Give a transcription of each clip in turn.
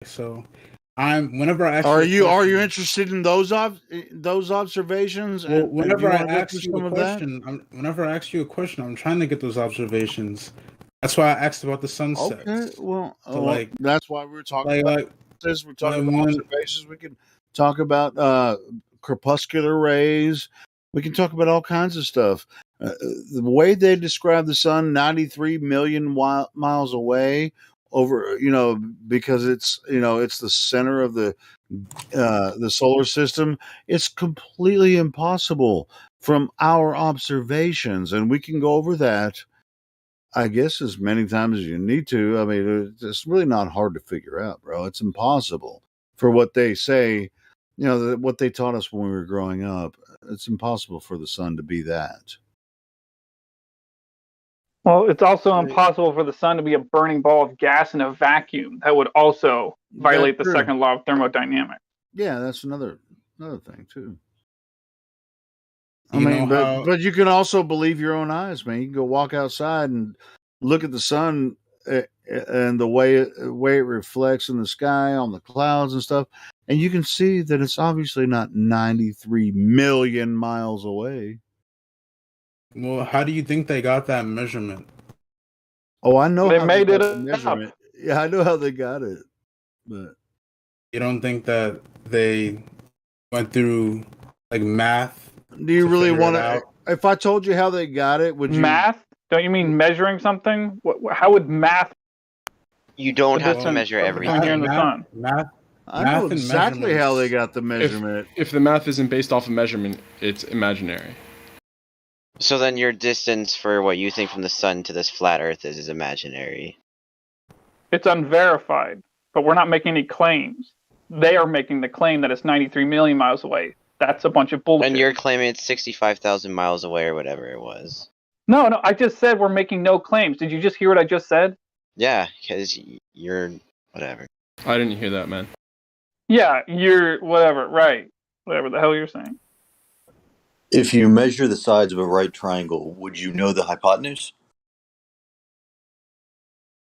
So whenever I ask Are you you interested in those observations? well, And whenever do you I want to go ask through you some a of that? question, whenever I ask you a question, I'm trying to get those observations. That's why I asked about the sunsets. Okay, well, So like, that's why we were talking like, about like this. We're talking about when observations. We can talk about crepuscular rays. We can talk about all kinds of stuff. The way they describe the sun, 93 million miles away, over because it's it's the center of the solar system. It's completely impossible from our observations, and we can go over that, I guess, as many times as you need to. I mean, it's really not hard to figure out, bro. It's impossible for what they say, what they taught us when we were growing up. It's impossible for the sun to be that. Well, it's also impossible for the sun to be a burning ball of gas in a vacuum. That would also violate the second law of thermodynamics. Yeah, that's another thing too. But you can also believe your own eyes, man. You can go walk outside and look at the sun and the way it reflects in the sky on the clouds and stuff, and you can see that it's obviously not 93 million miles away. Well, how do you think they got that measurement? Oh, I know they how made they it got the measurement. Yeah, I know how they got it. But you don't think that they went through like math? Do you really want to? If I told you how they got it, would you? Math? Don't you mean measuring something? How would math? You don't have to measure everything. Here in the sun. I know exactly how they got the measurement. If the math isn't based off of measurement, it's imaginary. So then your distance for what you think from the sun to this flat Earth is imaginary. It's unverified, but we're not making any claims. They are making the claim that it's 93 million miles away. That's a bunch of bullshit. And you're claiming it's 65,000 miles away or whatever it was. No, I just said we're making no claims. Did you just hear what I just said? Yeah, because you're whatever. I didn't hear that, man. Yeah, you're whatever, right. Whatever the hell you're saying. If you measure the sides of a right triangle, would you know the hypotenuse?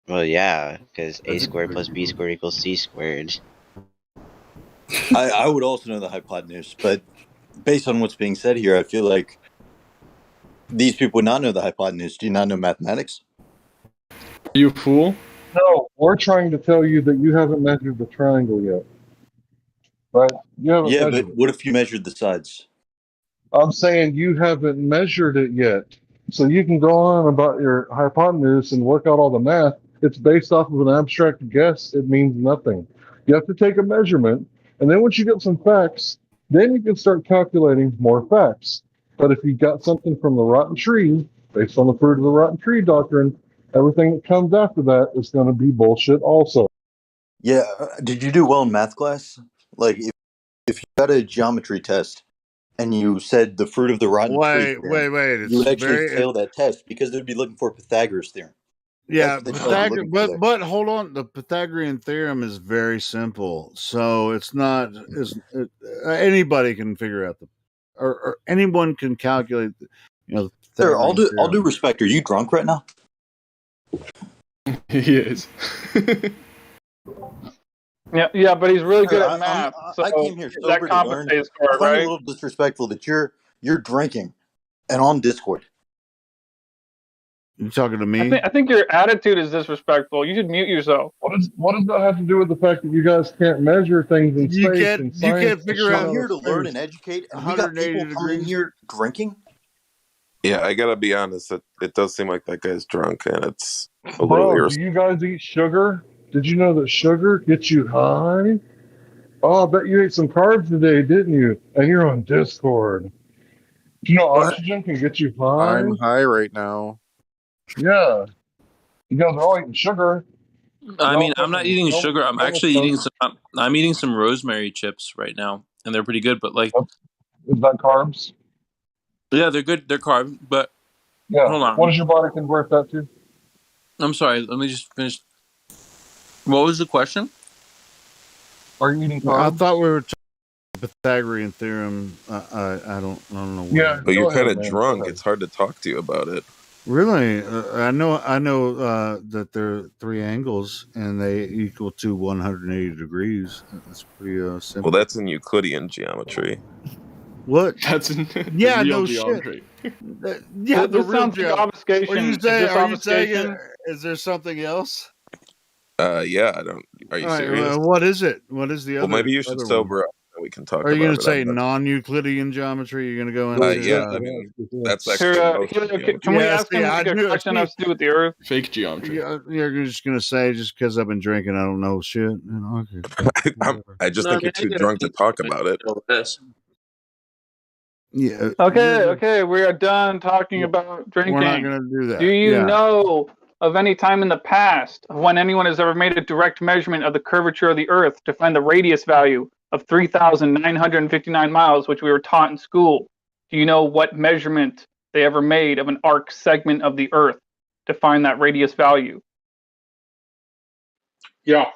Well, yeah, because a squared plus b squared equals c squared. I would also know the hypotenuse, but based on what's being said here, I feel like these people would not know the hypotenuse. Do you not know mathematics? You fool? No, we're trying to tell you that you haven't measured the triangle yet. Right? You haven't measured but what if you measured the sides? I'm saying you haven't measured it yet. So you can go on about your hypotenuse and work out all the math. It's based off of an abstract guess. It means nothing. You have to take a measurement, and then once you get some facts, then you can start calculating more facts. But if you got something from the rotten tree, based on the fruit of the rotten tree doctrine, everything that comes after that is going to be bullshit also. Yeah. Did you do well in math class? Like, if you got a geometry test and you said the fruit of the rotten tree, wait. You would actually fail that test because they'd be looking for Pythagoras' theorem. Yeah, but hold on. The Pythagorean theorem is very simple, so it's not. Anybody can figure out or anyone can calculate. Sir, all due respect. Are you drunk right now? He is. Yeah, but he's really good at math. I came here sober to learn. I find it a little disrespectful that you're drinking and on Discord. You talking to me? I think your attitude is disrespectful. You should mute yourself. What does that have to do with the fact that you guys can't measure things in space and science? You can't figure out. I'm here to learn and educate, and we got people coming here drinking. Yeah, I gotta be honest. It does seem like that guy's drunk, and it's a little Bro, irresponsible. do you guys eat sugar? Did you know that sugar gets you high? Oh, I bet you ate some carbs today, didn't you? And you're on Discord. You know oxygen can get you high? I'm high right now. Yeah. You guys are all eating sugar. I mean, I'm not eating sugar. I'm actually eating some. I'm eating some rosemary chips right now, and they're pretty good. But like, is that carbs? Yeah, they're good. They're carb, but yeah. Hold on. What does your body convert that to? I'm sorry. Let me just finish. What was the question? Are you eating carbs? I thought we were talking about Pythagorean theorem. I don't know. Yeah, but you're kind of drunk. It's hard to talk to you about it. Really, I know that there are three angles and they equal to 180 degrees. That's pretty Well, simple. that's in Euclidean geometry. What? That's in Yeah, the real no shit. geometry. Yeah, the This real sounds like geo. obfuscation. Are you Is this saying? obfuscation? Is there something else? Yeah, I don't. Are you All right, serious? what is it? What is the Well, other? maybe you should other one? sober up and we can talk Are you about going to it. say non-Euclidean geometry? You're going to go into? Yeah, I mean that's actually Here, most Helio, geometry. can we Yeah, ask see, him I like a knew- question that has to do with the Earth? Fake geometry. You're just going to say just because I've been drinking, I don't know shit. You know, okay. I just No, think you're I mean, too drunk to talk about it. Yeah. Okay, we are done talking about drinking. We're not going to do that. Do you know of any time in the past when anyone has ever made a direct measurement of the curvature of the Earth to find the radius value of 3,959 miles, which we were taught in school? Do you know what measurement they ever made of an arc segment of the Earth to find that radius value? Yeah.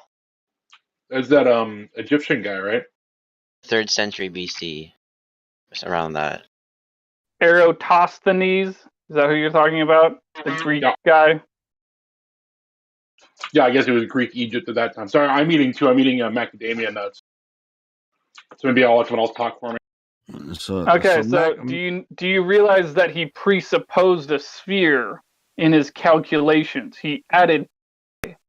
It's that Egyptian guy, right? 3rd century BC. It's around that. Eratosthenes? Is that who you're talking about? The Greek guy? Yeah, I guess it was Greek Egypt at that time. Sorry, I'm eating macadamia nuts. So maybe I'll let someone else talk for me. So do you realize that he presupposed a sphere in his calculations? He added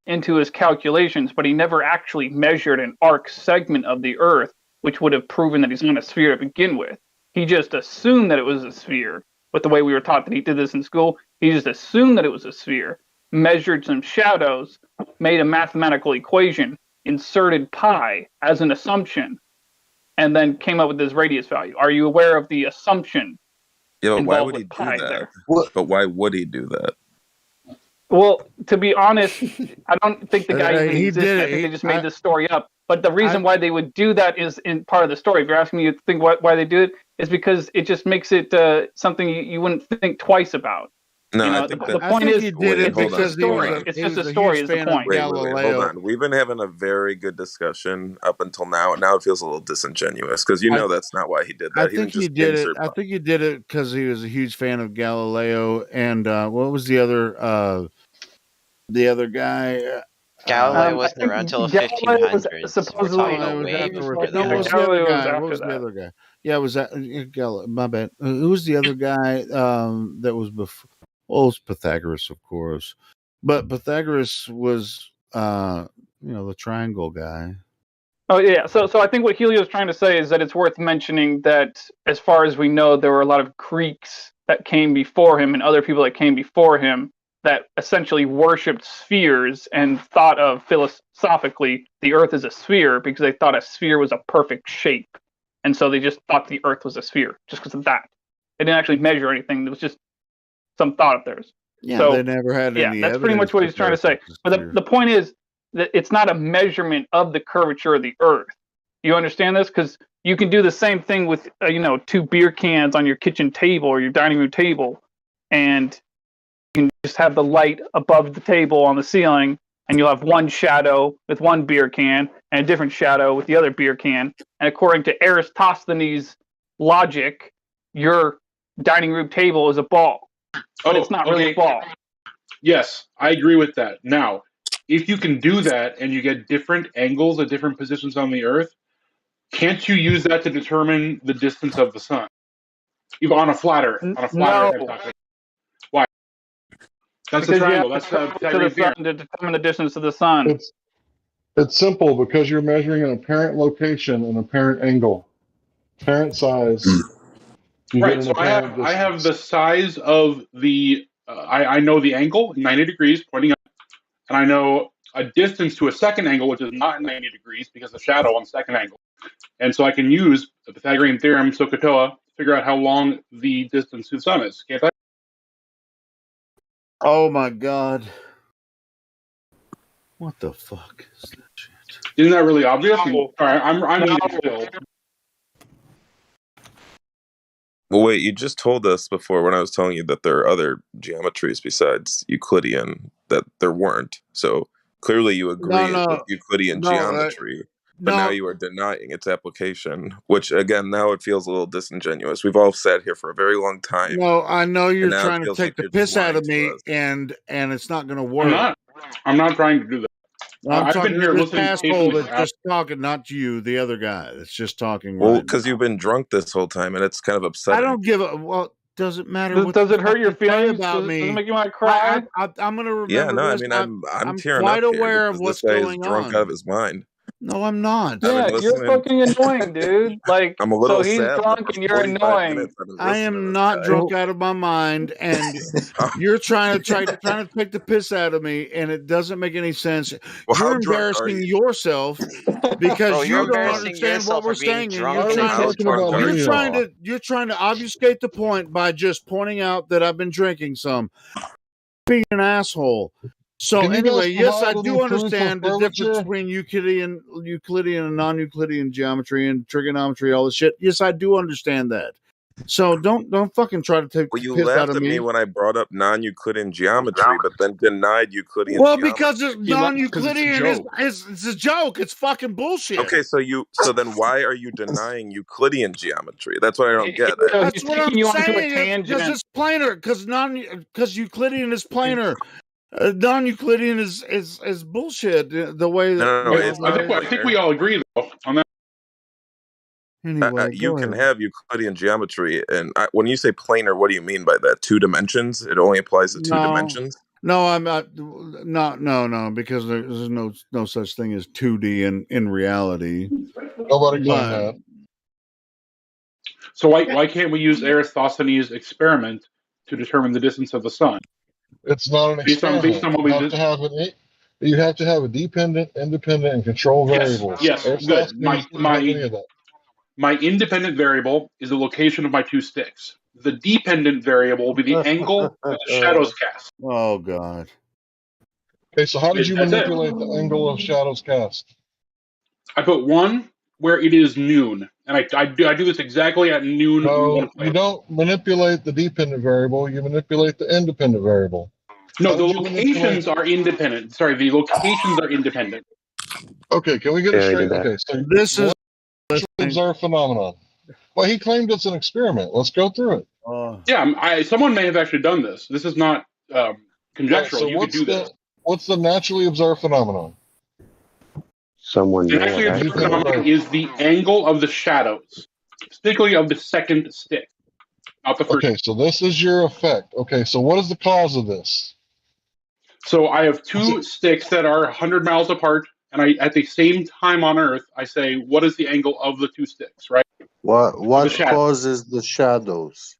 into his calculations, but he never actually measured an arc segment of the Earth, which would have proven that he's not a sphere to begin with. He just assumed that it was a sphere. But the way we were taught that he did this in school, he just assumed that it was a sphere, measured some shadows, made a mathematical equation, inserted pi as an assumption, and then came up with this radius value. Are you aware of the assumption? Yeah, but why involved would he with do pi that? there? But why would he do that? Well, to be honest, I don't think the guy even he existed. did it. I think they just made this story up. But the reason why they would do that is in part of the story. If you're asking me to think why they do it, is because it just makes it something you wouldn't think twice about. No, You know, I think the point is, he did it it's because a story. hold on. It's just a story. Is the point? Wait, hold on. We've been having a very good discussion up until now. Now it feels a little disingenuous because that's not why he did that. I think he did it. I think he did it because he was a huge fan of Galileo and what was the other guy? Galileo wasn't around until the 1500s. Supposedly, way before no, what was the other guy? What was the other guy? Yeah, was that Galileo? My bad. Who was the other guy that was before? Well, it was Pythagoras, of course, but Pythagoras was the triangle guy. Oh yeah, so I think what Helio's trying to say is that it's worth mentioning that as far as we know, there were a lot of Greeks that came before him and other people that came before him that essentially worshipped spheres and thought of philosophically the Earth as a sphere because they thought a sphere was a perfect shape, and so they just thought the Earth was a sphere just because of that. They didn't actually measure anything; it was just some thought of theirs. Yeah, so, they never had any. Yeah, that's pretty much what he's trying to say. But the point is that it's not a measurement of the curvature of the Earth. You understand this? Because you can do the same thing with 2 beer cans on your kitchen table or your dining room table, and you can just have the light above the table on the ceiling, and you'll have one shadow with one beer can and a different shadow with the other beer can. And according to Eratosthenes' logic, your dining room table is a ball. But it's not really a ball. Yes, I agree with that. Now, if you can do that and you get different angles at different positions on the Earth, can't you use that to determine the distance of the sun? Even on a flat Earth. No. Why? That's the triangle. That's to the sun to determine the distance of the sun. It's simple because you're measuring an apparent location and apparent angle, apparent size. Right. So I have the size of the. I know the angle, 90 degrees, pointing up, and I know a distance to a second angle, which is not 90 degrees because of shadow on the second angle. And so I can use the Pythagorean theorem, SOHCAHTOA, to figure out how long the distance to the sun is. Can't I? Oh my God! What the fuck is that shit? Isn't that really obvious? All right, I'm eating still. Well, wait, you just told us before when I was telling you that there are other geometries besides Euclidean that there weren't. So clearly you agree with Euclidean geometry. But now you are denying its application, which again, now it feels a little disingenuous. We've all sat here for a very long time. No, I know you're now it trying to feels take like the you're just piss out lying of to me, us. and it's not going to work. I'm not trying to do that. I'm I've talking been here to this listening asshole patiently that's for just talking, not you, the other guy that's just talking Well, right because now. you've been drunk this whole time, and it's kind of I upsetting. don't give a well. Doesn't matter what. Does you it hurt your fucking say feelings? about Does me? it make you want to cry? I'm going to remember Yeah, no, I this. mean, I'm tearing quite up here aware of because what's this guy is going drunk on. out of his mind. No, I'm not. Yeah, you're fucking annoying, dude. Like, I'm a little so he's sad that drunk for and you're 45 annoying. minutes I've been I listening to am this not guy. drunk out of my mind, and you're trying to take the piss out of me, and it doesn't make any sense. Well, You're how drunk are embarrassing you? yourself because Bro, you're you don't embarrassing understand what yourself we're for being saying, and drunk you're in a trying How to drunk are you? you're trying to obfuscate the point by just pointing out that I've been drinking some. Being an asshole. So Can you anyway, guys yes, I provide do any proof of understand the difference curvature? between Euclidean and non-Euclidean geometry and trigonometry, all this shit. Yes, I do understand that. So don't fucking try to take Well, the you piss out laughed of at me me. when I brought up non-Euclidean geometry, but then denied Euclidean Well, geometry. because it's non-Euclidean it's a joke. It's fucking bullshit. Okay, so then why are you denying Euclidean geometry? That's what I don't get. That's what I'm saying. Because it's planar. Because Euclidean is planar. Non-Euclidean is bullshit. The way that No, it's not I think we all agree though on that. Anyway, you go can ahead. have Euclidean geometry, and when you say planar, what do you mean by that? 2 dimensions? It only applies to 2 dimensions? No, I'm not. No, because there's no such thing as 2D in reality. Nobody claimed that. So why can't we use Aristophanes' experiment to determine the distance of the sun? It's not an experiment. Based on what we did. You have to have a dependent, independent, and control variables. Yes, good. My independent variable is the location of my 2 sticks. The dependent variable will be the angle that the shadows cast. Oh God. Okay, so how did you manipulate the angle of shadows cast? I put 1 where it is noon, and I do this exactly at noon. No, you don't manipulate the dependent variable. You manipulate the independent variable. No, the locations are independent. Sorry, the locations are independent. Okay, can we get it straight? Okay, so this is observed phenomenon. Well, he claimed it's an experiment. Let's go through it. Yeah, someone may have actually done this. This is not conjectural. So you could do this. What's the naturally observed phenomenon? The naturally observed phenomenon is the angle of the shadows, particularly of the second stick, not the first. Okay, so this is your effect. Okay, so what is the cause of this? So I have 2 sticks that are 100 miles apart, and at the same time on Earth, I say, what is the angle of the 2 sticks, right? What causes the shadows?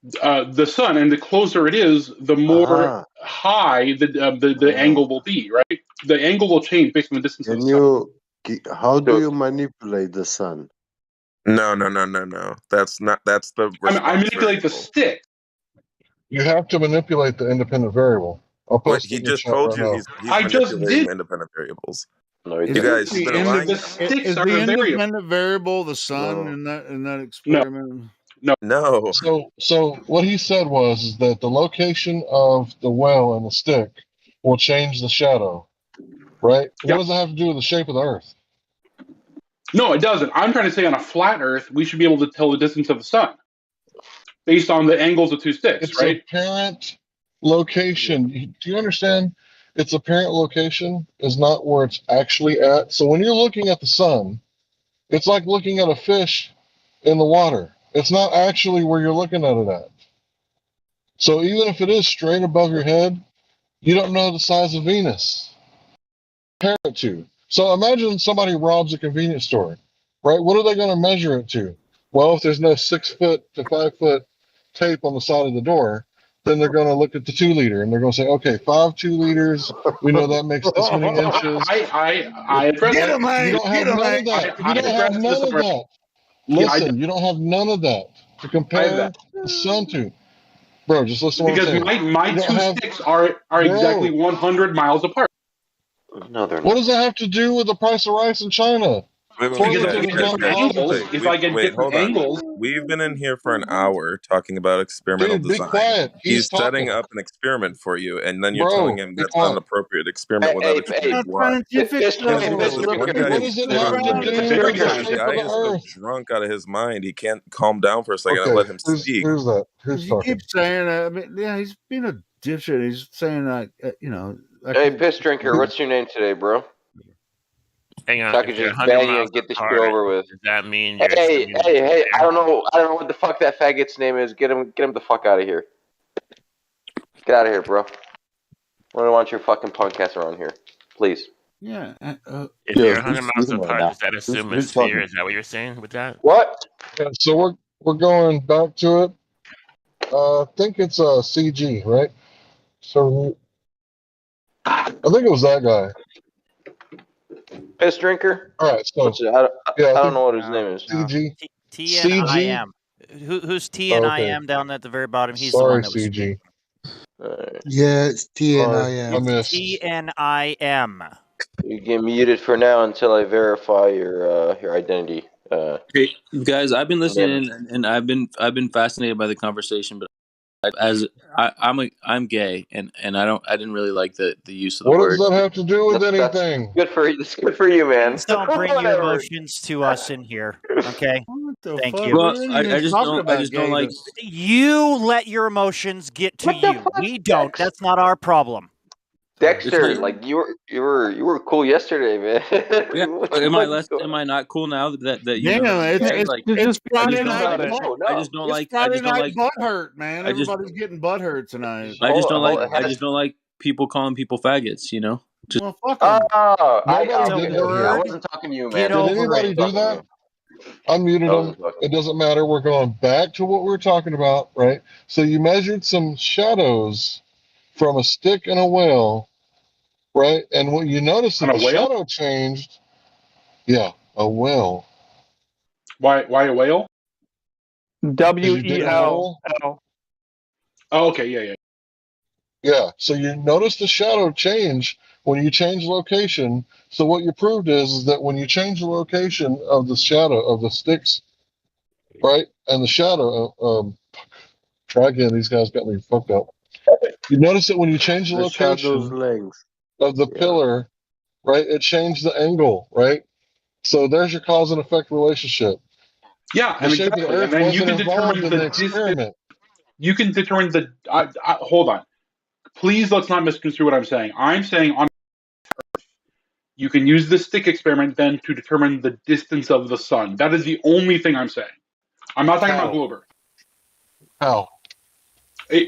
The sun, and the closer it is, the more high the angle will be, right? The angle will change based on the distance of the sun. How do you manipulate the sun? No. That's the response I manipulate the stick. You have to manipulate the independent variable. He just told you he's manipulating independent variables. No, you guys, is the independent variable the sun in that experiment? No. So what he said was that the location of the well and the stick will change the shadow, right? Yep. What does that have to do with the shape of the Earth? No, it doesn't. I'm trying to say on a flat Earth, we should be able to tell the distance of the sun based on the angles of 2 sticks, It's right? apparent location. Do you understand? Its apparent location is not where it's actually at. So when you're looking at the sun, it's like looking at a fish in the water. It's not actually where you're looking at it at. So even if it is straight above your head, you don't know the size of Venus. Compare it to. So imagine somebody robs a convenience store, right? What are they going to measure it to? Well, if there's no 6 foot to 5 foot tape on the side of the door, then they're going to look at the 2 liter and they're going to say, okay, 5 2 liters. We know that makes this many inches. I get him, you don't have none of that. You don't have none of that. Listen, you don't have none of that to compare the sun to. Bro, just listen to what I'm saying. Because my 2 sticks are exactly 100 miles apart. No, they're not. What does that have to do with the price of rice in China? Because I get different angles. If I get different hold on. angles, We've been in here for an hour talking about experimental Dude, be design. quiet. He's setting talking. up an experiment for you, and then you're Bro, telling him be that's not an quiet. appropriate experiment without explaining why. One guy What is does it have to do with the this shape guy of the is so Earth? drunk out of his mind, he can't calm down for a second and Okay, let him speak. who's that? Who's He talking? keeps saying, I mean, yeah, he's being a dipshit. He's saying, you know. Hey, piss drinker, what's your name today, bro? Hang on. So I could If you're just 100 bang you miles and get this shit apart, over with. does that mean you're Hey, I don't know what the fuck that faggot's name is. Get him the fuck out of here. Get out of here, bro. I don't want your fucking punk ass around here. Please. Yeah. If you're 100 miles apart, does that assume a sphere? Is that what you're saying with that? What? Yeah, so we're going back to it. I think it's CG, right? So I think it was that guy. Piss drinker? All right, so I don't know what his name is. CG. TNIM. Who's TNIM down at the very bottom? He's the Sorry, one that was CG. Yeah, it's TNIM. I missed. TNIM. You get muted for now until I verify your identity. Hey, guys, I've been listening and I've been fascinated by the conversation, but I'm gay and I didn't really like the use of the What word. does that have to do with anything? Good for you. It's good for you, man. Please don't bring your emotions to us in here. Okay. Thank you. Well, I just don't like. You let your emotions get to you. We don't. That's not our problem. Dexter, like you were cool yesterday, man. Yeah, am I not cool now that you? Yeah, know it's Friday night. I just don't like. Friday night butt hurt, man. Everybody's getting butt hurt tonight. I just don't like people calling people faggots. You know. Just, well, fuck them. I wasn't talking to you, man. Did anybody do that? I muted them. It doesn't matter. We're going back to what we were talking about, right? So you measured some shadows from a stick and a whale, right? And what you noticed that the shadow changed. Yeah, a whale. Why a whale? WEL. Oh, okay, yeah. Yeah, so you notice the shadow change when you change location. So what you proved is that when you change the location of the shadow of the sticks, right, and the shadow, try again. These guys got me fucked up. You notice that when you change the location of the pillar, right, it changed the angle, right? So there's your cause and effect relationship. Yeah, the shape of the Earth and then you wasn't can involved determine in the experiment. You can determine the. Hold on, please. Let's not misconstrue what I'm saying. I'm saying on Earth, you can use the stick experiment then to determine the distance of the sun. That is the only thing I'm saying. I'm not talking about globe Earth. How?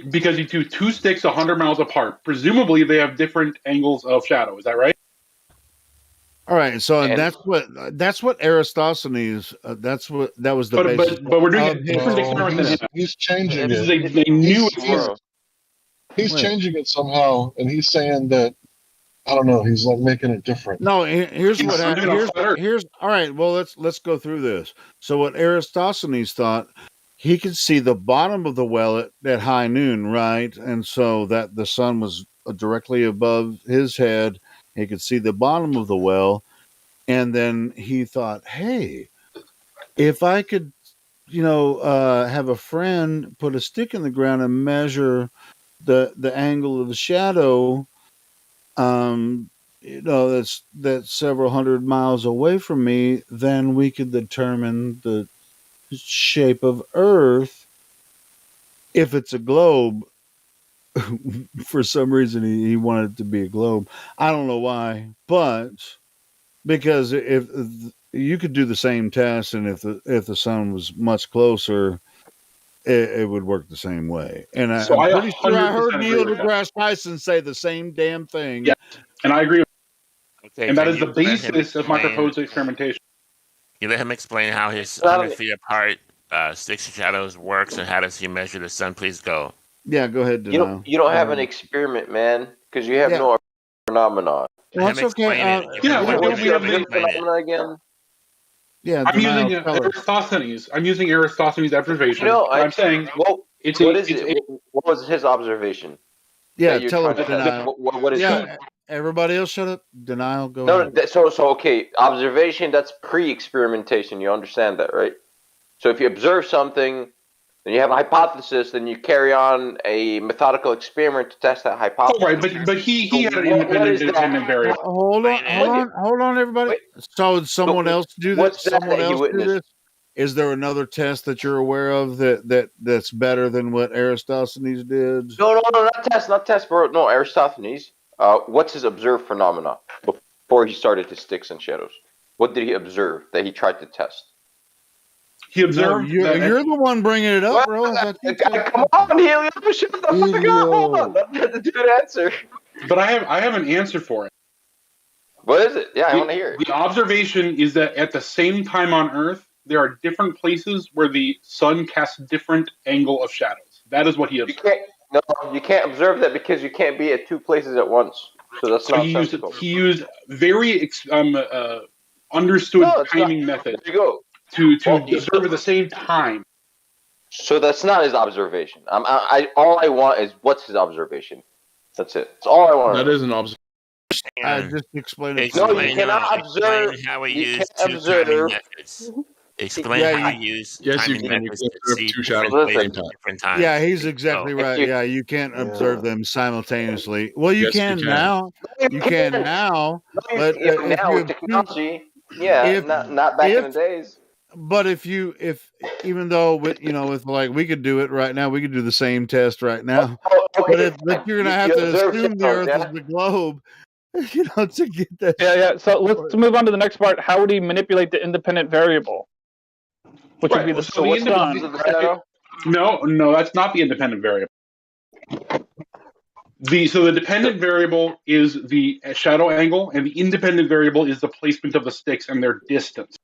Because you do two sticks 100 miles apart. Presumably, they have different angles of shadow. Is that right? All right, so that's what Aristophanes. That was the basis. But we're doing a different experiment than him. He's changing This it. is a new experiment. He's changing it somehow, and he's saying that I don't know. He's like making it different. No, here's what happened. Here's all right. Well, let's go through this. So what Aristophanes thought, he could see the bottom of the well at high noon, right? And so that the sun was directly above his head. He could see the bottom of the well, and then he thought, "Hey, if I could, have a friend put a stick in the ground and measure the angle of the shadow, that's several hundred miles away from me, then we could determine the shape of Earth if it's a globe." For some reason, he wanted it to be a globe. I don't know why, but because if you could do the same test, and if the sun was much closer, it would work the same way. And I'm pretty sure I heard Neil deGrasse Tyson say the same damn thing. Yes, and I agree. Okay, and that is the basis of my proposed experimentation. You let him explain how his 100 feet apart sticks and shadows works, and how does he measure the sun? Please go. Yeah, go ahead. You don't have an experiment, man, because you have no phenomenon. Well, that's okay. What's your phenomenon again? Yeah, I'm using Aristophanes. I'm using Aristophanes' observation. I'm saying, what was his observation? Yeah, that you're tell trying us to test? denial. What is Yeah, that? everybody else shut up. Denial, go No, ahead. so okay, observation, that's pre-experimentation. You understand that, right? So if you observe something, then you have a hypothesis, then you carry on a methodical experiment to test that hypothesis. Oh, right, but he had an What is independent that? variable. Hold on, everybody. So did someone else do this? What's that Someone that he else do witnessed? this? Is there another test that you're aware of that's better than what Aristophanes did? No, not test, bro. No, Aristophanes. What's his observed phenomena before he started his sticks and shadows? What did he observe that he tried to test? He observed. No, you're the one bringing it up, bro. Come on, Helio, shut the fuck up! That's a good answer. But I have an answer for it. What is it? Yeah, I want to hear it. The observation is that at the same time on Earth, there are different places where the sun casts different angle of shadows. That is what he observed. You can't observe that because you can't be at two places at once. So that's not sensible. He used very understood timing methods to observe at the same time. So that's not his observation. All I want is what's his observation. That's it. That's all I want. That is an observation. I just explained it. No, you cannot observe. Explain how we You use can't two observe. timing methods. Explain how we use timing methods to see two shadows different at the same places time. at different times. Yeah, he's exactly right. Yeah, you can't observe them simultaneously. Well, you Yes, you can can. now. You can now, but now with technology, not back in the days. But if even though with like we could do it right now, we could do the same test right now. Okay. But you're gonna have to assume the Earth is the globe, to get that. Yeah. So let's move on to the next part. How would he manipulate the independent variable? Which would be the sun. No, that's not the independent variable. So the dependent variable is the shadow angle, and the independent variable is the placement of the sticks and their distance.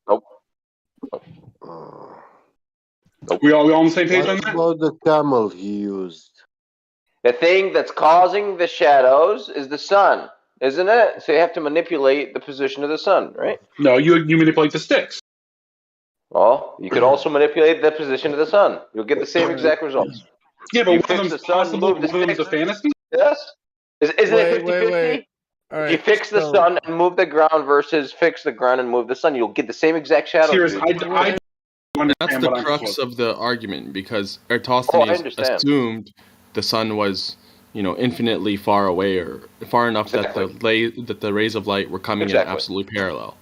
We all on the same page on that? What about the camel he used? The thing that's causing the shadows is the sun, isn't it? So you have to manipulate the position of the sun, right? No, you manipulate the sticks. Well, you could also manipulate the position of the sun. You'll get the same exact results. Yeah, but you one of them's possible, one of them's a fantasy? Yes. Isn't it 50-50? Right, you fix the sun and move the ground versus fix the ground and move the sun. You'll get the same exact shadows. Seriously, that's the crux of the argument, because Eratosthenes assumed the sun was, infinitely far away or far enough that the rays of light were coming in absolutely parallel.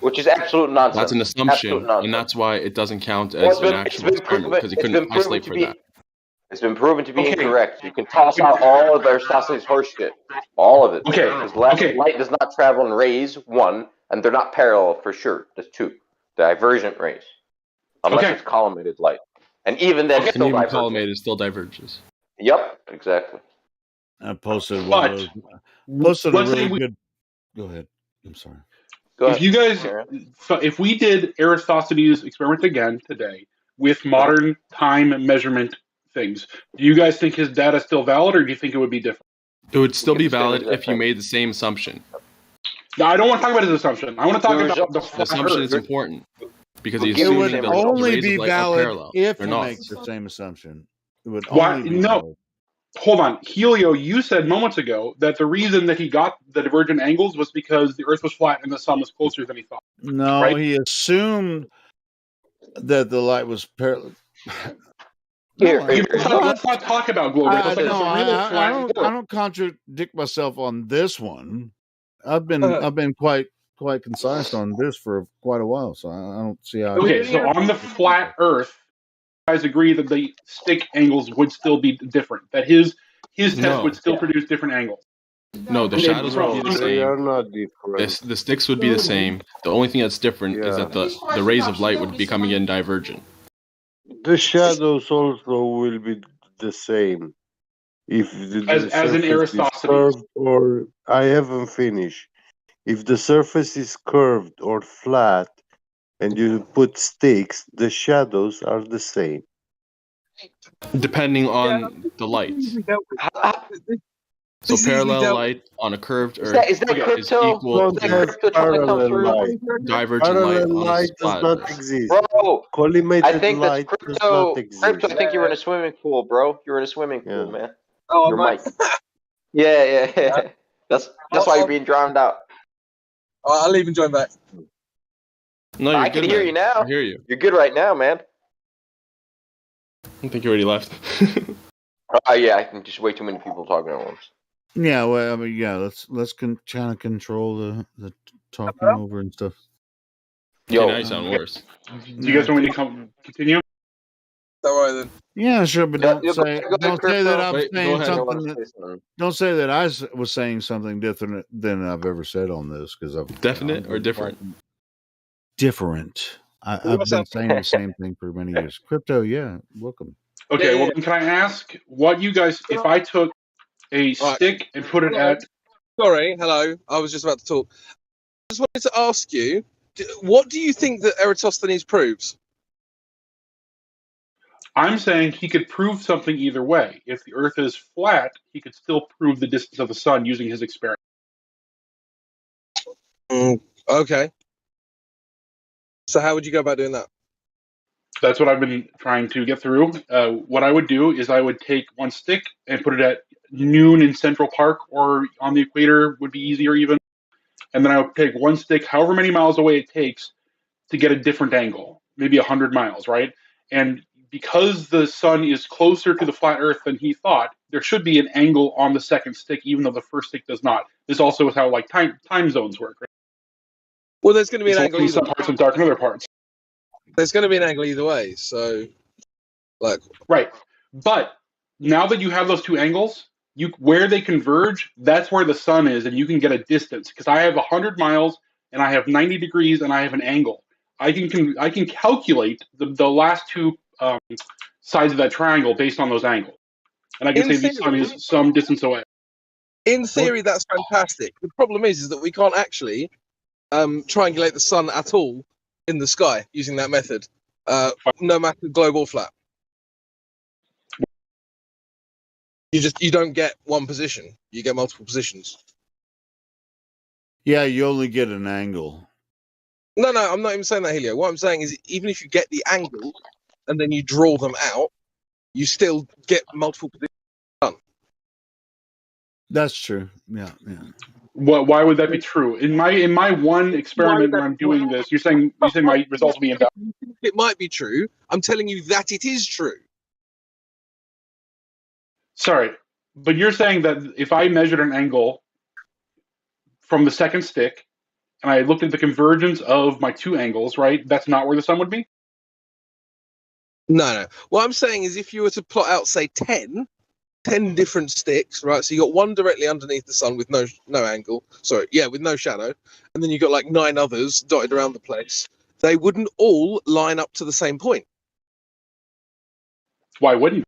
Which is absolute nonsense. That's an assumption, and that's why it doesn't count as an actual experiment, because he couldn't isolate for that. It's been proven to be incorrect. You can toss out all of Aristophanes' horse shit. All of it. Because light does not travel in rays, one, and they're not parallel for sure. That's two. Divergent rays. Unless it's collimated light. And even then, and even collimated still diverges. Yep, exactly. I posted one of those. Posted a really good. Go ahead. I'm sorry. If we did Aristophanes' experiment again today with modern time measurement things, do you guys think his data is still valid, or do you think it would be different? It would still be valid if you made the same assumption. No, I don't want to talk about his assumption. I want to talk about the assumption is important, because he's it would assuming only be the valid parallel. if They're you not. make the same assumption. It would only be valid. Hold on. Helio, you said moments ago that the reason that he got the divergent angles was because the Earth was flat and the sun was closer than he thought. No, right? He assumed that the light was parallel. Let's not talk about global. I don't contradict myself on this one. I've been quite concise on this for quite a while, so I don't see how. Okay, so on the flat Earth, you guys agree that the stick angles would still be different. That his test would still produce different angles. No, the shadows would be the same. They are not different. The sticks would be the same. The only thing that's different is that the rays of light would be coming in divergent. The shadows also will be the same. If as an Aristophanes, or I haven't finished. If the surface is curved or flat, and you put sticks, the shadows are the same. Depending on the light. So parallel light on a curved Earth is equal to parallel light. Divergent parallel light does not exist. Bro, collimated I think light that's does not exist. Crypto, I think you're in a swimming pool, bro. You're in a swimming pool, man. Oh, Your mic. Yeah. That's why you're being drowned out. I'll even join back. No, you're I good, can hear man. you now. I hear you. You're good right now, man. I think you already left. Yeah, I think just way too many people talking at once. Yeah, well, I mean, yeah, let's kind of control the talking over and stuff. Yo, now you sound worse. Do you guys want me to continue? All right then. Yeah, sure, but don't say that I'm Wait, saying something. Don't say that I was saying something different than I've ever said on this because I've definite or different. Different. I've been saying the same thing for many years. Crypto, yeah, welcome. Okay, well, then can I ask what you guys, if I took a stick and put it at... Sorry, hello. I was just about to talk. I just wanted to ask you, what do you think that Eratosthenes proves? I'm saying he could prove something either way. If the Earth is flat, he could still prove the distance of the sun using his experiment. Okay. So how would you go about doing that? That's what I've been trying to get through. What I would do is I would take one stick and put it at noon in Central Park, or on the equator would be easier even. And then I would take one stick, however many miles away it takes, to get a different angle, maybe 100 miles, right? And because the sun is closer to the flat Earth than he thought, there should be an angle on the second stick, even though the first stick does not. This also is how like time zones work, right? Well, there's going to be an angle in some parts and dark in other parts. There's going to be an angle either way, so like right. But now that you have those two angles, where they converge, that's where the sun is, and you can get a distance. Because I have 100 miles, and I have 90 degrees, and I have an angle. I can calculate the last two sides of that triangle based on those angles, and I can say the sun is some distance away. In theory, that's fantastic. The problem is that we can't actually triangulate the sun at all in the sky using that method, no matter globe or flat. You don't get one position. You get multiple positions. Yeah, you only get an angle. No, I'm not even saying that, Helio. What I'm saying is, even if you get the angle and then you draw them out, you still get multiple positions done. That's true. Yeah. Why would that be true? In my one experiment where I'm doing this, you're saying my results will be invalid. It might be true. I'm telling you that it is true. Sorry, but you're saying that if I measured an angle from the second stick and I looked at the convergence of my two angles, right? That's not where the sun would be? No. What I'm saying is if you were to plot out, say, 10 different sticks, right? So you got one directly underneath the sun with no angle. Sorry, yeah, with no shadow. And then you got like 9 others dotted around the place. They wouldn't all line up to the same point. Why wouldn't?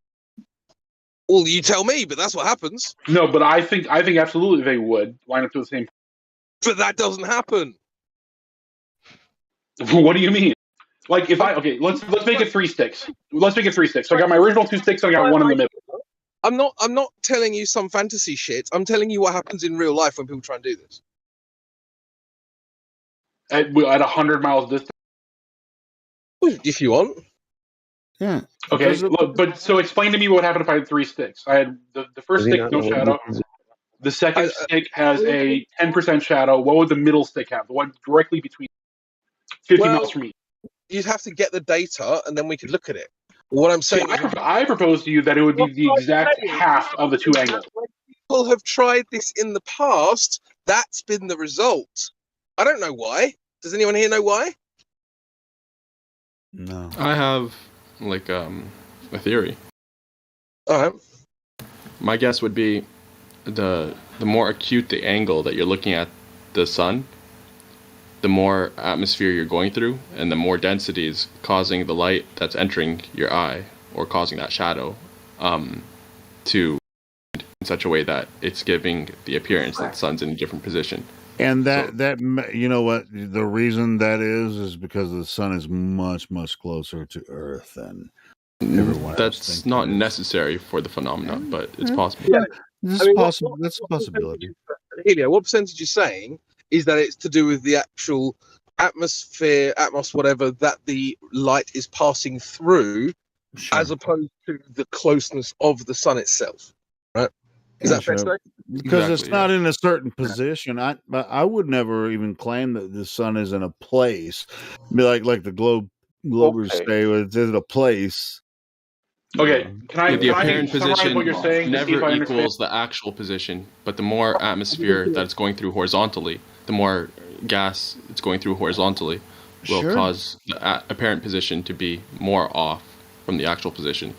Well, you tell me, but that's what happens. No, but I think absolutely they would line up to the same. But that doesn't happen. What do you mean? Like if let's make it 3 sticks. Let's make it 3 sticks. So I got my original 2 sticks, and I got one in the middle. I'm not telling you some fantasy shit. I'm telling you what happens in real life when people try and do this. At 100 miles distance. If you want. Yeah. Okay, look, but so explain to me what happened if I had 3 sticks. I had the first stick, no shadow. The second stick has a 10% shadow. What would the middle stick have? The one directly between 50 miles from me. You'd have to get the data, and then we could look at it. What I'm saying, I propose to you that it would be the exact half of the 2 angles. When people have tried this in the past, that's been the result. I don't know why. Does anyone here know why? No. I have like a theory. All right. My guess would be the more acute the angle that you're looking at the sun, the more atmosphere you're going through, and the more density is causing the light that's entering your eye or causing that shadow to in such a way that it's giving the appearance that the sun's in a different position. And that you know what the reason that is because the sun is much closer to Earth than everyone else. That's not necessary for the phenomenon, but it's possible. Yeah, that's possible. That's a possibility. Helio, what percentage you're saying is that it's to do with the actual atmosphere, whatever, that the light is passing through, as opposed to the closeness of the sun itself, right? Is that fair to say? because it's not in a certain position. I would never even claim that the sun is in a place. Be like the globers say, is it a place? Okay, can the I apparent summarize position what you're saying to see if never I understand? equals the actual position, but the more atmosphere that it's going through horizontally, the more gas it's going through horizontally will cause the apparent position to be more off from the actual position.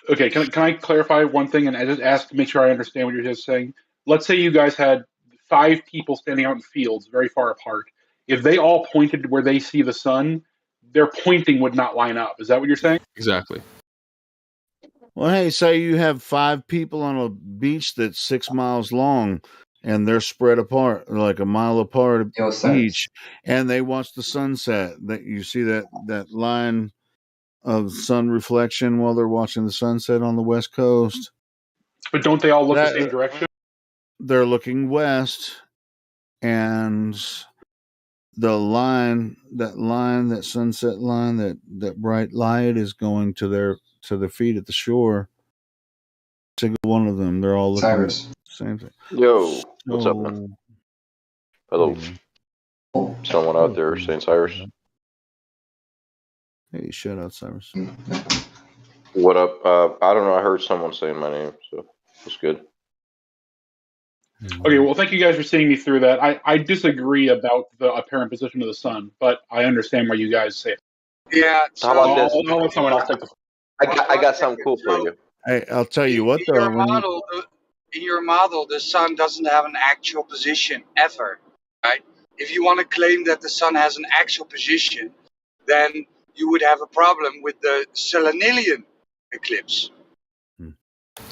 Okay, can I clarify one thing and I just ask to make sure I understand what you're just saying? Let's say you guys had 5 people standing out in fields very far apart. If they all pointed where they see the sun, their pointing would not line up. Is that what you're saying? Exactly. Well, hey, say you have 5 people on a beach that's 6 miles long, and they're spread apart, like a mile apart each, and they watch the sunset. That you see that line of sun reflection while they're watching the sunset on the West Coast. But don't they all look the same direction? They're looking west, and that sunset line, that bright light is going to their feet at the shore. Single one of them, they're all looking at the same thing. Yo, what's up, man? Hello. Someone out there saying Cyrus. Hey, shout out, Cyrus. What up? I don't know. I heard someone saying my name, so it's good. Okay, well, thank you guys for seeing me through that. I disagree about the apparent position of the sun, but I understand why you guys say it. Yeah. So how about this? I'll let someone else take the. I got something cool for you. Hey, I'll tell you what, though. In your model, the sun doesn't have an actual position ever, right? If you want to claim that the sun has an actual position, then you would have a problem with the Selenilian eclipse.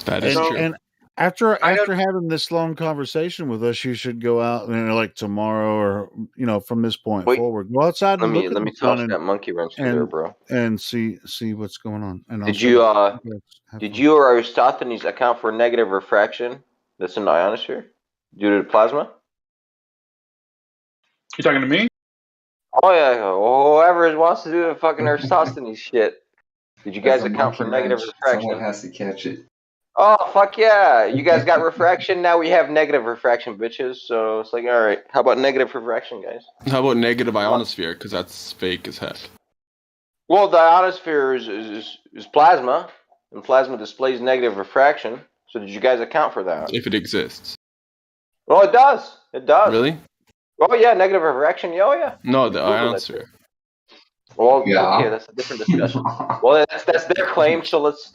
That is true. And after having this long conversation with us, you should go out and like tomorrow or from this point forward, go outside and look at the sun that monkey wrench there, bro, and see what's going on. And did you or Aristophanes account for negative refraction that's in the ionosphere due to the plasma? You talking to me? Oh yeah, whoever wants to do the fucking Aristophanes shit. Did you guys account for negative refraction? Someone has to catch it. Oh, fuck yeah. You guys got refraction. Now we have negative refraction, bitches. So it's like, all right. How about negative refraction, guys? How about negative ionosphere? Because that's fake as heck. Well, the ionosphere is plasma, and plasma displays negative refraction. So did you guys account for that? If it exists. Well, it does. It does. Really? Oh, yeah, negative refraction. Oh, yeah. No, the ionosphere. Well, okay, that's a different discussion. Well, that's their claim, so let's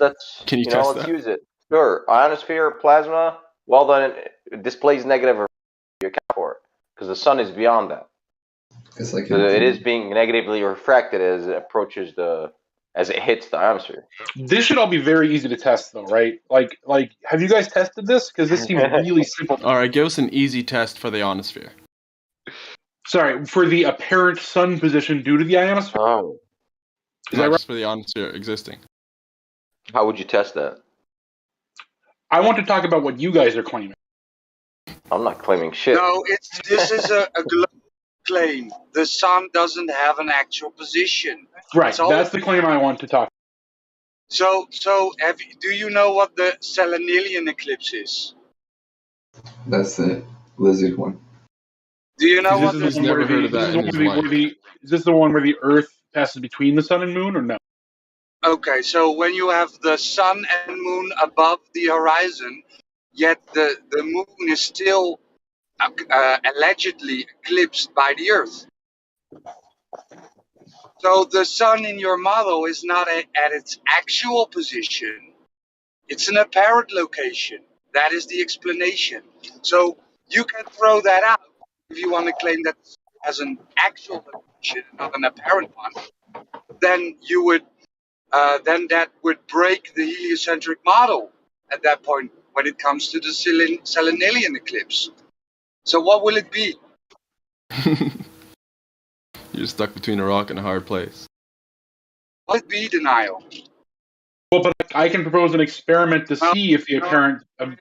Can you test let's that? use it. Sure, ionosphere, plasma, well then it displays negative refraction. You account for it because the sun is beyond that. It's like so it is being negatively refracted as it approaches as it hits the ionosphere. This should all be very easy to test, though, right? Like, have you guys tested this? Because this seems really simple. All right, give us an easy test for the ionosphere. Sorry, for the apparent sun position due to the ionosphere. Oh, is that right? Just for the ionosphere existing. How would you test that? I want to talk about what you guys are claiming. I'm not claiming shit. No, this is a global claim. The sun doesn't have an actual position. Right, that's the claim I want to talk. So do you know what the Selenilian eclipse is? That's the lizard one. Do you know what? Is this the one where the Earth passes between the sun and moon, or no? Okay, so when you have the sun and moon above the horizon, yet the moon is still allegedly eclipsed by the Earth. So the sun in your model is not at its actual position. It's an apparent location. That is the explanation. So you can throw that out if you want to claim that it has an actual location, not an apparent one. Then you would, then that would break the heliocentric model at that point when it comes to the Selenilian eclipse. So what will it be? You're stuck between a rock and a hard place. Will it be denial? Well, but I can propose an experiment to see if the apparent. I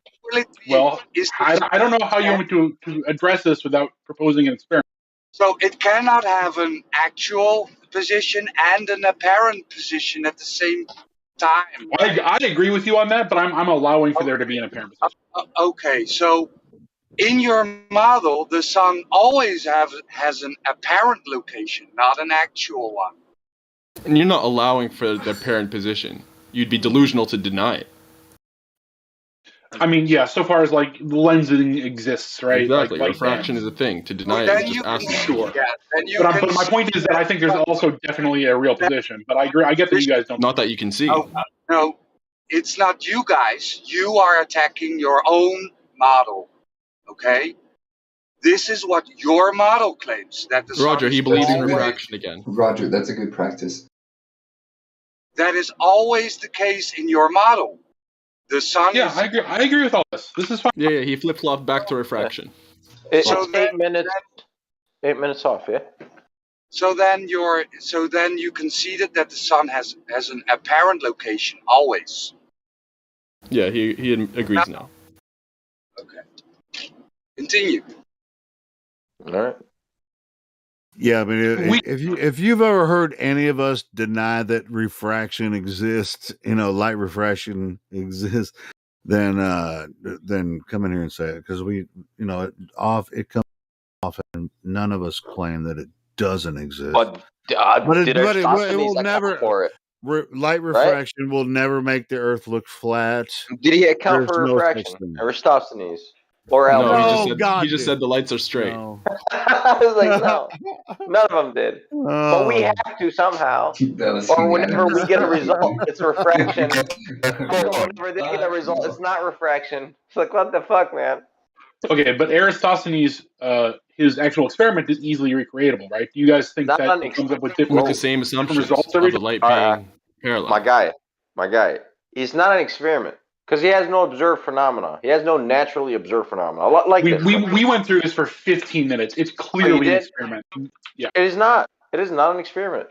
don't know how you want to address this without proposing an experiment. So it cannot have an actual position and an apparent position at the same time. I agree with you on that, but I'm allowing for there to be an apparent position. Okay, so In your model, the sun always has an apparent location, not an actual one. And you're not allowing for the apparent position. You'd be delusional to deny it. I mean, yeah, so far as like lensing exists, right? Exactly. Like refraction is a thing. To deny Well, it is just asking. Sure. Yeah, then you but my point is that I think there's also definitely a real position. But I agree. I get that you guys don't. Not that you can see. No, it's not you guys. You are attacking your own model. Okay? This is what your model claims. That the Roger, sun he is believes in always- refraction again. Roger, that's a good practice. That is always the case in your model. The sun Yeah, is... I agree with all this. This is fine. Yeah, he flip-flopped back to refraction. It's 8 minutes. 8 minutes off, yeah. So then you conceded that the sun has an apparent location always. Yeah, he agrees now. Okay. Continue. All right. Yeah, I mean, if you've ever heard any of us deny that refraction exists, light refraction exists, then come in here and say it, because we, it comes off, and none of us claim that it doesn't exist. But it will never. For it, light refraction will never make the Earth look flat. Did he account for refraction? Aristophanes. Or he just said the lights are straight. No. I was like, no, none of them did. But we have to somehow. Or whenever we get a result, it's refraction. Or whenever they get a result, it's not refraction. It's like, what the fuck, man? Okay, but Aristophanes, his actual experiment is easily recreatable, right? Do you guys think that it comes up with different the same assumptions results of the light being parallel? My guy, it's not an experiment. Because he has no observed phenomena. He has no naturally observed phenomena. Like we went through this for 15 minutes. It's clearly an experiment. Yeah. It is not. It is not an experiment.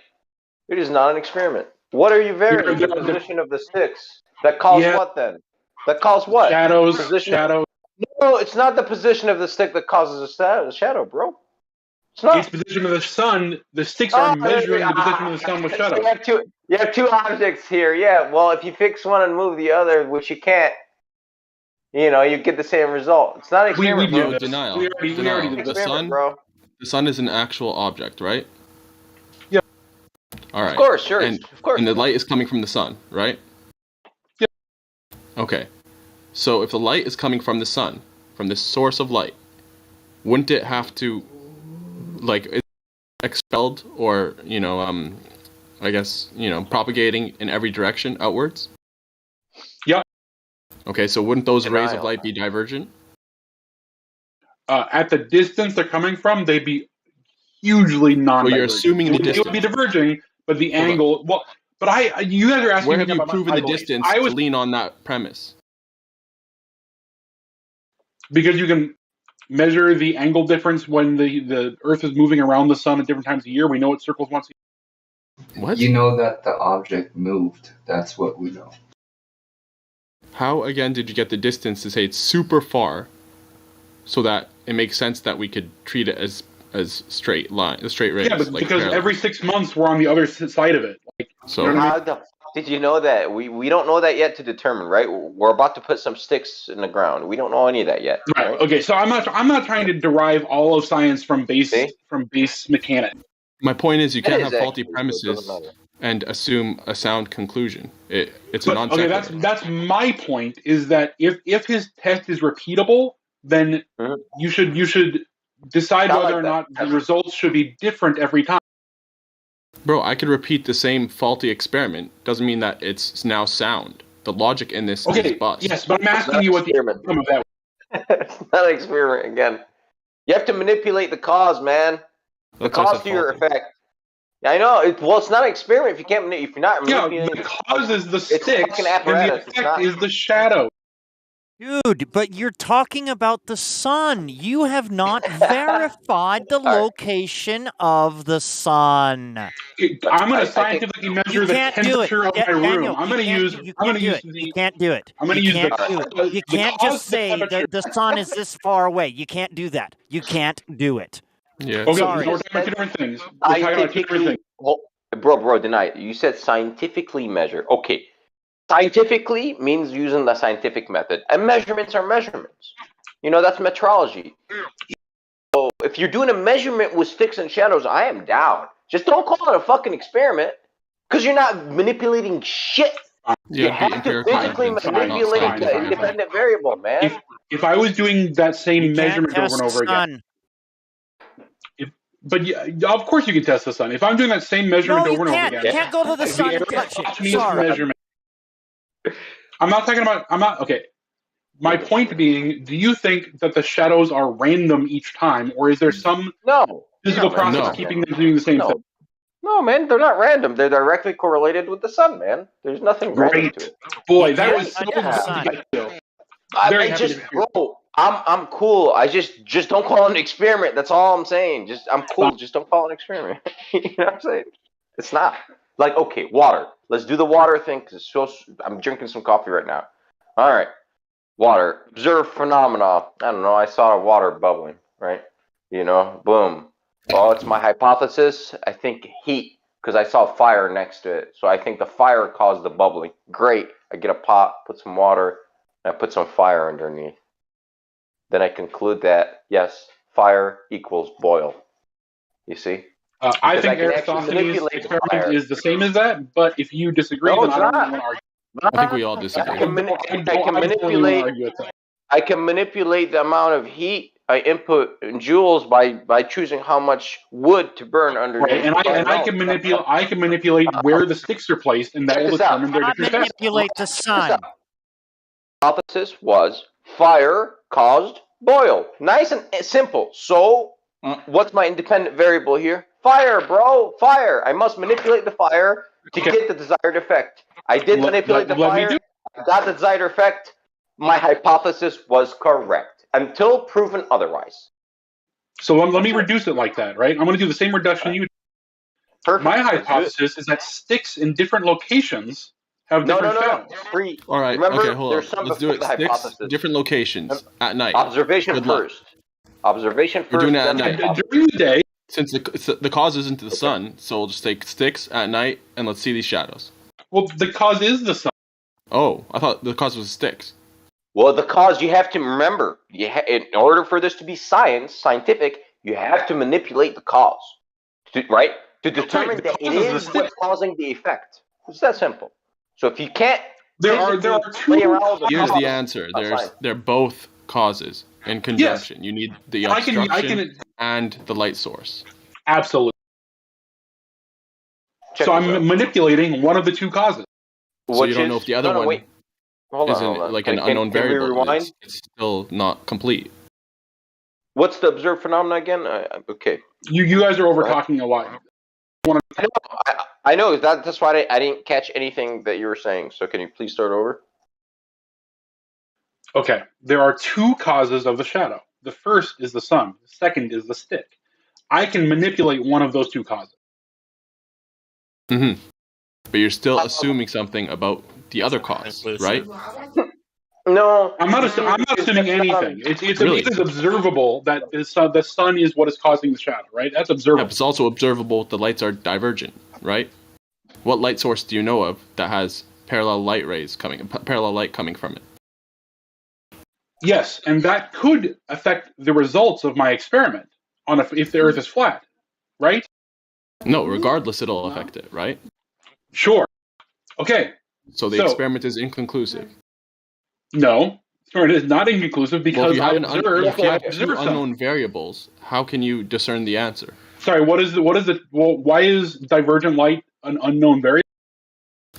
It is not an experiment. What are you varying? The position of the sticks. That calls what then? That calls what? Shadows. Shadows. No, it's not the position of the stick that causes a shadow, bro. It's not. It's the position of the sun. The sticks are measuring the position of the sun with shadows. You have two objects here. Yeah, well, if you fix one and move the other, which you can't, you get the same result. It's not an experiment, we do bro. denial. We already did the bro. The sun is an actual object, right? Yeah. All right. Of course, sure. Of course. And the light is coming from the sun, right? Yeah. Okay. So if the light is coming from the sun, from this source of light, wouldn't it have to, is expelled or, I guess, propagating in every direction outwards? Yeah. Okay, so wouldn't those rays of light be divergent? At the distance they're coming from, they'd be hugely non-divergent. Well, you're assuming the distance. It would be diverging, but the angle... Well, but you guys are asking where me have you about proven the distance to lean on that premise? Because you can measure the angle difference when the Earth is moving around the sun at different times of year. We know it circles once a year. What? You know that the object moved. That's what we know. How, again, did you get the distance to say it's super far so that it makes sense that we could treat it as straight rays? Yeah, but because parallel. Every 6 months we're on the other side of it. Did you know that? We don't know that yet to determine, right? We're about to put some sticks in the ground. We don't know any of that yet. Right. Okay. So I'm not trying to derive all of science from base mechanics. My point is you can't have faulty premises and assume a sound conclusion. It's a non-sequitur. Okay, that's my point. Is that if his test is repeatable, then you should decide whether or not the results should be different every time. Bro, I could repeat the same faulty experiment. Doesn't mean that it's now sound. The logic in this is bust. Yes, but I'm asking you what the outcome of that was. It's not an experiment again. You have to manipulate the cause, man. The cause to your effect. Yeah, I know. It's not an experiment if you can't. If you're not manipulating. Yeah, the cause is the sticks, and the effect is the shadow. Dude, but you're talking about the sun. You have not verified the location of the sun. I'm going to scientifically measure the temperature of my room. I'm going to use. You can't do it. I'm going to use the. You can't just say the sun is this far away. You can't do that. You can't do it. Yeah. Okay, sorry. We're talking about two different things. We're talking about two different things. Bro, deny it. You said scientifically measure. Okay. Scientifically means using the scientific method, and measurements are measurements. You know, that's metrology. So if you're doing a measurement with sticks and shadows, I am down. Just don't call it a fucking experiment, because you're not manipulating shit. You have to physically manipulate the independent variable, man. If I was doing that same You can't measurement over test and over the again, sun. but yeah, of course you can test the sun. If I'm doing that same measurement No, you over and over can't. again, You can't go to the sun and area touch it. cost me this Sorry. measurement. I'm not talking about. I'm not okay. My point being, do you think that the shadows are random each time, or is there some physical process keeping them doing the same thing? No, man, they're not random. They're directly correlated with the sun, man. There's nothing random to it. Boy, that was so good to get to. Very happy to hear. Bro, I'm cool. I just don't call it an experiment. That's all I'm saying. I'm cool. Just don't call it an experiment. You know what I'm saying? It's not. Like, okay, water. Let's do the water thing, because I'm drinking some coffee right now. All right. Water. Observe phenomena. I don't know. I saw water bubbling, right? You know, boom. Oh, it's my hypothesis. I think heat, because I saw fire next to it. So I think the fire caused the bubbling. Great. I get a pot, put some water, and I put some fire underneath. Then I conclude that, yes, fire equals boil. You see? I think Aristophanes' experiment is the same as that, but if you disagree, then I don't want to argue. I think we all disagree. I can manipulate the amount of heat I input in joules by choosing how much wood to burn underneath. Right, and I can manipulate where the sticks are placed, and that will determine their different tests. Manipulate the sun. Hypothesis was fire caused boil. Nice and simple. So, what's my independent variable here? Fire, bro, fire. I must manipulate the fire to get the desired effect. I did manipulate the fire. I got the desired effect. My hypothesis was correct until proven otherwise. So let me reduce it like that, right? I'm going to do the same reduction you did. Perfect. My hypothesis is that sticks in different locations have different shadows. All right. Remember, okay, hold on. Let's do it. Sticks, different locations at night. Observation first. Observation first. We're doing it at night. During the day. Since the cause isn't the sun, so we'll just take sticks at night and let's see these shadows. Well, the cause is the sun. Oh, I thought the cause was sticks. Well, the cause, you have to remember, in order for this to be scientific, you have to manipulate the cause, right? To determine that it is what's causing the effect. It's that simple. So if you can't, there are two. Here's the answer. They're both causes in conjunction. Yes. You need the obstruction and the light source. Absolutely. So I'm manipulating one of the two causes. So you don't know if the other one isn't like an unknown variable. It's still not complete. What's the observed phenomena again? Okay. You guys are over talking a lot. I know that's why I didn't catch anything that you were saying. So can you please start over? Okay. There are two causes of the shadow. The first is the sun. The second is the stick. I can manipulate one of those two causes. Mm-hmm. But you're still assuming something about the other cause, right? No, I'm not assuming anything. It's observable that the sun is what is causing the shadow, right? That's observable. Yeah, it's also observable the lights are divergent, right? What light source do you know of that has parallel light coming from it? Yes, and that could affect the results of my experiment if the Earth is flat, right? No, regardless, it'll affect it, right? Sure. Okay. So the experiment is inconclusive. No, it is not inconclusive because if you have two unknown variables, how can you discern the answer? Sorry, why is divergent light an unknown variable?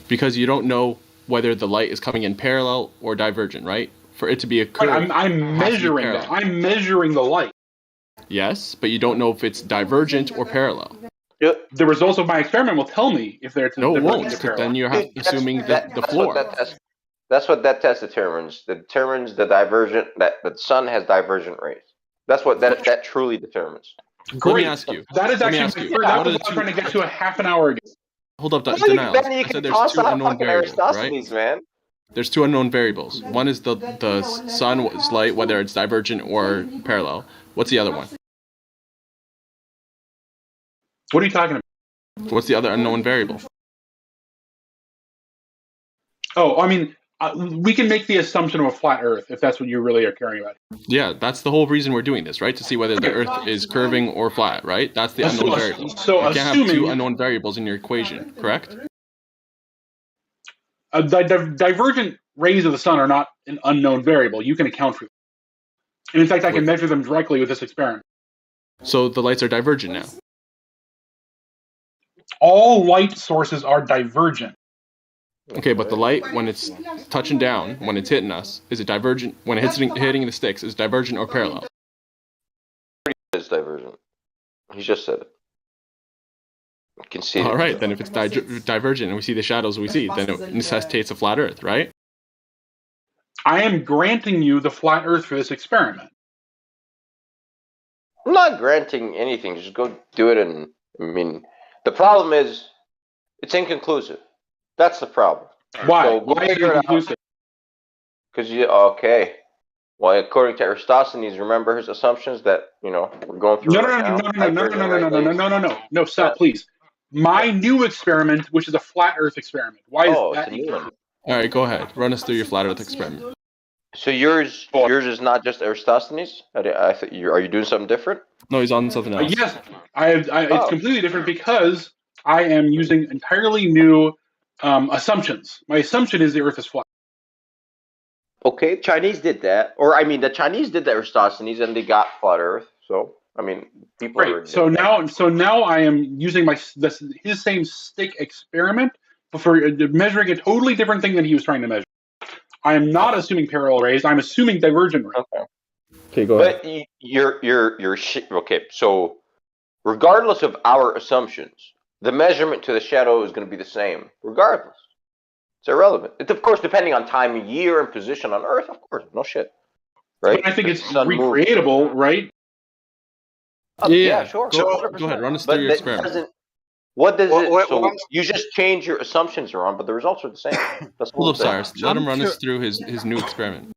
Because you don't know whether the light is coming in parallel or divergent, right? For it to be a curve, I'm measuring that. I'm measuring the light. Yes, but you don't know if it's divergent or parallel. The results of my experiment will tell me if they're no, it won't. Then you're assuming the floor. That's what that test determines. It determines the divergent that the sun has divergent rays. That's what that truly determines. Great. Let me ask you. That is actually that was trying to get to a half an hour ago. Hold up, denial. I said there's two unknown variables, right? Man. There's two unknown variables. One is the sun's light, whether it's divergent or parallel. What's the other one? What are you talking about? What's the other unknown variable? Oh, I mean, we can make the assumption of a flat Earth if that's what you really are caring about. Yeah, that's the whole reason we're doing this, right? To see whether the Earth is curving or flat, right? That's the unknown variable. So you can't have two unknown variables in your equation, correct? Divergent rays of the sun are not an unknown variable. You can account for them. And in fact, I can measure them directly with this experiment. So the lights are divergent now. All light sources are divergent. Okay, but the light, when it's touching down, when it's hitting us, is it divergent? When it's hitting the sticks, is it divergent or parallel? It's divergent. He just said it. You can see it. All right, then if it's divergent and we see the shadows we see, then it necessitates a flat Earth, right? I am granting you the flat Earth for this experiment. I'm not granting anything. Just go do it. And I mean, the problem is it's inconclusive. That's the problem. Why? So Why is it inconclusive? Because okay. Well, according to Aristophanes, remember his assumptions that we're going through. No, stop, please. My new experiment, which is a flat Earth experiment. Why is that? It's a new one. All right, go ahead. Run us through your flat Earth experiment. So yours is not just Aristophanes? Are you doing something different? No, he's on something else. Yes, it's completely different because I am using entirely new assumptions. My assumption is the Earth is flat. Okay, Chinese did that, or I mean, the Chinese did the Aristophanes and they got flat Earth. So I mean, people. Right. So now I am using his same stick experiment, but for measuring a totally different thing than he was trying to measure. I am not assuming parallel rays. I'm assuming divergent rays. Okay, go ahead. But you're okay. So regardless of our assumptions, the measurement to the shadow is going to be the same, regardless. It's irrelevant. It's of course depending on time of year and position on Earth. Of course, no shit. Right? But I think it's recreatable, right? Yeah, sure. Go ahead, run us through your experiment. What does it? So you just change your assumptions around, but the results are the same. That's Hold up, Cyrus. Let him run us through his new experiment.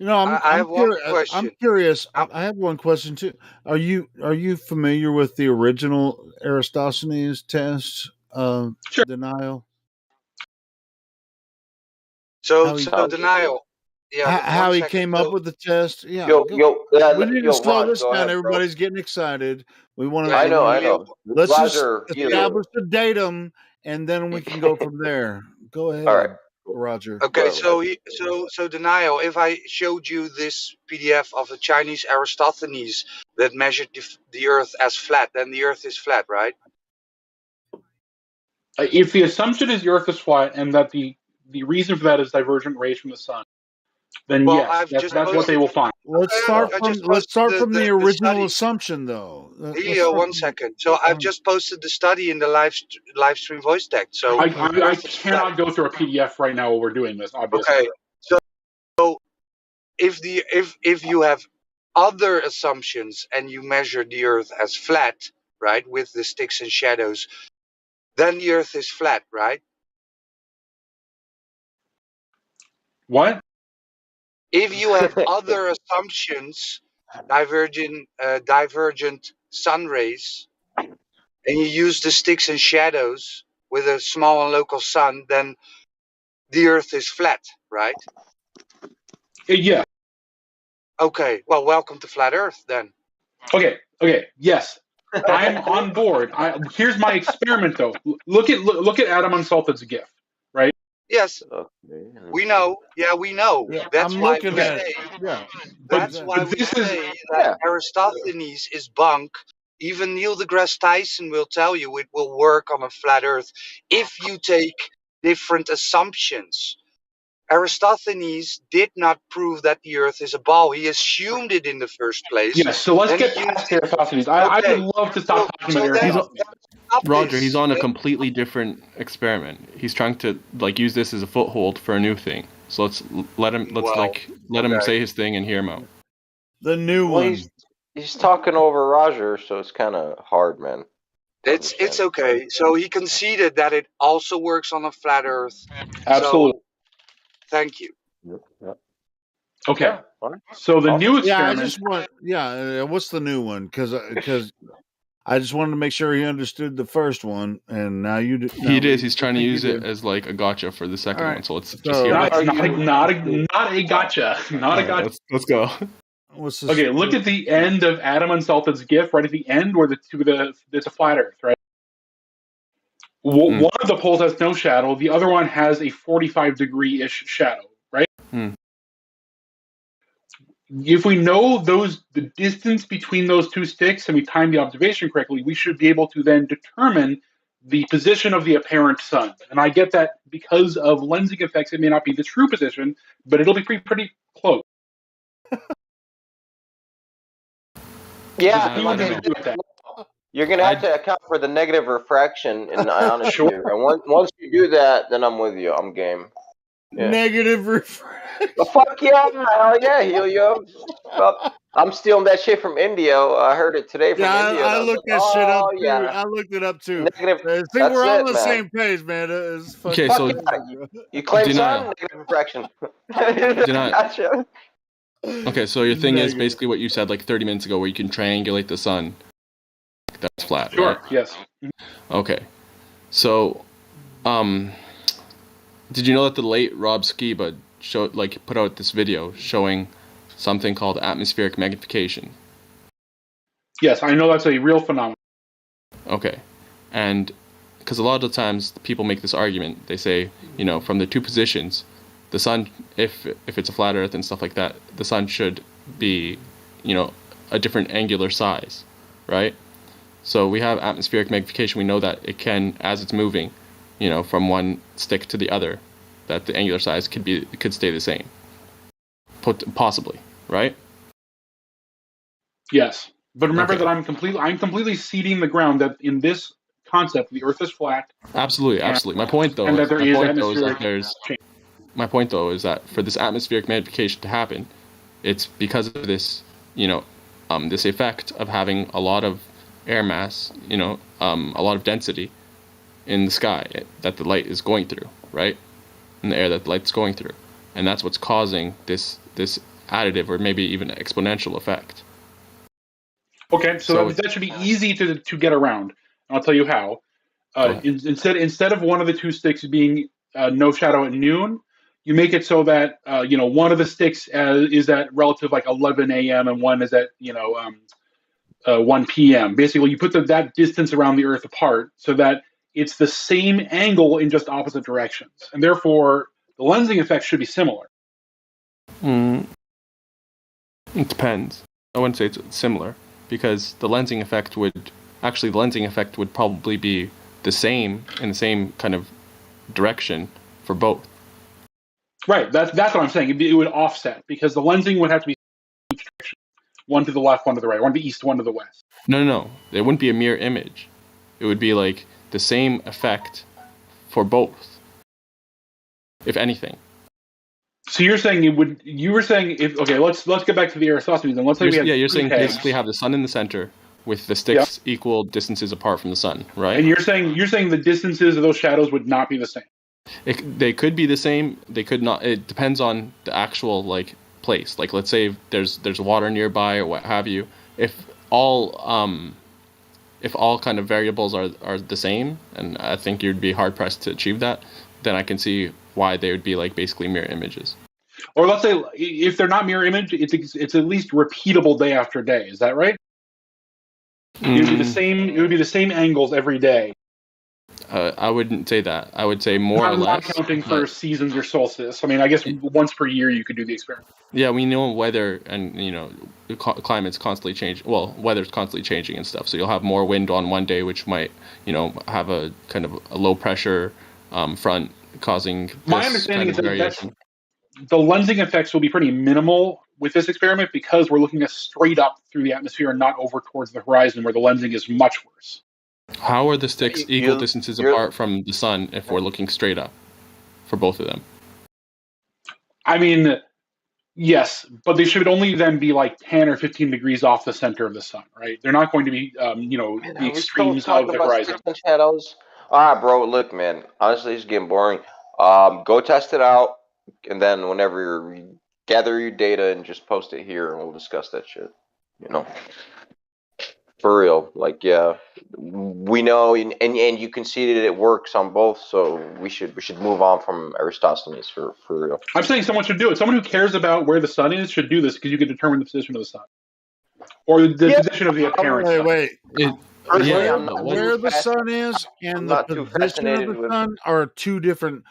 I'm curious. I have one question too. Are you familiar with the original Aristophanes test of denial? So denial. Yeah. How he came up with the test? Yeah. We need to slow this down. Everybody's getting excited. We want to. I know. Let's just establish the datum, and then we can go from there. Go ahead. All right. Roger. Okay, so denial. If I showed you this PDF of a Chinese Aristophanes that measured the Earth as flat, then the Earth is flat, right? If the assumption is the Earth is flat and that the reason for that is divergent rays from the sun, then yes, that's what they will find. Let's start from the original assumption, though. Leo, 1 second. So I've just posted the study in the live stream voice text. So I cannot go through a PDF right now while we're doing this. Obviously. Okay. So if you have other assumptions and you measure the Earth as flat, right, with the sticks and shadows, then the Earth is flat, right? What? If you have other assumptions, divergent sun rays, and you use the sticks and shadows with a small and local sun, then the Earth is flat, right? Yeah. Okay. Well, welcome to Flat Earth then. Okay. Yes, I'm on board. Here's my experiment, though. Look at Adam Unsalted's gift, right? Yes, we know. Yeah, we know. Yeah, that's I'm why looking we at say. it. Yeah. That's why we say that Aristophanes is bunk. Even Neil deGrasse Tyson will tell you it will work on a flat Earth if you take different assumptions. Aristophanes did not prove that the Earth is a ball. He assumed it in the first place. Yes. So let's get past Aristophanes. I would love to stop talking about Aristophanes. Roger, he's on a completely different experiment. He's trying to use this as a foothold for a new thing. So let's let him say his thing and hear him out. The new one. He's talking over Roger, so it's kind of hard, man. It's okay. So he conceded that it also works on a flat Earth. Absolutely. So, thank you. Yep. Okay. So the new experiment. What's the new one? Because I just wanted to make sure he understood the first one, and now you do. He did. He's trying to use it as like a gotcha for the second one. So let's just hear Not, it. not a gotcha. Not a gotcha. Let's go. Okay, look at the end of Adam Unsalted's GIF, right at the end where it's a flat Earth, right? One of the poles has no shadow. The other one has a 45-degree-ish shadow, right? If we know the distance between those two sticks and we time the observation correctly, we should be able to then determine the position of the apparent sun. And I get that because of lensing effects, it may not be the true position, but it'll be pretty close. Yeah, you're going to have to account for the negative refraction in ionosphere. And once you do that, then I'm with you. I'm game. Yeah. Negative refraction. Fuck yeah, hell yeah, helium. Well, I'm stealing that shit from India. I heard it today from India. I looked that shit up too. Yeah. I looked it up too. Negative, see, we're all on the same page, man. Okay, so you claim sun, negative refraction. Gotcha. Okay, so your thing is basically what you said like 30 minutes ago, where you can triangulate the sun. That's flat. Sure. Right? Yes. Okay. So, did you know that the late Rob Skiba put out this video showing something called atmospheric magnification? Yes, I know that's a real phenomenon. Okay, and because a lot of the times people make this argument, they say, from the two positions, the sun, if it's a flat Earth and stuff like that, the sun should be, a different angular size, right? So we have atmospheric magnification. We know that it can, as it's moving, from one stick to the other, that the angular size could stay the same. Possibly, right? Yes, but remember that I'm completely ceding the ground that in this concept, the Earth is flat. Absolutely. My point though is that for this atmospheric magnification to happen, it's because of this, this effect of having a lot of air mass, a lot of density in the sky that the light is going through, right? In the air that the light's going through. And that's what's causing this additive or maybe even exponential effect. Okay, so that should be easy to get around. I'll tell you how. Instead of one of the two sticks being no shadow at noon, you make it so that one of the sticks is at relative like 11 a.m. and one is at 1 p.m. Basically, you put that distance around the Earth apart so that it's the same angle in just opposite directions, and therefore the lensing effect should be similar. It depends. I wouldn't say it's similar because the lensing effect would probably be the same in the same kind of direction for both. Right. That's what I'm saying. It would offset because the lensing would have to be each direction. One to the left, one to the right, one to the east, one to the west. No. It wouldn't be a mirror image. It would be like the same effect for both, if anything. So you're saying it would? You were saying if okay, let's get back to the Aristophanes and let's say you're saying basically have the sun in the center with the sticks equal distances apart from the sun, right? And you're saying the distances of those shadows would not be the same. They could be the same. They could not. It depends on the actual place. Like let's say there's water nearby or what have you. If all kind of variables are the same, and I think you'd be hard pressed to achieve that, then I can see why they would be basically mirror images. Or let's say if they're not mirror image, it's at least repeatable day after day. Is that right? It would be the same. It would be the same angles every day. I wouldn't say that. I would say more or less. Not counting for seasons or solstice. I mean, I guess once per year you could do the experiment. Yeah, we know weather and climate's constantly changing. Well, weather's constantly changing and stuff. So you'll have more wind on one day, which might have a kind of a low pressure front causing this My understanding kind of is that the lensing effects will be pretty minimal with this experiment because we're looking straight up through the atmosphere and not over towards the horizon where the lensing is much worse. How are the sticks equal distances apart from the sun if we're looking straight up for both of them? I mean, yes, but they should only then be 10 or 15 degrees off the center of the sun, right? They're not going to be, the extremes of the horizon. Shadows. All right, bro. Look, man. Honestly, it's getting boring. Go test it out, and then whenever you gather your data and just post it here, and we'll discuss that shit. For real, like yeah, we know, and you conceded it works on both, so we should move on from Aristophanes for real. I'm saying someone should do it. Someone who cares about where the sun is should do this because you can determine the position of the sun or the position of the apparent sun. Wait. Personally, where the sun is and the position of the sun are two different,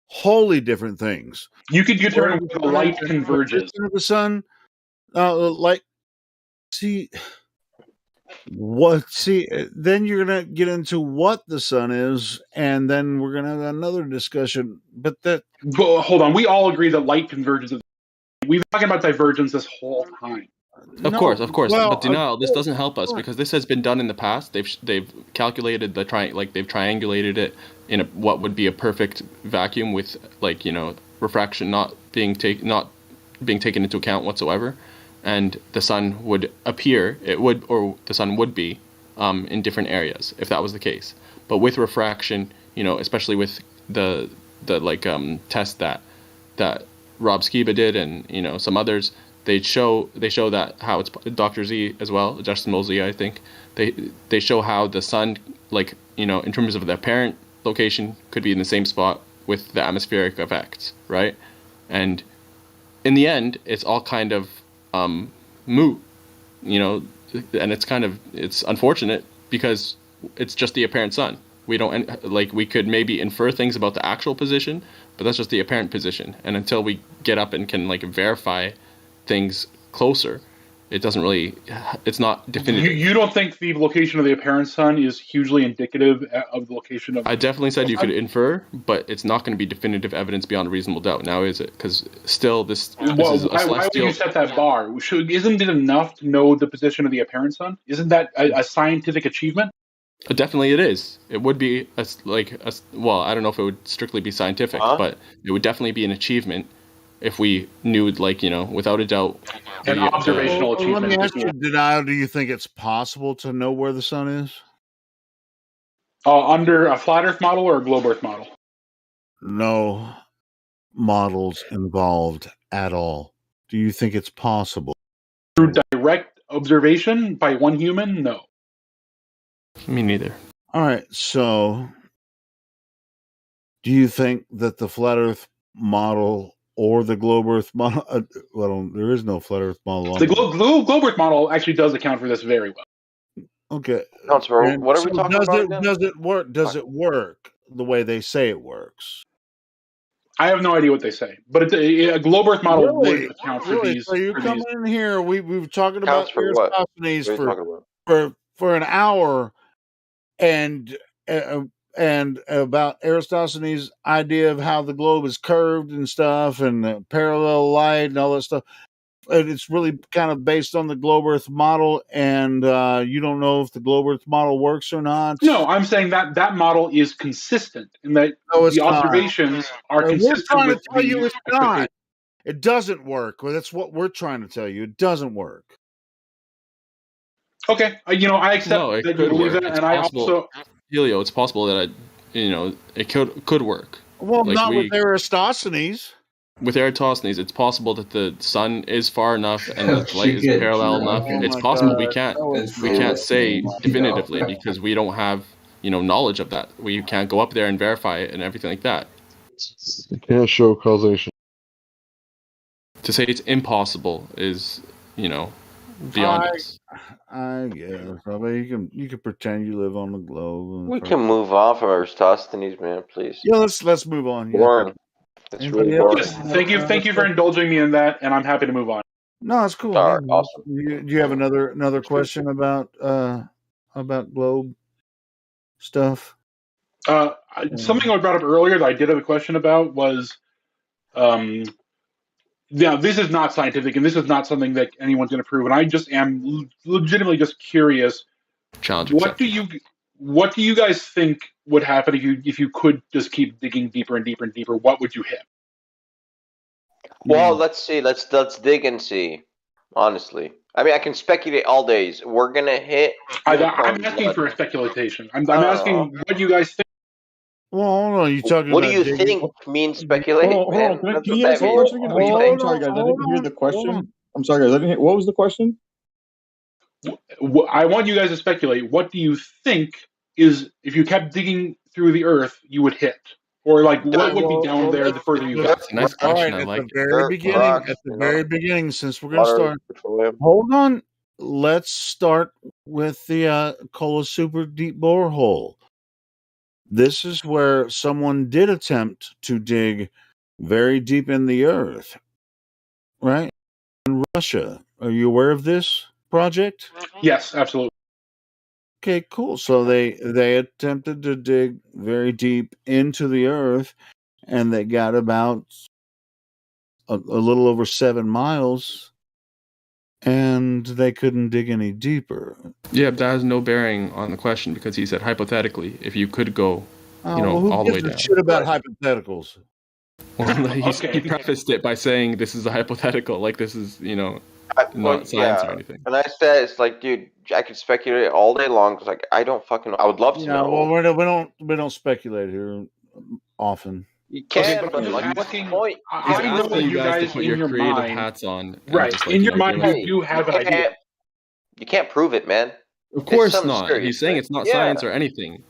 wholly different things. You could determine where the light converges. The position of the sun, then you're gonna get into what the sun is, and then we're gonna have another discussion. But hold on, we all agree that light converges. We've been talking about divergence this whole time. Of course. Well, but denial, this doesn't help us because this has been done in the past. They've calculated they've triangulated it in what would be a perfect vacuum with refraction not being taken into account whatsoever, and the sun would appear the sun would be in different areas if that was the case. But with refraction, especially with the test that Rob Skiba did and some others. They show that how it's Dr. Z as well, Justin Mosley, I think. They show how the sun, in terms of the apparent location, could be in the same spot with the atmospheric effects, right? And in the end, it's all kind of moot, and it's unfortunate because it's just the apparent sun. We don't we could maybe infer things about the actual position, but that's just the apparent position. And until we get up and can verify things closer, it's not definitive. You don't think the location of the apparent sun is hugely indicative of the location of... I definitely said you could infer, but it's not going to be definitive evidence beyond a reasonable doubt. Now is it? Because still why would you set that bar? Isn't it enough to know the position of the apparent sun? Isn't that a scientific achievement? Definitely it is. It would be well, I don't know if it would strictly be scientific, but it would definitely be an achievement if we knew, without a doubt, an observational achievement. Let me ask you, Denial, do you think it's possible to know where the sun is? Under a flat Earth model or a globe Earth model? No models involved at all. Do you think it's possible? Through direct observation by one human? No. Me neither. All right, so do you think that the flat Earth model or the globe Earth model, there is no flat Earth model. The globe Earth model actually does account for this very well. Okay. What are we talking about? Does it work? Does it work the way they say it works? I have no idea what they say, but a globe Earth model would account for these. So you come in here, we've talking about Aristophanes for an hour, and about Aristophanes' idea of how the globe is curved and stuff, and parallel light and all that stuff. And it's really kind of based on the globe Earth model, and you don't know if the globe Earth model works or not. No, I'm saying that model is consistent in that the observations are consistent. We're trying to tell you it's not. It doesn't work. Well, that's what we're trying to tell you. It doesn't work. Okay, I accept that you believe that, and I also... Helio, it's possible that it could work. Well, not with Aristophanes. With Eratosthenes, it's possible that the sun is far enough and the light is parallel enough. It's possible. We can't say definitively because we don't have knowledge of that. We can't go up there and verify it and everything like that. You can't show causation. To say it's impossible is beyond us. I guess. I mean, you can pretend you live on the globe. We can move on from Aristophanes, man, please. Yeah, let's move on. Boring. It's really boring. Yes, thank you for indulging me in that, and I'm happy to move on. No, it's cool. All right, awesome. Do you have another question about globe stuff? Something I brought up earlier that I did have a question about was, this is not scientific, and this is not something that anyone's going to prove. And I just am legitimately just curious. What do you guys think would happen if you could just keep digging deeper and deeper and deeper? What would you hit? Well, let's see. Let's dig and see. Honestly, I mean, I can speculate all days. We're gonna hit. I'm asking for a speculation. I'm asking what you guys think. Well, hold on. You talking? What do you think means speculate? Hold on. Can you ask the question again? I'm sorry, guys. I didn't hear the question. I'm sorry, guys. I didn't hear. What was the question? I want you guys to speculate. What do you think is, if you kept digging through the earth, you would hit? Or like, what would be down there the further you got? That's a nice All question. right, I at like the it. very beginning, since we're going to start, hold on. Let's start with the Kola Super Deep Borehole. This is where someone did attempt to dig very deep in the earth, right? In Russia. Are you aware of this project? Yes, absolutely. Okay, cool. So they attempted to dig very deep into the earth, and they got about a little over 7 miles, and they couldn't dig any deeper. Yeah, that has no bearing on the question because he said hypothetically, if you could go, Well, who all the way gives a down. shit about hypotheticals? Well, he prefaced it by saying this is a hypothetical, like this is, not science or anything. And I said, it's like, dude, I could speculate all day long. It's like, I don't fucking know. I would love to know. Well, we don't speculate here often. You can, but like, I'm what's the asking. point? I know that you guys to put in your your creative mind, hats on, and right? just, In your mind, you do have an idea. You can't prove it, man. Of course not. He's saying it's not science or anything.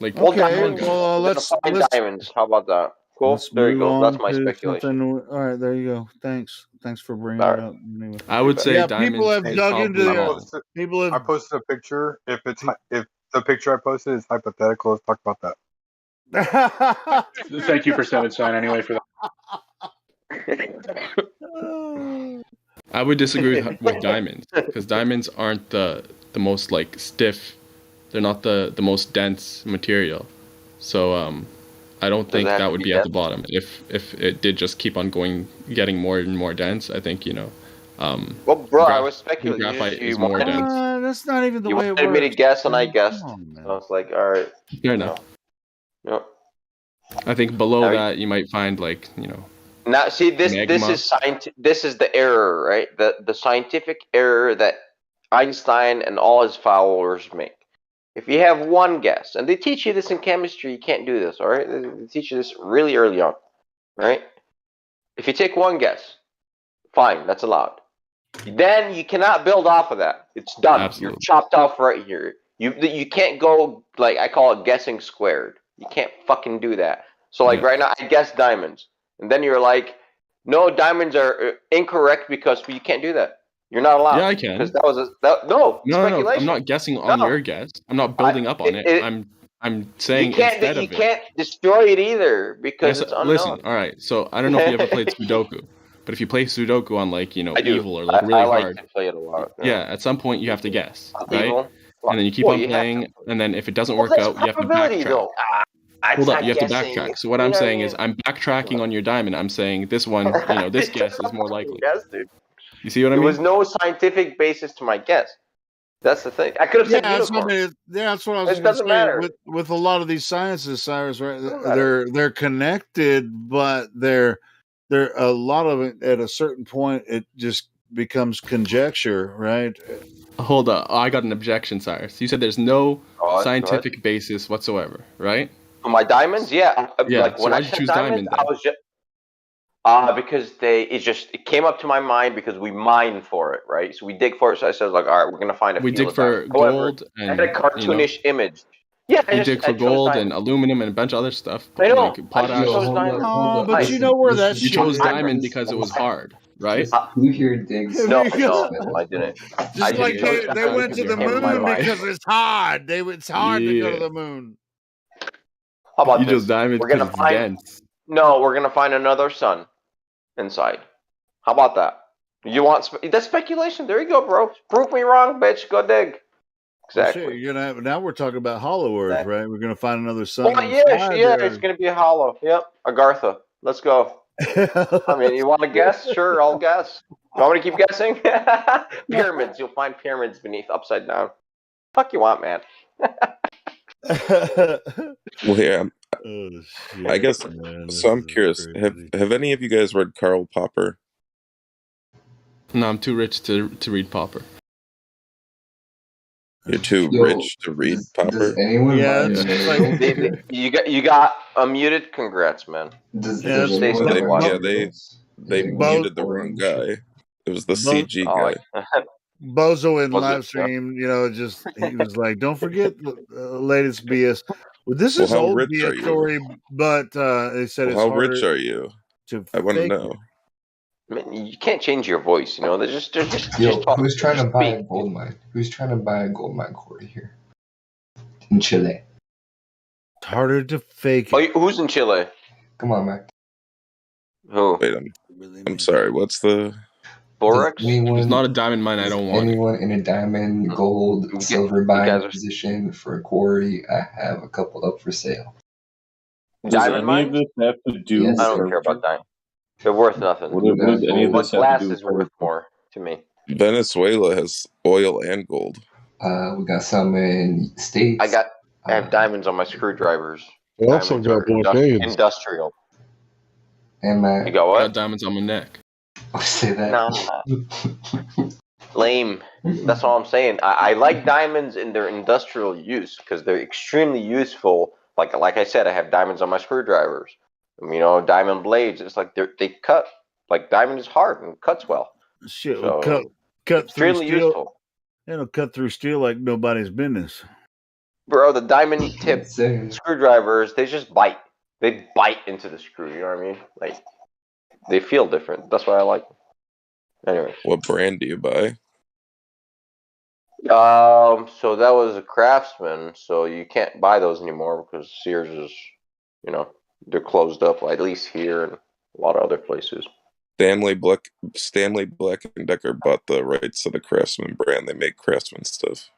Like, diamonds. Let's find diamonds. How about that? Cool. Let's there you move go. That's on my to speculation. All right, there you go. Thanks for bringing it up. Anyway. I would say people have diamonds dug is into probably the wrong. people have. I posted a picture. If the picture I posted is hypothetical, let's talk about that. Thank you for Seven Sign anyway for that. I would disagree with diamonds because diamonds aren't the most like stiff. They're not the most dense material. So I don't think that would be at the bottom. If it did just keep on getting more and more dense, I think well, bro, I was speculating. Graphite is more dense. That's not even the way it works. You wanted me to guess, and I guessed. I was like, all right. Fair enough. Yep. I think below that you might find Now, see, this magma. This is the error, right? The scientific error that Einstein and all his followers make. If you have one guess, and they teach you this in chemistry, you can't do this, all right? They teach you this really early on, right? If you take one guess, fine, that's allowed. Then you cannot build off of that. It's done. Absolutely. You're chopped off right here. You can't go, like, I call it guessing squared. You can't fucking do that. So, like, right now, I guess diamonds. And then you're like, no, diamonds are incorrect because you can't do that. You're not allowed. Yeah, I can. Because that was speculation. No, I'm not guessing on your guess. I'm not building up on it. I'm saying instead of it. You can't destroy it either because it's unknown. Listen, all right. So I don't know if you ever played Sudoku, but if you play Sudoku on evil or really I like hard, to play it a lot. Yeah, at some point you have to guess, right? Evil? And then you keep on playing, and then if it doesn't work out, you have to backtrack. Though. Hold up, you have to backtrack. So what I'm saying is, I'm backtracking on your diamond. I'm saying this one, this guess is more likely. Yes, dude. You see what I mean? There was no scientific basis to my guess. That's the thing. I could have said unicorn. That's what I was going to say. Matter. With a lot of these sciences, Cyrus, right? They're connected, but they're a lot of it. At a certain point, it just becomes conjecture, right? Hold up, I got an objection, Cyrus. You said there's no scientific basis whatsoever, right? For my diamonds, yeah. Like so when why'd you choose diamond? I was just because it came up to my mind because we mine for it, right? So we dig for it. So I said, like, all right, we're gonna find a. We dig for gold and. I had a cartoonish image. Yeah, we dig for gold and aluminum and a bunch of other stuff. I know. Like potash. But you know where that you chose diamond because it was hard, right? Who here digs? No, I didn't. Just like they went to the moon because it's hard. It's hard to go to the moon. How about you this? chose diamond because it's dense. No, we're gonna find another sun inside. How about that? You want that's speculation? There you go, bro. Prove me wrong, bitch. Go dig. Exactly. Well, you're gonna now we're talking about hollow earth, right? We're gonna find another sun. Well, yeah, it's gonna be a hollow. Yep, Agartha. Let's go. I mean, you want to guess? Sure, I'll guess. You want me to keep guessing? Pyramids. You'll find pyramids beneath, upside down. Fuck you want, man? Well, yeah. I guess. Man, so I'm curious. Have any of you guys read Karl Popper? No, I'm too rich to read Popper. You're too rich to read Popper. Does anyone? Yeah, you got unmuted. Congrats, man. They muted the wrong guy. It was the CG guy. Bozo in Livestream, just he was like, "Don't forget the latest BS." Well, this is how old rich are BS you? story, but they said it's how harder rich are you? to I want to fake know. I mean, you can't change your voice. They're just Yo, talking. who's trying to buy a gold mine? Who's trying to buy a gold mine, Corey, here in Chile? It's harder to fake it. Oh, who's in Chile? Come on, man. Who? Wait, I'm sorry. What's the Borax? If it's not a diamond mine, I don't want it. Anyone in a diamond, gold, silver buying position for a quarry? I have a couple up for sale. Diamond mines? This have to do Yes, I don't care about diamond. They're worth nothing. What does any of this have to glass do is with worth more to me. Venezuela has oil and gold. We got some in States. I have diamonds on my screwdrivers. We also got blockades. Industrial. And man, You got what? Got diamonds on my neck. I'll say that. No. Lame. That's all I'm saying. I like diamonds in their industrial use because they're extremely useful. Like I said, I have diamonds on my screwdrivers. Diamond blades. It's like they cut. Like diamond is hard and cuts well. Shit, So, cut through extremely steel. useful. It'll cut through steel like nobody's business. Bro, the diamond tip screwdrivers, they just bite. They bite into the screw, you know what I mean? Like, they feel different. That's why I like them. Anyway. What brand do you buy? So that was a Craftsman, so you can't buy those anymore because Sears is, they're closed up, at least here and a lot of other places. Stanley Black & Decker bought the rights to the Craftsman brand. They make Craftsman stuff.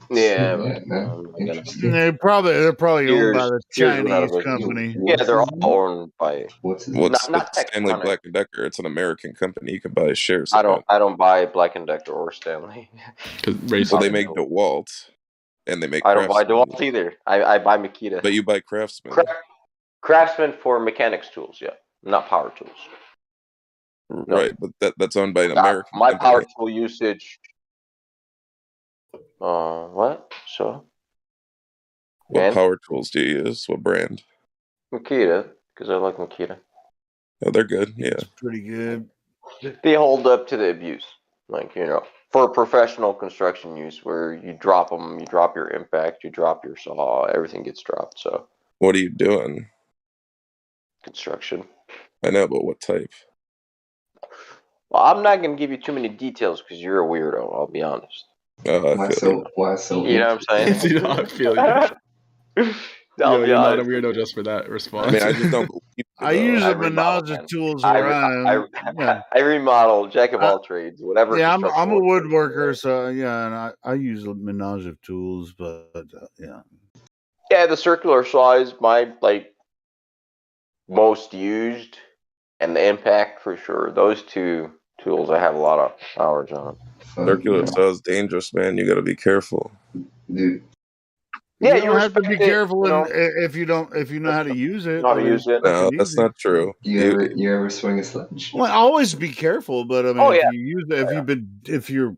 Yeah, they're probably owned by the Chinese Sears company. Yeah, they're all owned by. What's not Stanley Textronic. Black & Decker? It's an American company. You can buy shares. I don't buy Black & Decker or Stanley. Well, they make DeWalt, and they make. I don't buy Craftsman. DeWalt either. I buy Makita. But you buy Craftsman. Craftsman for mechanics tools, yeah, not power tools. Right, but that's owned by an American My company. power tool usage. What? So? What power tools do you use? What brand? Makita, because I like Makita. Oh, they're good. Yeah, it's pretty good. They hold up to the abuse, for professional construction use, where you drop them, you drop your impact, you drop your saw, everything gets dropped. So. What are you doing? Construction. I know, but what type? Well, I'm not going to give you too many details because you're a weirdo, I'll be honest. Why so? You know what I'm saying? You know, I feel you. You're not a weirdo just for that response. I mean, I just don't believe. I use a menage of tools where I remodel, jack of all trades, whatever. Yeah, I'm a woodworker, so and I use a menage of tools, but yeah. Yeah, the circular saw is my most used, and the impact for sure. Those two tools I have a lot of hours on. Circular saw is dangerous, man. You got to be careful, dude. Yeah, you don't have to be careful if you know how to use it. No, that's not true. You ever swing a sledge? Well, always be careful, but I mean, if you use it, if you're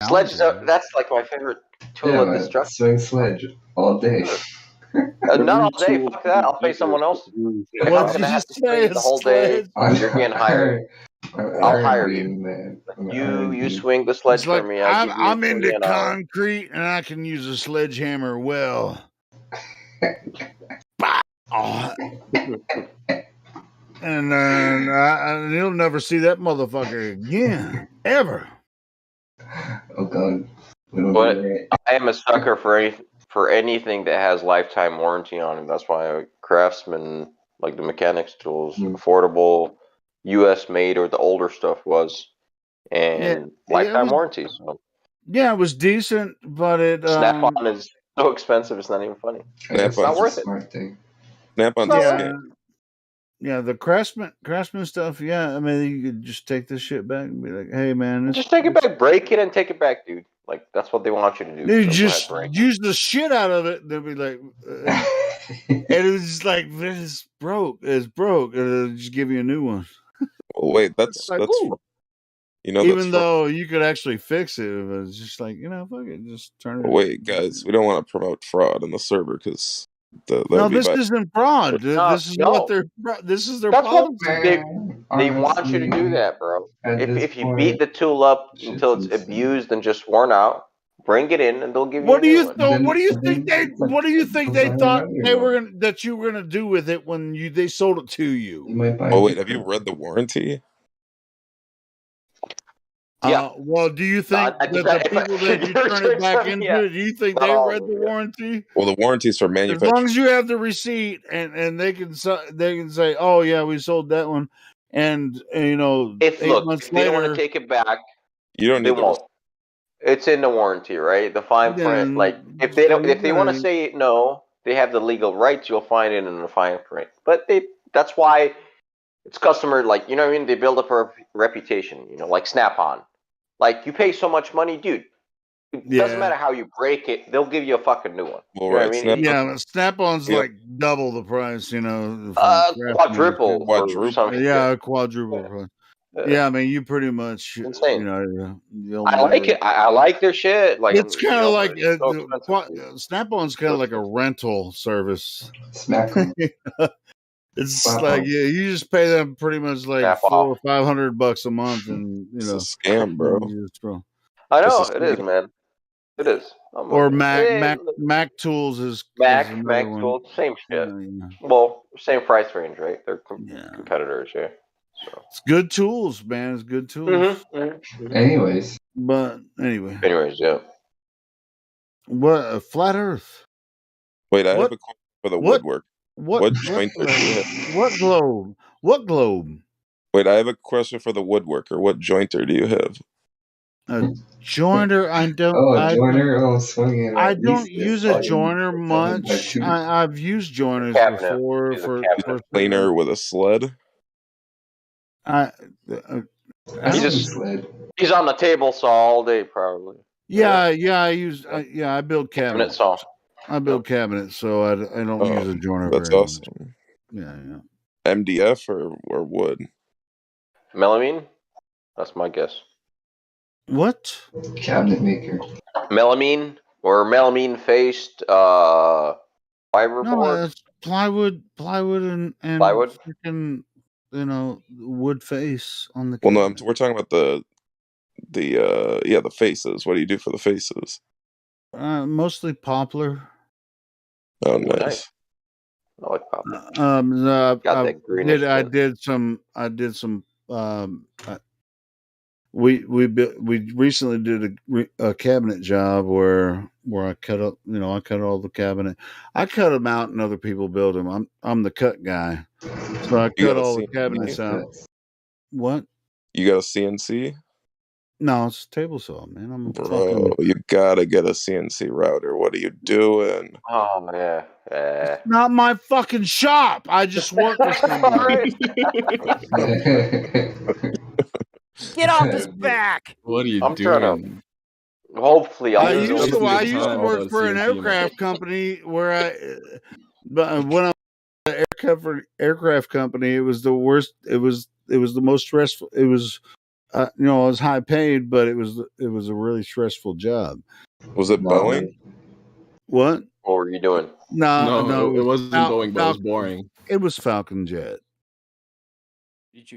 sledge, that's like my favorite tool of destruction. Swing sledge all day. Not all day. Fuck that. I'll pay someone else. If I'm gonna have to swing the whole day, you're getting hired. I'll hire you. Man. You swing the sledge for me. I'm into concrete, and I can use a sledgehammer well. And then you'll never see that motherfucker again, ever. Oh God! But I am a sucker for anything that has lifetime warranty on it. That's why Craftsman, like the mechanics tools, affordable, U.S. made, or the older stuff was, and lifetime warranty. So. Yeah, it was decent, but it Snap-on is so expensive. It's not even funny. It's not worth it. Snap-on's Yeah, the Craftsman stuff. Yeah, I mean, you could just take this shit back and be like, "Hey, man, just take it back, break it, and take it back, dude." Like that's what they want you to do. You just use the shit out of it. They'll be like, and it was just like, "It's broke. It's broke." And they'll just give you a new one. Well, wait, that's even though you could actually fix it, but it's just like fuck it, just turn it. Wait, guys, we don't want to promote fraud on the server because No, this isn't fraud. This is what they're. This is their That's policy. what they want you to do that, bro. If you beat point, the tool up until it's abused and just worn out, bring it in and they'll give you What a do new you one. what do you think they what do you think they thought they one. were gonna, that you were gonna do with it when they sold it to you? You might buy Oh wait, have you read the warranty? Yeah. Well, do you think that the people that you turn it back into, do you think they read the warranty? Well, the warranty's for As manufacturer. long as you have the receipt and they can say, oh yeah, we sold that one, and you know, If 8 months if they don't want later, to take it back, You don't they need the won't. It's in the warranty, right? The fine print. Like if they don't, if they want to say no, they have the legal rights. You'll find it in the fine print. But that's why it's customer. Like, you know what I mean? They build up a reputation. You know, like Snap-on. Like, you pay so much money, dude. It doesn't matter how you break it; they'll give you a fucking new one. Well, You know right, what I mean? yeah, Snap-on's like double the price, you know. Quadruple or something. Yeah, quadruple price. Yeah, I mean, you pretty much, insane. You know, you'll I like it. I like their shit. Like, it's kind of like so Snap-on's kind of like a rental service. Smack. It's Snap like on. you just pay them pretty much like Snap $400 off. or $500 a month, and you It's know, a scam, bro. I know It's a it is, scam. man. It is. Or Mac Tools is Mac another one. Tools, same shit. Yeah. Well, same price range, right? They're competitors, yeah. So It's good tools, man. It's good tools. Anyways, yeah. What a flat Earth? Wait, I have a question for the woodwork. What jointer do you have? What globe? What globe? Wait, I have a question for the woodworker. What jointer do you have? A joiner? I don't. a joiner. Swinging. I don't use a joiner much. I've used joiners before for planer with a sled. He's on the table saw all day, probably. Yeah. I use. I build cabinets. Saw. I build cabinets, so I don't use a joiner. That's very awesome. Much. Yeah. MDF or wood? Melamine? That's my guess. What? Cabinet maker. Melamine or melamine faced fiberboard? No, it's plywood and plywood. Freaking, wood face on the. Well, no, we're talking about the faces. What do you do for the faces? Mostly poplar. Oh, nice. I like poplar. I did some. We recently did a cabinet job where I cut up. I cut all the cabinet. I cut them out, and other people build them. I'm the cut guy, so I cut all the cabinets out. What? You got a CNC? No, it's a table saw, man. Bro, you gotta get a CNC router. What are you doing? Oh yeah. It's not my fucking shop. I just work for somebody. Get off his back. What are you I'm doing? trying to. Hopefully, I used to work for an aircraft company where but when I was at an aircraft company, it was the worst. It was the most stressful. It was, I was high paid, but it was a really stressful job. Was it Boeing? What? What were you doing? No, it wasn't Boeing, but it was boring. It was Falcon Jet.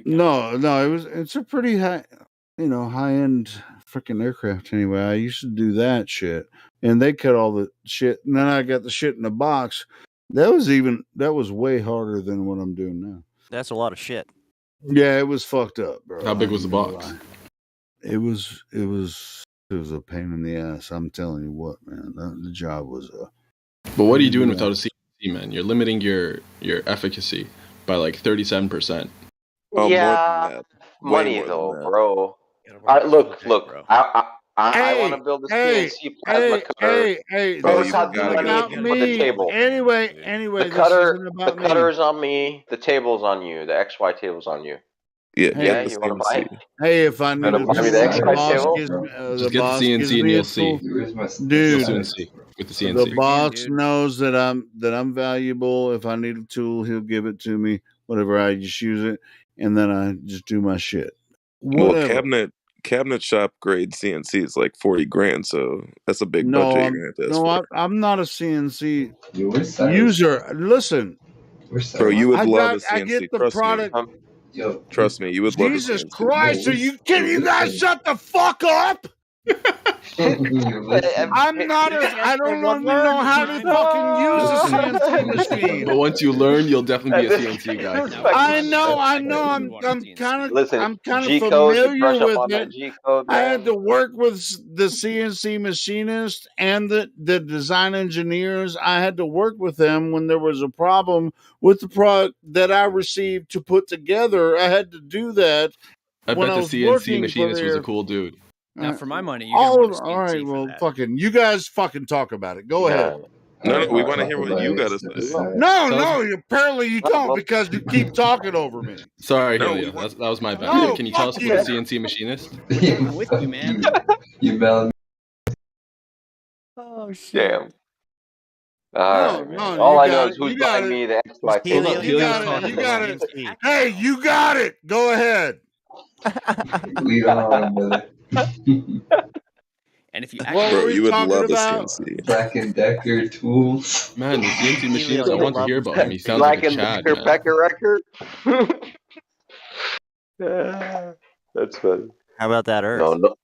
No, it's a pretty high, high end freaking aircraft anyway. I used to do that shit, and they cut all the shit, and then I got the shit in the box. That was way harder than what I'm doing now. That's a lot of shit. Yeah, it was fucked up, bro. How big was the box? It was a pain in the ass. I'm telling you what, man. The job was But what are you doing without a CNC, man? You're limiting your efficacy by like 37%. Yeah, money though, bro. Look. I want to build a CNC plasma cutter. This isn't about me. The table. Anyway, the cutter is on me. The table's on you. The XY table's on you. Yeah, you want to buy it? Hey, if I need to buy me the XY table, just get the CNC and you'll see. Dude, with the CNC. The boss knows that I'm valuable. If I need a tool, he'll give it to me. Whatever, I just use it, and then I just do my shit. Well, Whatever. cabinet shop grade CNC is like 40 grand, so that's a big budget you're gonna have to ask for. I'm not a CNC user. Listen, bro, you would love a I CNC. get the Trust product. me. Trust me, you would love a Jesus CNC. Christ! Can you guys shut the fuck up? I'm not I don't even know how to fucking use a CNC machine. But once you learn, you'll definitely be a CNC guy. I know. I'm kind of G-code, familiar brush up with on that it. G-code, I had man. to work with the CNC machinist and the design engineers. I had to work with them when there was a problem with the product that I received to put together. I had to do that. I when bet the was CNC machinist was a cool dude. Now, for my money, you're gonna want a CNC all right, for well, that. fucking, you guys fucking talk about it. Go ahead. No, we want to hear what you got to say. No, apparently you don't because you keep talking over me. Sorry, No, Helio. That was my bad. No, Can you tell us fuck about you. the CNC machinist? I'm with you, man. You bell. Oh shit! Damn. All right, man. No, All you I know got is it. who's You got buying it. me the X by Hold up, You Helio's got it. talking You got about it. Hey, you got it. Go ahead. Lead on, brother. And if you Bro, you would love a CNC. Black and Decker tools. Man, the CNC machinist, I want to hear about him. He sounds Black like a and Chad, Decker man. Pecker record. That's funny. How about that Earth? No,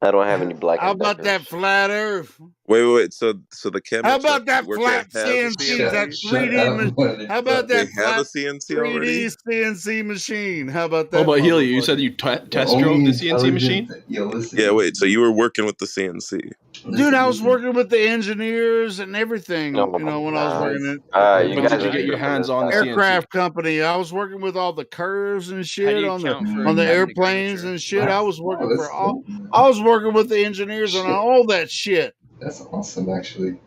I don't have any Black How and about Deckers. that flat Earth? Wait. So the cabinet. How about shop that you work flat at has a CNC? That 3D. How about They that have a flat CNC 3D already. CNC machine? How about that? Oh, but Helio, you said you test drove the CNC machine? Yeah, wait. So you were working with the CNC? Dude, I was working with the engineers and everything. Oh, when I was working at you When guys did you are get your hands on the aircraft company, I was working with all the curves and shit you on the account for on the cabinet airplanes curvature? and shit. I was working for all. I was working with the engineers on all that shit. That's awesome, actually.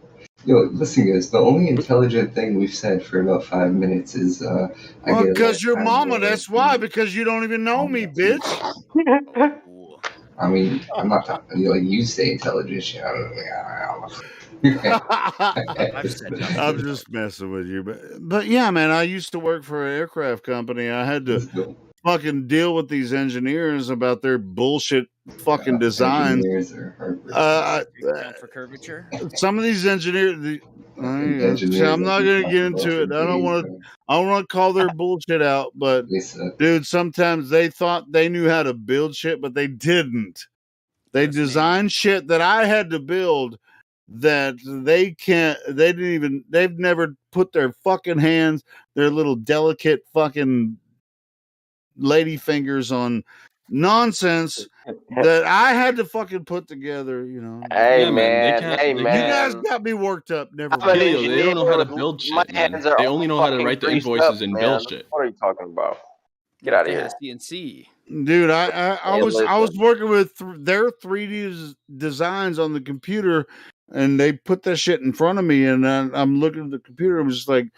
Yo, listen, guys. The only intelligent thing we've said for about 5 minutes is, Well, because your mama. That's why. Because you don't even know me, bitch. I mean, I'm not talking. Like you say intelligent shit. I've said nothing. I'm just messing with you, but yeah, man. I used to work for an aircraft company. I had to fucking deal with these engineers about their bullshit fucking designs. Account for curvature. Some of these engineers. I'm not gonna get into it. I don't want to call their bullshit out, but dude, sometimes they thought they knew how to build shit, but they didn't. They designed shit that I had to build that they can't. They didn't even. They've never put their fucking hands, their little delicate fucking lady fingers on nonsense that I had to fucking put together, you know. Hey, man. You guys got me worked up. Never mind. They don't know how to build shit, man. They only know how to write the invoices and build shit. What are you talking about? Get out of here. CNC. Dude, I was working with their 3D designs on the computer, and they put that shit in front of me, and I'm looking at the computer. I'm just like,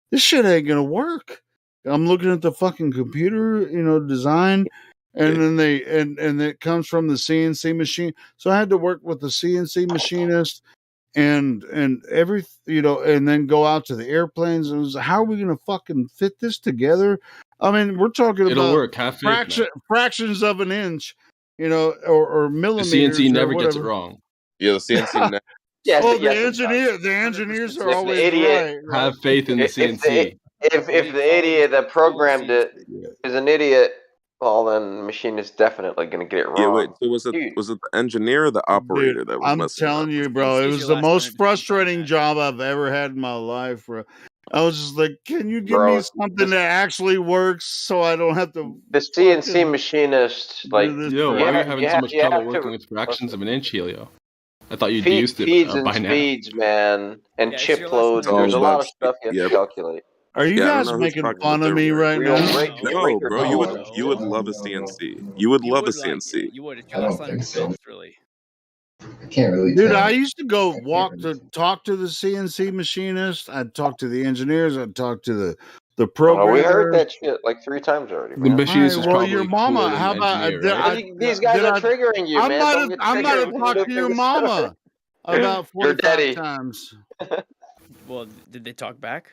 this shit ain't gonna work. I'm looking at the fucking computer, design, and then and it comes from the CNC machine. So I had to work with the CNC machinist and every, and then go out to the airplanes. And it was, how are we gonna fucking fit this together? I mean, we're talking about fractions of an inch, or millimeters. The CNC never gets it wrong. Yeah, the CNC. The engineers are always right. Have faith in the CNC. If the idiot that programmed it is an idiot, well, then the machine is definitely going to get it wrong. Yeah, wait. So was it the engineer or the operator that was I'm messing telling you, bro, it was the most frustrating job I've ever had in my life, bro. I was just like, can you give me something that actually works so I don't have to... The CNC machinist, like... Yo, why are you having so much trouble working with fractions of an inch, Helio? I thought you'd used it feeds and by now. speeds, man, and chip loads. There's a lot of stuff you have to calculate. Are you guys making fun of me right now? No, bro. You would love a CNC. You would love a CNC. You would. It's your last line of defense, really. I can't really. Dude, I used to go talk to the CNC machinist. I'd talk to the engineers. I'd talk to the programmer. We heard that shit like 3 times already. Man. The machinist is probably your mama. How about these guys are triggering you, man? I might have talked to your mama about 45 times. Well, did they talk back?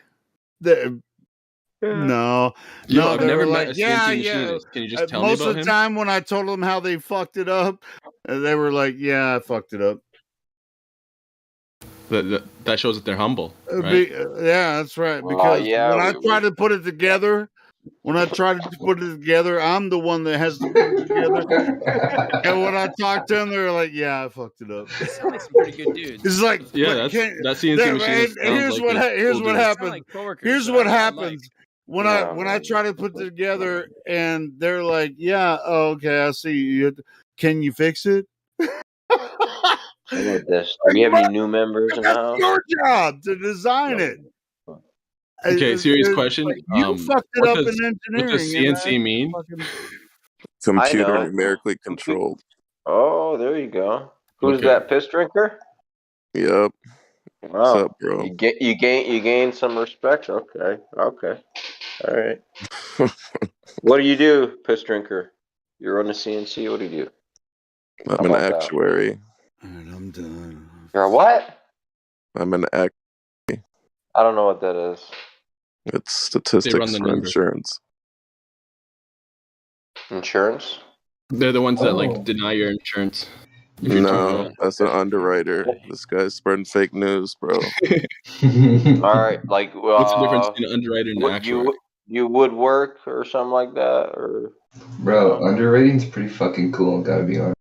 No, Yo, I've they never were met like, a CNC yeah. machinist. Can you just tell me Most about of the him? time when I told them how they fucked it up, they were like, yeah, I fucked it up. That shows that they're humble, right? Yeah, that's right. Because when I try to put it together, I'm the one that has to put it together. And when I talk to them, they're like, "Yeah, I fucked it up." They sound like some pretty good dudes. It's like, Yeah, but that CNC machinist sounds here's like what a here's cool what dude. happens. Like coworkers, Here's so what that's what I happens when I try to put it together, and they're like, "Yeah, oh, okay, I see. Can you fix it?" How about this? Do we have any new members in the That's house? your job to design it. Okay, serious question. Like, you fucked it What up in does engineering. CNC mean? Computer know. numerically controlled. Oh, there you go. Who's Okay. that piss drinker? Yep. Wow. What's up, bro? You gain some respect. Okay. All right. What do you do, piss drinker? You're on the CNC. What do you do? I'm an actuary. And I'm done. You're a what? I'm an actuary. I don't know what that is. It's statistics for insurance. Insurance? They're the ones that like deny your insurance. No, that's an underwriter. This guy's spreading fake news, bro. All right, like what's the difference between an underwriter and an actuary? You woodwork or something like that, or bro, underwriting's pretty fucking cool. Gotta be honest.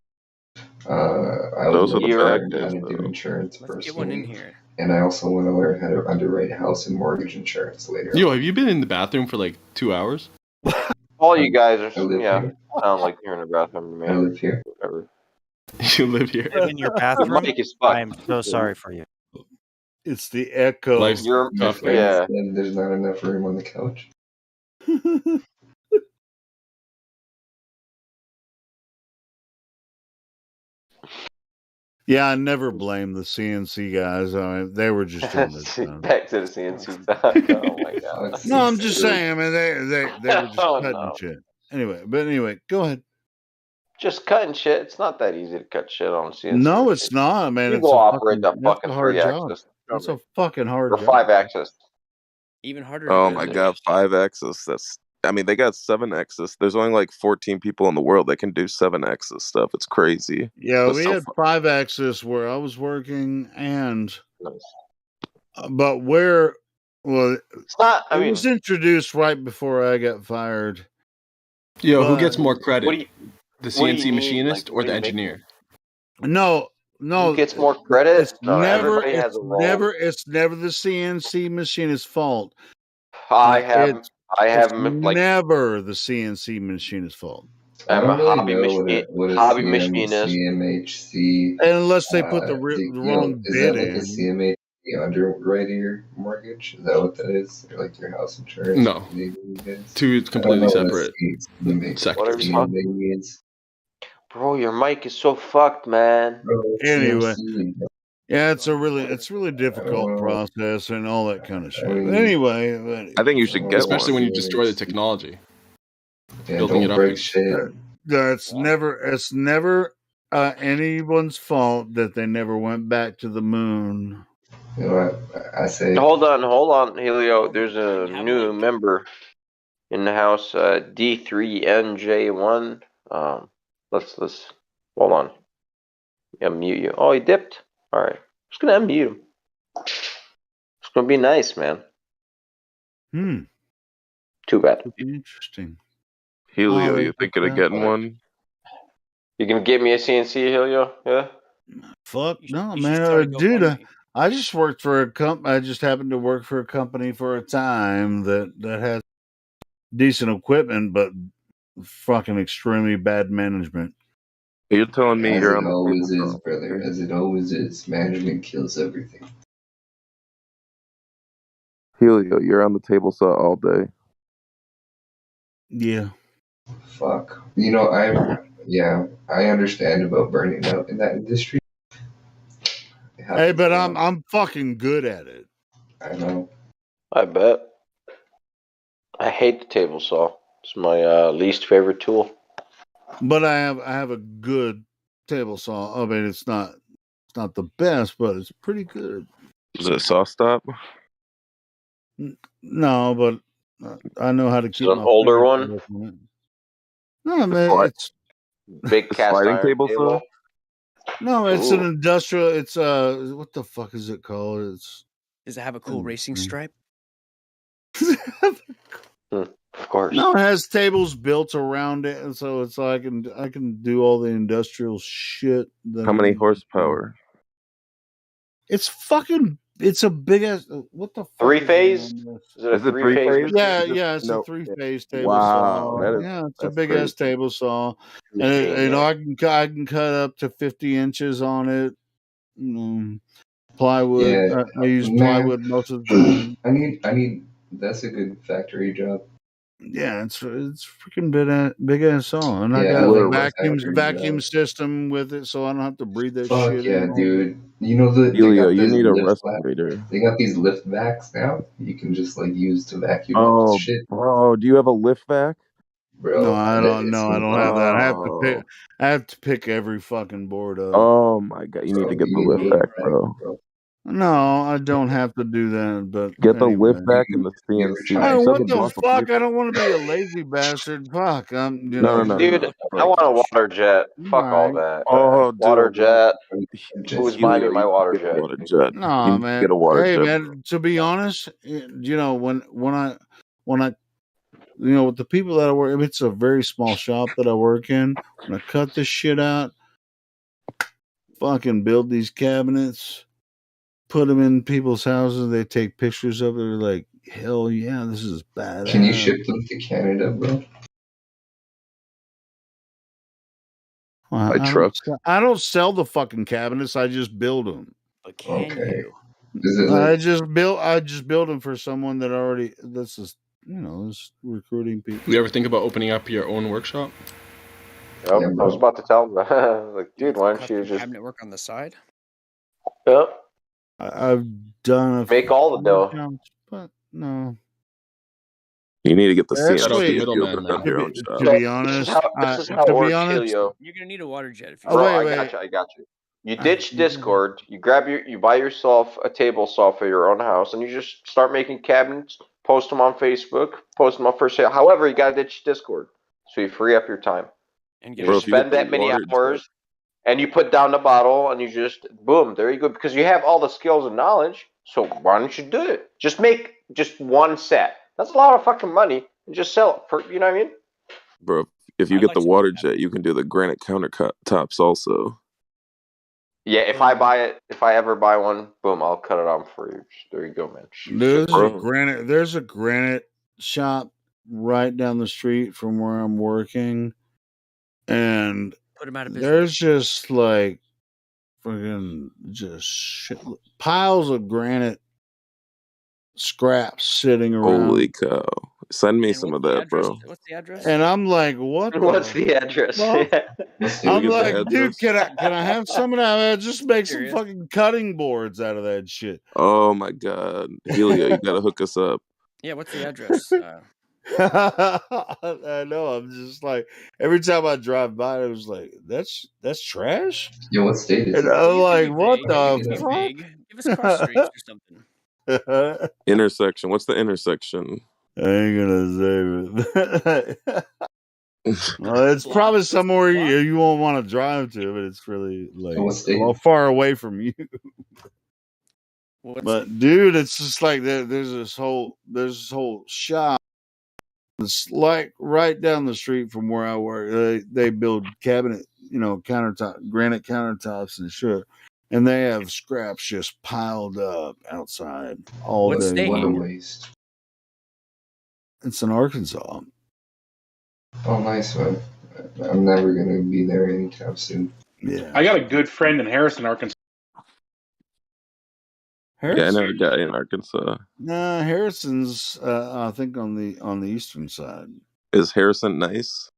I Those would are the love bad to learn how days, to do though. insurance Let's get one in personally, here. and I also want to learn how to underwrite house and mortgage insurance later. Yo, have you been in the bathroom for like 2 hours? all you guys are here. sound like you're in the bathroom, man. I live here. Whatever. You live here. Live in your bathroom? Mike is fucked. I am so sorry for you. It's the echo. Life's You're tough, man. yeah. And there's not enough room on the couch. Yeah, I never blame the CNC guys. I mean, they were just doing this. Back to the CNC talk. Oh my god. No, I'm just saying. I mean, they were just cutting shit. Anyway, go ahead. Just cutting shit. It's not that easy to cut shit on CNC. No, it's not, man. You It's go a operate the fucking hard 3-axis. It's a fucking hard or job. 5-axis. Even harder. Oh my god, 5-axis. I mean, they got 7-axis. There's only like 14 people in the world that can do 7-axis stuff. It's crazy. Yeah, we had 5-axis where I was working, and but where it's not. It was introduced right before I got fired. Yo, who gets more credit? The what do you CNC mean? machinist Like, or what the do you make- engineer? No. Who gets more credit? It's No, never. everybody has a role. It's never the CNC machinist's fault. I have like never the CNC machinist's fault. I don't I'm a really hobby know what a hobby machinist. machinist. Unless they put the wrong is bid that like in. a CMHC underwrite your mortgage? Is that what that is? Or like your house insurance? No. Two completely separate sectors. Bro, your mic is so fucked, man. Anyway, yeah, it's really difficult process and all that kind of shit. Anyway, I think you should get especially one. when you destroy the technology. Yeah, building it up. It's never anyone's fault that they never went back to the moon. You know what? I say. Hold on, Helio. There's a new member in the house, D3NJ1. Let's hold on. Unmute you. Oh, he dipped. All right, just gonna unmute him. It's gonna be nice, man. Too bad. Interesting. Helio, you thinking of getting one? You gonna get me a CNC, Helio? Yeah. Fuck no, man, dude. I just worked for a company. I just happened to work for a company for a time that has decent equipment, but fucking extremely bad management. You're telling me you're on the always is, brother. As it always is. Management kills everything. Helio, you're on the table saw all day. Yeah. Fuck. You know, I understand about burning out in that industry. Hey, but I'm fucking good at it. I know. I bet. I hate the table saw. It's my least favorite tool. But I have a good table saw. I mean, it's not the best, but it's pretty good. Is it a saw stop? No, but I know how to keep an my older fingers one? on it. No, man, it's big cast sliding iron table, table. No, it's an Ooh. industrial. It's what the fuck is it called? It's Does it have a cool racing stripe? Of course. No, it has tables built around it, and so it's like I can do all the industrial shit. That How I many need to do. horsepower? It's fucking. It's a big ass. What the fuck? Three is phase? it on this? Is it a three-phase? Yeah, machine? yeah. It's a No. 3-phase table Wow, saw. that is Yeah, it's a that's big crazy. ass table saw, and Machine, you know yeah. I can cut up to 50 inches on it. Plywood. Yeah, I use man. plywood most of the time. I need. That's a good factory job. Yeah, it's freaking big ass saw, and I Yeah, I got a like a factory vacuum job. system with it, so I don't have to breathe that Fuck shit yeah, in. dude. You know they Helio, got you this need a lift vac. respirator. They got these lift vacs now. You can just like use to vacuum up Oh, shit, bro, do you have a lift vac? No, bro. I don't. It's No, I don't have that. Oh, I have to pick every fucking board up. oh my God, you need to bro. get You the need lift to vac, bro. No, I don't have to do that. But Get the lift anyway, vac and the You ever CNC. try? oh, You still have what the the muscle for your... fuck? I don't want to be a lazy bastard. Fuck, I'm. You No, know, no, no, Dude, no. I Bro. want a water jet. Fuck all Alright. that. Oh, Water dude, jet. Just Who's Helio, minding you my need water to get a jet? water jet. You Nah, need to get man. a water Hey, jet, bro. man. To be honest, you know when I you know with the people that I work, if it's a very small shop that I work in, when I cut this shit out, fucking build these cabinets, put them in people's houses. They take pictures of it. They're like, hell yeah, this is badass. Can you ship them to Canada, bro? Well, By truck? I don't sell the fucking cabinets. I just build them. But can you? Is it like I just build them for someone that already. This is this recruiting people. You ever think about opening up your own workshop? Yep, Yeah, I was bro. about to tell him that. Like, dude, why don't you Custom just cabinet work on the side? yep, I've done make all the dough? jobs, but no. You need to get the Cut out the CNC if you middleman, open up man. your own shop. To So be this is honest, how it to be works, honest, Helio. You're gonna need a water jet if you. oh Bro, wait, I wait. got you. You ditch Discord. You buy yourself a table saw for your own house, and you just start making cabinets. Post them on Facebook. Post them up for sale. However, you gotta ditch Discord, so you free up your time. And You get Bro, just if you get spend the that many water jet, hours, and you put down the bottle, and you just boom, there you go. Because you have all the skills and knowledge. So why don't you do it? Just make just one set. That's a lot of fucking money. And just sell it for what I mean. bro, if you I'd get like the to make water that. jet, you can do the granite countertops also. Yeah, if I buy it, if I ever buy one, boom, I'll cut it on for you. There you go, man. There's a granite shop right down the street from where I'm working, and Put them out of business. there's just like friggin' just piles of granite scraps sitting around. Holy cow. Send me some of that, bro. What's the address? And I'm like, what? What's the address? fuck? Can we I'm get the like, dude, address? can I have some of that? Just make some Serious? fucking cutting boards out of that shit. Oh my God. Helio, you gotta hook us up. Yeah, what's the address? I know. I'm just like every time I drive by, I was like, "That's trash." Yo, what state is And it? I'm like, "What Give us cross streets or something. the Intersection. What's the intersection? I ain't gonna say it. Well, it's probably somewhere you won't want to drive to, but it's really like what state? well far away from you. But dude, it's just like there's this whole shop. It's like right down the street from where I work. They build granite countertops and shit, and they have scraps just piled up outside all day. What a waste. It's in Arkansas. Oh, nice, man. I'm never gonna be there anytime soon. Yeah. I got a good friend in Harrison, Arkansas. Yeah, I know a guy in Arkansas. Nah, Harrison's I think on the eastern side. Is Harrison nice?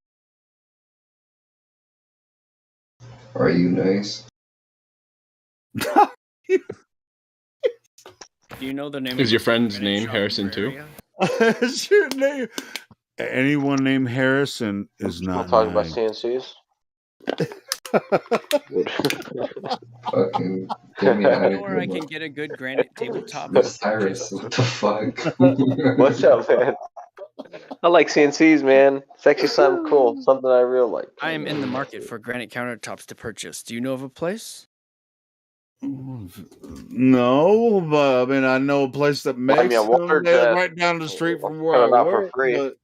Are you nice? Do you know the name? Is your friend's name Harrison too? Is your name? Anyone named Harrison is We'll not talk about nice. CNCs. Fucking get me out of Or I can get a good granite tabletop. Cyrus, what the fuck? What's up, man? I like CNCs, man. It's actually something cool, something I real like. I am in the market for granite countertops to purchase. Do you know of a place? No, but I mean, I know a place that makes them. They're right down the street from where I Not for work. free. But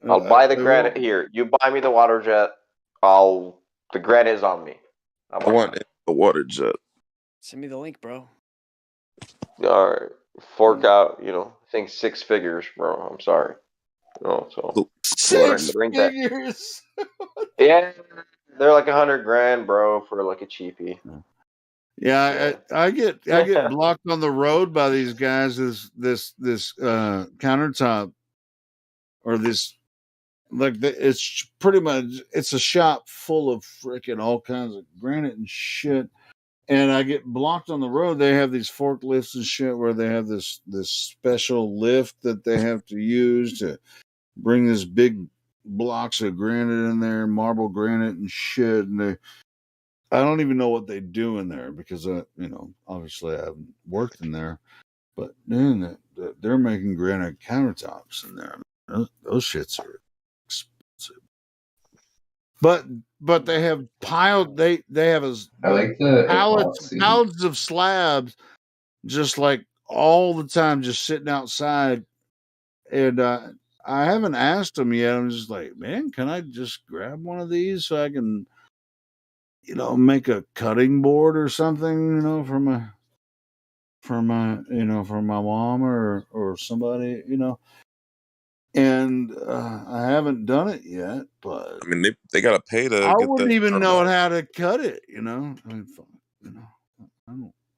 I'll buy the they granite won't. here. You buy me the water jet. The granite is on me. I want the water jet. Send me the link, bro. All right, fork out. I think 6 figures, bro. I'm sorry. So 6 figures. Yeah, they're like $100,000, bro, for like a cheapie. Yeah, I get blocked on the road by these guys. This countertop or this it's pretty much it's a shop full of freaking all kinds of granite and shit. And I get blocked on the road. They have these forklifts and shit where they have this special lift that they have to use to bring this big blocks of granite in there, marble granite and shit. And I don't even know what they do in there because obviously I haven't worked in there. But man, they're making granite countertops in there. Those shits are expensive. But they have piled. They have I like the pallets of slabs, just like all the time, just sitting outside. And I haven't asked them yet. I'm just like, man, can I just grab one of these so I can, make a cutting board or something, for my mom or somebody, And I haven't done it yet, but I mean, they gotta pay to. I get wouldn't that even turned know out. how to cut it. I mean, I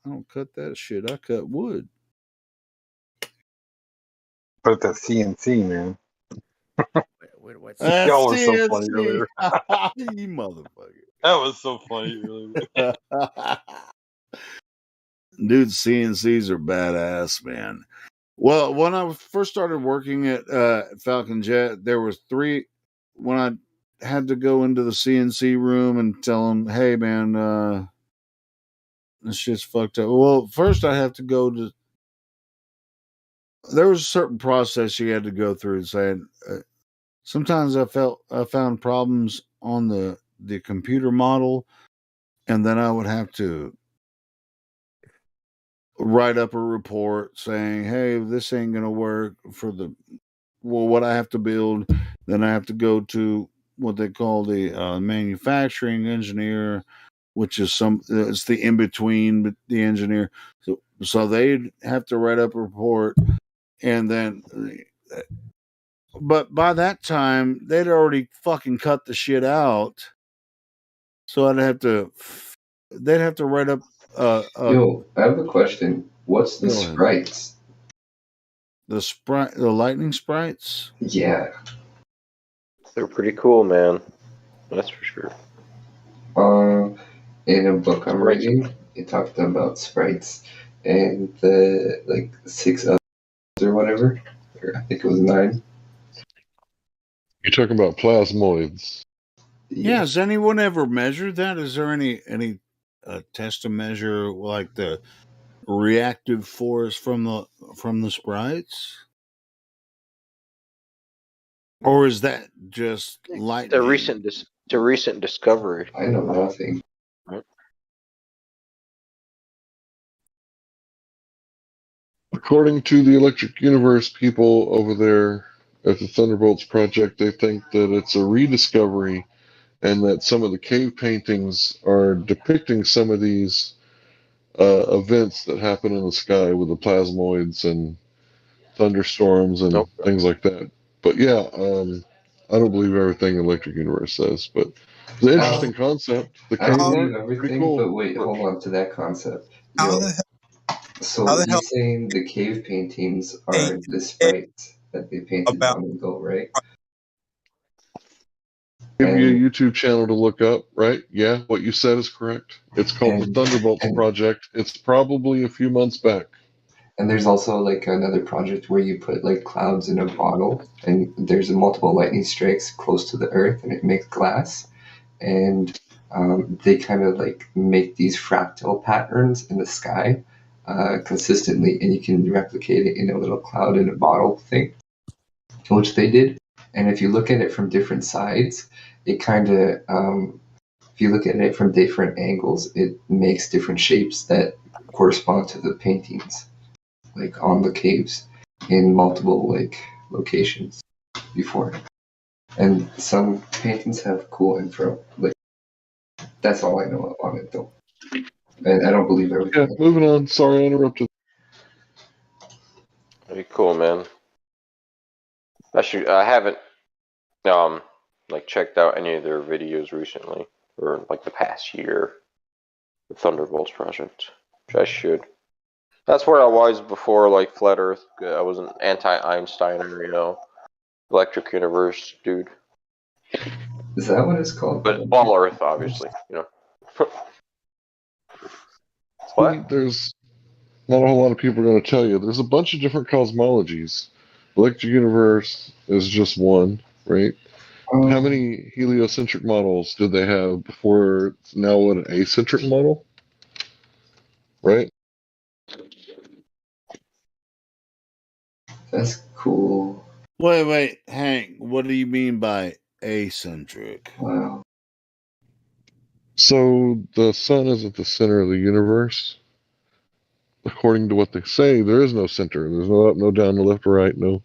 don't cut that shit. I cut wood. But that's CNC, man. What's Y'all were so funny CNC. earlier. You motherfucker. That was so funny earlier. Dude, CNCs are badass, man. Well, when I first started working at Falcon Jet, there was 3. When I had to go into the CNC room and tell them, "Hey, man, this shit's fucked up." Well, first I have to go to. There was a certain process you had to go through, saying sometimes I found problems on the computer model, and then I would have to write up a report saying, "Hey, this ain't gonna work for what I have to build." Then I have to go to what they call the manufacturing engineer, which is it's the in between the engineer. So they'd have to write up a report, and then. But by that time, they'd already fucking cut the shit out. So they'd have to write up. Yo, I have a question. What's the sprites? The lightning sprites? Yeah. They're pretty cool, man. That's for sure. In a book I'm writing, it talked about sprites and the 6 others or whatever. Or I think it was 9. You're talking about plasmoids. Yeah. Has anyone ever measured that? Is there any test to measure like the reactive force from the sprites? Or is that just lightning? It's a recent discovery. I know nothing. According to the Electric Universe people over there at the Thunderbolts Project, they think that it's a rediscovery and that some of the cave paintings are depicting some of these events that happen in the sky with the plasmoids and thunderstorms and things like that. But yeah, I don't believe everything Electric Universe says, but it's an interesting concept. The I cave believe art, pretty everything, cool. but wait, hold on to that concept. So he's saying the cave paintings are the sprites that they painted long ago, right? Give you a YouTube channel to look up, right? Yeah, what you said is correct. It's called the Thunderbolts Project. It's probably a few months back. And there's also another project where you put clouds in a bottle, and there's multiple lightning strikes close to the earth, and it makes glass. And they kind of make these fractal patterns in the sky consistently, and you can replicate it in a little cloud in a bottle thing. which they did. And if you look at it from different sides, it kind of, if you look at it from different angles, it makes different shapes that correspond to the paintings, like on the caves in multiple like locations before. And some paintings have cool info. Like that's all I know on it though. And I don't believe everything. Yeah, moving on. Sorry I interrupted. Very cool, man. I haven't like checked out any of their videos recently, or like the past year. The Thunderbolts project, which I should. That's where I was before, like Flat Earth. I was an anti-Einsteiner, electric universe dude. Is that what it's called? But ball Earth, obviously, What? There's not a whole lot of people are going to tell you. There's a bunch of different cosmologies. Electric universe is just one, right? How many heliocentric models did they have before now what, an acentric model? Right? That's cool. Wait, Hank, what do you mean by acentric? Wow. So the sun is at the center of the universe. According to what they say, there is no center. There's no up, no down, no left or right, no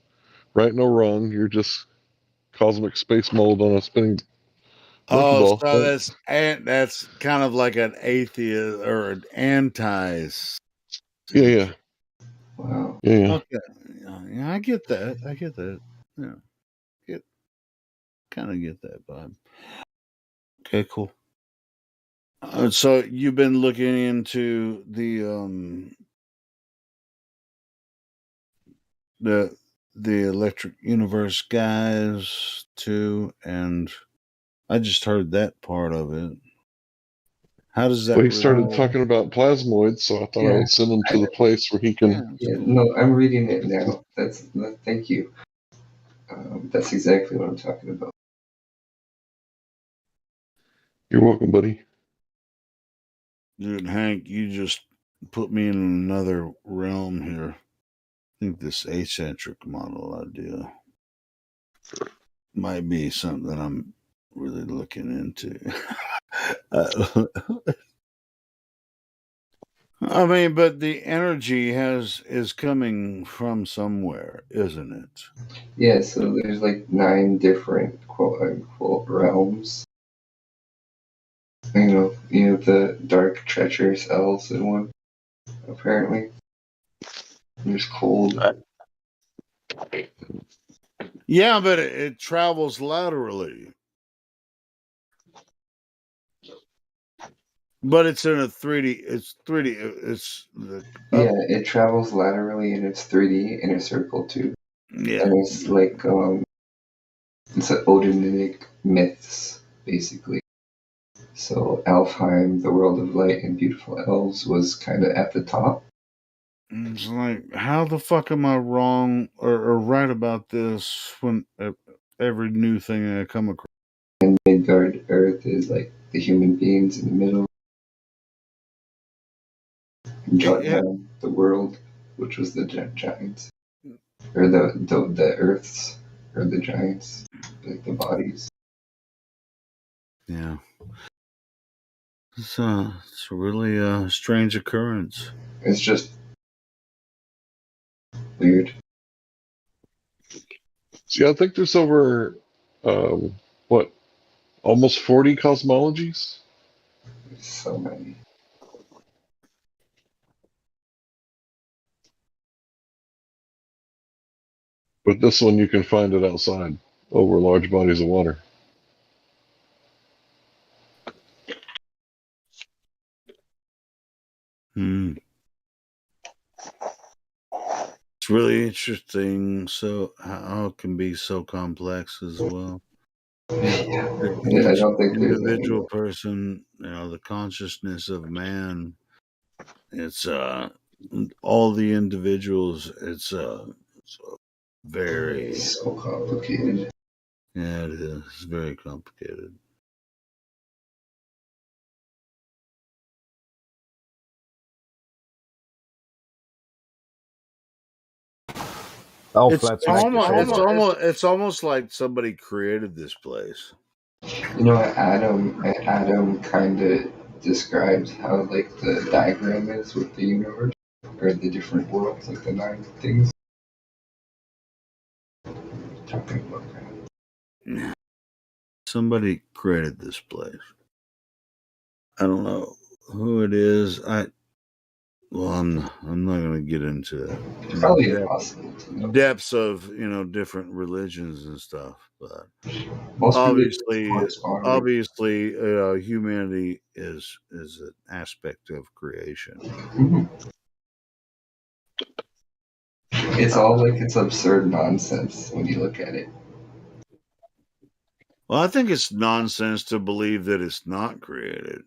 right, no wrong. You're just cosmic space mold on a spinning monkey Oh, ball. so Right? that's kind of like an atheist or an anti. Yeah. Wow. Yeah. Okay. Yeah, I get that. Yeah. Kind of get that vibe. Okay, cool. So you've been looking into the electric universe guys too, and I just heard that part of it. How does that? Well, he started talking about plasmoids, so I thought I would send him to the place where he can. No, I'm reading it now. Thank you. That's exactly what I'm talking about. You're welcome, buddy. Dude, Hank, you just put me in another realm here. I think this eccentric model idea might be something I'm really looking into. I mean, but the energy is coming from somewhere, isn't it? Yeah, so there's like 9 different quote unquote realms. You know the dark, treacherous elves in one, apparently. There's cold. Yeah, but it travels laterally. But it's in a 3D. It's 3D. Yeah, it travels laterally and it's 3D in a circle too. Yeah. And it's like it's an Odinic myths, basically. So Alfheim, the world of light and beautiful elves, was kind of at the top. It's like, how the fuck am I wrong or right about this when every new thing I come across? And Midgard Earth is like the human beings in the middle. And Jotunheim, the world, which was the giants. Or the Earths, or the giants, like the bodies. Yeah. It's a really strange occurrence. It's just weird. See, I think there's over, almost 40 cosmologies? There's so many. But this one, you can find it outside, over large bodies of water. It's really interesting. So how it can be so complex as well. Yeah, I don't think individual person, the consciousness of man. It's all the individuals. It's very so complicated. Yeah, it is. It's very complicated. It's almost like somebody created this place. You know what Adam kind of describes how like the diagram is with the universe or the different worlds, like the 9 things. Talking about that. Somebody created this place. I don't know who it is. I'm not going to get into Probably impossible to know. depths of different religions and stuff, but Most obviously, humanity is an aspect of creation. It's all like it's absurd nonsense when you look at it. Well, I think it's nonsense to believe that it's not created.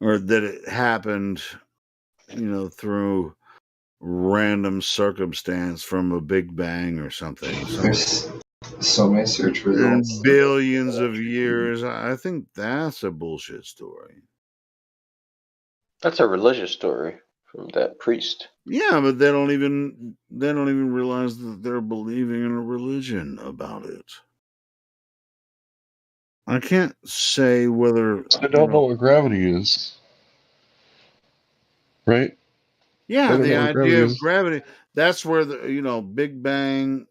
Or that it happened, through random circumstance from a Big Bang or something. There's so many search results. In billions of years. I think that's a bullshit story. That's a religious story from that priest. Yeah, but they don't even realize that they're believing in a religion about it. I can't say whether I don't know what gravity is. Right? Yeah, the idea of gravity. That's where the Big Bang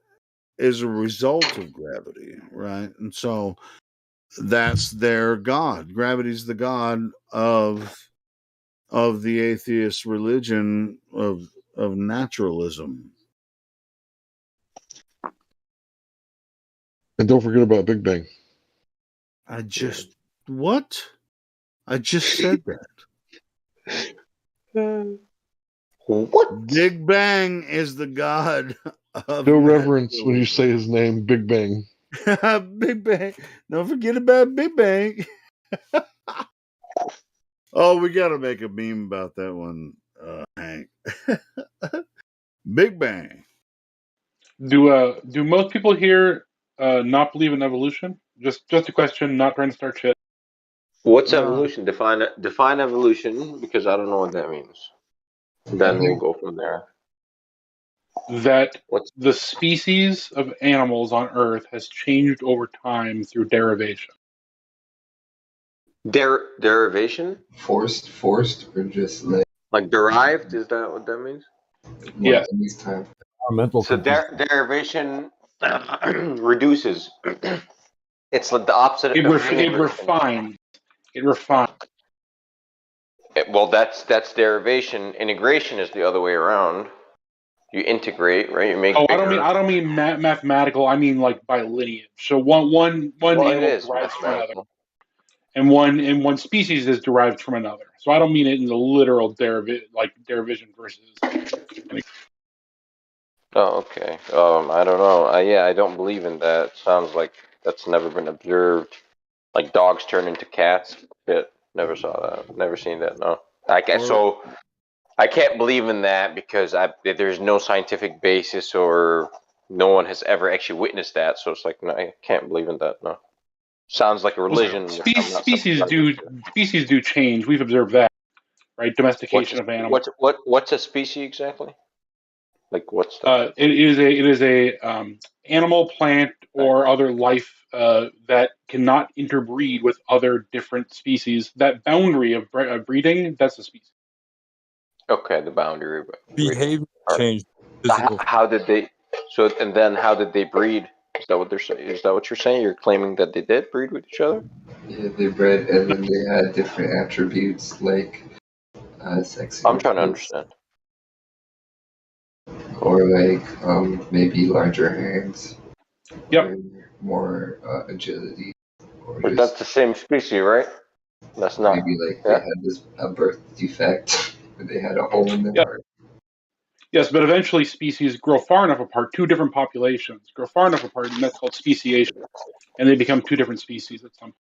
is a result of gravity, right? And so that's their god. Gravity's the god of the atheist religion of naturalism. And don't forget about Big Bang. I just said that. What? Big Bang is the god of no reverence when you say his name, Big Bang. Big Bang. Don't forget about Big Bang. Oh, we got to make a meme about that one, Hank. Big Bang. Do most people here not believe in evolution? Just a question, not trying to start shit. What's evolution? Define evolution, because I don't know what that means. Then we'll go from there. That the species of animals on Earth has changed over time through derivation. Derivation? Forced, or just like derived? Is that what that means? Yeah. So derivation reduces. It's like the opposite. It refines. It refines. Well, that's derivation. Integration is the other way around. You integrate, right? You make. Oh, bigger. I don't mean mathematical. I mean like by lineage. So one animal derives from another, and one species is derived from another. So I don't mean it in the literal derivation versus. Oh, okay. I don't know. I don't believe in that. Sounds like that's never been observed. Like dogs turn into cats. Shit, never saw that. Never seen that. No. So I can't believe in that because there's no scientific basis or no one has ever actually witnessed that. So it's like, no, I can't believe in that. No. Sounds like a religion. Species do change. We've observed that, right? Domestication of animals. What's a species exactly? Like what's it is a animal, plant, or other life that cannot interbreed with other different species. That boundary of breeding, that's a species. Okay, the boundary of behavior change. How did they? So and then how did they breed? Is that what they're saying? Is that what you're saying? You're claiming that they did breed with each other? Yeah, they bred, and then they had different attributes like sexy. I'm trying to understand. Or like maybe larger hands. Yep. More agility. But that's the same species, right? That's not. Maybe like they had a birth defect. They had a hole in their heart. Yes, but eventually species grow far enough apart, two different populations grow far enough apart, and that's called speciation. And they become two different species at some point.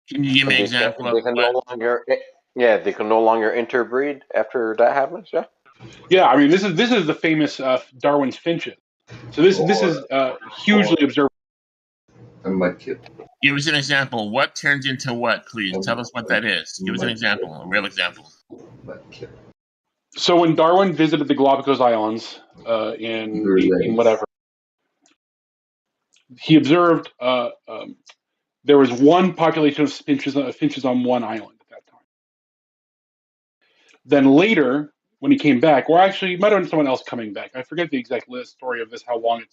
Can you give me an example of they can no longer interbreed after that happens, yeah? Yeah, I mean this is the famous Darwin's finches. So this is hugely observed. Give us an example. What turns into what, please? Tell us what that is. Give us an example, a real example. So when Darwin visited the Galapagos Islands in 18 whatever, he observed there was one population of finches on one island at that time. Then later, when he came back, or actually, it might have been someone else coming back. I forget the exact story of this, how long it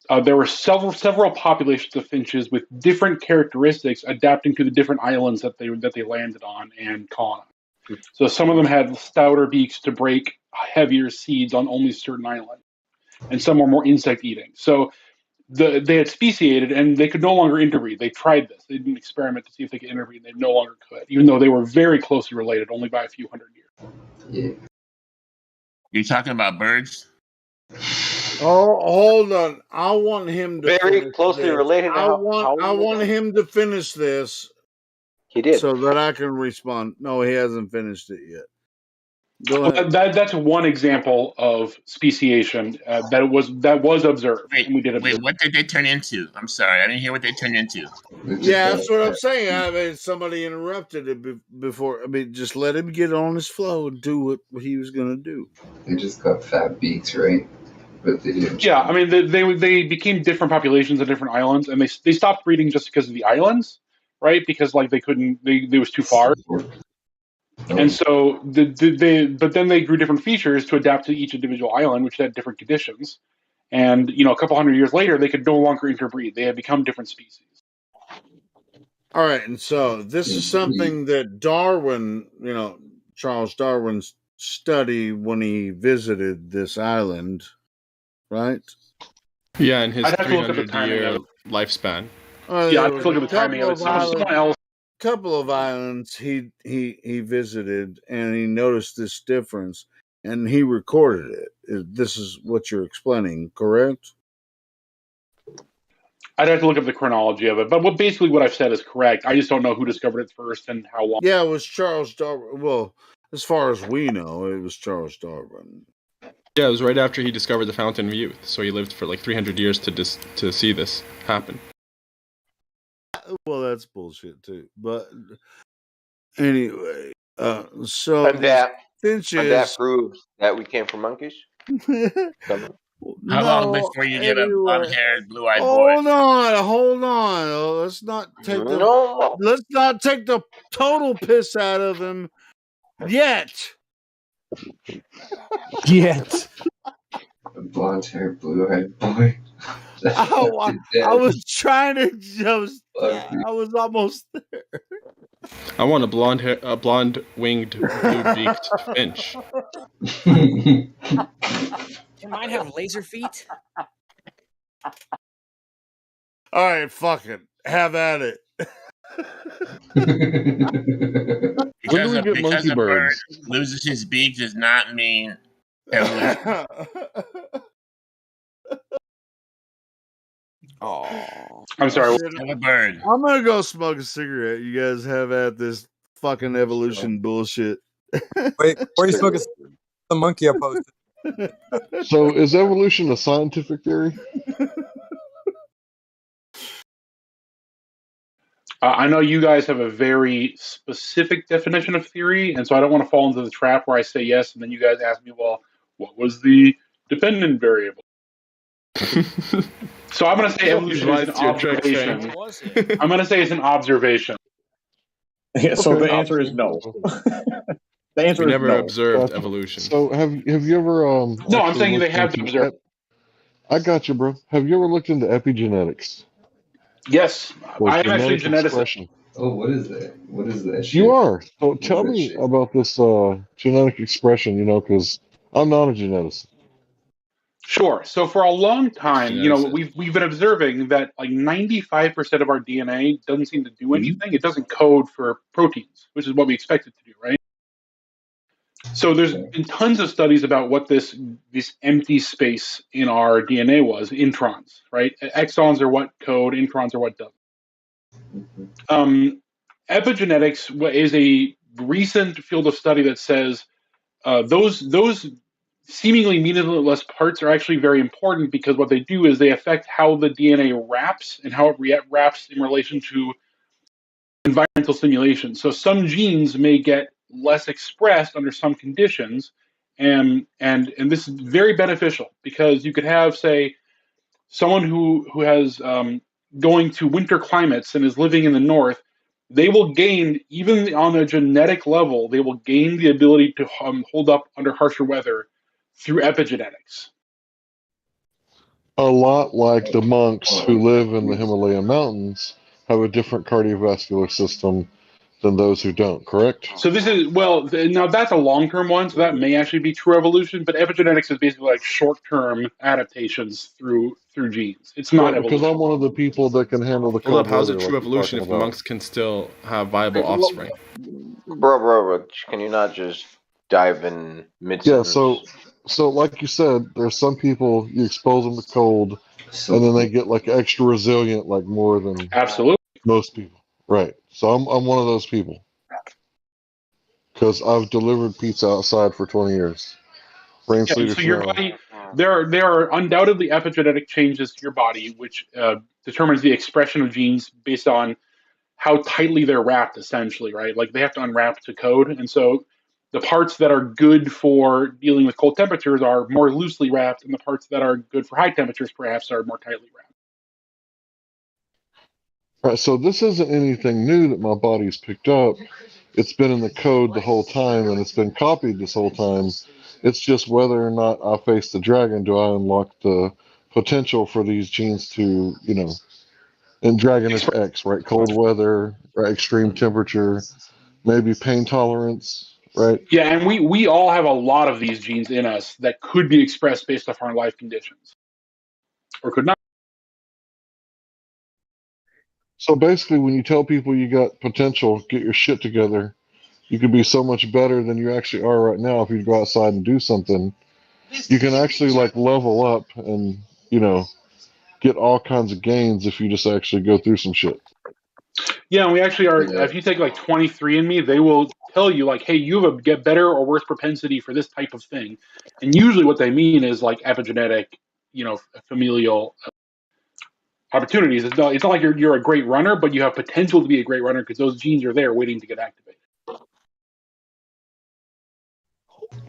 took. There were several populations of finches with different characteristics adapting to the different islands that they landed on and colonized. So some of them had stouter beaks to break heavier seeds on only certain islands, and some were more insect eating. So they had speciated and they could no longer interbreed. They tried this. They did an experiment to see if they could interbreed, and they no longer could, even though they were very closely related, only by a few hundred years. Yeah. You're talking about birds? Oh, hold on. I want him to very closely this. related. I want him to finish this. He did, so that I can respond. No, he hasn't finished it yet. Go ahead. That's one example of speciation that was observed. Wait, and we did observe. What did they turn into? I'm sorry, I didn't hear what they turned into. Yeah, that's what I'm saying. I mean, somebody interrupted it before. I mean, just let him get on his flow and do what he was going to do. They just got fat beaks, right? But they didn't. Yeah, I mean, they became different populations of different islands, and they stopped breeding just because of the islands, right? Because like they couldn't, they was too far. And so but then they grew different features to adapt to each individual island, which had different conditions. And a couple hundred years later, they could no longer interbreed; they had become different species. All right, and so this is something that Darwin, Charles Darwin studied when he visited this island, right? Yeah, in his 300-year lifespan. Yeah, I have to look at the timing of it. Someone else. Couple of islands he visited, and he noticed this difference, and he recorded it. This is what you're explaining, correct? I'd have to look up the chronology of it, but basically what I've said is correct. I just don't know who discovered it first and how long. Yeah, it was Charles Darwin. Well, as far as we know, it was Charles Darwin. Yeah, it was right after he discovered the fountain of youth, so he lived for like 300 years to see this happen. Well, that's bullshit too. But anyway, so and that finches proves that we came from monkeys. How long before you get a blonde-haired, blue-eyed boy? Hold on. Let's not take the total piss out of him yet. A blonde-haired, blue-eyed boy. I was trying to just. I was almost there. I want a blonde-winged, blue-beaked finch. Can mine have laser feet? All right, fuck it. Have at it. Because a bird loses his beak does not mean evolution. Oh, I'm sorry. A bird. I'm gonna go smoke a cigarette. You guys have at this fucking evolution bullshit. Wait, before you smoke the monkey I posted. So, is evolution a scientific theory? I know you guys have a very specific definition of theory, and so I don't want to fall into the trap where I say yes, and then you guys ask me, well, what was the dependent variable? So I'm going to say evolution is an observation. I'm going to say it's an observation. Yeah, so the answer is no. The answer we is never no. observed evolution. So have you ever No, I'm saying they have to observe. I got you, bro. Have you ever looked into epigenetics? Yes, I am actually a geneticist. Oh, what is that? What is that shit? You are. So tell me about this genetic expression, because I'm not a geneticist. Sure. So for a long time, we've been observing that like 95% of our DNA doesn't seem to do anything. It doesn't code for proteins, which is what we expect it to do, right? So there's been tons of studies about what this empty space in our DNA was, introns, right? Exons are what code, introns are what doesn't. Epigenetics is a recent field of study that says those seemingly meaningless parts are actually very important because what they do is they affect how the DNA wraps and how it wraps in relation to environmental stimulation. So some genes may get less expressed under some conditions, and this is very beneficial because you could have, say, someone who has going to winter climates and is living in the north. They will gain, even on a genetic level, they will gain the ability to hold up under harsher weather through epigenetics. A lot like the monks who live in the Himalayan mountains have a different cardiovascular system than those who don't, correct? So this is, well, now that's a long-term one, so that may actually be true evolution, but epigenetics is basically like short-term adaptations through genes. It's not right, because evolution. I'm one of the people that can handle the cold How's weather. it true like evolution if the monks can still have viable offspring? Bro, can you not just dive in mid-sentence? Yeah, so like you said, there's some people you expose them to cold, and then they get like extra resilient, like more than absolutely most people. Right. So I'm one of those people because I've delivered pizza outside for 20 years. Rain Yeah, Sleeter so your Snow. body, there are undoubtedly epigenetic changes to your body, which determines the expression of genes based on how tightly they're wrapped, essentially, right? Like they have to unwrap to code, and so the parts that are good for dealing with cold temperatures are more loosely wrapped, and the parts that are good for high temperatures, perhaps, are more tightly wrapped. Right. So this isn't anything new that my body's picked up. It's been in the code the whole time, and it's been copied this whole time. It's just whether or not I face the dragon, do I unlock the potential for these genes to, and dragon is X, right? Cold weather, right? Extreme temperature, maybe pain tolerance, right? Yeah, and we all have a lot of these genes in us that could be expressed based off our life conditions, or could not. So basically, when you tell people you got potential, get your shit together, you could be so much better than you actually are right now if you go outside and do something. You can actually like level up and, get all kinds of gains if you just actually go through some shit. Yeah, and we actually are. If you take like 23andMe, they will tell you like, "Hey, you have a get better or worse propensity for this type of thing," and usually what they mean is like epigenetic, familial opportunities. It's not like you're a great runner, but you have potential to be a great runner because those genes are there waiting to get activated.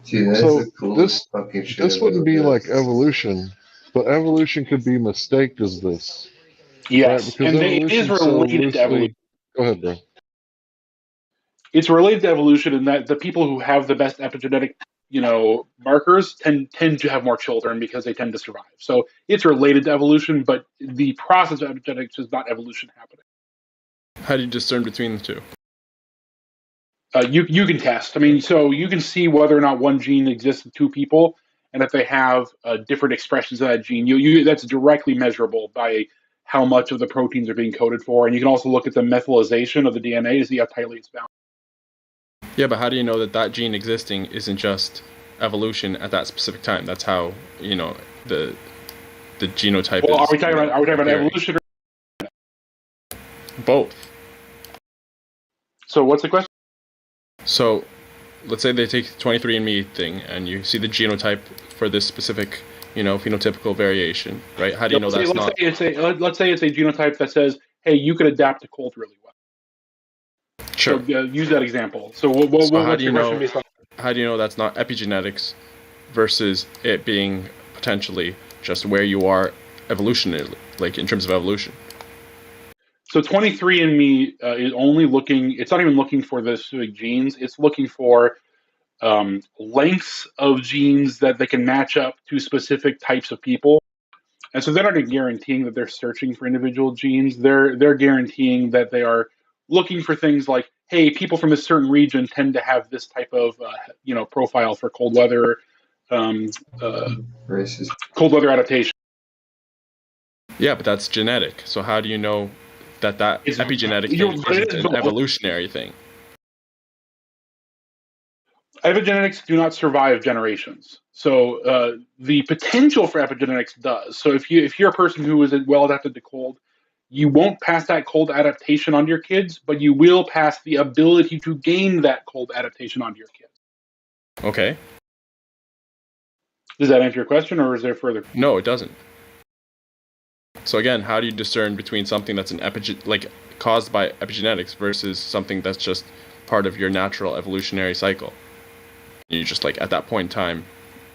Gee, that's So the coolest fucking shit this I've wouldn't ever be heard. like evolution, but evolution could be mistaked as this. Yes, right? Because and it is evolution's so related to evolution. loosely. Go ahead, bro. It's related to evolution in that the people who have the best epigenetic, markers tend to have more children because they tend to survive. So it's related to evolution, but the process of epigenetics is not evolution happening. How do you discern between the two? You can test. I mean, so you can see whether or not one gene exists in two people, and if they have different expressions of that gene. That's directly measurable by how much of the proteins are being coded for, and you can also look at the methylization of the DNA to see how tightly it's bound. Yeah, but how do you know that gene existing isn't just evolution at that specific time? That's how the genotype. Well, are we talking about evolution or both? So what's the question? So, let's say they take 23andMe thing, and you see the genotype for this specific, phenotypical variation, right? How do you know that's not? Let's say it's a genotype that says, "Hey, you could adapt to cold really well." Sure. So use that example. So what's your question based on? How do you know that's not epigenetics versus it being potentially just where you are evolutionarily, like in terms of evolution? So 23andMe is only looking. It's not even looking for the specific genes. It's looking for lengths of genes that they can match up to specific types of people. And so they're not guaranteeing that they're searching for individual genes. They're guaranteeing that they are looking for things like, hey, people from a certain region tend to have this type of profile for cold weather, cold weather adaptation. Yeah, but that's genetic. So how do you know that epigenetic thing isn't an evolutionary thing? Epigenetics do not survive generations. So the potential for epigenetics does. So if you're a person who is well adapted to cold, you won't pass that cold adaptation onto your kids, but you will pass the ability to gain that cold adaptation onto your kids. Okay. Does that answer your question, or is there further? No, it doesn't. So again, how do you discern between something that's caused by epigenetics versus something that's just part of your natural evolutionary cycle. You just like at that point in time,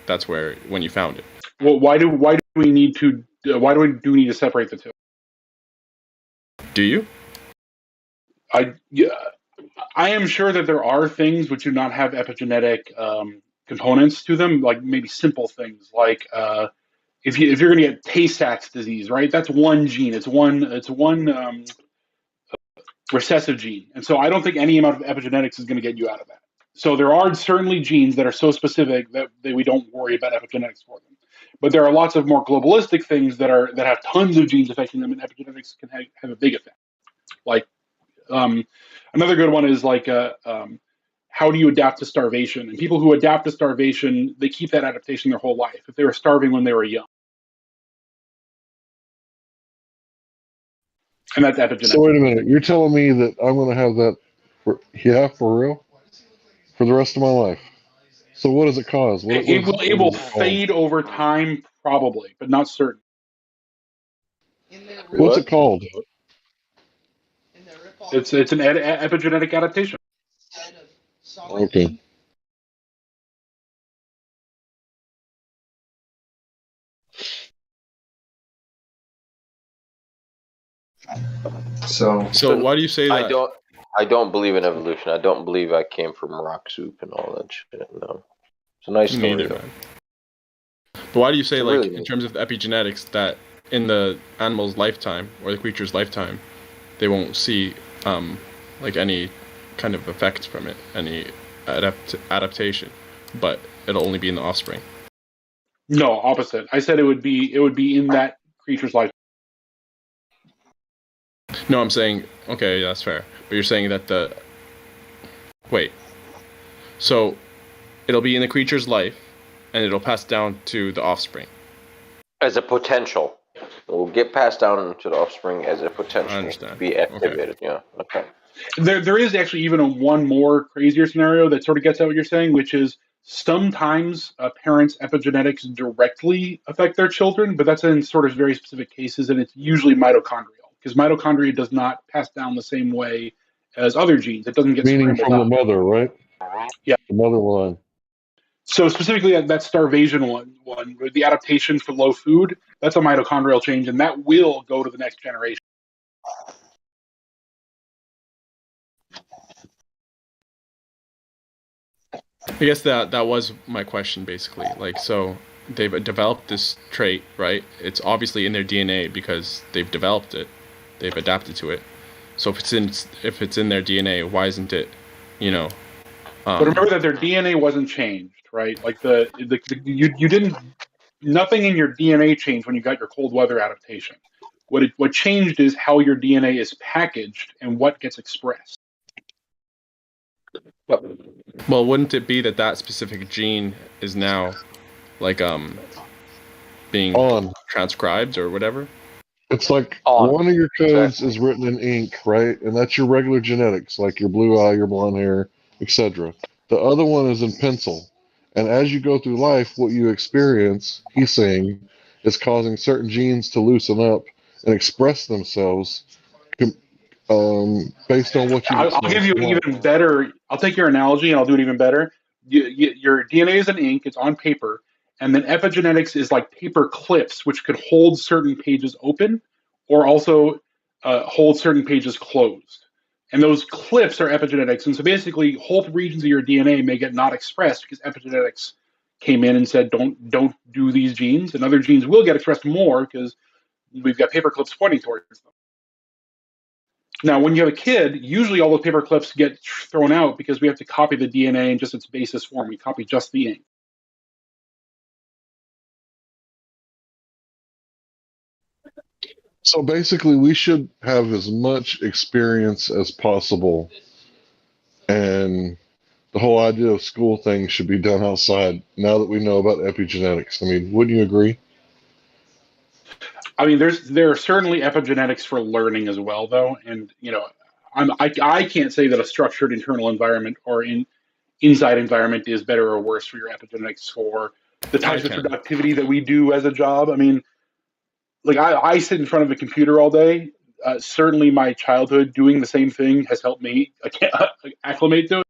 that's when you found it. Well, why do we need to separate the two? Do you? I am sure that there are things which do not have epigenetic components to them, like maybe simple things like if you're going to get Tay-Sachs disease, right? That's one gene. It's one recessive gene, and so I don't think any amount of epigenetics is going to get you out of that. So there are certainly genes that are so specific that we don't worry about epigenetics for them. But there are lots of more globalistic things that have tons of genes affecting them, and epigenetics can have a big effect. Like another good one is like how do you adapt to starvation? And people who adapt to starvation, they keep that adaptation their whole life. If they were starving when they were young, and that's epigenetic. So wait a minute, you're telling me that I'm going to have that? For real? For the rest of my life? So what does it cause? It will fade over time, probably, but not certain. What's it called? It's an epigenetic adaptation. Okay. So why do you say that? I don't believe in evolution. I don't believe I came from rock soup and all that shit. No, it's a nice story. Neither, man. But why do you say, like, really in terms of epigenetics, that in the animal's lifetime or the creature's lifetime, they won't see like any kind of effects from it, any adaptation, but it'll only be in the offspring? No, opposite. I said it would be in that creature's life. No, I'm saying, okay, that's fair. But you're saying that wait. So it'll be in the creature's life, and it'll pass down to the offspring. As a potential. It will get passed down to the offspring as a potential. I understand. To be activated, okay. Yeah. Okay. There is actually even one more crazier scenario that sort of gets at what you're saying, which is sometimes parents' epigenetics directly affect their children, but that's in sort of very specific cases, and it's usually mitochondrial, because mitochondria does not pass down the same way as other genes. It doesn't get meaning from the mother, right? Yeah, the mother line. So specifically that starvation one, the adaptation for low food, that's a mitochondrial change, and that will go to the next generation. I guess that was my question, basically. Like, so they've developed this trait, right? It's obviously in their DNA because they've developed it, they've adapted to it. So if it's in their DNA, why isn't it, But remember that their DNA wasn't changed, right? Like you didn't, nothing in your DNA changed when you got your cold weather adaptation. What changed is how your DNA is packaged and what gets expressed. Well, wouldn't it be that specific gene is now, like, being transcribed or whatever? It's like one of your codes is written in ink, right? And that's your regular genetics, like your blue eye, your blonde hair, etc. The other one is in pencil. And as you go through life, what you experience, he's saying, is causing certain genes to loosen up and express themselves based on what you I'll give you an even better, I'll take your analogy and I'll do it even better. Your DNA is in ink, it's on paper, and then epigenetics is like paper clips, which could hold certain pages open or also hold certain pages closed. And those clips are epigenetics. And so basically, whole regions of your DNA may get not expressed because epigenetics came in and said, don't do these genes. And other genes will get expressed more because we've got paper clips pointing towards them. Now, when you have a kid, usually all the paper clips get thrown out because we have to copy the DNA in just its basis form. We copy just the ink. So basically, we should have as much experience as possible, and the whole idea of school thing should be done outside now that we know about epigenetics. I mean, wouldn't you agree? I mean, there are certainly epigenetics for learning as well, though, and I can't say that a structured internal environment or inside environment is better or worse for your epigenetics for the types of productivity that we do as a job. I mean, like I sit in front of a computer all day. certainly my childhood doing the same thing has helped me acclimate to it.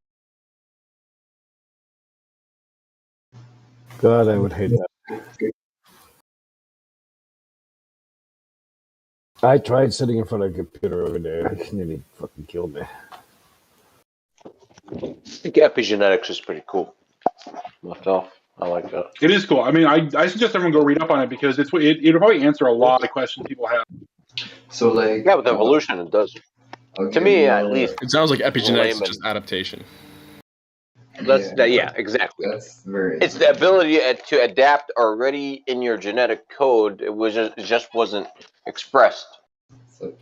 God, I would hate that. I tried sitting in front of a computer every day. It nearly fucking killed me. I think epigenetics is pretty cool. Left off. I like that. It is cool. I mean, I suggest everyone go read up on it because it'll probably answer a lot of questions people have. So, like, yeah, with evolution, it does. To me, at least. It sounds like epigenetics is just adaptation. Yeah, exactly. That's very. It's the ability to adapt already in your genetic code. It just wasn't expressed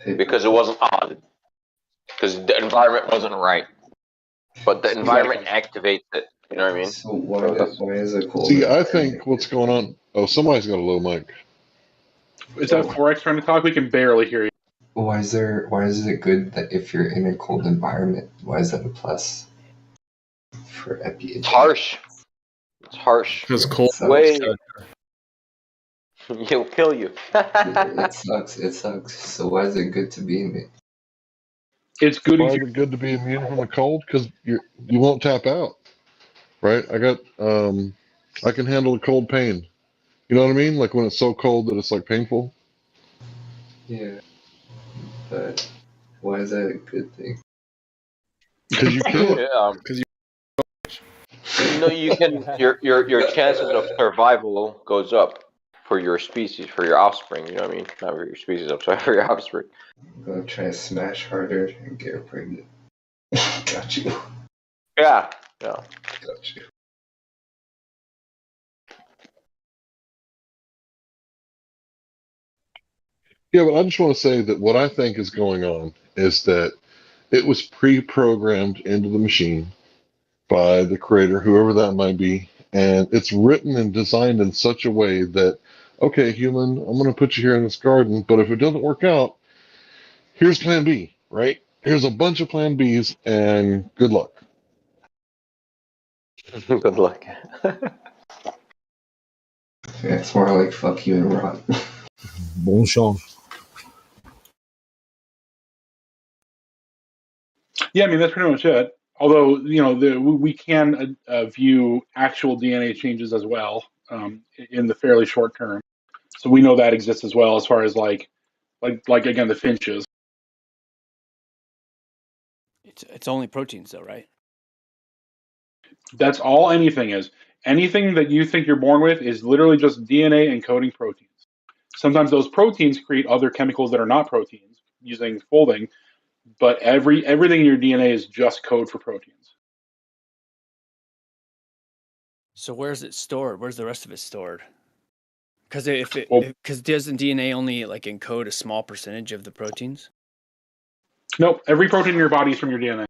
because it wasn't on, because the environment wasn't right. But the environment activates it. You know what I mean? So why is it cool? See, I think what's going on. Oh, somebody's got a low mic. Is that 4X trying to talk? We can barely hear you. Why is it good that if you're in a cold environment, why is that a plus for epi? It's harsh. It's harsh. Because cold way he'll kill you. It sucks. It sucks. So why is it good to be in it? It's good. Why is it good to be immune from the cold? Because you won't tap out, right? I can handle the cold pain. You know what I mean? Like when it's so cold that it's like painful. Yeah, but why is that a good thing? Because you can. Because you can. Your chances of survival goes up for your species, for your offspring. You know what I mean? Not for your species. I'm sorry, for your offspring. I'm gonna try to smash harder and get her pregnant. Got you. Yeah. Got you. Yeah, but I just want to say that what I think is going on is that it was pre-programmed into the machine by the creator, whoever that might be, and it's written and designed in such a way that, okay, human, I'm going to put you here in this garden, but if it doesn't work out, here's plan B, right? Here's a bunch of plan Bs, and good luck. Good luck. Yeah, it's more like fuck you and rot. Bon chance. Yeah, I mean that's pretty much it. Although we can view actual DNA changes as well in the fairly short term, so we know that exists as well as far as like again the finches. It's only proteins though, right? That's all anything is. Anything that you think you're born with is literally just DNA encoding proteins. Sometimes those proteins create other chemicals that are not proteins using folding, but everything in your DNA is just code for proteins. So where's it stored? Where's the rest of it stored? Because doesn't DNA only like encode a small percentage of the proteins? Nope. Every protein in your body is from your DNA.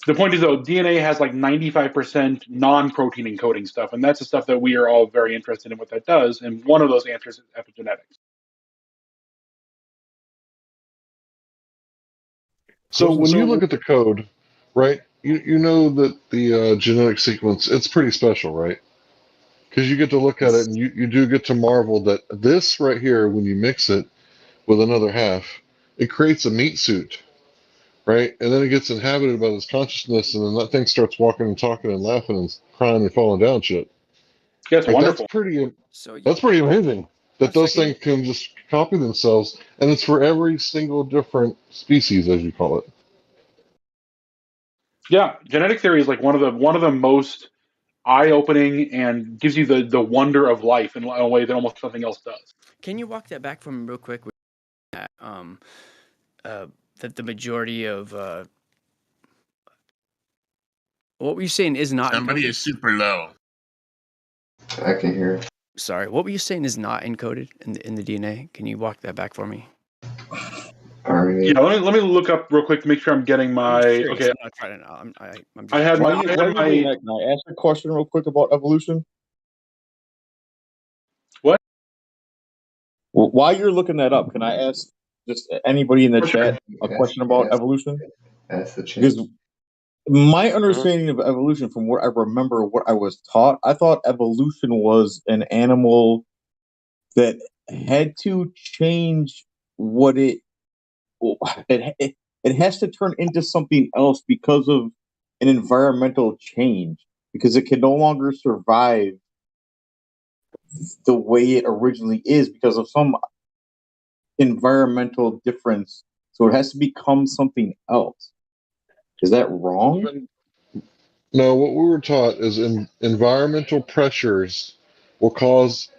The point is, though, DNA has like 95% non-protein encoding stuff, and that's the stuff that we are all very interested in what that does, and one of those answers is epigenetics. So when you look at the code, right, you know that the genetic sequence, it's pretty special, right? Because you get to look at it and you do get to marvel that this right here, when you mix it with another half, it creates a meat suit, right? And then it gets inhabited by this consciousness, and then that thing starts walking and talking and laughing and crying and falling down shit. Yeah, it's wonderful. That's pretty amazing that those things can just copy themselves, and it's for every single different species, as you call it. Yeah, genetic theory is like one of the most eye-opening and gives you the wonder of life in a way that almost nothing else does. Can you walk that back for me real quick? That the majority of what were you saying is not somebody encoded? is super low. I can hear. Sorry, what were you saying is not encoded in the DNA? Can you walk that back for me? Yeah, let me look up real quick to make sure I'm getting my. Okay, I'm not trying to. I'm just. I had my. Can I ask a question real quick about evolution? What? Well, while you're looking that up, can I ask just anybody in the chat a question about evolution? Ask the chat. Because my understanding of evolution, from what I remember, what I was taught, I thought evolution was an animal that had to change what it has to turn into something else because of an environmental change, because it can no longer survive the way it originally is because of some environmental difference. So it has to become something else. Is that wrong? No, what we were taught is environmental pressures will cause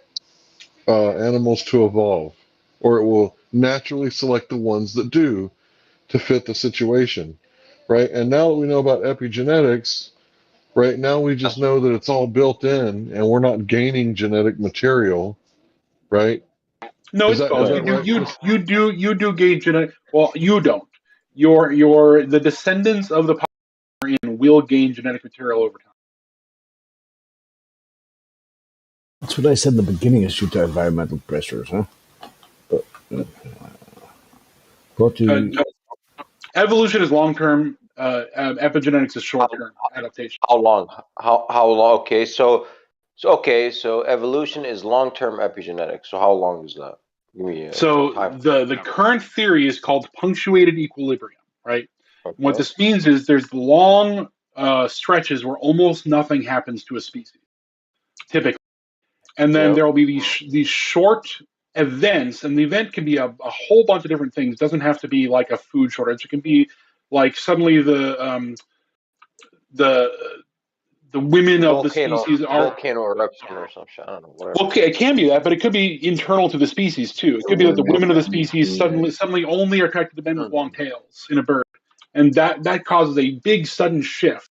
animals to evolve, or it will naturally select the ones that do to fit the situation, right? And now that we know about epigenetics, right now we just know that it's all built in, and we're not gaining genetic material, right? No, it's both. You do gain genetic. Well, you don't. The descendants of the population will gain genetic material over time. That's what I said in the beginning is due to environmental pressures, huh? But, evolution is long term. Epigenetics is short term adaptation. How long? How long? Okay, so evolution is long term epigenetics. So how long is that? Give me The current theory is called punctuated equilibrium, right? Okay. What this means is there's long stretches where almost nothing happens to a species, typically, and then there will be these short events, and the event can be a whole bunch of different things. It doesn't have to be like a food shortage. It can be like suddenly the women of the species are volcano eruption or some shit. I don't know. Whatever. Well, it can be that, but it could be internal to the species too. It could be that the women of the species suddenly only are attracted to men with long tails in a bird, and that causes a big sudden shift.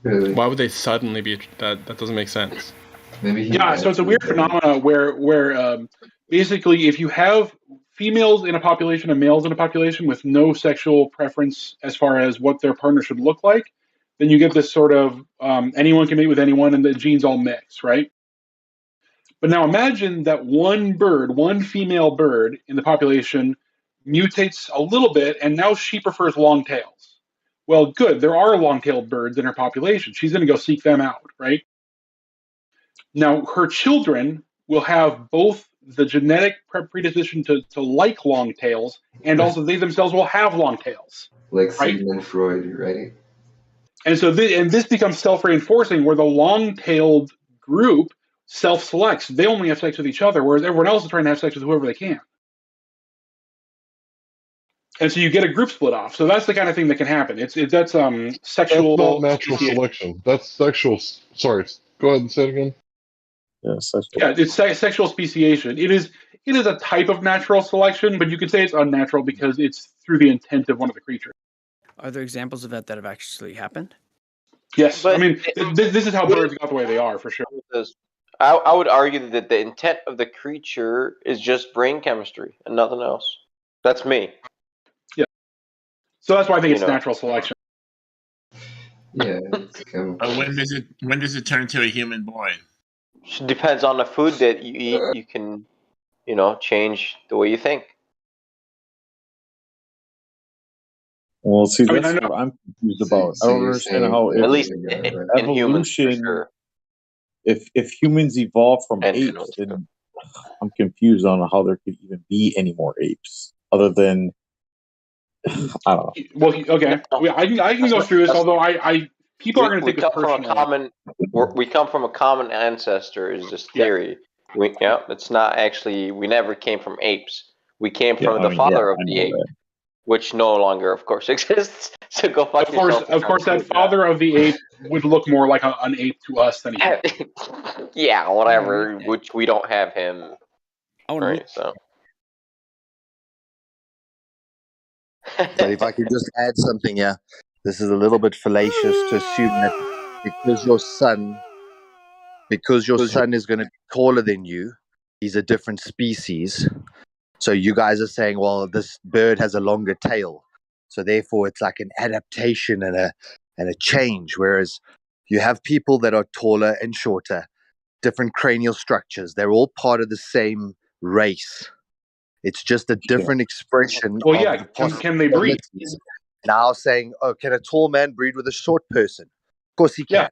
Really? Why would they suddenly be that? That doesn't make sense. So it's a weird phenomena where basically if you have females in a population and males in a population with no sexual preference as far as what their partner should look like, then you get this sort of anyone can mate with anyone and the genes all mix, right? But now imagine that one female bird in the population mutates a little bit and now she prefers long tails. Well, good, there are long-tailed birds in her population. She's going to go seek them out, right? Now, her children will have both the genetic predisposition to like long tails, and also they themselves will have long tails. Like Sigmund Freud, right? And so this becomes self-reinforcing, where the long-tailed group self-selects. They only have sex with each other, whereas everyone else is trying to have sex with whoever they can. And so you get a group split off. So that's the kind of thing that can happen. That's sexual. That's not natural selection. That's sexual. Sorry, go ahead and say it again. Yeah, it's sexual speciation. It is a type of natural selection, but you could say it's unnatural because it's through the intent of one of the creatures. Are there examples of that have actually happened? Yes, but I mean this is how birds got the way they are, for sure. I would argue that the intent of the creature is just brain chemistry and nothing else. That's me. Yeah. So that's why I think it's natural selection. Yeah. But when does it turn into a human boy? Depends on the food that you eat. You can, change the way you think. Well, see, that's what I'm confused about. I don't understand how at least in humans, for sure. If humans evolve from apes, then I'm confused on how there could even be any more apes other than I don't know. Well, okay, I can go through this. Although people are going to take this personally. We come from a common ancestor. Is this theory? Yeah. It's not actually. We never came from apes. We came from the father of the ape. Which no longer, of course, exists. So go fuck yourself. Of course, that father of the ape would look more like an ape to us than he. Yeah, whatever. Which we don't have him. So. But if I could just add something here, this is a little bit fallacious to assume that because your son is going to be taller than you, he's a different species. So you guys are saying, well, this bird has a longer tail, so therefore it's like an adaptation and a change. Whereas you have people that are taller and shorter, different cranial structures. They're all part of the same race. It's just a different expression. Well, yeah. Can they breed? Now saying, oh, can a tall man breed with a short person? Of course he can. Yeah.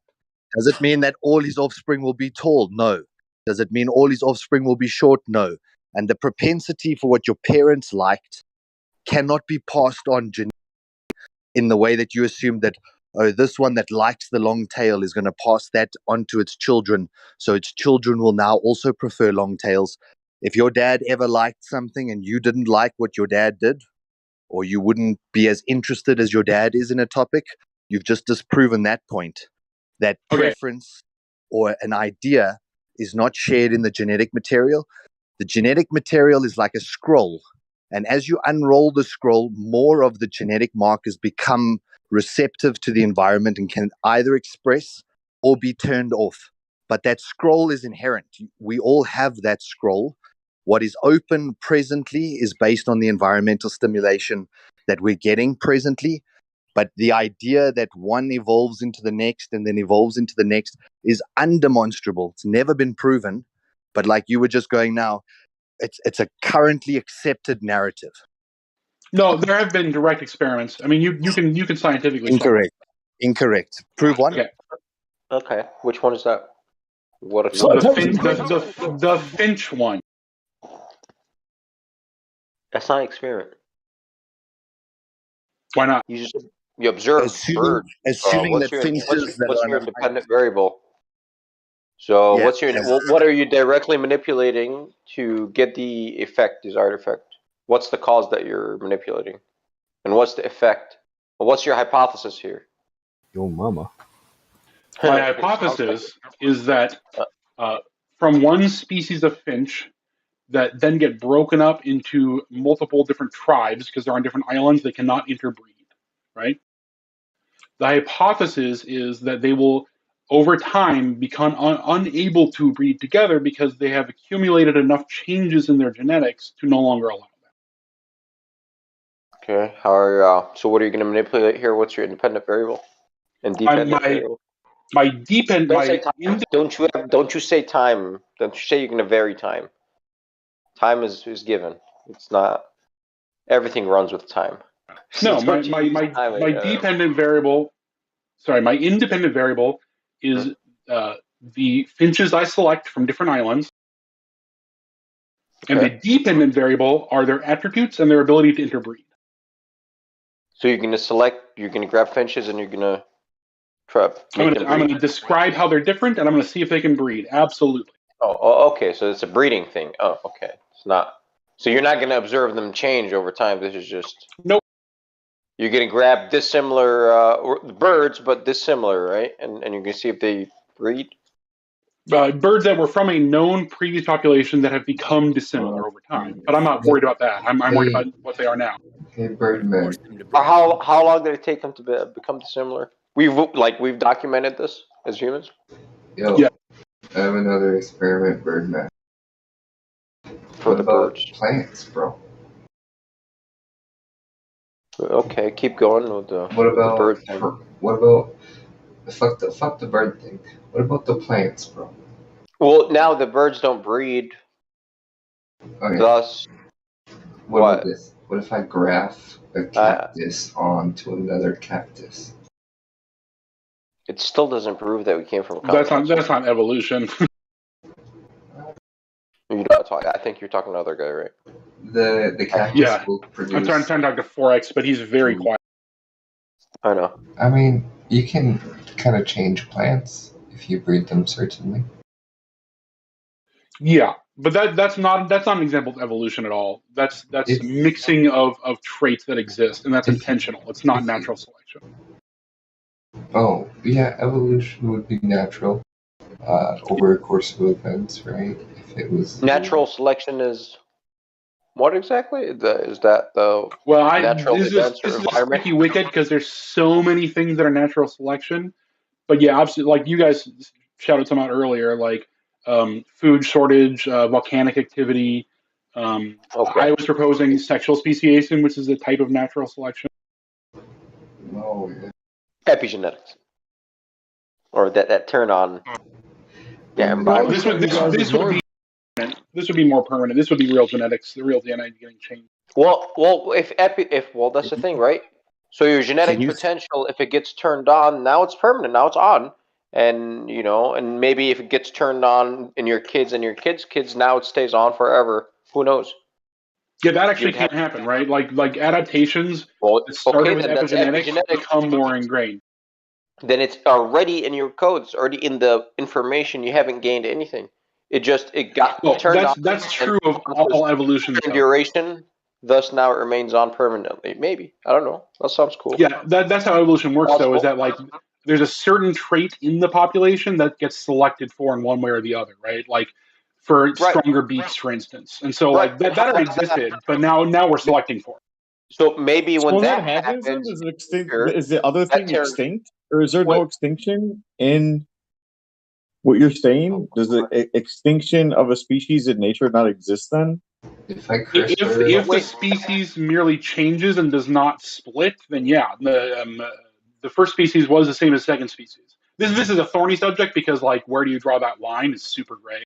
Does it mean that all his offspring will be tall? No. Does it mean all his offspring will be short? No. And the propensity for what your parents liked cannot be passed on in the way that you assume that, oh, this one that likes the long tail is going to pass that on to its children. So its children will now also prefer long tails. If your dad ever liked something and you didn't like what your dad did, or you wouldn't be as interested as your dad is in a topic, you've just disproven that point. That preference or an idea is not shared in the genetic material. The genetic material is like a scroll. And as you unroll the scroll, more of the genetic markers become receptive to the environment and can either express or be turned off. But that scroll is inherent. We all have that scroll. What is open presently is based on the environmental stimulation that we're getting presently. But the idea that one evolves into the next and then evolves into the next is undemonstrable. It's never been proven. But like you were just going now, it's a currently accepted narrative. No, there have been direct experiments. I mean, you can scientifically Incorrect. Prove one. Okay. Which one is that? What if the finch one? That's not an experiment. Why not? You observe birds. Assuming what's that your, finches what's your independent variable? So what are you directly manipulating to get the effect, desired effect? What's the cause that you're manipulating? And what's the effect? Well, what's your hypothesis here? Your mama. My hypothesis is that from one species of finch that then get broken up into multiple different tribes because they're on different islands, they cannot interbreed, right? The hypothesis is that they will, over time, become unable to breed together because they have accumulated enough changes in their genetics to no longer allow that. Okay. So what are you going to manipulate here? What's your independent variable and dependent variable? My dependent. Don't you say time? Don't you say you're going to vary time? Time is given. It's not. Everything runs with time. No, my dependent variable. Sorry, my independent variable is the finches I select from different islands, and the dependent variable are their attributes and their ability to interbreed. So you're going to select. You're going to grab finches, and you're going to I'm going to describe how they're different, and I'm going to see if they can breed. Absolutely. Oh, okay. So it's a breeding thing. Oh, okay. It's not. So you're not going to observe them change over time. This is just. Nope. You're going to grab dissimilar birds, but dissimilar, right? And you're going to see if they breed. Birds that were from a known previous population that have become dissimilar over time. But I'm not worried about that. I'm worried about what they are now. Hey, Birdman. How long did it take them to become dissimilar? We've documented this as humans. Yo, I have another experiment, Birdman. What about plants, bro? Okay, keep going with the. What about the bird thing. What about fuck the bird thing? What about the plants, bro? Well, now the birds don't breed. Okay. Thus, what about this? What if I graft a cactus onto another cactus? It still doesn't prove that we came from a cactus. That's not evolution. I think you're talking to another guy, right? The cactus will produce. I'm trying to talk to 4X, but he's very quiet. I know. I mean, you can kind of change plants if you breed them, certainly. Yeah, but that's not an example of evolution at all. That's mixing of traits that exist, and that's intentional. It's not natural selection. Oh, yeah, evolution would be natural over a course of events, right? If it was natural selection is what exactly? Is that the natural events or environment? This is tricky wicked because there's so many things that are natural selection. But yeah, absolutely. Like you guys shouted some out earlier, like food shortage, volcanic activity. I was proposing sexual speciation, which is a type of natural selection. Oh, yeah. Epigenetics, or that turn on. Yeah, this would be more permanent. This would be real genetics, the real DNA getting changed. Well, that's the thing, right? So your genetic potential, if it gets turned on, now it's permanent. Now it's on, and and maybe if it gets turned on in your kids and your kids, now it stays on forever. Who knows? Yeah, that actually can happen, right? Like adaptations that started with then that's epigenetics epigenetic. become more ingrained. Then it's already in your codes, already in the information. You haven't gained anything. It got turned on. That's true of all evolution. Duration. Thus, now it remains on permanently. Maybe, I don't know. That sounds cool. Yeah, that's how evolution works, though. Is that like there's a certain trait in the population that gets selected for in one way or the other, right? Like for stronger beaks, for instance. And so like that already existed, but now we're selecting for it. So maybe when that that happens, happens, is it extinct? Is the other thing extinct, or is there no extinction in what you're saying? Does the extinction of a species in nature not exist then? If the species merely changes and does not split, then yeah, the first species was the same as second species. This is a thorny subject because like where do you draw that line is super gray.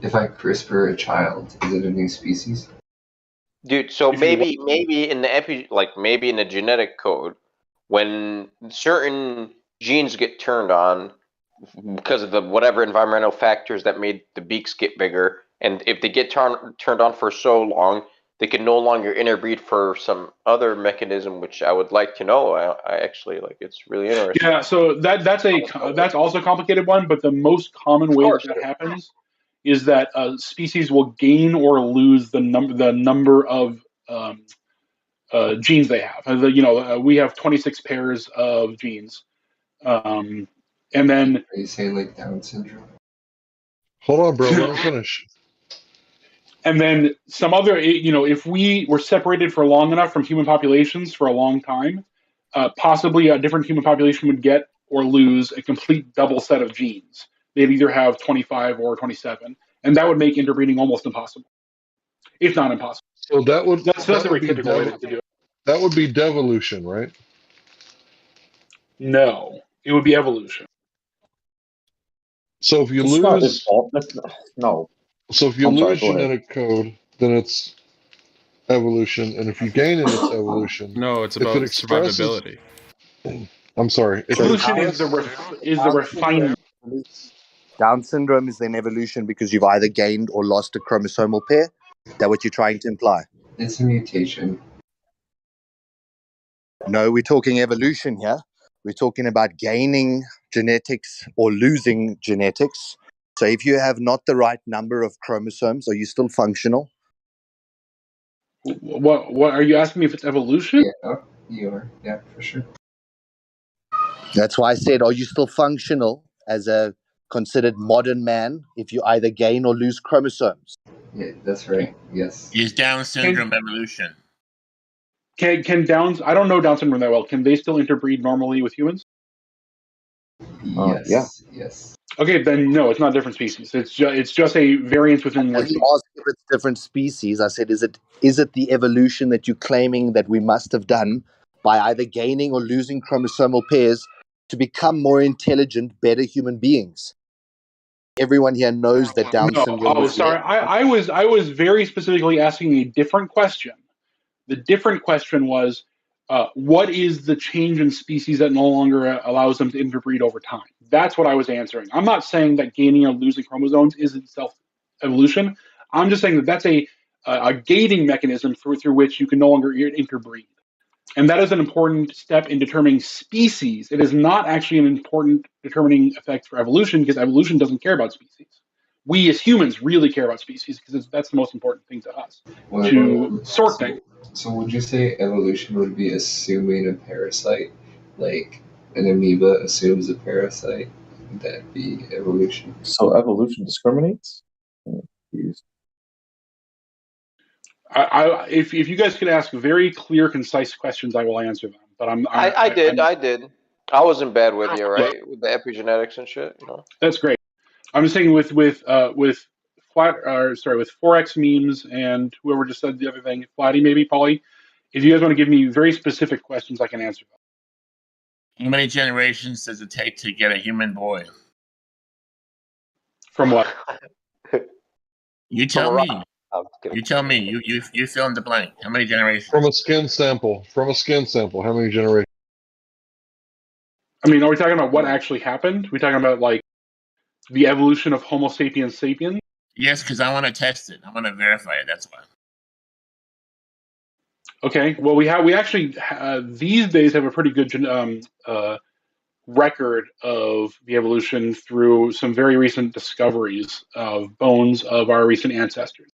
If I CRISPR a child, is it a new species? Dude, so maybe in the maybe in the genetic code, when certain genes get turned on because of the whatever environmental factors that made the beaks get bigger, and if they get turned on for so long, they can no longer interbreed for some other mechanism, which I would like to know. I actually like. It's really interesting. Yeah, so that's also a complicated one, but the most common way that happens is that species will gain or lose the number of genes they have. We have 26 pairs of genes, and then. Are you saying like Down syndrome? Hold on, bro. Let me finish. And then some other, if we were separated for long enough from human populations for a long time, possibly a different human population would get or lose a complete double set of genes. They'd either have 25 or 27, and that would make interbreeding almost impossible, if not impossible. So that's a very typical way to do it. That would be devolution, right? No, it would be evolution. So if you lose, no. So if you lose genetic code, then it's evolution, and if you gain it, it's evolution. No, it's about survivability. I'm sorry. Evolution is the refinement. Down syndrome is then evolution because you've either gained or lost a chromosomal pair. Is that what you're trying to imply? It's a mutation. No, we're talking evolution here. We're talking about gaining genetics or losing genetics. So if you have not the right number of chromosomes, are you still functional? What are you asking me if it's evolution? Yeah, you are. Yeah, for sure. That's why I said, are you still functional as a considered modern man if you either gain or lose chromosomes? Yeah, that's right. Yes. Is Down syndrome evolution? Can Downs? I don't know Down syndrome that well. Can they still interbreed normally with humans? Yes. Yes. Okay, then no, it's not a different species. It's just a variance within one species. I asked if it's different species. I said, is it the evolution that you're claiming that we must have done by either gaining or losing chromosomal pairs to become more intelligent, better human beings? Everyone here knows that Down syndrome. Oh, sorry. I was very specifically asking a different question. The different question was, what is the change in species that no longer allows them to interbreed over time? That's what I was answering. I'm not saying that gaining or losing chromosomes is itself evolution. I'm just saying that that's a gating mechanism through which you can no longer interbreed. And that is an important step in determining species. It is not actually an important determining effect for evolution because evolution doesn't care about species. We as humans really care about species because that's the most important thing to us, to sort things. So would you say evolution would be assuming a parasite, like an amoeba assumes a parasite? Would that be evolution? So evolution discriminates? If you guys could ask very clear, concise questions, I will answer them. But I did. I wasn't bad with you, right? With the epigenetics and shit. That's great. I'm just saying with 4X memes and whoever just said the other thing, Flatty maybe, Polly. If you guys want to give me very specific questions, I can answer them. How many generations does it take to get a human boy? From what? You tell me. You tell me. You fill in the blank. How many generations? From a skin sample. How many generations? I mean, are we talking about what actually happened? Are we talking about like the evolution of Homo sapiens sapiens? Yes, because I want to test it. I want to verify it. That's why. Okay. Well, we actually these days have a pretty good record of the evolution through some very recent discoveries of bones of our recent ancestors.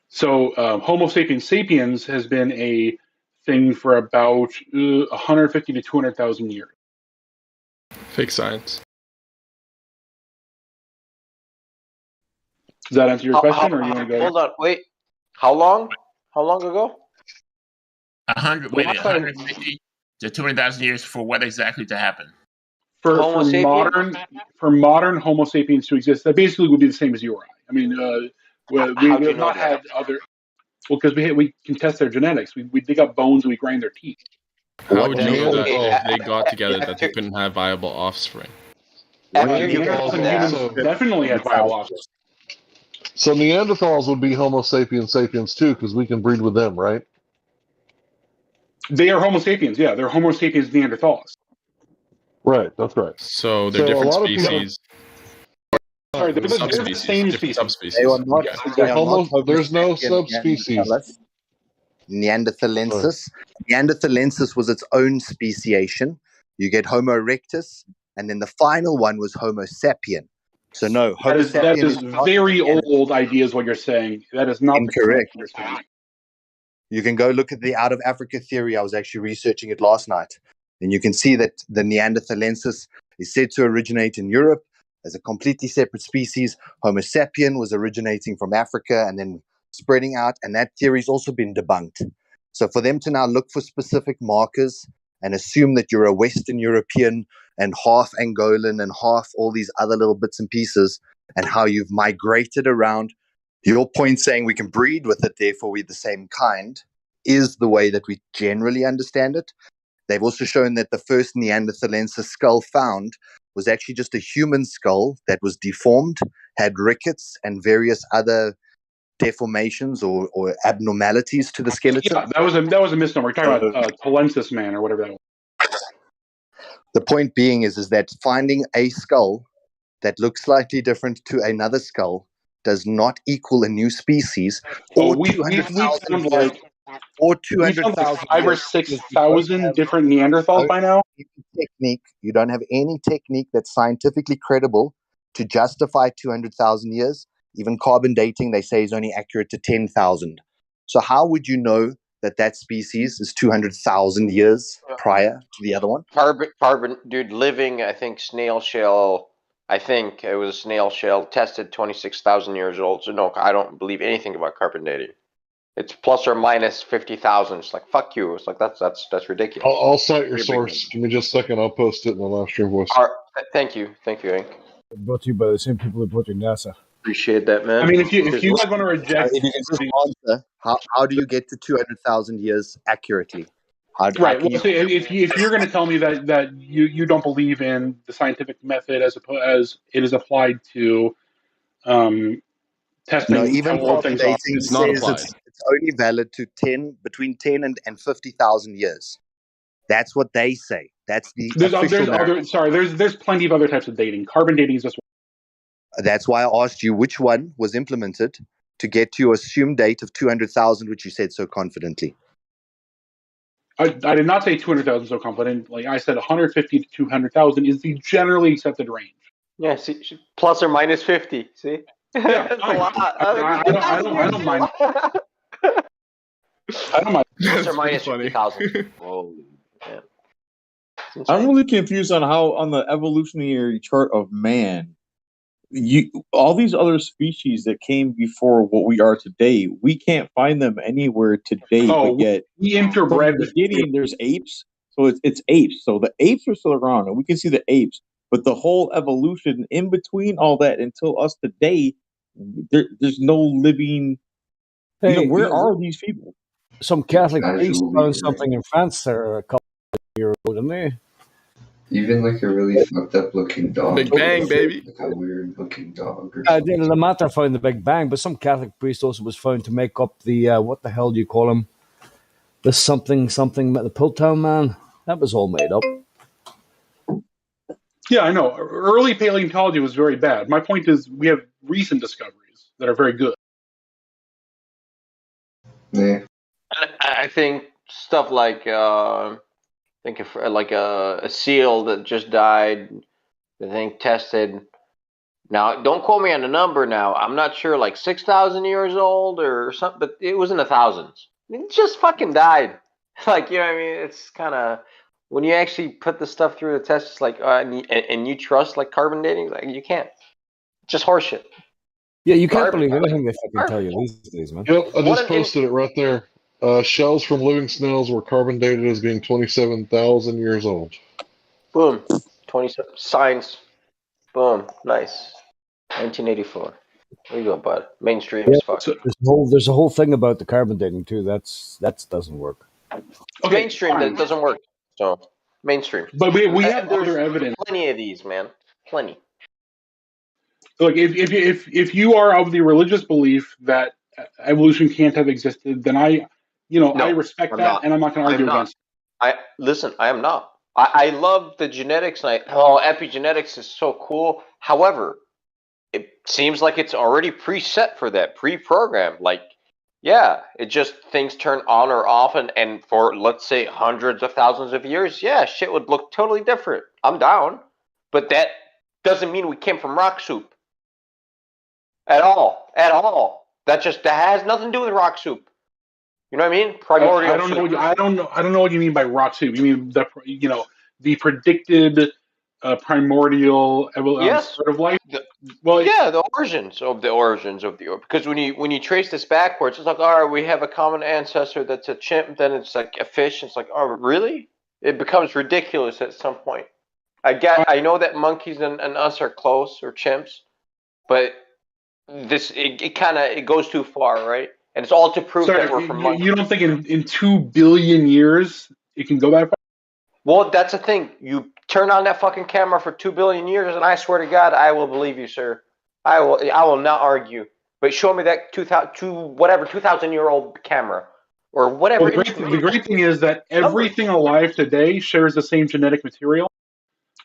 So Homo sapiens sapiens has been a thing for about 150 to 200,000 years. Fake science. Does that answer your question, or you want to go? Hold on, wait. How long? How long ago? 150 to 200,000 years for what exactly to happen? For modern Homo sapiens to exist, that basically would be the same as you or I. I mean, we have not had other. Well, because we can test their genetics. We dig up bones and we grind their teeth. How would you know that if they got together that they couldn't have viable offspring? Definitely had viable offspring. So Neanderthals would be Homo sapiens sapiens too, because we can breed with them, right? They are Homo sapiens. Yeah, they're Homo sapiens Neanderthals. Right, that's right. So they're different species. Sorry, they're the same species. Subspecies. They are not. They are not there's no Homo subspecies. Neanderthalensis. Neanderthalensis was its own speciation. You get Homo erectus, and then the final one was Homo sapien. So no, Homo sapien that is very old idea is what you're saying. That is not incorrect. The understanding. You can go look at the Out of Africa theory. I was actually researching it last night. And you can see that the Neanderthalensis is said to originate in Europe as a completely separate species. Homo sapien was originating from Africa and then spreading out. And that theory's also been debunked. So for them to now look for specific markers and assume that you're a Western European and half Angolan and half all these other little bits and pieces and how you've migrated around, your point saying we can breed with it, therefore we're the same kind, is the way that we generally understand it. They've also shown that the first Neanderthalensis skull found was actually just a human skull that was deformed, had rickets and various other deformations or abnormalities to the skeleton. Yeah, that was a misnomer. We're talking about Talensis man or whatever that was. The point being is that finding a skull that looks slightly different to another skull does not equal a new species or 200,000 like 200,000 5 or 6,000 different Neanderthals by now. You don't have any technique that's scientifically credible to justify 200,000 years. Even carbon dating, they say, is only accurate to 10,000. So how would you know that species is 200,000 years prior to the other one? Carbon, dude, living, I think, snail shell. I think it was a snail shell tested 26,000 years old. So no, I don't believe anything about carbon dating. It's plus or minus 50,000. It's like, fuck you. It's like, that's ridiculous. I'll cite your source. Give me just a second. I'll post it in the live stream voice. Thank you, Hank. Brought to you by the same people who brought you NASA. Appreciate that, man. I mean, if you guys want to reject, if you can just answer, how do you get to 200,000 years accurately? Right. Well, so if you're going to tell me that you don't believe in the scientific method as it is applied to testing, no, even old things off, it's not applied. It's only valid to between 10 and 50,000 years. That's what they say. That's the there's plenty of other types of dating. Carbon dating is just one. That's why I asked you which one was implemented to get to your assumed date of 200,000, which you said so confidently. I did not say 200,000 so confident. Like I said, 150 to 200,000 is the generally accepted range. Yeah, see, plus or minus 50. See, yeah, that's a lot. I don't mind. I don't mind. Plus or minus 50,000. Whoa, man. I'm really confused on how on the evolutionary chart of man, all these other species that came before what we are today, we can't find them anywhere today. But yet, we interbred. From the beginning, there's apes, so it's apes. So the apes are still around, and we can see the apes. But the whole evolution in between all that until us today, there's no living. Hey, where are these people? Some Catholic priest found something in France there a couple of years ago, didn't they? Even like a really fucked up looking dog. Big Bang, baby. Like a weird looking dog. Lamata found the Big Bang, but some Catholic priest also was found to make up the, what the hell do you call him? The something, the Piltown man. That was all made up. Yeah, I know. Early paleontology was very bad. My point is, we have recent discoveries that are very good. Yeah. I think stuff like think of like a seal that just died. I think tested. Now, don't quote me on the number. Now, I'm not sure, like 6,000 years old or something, but it was in the thousands. It just fucking died. Like, you know what I mean? It's kind of when you actually put the stuff through the test, it's like, and you trust like carbon dating, like you can't. It's just horseshit. Yeah, you can't Garbage. believe anything they fucking tell you these days, man. Yep, I just posted it right there. Shells from living snails were carbon dated as being 27,000 years old. Boom. 27 science. Boom. Nice. 1984. There you go, bud. Mainstream as fuck. There's a whole thing about the carbon dating too. That doesn't work. Okay, mainstream that doesn't work. So mainstream. But we have There's other evidence. Plenty of these, man. Plenty. Look, if you are of the religious belief that evolution can't have existed, then I respect I'm that, not. and I'm not going to argue against it. I am not. I love the genetics, and epigenetics is so cool. However, it seems like it's already preset for that, pre-programmed. Like, yeah, it just things turn on or off, and for let's say hundreds of thousands of years, yeah, shit would look totally different. I'm down, but that doesn't mean we came from rock soup at all. At all. That has nothing to do with rock soup. You know what I mean? Primordial. I don't know. I don't know what you mean by rock soup. You mean the predicted primordial start of life? The origins of the earth. Because when you trace this backwards, it's like, all right, we have a common ancestor that's a chimp. Then it's like a fish. It's like, oh, really? It becomes ridiculous at some point. I know that monkeys and us are close, or chimps, but it goes too far, right? And it's all to prove that we're from monkeys. You don't think in 2 billion years it can go that far? Well, that's the thing. You turn on that fucking camera for 2 billion years, and I swear to God, I will believe you, sir. I will not argue. But show me that 2,000-year-old camera or whatever. Well, the great thing is that everything alive today shares the same genetic material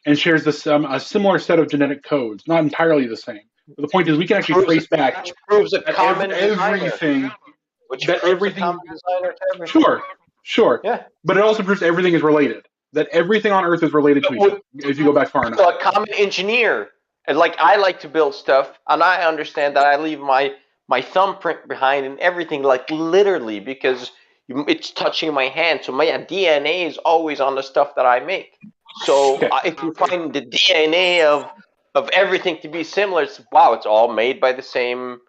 and shares a similar set of genetic codes. Not entirely the same. But the point is, we can actually trace back. Which proves a common everything. Everything. Sure. Yeah. But it also proves everything is related. That everything on Earth is related to each other if you go back far enough. So a common engineer, and like I like to build stuff, and I understand that I leave my thumbprint behind and everything, like literally, because it's touching my hand. So my DNA is always on the stuff that I make. So if you find the DNA of everything to be similar, it's all made by the same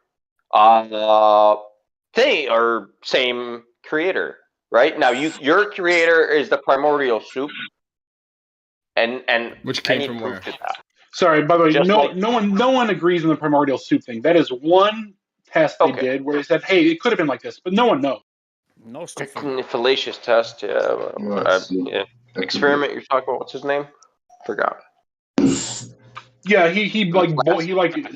thing or same creator. Right now, your creator is the primordial soup, and which came from where? Sorry, by the way, no one agrees on the primordial soup thing. That is one test they did where they said, "Hey, it could have been like this," but no one knows. No stuff. Fallacious test, yeah. Experiment. You're talking about what's his name? Forgot. Yeah, he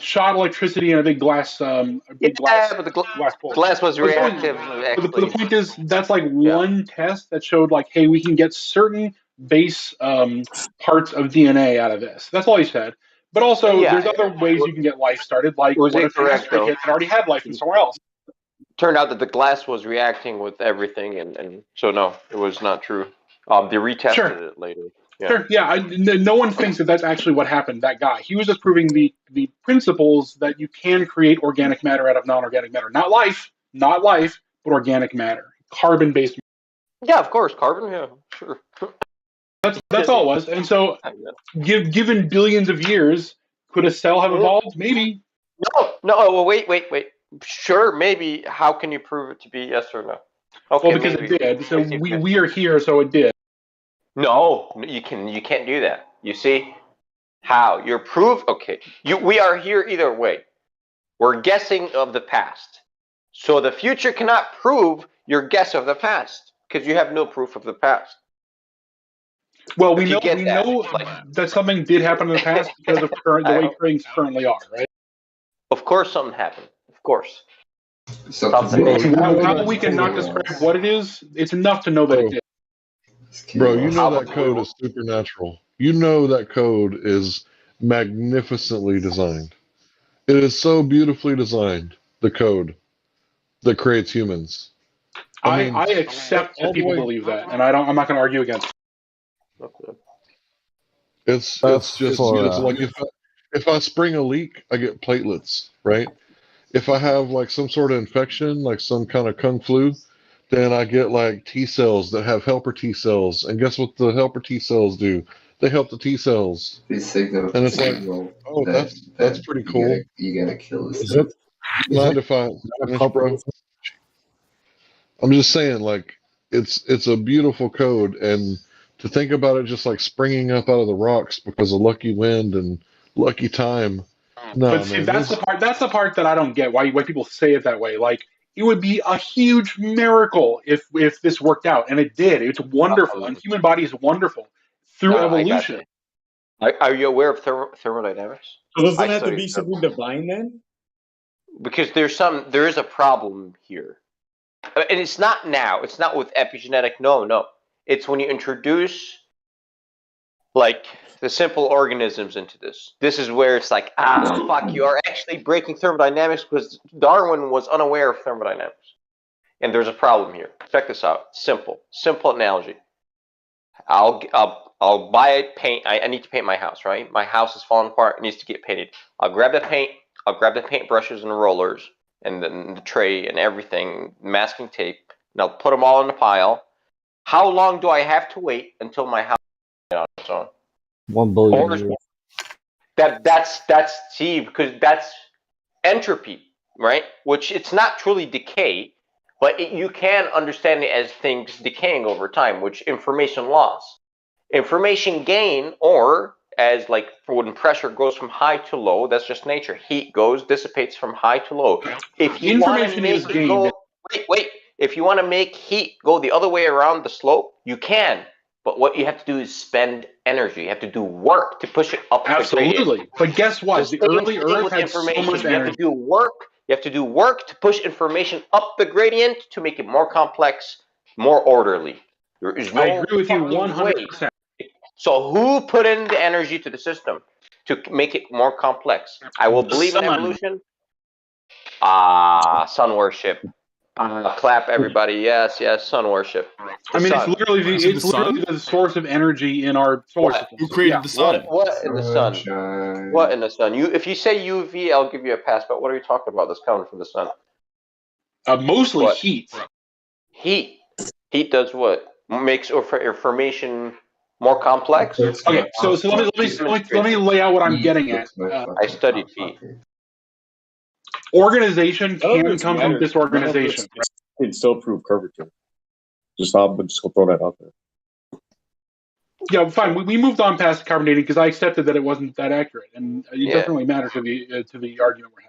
shot electricity in a big glass. But the glass was reactive. But the point is, that's like one test that showed like, hey, we can get certain base parts of DNA out of this. That's all he said. But also, there's other ways you can get life started. Like, what if an asteroid hit and already had life from somewhere else? Turned out that the glass was reacting with everything, and so no, it was not true. They retested it later. Yeah. Sure. Yeah. No one thinks that that's actually what happened. That guy, he was just proving the principles that you can create organic matter out of non-organic matter. Not life, but organic matter, carbon-based. Yeah, of course, carbon. Yeah, sure. That's all it was. And so, given billions of years, could a cell have evolved? Maybe. No. Well, wait. Sure, maybe. How can you prove it to be yes or no? Okay, well, because it did. So we are here, so it did. No, you can't do that. You see how your proof? Okay, we are here either way. We're guessing of the past, so the future cannot prove your guess of the past because you have no proof of the past. Well, we know that something did happen in the past because of the way things currently are, right? Of course, something happened. Of course. How we can not describe what it is? It's enough to know that it did. Bro, you know that code is supernatural. you know that code is magnificently designed. It is so beautifully designed, the code that creates humans. I accept that people believe that, and I'm not going to argue against it. It's just like if I spring a leak, I get platelets, right? If I have like some sort of infection, like some kind of kung flu, then I get like T cells that have helper T cells. And guess what the helper T cells do? They help the T cells. They signal, And it's like, oh, that's pretty cool. You gotta kill this Is thing. mind if I finish, bro? I'm just saying, like, it's a beautiful code, and to think about it just like springing up out of the rocks because of lucky wind and lucky time. No, But see, man, that's the part that I don't get. Why people say it that way? Like, it would be a huge miracle if this worked out, and it did. It's wonderful, and human body is wonderful through evolution. Are you aware of thermodynamics? So does it have to be something divine then? Because there is a problem here, and it's not now. It's not with epigenetic. No. It's when you introduce like the simple organisms into this. This is where it's like, fuck, you are actually breaking thermodynamics because Darwin was unaware of thermodynamics, and there's a problem here. Check this out. Simple analogy. I'll buy paint. I need to paint my house, right? My house is falling apart. It needs to get painted. I'll grab the paint. I'll grab the paint brushes and the rollers and then the tray and everything, masking tape, and I'll put them all in a pile. How long do I have to wait until my house is on its own? 1 billion years. That's see, because that's entropy, right? Which it's not truly decay, but you can understand it as things decaying over time, which information loss. Information gain, or as like for when pressure goes from high to low, that's just nature. Heat dissipates from high to low. If you want to make it go, wait. If you want to make heat go the other way around the slope, you can. But what you have to do is spend energy. You have to do work to push it up the gradient. Absolutely. But guess what? The early Earth had so much energy. You have to do work. You have to do work to push information up the gradient to make it more complex, more orderly. There is no I agree with you 100%. So who put in the energy to the system to make it more complex? I will believe in evolution. Sun worship. Clap, everybody. Yes, sun worship. I mean, it's literally the source of energy in our solar system. Who created the sun? What in the sun? What in the sun? If you say UV, I'll give you a pass. But what are you talking about? That's coming from the sun. Mostly heat. Heat does what? Makes information more complex. Okay, so let me lay out what I'm getting at. I studied heat. Organization can come from disorganization. Can still prove curvature. Just go throw that out there. Yeah, fine. We moved on past carbon dating because I accepted that it wasn't that accurate, and it doesn't really matter to the argument we're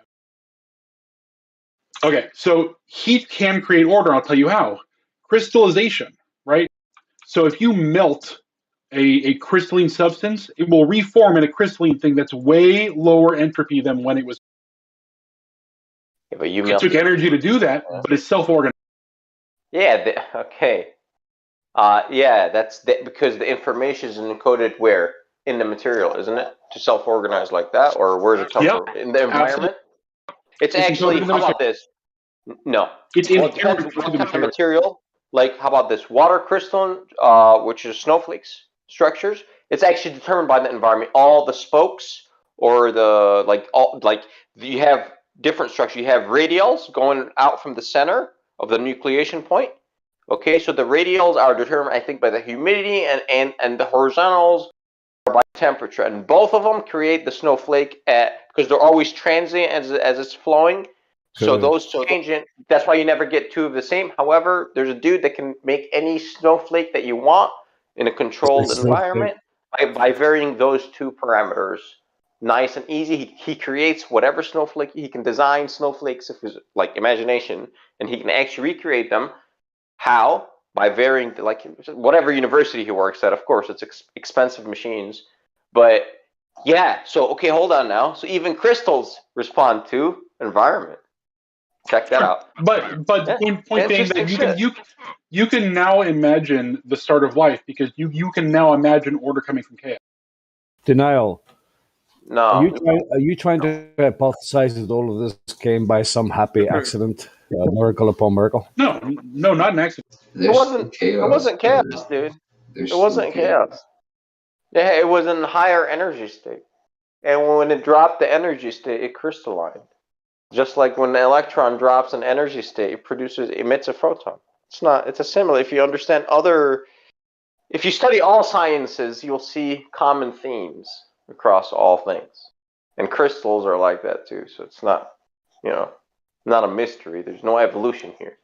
having. Okay, so heat can create order. I'll tell you how. Crystallization, right? So if you melt a crystalline substance, it will reform in a crystalline thing that's way lower entropy than when it was. Yeah, but it took energy to do that, but it's self-organized. Yeah. Okay. That's because the information is encoded where in the material, isn't it? To self-organize like that, or where does it come from? In the environment. It's actually. How about this? No. It's depends what type of material. Like, how about this? Water crystalline, which is snowflakes structures. It's actually determined by the environment. All the spokes or you have different structures. You have radials going out from the center of the nucleation point. Okay, so the radials are determined, I think, by the humidity, and the horizontals are by temperature. And both of them create the snowflake because they're always transient as it's flowing. So those change it. That's why you never get two of the same. However, there's a dude that can make any snowflake that you want in a controlled environment by varying those two parameters. Nice and easy. He creates whatever snowflake. He can design snowflakes if his imagination, and he can actually recreate them. How? By varying, whatever university he works at. Of course, it's expensive machines. But yeah, so okay, hold on now. So even crystals respond to environment. Check that out. But point being that you can now imagine the start of life because you can now imagine order coming from chaos. Denial. No. Are you trying to hypothesize that all of this came by some happy accident, miracle upon miracle? No, not an accident. It wasn't chaos, dude. It wasn't chaos. Yeah, it was in higher energy state. And when it dropped the energy state, it crystallized. Just like when the electron drops an energy state, it emits a photon. It's a similar. If you study all sciences, you'll see common themes across all things. And crystals are like that too. So it's not a mystery. There's no evolution here.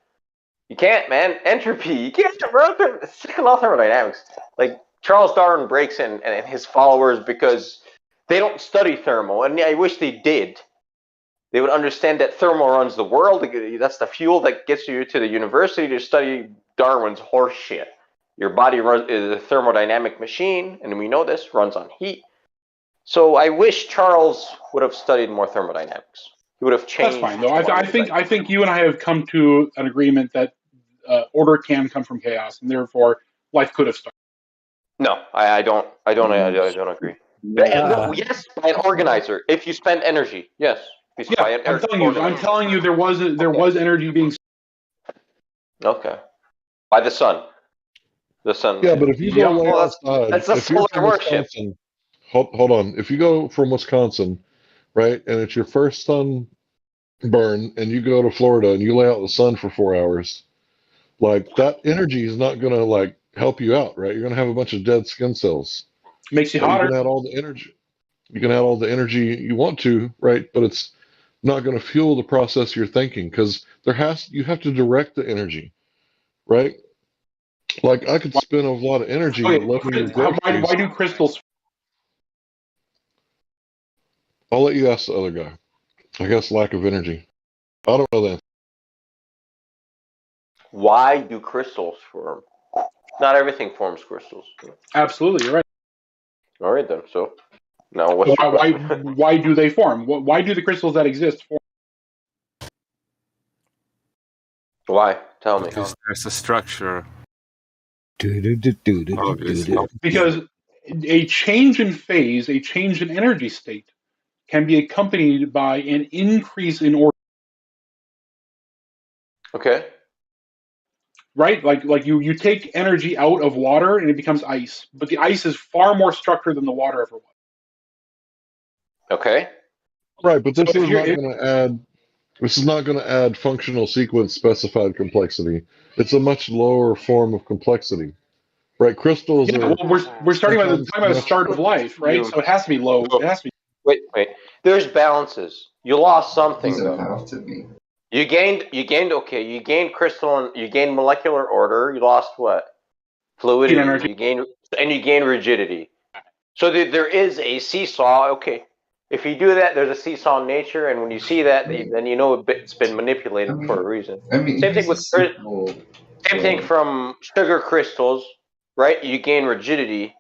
You can't, man. Entropy. You can't. Second law thermodynamics. Like Charles Darwin breaks in and his followers because they don't study thermal, and I wish they did. They would understand that thermal runs the world. That's the fuel that gets you to the university to study Darwin's horse shit. Your body is a thermodynamic machine, and we know this runs on heat. So I wish Charles would have studied more thermodynamics. He would have changed. That's fine, though. I think you and I have come to an agreement that order can come from chaos, and therefore life could have started. No, I don't agree. Yes, by an organizer. If you spend energy, yes. I'm telling you, there was energy being. Okay. By the sun. The sun. Yeah, but if you go way outside, that's a solar worship. Hold on. If you go from Wisconsin, right, and it's your first sun burn, and you go to Florida and you lay out in the sun for 4 hours, like that energy is not going to like help you out, right? You're going to have a bunch of dead skin cells. Makes you hotter. You can add all the energy. You can add all the energy you want to, right? But it's not going to fuel the process you're thinking because you have to direct the energy, right? Like I could spend a lot of energy loading why do crystals? I'll let you ask the other guy. I guess lack of energy. I don't know that. Why do crystals form? Not everything forms crystals. Absolutely, you're right. All right then. So now what's why do they form? Why do the crystals that exist form? Why? Tell me. Because there's a structure. Because a change in phase, a change in energy state, can be accompanied by an increase in order. Okay. Right? Like you take energy out of water and it becomes ice. But the ice is far more structured than the water ever was. Okay. Right, but this is not going to add functional sequence specified complexity. It's a much lower form of complexity. Right, crystals are... Well, we're starting by the start of life, right? So it has to be low. It has to be. Wait. There's balances. You lost something though. Have to be. You gained crystal and you gained molecular order. You lost what? Fluidity. You gain rigidity. So there is a seesaw. Okay. If you do that, there's a seesaw in nature, and when you see that, then you know it's been manipulated for a reason. Same thing with same thing from sugar crystals, right? You gain rigidity,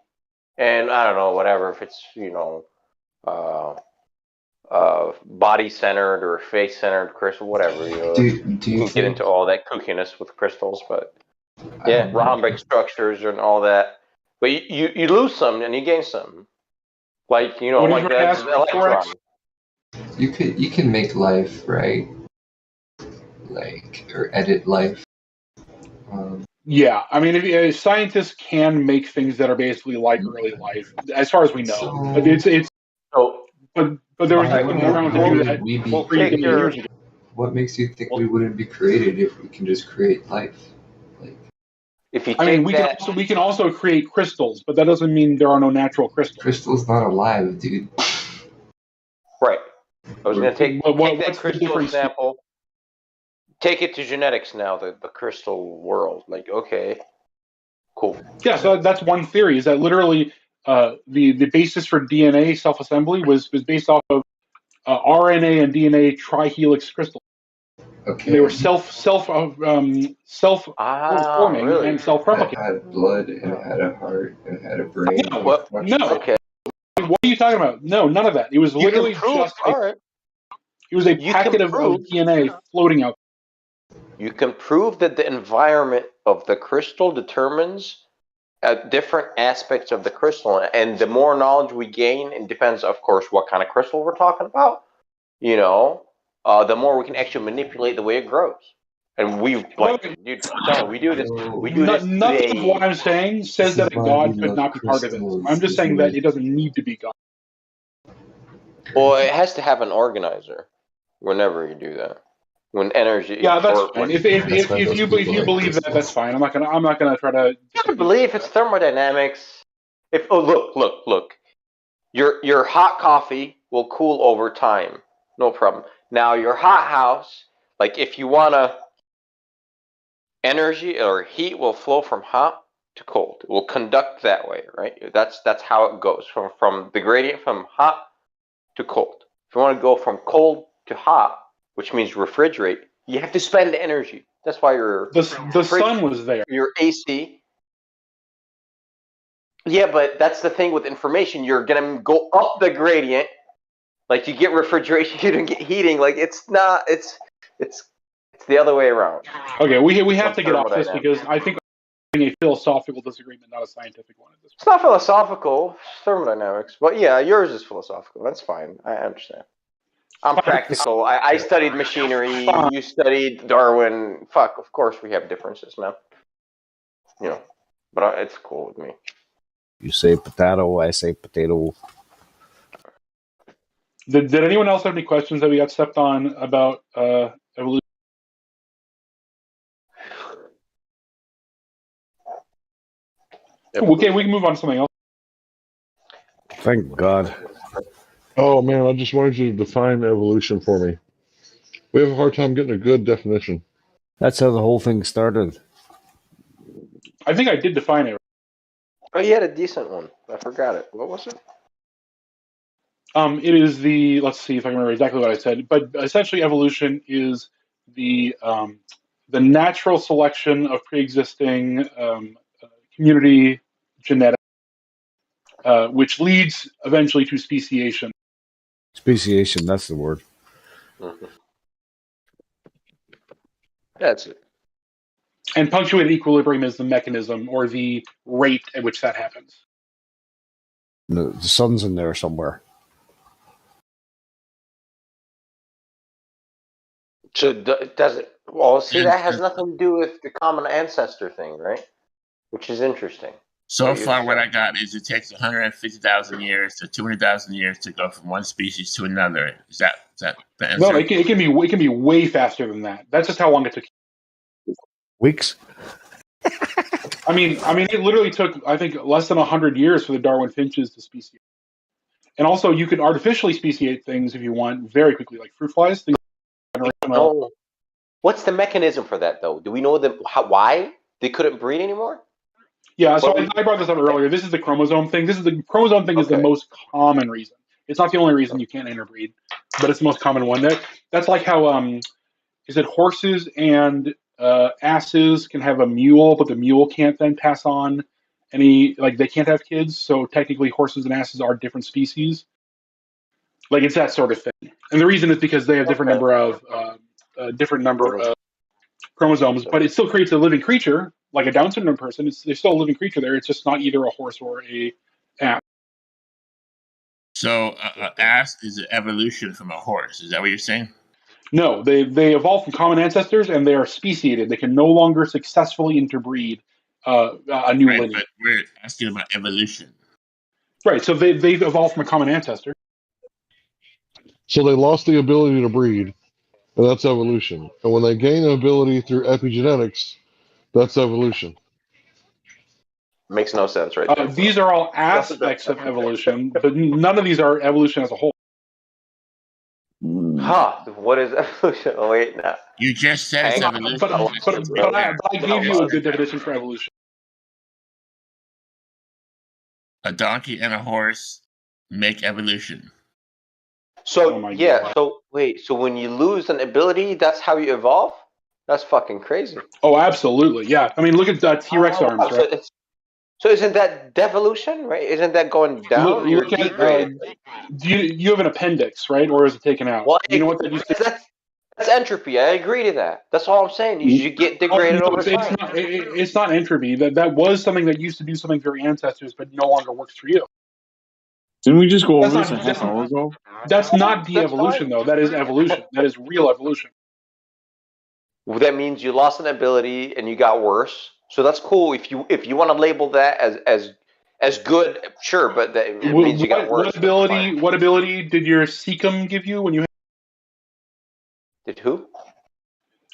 and I don't know, whatever, if it's body centered or face centered crystal, whatever. You can get into all that kookiness with crystals, but yeah, rhombic structures and all that. But you lose some and you gain some. Like like that electron. You can make life, right? Like, or edit life. Yeah, I mean, if scientists can make things that are basically like early life, as far as we know. But but there was nothing around to do that 3 years ago. What makes you think we wouldn't be created if we can just create life? We can also create crystals, but that doesn't mean there are no natural crystals. Crystal's not alive, dude. Right. I was going to take that crystal sample, take it to genetics now, the crystal world. Like, okay, cool. Yeah, so that's one theory, is that literally the basis for DNA self-assembly was based off of RNA and DNA trihelix crystals. Okay. They were self-forming really? and self-replicating. It had blood, and it had a heart, and it had a brain. No. Okay. What are you talking about? No, none of that. It was literally just it was a packet of DNA floating out. You can prove that the environment of the crystal determines different aspects of the crystal, and the more knowledge we gain, it depends, of course, what kind of crystal we're talking about. You know, the more we can actually manipulate the way it grows. And we dude, we do this. We do this Nothing today. of what I'm saying says that a god could not be part of this. I'm just saying that it doesn't need to be God. Well, it has to have an organizer. Whenever you do that, when energy. Yeah, that's fine. If you believe that, that's fine. I'm not gonna try to. I believe it's thermodynamics. Look. Your hot coffee will cool over time, no problem. Now your hot house, like if you wanna, energy or heat will flow from hot to cold. It will conduct that way, right? That's how it goes from the gradient from hot to cold. If you want to go from cold to hot, which means refrigerate, you have to spend energy. That's why the sun was there. Your AC. Yeah, but that's the thing with information. You're gonna go up the gradient. Like you get refrigeration, you don't get heating. Like it's not. It's the other way around. Okay, we have to get off this because I think a philosophical disagreement, not a scientific one. It's not philosophical. It's thermodynamics. But yeah, yours is philosophical. That's fine. I understand. I'm practical. I studied machinery. You studied Darwin. Fuck, of course we have differences, man. You know, but it's cool with me. You say potato, I say potato. Did anyone else have any questions that we got stepped on about evolution? Okay, we can move on to something else. Thank God. Oh man, I just wanted you to define evolution for me. We have a hard time getting a good definition. That's how the whole thing started. I think I did define it. Oh, you had a decent one. I forgot it. What was it? It is the. Let's see if I can remember exactly what I said. But essentially, evolution is the natural selection of pre-existing community genetics, which leads eventually to speciation. Speciation, that's the word. Mm-hmm. That's it. And punctuated equilibrium is the mechanism or the rate at which that happens. The sun's in there somewhere. So does it? Well, see, that has nothing to do with the common ancestor thing, right? Which is interesting. So far, what I got is it takes 150,000 years to 200,000 years to go from one species to another. Is that the answer? No, it can be way faster than that. That's just how long it took. Weeks. I mean, it literally took, I think, less than 100 years for the Darwin finches to speciate. And also, you can artificially speciate things if you want very quickly, like fruit flies. No. What's the mechanism for that, though? Do we know why they couldn't breed anymore? Yeah, so I brought this up earlier. This is the chromosome thing. Is the most common reason. It's not the only reason you can't interbreed, but it's the most common one. That's like how is it horses and asses can have a mule, but the mule can't then pass on any, like they can't have kids. So technically, horses and asses are different species. Like it's that sort of thing. And the reason is because they have different number of chromosomes, but it still creates a living creature, like a Down syndrome person. There's still a living creature there. It's just not either a horse or a ass. So ass is an evolution from a horse. Is that what you're saying? No, they evolved from common ancestors, and they are speciated. They can no longer successfully interbreed a new lineage. But we're asking about evolution. Right, so they've evolved from a common ancestor. So they lost the ability to breed, and that's evolution. And when they gain an ability through epigenetics, that's evolution. Makes no sense, right there. These are all aspects of evolution, but none of these are evolution as a whole. What is evolution? Oh, wait, no. You just said it's evolution. But I gave you a good definition for evolution. A donkey and a horse make evolution. So, so when you lose an ability, that's how you evolve? That's fucking crazy. Oh, absolutely, yeah. I mean, look at T-Rex arms, right? So isn't that devolution, right? Isn't that going down? Look at, do you have an appendix, right? Or is it taken out? Well, you know what that used to That's entropy. I agree to that. That's all I'm saying. You get degraded over time. It's not entropy. That was something that used to do something for your ancestors, but no longer works for you. Didn't we just go over this a half hour ago? That's not de-evolution, though. That is evolution. That is real evolution. Well, that means you lost an ability and you got worse. So that's cool. If you want to label that as good, sure, but that it means you got worse. What ability did your Seacum give you when you? Did who?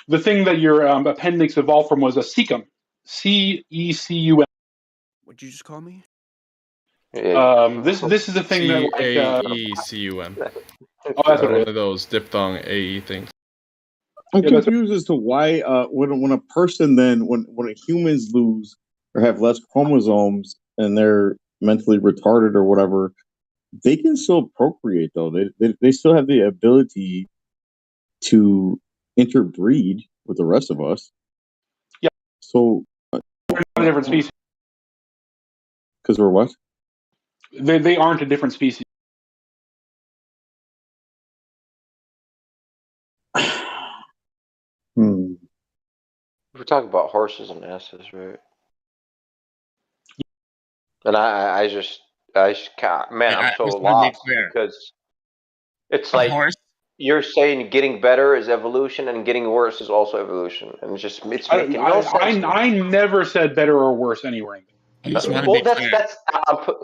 The thing that your appendix evolved from was a Seacum. CECUM. What'd you just call me? This is the thing that like CAECUM. Oh, that's one of those diphthong AE things. I'm confused as to why when a person when humans lose or have less chromosomes and they're mentally retarded or whatever, they can still procreate though. They still have the ability to interbreed with the rest of us. Yeah. So we're not a different species. Because we're what? They aren't a different species. We're talking about horses and asses, right? And I just can't, man, I'm so lost because it's like you're saying getting better is evolution and getting worse is also evolution, and it's making no sense. I never said better or worse anywhere. Well, that's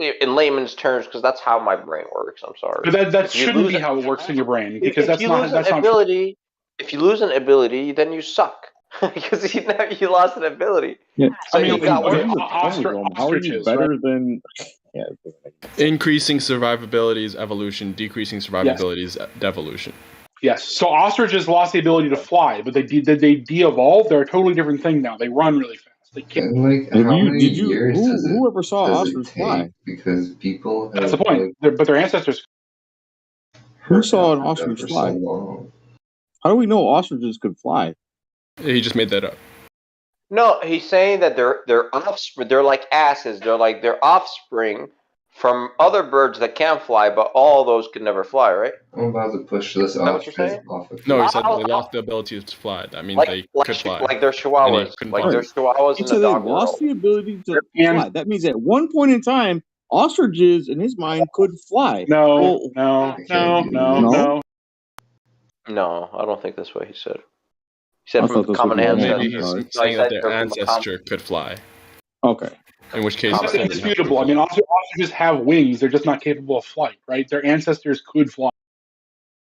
in layman's terms because that's how my brain works. I'm sorry, but that shouldn't be how it works in your brain because if you lose an ability, if you lose an ability, then you suck because you lost an ability. Yeah, so you got how are you better than? Yeah. Increasing survivability is evolution. Decreasing survivability is devolution. Yes. So ostriches lost the ability to fly, but they de-evolved. They're a totally different thing now. They run really fast. They can't. Who ever saw ostrich fly? Because people. That's the point. But their ancestors. Who saw an ostrich fly? How do we know ostriches could fly? He just made that up. No, he's saying that they're offspring. They're like asses. They're offspring from other birds that can fly, but all those could never fly, right? I'm about to push this ostrich off of. No, he said they lost the ability to fly. That means they could fly. Like their chihuahuas. Like their chihuahuas in the dog they lost the ability to fly. That means at one point in time, ostriches, in his mind, could fly. No, No, I don't think that's what he said. He said from common ancestors. Maybe he's saying that their ancestor could fly. Okay. In which case, it's indisputable. I mean, ostriches have wings; they're just not capable of flight, right? Their ancestors could fly.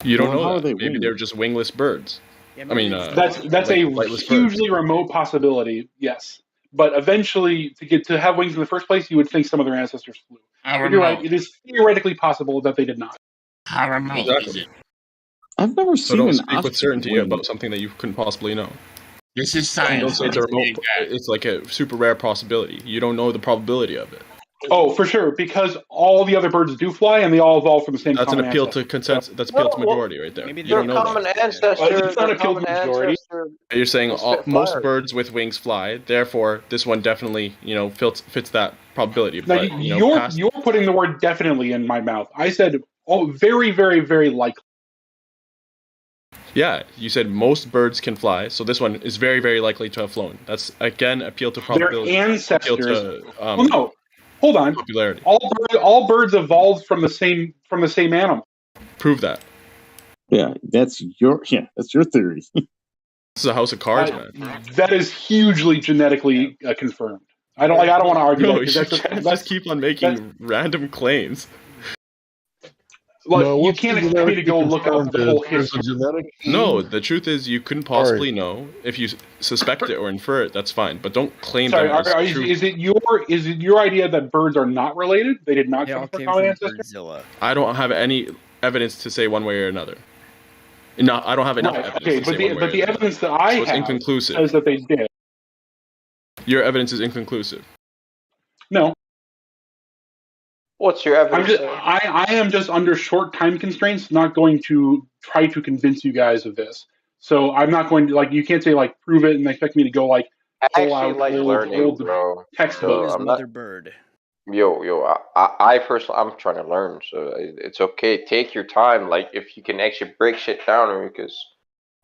You don't know that. Maybe they're just wingless birds. Yeah, I mean, that's a hugely remote possibility. Yes, but eventually, to have wings in the first place, you would think some of their ancestors flew. But you're right; it is theoretically possible that they did not. How remote is it? I've never So don't speak with certainty about something that you couldn't possibly know. This is science. Don't say it's a remote. It's like a super rare possibility. You don't know the probability of it. Oh, for sure, because all the other birds do fly, and they all evolve from the same. That's an appeal to consensus. That's appeal to majority right there. Maybe you don't know common that. ancestors. It's not appeal to majority. You're saying most birds with wings fly. Therefore, this one definitely, fits that probability. Now, But you're putting the word definitely in my mouth. I said, very, very, very likely. Yeah, you said most birds can fly, so this one is very, very likely to have flown. That's again appeal to probability. Their ancestors. Well, no, hold on. Popularity. All birds evolved from the same animal. Prove that. Yeah, that's your theory. This is a house of cards, man. That is hugely genetically confirmed. I don't want to argue. No, you just keep on making random claims. Look, you can't expect me to go look up the whole history. No, the truth is you couldn't possibly know. If you suspect it or infer it, that's fine. But don't claim them as true. Is it your idea that birds are not related? They did not come from common ancestors? I don't have any evidence to say one way or another. No, I don't have enough evidence. Okay, but the evidence that I have inconclusive. says that they did. Your evidence is inconclusive. No. What's your evidence? I am just under short time constraints, not going to try to convince you guys of this. So I'm not going to you can't say prove it and expect me to go I actually like learning, bro. Textbooks. So Mother bird. I personally, I'm trying to learn, so it's okay. Take your time. If you can actually break shit down, because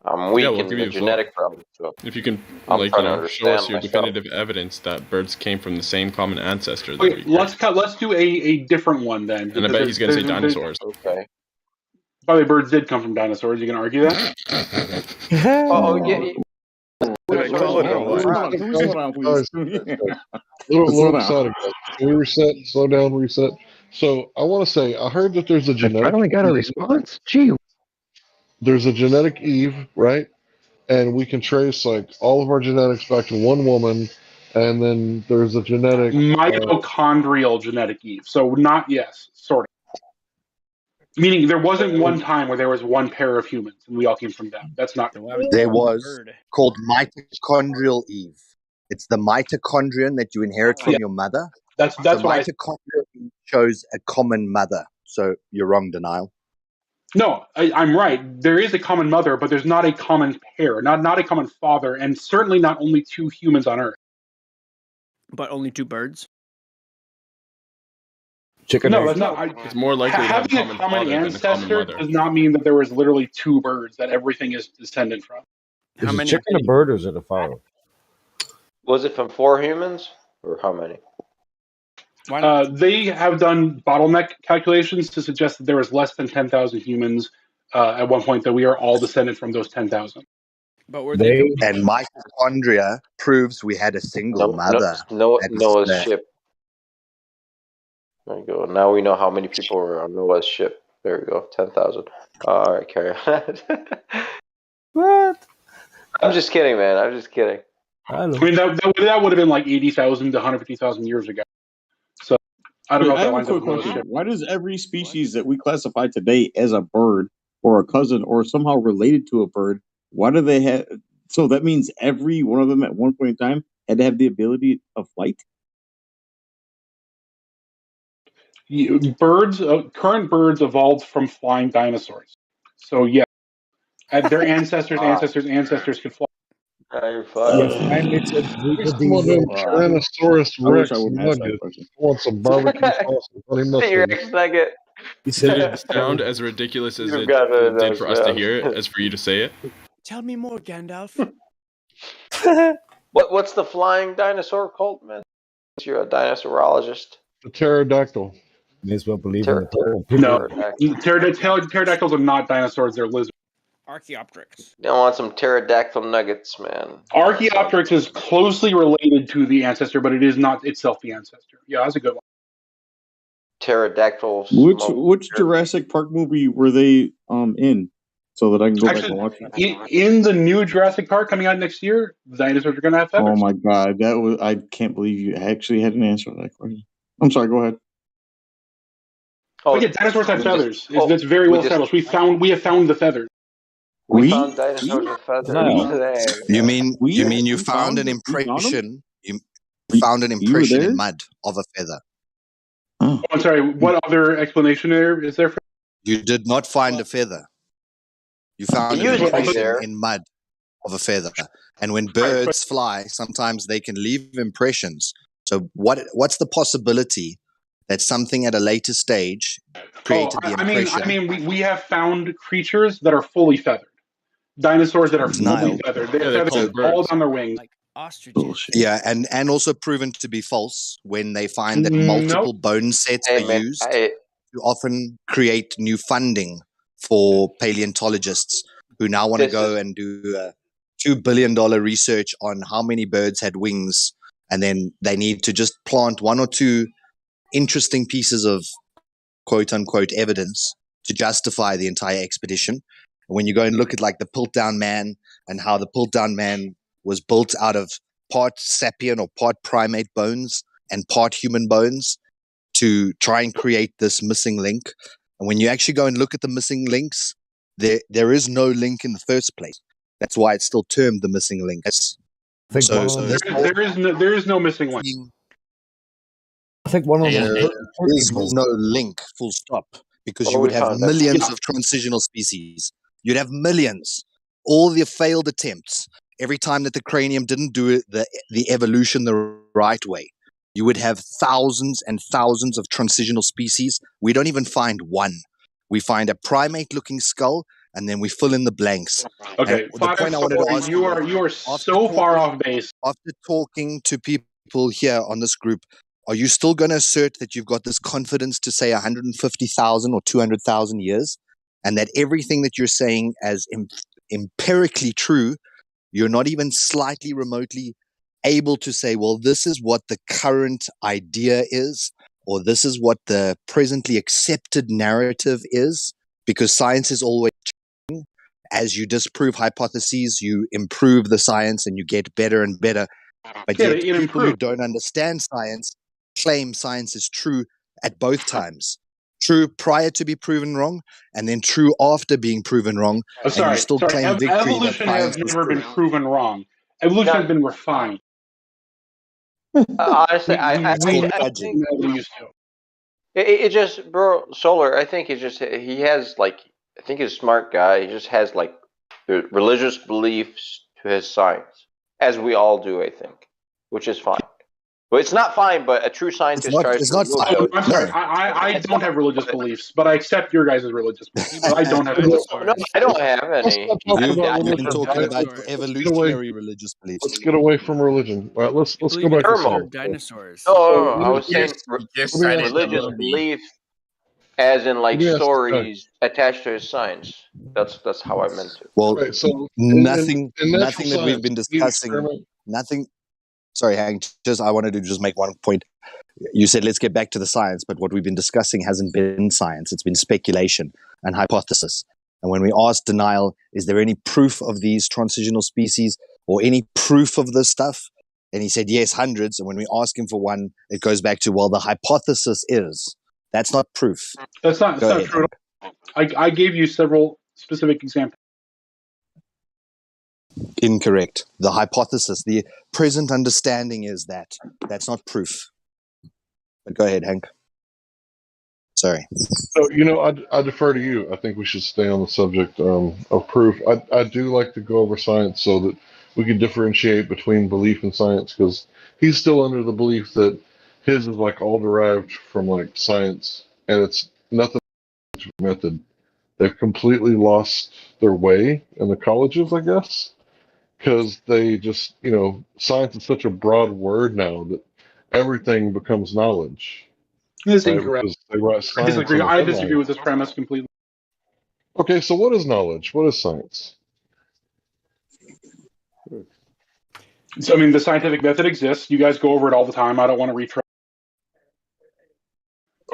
I'm weak in the genetic problem. So if you can, I'm like, trying to show us understand your myself. definitive evidence that birds came from the same common ancestor. Okay, let's do a different one then. And I bet he's going to say dinosaurs. Okay. By the way, birds did come from dinosaurs. You can argue that? Oh, yeah. Little excited. Can we reset? Slow down, reset. So I want to say, I heard that there's a genetic. I finally got a response. Gee. There's a genetic Eve, right? And we can trace like all of our genetics back to one woman, and then there's a genetic mitochondrial genetic Eve. So not sort of. Meaning there wasn't one time where there was one pair of humans and we all came from them. That's not. There was called mitochondrial Eve. It's the mitochondrion that you inherit from your mother. That's so what mitochondrial Eve shows a common mother. So you're wrong, Denial. No, I'm right. There is a common mother, but there's not a common pair, not a common father, and certainly not only two humans on Earth. But only two birds? Chicken no, egg. that's not. It's more likely to have having a common ancestor does not mean that there was literally two birds that everything is descended from. Is it chicken, a bird, or is it a fowl? Was it from 4 humans or how many? They have done bottleneck calculations to suggest that there was less than 10,000 humans at one point, that we are all descended from those 10,000. But were they? And mitochondria proves we had a single mother. Noah's ship. There you go. Now we know how many people were on Noah's ship. There we go. 10,000. All right, carry on. What? I'm just kidding, man. I'm just kidding. I mean, that would have been like 80,000 to 150,000 years ago. So I don't know if I that have a lines up quick with Noah's question. ship. Why does every species that we classify today as a bird or a cousin or somehow related to a bird, why do they have? So that means every one of them at one point in time had to have the ability of flight? Current birds evolved from flying dinosaurs. So yeah, their ancestors' could fly. You're Please come on in, Tyrannosaurus Rex nugget. I want some barbecue sauce and honey mustard. T-Rex nugget. Did it sound as ridiculous as it did for us to hear it, as for you to say it? Tell me more, Gandalf. What's the flying dinosaur called, man? You're a dinosaurologist. The pterodactyl. May as well believe in the No, pterodactyls are not dinosaurs; they're lizards. Archaeopteryx. I want some pterodactyl nuggets, man. Archaeopteryx is closely related to the ancestor, but it is not itself the ancestor. Yeah, that's a good one. Pterodactyl. Which Jurassic Park movie were they in? So that I can go back and watch it. In the new Jurassic Park coming out next year, the dinosaurs are going to have feathers. Oh my god, I can't believe you actually had an answer to that question. I'm sorry, go ahead. Oh yeah, dinosaurs have feathers. That's very well established. We have found the feathers. We found dinosaurs with feathers today. You mean you found an impression? You found an impression in mud of a feather. Oh, I'm sorry. What other explanation is there? You did not find a feather. You found an impression in mud of a feather. And when birds fly, sometimes they can leave impressions. So what's the possibility that something at a later stage created the impression? I mean, we have found creatures that are fully feathered. Dinosaurs that are fully feathered. They have feathers all down their wings. Like ostriches. Yeah, and also proven to be false when they find that multiple bone sets are used to often create new funding for paleontologists who now want to go and do $2 billion research on how many birds had wings, and then they need to just plant one or two interesting pieces of quote-unquote evidence to justify the entire expedition. And when you go and look at like the Piltdown Man and how the Piltdown Man was built out of part sapien or part primate bones and part human bones to try and create this missing link. And when you actually go and look at the missing links, there is no link in the first place. That's why it's still termed the missing link. There is no missing link. I think one of them. There is no link, full stop, because you would have millions of transitional species. You'd have millions. All the failed attempts, every time that the cranium didn't do it, the evolution the right way, you would have thousands and thousands of transitional species. We don't even find one. We find a primate-looking skull, and then we fill in the blanks. Okay, and the point I wanted to ask you are so far off base. After talking to people here on this group, are you still going to assert that you've got this confidence to say 150,000 or 200,000 years, and that everything that you're saying as empirically true, you're not even slightly remotely able to say, well, this is what the current idea is, or this is what the presently accepted narrative is? Because science is always changing. As you disprove hypotheses, you improve the science and you get better and better. But yet people who don't understand science claim science is true at both times. True prior to be proven wrong, and then true after being proven wrong. And you still claim victory. Evolution has never been proven wrong. Evolution has been refined. Honestly, I think it just, bro, Solar. I think it's just he has like, I think he's a smart guy. He just has like the religious beliefs to his science, as we all do, I think, which is fine. Well, it's not fine, but a true scientist tries to remove those. I'm sorry. I don't have religious beliefs, but I accept your guys' religious beliefs. But I don't have religious No, I don't have any. You've been talking about evolutionary religious beliefs. Let's get away from religion. All right, let's go back to science. Dinosaurs. No, I was saying religious belief, as in like Yes, stories attached to his science. That's how I meant it. Well, Right, so nothing in natural that we've science, been you discussing, experiment. nothing. Sorry, Hank, I wanted to just make one point. You said, let's get back to the science, but what we've been discussing hasn't been science. It's been speculation and hypothesis. And when we asked Denial, is there any proof of these transitional species or any proof of this stuff? And he said, yes, hundreds. And when we ask him for one, it goes back to, well, the hypothesis is. That's not proof. That's not true at all. I gave you several specific examples. Incorrect. The hypothesis, the present understanding is that. That's not proof. But go ahead, Hank. Sorry. So, I defer to you. I think we should stay on the subject of proof. I do like to go over science so that we can differentiate between belief and science, because he's still under the belief that his is like all derived from like science, and it's nothing method. They've completely lost their way in the colleges, I guess, because they just, science is such a broad word now that everything becomes knowledge. This is Right? incorrect. Because they write I science disagree. in the I headline. disagree with this premise completely. Okay, so what is knowledge? What is science? So, I mean, the scientific method exists. You guys go over it all the time. I don't want to retry.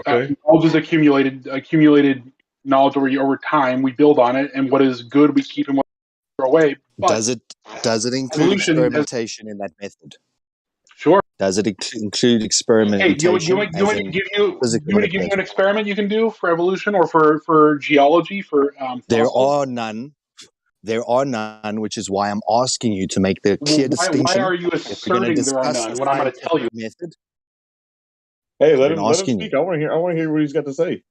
Okay. Knowledge is accumulated knowledge over time. We build on it, and what is good we keep and what we throw away. But Does it include evolution experimentation in that method? Sure. Does it include Hey, experimentation? you want me to give you an experiment you can do for evolution or for geology, for There fossils? are none. There are none, which is why I'm asking you to make the clear distinction. Why are you If we're going to asserting there are discuss none the when I'm going to tell you? method, Hey, let I've been him asking speak. I want to hear what he's got to say.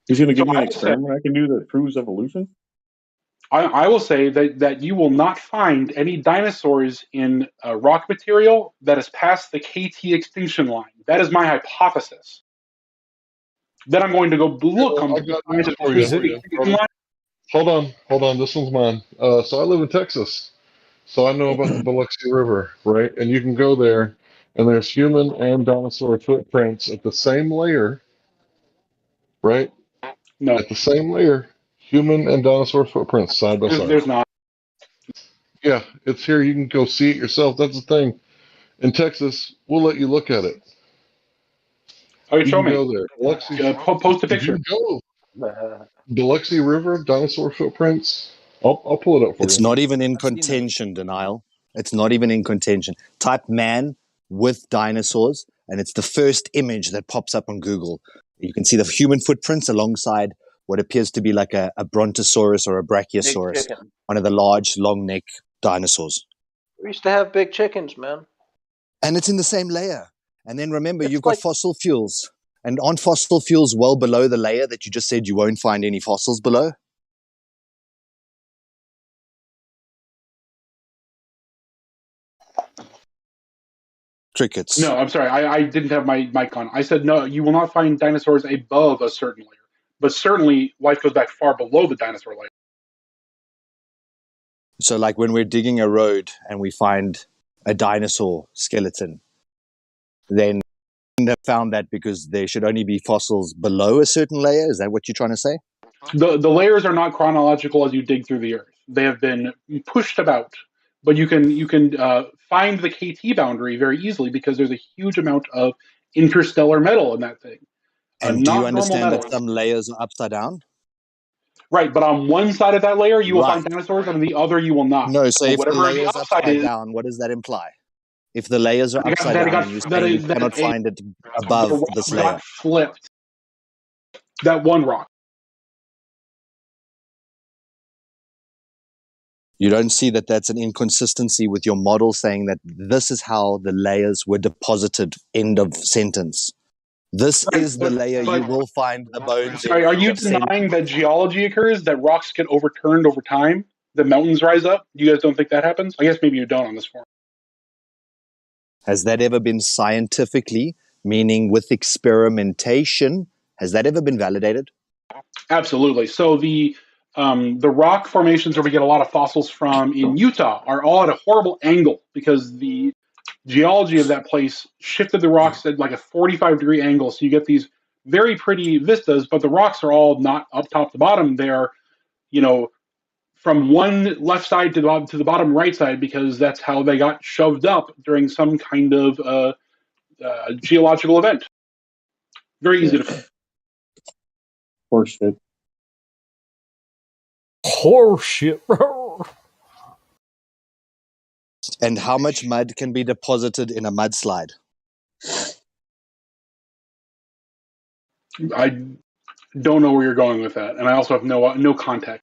He's going to give me an experiment I can do that proves evolution. I will say that you will not find any dinosaurs in rock material that is past the KT extinction line. That is my hypothesis. Then I'm going to go look on I got news the for you. Hold on. This one's mine. So I live in Texas, so I know about the Biloxi River, right? And you can go there, and there's human and dinosaur footprints at the same layer, right? No. At the same layer, human and dinosaur footprints side by side. There's not. Yeah, it's here. You can go see it yourself. That's the thing. In Texas, we'll let you look at it. Okay, show You can me. go there. Biloxi, Post a picture. You go. Biloxi River, dinosaur footprints. I'll pull it up for it's you. not even in contention, Denial. It's not even in contention. Type man with dinosaurs, and it's the first image that pops up on Google. You can see the human footprints alongside what appears to be like a brontosaurus or a brachiosaurus, one of the large, long-neck dinosaurs. We used to have big chickens, man. And it's in the same layer. And then remember, you've got fossil fuels. And aren't fossil fuels well below the layer that you just said you won't find any fossils below? Crickets. No, I'm sorry. I didn't have my mic on. I said no. You will not find dinosaurs above a certain layer. but certainly life goes back far below the dinosaur life. So, like when we're digging a road and we find a dinosaur skeleton, then we have found that because there should only be fossils below a certain layer. Is that what you're trying to say? The layers are not chronological as you dig through the earth. They have been pushed about, but you can find the KT boundary very easily because there's a huge amount of interstellar metal in that thing. And do you understand that some layers are upside down? Right, but on one side of that layer you will find dinosaurs, and on the other you will not. No, so if the whatever layer is upside is, down, what does that imply? If the layers are That it got- upside that it down got- and you that say it- you that cannot it- find it the above rock this got layer. flipped. That one rock. You don't see that that's an inconsistency with your model saying that this is how the layers were deposited, end of sentence. This is the layer you will find the bones in. Are you end of sentence. denying that geology occurs, that rocks get overturned over time, that mountains rise up? You guys don't think that happens? I guess maybe you don't on this form. Has that ever been scientifically, meaning with experimentation, has that ever been validated? Absolutely. So the rock formations where we get a lot of fossils from in Utah are all at a horrible angle because the geology of that place shifted the rocks at like a 45-degree angle. So you get these very pretty vistas, but the rocks are all not up top to bottom. They're, from one left side to the bottom right side because that's how they got shoved up during some kind of geological event. Very easy to fix. Horseshit. Horseshit. And how much mud can be deposited in a mudslide? I don't know where you're going with that, and I also have no context.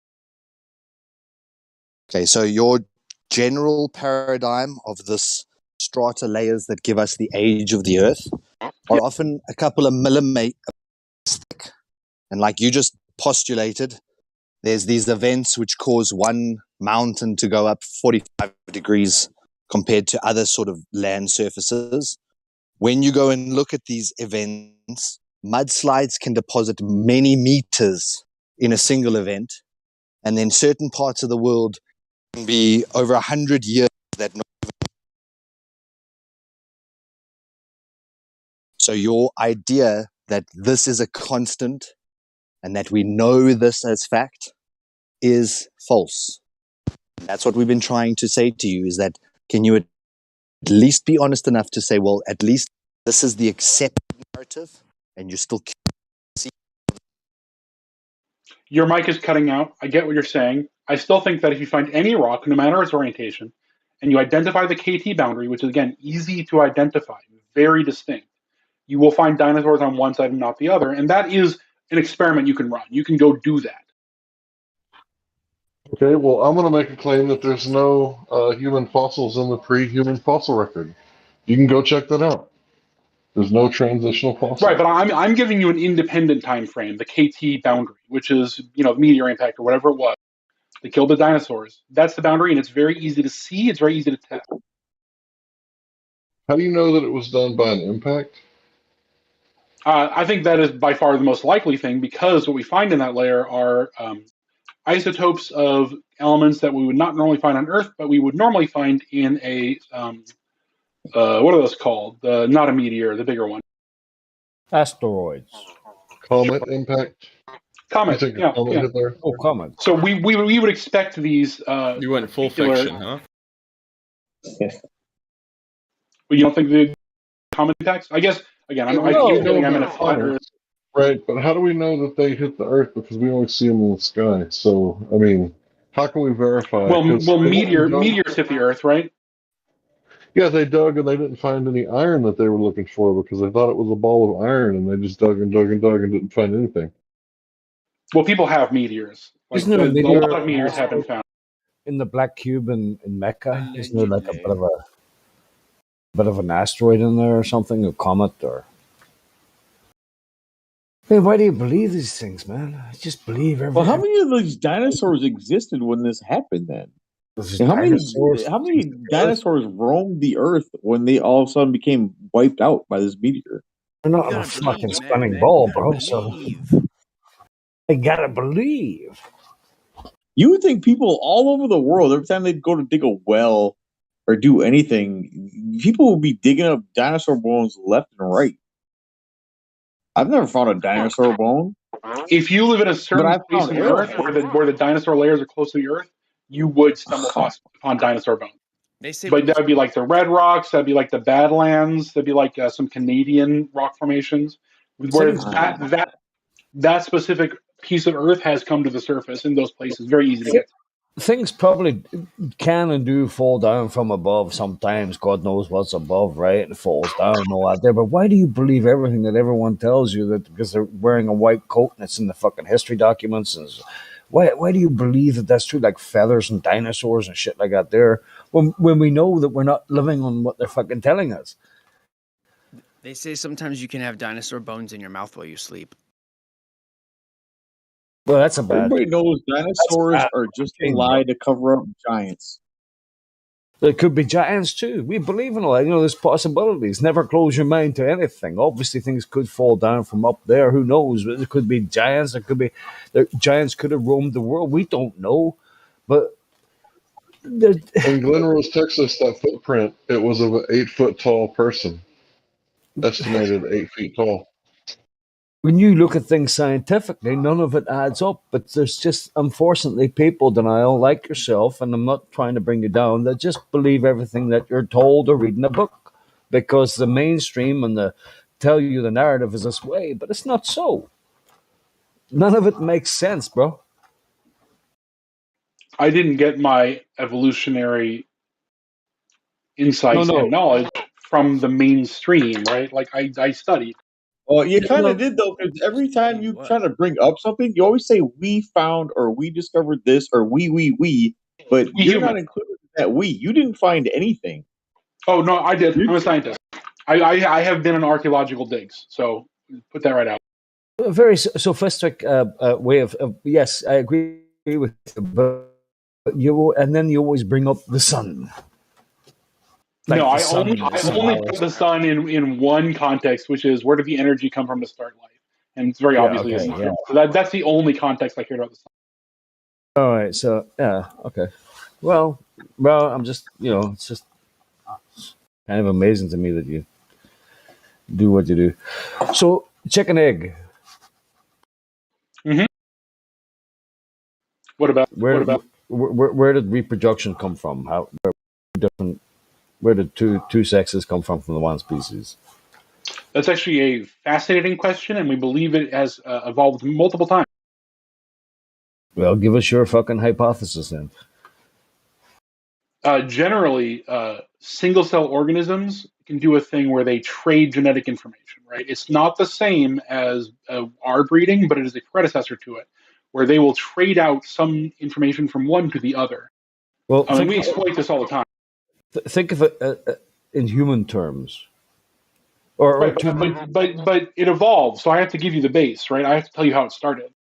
Okay, so your general paradigm of this strata layers that give us the age of the Earth are often a couple of millimeters thick. And like you just postulated, there's these events which cause one mountain to go up 45 degrees compared to other sort of land surfaces. When you go and look at these events, mudslides can deposit many meters in a single event. And then certain parts of the world can be over 100 years that. So your idea that this is a constant and that we know this as fact is false. That's what we've been trying to say to you, is that can you at least be honest enough to say, well, at least this is the accepted narrative and you still see. Your mic is cutting out. I get what you're saying. I still think that if you find any rock, no matter its orientation, and you identify the KT boundary, which is, again, easy to identify, very distinct, you will find dinosaurs on one side and not the other. And that is an experiment you can run. You can go do that. Okay, well, I'm going to make a claim that there's no human fossils in the pre-human fossil record. You can go check that out. There's no transitional fossil. Right, but I'm giving you an independent time frame, the KT boundary, which is, the meteor impact or whatever it was. They killed the dinosaurs. That's the boundary, and it's very easy to see. It's very easy to test. How do you know that it was done by an impact? I think that is by far the most likely thing because what we find in that layer are isotopes of elements that we would not normally find on Earth, but we would normally find in a, what are those called? Not a meteor, the bigger one. Asteroids. Comet impact? Comet, yeah. Hit there? Oh, comet. So we would expect these. You went full particular... fiction, huh? Well, you don't think the comet impacts? I guess, again, I'm in a flat Earth. Right, but how do we know that they hit the Earth? Because we only see them in the sky. So, I mean, how can we verify? Well, meteors hit the Earth, right? Yeah, they dug and they didn't find any iron that they were looking for because they thought it was a ball of iron, and they just dug and dug and dug and didn't find anything. Well, people have meteors. Like, Isn't there a meteor? A lot of meteors have been found. In the black cube in Mecca, isn't there like a bit of an asteroid in there or something, a comet or? I mean, why do you believe these things, man? I just believe everything. Well, how many of these dinosaurs existed when this happened then? How many dinosaurs roamed the Earth when they all of a sudden became wiped out by this meteor? They're not a fucking spinning ball, bro. So I gotta believe. You would think people all over the world, every time they'd go to dig a well or do anything, people would be digging up dinosaur bones left and right. I've never found a dinosaur bone. If you live in a certain I've place found in the Earth where the dinosaur layers are close to the Earth, you would stumble upon dinosaur bones. They say, but that would be like the Red Rocks. That'd be like the Badlands. That'd be like some Canadian rock formations, where that specific piece of Earth has come to the surface in those places. Very easy to get. Things probably can and do fall down from above sometimes. God knows what's above, right? It falls down and all that there. But why do you believe everything that everyone tells you that because they're wearing a white coat and it's in the fucking history documents? And why do you believe that that's true? Like feathers and dinosaurs and shit like that there. When we know that we're not living on what they're fucking telling us. They say sometimes you can have dinosaur bones in your mouth while you sleep. Well, that's a bad. Everybody knows dinosaurs are just a lie to cover up giants. There could be giants too. We believe in all that. There's possibilities. Never close your mind to anything. Obviously, things could fall down from up there. Who knows? There could be giants. Giants could have roamed the world. We don't know. But in Glen Rose, Texas, that footprint, it was of an 8-foot tall person, estimated 8 feet tall. When you look at things scientifically, none of it adds up. But there's just, unfortunately, people, Denial, like yourself, and I'm not trying to bring you down, that just believe everything that you're told or read in a book. Because the mainstream and tell you the narrative is this way, but it's not so. None of it makes sense, bro. I didn't get my evolutionary insights and knowledge from the mainstream, right? Like I studied. Well, you kind of did though, because every time you try to bring up something, you always say "we found" or "we discovered this" or "we," but you're not included in that "we." You didn't find anything. Oh no, I did. I'm a scientist. I have been in archaeological digs, so put that right out. A very sophisticated way of yes, I agree with you, but and then you always bring up the sun. Like I only put the sun in one context, which is where did the energy come from to start life, and it's very obviously the sun. So that's the only context I cared about the sun. All right, so yeah, okay. Well, I'm just it's just kind of amazing to me that you do what you do. So chicken egg. Mm-hmm. What about where did reproduction come from? Where did two sexes come from the one species? That's actually a fascinating question, and we believe it has evolved multiple times. Well, give us your fucking hypothesis then. Generally, single-cell organisms can do a thing where they trade genetic information, right? It's not the same as our breeding, but it is a predecessor to it, where they will trade out some information from one to the other. Well, we exploit this all the time. Think of it in human terms. Right, but it evolves, so I have to give you the base, right? I have to tell you how it started.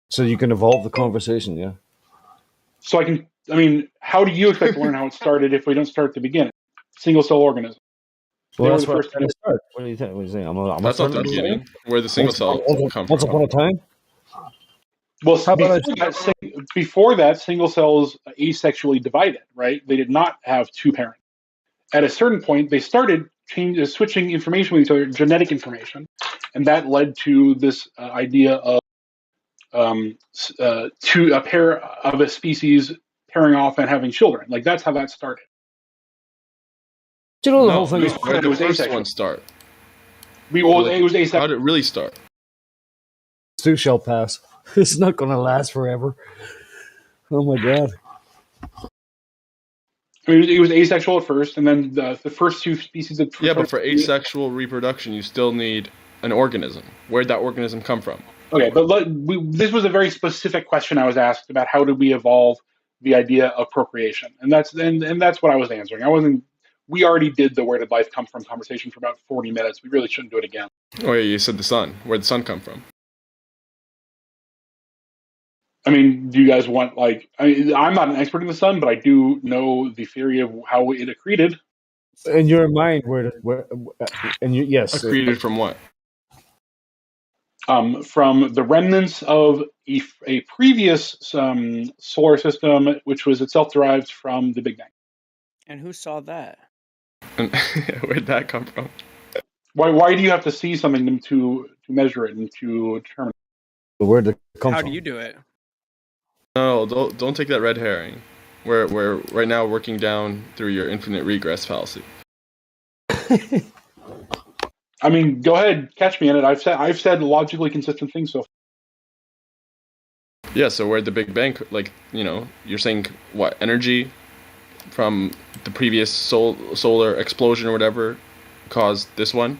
So you can evolve the conversation, yeah? So how do you expect to learn how it started if we don't start at the beginning? Single-cell organism. Well, that's where I start. What do you think? What do you think? That's not the beginning. Where the single cell come from. Once upon a time? Well, before that, single cells asexually divided, right? They did not have two parents. At a certain point, they started switching information with each other, genetic information, and that led to this idea of a pair of a species pairing off and having children. Like that's how that started. Do you know the whole thing? Where did the first one start? It was asexual. How did it really start? Too shall pass. It's not going to last forever. Oh my god. It was asexual at first, and then the first two species of but for asexual reproduction, you still need an organism. Where'd that organism come from? Okay, but this was a very specific question I was asked about how did we evolve the idea of procreation, and that's what I was answering. I wasn't. We already did the where did life come from conversation for about 40 minutes. We really shouldn't do it again. Oh yeah, you said the sun. Where'd the sun come from? I mean, do you guys want I'm not an expert in the sun, but I do know the theory of how it accreted. In your mind, yes. Accreted from what? from the remnants of a previous solar system, which was itself derived from the Big Bang. And who saw that? Where'd that come from? Why do you have to see something to measure it and to determine it? Where did it come How from? do you do it? No, don't take that red herring. We're right now working down through your infinite regress fallacy. I mean, go ahead, catch me in it. I've said logically consistent things so far. Yeah, so where'd the Big Bang, like, you're saying what, energy from the previous solar explosion or whatever caused this one,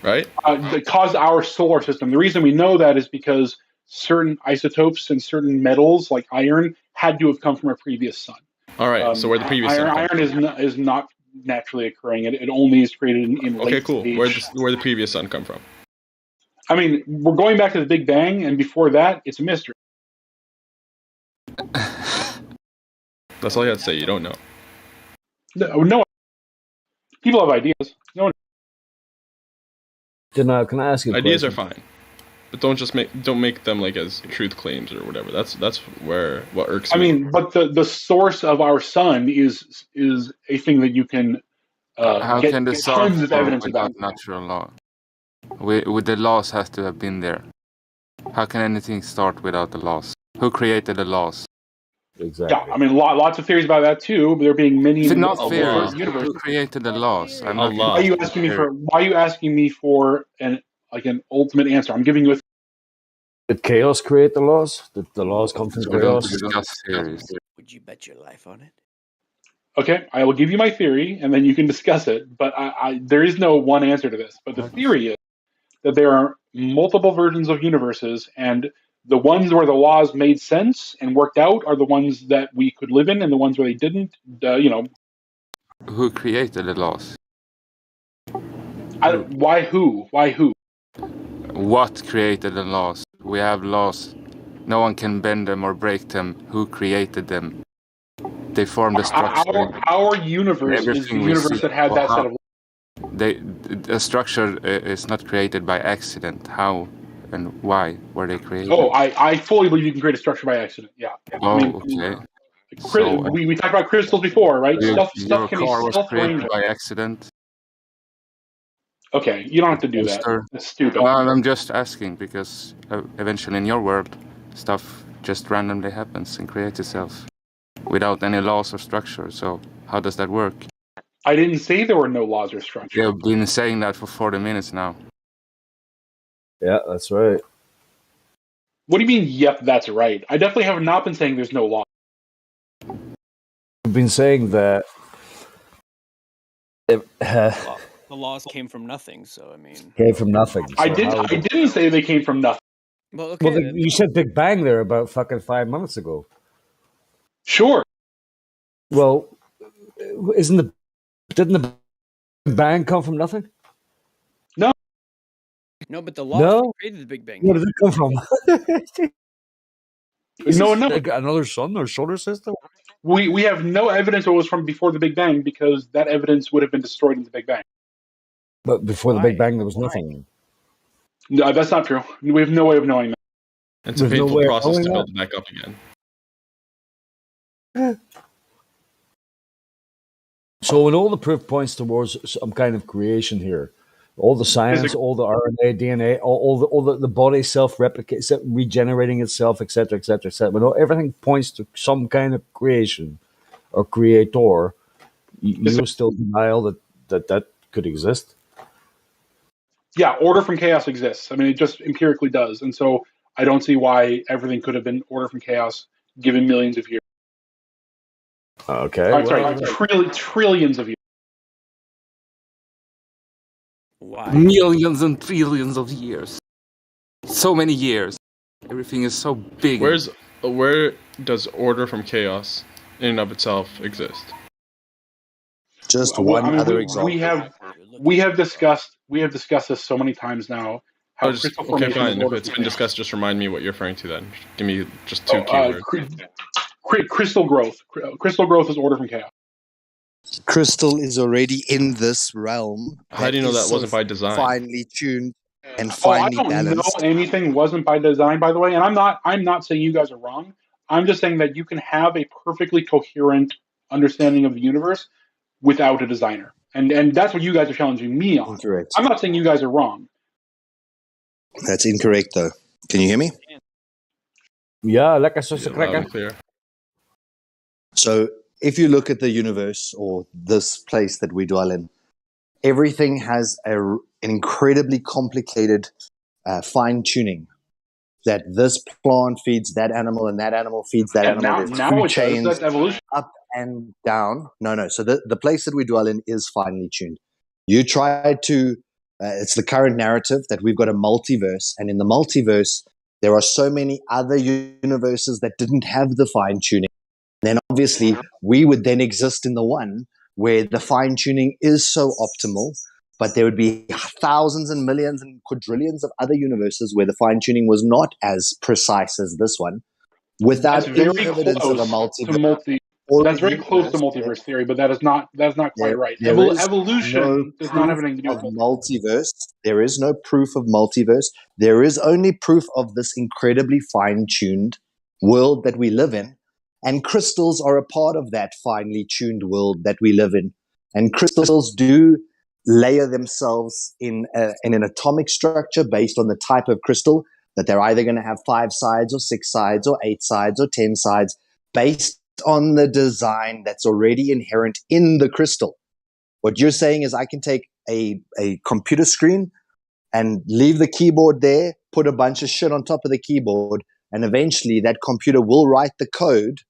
right? That caused our solar system. The reason we know that is because certain isotopes and certain metals, like iron, had to have come from a previous sun. All right, so where the previous sun iron is not naturally occurring. It only is created in okay, late cool. stage. Where the previous sun come from? I mean, we're going back to the Big Bang, and before that, it's a mystery. That's all you have to say. You don't know. No. People have ideas. No one. Can I ask you? Ideas are fine, but don't make them like as truth claims or whatever. That's where what irks me. I mean, but the source of our sun is a thing that you can How get can the sun tons of form evidence without about. natural law? With the laws has to have been there. How can anything start without the laws? Who created the laws? Exactly. Yeah, I mean, lots of theories about that too. But there being many It's not different theories. universes. Who created the laws? I'm not Why are you asking me for an ultimate answer? I'm giving you a. Did chaos create the laws? Did the laws come from So we don't chaos? discuss theories. Would you bet your life on it? Okay, I will give you my theory, and then you can discuss it. But there is no one answer to this. But the theory is that there are multiple versions of universes, and the ones where the laws made sense and worked out are the ones that we could live in, and the ones where they didn't, Who created the laws? Why who? Why who? What created the laws? We have laws. No one can bend them or break them. Who created them? They form the structure. Our universe is the universe that had that set of laws. The structure is not created by accident. How and why were they created? Oh, I fully believe you can create a structure by accident. Yeah. Oh, okay. So, we talked about crystals before, right? Your Stuff can be car was created self-arranged. by accident. Okay, you don't have to do that. That's stupid. I'm just asking because eventually in your world, stuff just randomly happens and creates itself without any laws or structure. So how does that work? I didn't say there were no laws or structure. You've been saying that for 40 minutes now. Yeah, that's right. What do you mean, yep, that's right? I definitely have not been saying there's no law. You've been saying that The laws came from nothing, so I mean. Came from nothing. So I didn't say they came from nothing. Well, okay. Well, you said Big Bang there about fucking 5 minutes ago. Sure. Well, didn't the Big Bang come from nothing? No, but the laws created the Big Bang. Where did it come from? No. Like another sun or solar system? We have no evidence it was from before the Big Bang because that evidence would have been destroyed in the Big Bang. But before the Big Bang, there was nothing. No, that's not true. We have no way of knowing that. It's a painful process to build it back up again. So when all the proof points towards some kind of creation here, all the science, all the RNA, DNA, all the body self-replicates, regenerating itself, etc., etc., etc. But everything points to some kind of creation or creator. You're still denial that could exist? Yeah, order from chaos exists. I mean, it just empirically does. And so I don't see why everything could have been order from chaos given millions of years. Okay. Trillions of years. Why? Millions and trillions of years. So many years. Everything is so big. Where does order from chaos in and of itself exist? Just other example. We have discussed this so many times now. How crystal okay, formation fine. is If it's been discussed, just remind me what you're referring to then. Give me just two keywords. Crystal growth. Crystal growth is order from chaos. Crystal is already in this realm. How do you know that wasn't by design? Finely tuned. and I finely don't balanced. know anything wasn't by design, by the way, and I'm not saying you guys are wrong. I'm just saying that you can have a perfectly coherent understanding of the universe without a designer, and that's what you guys are challenging me on. Incorrect. I'm not saying you guys are wrong. That's incorrect, though. Can you hear me? Yeah, lekker soos Yeah, een loud cracker. and clear. So if you look at the universe or this place that we dwell in, everything has an incredibly complicated fine tuning. That this plant feeds that animal and that animal feeds that animal. There's Now food it does. chains That's evolution. up and down. No. So the place that we dwell in is finely tuned. You try to, it's the current narrative that we've got a multiverse, and in the multiverse, there are so many other universes that didn't have the fine tuning. Then obviously we would then exist in the one where the fine tuning is so optimal, but there would be thousands and millions and quadrillions of other universes where the fine tuning was not as precise as this one, without That's very any evidence of a close to multiverse. Or That's a very close to universe where multiverse theory, but that is not quite right. there is Evolution no does not have proof anything to do of with multiverse. There is no proof of multiverse. There is only proof of this incredibly fine-tuned world that we live in. And crystals are a part of that finely tuned world that we live in. And crystals do layer themselves in an atomic structure based on the type of crystal, that they're either going to have 5 sides or 6 sides or 8 sides or 10 sides, based on the design that's already inherent in the crystal. What you're saying is I can take a computer screen and leave the keyboard there, put a bunch of shit on top of the keyboard, and eventually that computer will write the code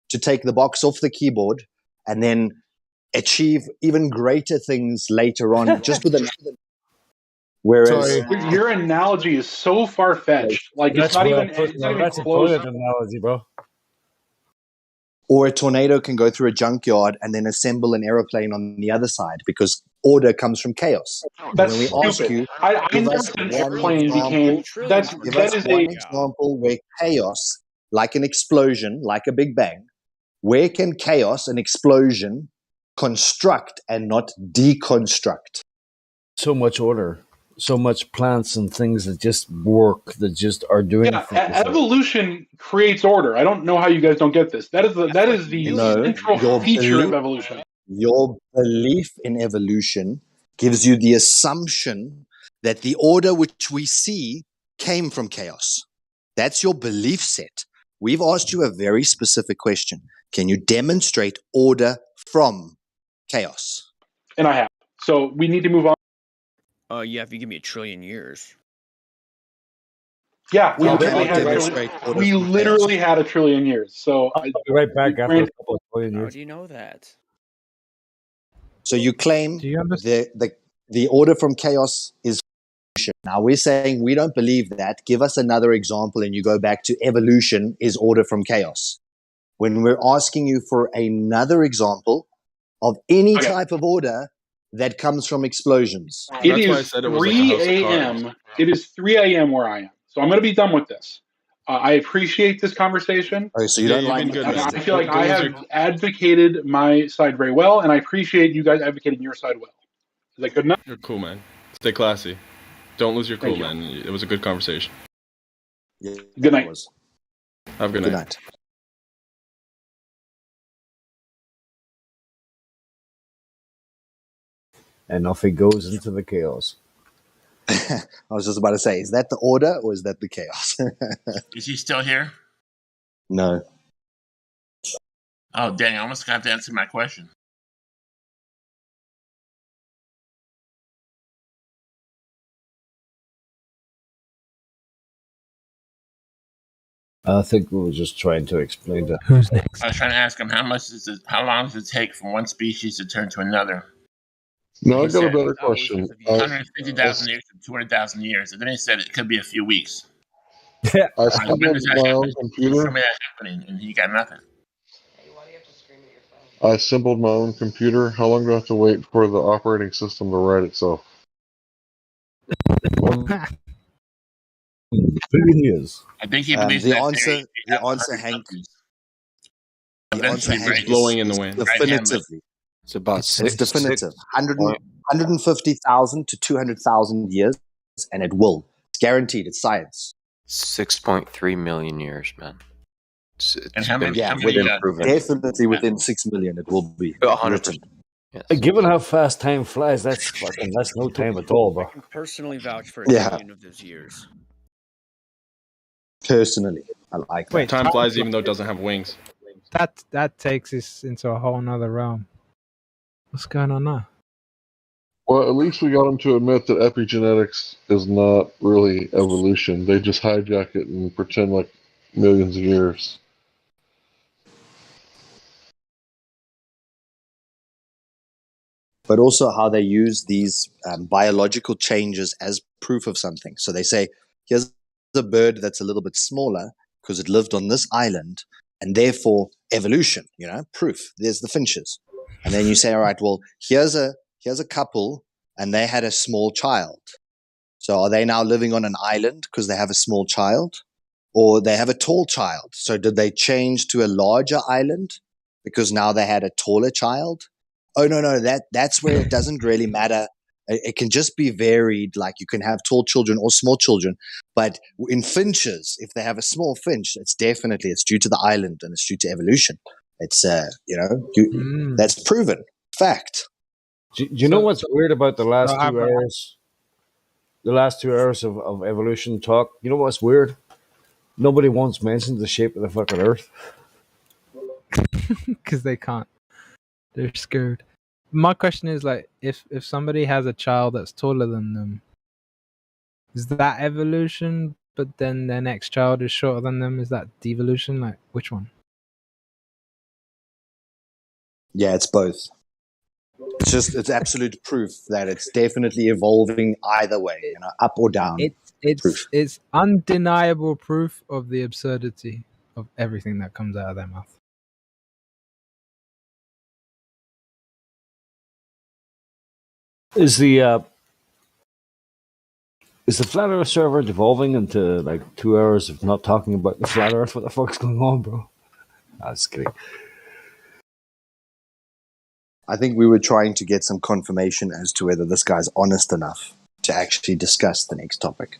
to take the box off the keyboard and then achieve even greater things later on, just with another. Whereas your analogy is so far fetched. Like That's it's not well even put, man. That's a close. toilet analogy, bro. Or a tornado can go through a junkyard and then assemble an aeroplane on the other side, because order comes from chaos. That's when we stupid. ask you, I give never us said an one airplane example. became. That's Give that us is one a. example where chaos, like an explosion, like a big bang, where can chaos, an explosion, construct and not deconstruct? So much order, so much plants and things that just work, that just are doing things. Evolution creates order. I don't know how you guys don't get this. That is the central feature of evolution. Your belief in evolution gives you the assumption that the order which we see came from chaos. That's your belief set. We've asked you a very specific question. Can you demonstrate order from chaos? And I have. So we need to move on. Yeah, if you give me 1 trillion years. Yeah, we literally had a trillion years. So I'll be right back after a couple of trillion years. How do you know that? So you claim the order from chaos is evolution. Now we're saying we don't believe that. Give us another example, and you go back to evolution is order from chaos. When we're asking you for another example of any type of order that comes from explosions. It is 3 a.m. It is 3 a.m. where I am. So I'm going to be done with this. I appreciate this conversation. Oh, so you don't like it. I feel like I have advocated my side very well, and I appreciate you guys advocating your side well. Is that good enough? You're cool, man. Stay classy. Don't lose your cool, man. It was a good conversation. Yeah, good night. Have a good night. And off he goes into the chaos. I was just about to say, is that the order or is that the chaos? Is he still here? No. Oh, dang. I almost got to answer my question. I think we were just trying to explain that. Who's next? I was trying to ask him how long does it take from one species to turn to another? No, I got a better question. 150,000 years to 200,000 years, and then he said it could be a few weeks. I When assembled does that my own happen? computer. Show me that happening, and he got nothing. I assembled my own computer. How long do I have to wait for the operating system to write itself? 3 years. I think he believes the answer, Hank. The answer, Hank, is blowing in the wind. Definitively. It's about It's definitive. 150,000 to 200,000 years. and it will. It's guaranteed. It's science. 6.3 million years, man. And how many? Proven. Definitely within 6 million, it will be 100%. written. Yes. Given how fast time flies, that's no time at all, bro. I can personally vouch for a Yeah. million of those years. Personally, I like that. Wait, time flies even though it doesn't have wings. That takes us into a whole nother realm. What's going on now? Well, at least we got them to admit that epigenetics is not really evolution. They just hijack it and pretend like millions of years. But also how they use these biological changes as proof of something. So they say, here's a bird that's a little bit smaller because it lived on this island, and therefore evolution, proof. There's the finches. And then you say, all right, well, here's a couple, and they had a small child. So are they now living on an island because they have a small child? Or they have a tall child? So did they change to a larger island because now they had a taller child? Oh, no, that's where it doesn't really matter. It can just be varied, like you can have tall children or small children. But in finches, if they have a small finch, it's due to the island and it's due to evolution. It's, that's proven. Fact. Do you know what's weird about the last 2 hours? The last 2 hours of evolution talk? You know what's weird? Nobody once mentioned the shape of the fucking Earth. Because they can't. They're scared. My question is, like, if somebody has a child that's taller than them, is that evolution? But then their next child is shorter than them. Is that devolution? Like, which one? Yeah, it's both. It's absolute proof that it's definitely evolving either way, up or down. It's undeniable proof of the absurdity of everything that comes out of their mouth. Is the flat Earth server devolving into like 2 hours of not talking about the flat Earth? What the fuck's going on, bro? That's kidding. I think we were trying to get some confirmation as to whether this guy's honest enough to actually discuss the next topic.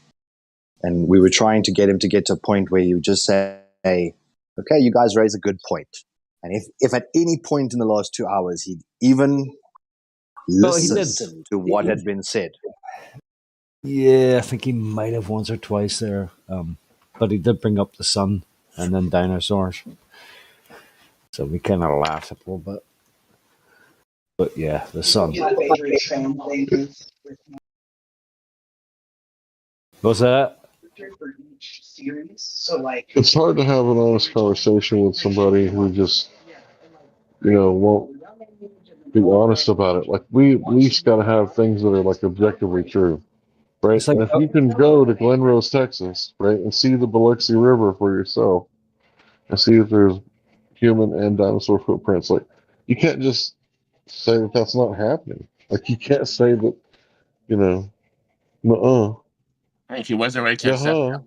And we were trying to get him to get to a point where you just say, okay, you guys raise a good point. And if at any point in the last 2 hours he'd even listened to what had been said. Yeah, I think he might have once or twice there. But he did bring up the sun and then dinosaurs. So we kind of laughed a little bit. But yeah, the sun. What's that? It's hard to have an honest conversation with somebody who just, won't be honest about it. Like, we at least got to have things that are, like, objectively true, right? And if you can go to Glen Rose, Texas, right, and see the Biloxi River for yourself and see if there's human and dinosaur footprints, like, you can't just say that that's not happening. Like, you can't say that, nuh-uh. I think he wasn't ready to accept that.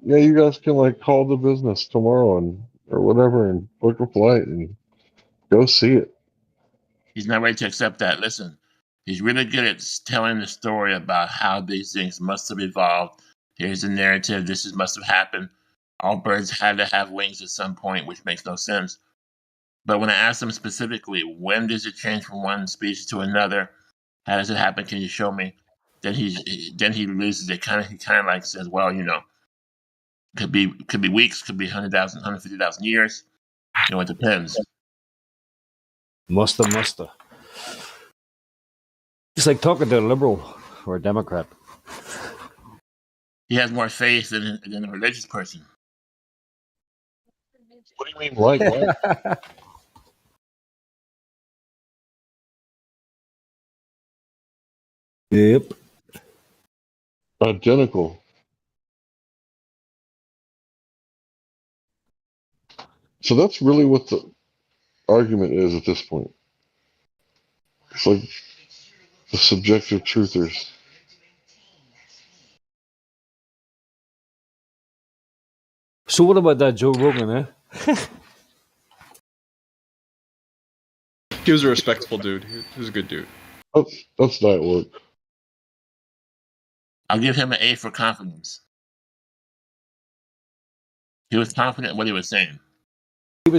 Yeah, you guys can, like, call the business tomorrow or whatever and book a flight and go see it. He's not ready to accept that. Listen, he's really good at telling the story about how these things must have evolved. Here's the narrative. Must have happened. All birds had to have wings at some point, which makes no sense. But when I asked him specifically, when does it change from one species to another? How does it happen? Can you show me? Then he loses it. He kind of like says, well, could be weeks, could be 100,000, 150,000 years. It depends. Musta. It's like talking to a liberal or a Democrat. He has more faith than a religious person. What do you mean, like that? Yep. Identical. So that's really what the argument is at this point. It's like the subjective truthers. So what about that Joe Rogan, eh? He was a respectable dude. He was a good dude. That's diet work. I'll give him an A for confidence. He was confident in what he was saying. He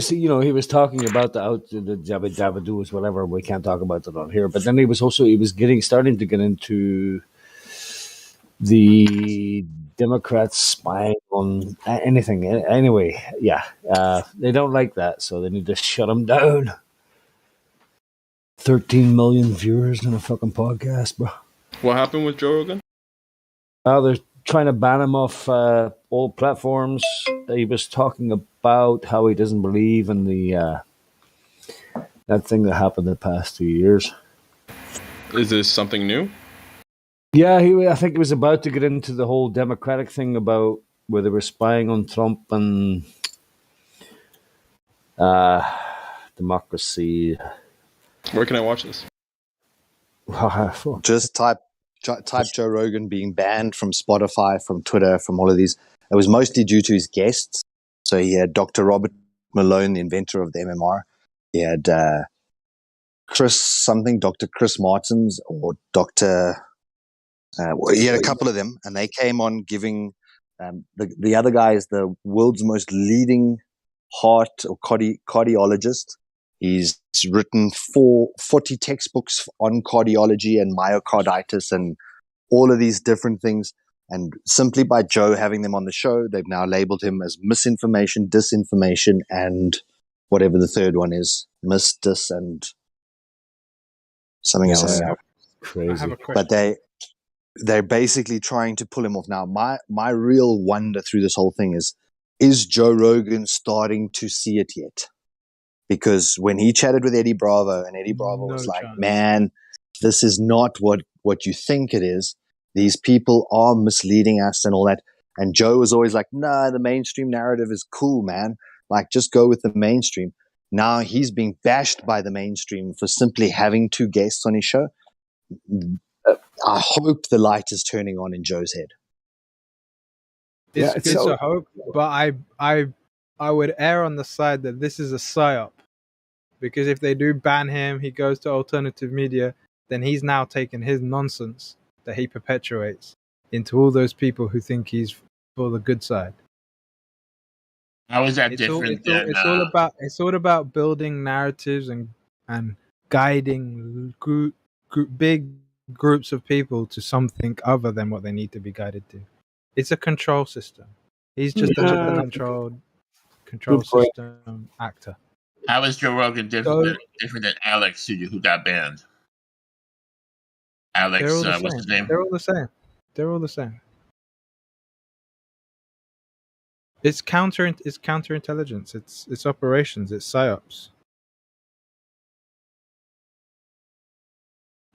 was talking about the Jabba Jabba Doos, whatever. We can't talk about it on here. But then he was starting to get into the Democrats spying on anything. Anyway, yeah, they don't like that, so they need to shut him down. 13 million viewers in a fucking podcast, bro. What happened with Joe Rogan? They're trying to ban him off all platforms. He was talking about how he doesn't believe in the that thing that happened the past 2 years. Is this something new? Yeah, I think he was about to get into the whole Democratic thing about where they were spying on Trump and democracy. Where can I watch this? Just type Joe Rogan being banned from Spotify, from Twitter, from all of these. It was mostly due to his guests. So he had Dr. Robert Malone, the inventor of the MMR. He had Dr. Chris Martins, or Dr. He had a couple of them, and they came on giving the other guy is the world's most leading heart or cardiologist. He's written 40 textbooks on cardiology and myocarditis and all of these different things. And simply by Joe having them on the show, they've now labeled him as misinformation, disinformation, and whatever the third one is, dis, and something else. Crazy. I have a question. But they're basically trying to pull him off. Now, my real wonder through this whole thing is Joe Rogan starting to see it yet? Because when he chatted with Eddie Bravo, and Eddie Bravo was like, man, this is not what you think it is. These people are misleading us and all that. And Joe was always like, nah, the mainstream narrative is cool, man. Like, just go with the mainstream. Now he's being bashed by the mainstream for simply having two guests on his show. I hope the light is turning on in Joe's head. It's a hope, but I would err on the side that this is a psyop. Because if they do ban him, he goes to alternative media, then he's now taken his nonsense that he perpetuates into all those people who think he's for the good side. How is that different than... It's all about building narratives and guiding big groups of people to something other than what they need to be guided to. It's a control system. He's just a control system actor. How is Joe Rogan different than Alex, who got banned? Alex, what's his name? They're all the same. It's counterintelligence. It's operations. It's psyops.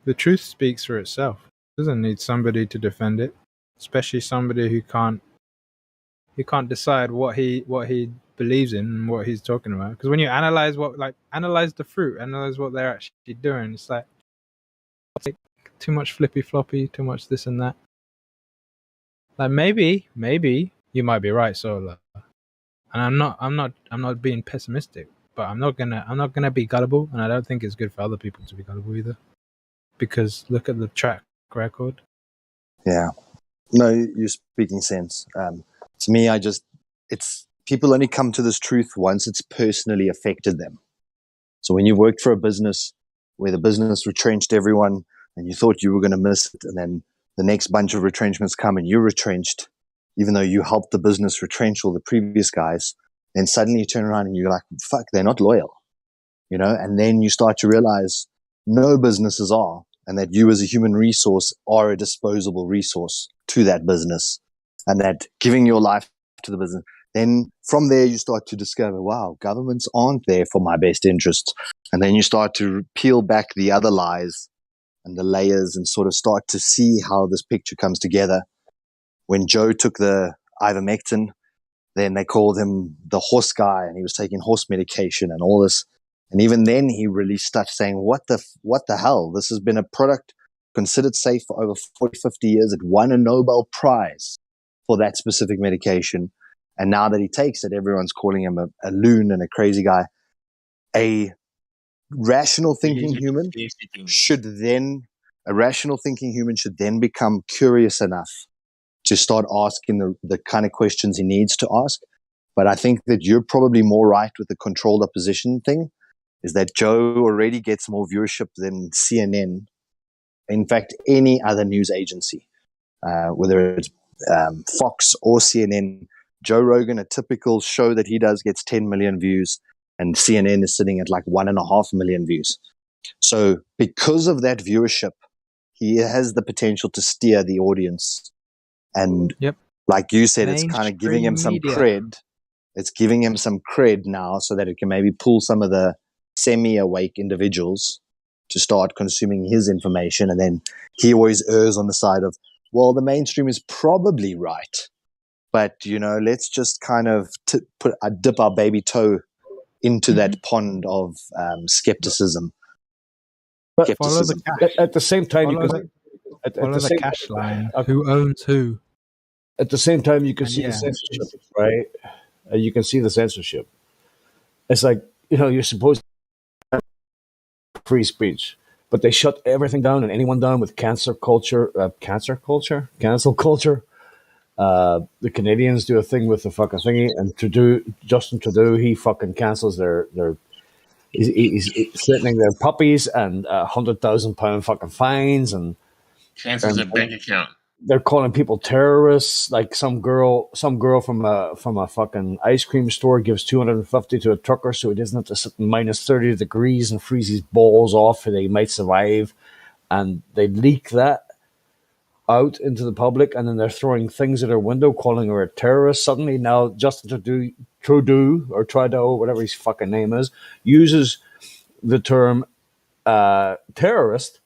The truth speaks for itself. It doesn't need somebody to defend it, especially somebody who can't decide what he believes in and what he's talking about. Because when you analyze the fruit, analyze what they're actually doing, it's like too much flippy floppy, too much this and that. Like maybe you might be right, Solar. And I'm not being pessimistic, but I'm not gonna be gullible, and I don't think it's good for other people to be gullible either. Because look at the track record. Yeah. No, you're speaking sense. To me, it's people only come to this truth once it's personally affected them. So when you worked for a business where the business retrenched everyone and you thought you were going to miss it, and then the next bunch of retrenchments come and you're retrenched, even though you helped the business retrench all the previous guys, then suddenly you turn around and you're like, fuck, they're not loyal, and then you start to realize no businesses are, and that you as a human resource are a disposable resource to that business, and that giving your life to the business, then from there you start to discover, wow, governments aren't there for my best interests. And then you start to peel back the other lies and the layers and sort of start to see how this picture comes together. When Joe took the ivermectin, then they called him the horse guy, and he was taking horse medication and all this. And even then he released stuff saying, what the hell? This has been a product considered safe for over 40, 50 years. It won a Nobel Prize for that specific medication. And now that he takes it, everyone's calling him a loon and a crazy guy. A rational thinking human should then a rational thinking human should then become curious enough to start asking the kind of questions he needs to ask. But I think that you're probably more right with the controlled opposition thing, is that Joe already gets more viewership than CNN. In fact, any other news agency, whether it's Fox or CNN. Joe Rogan, a typical show that he does, gets 10 million views, and CNN is sitting at like 1.5 million views. So because of that viewership, he has the potential to steer the audience. And like you said, it's kind of giving him some cred. It's giving him some cred now so that it can maybe pull some of the semi-awake individuals to start consuming his information. And then he always errs on the side of, well, the mainstream is probably right. But, let's just kind of dip our baby toe into that pond of skepticism. But at the same time, you can follow the cash line. Who owns who? At the same time, you can see the censorship, right? You can see the censorship. It's like, you're supposed to have free speech, but they shut everything down and anyone down with cancel culture. The Canadians do a thing with the fucking thingy, and Justin Trudeau, he fucking cancels their he's threatening their puppies and £100,000 fucking fines and cancels their bank account. They're calling people terrorists. Like some girl from a fucking ice cream store gives $250 to a trucker so he doesn't have to sit in minus 30 degrees and freeze his balls off so they might survive. And they leak that out into the public, and then they're throwing things at her window, calling her a terrorist. Suddenly now Justin Trudeau, whatever his fucking name is, uses the term terrorist.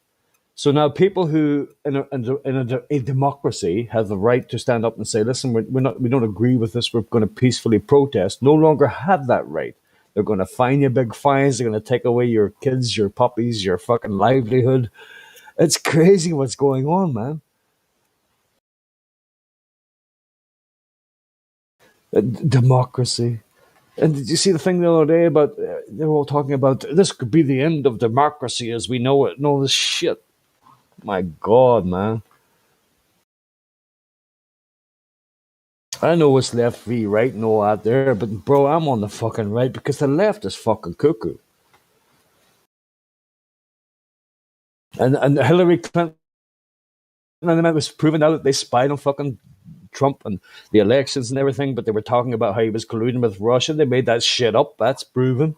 So now people who in a democracy have the right to stand up and say, listen, we don't agree with this, we're going to peacefully protest, no longer have that right. They're going to fine you big fines, they're going to take away your kids, your puppies, your fucking livelihood. It's crazy what's going on, man. Democracy. And did you see the thing the other day about, they were all talking about, this could be the end of democracy as we know it and all this shit. My God, man. I know it's left v right and all out there, but bro, I'm on the fucking right because the left is fucking cuckoo. And Hillary Clinton, and it was proven out that they spied on fucking Trump and the elections and everything, but they were talking about how he was colluding with Russia. They made that shit up. That's proven.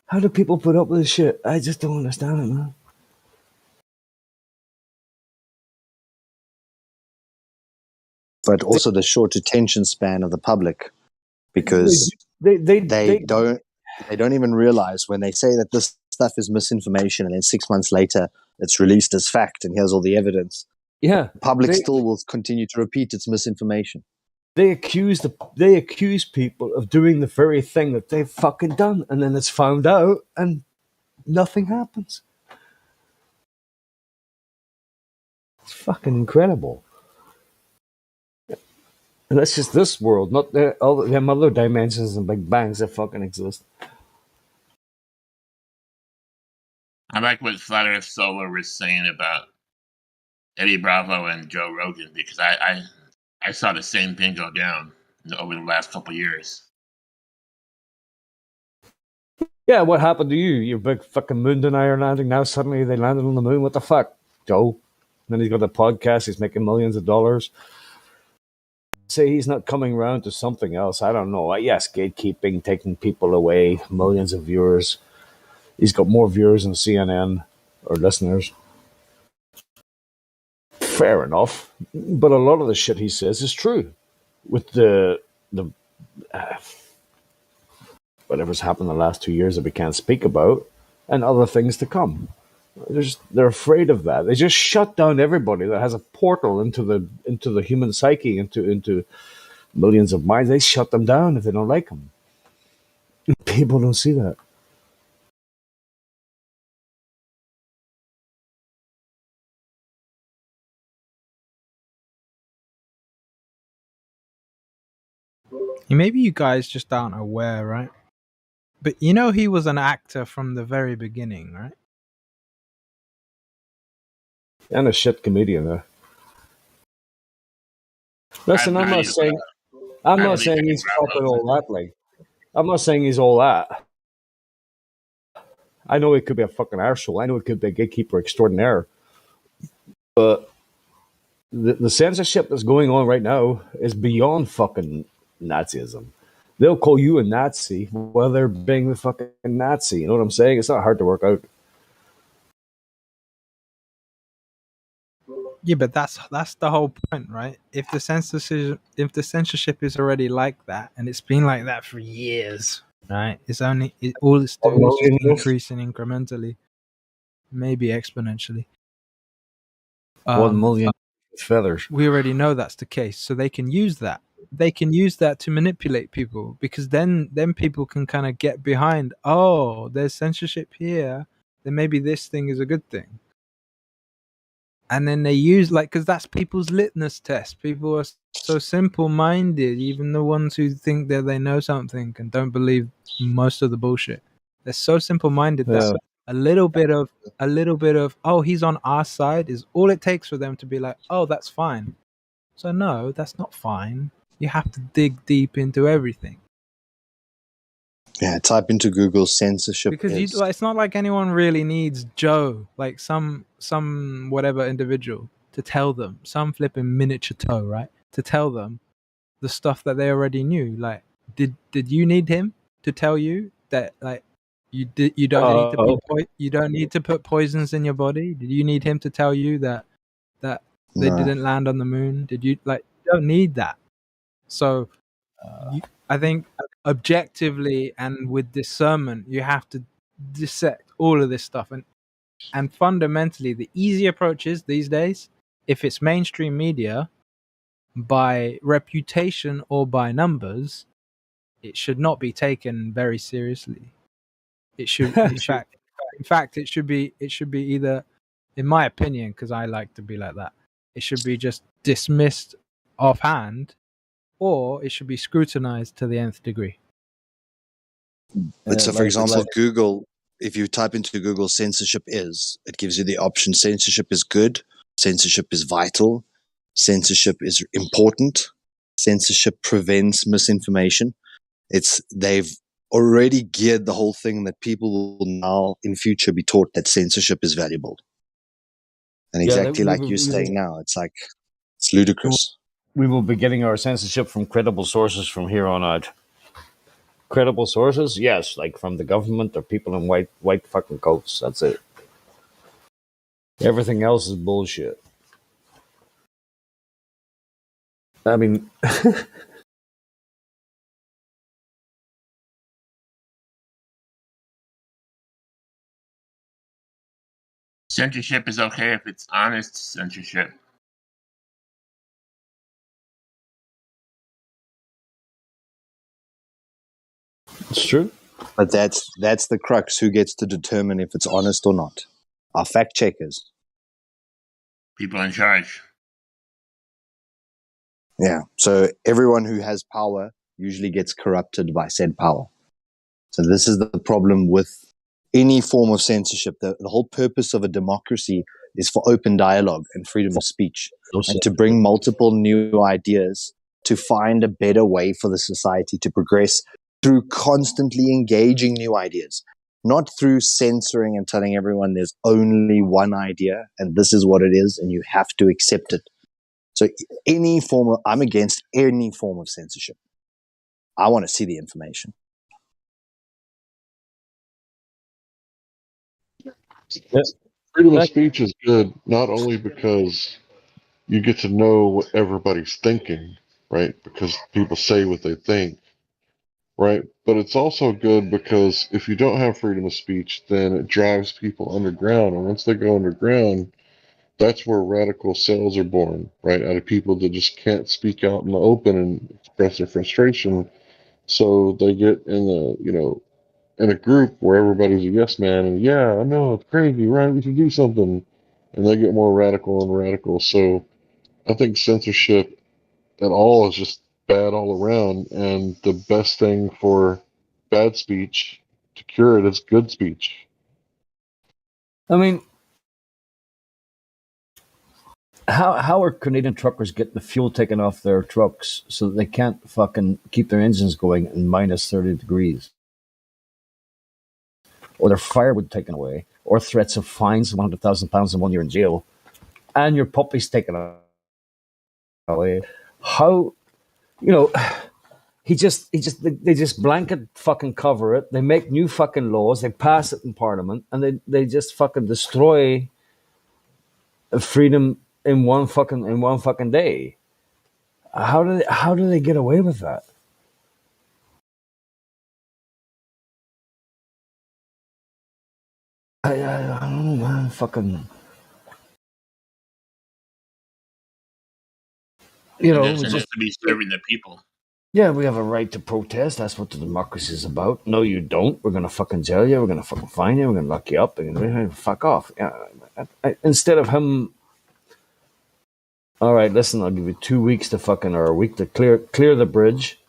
How do people put up with this shit? I just don't understand it, man. But also the short attention span of the public, because they don't even realize when they say that this stuff is misinformation, and then 6 months later it's released as fact, and here's all the evidence. Yeah, the public still will continue to repeat its misinformation. They accuse people of doing the very thing that they've fucking done, and then it's found out, and nothing happens. It's fucking incredible. And that's just this world, not all them other dimensions and big bangs that fucking exist. I like what Flat Earth Solar was saying about Eddie Bravo and Joe Rogan, because I saw the same thing go down over the last couple of years. Yeah, what happened to you? You big fucking moon denier landing. Now suddenly they landed on the moon. What the fuck, Joe? And then he's got a podcast. He's making millions of dollars. Say he's not coming around to something else. I don't know. Yes, gatekeeping, taking people away, millions of viewers. He's got more viewers than CNN or listeners. Fair enough, but a lot of the shit he says is true. With the whatever's happened the last 2 years that we can't speak about, and other things to come. They're afraid of that. They just shut down everybody that has a portal into the human psyche, into millions of minds. They shut them down if they don't like them. People don't see that. Maybe you guys just aren't aware, right? But he was an actor from the very beginning, right? And a shit comedian. Listen, I'm not saying he's fucking all that. Like, I'm not saying he's all that. I know he could be a fucking arsehole. I know he could be a gatekeeper extraordinaire. But the censorship that's going on right now is beyond fucking Nazism. They'll call you a Nazi while they're being the fucking Nazi. You know what I'm saying? It's not hard to work out. Yeah, but that's the whole point, right? If the censorship is already like that, and it's been like that for years, right? All it's doing is just increasing incrementally, maybe exponentially. 1 million feathers. We already know that's the case, so they can use that. They can use that to manipulate people, because then people can kind of get behind. Oh, there's censorship here. Then maybe this thing is a good thing. And then they use, like, because that's people's litmus test. People are so simple-minded, even the ones who think that they know something and don't believe most of the bullshit. They're so simple-minded that a little bit of, oh, he's on our side is all it takes for them to be like, oh, that's fine. So no, that's not fine. You have to dig deep into everything. Yeah, type into Google censorship Because is. it's not like anyone really needs Joe, like some whatever individual, to tell them, some flipping miniature toe, right? To tell them the stuff that they already knew. Like, did you need him to tell you that, like, you don't need to put poisons in your body? Did you need him to tell you that they No. didn't land on the moon? Did you, like, you don't need that. So I think objectively and with discernment, you have to dissect all of this stuff. And fundamentally, the easy approach is these days, if it's mainstream media, by reputation or by numbers, it should not be taken very seriously. It should, in fact, it should be either, in my opinion, because I like to be like that, it should be just dismissed offhand, or it should be scrutinized to the nth degree. But so, for example, Google, if you type into Google censorship is, it gives you the option censorship is good, censorship is vital, censorship is important, censorship prevents misinformation. They've already geared the whole thing that people will now in future be taught that censorship is valuable. And exactly like you're saying now, it's like, it's ludicrous. We will be getting our censorship from credible sources from here on out. Credible sources? Yes, like from the government or people in white fucking coats. That's it. Everything else is bullshit. I mean... Censorship is okay if it's honest censorship. It's true. But that's the crux. Who gets to determine if it's honest or not? Our fact checkers. People in charge. Yeah. So everyone who has power usually gets corrupted by said power. So this is the problem with any form of censorship. The whole purpose of a democracy is for open dialogue and freedom of speech, and to bring multiple new ideas to find a better way for the society to progress through constantly engaging new ideas, not through censoring and telling everyone there's only one idea and this is what it is and you have to accept it. So I'm against any form of censorship. I want to see the information. Freedom of speech is good, not only because you get to know what everybody's thinking, right? Because people say what they think, right? But it's also good because if you don't have freedom of speech, then it drives people underground. And once they go underground, that's where radical cells are born, right? Out of people that just can't speak out in the open and express their frustration. So they get in a group where everybody's a yes man and yeah, I know it's crazy, right? We should do something. And they get more radical and radical. So I think censorship at all is just bad all around. And the best thing for bad speech to cure it is good speech. I mean, How are Canadian truckers getting the fuel taken off their trucks so that they can't fucking keep their engines going in minus 30 degrees? Or their firewood taken away, or threats of fines of £100,000 and 1 year in jail, and your puppy's taken away. How, you know, they just blanket fucking cover it. They make new fucking laws. They pass it in Parliament, and they just fucking destroy freedom in one fucking day. How do they get away with that? I don't know, man. Fucking, you know, There's enough to be serving the people. Yeah, we have a right to protest. That's what the democracy is about. No, you don't. We're gonna fucking jail you. We're gonna fucking fine you. We're gonna lock you up. And fuck off. Instead of him, all right, listen. I'll give you 2 weeks to fucking, or a week to clear the bridge.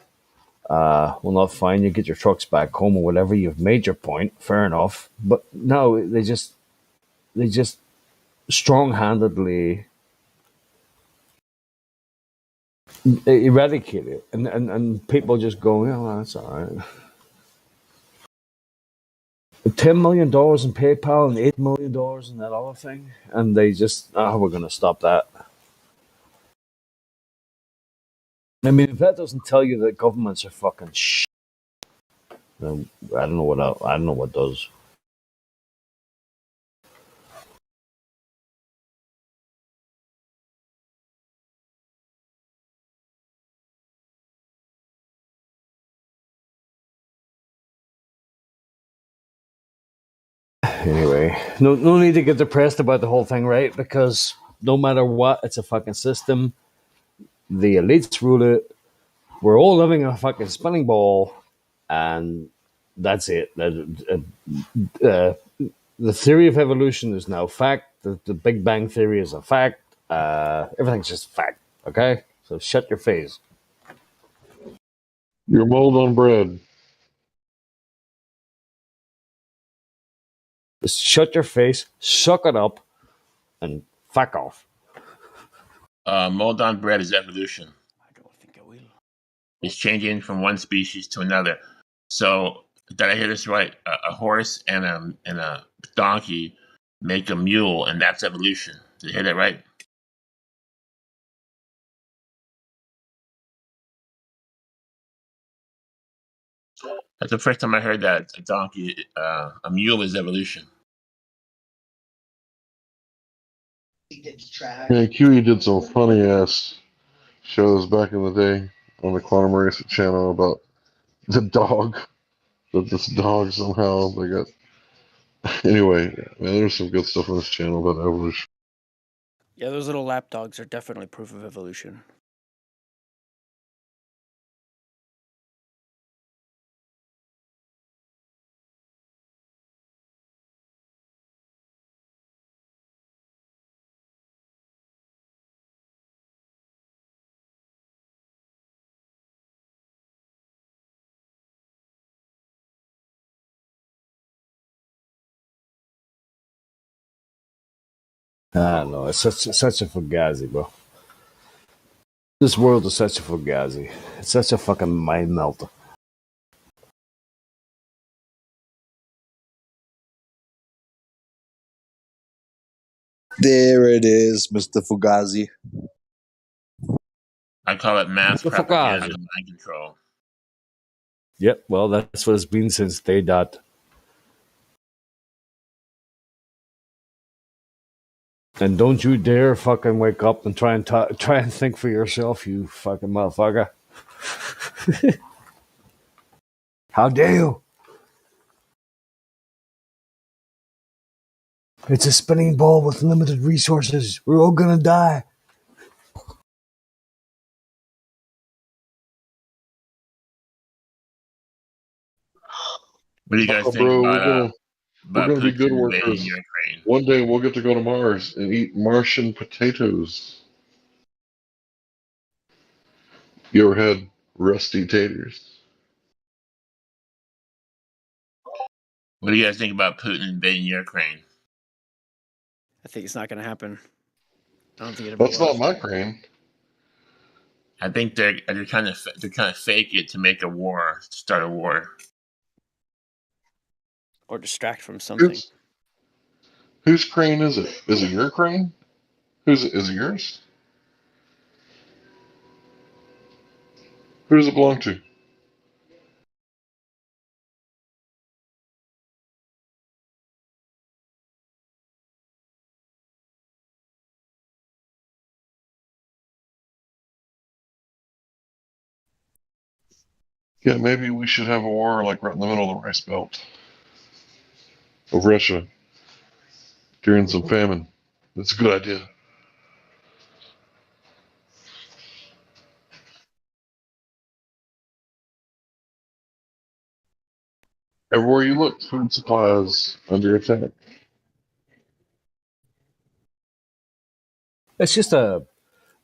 We'll not fine you. Get your trucks back home or whatever. You've made your point. Fair enough. But no, they just strong-handedly eradicate it, and people just go, yeah, well, that's all right. $10 million in PayPal and $8 million in that other thing, and they just, we're going to stop that. I mean, if that doesn't tell you that governments are fucking shit, then I don't know what else, I don't know what does. Anyway, no need to get depressed about the whole thing, right? Because no matter what, it's a fucking system. The elites rule it. We're all living in a fucking spinning ball, and that's it. The theory of evolution is now fact. The Big Bang Theory is a fact. Everything's just fact, okay? So shut your face. You're mold on bread. Just shut your face, suck it up, and fuck off. Mold on bread is evolution. I don't think it will. It's changing from one species to another. So, did I hear this right? A horse and a donkey make a mule, and that's evolution. Did I hear that right? That's the first time I heard that a mule is evolution. Yeah, QE did some funny ass shows back in the day on the Quantum Race channel about the dog. That this dog somehow they got. Anyway, man, there's some good stuff on this channel about evolution. Yeah, those little lap dogs are definitely proof of evolution. No, it's such a fugazi, bro. This world is such a fugazi. It's such a fucking mind melter. There it is, Mr. Fugazi. I call it mass The propaganda fugazi. mind control. Yep, well, that's what it's been since day dot. And don't you dare fucking wake up and try and think for yourself, you fucking motherfucker. How dare you? It's a spinning ball with limited resources. We're all gonna die. What do you guys think Bro, about we're gonna be Putin good invading workers. Ukraine? One day we'll get to go to Mars and eat Martian potatoes. You ever had rusty taters? What do you guys think about Putin invading Ukraine? I think it's not going to happen. I don't think it ever That's was. not my crane. I think they're kind of fake it to make a war, start a war. Or distract from something. Whose crane is it? Is it your crane? Is it yours? Who does it belong to? Yeah, maybe we should have a war like right in the middle of the rice belt of Russia during some famine. That's a good idea. Everywhere you look, food supplies under attack. It's just a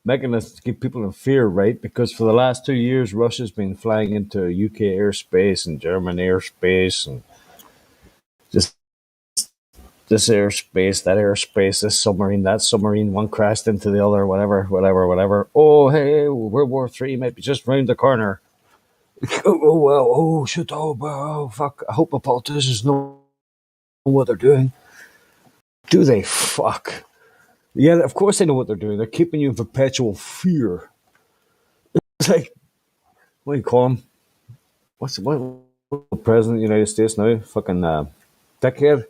mechanism to keep people in fear, right? Because for the last 2 years, Russia's been flying into UK airspace and German airspace and just this airspace, that airspace, this submarine, that submarine, one crashed into the other, whatever. Oh, hey, World War III might be just round the corner. Oh, well, oh, shit, oh, fuck. I hope the politicians know what they're doing. Do they? Fuck. Yeah, of course they know what they're doing. They're keeping you in perpetual fear. It's like, what do you call him? What's the president of the United States now? Fucking dickhead.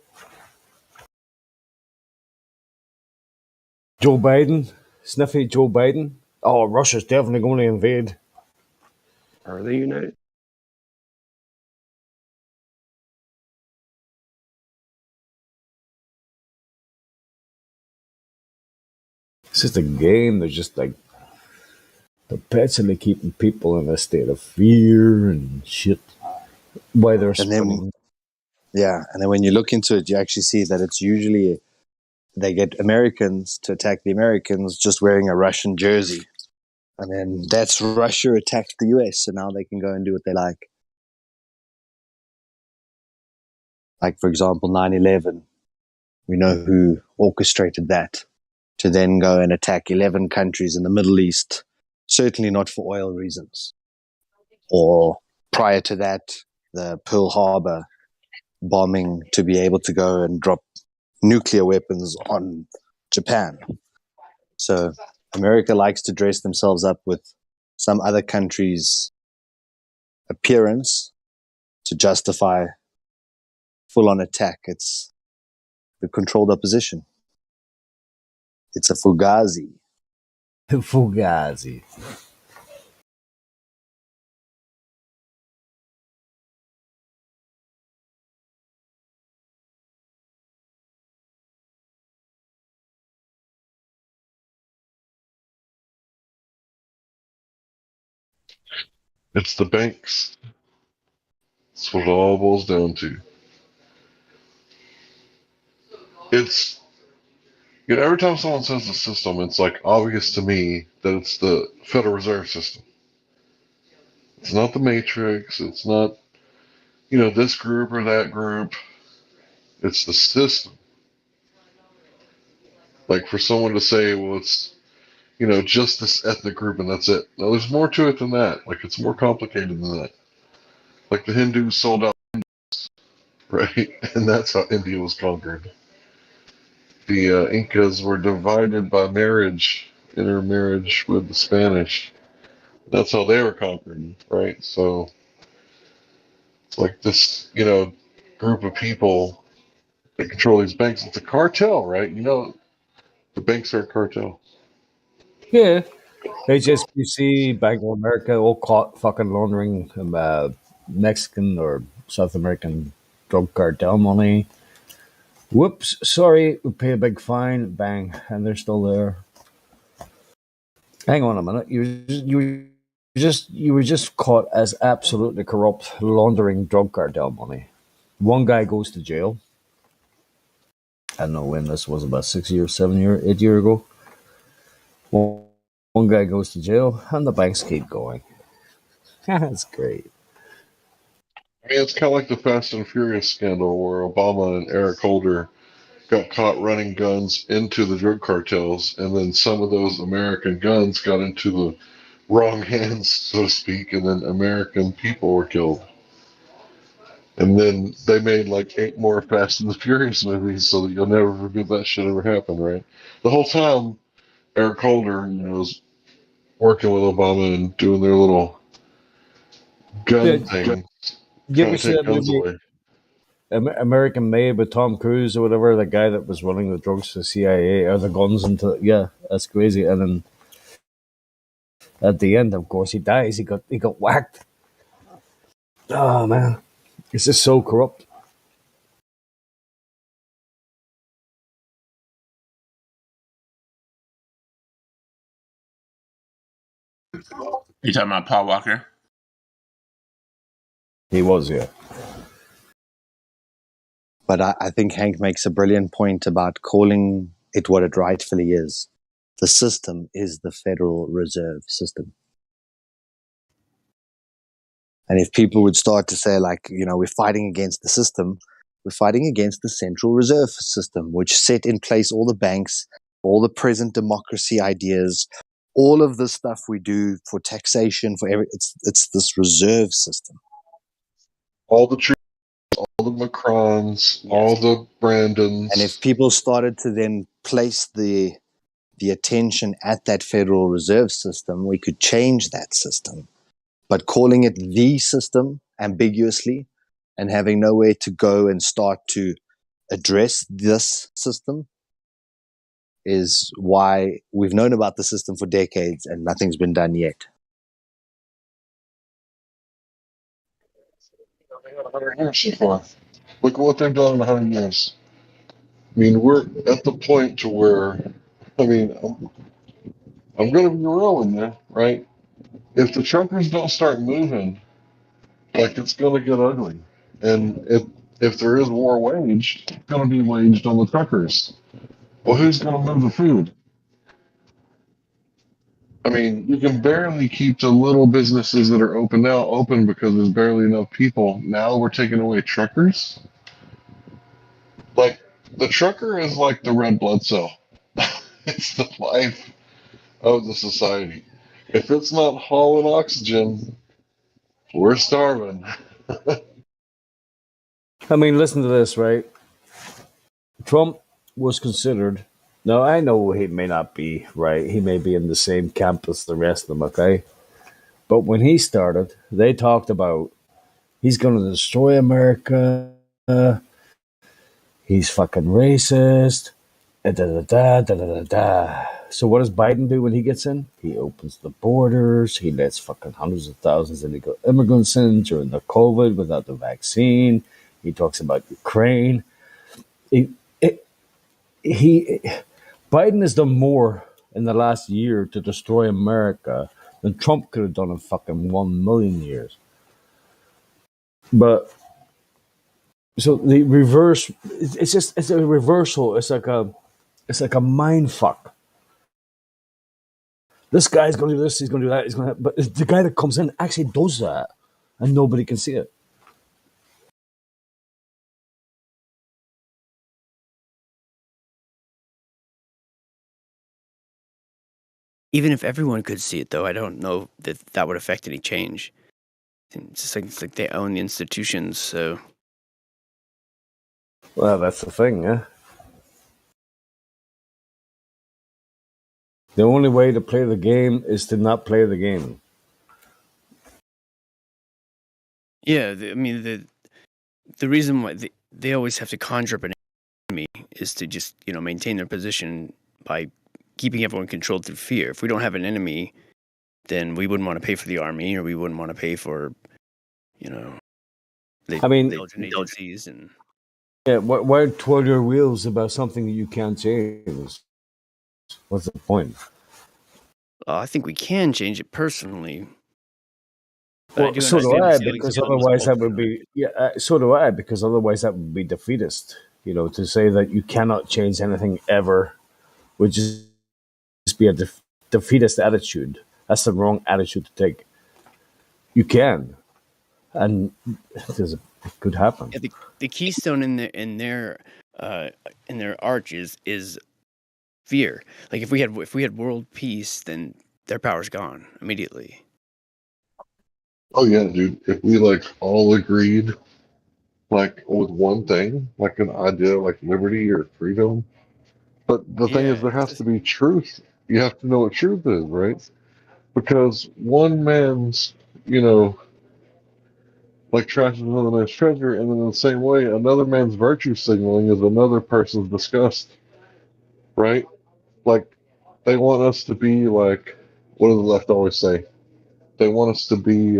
Joe Biden. Sniffy Joe Biden. Oh, Russia's definitely going to invade. Are they united? It's just a game. They're just like perpetually keeping people in a state of fear and shit. Why they're spending. And then when you look into it, you actually see that it's usually they get Americans to attack the Americans just wearing a Russian jersey. And then that's Russia attacked the US, so now they can go and do what they like. Like, for example, 9/11. We know who orchestrated that to then go and attack 11 countries in the Middle East, certainly not for oil reasons. Or prior to that, the Pearl Harbor bombing to be able to go and drop nuclear weapons on Japan. So America likes to dress themselves up with some other country's appearance to justify full-on attack. It's the controlled opposition. It's a fugazi. Fugazi. It's the banks. That's what it all boils down to. It's every time someone says the system, it's like obvious to me that it's the Federal Reserve System. It's not the Matrix. It's not this group or that group. It's the system. Like for someone to say, well, it's just this ethnic group and that's it. No, there's more to it than that. Like it's more complicated than that. Like the Hindus sold out, right? And that's how India was conquered. The Incas were divided by marriage, intermarriage with the Spanish. That's how they were conquered, right? So it's like this, group of people that control these banks. It's a cartel, right? The banks are a cartel. Yeah. HSBC, Bank of America, all caught fucking laundering Mexican or South American drug cartel money. Whoops, sorry, we pay a big fine, bang, and they're still there. Hang on a minute, you were just caught as absolutely corrupt laundering drug cartel money. One guy goes to jail. I don't know when this was, about 6 years, 7 years, 8 years ago. One guy goes to jail, and the banks keep going. That's great. I mean, it's kind of like the Fast and Furious scandal where Obama and Eric Holder got caught running guns into the drug cartels, and then some of those American guns got into the wrong hands, so to speak, and then American people were killed. And then they made like 8 more Fast and the Furious movies, so that you'll never forget that shit ever happened, right? The whole time, Eric Holder, was working with Obama and doing their little gun thing, You trying ever to see take that guns movie away. American Made with Tom Cruise or whatever, the guy that was running the drugs for the CIA or the guns into that's crazy. And then at the end, of course, he dies. He got whacked. Oh man, it's just so corrupt. You talking about Paul Walker? He was, yeah. But I think Hank makes a brilliant point about calling it what it rightfully is. The system is the Federal Reserve System. And if people would start to say, like, we're fighting against the system, we're fighting against the Central Reserve System, which set in place all the banks, all the present democracy ideas, all of the stuff we do for taxation, it's this reserve system. All the trees, all the Macrons, all the Brandons. And if people started to then place the attention at that Federal Reserve System, we could change that system. But calling it the system ambiguously and having nowhere to go and start to address this system is why we've known about the system for decades and nothing's been done yet. They had 100 years so far. Look at what they've done in 100 years. I mean, we're at the point to where, I'm going to be real in there, right? If the truckers don't start moving, like, it's going to get ugly. And if there is war waged, it's going to be waged on the truckers. Well, who's going to move the food? I mean, you can barely keep the little businesses that are open now open because there's barely enough people. Now we're taking away truckers. Like, the trucker is like the red blood cell. It's the life of the society. If it's not hauling oxygen, we're starving. I mean, listen to this, right? Trump was considered. Now, I know he may not be right. He may be in the same camp as the rest of them, okay? But when he started, they talked about he's going to destroy America. He's fucking racist. Da, da, da, da, da, da, da. So what does Biden do when he gets in? He opens the borders. He lets fucking hundreds of thousands of illegal immigrants in during the COVID without the vaccine. He talks about Ukraine. Biden has done more in the last year to destroy America than Trump could have done in fucking 1 million years. But so the reverse, it's a reversal. It's like a mind fuck. This guy's going to do this. He's going to do that. He's going to. But the guy that comes in actually does that, and nobody can see it. Even if everyone could see it, though, I don't know that would affect any change. It's like they own the institutions, so. Well, that's the thing, yeah. The only way to play the game is to not play the game. Yeah, I mean the reason why they always have to conjure up an enemy is to just maintain their position by keeping everyone controlled through fear. If we don't have an enemy, then we wouldn't want to pay for the army, or we wouldn't want to pay for, the agencies and. Yeah, why twirl your wheels about something that you can't change? What's the point? I think we can change it personally. Well, so do I, because otherwise that would be so do I, because otherwise that would be defeatist. To say that you cannot change anything ever would just be a defeatist attitude. That's the wrong attitude to take. You can, and it could happen. Yeah, the keystone in their in their arch is fear. Like if we had world peace, then their power's gone immediately. Oh yeah, dude. If we like all agreed like with one thing, like an idea like liberty or freedom. But the thing is, Yeah, there has to be truth. You have to know what truth is, right? Because one man's, like trash is another man's treasure, and in the same way, another man's virtue signaling is another person's disgust, right? Like, they want us to be like, what do the left always say? They want us to be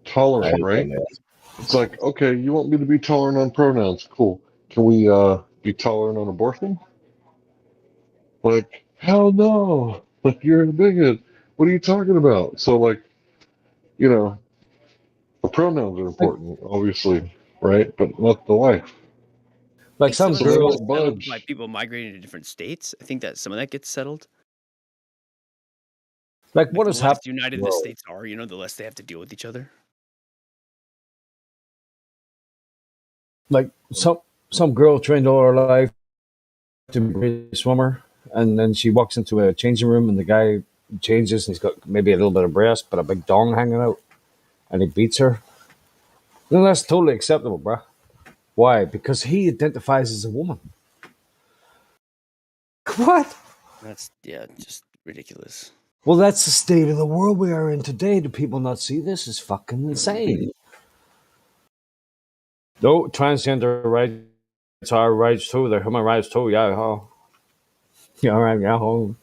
tolerant, right? It's like, okay, you want me to be tolerant on pronouns? Cool. Can we be tolerant on abortion? Like, hell no. Like, you're a bigot. What are you talking about? So, like, you know, the pronouns are important, obviously, right? But not the life. I think some of So this they gets won't settled by budge. people migrating to different states. I think that some of that gets settled. Like Like what the has less happened? united the Well, states are, the less they have to deal with each other. like some girl trained all her life to be a great swimmer, and then she walks into a changing room, and the guy changes, and he's got maybe a little bit of breast, but a big dong hanging out, and he beats her. No, that's totally acceptable, bruh. Why? Because he identifies as a woman. What? That's just ridiculous. Well, that's the state of the world we are in today. Do people not see this? It's fucking insane. No, transgender rights are rights too. They're human rights too. Yeah, huh? Yeah, all right, yeah, huh?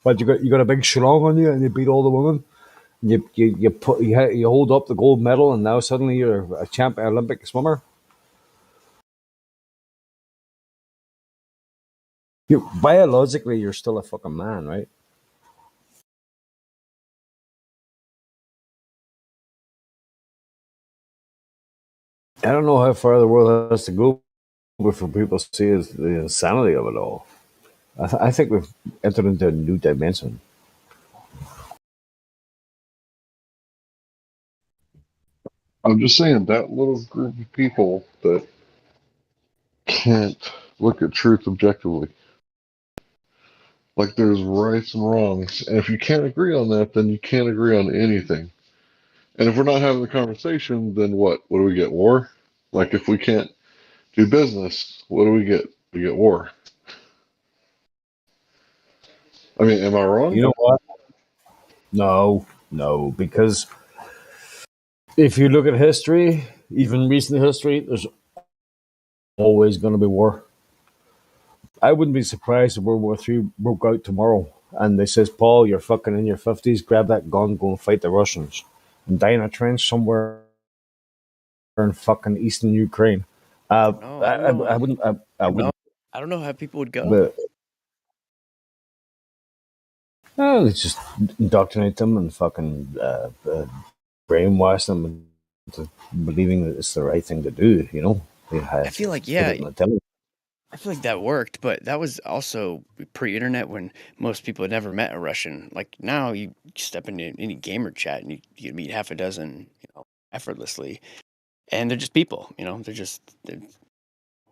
But you got a big schlong on you, and you beat all the women. You hold up the gold medal, and now suddenly you're a champ Olympic swimmer. You biologically, you're still a fucking man, right? I don't know how far the world has to go before people see the insanity of it all. I think we've entered into a new dimension. I'm just saying that little group of people that can't look at truth objectively. Like there's rights and wrongs. And if you can't agree on that, then you can't agree on anything. And if we're not having the conversation, then what? What do we get? War? Like if we can't do business, what do we get? We get war. I mean, am I wrong? You know what? No, because if you look at history, even recent history, there's always going to be war. I wouldn't be surprised if World War III broke out tomorrow and they says, Paul, you're fucking in your 50s, grab that gun, go and fight the Russians and die in a trench somewhere in fucking eastern Ukraine. No, I don't know. I wouldn't. I wouldn't. I don't know how people would go. But let's just indoctrinate them and fucking brainwash them into believing that it's the right thing to do. I feel like I feel like that worked, but that was also pre-internet when most people had never met a Russian. Like now, you step into any gamer chat and you meet half a dozen, effortlessly, and they're just people. We're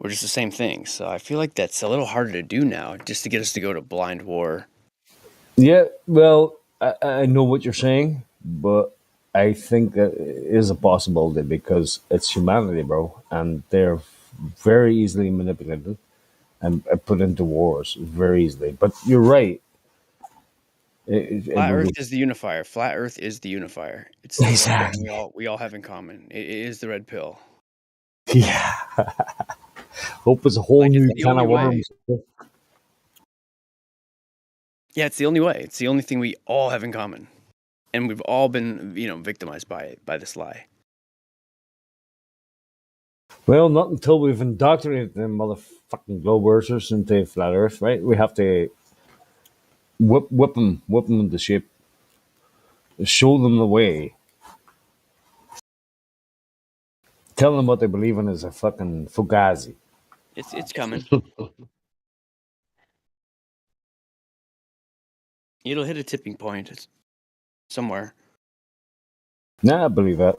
just the same thing. So I feel like that's a little harder to do now, just to get us to go to blind war. Yeah, well, I know what you're saying, but I think that it is a possibility because it's humanity, bro, and they're very easily manipulated and put into wars very easily. But you're right. Flat Earth is the unifier. Flat Earth is the unifier. It's the one thing we all have in common. It is the red pill. Yeah. Hope it's a whole new can of worms. Yeah, it's the only way. It's the only thing we all have in common. And we've all been, victimized by it, by this lie. Well, not until we've indoctrinated them motherfucking globe-earthers into flat Earth, right? We have to whip them into shape, show them the way, tell them what they believe in is a fucking fugazi. It's coming. It'll hit a tipping point. It's somewhere. Nah, I believe that.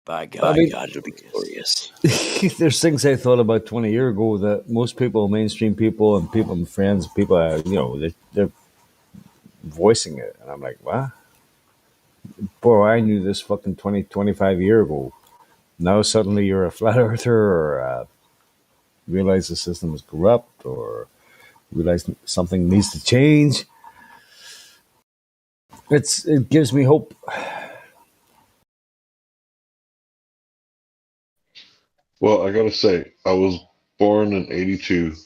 By God, it'll be glorious. There's things I thought about 20 years ago that most people, mainstream people, and people, and friends, people, they're voicing it, and I'm like, what? Boy, I knew this fucking 20, 25 years ago. Now suddenly you're a flat earther, or realize the system is corrupt, or realize something needs to change. It gives me hope. Well, I gotta say, I was born in '82.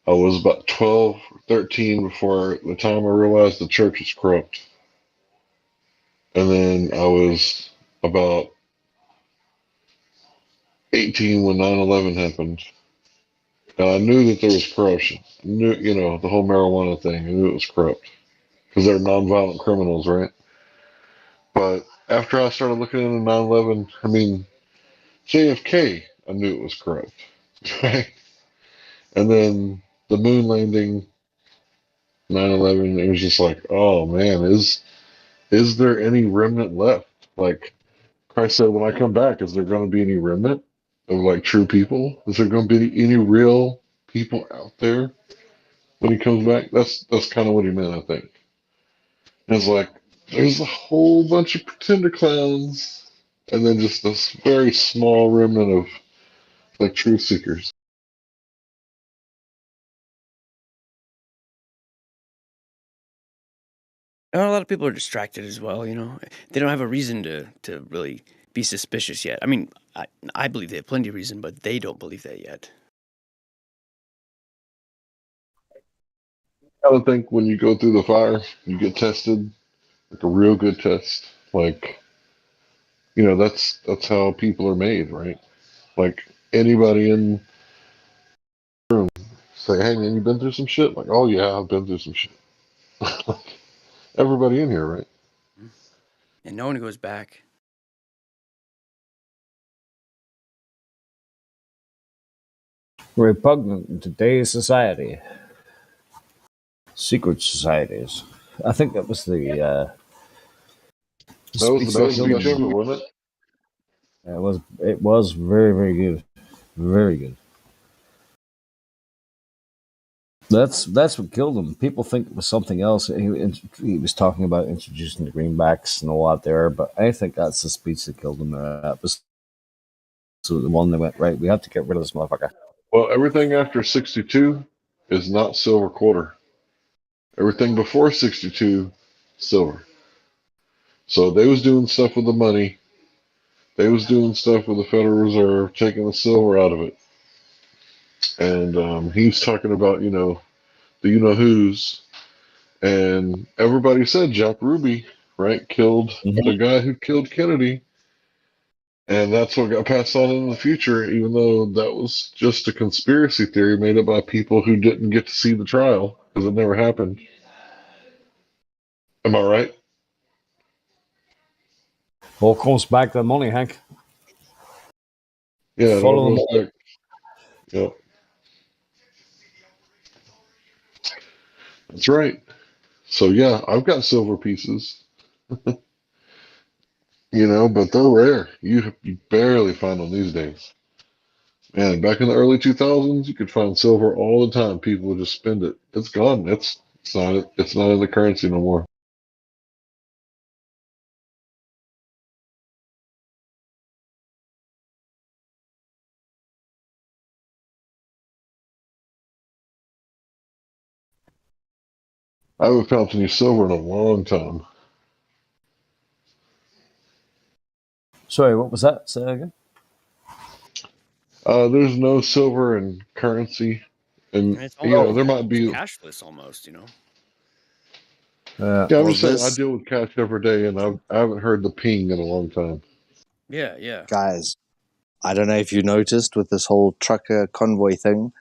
I was about 12, 13 before the time I realized the church was corrupt. And then I was about 18 when 9/11 happened. And I knew that there was corruption. I knew, the whole marijuana thing. I knew it was corrupt because they're nonviolent criminals, right? But after I started looking into 9/11, I mean, JFK, I knew it was corrupt, right? And then the moon landing, 9/11, it was just like, oh man, is there any remnant left? Like Christ said, when I come back, is there going to be any remnant of like true people? Is there going to be any real people out there when he comes back? That's kind of what he meant, I think. And it's like there's a whole bunch of pretender clowns, and then just this very small remnant of like truth seekers. And a lot of people are distracted as well. They don't have a reason to really be suspicious yet. I mean, I believe they have plenty of reason, but they don't believe that yet. I would think when you go through the fire, you get tested, like a real good test. Like, that's how people are made, right? Like anybody in the room say, hey man, you been through some shit? Like, oh yeah, I've been through some shit. Everybody in here, right? And no one goes back. Repugnant in today's society. Secret societies. I think that was the that was the best speech ever, wasn't it? It was very, very good. Very good. That's what killed him. People think it was something else. He was talking about introducing the greenbacks and all that there, but I think that's the speech that killed him. That was the one that went, right, we have to get rid of this motherfucker. Well, everything after 62 is not silver quarter. Everything before 62, silver. So they was doing stuff with the money. They was doing stuff with the Federal Reserve, taking the silver out of it. And he's talking about, the you-know-who's. And everybody said Jack Ruby, right, killed the guy who killed Kennedy. And that's what got passed on in the future, even though that was just a conspiracy theory made up by people who didn't get to see the trial because it never happened. Am I right? All comes back to the money, Hank. Yeah, follow it them. all goes back. Yep. That's right. So yeah, I've got silver pieces. But they're rare. You barely find them these days. Man, back in the early 2000s, you could find silver all the time. People would just spend it. It's gone. It's not in the currency no more. I haven't found any silver in a long time. Sorry, what was that? Say that again. There's no silver in currency, and It's almost, there might be cashless almost. Yeah, I'm just saying I deal with cash every day, and I haven't heard the ping in a long time. Yeah. Guys, I don't know if you noticed with this whole trucker convoy thing,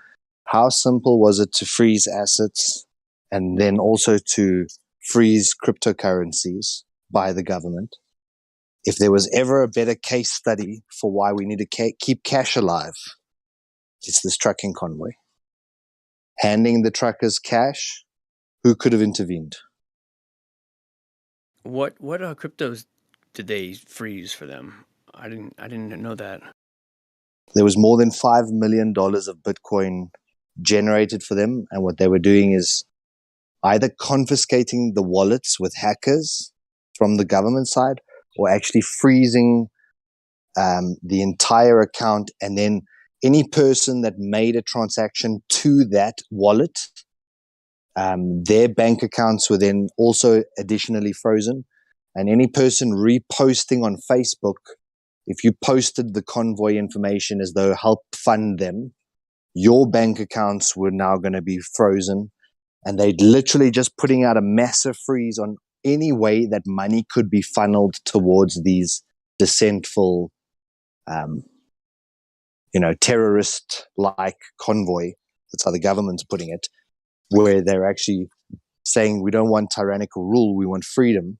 how simple was it to freeze assets and then also to freeze cryptocurrencies by the government? If there was ever a better case study for why we need to keep cash alive, it's this trucking convoy. Handing the truckers cash, who could have intervened? What cryptos did they freeze for them? I didn't know that. There was more than $5 million of Bitcoin generated for them. And what they were doing is either confiscating the wallets with hackers from the government side or actually freezing the entire account. And then any person that made a transaction to that wallet, their bank accounts were then also additionally frozen. And any person reposting on Facebook, if you posted the convoy information as though help fund them, your bank accounts were now going to be frozen. And they're literally just putting out a massive freeze on any way that money could be funneled towards these dissentful, terrorist-like convoy. That's how the government's putting it, where they're actually saying we don't want tyrannical rule, we want freedom.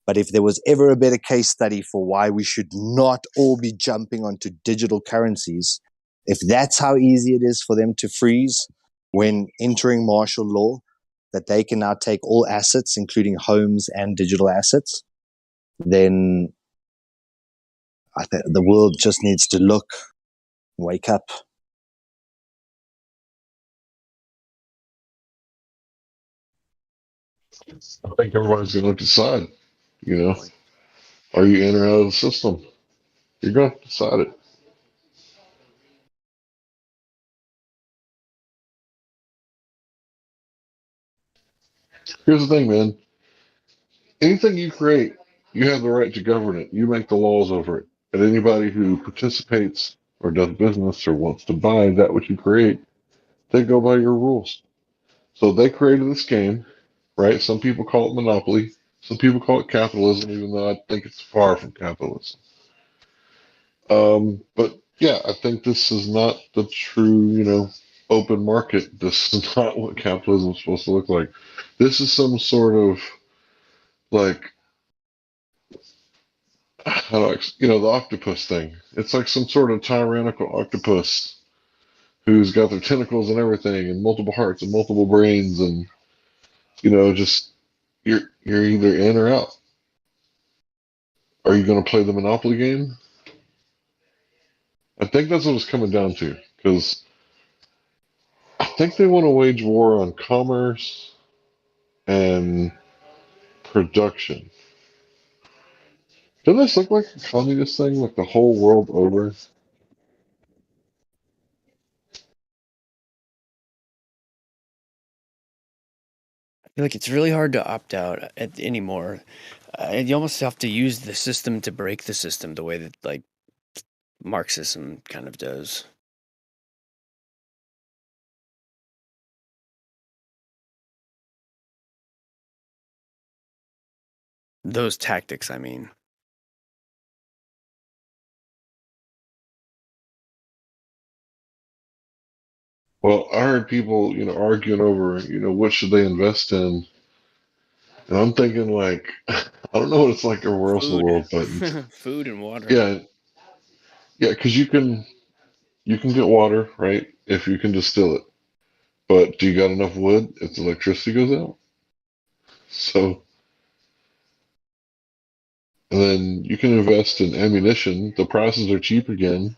But if there was ever a better case study for why we should not all be jumping onto digital currencies, if that's how easy it is for them to freeze when entering martial law, that they can now take all assets, including homes and digital assets, then I think the world just needs to wake up. I think everybody's going to decide, are you in or out of the system? You're going to decide it. Here's the thing, man. Anything you create, you have the right to govern it. You make the laws over it. And anybody who participates or does business or wants to buy that which you create, they go by your rules. So they created this game, right? Some people call it monopoly. Some people call it capitalism, even though I think it's far from capitalism. But yeah, I think this is not the true, open market. This is not what capitalism is supposed to look like. This is some sort of like, the octopus thing. It's like some sort of tyrannical octopus who's got their tentacles and everything, and multiple hearts and multiple brains, and just you're either in or out. Are you going to play the Monopoly game? I think that's what it's coming down to, because I think they want to wage war on commerce and production. Doesn't this look like a communist thing, like the whole world over? I feel like it's really hard to opt out anymore. You almost have to use the system to break the system, the way that like Marxism kind of does. Those tactics, I mean. Well, I heard people, arguing over, what should they invest in, and I'm thinking like, I don't know what it's like everywhere else in the world, but Food and water. yeah, because you can get water, right, if you can distill it, but do you got enough wood if the electricity goes out? So, and then you can invest in ammunition. The prices are cheap again.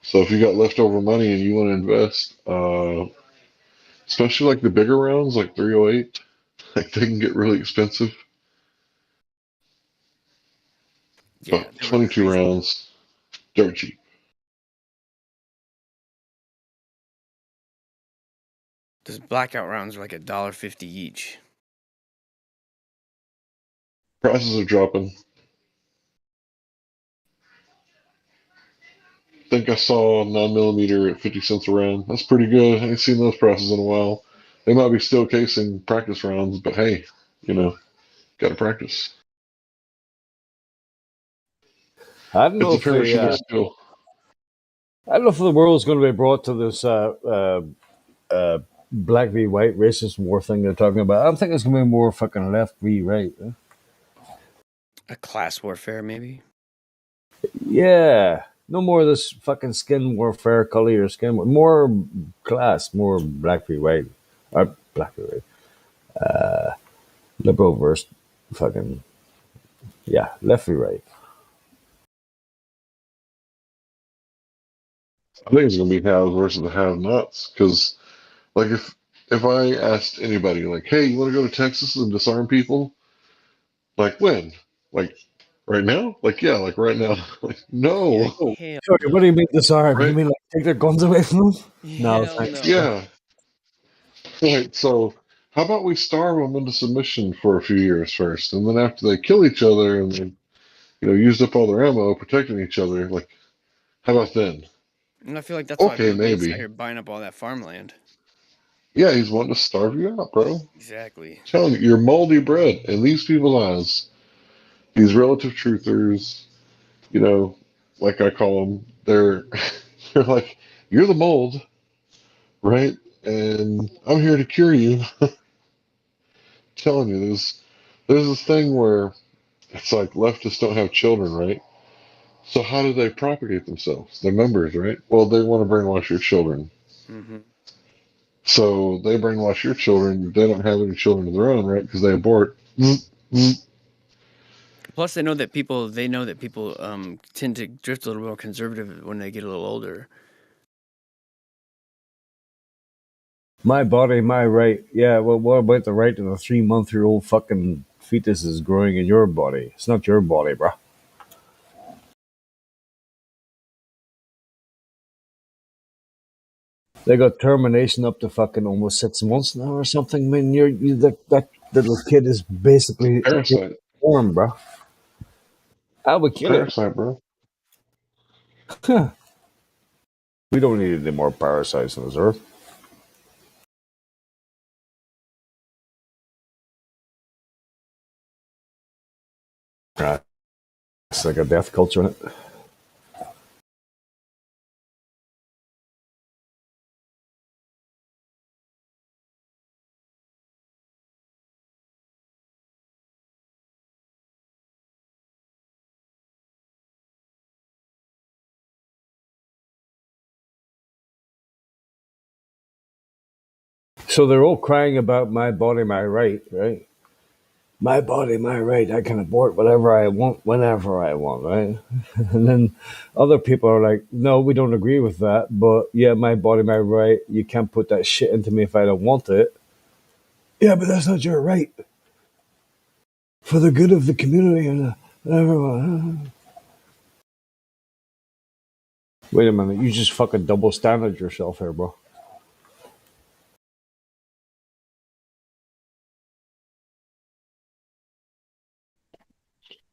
So if you got leftover money and you want to invest, especially like the bigger rounds, like 308, like they can get really expensive. Yeah, but 22 rounds, dirt cheap. Those blackout rounds are like $1.50 each. Prices are dropping. I think I saw 9mm at 50 cents a round. That's pretty good. I ain't seen those prices in a while. They might be still casing practice rounds, but hey, got to practice. I don't know It's a perishable skill. I don't know if the world's going to be brought to this black v white racist war thing they're talking about. I don't think it's going to be more fucking left v right. A class warfare, maybe? Yeah. No more of this fucking skin warfare, color your skin. More class, more black v white. Black v white. Liberal versus fucking, yeah, left v right. I think it's gonna be haves versus the have-nots. Because, like, if I asked anybody, like, "Hey, you want to go to Texas and disarm people?" Like, when? Like, right now? Like, yeah, like right now. Like, no. Sorry, what do you mean disarm? You Right? mean like take their guns away from them? No, thanks. Yeah. Right. So, how about we starve them into submission for a few years first, and then after they kill each other and they, used up all their ammo protecting each other, like, how about then? And I feel like that's why Okay, Bill Gates is out maybe. here buying up all that farmland. Yeah, he's wanting to starve you out, bro. Exactly. Telling you, you're moldy bread in these people's eyes. These relative truthers, like I call them, they're like, you're the mold, right? And I'm here to cure you. Telling you, there's this thing where it's like leftists don't have children, right? So how do they propagate themselves? They're members, right? Well, they want to brainwash your children. Mm-hmm. So they brainwash your children. They don't have any children of their own, right? Because they abort. Plus, they know that people tend to drift a little more conservative when they get a little older. My body, my right. Yeah, well, what about the right of a 3-month-old fucking fetus is growing in your body? It's not your body, bro. They got termination up to fucking almost 6 months now or something. I mean, that little kid is basically Parasite. born, bro. I would kill it. Parasite, bro. We don't need any more parasites on this earth. Right. It's like a death culture in it. So they're all crying about my body, my right, right? My body, my right. I can abort whatever I want, whenever I want, right? And then other people are like, no, we don't agree with that. But yeah, my body, my right. You can't put that shit into me if I don't want it. Yeah, but that's not your right. For the good of the community and everyone. Wait a minute, you just fucking double standard yourself here, bro.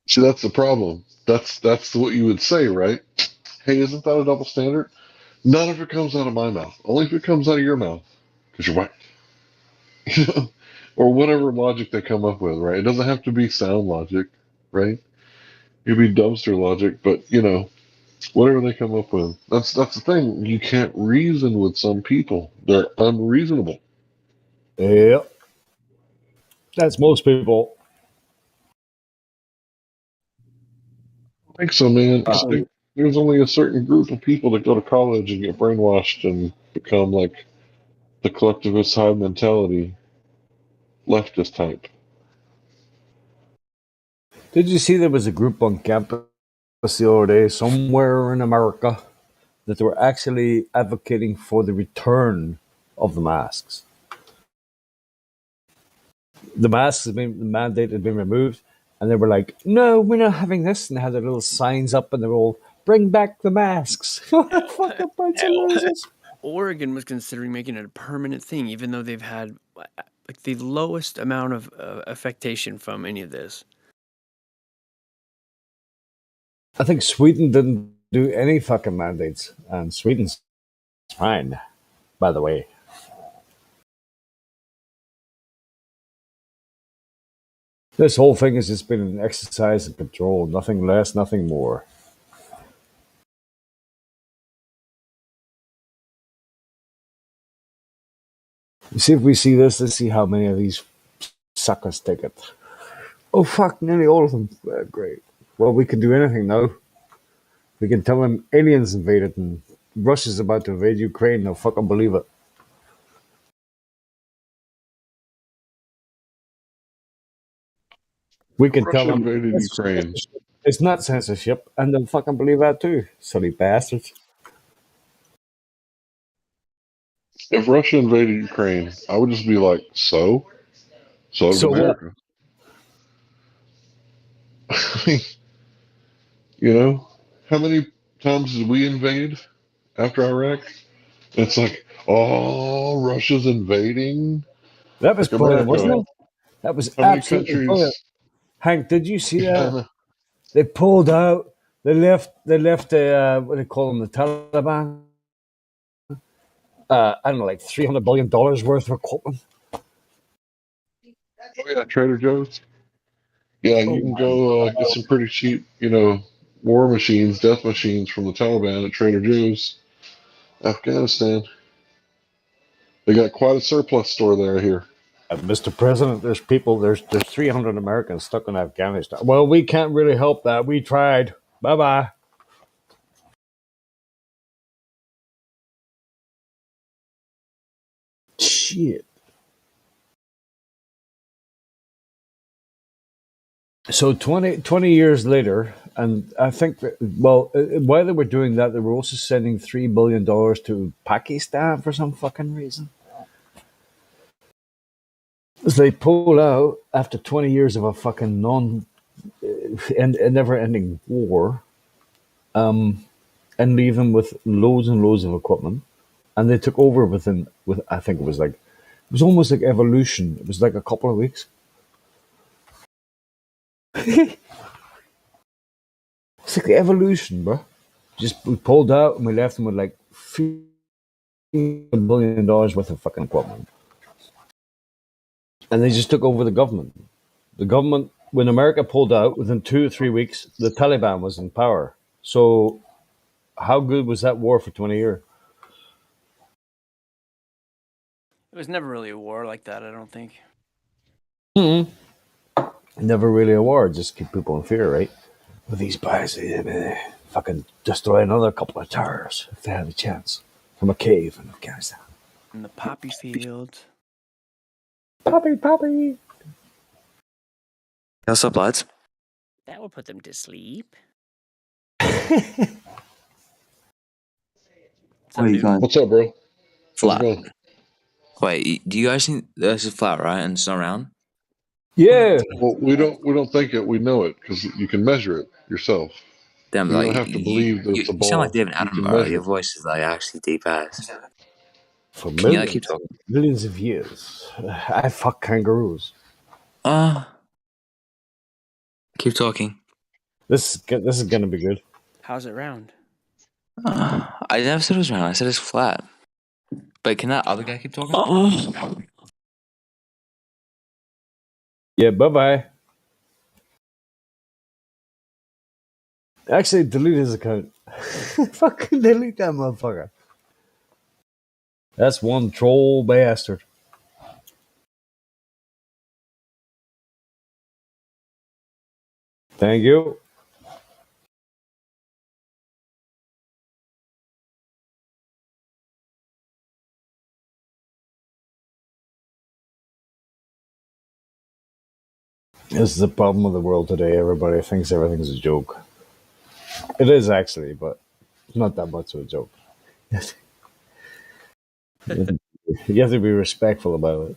See, that's the problem. That's what you would say, right? Hey, isn't that a double standard? Not if it comes out of my mouth. Only if it comes out of your mouth, because you're white. Or whatever logic they come up with, right? It doesn't have to be sound logic, right? It could be dumpster logic, but whatever they come up with. That's the thing. You can't reason with some people. They're unreasonable. Yep. That's most people. I think so, man. I think there's only a certain group of people that go to college and get brainwashed and become like the collectivist high mentality leftist type. Did you see there was a group on campus the other day, somewhere in America, that they were actually advocating for the return of the masks? The masks have been, the mandate had been removed, and they were like, no, we're not having this, and they had their little signs up, and they were all, bring back the masks. What a fucking bunch of losers. Oregon was considering making it a permanent thing, even though they've had like the lowest amount of affectation from any of this. I think Sweden didn't do any fucking mandates, and Sweden's fine, by the way. This whole thing has just been an exercise in control, nothing less, nothing more. You see if we see this, let's see how many of these suckers take it. Oh fuck, nearly all of them. Great. Well, we can do anything now. We can tell them aliens invaded and Russia's about to invade Ukraine. They'll fucking believe it. We can tell Russia them invaded Ukraine. it's not censorship, and they'll fucking believe that too. Silly bastards. If Russia invaded Ukraine, I would just be like, so did So what? America. I mean, you know, how many times did we invade after Iraq? It's like, oh, Russia's invading. That was Like brilliant, wasn't America. it? That was How many absolutely brilliant. countries? Hank, did you see that? Yeah, They pulled out. They left. They left the what do they call them? The Taliban. I don't know, like $300 billion worth of equipment. oh yeah, Trader Joe's. Yeah, Oh you can my go get God. some pretty cheap, war machines, death machines from the Taliban at Trader Joe's, Afghanistan. They got quite a surplus store there here. Mr. President, there's people. There's 300 Americans stuck in Afghanistan. Well, we can't really help that. We tried. Bye bye. Shit. So 20 years later, and I think that, well, while they were doing that, they were also sending $3 billion to Pakistan for some fucking reason. As they pull out after 20 years of a fucking never-ending war, and leave them with loads and loads of equipment, and they took over with I think it was almost like evolution. It was like a couple of weeks. It's like the evolution, bro. Just we pulled out and we left them with like $1 billion worth of fucking equipment, and they just took over the government. The government, when America pulled out, within 2 or 3 weeks, the Taliban was in power. So, how good was that war for 20 years? It was never really a war like that, I don't think. Mm-hmm. Never really a war, just keep people in fear, right? But these guys, they fucking destroy another couple of towers if they had a chance from a cave in Afghanistan. In the poppy fields. Poppy. What's up, lads? That will put them to sleep. Where you going? What's up, bro? How's it Flat. going? Wait, do you guys think this is flat, right? And it's not round? Yeah. Well, we don't think it. We know it because you can measure it yourself. Damn, So you like don't have to believe that you it's a sound like ball. David You can Attenborough. measure Your it. voice is like actually deep ass. For Can you keep talking? millions of years, I fuck kangaroos. Keep talking. This is gonna be good. How's it round? I never said it was round. I said it's flat. But can that other guy keep talking? Yeah, bye. Actually, delete his account. Fucking delete that motherfucker. That's one troll bastard. Thank you. This is the problem with the world today. Everybody thinks everything's a joke. It is actually, but it's not that much of a joke. You have to be respectful about it.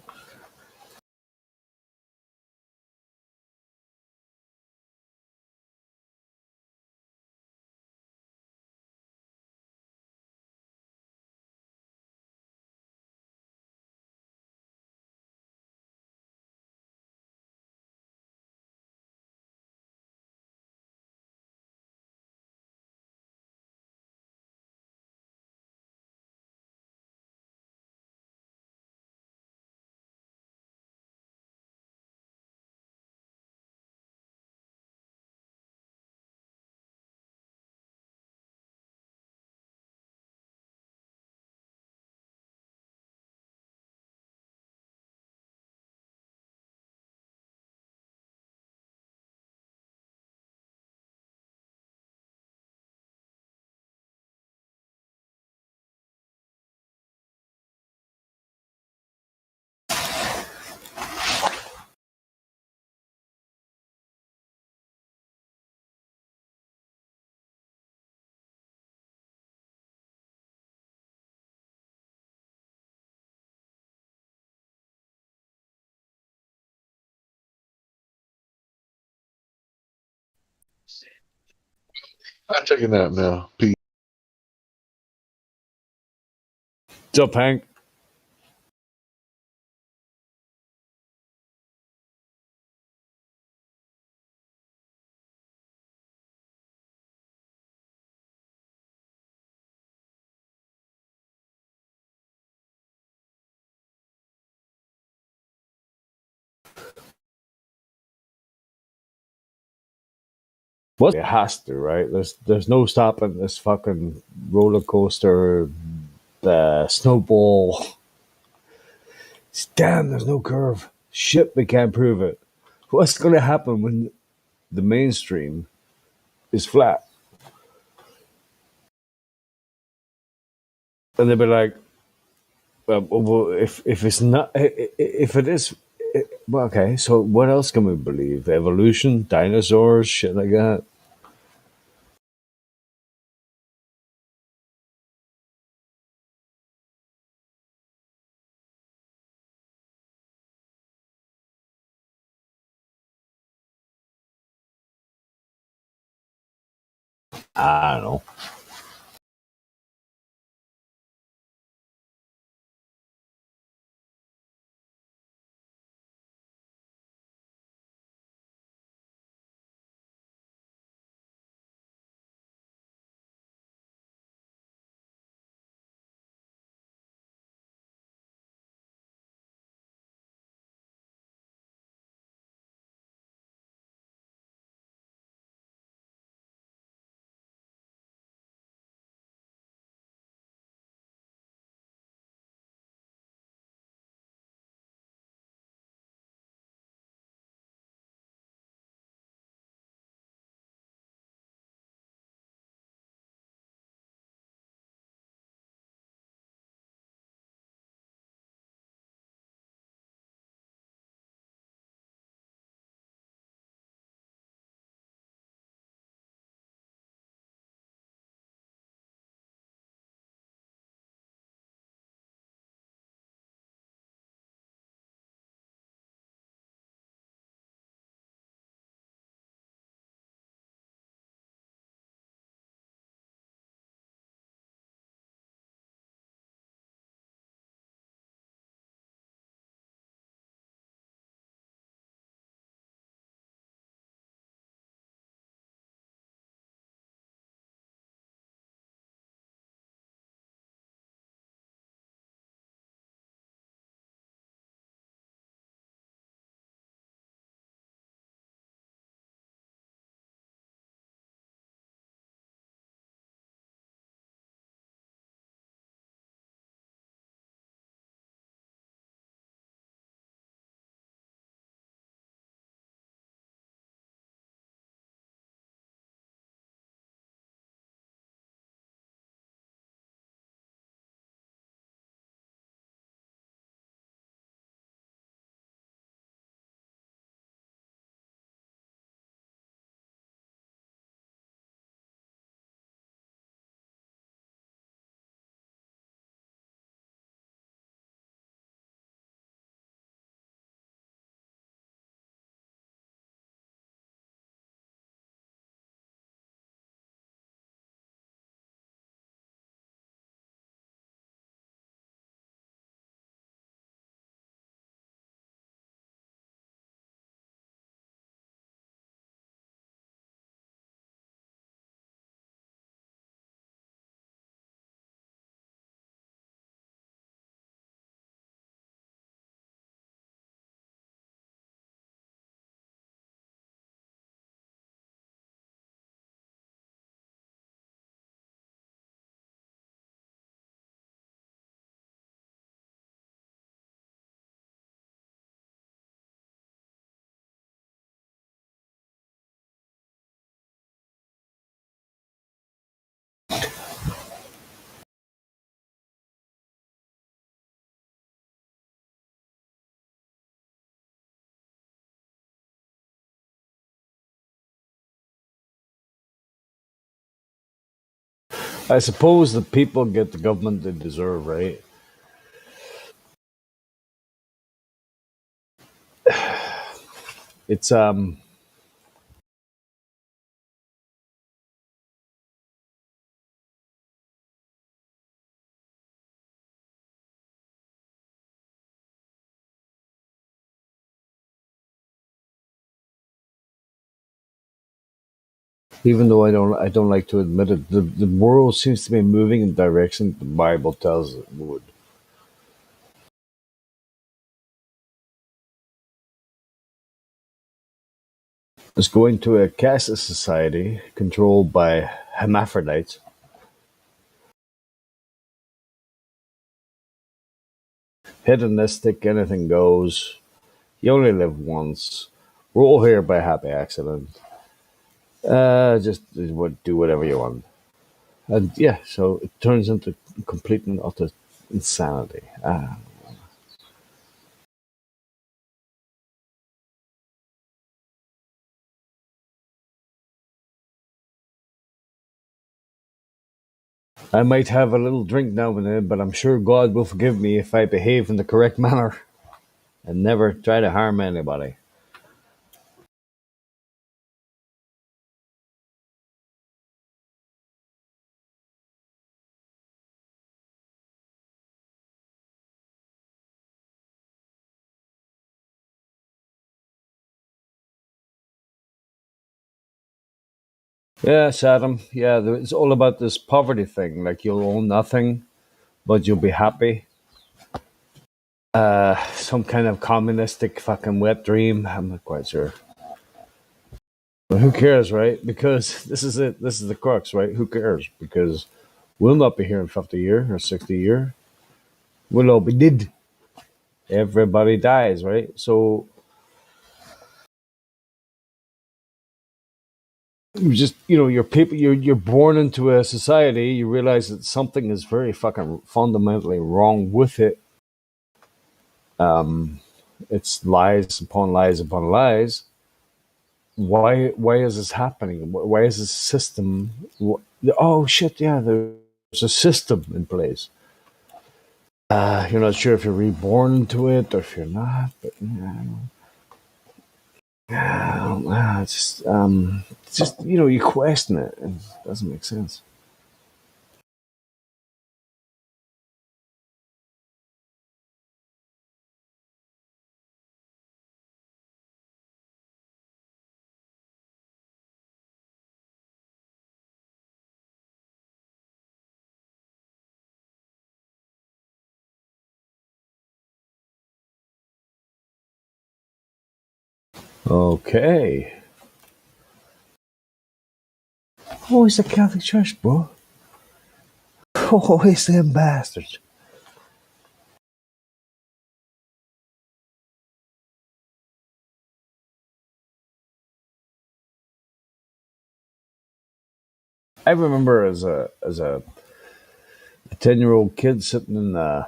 I'm taking that now. Peace. What's up, Hank? What it has to, right? There's no stopping this fucking roller coaster, snowball. Damn, there's no curve. Shit, they can't prove it. What's gonna happen when the mainstream is flat? And they'll be like, well, if it's not, if it is, well, okay. So what else can we believe? Evolution, dinosaurs, shit like that. I don't know. I suppose the people get the government they deserve, right? It's Even though I don't like to admit it, the world seems to be moving in the direction the Bible tells it would. It's going to a caste society controlled by hermaphrodites. Hedonistic, anything goes. You only live once. We're all here by happy accident. Just do whatever you want. And yeah, so it turns into complete and utter insanity. I might have a little drink now and then, but I'm sure God will forgive me if I behave in the correct manner and never try to harm anybody. Yes, Adam. Yeah, it's all about this poverty thing. Like you'll own nothing, but you'll be happy. Some kind of communistic fucking wet dream. I'm not quite sure. But who cares, right? Because this is it. This is the crux, right? Who cares? Because we'll not be here in 50 years or 60 years. We'll all be dead. Everybody dies, right? So you just, you're people. You're born into a society. You realize that something is very fucking fundamentally wrong with it. It's lies upon lies upon lies. Why is this happening? Why is this system? Oh shit! Yeah, there's a system in place. You're not sure if you're reborn into it or if you're not, but it's just you question it and it doesn't make sense. Okay. Oh, it's the Catholic Church, bro. Oh, it's them bastards. I remember as a 10-year-old kid sitting in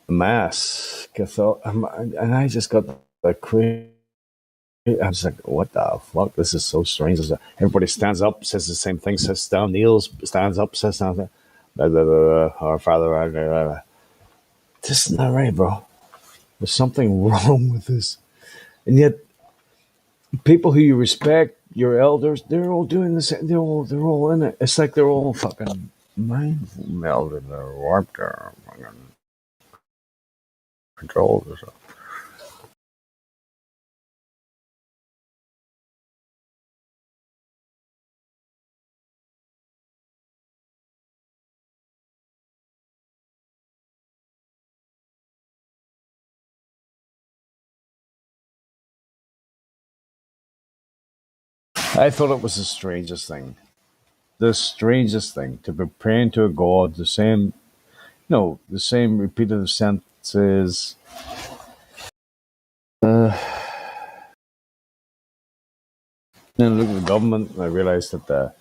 mass, and I just got the crazy. I was like, what the fuck? This is so strange. Everybody stands up, says the same thing, sits down, kneels, stands up, says something. Our Father, this is not right, bro. There's something wrong with this. And yet, people who you respect, your elders, they're all doing the same. They're all in it. It's like they're all fucking mind melded or warped or fucking controlled or something. I thought it was the strangest thing. The strangest thing to be praying to a god, the same repeated sentences. Then I look at the government and I realized that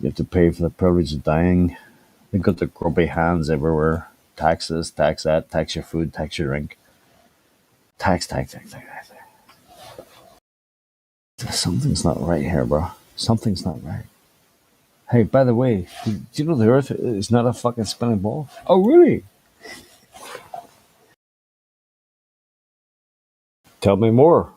you have to pay for the privilege of dying. They've got the grubby hands everywhere. Taxes, tax that, tax your food, tax your drink. Tax. Something's not right here, bro. Something's not right. Hey, by the way, do you know the Earth is not a fucking spinning ball? Oh, really? Tell me more.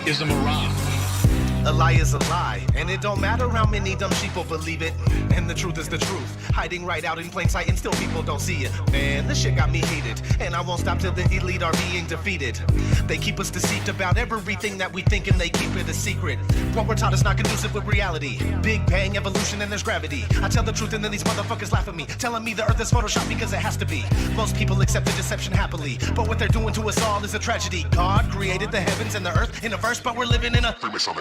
is a mirage. A lie is a lie, and it don't matter how many dumb sheeple believe it. And the truth is the truth, hiding right out in plain sight, and still people don't see it. Man, this shit got me heated, and I won't stop till the elite are being defeated. They keep us deceived about everything that we think, and they keep it a secret. What we're taught is not conducive with reality. Big bang, evolution, and there's gravity. I tell the truth, and then these motherfuckers laugh at me, telling me the earth is photoshopped because it has to be. Most people accept the deception happily, but what they're doing to us all is a tragedy. God created the heavens and the earth in a verse, but we're living in a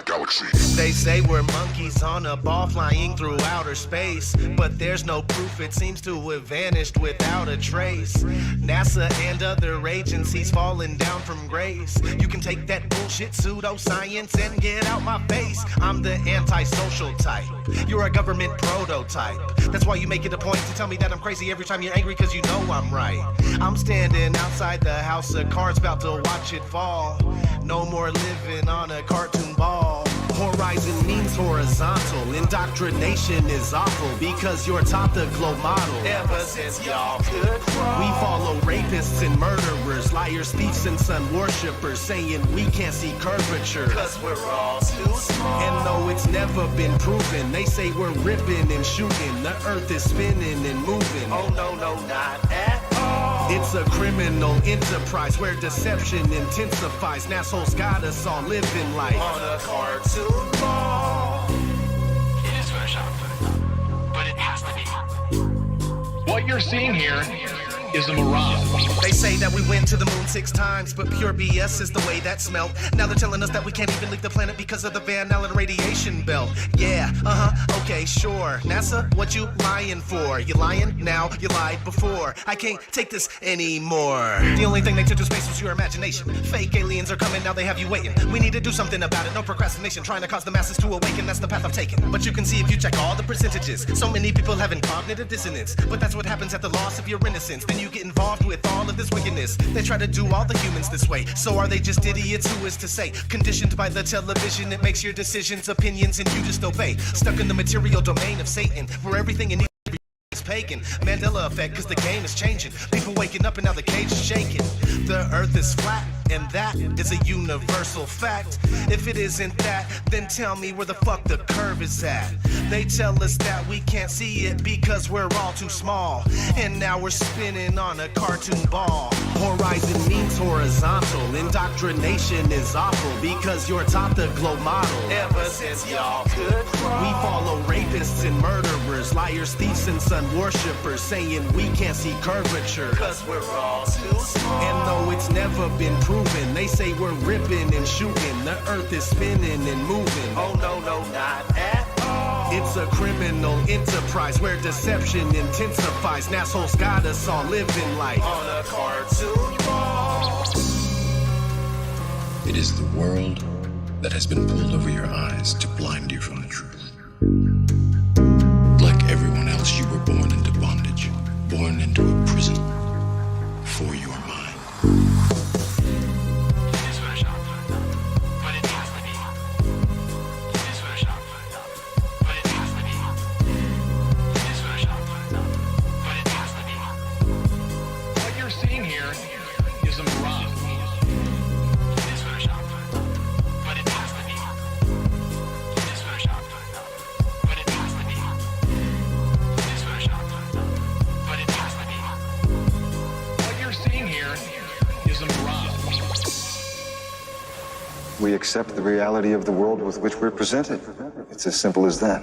galaxy. They say we're monkeys on a ball flying through outer space, but there's no proof, it seems to have vanished without a trace. NASA and other agencies falling down from grace. You can take that bullshit pseudoscience and get out my face. I'm the antisocial type, you're a government prototype. That's why you make it a point to tell me that I'm crazy every time you're angry, cause you know I'm right. I'm standing outside the house of cards about to watch it fall. No more living on a cartoon ball. Horizon means horizontal. Indoctrination is awful because you're taught the globe model. Ever since y'all could crawl, we follow rapists and murderers, liars, thieves, and sun worshippers, saying we can't see curvature cause we're all too small. And though it's never been proven, they say we're ripping and shooting. The earth is spinning and moving. Oh no, no, not at all. It's a criminal enterprise where deception intensifies. And assholes got us all living life on a cartoon. It is Photoshop, but it has to be. What you're seeing here is a mirage. They say that we went to the moon 6 times, but pure BS is the way that smelled. Now they're telling us that we can't even leave the planet because of the Van Allen radiation belt. Yeah, okay, sure. NASA, what you lying for? You lying now, you lied before. I can't take this anymore. The only thing they took to space was your imagination. Fake aliens are coming, now they have you waiting. We need to do something about it, no procrastination. Trying to cause the masses to awaken, that's the path I've taken. But you can see if you check all the percentages, so many people having cognitive dissonance. But that's what happens at the loss of your innocence. Then you get involved with all of this wickedness. They try to do all the humans this way. So are they just idiots? Who is to say? Conditioned by the television, it makes your decisions, opinions, and you just obey. Stuck in the material domain of Satan, where everything in is pagan. Mandela effect, cause the game is changing. People waking up and now the cage is shaking. The earth is flat, and that is a universal fact. If it isn't that, then tell me where the fuck the curve is at. They tell us that we can't see it because we're all too small. And now we're spinning on a cartoon ball. Horizon means horizontal. Indoctrination is awful because you're taught the globe model. Ever since y'all could crawl, we follow rapists and murderers, liars, thieves, and sun worshippers, saying we can't see curvature cause we're all too small. And though it's never been proven, they say we're ripping and shooting. The earth is spinning and moving. Oh no, no, not at all. It's a criminal enterprise where deception intensifies. And assholes got us all living life on a cartoon ball. It is the world that has been pulled over your eyes to blind you from the truth. Like everyone else, you were born into bondage, born into a prison for your mind. We accept the reality of the world with which we're presented. It's as simple as that.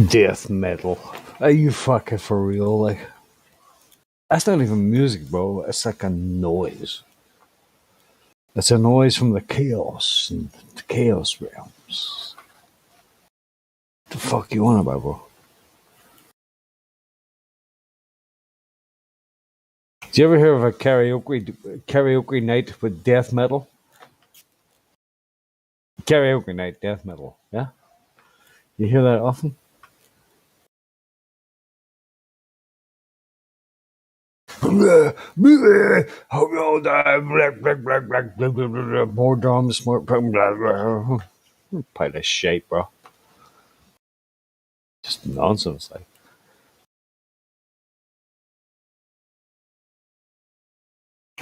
Death metal. Are you fucking for real? Like, that's not even music, bro. It's like a noise. It's a noise from the chaos and the chaos realms. What the fuck you on about, bro? Do you ever hear of a karaoke night with death metal? Karaoke night, death metal. Yeah, you hear that often? Hope you all die. More drums, more pile of shit, bro. Just nonsense, like.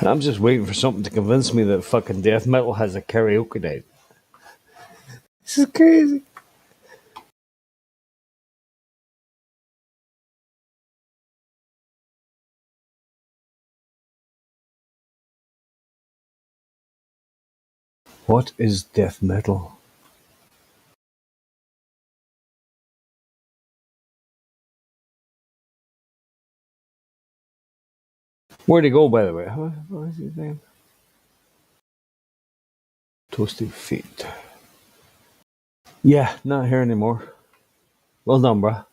I'm just waiting for something to convince me that fucking death metal has a karaoke night. This is crazy. What is death metal? Where'd he go, by the way? What is his name? Toasted Feet. Yeah, not here anymore. Well done, bruh.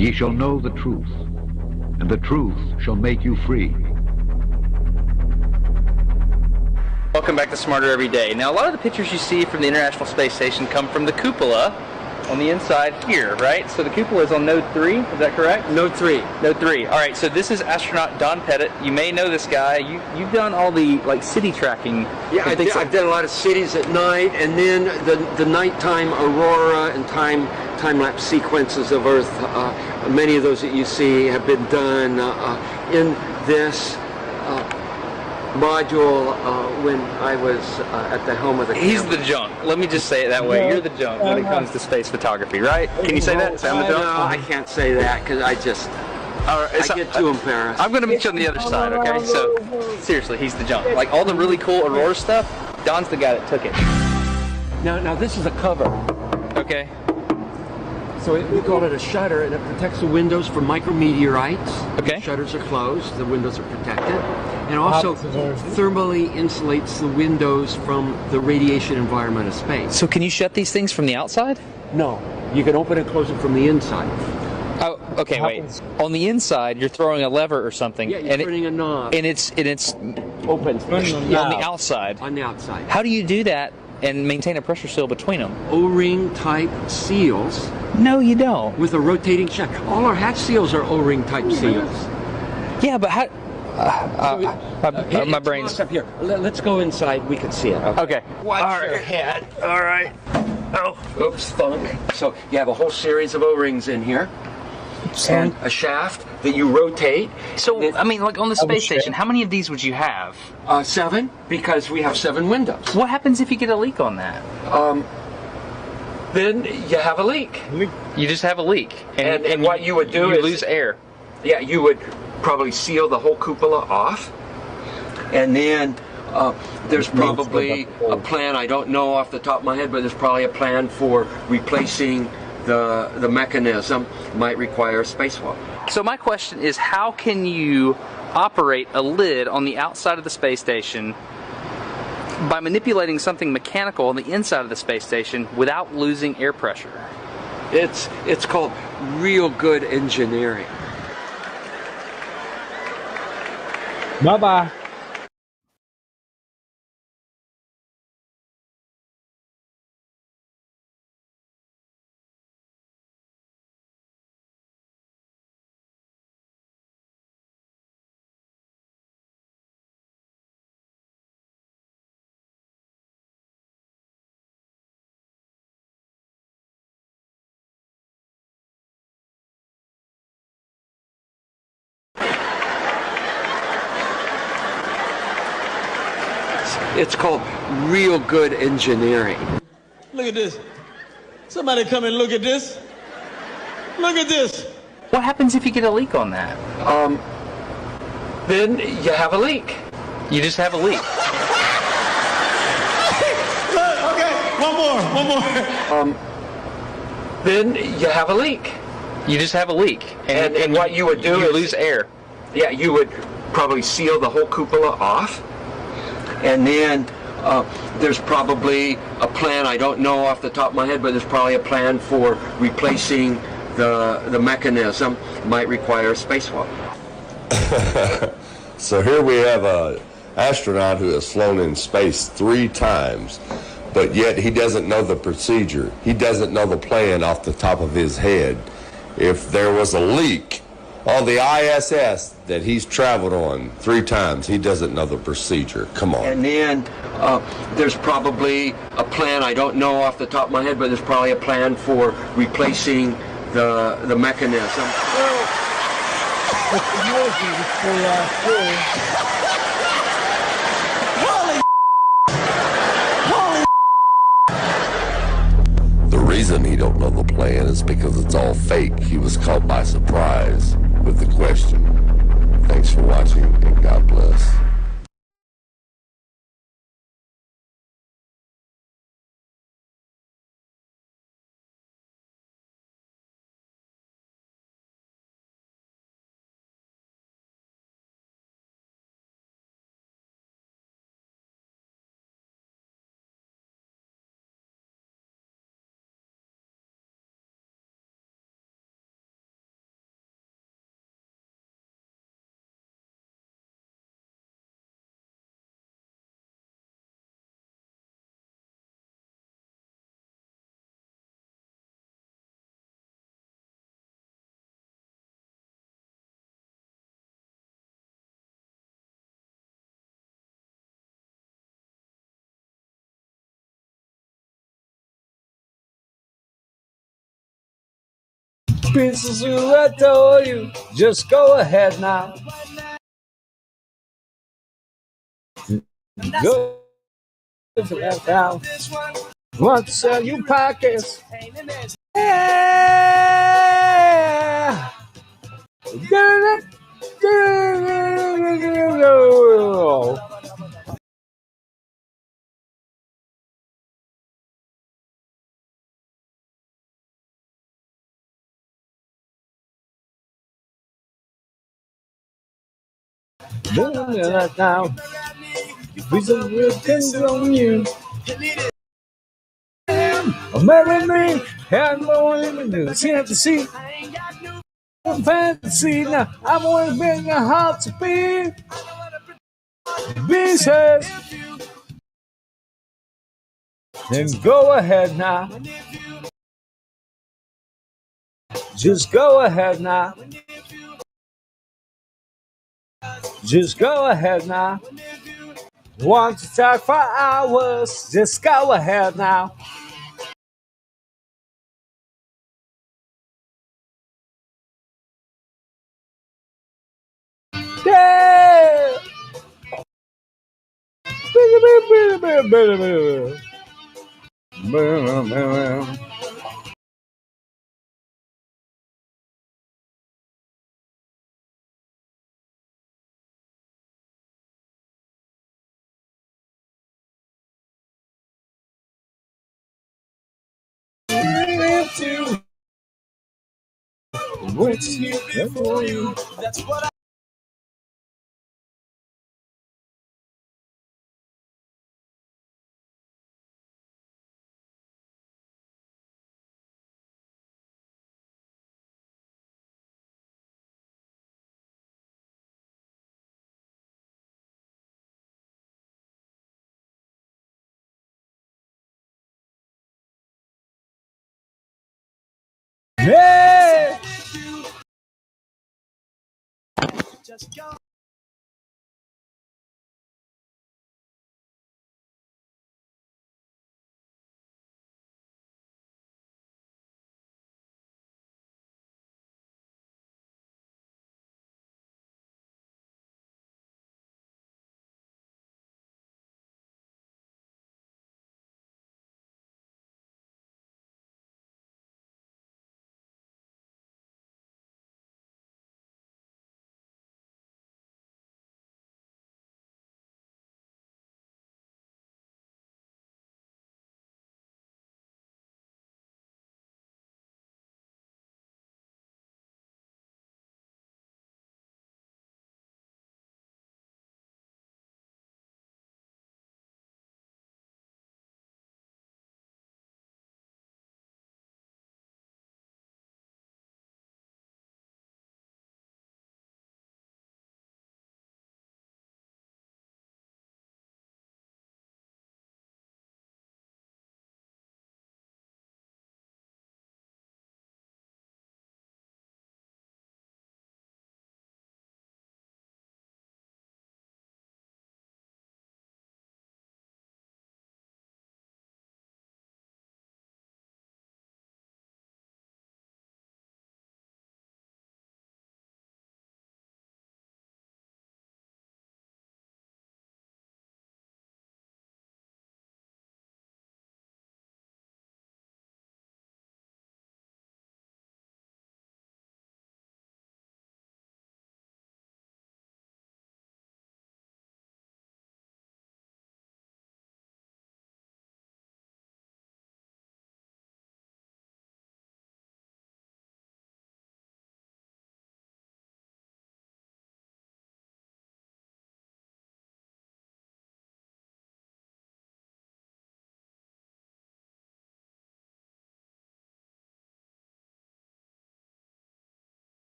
and ye shall know the truth, and the truth shall make you free. Welcome back to Smarter Every Day. Now, a lot of the pictures you see from the International Space Station come from the cupola on the inside here, right? So the cupola is on node 3, is that correct? Node 3. Node 3. All right, so this is astronaut Don Pettit. You may know this guy. You've done all the like city tracking. Yeah, I've done a lot of cities at night, and then the nighttime aurora and time-lapse sequences of Earth. Many of those that you see have been done in this module when I was at the helm of the He's camera. the junk. Let me just say it that way. You're the junk when it comes to space photography, right? Can you say that? Say I'm the junk? No, I can't say that because I get too embarrassed. I'm going to meet you on the other side, okay? So, seriously, he's the junk. Like, all the really cool Aurora stuff, Don's the guy that took it. Now this is a cover. Okay. So we call it a shutter, and it protects the windows from micrometeorites. Okay. The shutters are closed, the windows are protected. And also thermally insulates the windows from the radiation environment of space. So can you shut these things from the outside? No. You can open and close them from the inside. Oh, okay, wait. On the inside, you're throwing a lever or something. Yeah, you're turning a knob. And it's open. On the outside. On the outside. How do you do that and maintain a pressure seal between them? O-ring type seals. No, you don't. With a rotating shack. All our hatch seals are O-ring type seals. Yeah, but how... my brain's up here. Let's go inside. We can see it. Okay. Watch your head. All right. Oh. Oops, thunk. So you have a whole series of O-rings in here. And a shaft that you rotate. So, I mean, like on the space station, how many of these would you have? 7, because we have 7 windows. What happens if you get a leak on that? Then you have a leak. You just have a leak. And what you would do is... You lose air. Yeah, you would probably seal the whole cupola off. And then there's probably a plan, I don't know off the top of my head, but there's probably a plan for replacing the mechanism. Might require a spacewalk. So my question is, how can you operate a lid on the outside of the space station by manipulating something mechanical on the inside of the space station without losing air pressure? It's called real good engineering. Bye-bye. It's called real good engineering. Look at this. Somebody come and look at this. Look at this. What happens if you get a leak on that? Then you have a leak. You just have a leak. Okay, one more. Then you have a leak. You just have a leak. And what you would do is... lose air. Yeah, you would probably seal the whole cupola off. And then there's probably a plan, I don't know off the top of my head, but there's probably a plan for replacing the mechanism. Might require a spacewalk. So here we have a astronaut who has flown in space 3 times, but yet he doesn't know the procedure. He doesn't know the plan off the top of his head. If there was a leak on the ISS that he's traveled on 3 times, he doesn't know the procedure. Come on. And then there's probably a plan, I don't know off the top of my head, but there's probably a plan for replacing the mechanism. The reason he don't know the plan is because it's all fake. He was caught by surprise with the question. Thanks for watching, and God bless. Pieces of I told you, just go ahead now. Go to that town. Want to sell you pockets? Yeah. That now. These are real things on you. Marry me and no see have to see. Fantasy now. I'm always being a heart to be. Pieces. Then go ahead now. Just go ahead now. Just go ahead now. Want to talk for hours? Just go ahead now. Yeah. That's what yeah. Just go.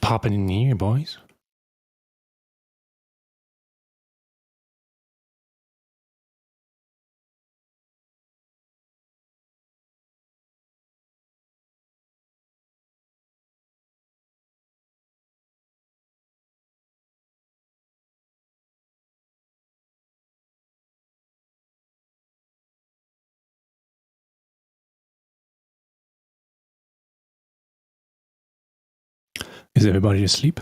popping in here, boys. Is everybody asleep?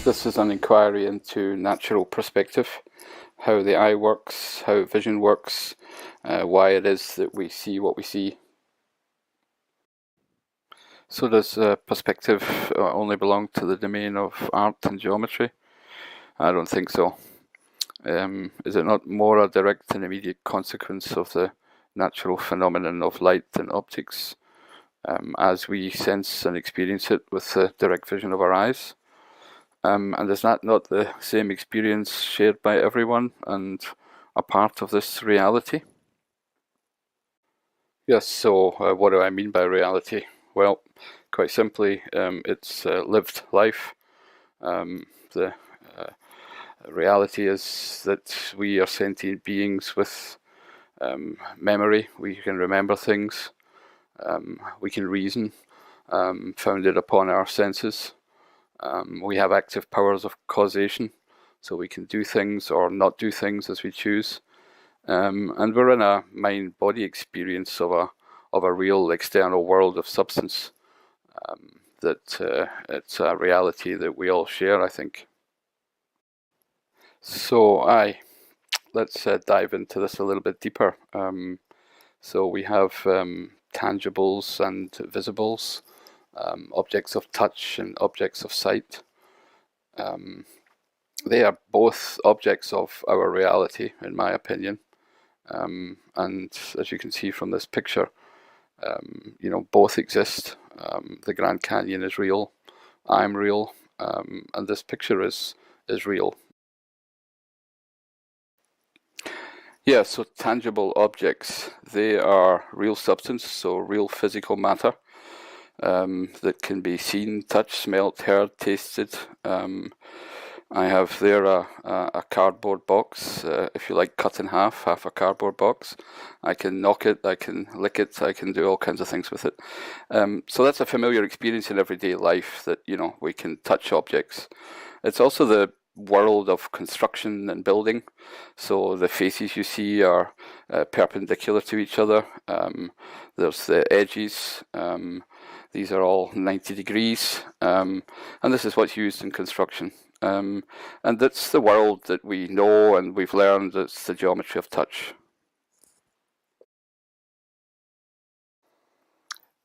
This is an inquiry into natural perspective, how the eye works, how vision works, why it is that we see what we see. So does perspective only belong to the domain of art and geometry? I don't think so. Is it not more a direct and immediate consequence of the natural phenomenon of light and optics as we sense and experience it with the direct vision of our eyes? And is that not the same experience shared by everyone and a part of this reality? Yes, so what do I mean by reality? Well, quite simply, it's lived life. The reality is that we are sentient beings with memory. We can remember things. We can reason, founded upon our senses. We have active powers of causation, so we can do things or not do things as we choose. And we're in a mind-body experience of a real external world of substance. That it's a reality that we all share, I think. So, let's dive into this a little bit deeper. So we have tangibles and visibles, objects of touch and objects of sight. They are both objects of our reality, in my opinion. And as you can see from this picture, you know, both exist. The Grand Canyon is real, I'm real, and this picture is real. Yeah, so tangible objects, they are real substance, so real physical matter that can be seen, touched, smelt, heard, tasted. I have there a cardboard box, if you like, cut in half a cardboard box. I can knock it, I can lick it, I can do all kinds of things with it. So that's a familiar experience in everyday life, that, you know, we can touch objects. It's also the world of construction and building. So the faces you see are perpendicular to each other. There's the edges. These are all 90 degrees. And this is what's used in construction. And that's the world that we know and we've learned. It's the geometry of touch.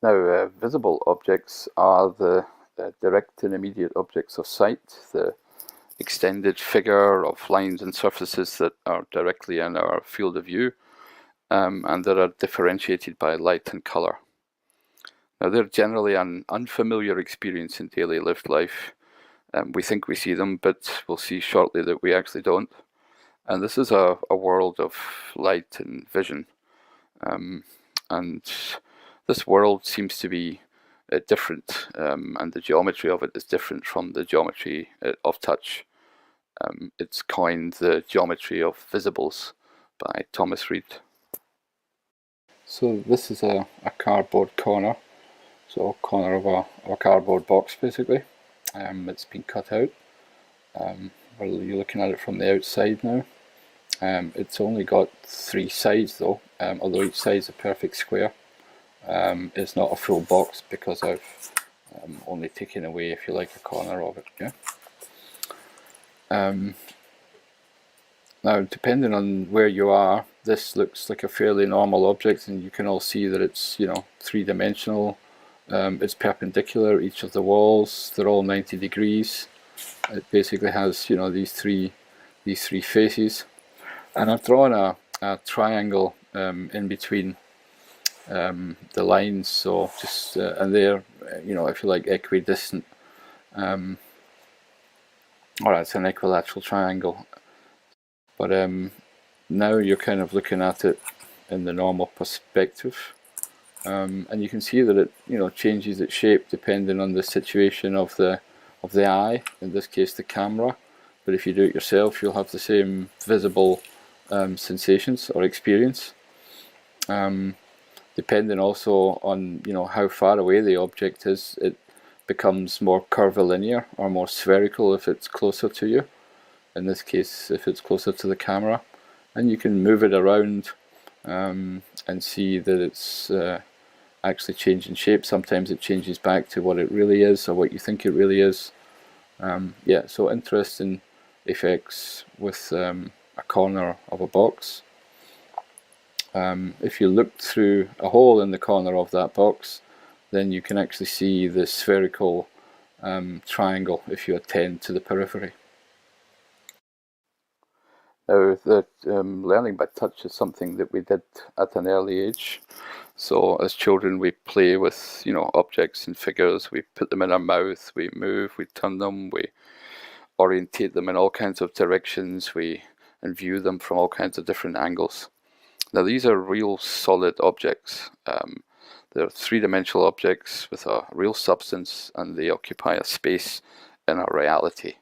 Now, visible objects are the direct and immediate objects of sight, the extended figure of lines and surfaces that are directly in our field of view, and that are differentiated by light and colour. Now, they're generally an unfamiliar experience in daily lived life. We think we see them, but we'll see shortly that we actually don't. And this is a world of light and vision. And this world seems to be different, and the geometry of it is different from the geometry of touch. It's coined the geometry of visibles by Thomas Reid. So this is a cardboard corner, so a corner of a cardboard box basically. It's been cut out. Well, you're looking at it from the outside now. It's only got 3 sides though, although each side is a perfect square. It's not a full box because I've only taken away, if you like, a corner of it. Yeah. Now, depending on where you are, this looks like a fairly normal object, and you can all see that it's, you know, 3-dimensional. It's perpendicular, each of the walls, they're all 90 degrees. It basically has, you know, these three faces. And I've drawn a triangle in between the lines, so just, and they're, you know, if you like, equidistant. Alright, it's an equilateral triangle. But now you're kind of looking at it in the normal perspective. And you can see that it, you know, changes its shape depending on the situation of the eye, in this case the camera. But if you do it yourself, you'll have the same visible sensations or experience. Depending also on, you know, how far away the object is, it becomes more curvilinear or more spherical if it's closer to you. In this case, if it's closer to the camera, and you can move it around and see that it's actually changing shape. Sometimes it changes back to what it really is, or what you think it really is. Yeah, so interesting effects with a corner of a box. If you look through a hole in the corner of that box, then you can actually see the spherical triangle if you attend to the periphery. Now, learning by touch is something that we did at an early age. So as children, we play with, objects and figures. We put them in our mouth, we move, we turn them, we orientate them in all kinds of directions, and view them from all kinds of different angles. Now, these are real solid objects. They're three-dimensional objects with a real substance, and they occupy a space in our reality.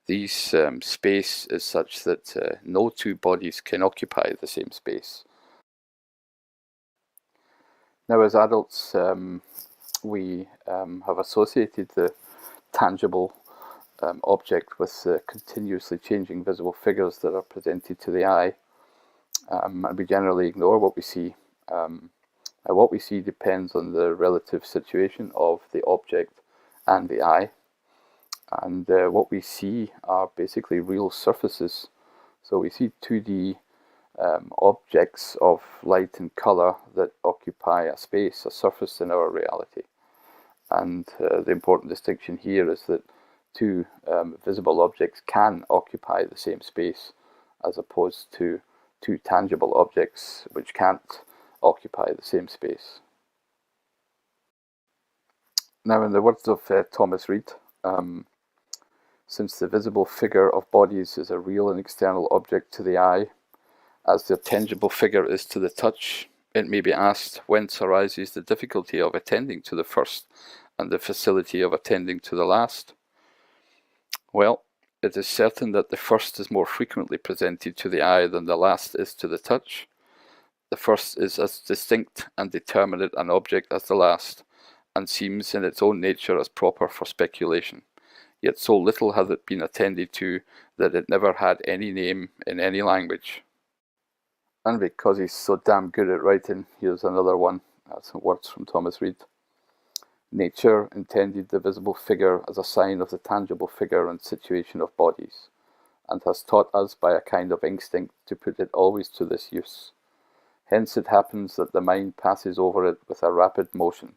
These space is such that no two bodies can occupy the same space. Now, as adults, we have associated the tangible object with the continuously changing visible figures that are presented to the eye, and we generally ignore what we see. And what we see depends on the relative situation of the object and the eye. And what we see are basically real surfaces. So we see 2D objects of light and color that occupy a space, a surface in our reality. And the important distinction here is that two visible objects can occupy the same space, as opposed to two tangible objects which can't occupy the same space. Now, in the words of Thomas Reid, since the visible figure of bodies is a real and external object to the eye, as their tangible figure is to the touch, it may be asked whence arises the difficulty of attending to the first and the facility of attending to the last. Well, it is certain that the first is more frequently presented to the eye than the last is to the touch. The first is as distinct and determinate an object as the last, and seems in its own nature as proper for speculation. Yet so little hath it been attended to that it never had any name in any language. And because he's so damn good at writing, here's another one. That's some words from Thomas Reid. Nature intended the visible figure as a sign of the tangible figure and situation of bodies, and has taught us by a kind of instinct to put it always to this use. Hence it happens that the mind passes over it with a rapid motion,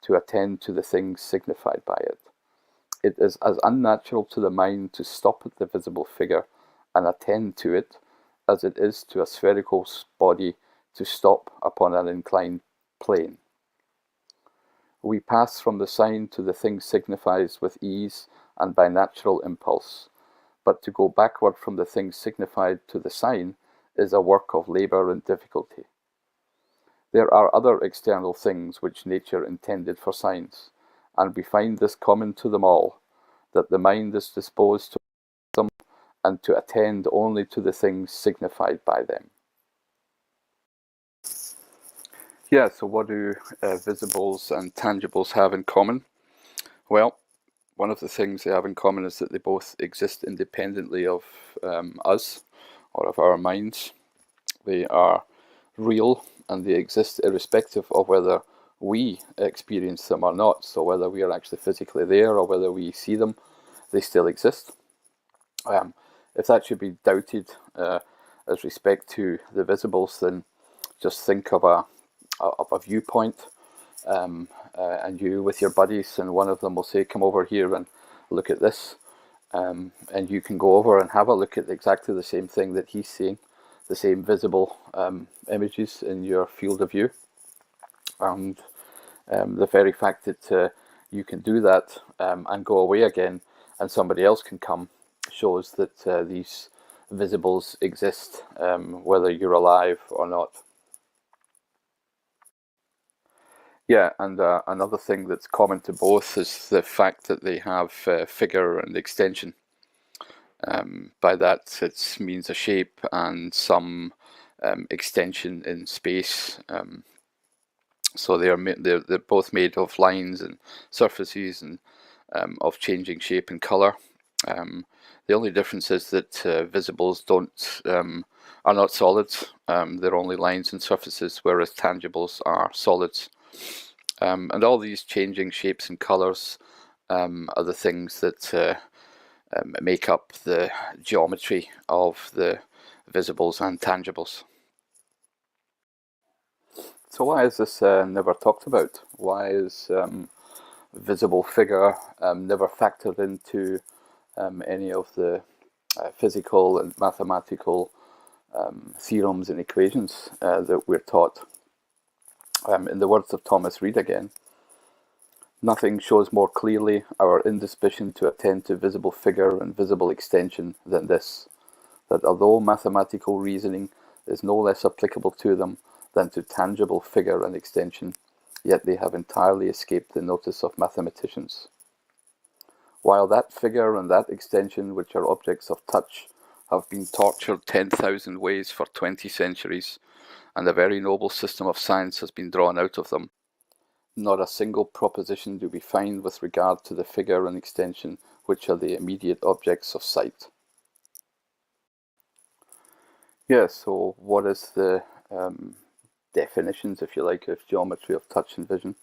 to attend to the things signified by it. It is as unnatural to the mind to stop at the visible figure and attend to it, as it is to a spherical body to stop upon an inclined plane. We pass from the sign to the thing signifies with ease and by natural impulse, but to go backward from the thing signified to the sign is a work of labour and difficulty. There are other external things which nature intended for signs, and we find this common to them all, that the mind is disposed to them and to attend only to the things signified by them. Yeah, so what do visibles and tangibles have in common? Well, one of the things they have in common is that they both exist independently of us, or of our minds. They are real, and they exist irrespective of whether we experience them or not. So whether we are actually physically there or whether we see them, they still exist. If that should be doubted as respect to the visibles, then just think of a viewpoint, and you with your buddies, and one of them will say, come over here and look at this, and you can go over and have a look at exactly the same thing that he's seeing, the same visible images in your field of view. And the very fact that you can do that and go away again and somebody else can come shows that these visibles exist, whether you're alive or not. Yeah, and another thing that's common to both is the fact that they have figure and extension. By that, it means a shape and some extension in space. So they're both made of lines and surfaces and of changing shape and color. The only difference is that visibles don't are not solids. They're only lines and surfaces, whereas tangibles are solids. And all these changing shapes and colors are the things that make up the geometry of the visibles and tangibles. So why is this never talked about? Why is visible figure never factored into any of the physical and mathematical theorems and equations that we're taught? In the words of Thomas Reid again, nothing shows more clearly our indisposition to attend to visible figure and visible extension than this, that although mathematical reasoning is no less applicable to them than to tangible figure and extension, yet they have entirely escaped the notice of mathematicians. While that figure and that extension, which are objects of touch, have been tortured 10,000 ways for 20 centuries, and a very noble system of science has been drawn out of them, not a single proposition do we find with regard to the figure and extension, which are the immediate objects of sight. Yeah, so what is the definitions, if you like, of geometry of touch and vision?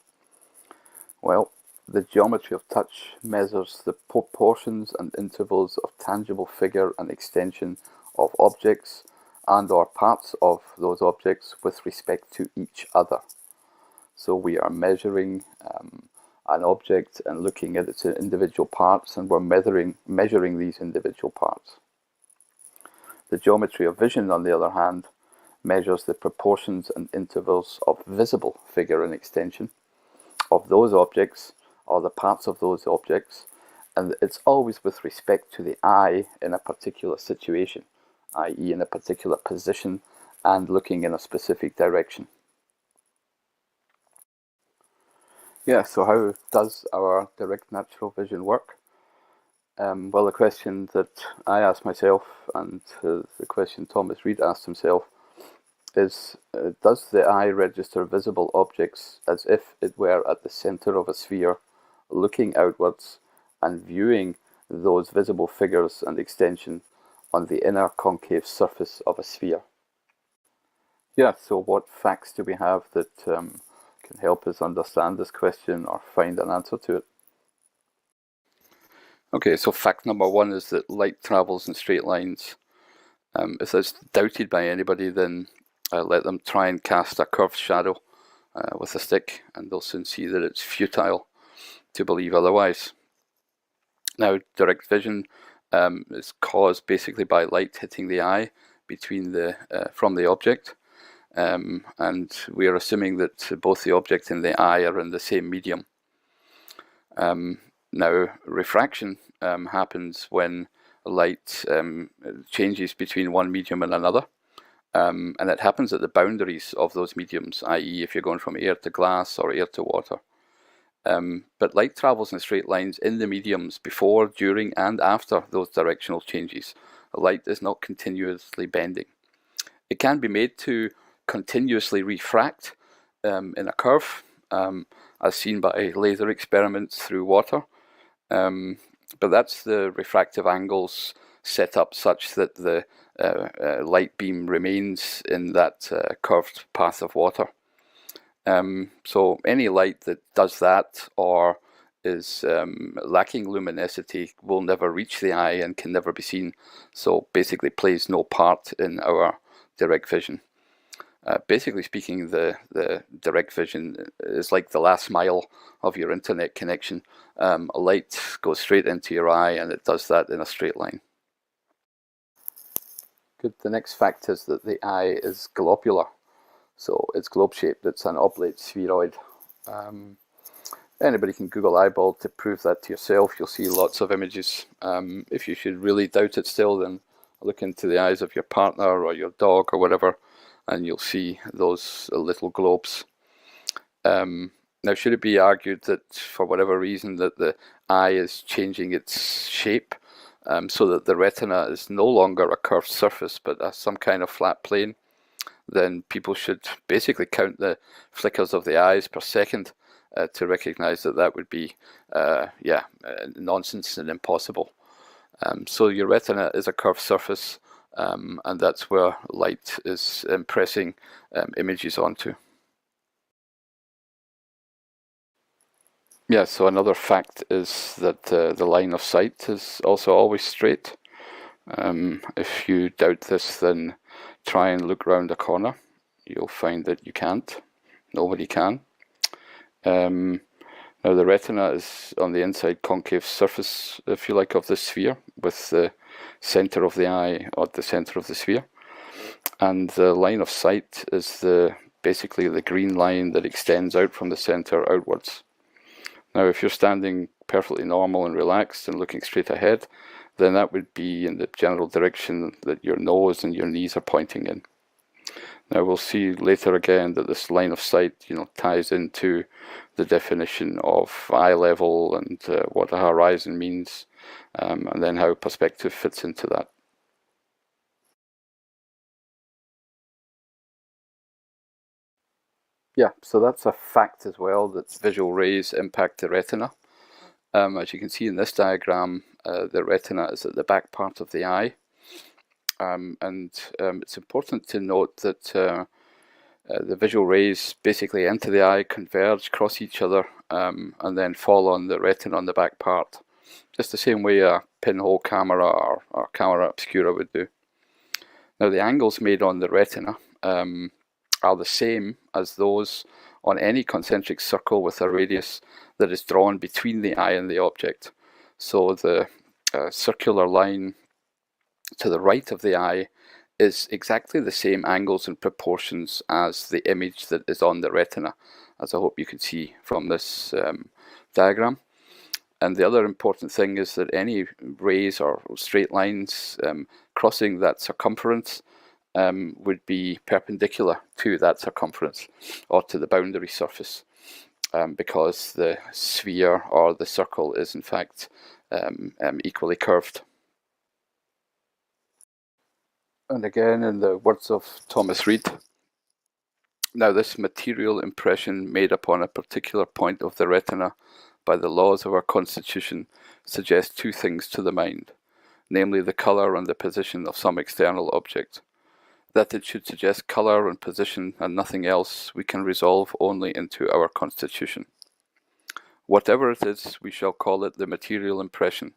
Well, the geometry of touch measures the proportions and intervals of tangible figure and extension of objects and or parts of those objects with respect to each other. So we are measuring an object and looking at its individual parts, and we're measuring these individual parts. The geometry of vision, on the other hand, measures the proportions and intervals of visible figure and extension of those objects or the parts of those objects, and it's always with respect to the eye in a particular situation, i.e. in a particular position and looking in a specific direction. Yeah, so how does our direct natural vision work? Well, the question that I asked myself, and the question Thomas Reid asked himself, is does the eye register visible objects as if it were at the center of a sphere, looking outwards and viewing those visible figures and extension on the inner concave surface of a sphere? Yeah, so what facts do we have that can help us understand this question or find an answer to it? Okay, so fact number one is that light travels in straight lines. If that's doubted by anybody, then let them try and cast a curved shadow with a stick, and they'll soon see that it's futile to believe otherwise. Now, direct vision is caused basically by light hitting the eye from the object, and we are assuming that both the object and the eye are in the same medium. Now, refraction happens when light changes between one medium and another, and it happens at the boundaries of those mediums, i.e. if you're going from air to glass or air to water. But light travels in straight lines in the mediums before, during, and after those directional changes. Light is not continuously bending. It can be made to continuously refract in a curve, as seen by laser experiments through water. But that's the refractive angles set up such that the light beam remains in that curved path of water. So any light that does that or is lacking luminosity will never reach the eye and can never be seen, so basically plays no part in our direct vision. Basically speaking, the direct vision is like the last mile of your internet connection. A light goes straight into your eye, and it does that in a straight line. Good. The next fact is that the eye is globular. So it's globe-shaped. It's an oblate spheroid. Anybody can Google eyeball to prove that to yourself. You'll see lots of images. If you should really doubt it still, then look into the eyes of your partner or your dog or whatever, and you'll see those little globes. Now, should it be argued that for whatever reason that the eye is changing its shape so that the retina is no longer a curved surface but some kind of flat plane, then people should basically count the flickers of the eyes per second to recognize that that would be nonsense and impossible. So your retina is a curved surface, and that's where light is impressing images onto. Yeah, so another fact is that the line of sight is also always straight. If you doubt this, then try and look round a corner. You'll find that you can't. Nobody can. Now the retina is on the inside concave surface, if you like, of the sphere, with the center of the eye at the center of the sphere. And the line of sight is basically the green line that extends out from the center outwards. Now if you're standing perfectly normal and relaxed and looking straight ahead, then that would be in the general direction that your nose and your knees are pointing in. Now we'll see later again that this line of sight, ties into the definition of eye level and what a horizon means, and then how perspective fits into that. Yeah, so that's a fact as well, that visual rays impact the retina. As you can see in this diagram, the retina is at the back part of the eye, and it's important to note that the visual rays basically enter the eye, converge, cross each other, and then fall on the retina on the back part, just the same way a pinhole camera or camera obscura would do. Now the angles made on the retina are the same as those on any concentric circle with a radius that is drawn between the eye and the object. So the circular line to the right of the eye is exactly the same angles and proportions as the image that is on the retina, as I hope you can see from this diagram. And the other important thing is that any rays or straight lines crossing that circumference would be perpendicular to that circumference or to the boundary surface, because the sphere or the circle is in fact equally curved. And again, in the words of Thomas Reid, now this material impression made upon a particular point of the retina by the laws of our constitution suggests two things to the mind, namely the colour and the position of some external object. That it should suggest colour and position and nothing else we can resolve only into our constitution. Whatever it is, we shall call it the material impression,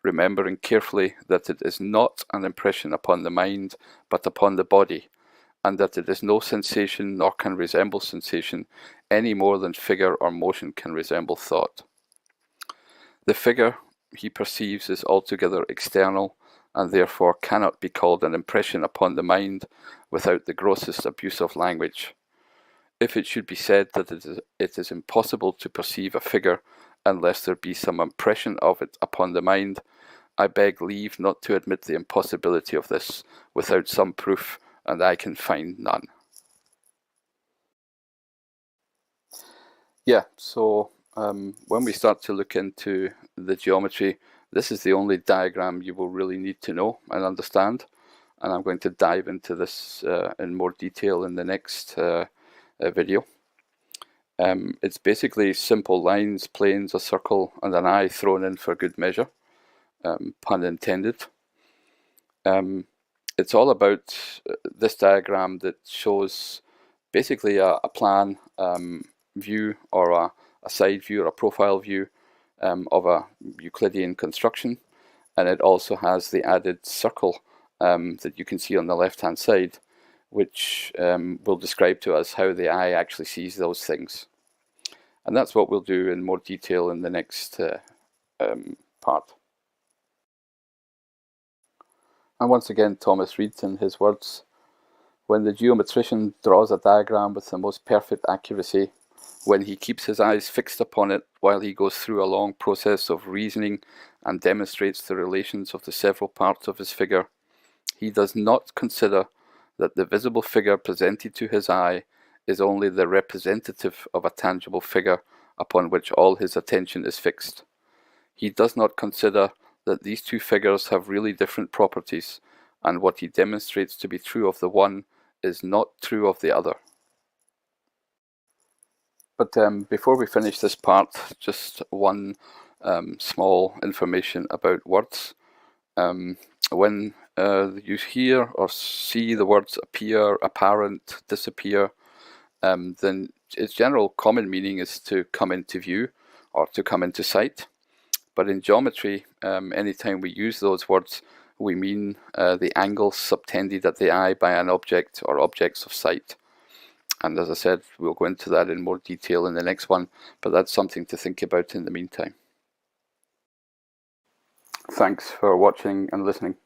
remembering carefully that it is not an impression upon the mind, but upon the body, and that it is no sensation nor can resemble sensation any more than figure or motion can resemble thought. The figure he perceives is altogether external, and therefore cannot be called an impression upon the mind without the grossest abuse of language. If it should be said that it is impossible to perceive a figure unless there be some impression of it upon the mind, I beg leave not to admit the impossibility of this without some proof, and I can find none. Yeah, so when we start to look into the geometry, this is the only diagram you will really need to know and understand, and I'm going to dive into this in more detail in the next video. It's basically simple lines, planes, a circle, and an eye thrown in for good measure, pun intended. It's all about this diagram that shows basically a plan view or a side view or a profile view of a Euclidean construction, and it also has the added circle that you can see on the left hand side, which will describe to us how the eye actually sees those things. And that's what we'll do in more detail in the next part. And once again, Thomas Reid in his words, when the geometrician draws a diagram with the most perfect accuracy, when he keeps his eyes fixed upon it while he goes through a long process of reasoning and demonstrates the relations of the several parts of his figure, he does not consider that the visible figure presented to his eye is only the representative of a tangible figure upon which all his attention is fixed. He does not consider that these two figures have really different properties, and what he demonstrates to be true of the one is not true of the other. But before we finish this part, just one small information about words. when you hear or see the words appear, apparent, disappear, then its general common meaning is to come into view or to come into sight. But in geometry, anytime we use those words, we mean the angle subtended at the eye by an object or objects of sight. And as I said, we'll go into that in more detail in the next one, but that's something to think about in the meantime. Thanks for watching and listening.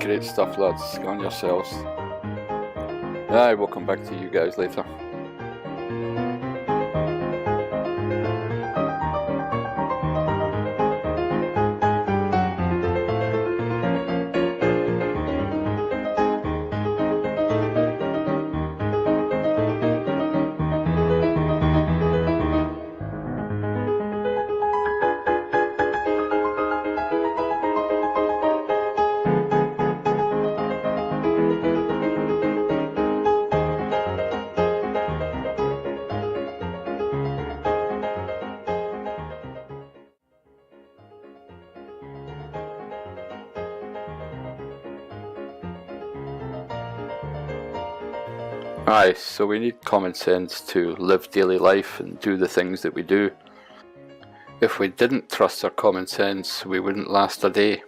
Great stuff, lads. Go on yourselves. I will come back to you guys later. Aye, so we need common sense to live daily life and do the things that we do. If we didn't trust our common sense, we wouldn't last a day.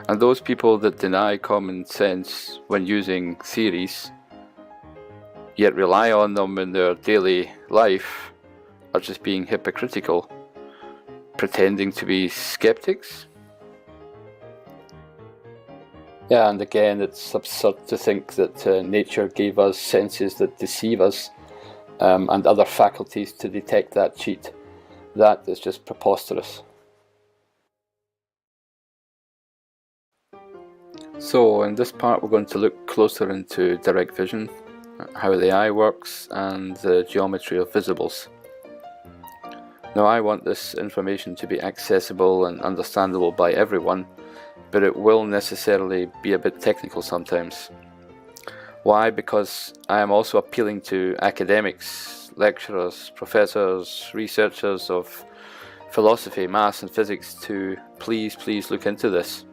And those people that deny common sense when using theories, yet rely on them in their daily life, are just being hypocritical, pretending to be skeptics. Yeah, and again, it's absurd to think that nature gave us senses that deceive us and other faculties to detect that cheat. That is just preposterous. So in this part we're going to look closer into direct vision, how the eye works, and the geometry of visibles. Now I want this information to be accessible and understandable by everyone, but it will necessarily be a bit technical sometimes. Why? Because I am also appealing to academics, lecturers, professors, researchers of philosophy, maths and physics to please look into this.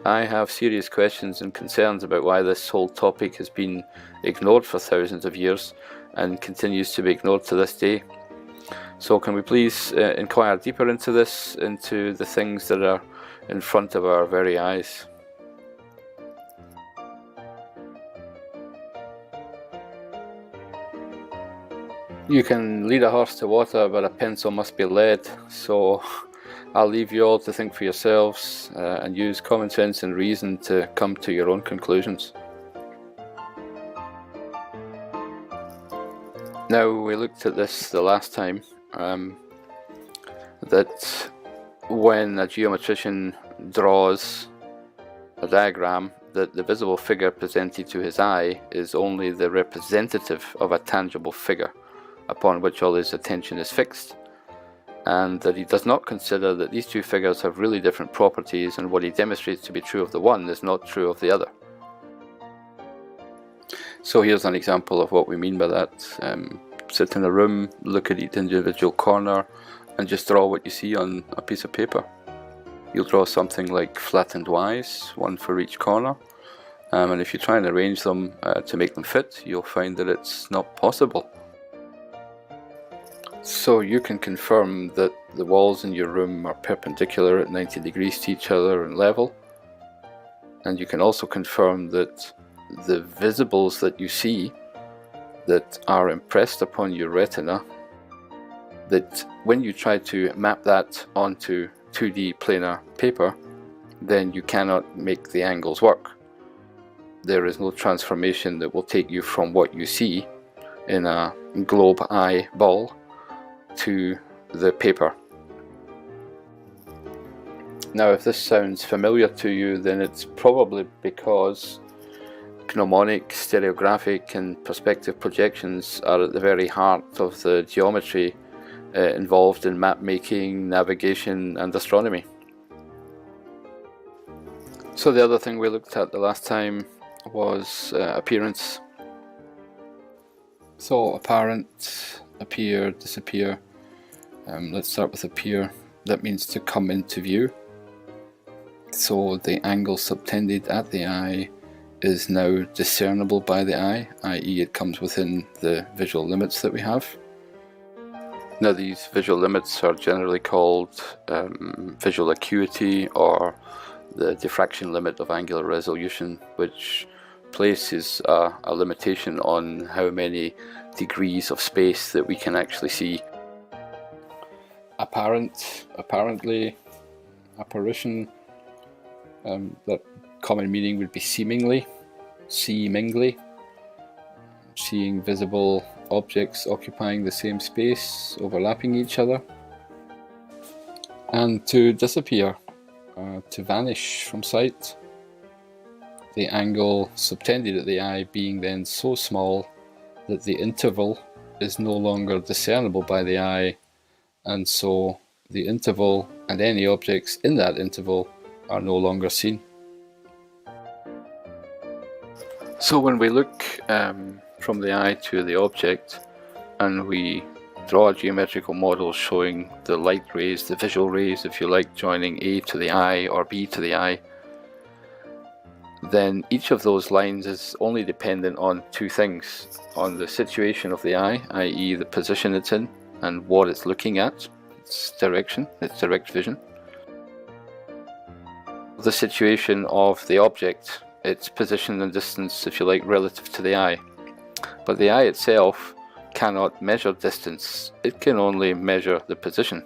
I have serious questions and concerns about why this whole topic has been ignored for thousands of years and continues to be ignored to this day. So can we please inquire deeper into this, into the things that are in front of our very eyes. You can lead a horse to water, but a pencil must be lead, so I'll leave you all to think for yourselves and use common sense and reason to come to your own conclusions. Now, we looked at this the last time, that when a geometrician draws a diagram, that the visible figure presented to his eye is only the representative of a tangible figure upon which all his attention is fixed, and that he does not consider that these two figures have really different properties, and what he demonstrates to be true of the one is not true of the other. So here's an example of what we mean by that. Sit in a room, look at each individual corner, and just draw what you see on a piece of paper. You'll draw something like flattened Ys, one for each corner, and if you try and arrange them to make them fit, you'll find that it's not possible. So you can confirm that the walls in your room are perpendicular at 90 degrees to each other and level, and you can also confirm that the visibles that you see that are impressed upon your retina, that when you try to map that onto 2D planar paper, then you cannot make the angles work. There is no transformation that will take you from what you see in a globe eye ball to the paper. Now, if this sounds familiar to you, then it's probably because gnomonic, stereographic and perspective projections are at the very heart of the geometry involved in map making, navigation and astronomy. So the other thing we looked at the last time was appearance. So apparent, appear, disappear. Let's start with appear. That means to come into view. So the angle subtended at the eye is now discernible by the eye, i.e. it comes within the visual limits that we have. Now these visual limits are generally called visual acuity or the diffraction limit of angular resolution, which places a limitation on how many degrees of space that we can actually see. Apparently, Apparition, that common meaning would be seemingly, seeing visible objects occupying the same space, overlapping each other. And to disappear, to vanish from sight. The angle subtended at the eye being then so small that the interval is no longer discernible by the eye, and so the interval and any objects in that interval are no longer seen. So when we look from the eye to the object and we draw a geometrical model showing the light rays, the visual rays if you like, joining A to the eye or B to the eye, then each of those lines is only dependent on two things: on the situation of the eye, i.e. the position it's in and what it's looking at, its direction, its direct vision. The situation of the object, its position and distance, if you like, relative to the eye. But the eye itself cannot measure distance, it can only measure the position,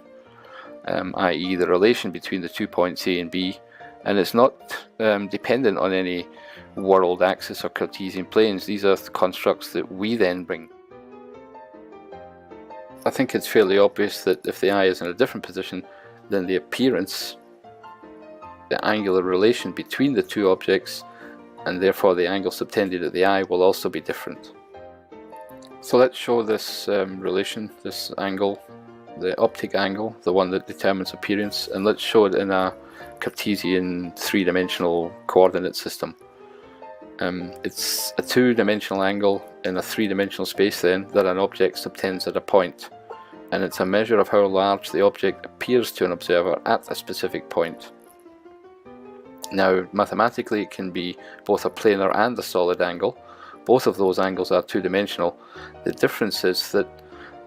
i.e. the relation between the 2 points A and B, and it's not dependent on any world axis or Cartesian planes. These are the constructs that we then bring. I think it's fairly obvious that if the eye is in a different position, then the appearance, the angular relation between the two objects, and therefore the angle subtended at the eye, will also be different. So let's show this relation, this angle, the optic angle, the one that determines appearance, and let's show it in a Cartesian three-dimensional coordinate system. It's a two-dimensional angle in a three-dimensional space then that an object subtends at a point, and it's a measure of how large the object appears to an observer at a specific point. Now mathematically it can be both a planar and a solid angle. Both of those angles are two-dimensional. The difference is that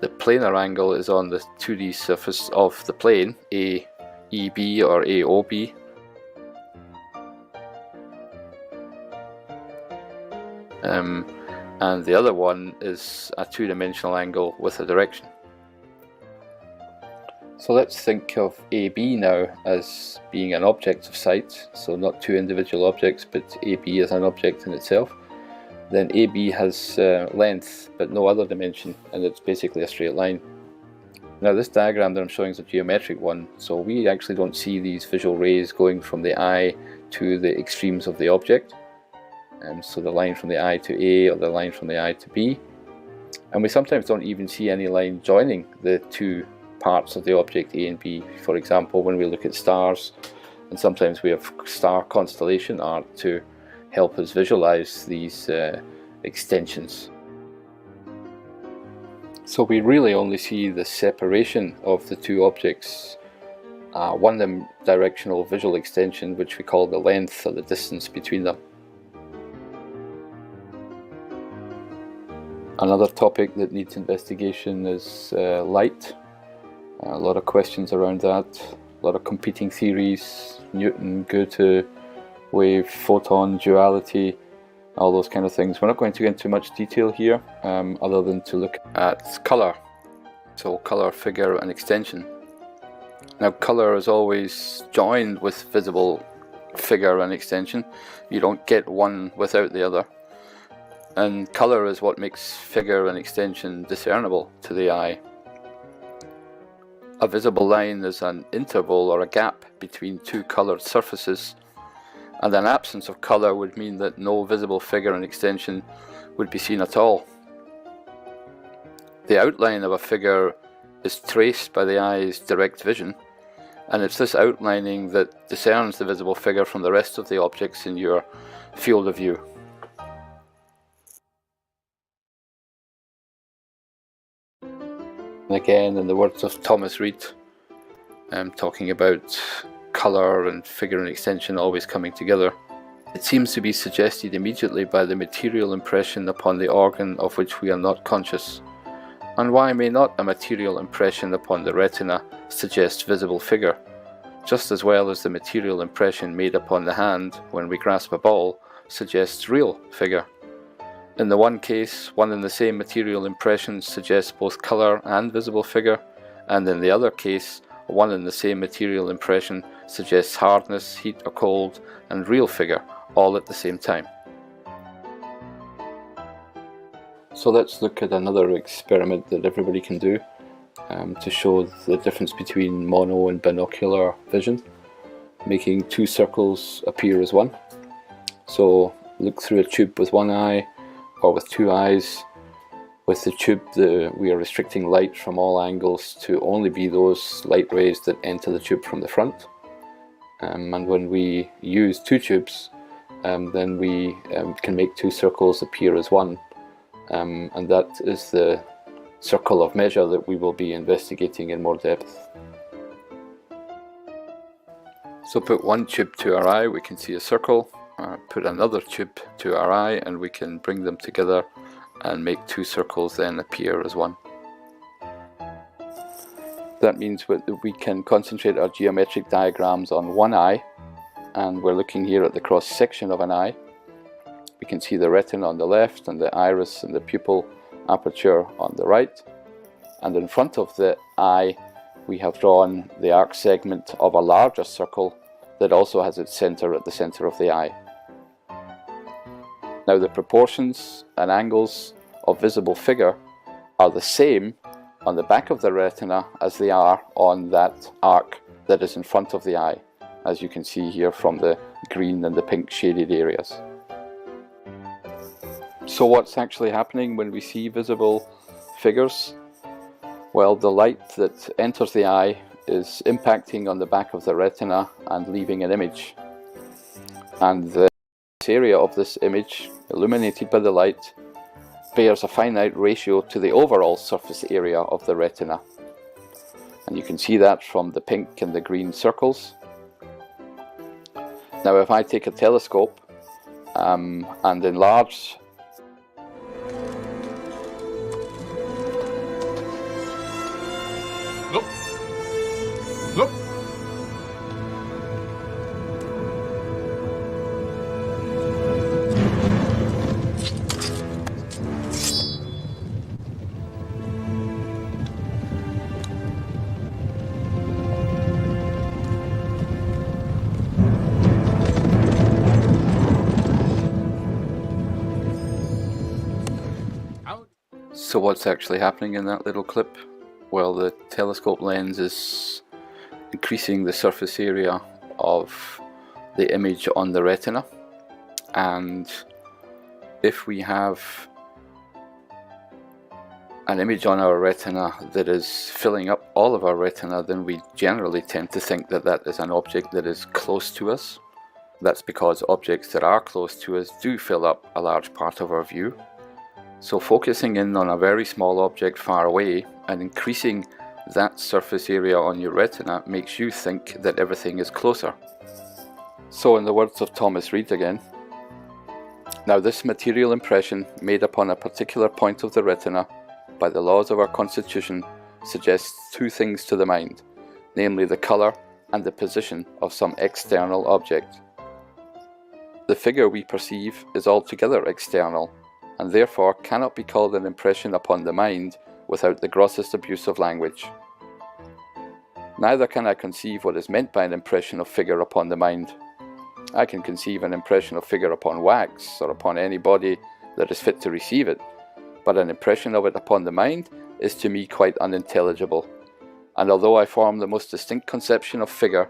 the planar angle is on the 2D surface of the plane, AEB or AOB. And the other one is a two-dimensional angle with a direction. So let's think of AB now as being an object of sight, so not two individual objects, but AB as an object in itself. Then AB has length but no other dimension, and it's basically a straight line. Now this diagram that I'm showing is a geometric one, so we actually don't see these visual rays going from the eye to the extremes of the object. So the line from the eye to A or the line from the eye to B. And we sometimes don't even see any line joining the two parts of the object A and B. For example, when we look at stars, and sometimes we have star constellation art to help us visualize these extensions. So we really only see the separation of the two objects, one directional visual extension which we call the length or the distance between them. Another topic that needs investigation is light. A lot of questions around that, a lot of competing theories, Newton, Goethe, wave, photon, duality, all those kind of things. We're not going to get into much detail here, other than to look at colour. So colour, figure and extension. Now colour is always joined with visible figure and extension. You don't get one without the other. And colour is what makes figure and extension discernible to the eye. A visible line is an interval or a gap between two coloured surfaces, and an absence of colour would mean that no visible figure and extension would be seen at all. The outline of a figure is traced by the eye's direct vision, and it's this outlining that discerns the visible figure from the rest of the objects in your field of view. And again, in the words of Thomas Reid, talking about colour and figure and extension always coming together, it seems to be suggested immediately by the material impression upon the organ of which we are not conscious. And why may not a material impression upon the retina suggest visible figure, just as well as the material impression made upon the hand when we grasp a ball suggests real figure? In the one case, one and the same material impression suggests both colour and visible figure, and in the other case, one and the same material impression suggests hardness, heat or cold, and real figure all at the same time. So let's look at another experiment that everybody can do to show the difference between mono and binocular vision, making two circles appear as one. So look through a tube with one eye or with two eyes. With the tube, we are restricting light from all angles to only be those light rays that enter the tube from the front. And when we use two tubes, then we can make two circles appear as one. And that is the circle of measure that we will be investigating in more depth. So put one tube to our eye, we can see a circle. Put another tube to our eye and we can bring them together and make two circles then appear as one. That means we can concentrate our geometric diagrams on one eye, and we're looking here at the cross section of an eye. We can see the retina on the left and the iris and the pupil aperture on the right, and in front of the eye we have drawn the arc segment of a larger circle that also has its center at the center of the eye. Now the proportions and angles of visible figure are the same on the back of the retina as they are on that arc that is in front of the eye, as you can see here from the green and the pink shaded areas. So what's actually happening when we see visible figures? Well, the light that enters the eye is impacting on the back of the retina and leaving an image. And the area of this image, illuminated by the light, bears a finite ratio to the overall surface area of the retina. And you can see that from the pink and the green circles. Now if I take a telescope and enlarge So what's actually happening in that little clip? Well, the telescope lens is increasing the surface area of the image on the retina, and if we have an image on our retina that is filling up all of our retina, then we generally tend to think that that is an object that is close to us. That's because objects that are close to us do fill up a large part of our view. So focusing in on a very small object far away and increasing that surface area on your retina makes you think that everything is closer. So in the words of Thomas Reid again, now this material impression made upon a particular point of the retina by the laws of our constitution suggests two things to the mind, namely the colour and the position of some external object. The figure we perceive is altogether external, and therefore cannot be called an impression upon the mind without the grossest abuse of language. Neither can I conceive what is meant by an impression of figure upon the mind. I can conceive an impression of figure upon wax, or upon any body that is fit to receive it, but an impression of it upon the mind is to me quite unintelligible, and although I form the most distinct conception of figure,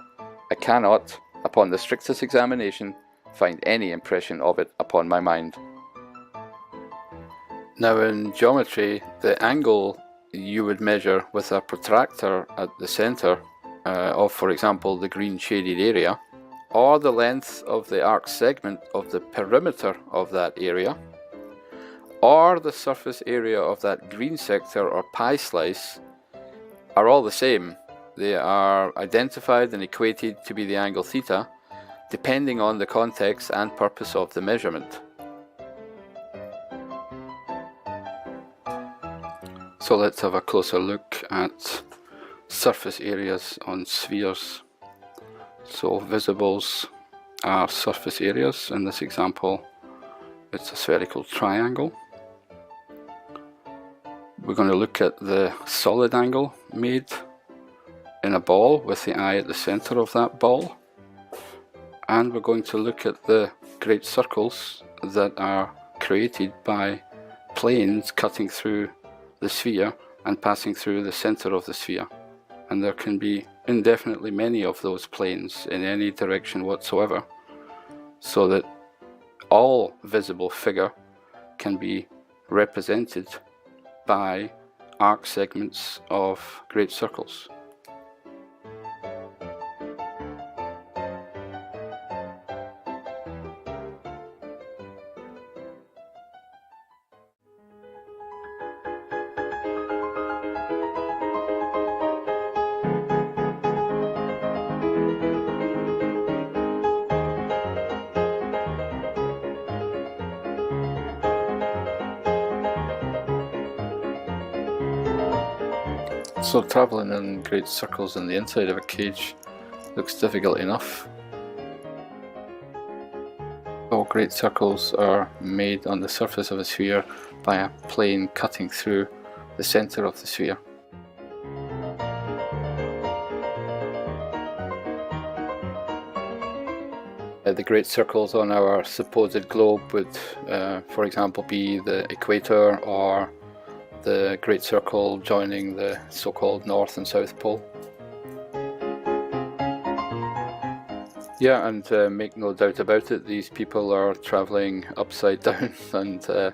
I cannot, upon the strictest examination, find any impression of it upon my mind. Now in geometry, the angle you would measure with a protractor at the centre of, for example, the green shaded area, or the length of the arc segment of the perimeter of that area, or the surface area of that green sector or pie slice, are all the same. They are identified and equated to be the angle theta, depending on the context and purpose of the measurement. So let's have a closer look at surface areas on spheres. So visibles are surface areas. In this example, it's a spherical triangle. We're going to look at the solid angle made in a ball with the eye at the center of that ball. And we're going to look at the great circles that are created by planes cutting through the sphere and passing through the center of the sphere. And there can be indefinitely many of those planes in any direction whatsoever, so that all visible figure can be represented by arc segments of great circles. So travelling in great circles in the inside of a cage looks difficult enough. All great circles are made on the surface of a sphere by a plane cutting through the centre of the sphere. The great circles on our supposed globe would, for example, be the equator or the great circle joining the so-called North and South Pole. Yeah, and make no doubt about it, these people are travelling upside down and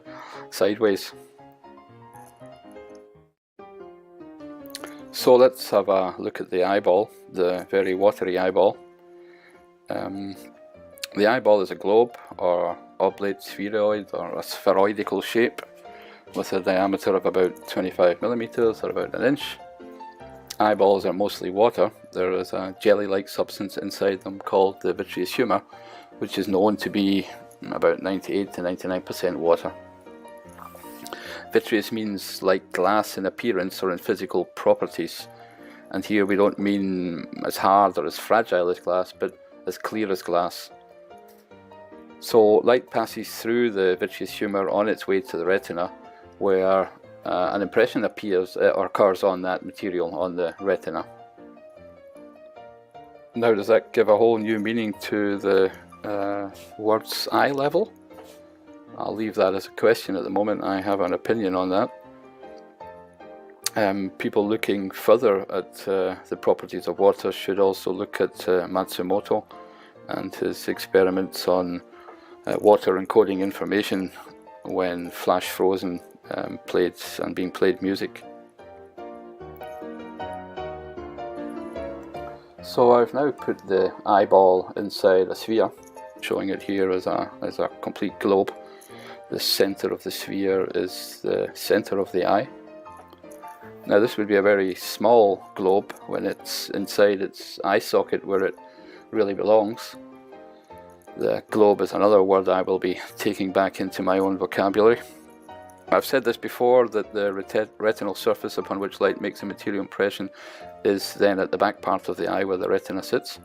sideways. So let's have a look at the eyeball, the very watery eyeball. The eyeball is a globe or oblate spheroid or a spheroidal shape with a diameter of about 25 millimeters or about an inch. Eyeballs are mostly water. There is a jelly-like substance inside them called the vitreous humour, which is known to be about 98 to 99% water. Vitreous means like glass in appearance or in physical properties, and here we don't mean as hard or as fragile as glass, but as clear as glass. So light passes through the vitreous humour on its way to the retina, where an impression appears or occurs on that material, on the retina. Now, does that give a whole new meaning to the words eye level? I'll leave that as a question at the moment. I have an opinion on that. People looking further at the properties of water should also look at Matsumoto and his experiments on water encoding information when flash frozen played and being played music. So I've now put the eyeball inside a sphere, showing it here as a complete globe. The center of the sphere is the center of the eye. Now this would be a very small globe when it's inside its eye socket where it really belongs. The globe is another word I will be taking back into my own vocabulary. I've said this before, that the retinal surface upon which light makes a material impression is then at the back part of the eye where the retina sits.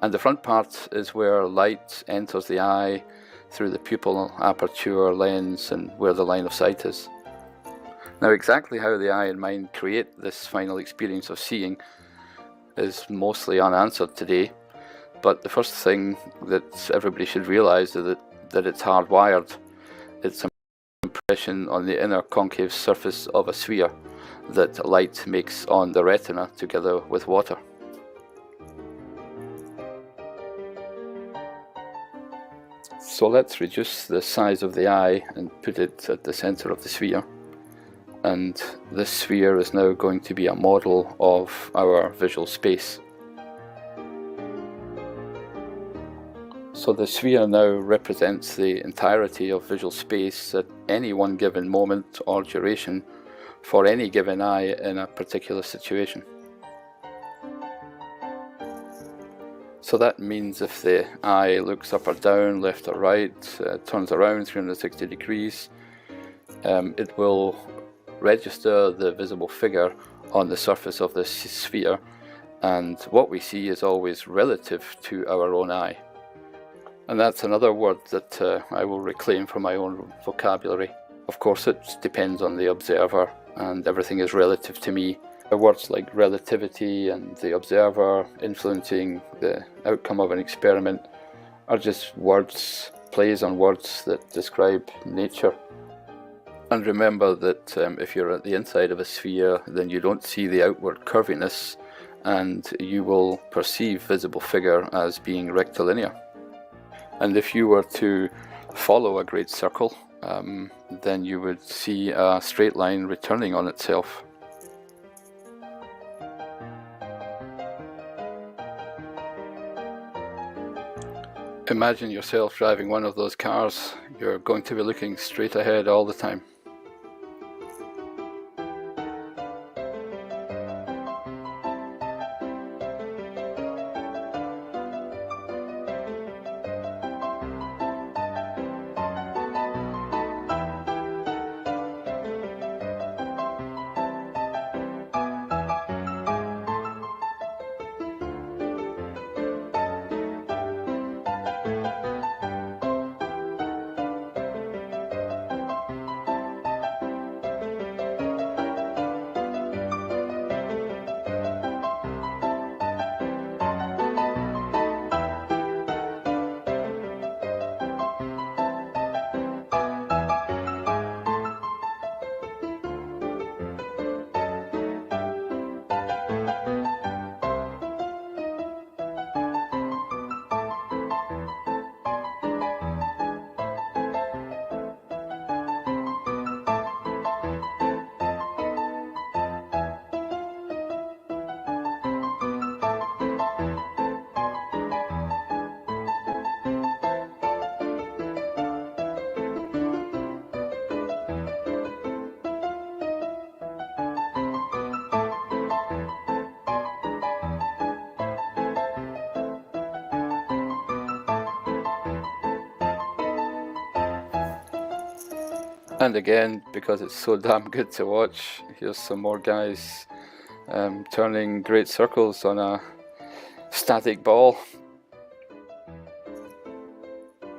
And the front part is where light enters the eye through the pupil aperture lens and where the line of sight is. Now exactly how the eye and mind create this final experience of seeing is mostly unanswered today, but the first thing that everybody should realise is that it's hardwired. It's an impression on the inner concave surface of a sphere that light makes on the retina together with water. So let's reduce the size of the eye and put it at the centre of the sphere. And this sphere is now going to be a model of our visual space. So the sphere now represents the entirety of visual space at any one given moment or duration for any given eye in a particular situation. So that means if the eye looks up or down, left or right, turns around 360 degrees, it will register the visible figure on the surface of the sphere, and what we see is always relative to our own eye. And that's another word that I will reclaim from my own vocabulary. Of course, it depends on the observer, and everything is relative to me, Words like relativity and the observer influencing the outcome of an experiment are just words, plays on words that describe nature. And remember that if you're at the inside of a sphere, then you don't see the outward curviness, and you will perceive visible figure as being rectilinear. And if you were to follow a great circle, then you would see a straight line returning on itself. Imagine yourself driving one of those cars. You're going to be looking straight ahead all the time. And again, because it's so damn good to watch, here's some more guys turning great circles on a static ball.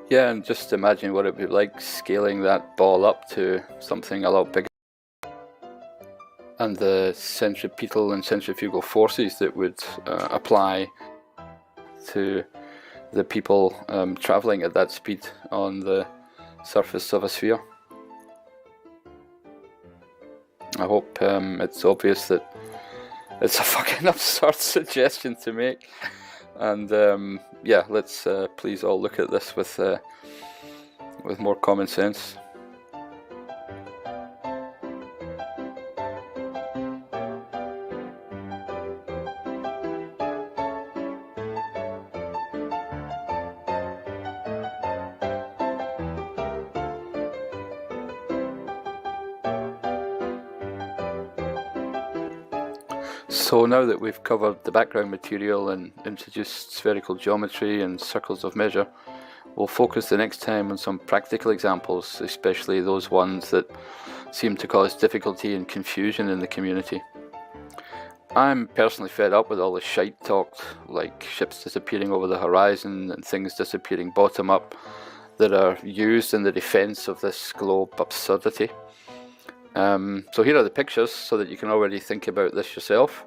Yeah, and just imagine what it would be like scaling that ball up to something a lot bigger. And the centripetal and centrifugal forces that would apply to the people travelling at that speed on the surface of a sphere. I hope it's obvious that it's a fucking absurd suggestion to make, and yeah, let's please all look at this with more common sense. So now that we've covered the background material and introduced spherical geometry and circles of measure, we'll focus the next time on some practical examples, especially those ones that seem to cause difficulty and confusion in the community. I'm personally fed up with all the shite talk, like ships disappearing over the horizon and things disappearing bottom up, that are used in the defense of this globe absurdity. So here are the pictures so that you can already think about this yourself.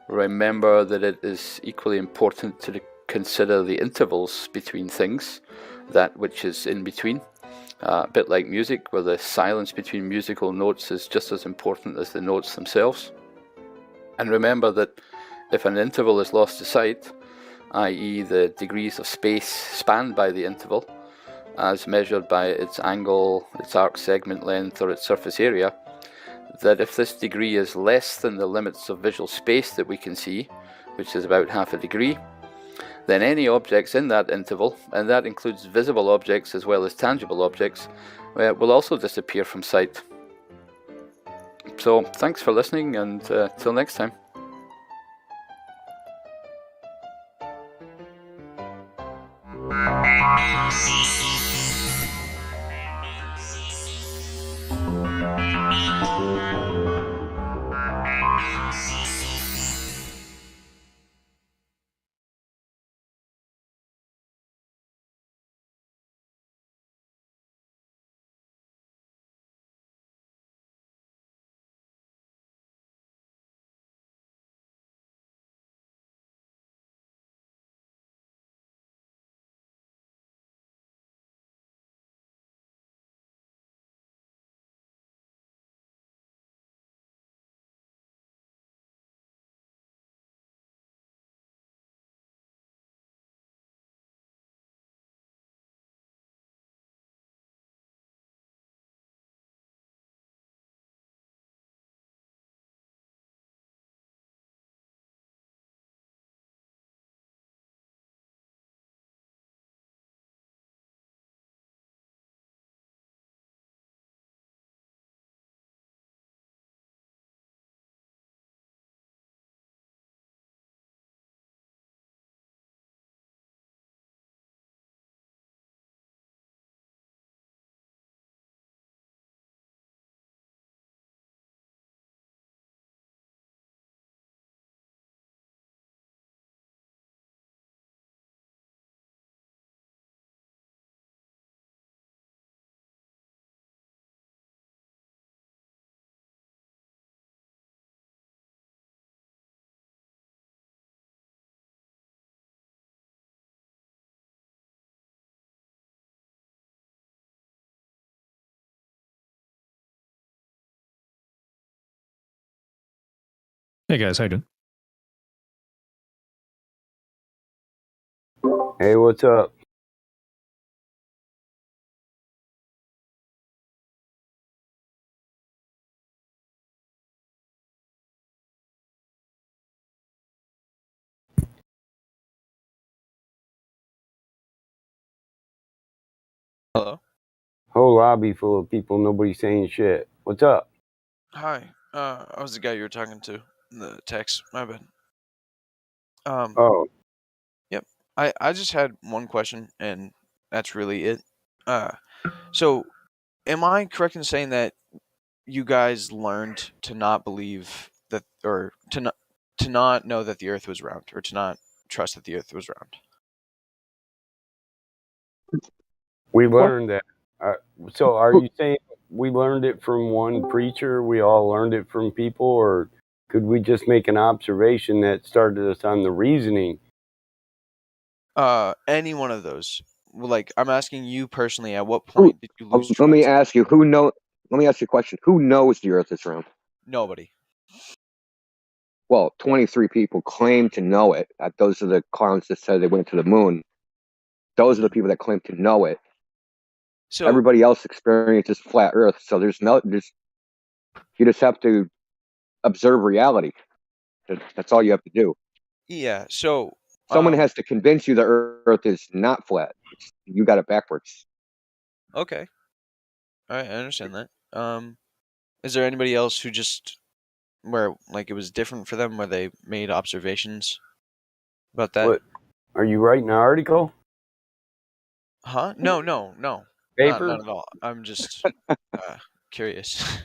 Remember that it is equally important to consider the intervals between things, that which is in between. A bit like music, where the silence between musical notes is just as important as the notes themselves. And remember that if an interval is lost to sight, i.e. the degrees of space spanned by the interval, as measured by its angle, its arc segment length, or its surface area, that if this degree is less than the limits of visual space that we can see, which is about half a degree, then any objects in that interval, and that includes visible objects as well as tangible objects, will also disappear from sight. So thanks for listening, and till next time. Hey guys, how you doing? Hey, what's up? Hello. Whole lobby full of people, nobody saying shit. What's up? Hi. I was the guy you were talking to in the text. My bad. Oh, Yep. I just had one question, and that's really it. So am I correct in saying that you guys learned to not believe that, or to not know that the Earth was round, or to not trust that the Earth was round? we learned that. So are you saying we learned it from one preacher? We all learned it from people, or could we just make an observation that started us on the reasoning? Any one of those. Like, I'm asking you personally, at what point did you lose Let trust? me ask you, let me ask you a question. Who knows the Earth is round? Nobody. Well, 23 people claim to know it. Those are the clowns that said they went to the moon. Those are the people that claim to know it. So everybody else experiences flat Earth. So there's you just have to observe reality. That's all you have to do. yeah. So Someone has to convince you the Earth is not flat. You got it backwards. Okay. All right, I understand that. Is there anybody else who just where like it was different for them, where they made observations about that? What? Are you writing an article? Huh? No, not Paper? at all. I'm just curious.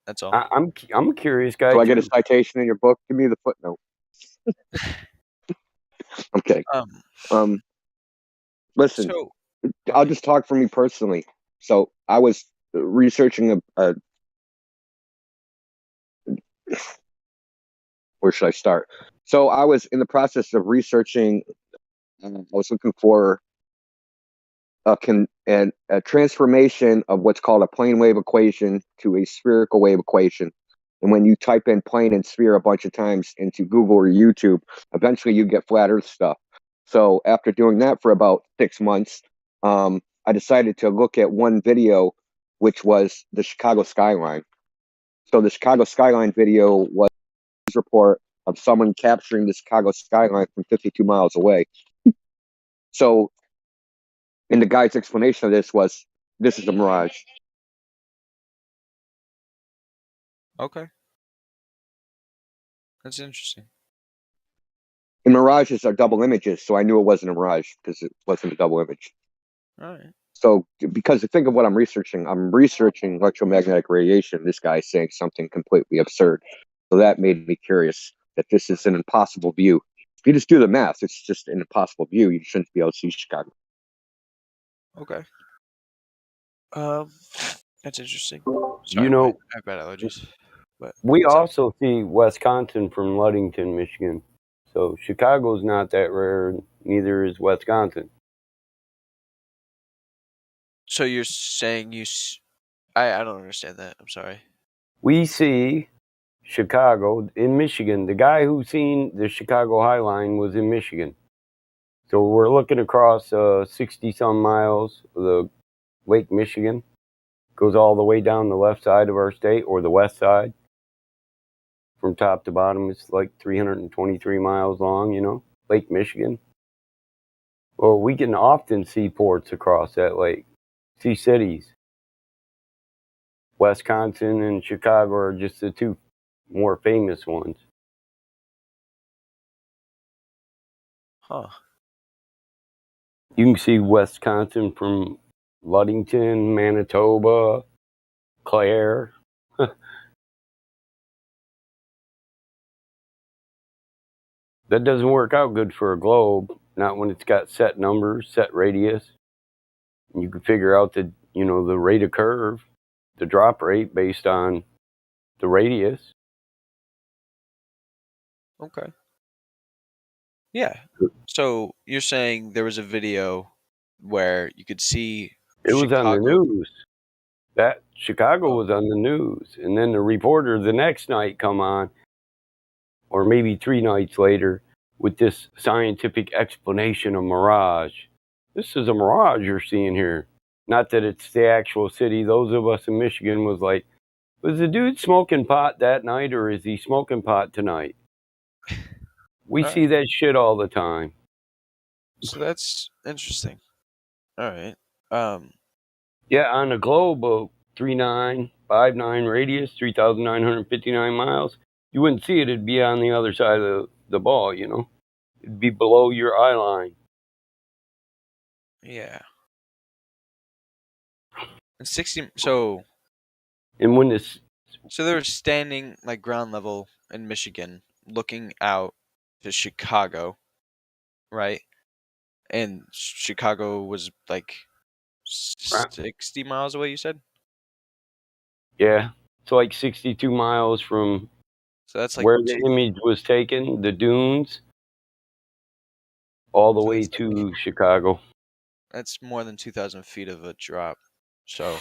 That's all. I'm a curious guy So I get a too. citation in your book. Give me the footnote. Okay. Listen, So I'll just talk for me personally. So I was researching where should I start? So I was in the process of researching. I was looking for a transformation of what's called a plane wave equation to a spherical wave equation. And when you type in plane and sphere a bunch of times into Google or YouTube, eventually you get flat Earth stuff. So after doing that for about 6 months, I decided to look at one video, which was the Chicago skyline. So the Chicago skyline video was a report of someone capturing the Chicago skyline from 52 miles away. So, and the guy's explanation of this was, this is a mirage. okay, that's interesting. And mirages are double images, so I knew it wasn't a mirage because it wasn't a double image. All right. So, because think of what I'm researching electromagnetic radiation. This guy's saying something completely absurd. So that made me curious that this is an impossible view. If you just do the math, it's just an impossible view. You shouldn't be able to see Chicago. Okay. That's interesting. You Sorry, know, I have bad allergies. But we what's up? also see Wisconsin from Ludington, Michigan. So Chicago's not that rare, neither is Wisconsin. So you're saying I don't understand that. I'm sorry. We see Chicago in Michigan. The guy who seen the Chicago High Line was in Michigan. So we're looking across 60-some miles of the Lake Michigan. Goes all the way down the left side of our state, or the west side. From top to bottom, it's like 323 miles long, Lake Michigan. Well, we can often see ports across that lake, see cities. Wisconsin and Chicago are just the two more famous ones. Huh. You can see Wisconsin from Ludington, Manitoba, Clare. That doesn't work out good for a globe, not when it's got set numbers, set radius. You can figure out the rate of curve, the drop rate based on the radius. Okay. Yeah. So you're saying there was a video where you could see It was on the Chicago. news. That Chicago was on the news, and then the reporter the next night come on, or maybe 3 nights later, with this scientific explanation of mirage. This is a mirage you're seeing here. Not that it's the actual city. Those of us in Michigan was like, was the dude smoking pot that night, or is he smoking pot tonight? We see that shit all the time. So that's interesting. All right. Yeah, on the globe of 3959 radius, 3,959 miles, you wouldn't see it. It'd be on the other side of the ball, you know? It'd be below your eye line. Yeah. And 60. So. And when this. So they were standing like ground level in Michigan, looking out to Chicago, right? And Chicago was like 60 miles away, you said? Yeah. It's like 62 miles from so that's like where the image was taken, the dunes, all the way to Chicago. That's more than 2,000 feet of a drop. So.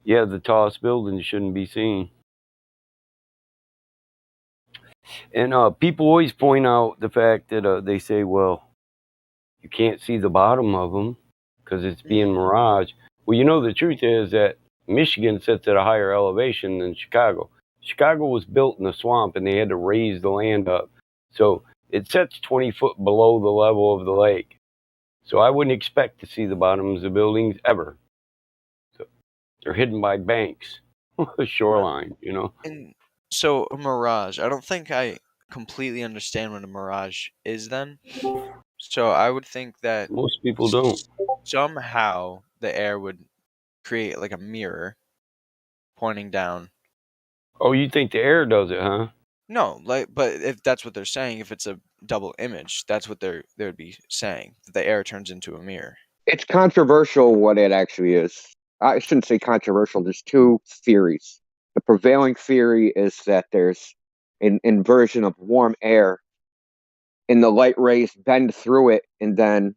Yeah, the tallest building shouldn't be seen. And people always point out the fact that they say, well, you can't see the bottom of them because it's being mirage. Well, you know, the truth is that Michigan sits at a higher elevation than Chicago. Chicago was built in a swamp and they had to raise the land up. So it sits 20 foot below the level of the lake. So I wouldn't expect to see the bottoms of buildings ever. So they're hidden by banks, the shoreline, you know. And so a mirage, I don't think I completely understand what a mirage is then. So I would think that most people don't. Somehow the air would create like a mirror pointing down. Oh, you think the air does it, huh? No, like, but if that's what they're saying, if it's a double image, that's what they would be saying. That the air turns into a mirror. It's controversial what it actually is. I shouldn't say controversial. There's two theories. The prevailing theory is that there's an inversion of warm air and the light rays bend through it, and then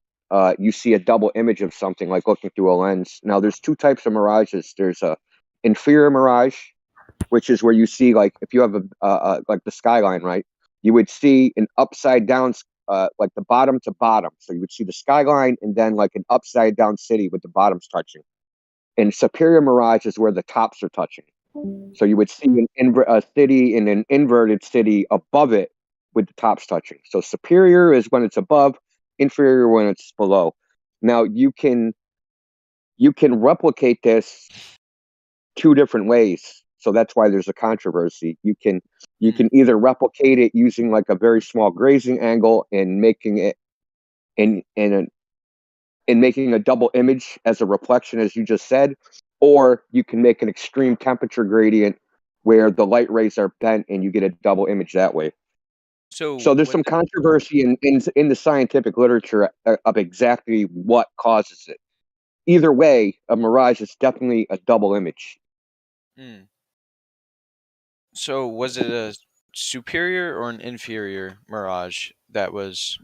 you see a double image of something like looking through a lens. Now, there's two types of mirages. There's a inferior mirage, which is where you see, like, if you have like the skyline, right? You would see an upside down, like the bottom to bottom. So you would see the skyline and then like an upside down city with the bottoms touching. And superior mirage is where the tops are touching. So you would see a city in an inverted city above it with the tops touching. So superior is when it's above, inferior when it's below. Now you can replicate this two different ways. So that's why there's a controversy. You can either replicate it using like a very small grazing angle and making it in making a double image as a reflection, as you just said, or you can make an extreme temperature gradient where the light rays are bent and you get a double image that way. So there's some controversy in the scientific literature of exactly what causes it. Either way, a mirage is definitely a double image. So was it a superior or an inferior mirage that was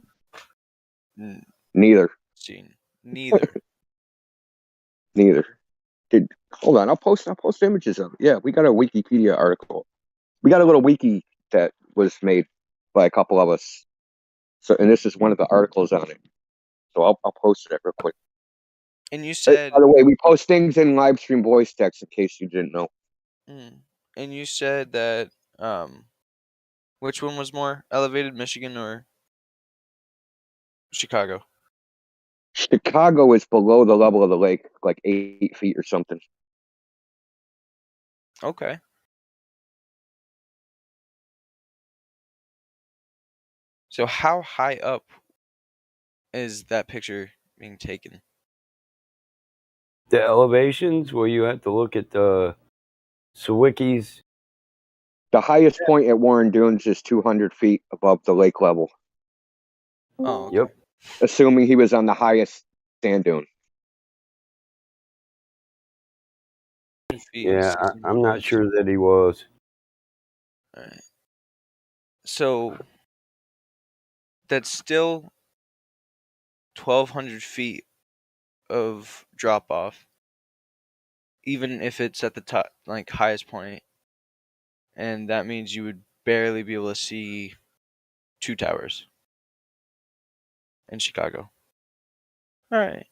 Neither. seen? Neither. Neither. Dude, hold on. I'll post images of it. Yeah, we got a Wikipedia article. We got a little wiki that was made by a couple of us. So, and this is one of the articles on it. So I'll post it real quick. And you said, by the way, we post things in Livestream voice text in case you didn't know. And you said that which one was more elevated, Michigan or Chicago? Chicago is below the level of the lake, like 8 feet or something. Okay. So how high up is that picture being taken? The elevations, well, you have to look at the Sawicki's. The highest point at Warren Dunes is 200 feet above the lake level. Oh, okay. Yep. Assuming he was on the highest sand dune. Yeah, I'm not sure that he was. All right. So that's still 1,200 feet of drop off, even if it's at the top, like highest point, and that means you would barely be able to see 2 towers in Chicago. All right.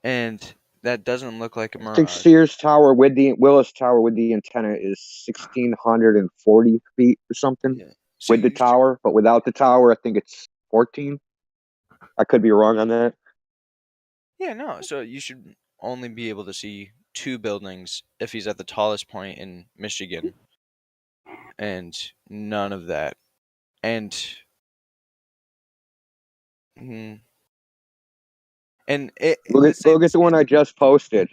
And that doesn't look like a I think mirage. Sears Tower with the Willis Tower with the antenna is 1,640 feet or something So with the tower, but without the tower, I think it's 14. I could be wrong on that. Yeah, no. So you should only be able to see 2 buildings if he's at the tallest point in Michigan, and none of that. And Look at the one I just posted.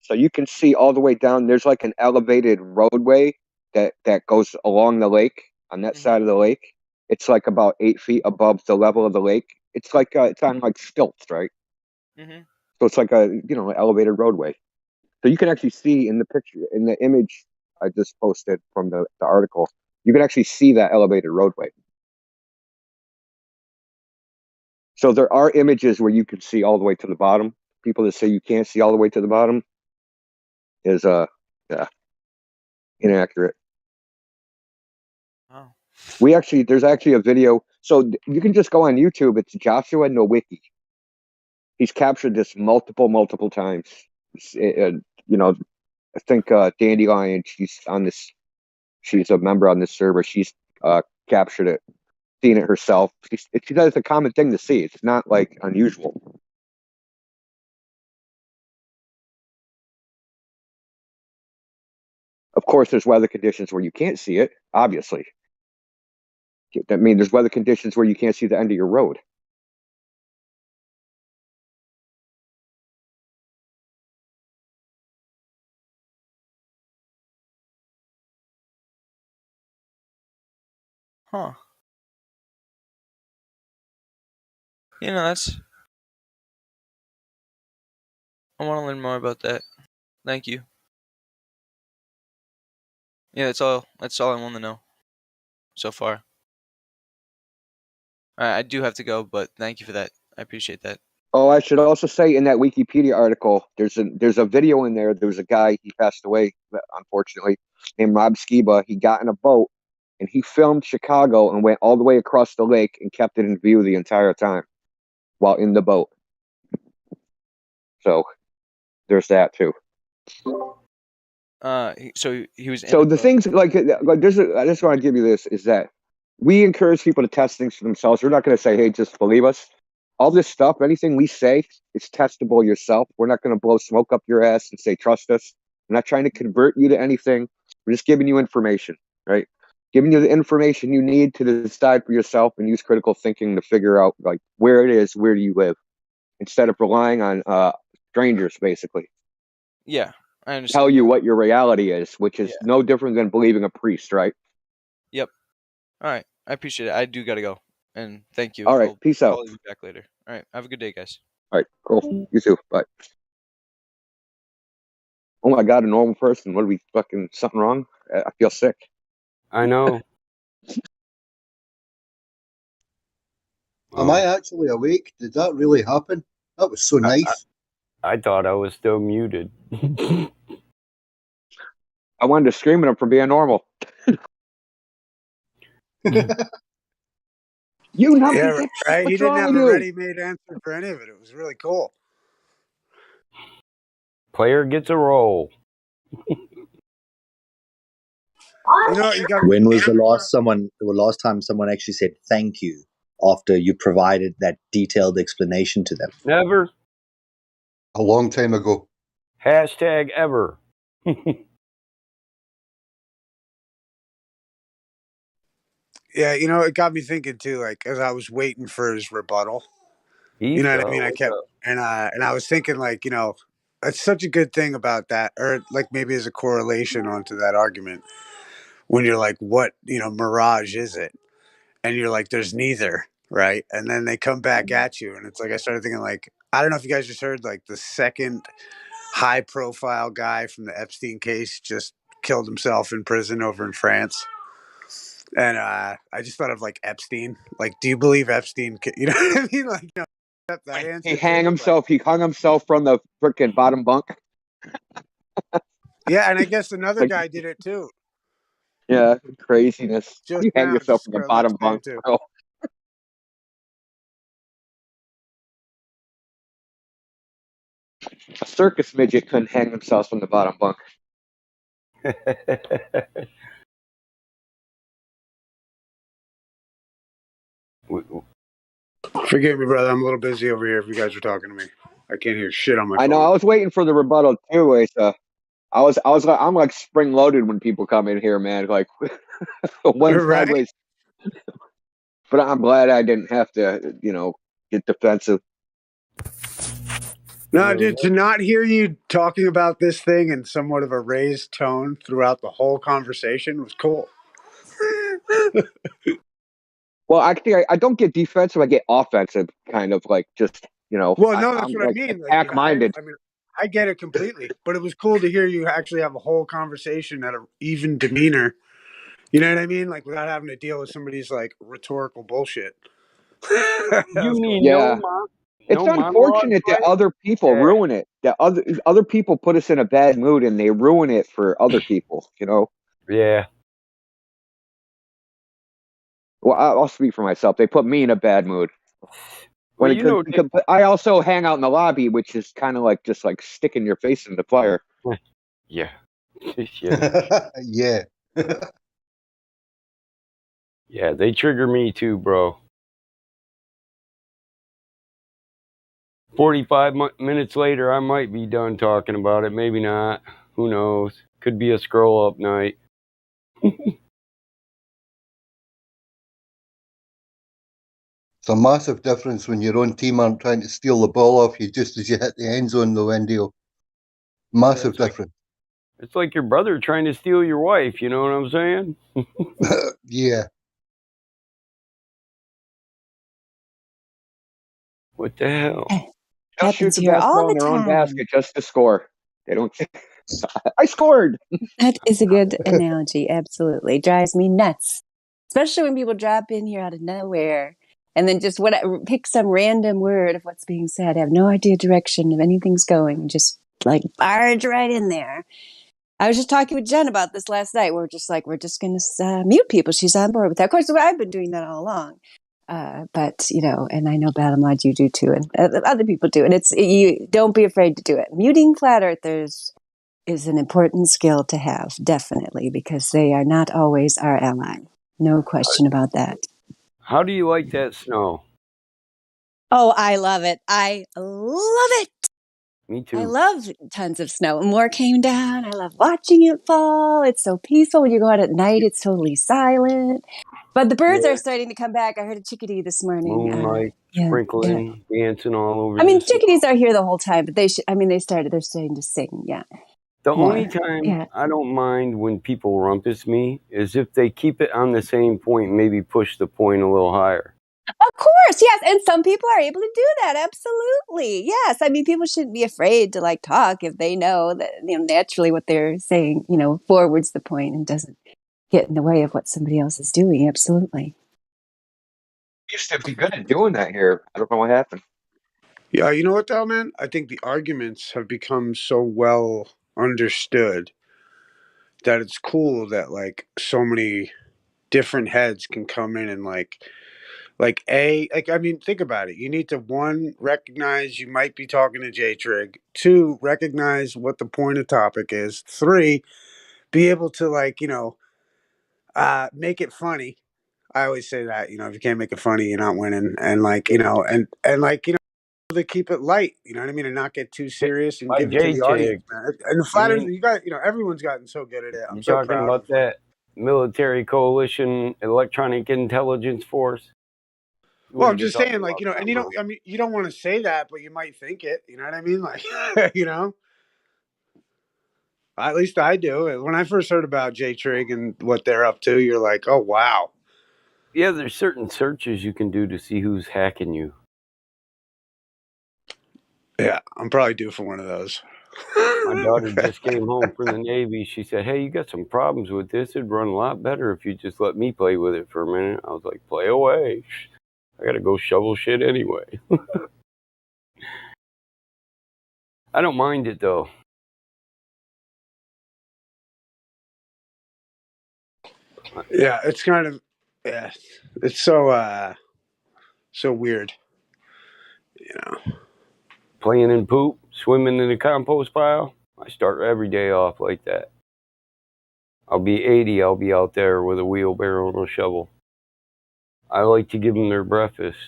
So you can see all the way down. There's like an elevated roadway that goes along the lake on that side of the lake. It's like about 8 feet above the level of the lake. It's like it's on like stilts, right? So it's like a elevated roadway. So you can actually see in the picture, in the image I just posted from the article, you can actually see that elevated roadway. So there are images where you can see all the way to the bottom. People that say you can't see all the way to the bottom is inaccurate. Oh. There's actually a video. So you can just go on YouTube. It's Joshua Nowicki. He's captured this multiple times. I think Dandelion, she's on this. She's a member on this server. She's captured it, seen it herself. She does a common thing to see. It's not like unusual. Of course, there's weather conditions where you can't see it. Obviously, that means there's weather conditions where you can't see the end of your road. Huh. That's. I want to learn more about that. Thank you. Yeah, that's all. That's all I want to know so far. All right, I do have to go, but thank you for that. I appreciate that. Oh, I should also say in that Wikipedia article, there's a video in there. There was a guy, he passed away, unfortunately, named Rob Skiba. He got in a boat and he filmed Chicago and went all the way across the lake and kept it in view the entire time while in the boat. So there's that too. So he was. So the things like I just want to give you this is that we encourage people to test things for themselves. We're not going to say, hey, just believe us. All this stuff, anything we say, it's testable yourself. We're not going to blow smoke up your ass and say, trust us. We're not trying to convert you to anything. We're just giving you information, right? Giving you the information you need to decide for yourself and use critical thinking to figure out like where it is, where do you live, instead of relying on strangers, basically. Yeah, I understand. Tell you what your reality is, which is no different than believing a priest, right? Yep. All right. I appreciate it. I do got to go. And thank you. All right. Peace out. I'll be back later. All right. Have a good day, guys. All right. Cool. You too. Bye. Oh my God, a normal person. What are we fucking something wrong? I feel sick. I know. Am I actually awake? Did that really happen? That was so nice. I thought I was still muted. I wanted to scream at him for being normal. You numpty Yeah, bitch. right. He What's didn't wrong have with a you? ready-made answer for any of it. It was really cool. Player gets a roll. You know, you got. When was the last time someone actually said thank you after you provided that detailed explanation to them? Never. A long time ago. Hashtag ever. Yeah, you know, it got me thinking too. Like as I was waiting for his rebuttal, you know what I mean. I kept and I was thinking like, it's such a good thing about that, or like maybe as a correlation onto that argument. When you're like, what mirage is it? And you're like, there's neither, right? And then they come back at you, and it's like I started thinking like, I don't know if you guys just heard like the second high-profile guy from the Epstein case just killed himself in prison over in France. And I just thought of like Epstein. Like, do you believe Epstein? You know what I mean? Like, accept that answer. He hung himself from the freaking bottom bunk. Yeah, and I guess another guy did it too. Yeah, craziness. Just You hang now, yourself just in the got left bottom saying bunk, too. bro. A circus midget couldn't hang themselves from the bottom bunk. Forgive me, brother. I'm a little busy over here. If you guys are talking to me, I can't hear shit on my I know. phone. I was waiting for the rebuttal too. I'm like spring loaded when people come in here, man. Like one Right? sideways. But I'm glad I didn't have to, get defensive. No, dude, to not hear you talking about this thing in somewhat of a raised tone throughout the whole conversation was cool. Well, actually, I don't get defensive. I get offensive, kind of like just, Well, no, I'm that's what I like mean. Like, attack minded. I mean, I get it completely, but it was cool to hear you actually have a whole conversation at an even demeanor. You know what I mean? Like, without having to deal with somebody's like rhetorical bullshit. You mean Yeah. It's no monologue unfortunate that fight? other people Yeah. ruin it. That other people put us in a bad mood and they ruin it for other people. Yeah. Well, I'll speak for myself. They put me in a bad mood. Well, Because I also hang out in the lobby, which is kind of like just like sticking your face in the fire. Yeah. Yeah. Yeah, they trigger me too, bro. 45 minutes later, I might be done talking about it. Maybe not. Who knows? Could be a scroll up night. It's a massive difference when your own team aren't trying to steal the ball off you just as you hit the end zone, though, Wendy. Massive difference. It's like your brother trying to steal your wife. You know what I'm saying? Yeah. What the hell? They'll shoot Happens the here all basketball in the their own time. basket just to score. They don't. I scored. That is a good analogy. Absolutely. Drives me nuts. Especially when people drop in here out of nowhere and then just pick some random word of what's being said. I have no idea direction of anything's going and just like barge right in there. I was just talking with Jen about this last night. We're just going to mute people. She's on board with that. Of course, I've been doing that all along. But and I know Bottom Line you do too, and other people do. And you don't be afraid to do it. Muting flat earthers is an important skill to have, definitely, because they are not always our ally. No question about that. How do you like that snow? Oh, I love it. I love it. Me too. I love tons of snow. More came down. I love watching it fall. It's so peaceful. When you go out at night, it's totally silent. But the birds are starting to come back. I heard a chickadee this morning. Moonlight sprinkling, dancing all over. I mean, chickadees are here the whole time, but they're starting to sing. Yeah. The More. only time I don't mind when people rumpus me is if they keep it on the same point, maybe push the point a little higher. Of course, yes. And some people are able to do that. Absolutely. Yes. I mean, people shouldn't be afraid to talk if they know that, naturally what they're saying, forwards the point and doesn't get in the way of what somebody else is doing. Absolutely. Used to be good at doing that here. I don't know what happened. Yeah, you know what though, man? I think the arguments have become so well understood that it's cool that so many different heads can come in and I mean, think about it. You need to, one, recognize you might be talking to J-Trig. Two, recognize what the point of topic is. Three, be able to make it funny. I always say that, if you can't make it funny, you're not winning. And to keep it light, you know what I mean? And not get too serious and give it to the audience, man. And the flatters, everyone's gotten so good at it. I'm You so talking proud about of them. that military coalition electronic intelligence force? Well, I'm just saying, and you don't want to say that, but you might think it. You know what I mean? At least I do. When I first heard about J-Trig and what they're up to, you're like, oh, wow. Yeah, there's certain searches you can do to see who's hacking you. Yeah, I'm probably due for one of those. My daughter just came home from the Navy. She said, hey, you got some problems with this. It'd run a lot better if you just let me play with it for a minute. I was like, play away. I got to go shovel shit anyway. I don't mind it, though. Yeah, it's kind of it's so weird, you know. Playing in poop, swimming in the compost pile. I start every day off like that. I'll be 80, I'll be out there with a wheelbarrow and a shovel. I like to give them their breakfast.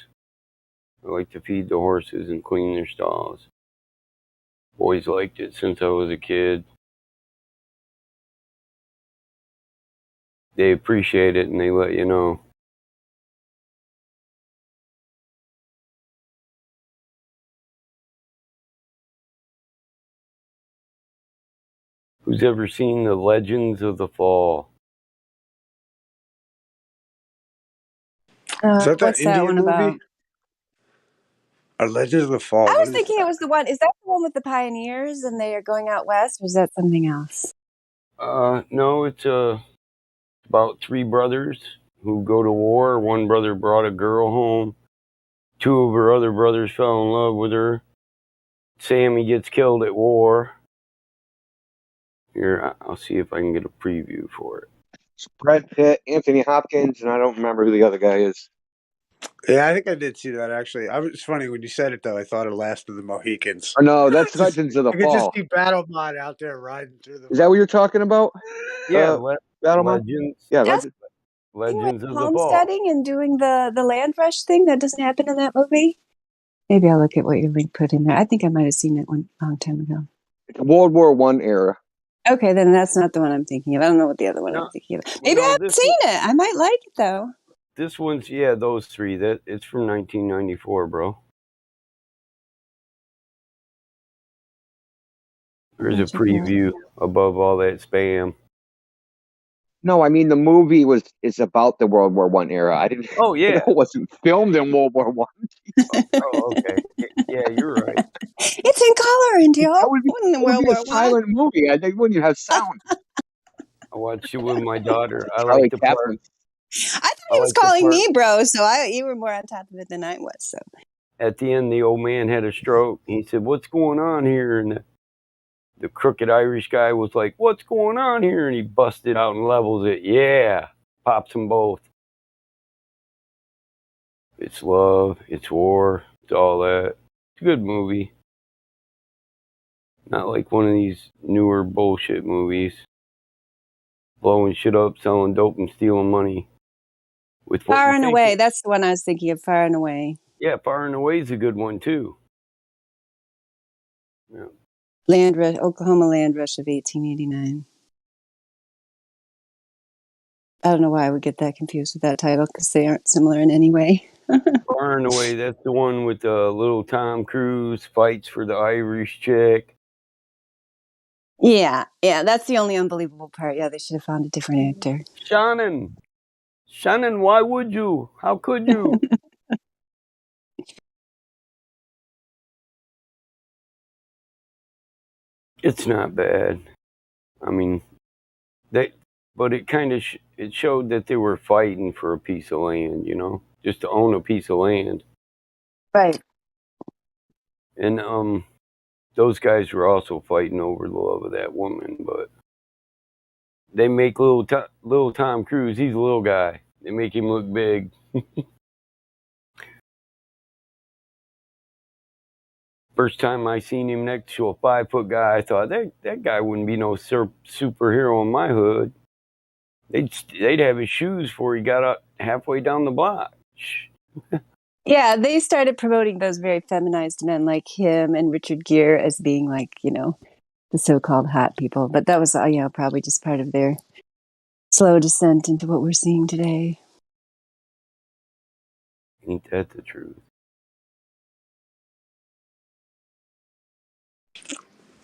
I like to feed the horses and clean their stalls. Always liked it since I was a kid. They appreciate it and they let you know. Who's ever seen the Legends of the Fall? Is that What's that Indian one movie? about? Or Legends of the Fall? I What was is thinking that? it was the one. Is that the one with the pioneers and they are going out west, or is that something else? No, it's about three brothers who go to war. One brother brought a girl home. Two of her other brothers fell in love with her. Sammy gets killed at war. Here, I'll see if I can get a preview for it. It's Brad Pitt, Anthony Hopkins, and I don't remember who the other guy is. Yeah, I think I did see that actually. It's funny when you said it though. I thought of Last of the Mohicans. Oh no, that's Legends of the I could just Fall. see Battlemont out there riding through the. Is that what you're talking about? Yeah, Battlemont? Legends. Yeah, That's Legends of the Fall. homesteading and doing the land rush thing that doesn't happen in that movie. Maybe I'll look at what your link put in there. I think I might have seen it one long time ago. It's World War I era. Okay, then that's not the one I'm thinking of. I don't know what the other one I'm thinking of. Maybe I haven't seen it. I might like it though. This one's those three. That it's from 1994, bro. There's a preview above all that spam. No, I mean the movie is about the World War I era. I didn't. Oh yeah, I know it wasn't filmed in World War I. Oh, okay. Yeah, you're right. It's in color, Indio. That would be a silent movie. I think wouldn't even have sound. I watched it with my daughter. I Charlie like the part. Chaplin. I thought he was calling me bro, so you were more on top of it than I was. So At the end, the old man had a stroke. He said, "What's going on here?" And the crooked Irish guy was like, "What's going on here?" And he busted out and levels it. Yeah, pops them both. It's love, it's war, it's all that. It's a good movie. Not like one of these newer bullshit movies. Blowing shit up, selling dope, and stealing money. With Far and Away, that's the one I was thinking of. Far and Away. Yeah, Far and Away is a good one too. Yeah. Oklahoma Land Rush of 1889. I don't know why I would get that confused with that title because they aren't similar in any way. Far and Away, that's the one with little Tom Cruise fights for the Irish chick. Yeah, that's the only unbelievable part. Yeah, they should have found a different actor. Shannon, why would you? How could you? It's not bad. I mean, but it kind of it showed that they were fighting for a piece of land, just to own a piece of land. Right. And those guys were also fighting over the love of that woman, but they make little Tom Cruise. He's a little guy. They make him look big. First time I seen him next to a 5-foot guy, I thought that guy wouldn't be no superhero in my hood. They'd have his shoes before he got up halfway down the block. Yeah, they started promoting those very feminized men like him and Richard Gere as being like, the so-called hot people. But that was, probably just part of their slow descent into what we're seeing today. Ain't that the truth?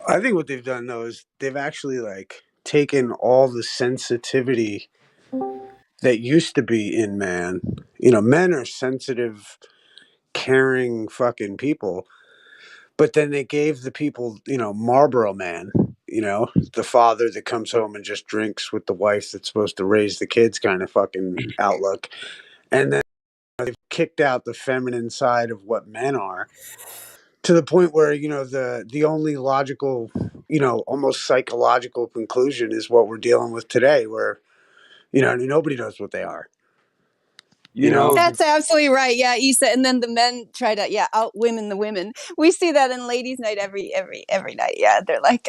I think what they've done though is they've actually taken all the sensitivity that used to be in man. Men are sensitive, caring fucking people. But then they gave the people, Marlboro Man, the father that comes home and just drinks with the wife that's supposed to raise the kids kind of fucking outlook. And then they've kicked out the feminine side of what men are to the point where, the only logical, almost psychological conclusion is what we're dealing with today, where, Nobody knows what they are. That's absolutely right. Yeah, Issa, and then the men try to out women the women. We see that in ladies' night every night. Yeah, they're like,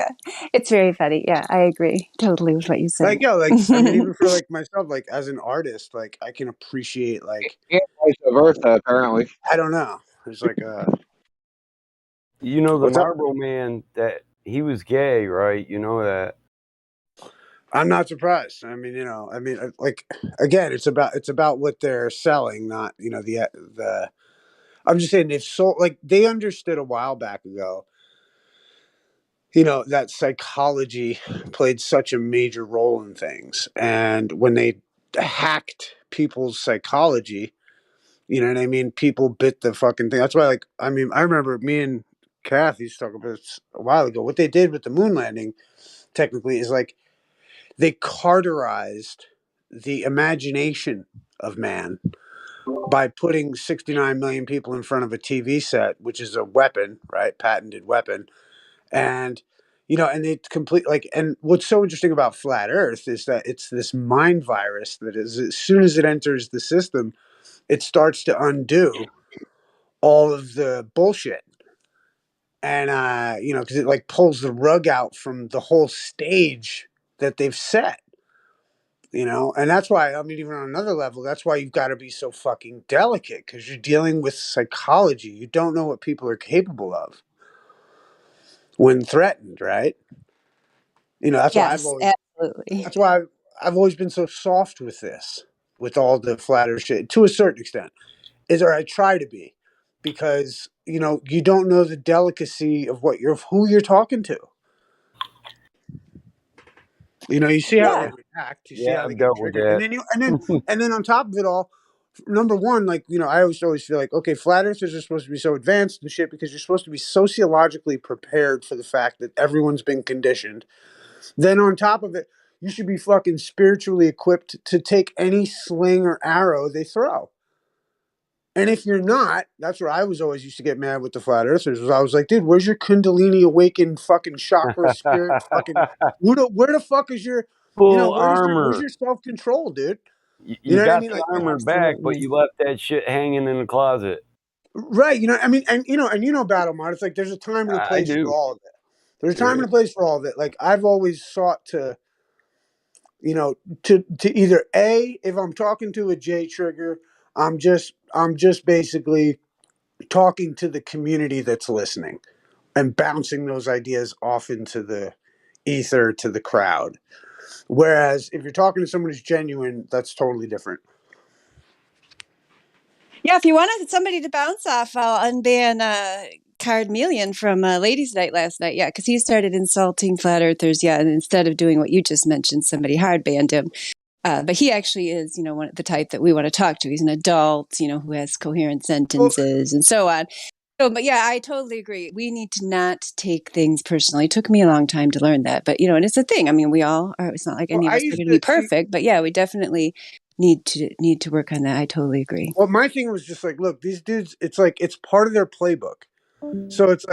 it's very funny. Yeah, I agree totally with what you said. Even for myself, as an artist, I can appreciate vice versa. Apparently, I don't know. There's the What's up? Marlboro Man, that he was gay, right? You know that. I'm not surprised. Again, it's about what they're selling, not the. I'm just saying they've sold they understood a while back ago. That psychology played such a major role in things, and when they hacked people's psychology, you know what I mean. People bit the fucking thing. That's why, I remember me and Kathy talking about this a while ago. What they did with the moon landing, technically, is they carterized the imagination of man by putting 69 million people in front of a TV set, which is a weapon, right? Patented weapon. And, and they complete and what's so interesting about flat earth is that it's this mind virus that is, as soon as it enters the system, it starts to undo all of the bullshit. And, because it pulls the rug out from the whole stage that they've set. And that's why, even on another level, that's why you've got to be so fucking delicate, because you're dealing with psychology. You don't know what people are capable of when threatened, right? That's why absolutely. that's why I've always been so soft with this, with all the flat earth shit, to a certain extent, or I try to be, because, you don't know the delicacy of who you're talking to. You see how they react. You see how they get dealt with triggered, that. and then on top of it all, number one, I always feel okay, flat earthers are supposed to be so advanced and shit because you're supposed to be sociologically prepared for the fact that everyone's been conditioned. Then on top of it, you should be fucking spiritually equipped to take any sling or arrow they throw. And if you're not, that's where I was always used to get mad with the flat earthers. Was I was like, dude, where's your Kundalini awakened fucking chakra spirit? Fucking where the fuck is your full where's armor? your self control, dude? You know what I got mean? the armor back, but you left that shit hanging in the closet. Right. Battle Mod. It's there's a time and a I place do. for all of it. There's a time and a place for all of it. I've always sought to, to either if I'm talking to a J trigger, I'm just basically talking to the community that's listening and bouncing those ideas off into the ether to the crowd. Whereas if you're talking to someone who's genuine, that's totally different. Yeah, if you wanted somebody to bounce off, I'll unban Cardmelian from Ladies' Night last night. Yeah, because he started insulting flat earthers. Yeah, and instead of doing what you just mentioned, somebody hard banned him. But he actually is, one of the type that we want to talk to. He's an adult, who has coherent sentences and so on. So, but yeah, I totally agree. We need to not take things personally. It took me a long time to learn that, but and it's a thing. We all are. It's not like any of us are going to be perfect, but yeah, we definitely need to work on that. I totally agree. Well, my thing was just look, these dudes. It's part of their playbook. So it's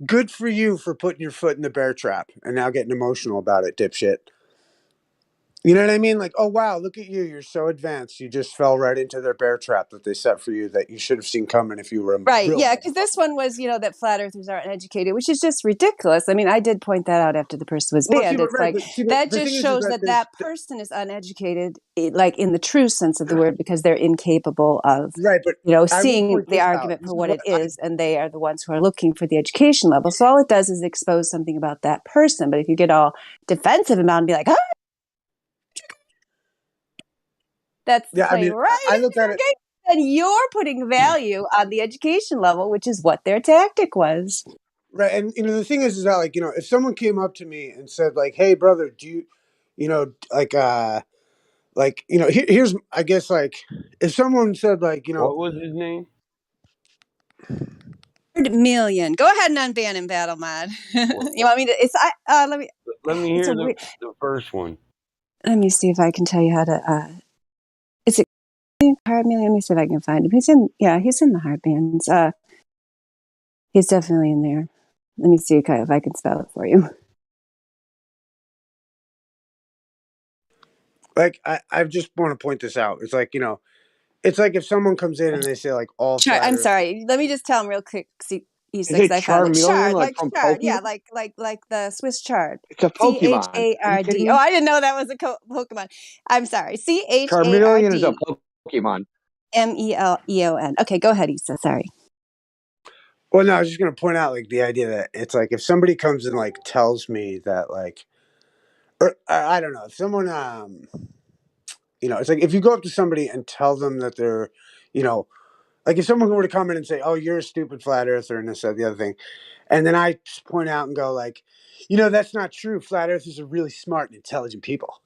good for you for putting your foot in the bear trap and now getting emotional about it, dipshit. You know what I mean? Oh, wow, look at you. You're so advanced. You just fell right into their bear trap that they set for you that you should have seen coming if you were right. Yeah, because this one was, that flat earthers aren't educated, which is just ridiculous. I did point that out after the person was banned. That just shows that person is uneducated, in the true sense of the word, because they're incapable of, seeing the argument for what it is, and they are the ones who are looking for the education level. So all it does is expose something about that person. But if you get all defensive about it and be like, that's I look at it. And you're putting value on the education level, which is what their tactic was. Right. And, the thing is that, if someone came up to me and said, hey, brother, do you, here's, I guess, if someone said, what was his name? Million. Go ahead and unban him, Battle Mod. You want me to? Let me hear the first one. Let me see if I can tell you how to. Is it Cardmelian? Let me see if I can find him. He's in the hard bands. He's definitely in there. Let me see if I can spell it for you. Like I just want to point this out. It's like, it's like if someone comes in and they say like all flat I'm Earth. sorry. Let me just tell him real quick. See, Is because it I found it. Charmeleon, Shard, like like from shard. Yeah, Pokemon? like the Swiss chard. It's a Pokemon. Are you kidding Chard. Oh, me? I didn't know that was a Pokemon. I'm sorry. Charmeleon is a Chard Pokemon. Meleon. Okay, go ahead, Issa. Sorry. Well, no, I was just gonna point out like the idea that it's like if somebody comes and like tells me that like, or I don't know, if someone it's like if you go up to somebody and tell them that they're, you know, like if someone were to come in and say, "Oh, you're a stupid flat earther," and this, that, the other thing, and then I just point out and go like, that's not true. Flat earthers are really smart and intelligent people.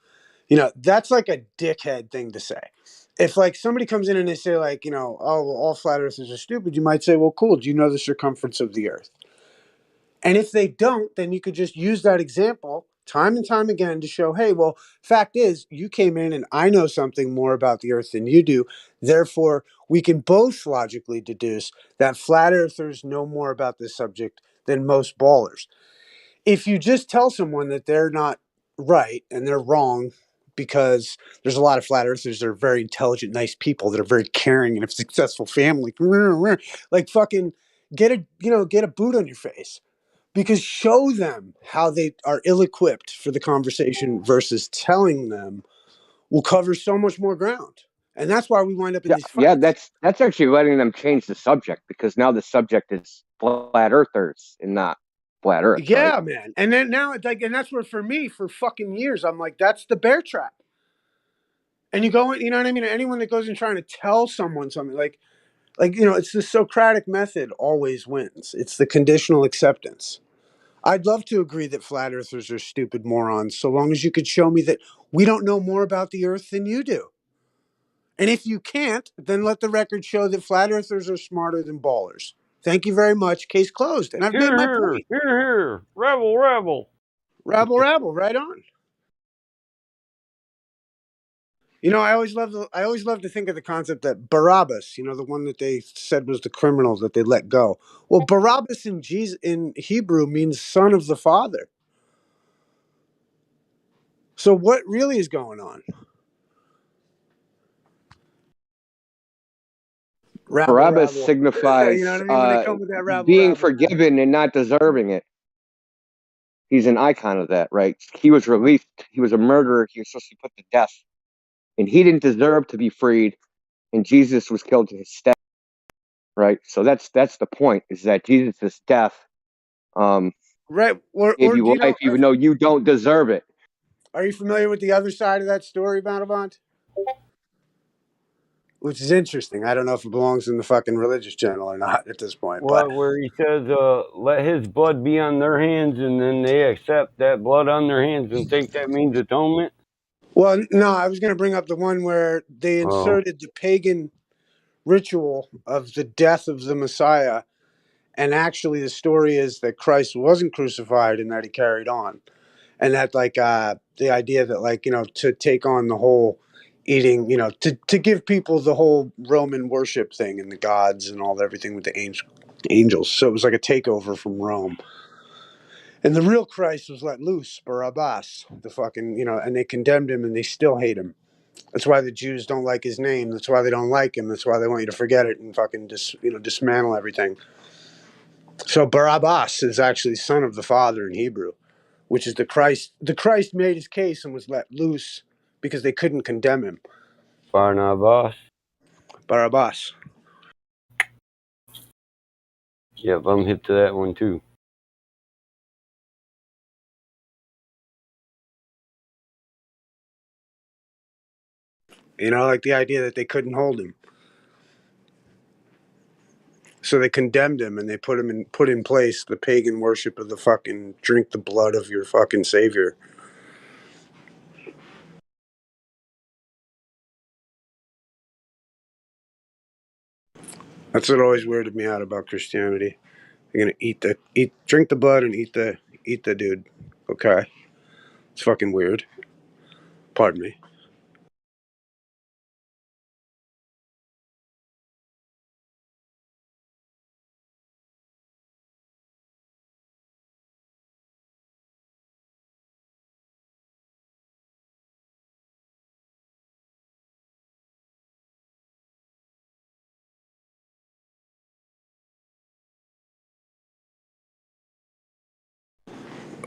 That's like a dickhead thing to say. If like somebody comes in and they say like, "Oh, well, all flat earthers are stupid," you might say, "Well, cool. Do you know the circumference of the earth?" And if they don't, then you could just use that example time and time again to show, hey, well, fact is, you came in and I know something more about the earth than you do. Therefore, we can both logically deduce that flat earthers know more about this subject than most ballers. If you just tell someone that they're not right and they're wrong, because there's a lot of flat earthers that are very intelligent, nice people that are very caring and have successful family, like fucking get a boot on your face, because show them how they are ill-equipped for the conversation versus telling them will cover so much more ground. And that's why we wind up in these Yeah, fights. that's actually letting them change the subject, because now the subject is flat earthers and not flat Earth, right? Yeah, man. And then now it's like, and that's where for me, for fucking years, I'm like, that's the bear trap. And you go in, you know what I mean? Anyone that goes in trying to tell someone something it's the Socratic method always wins. It's the conditional acceptance. I'd love to agree that flat earthers are stupid morons, so long as you could show me that we don't know more about the earth than you do. And if you can't, then let the record show that flat earthers are smarter than ballers. Thank you very much. Case closed. And I've made my point. Here. Rebel, rebel. Rabble, rabble, right on. I always love to think of the concept that Barabbas, the one that they said was the criminal that they let go. Well, Barabbas in Hebrew means son of the father. So what really is going on? Rabble, Barabbas rabble. You know what signifies I mean? When they come with that rabble, being rabble. forgiven and not deserving it. He's an icon of that, right? He was released. He was a murderer. He was supposed to be put to death, and he didn't deserve to be freed. And Jesus was killed to his death, right? So that's the point: is that Jesus' death Right. Or gave do you you life, know? even though you don't deserve it. Are you familiar with the other side of that story, Bountifant? Which is interesting. I don't know if it belongs in the fucking religious journal or not at this point. But What, where he says, let his blood be on their hands, and then they accept that blood on their hands and think that means atonement? well, no, I was going to bring up the one where they Oh. inserted the pagan ritual of the death of the Messiah, and actually the story is that Christ wasn't crucified and that he carried on, and that the idea that to take on the whole eating, to give people the whole Roman worship thing and the gods and all everything with the angels. So it was like a takeover from Rome. And the real Christ was let loose, Barabbas, the fucking, and they condemned him and they still hate him. That's why the Jews don't like his name. That's why they don't like him. That's why they want you to forget it and fucking dismantle everything. So Barabbas is actually son of the Father in Hebrew, which is the Christ. The Christ made his case and was let loose because they couldn't condemn him. Barnabas. Barabbas. Yep, I'm hip to that one too. Like the idea that they couldn't hold him. So they condemned him and they put in place the pagan worship of the fucking drink the blood of your fucking savior. That's what always weirded me out about Christianity. You're gonna drink the blood and eat the dude. Okay, it's fucking weird. Pardon me.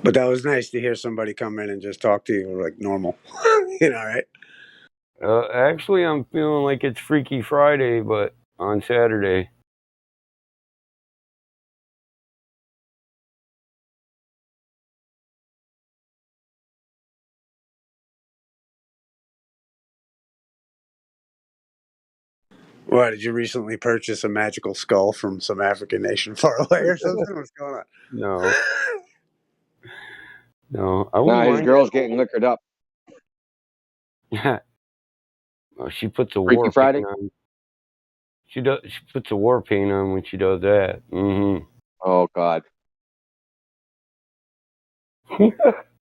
But that was nice to hear somebody come in and just talk to you like normal. Right? Actually, I'm feeling like it's Freaky Friday, but on Saturday. What, did you recently purchase a magical skull from some African nation far away or something? What's going on? No. No, I wouldn't Nah, his mind girl's getting liquored up. that. Well, she puts a Freaky war Friday? paint on. She does. She puts a war paint on when she does that. Mm-hmm. Oh, God.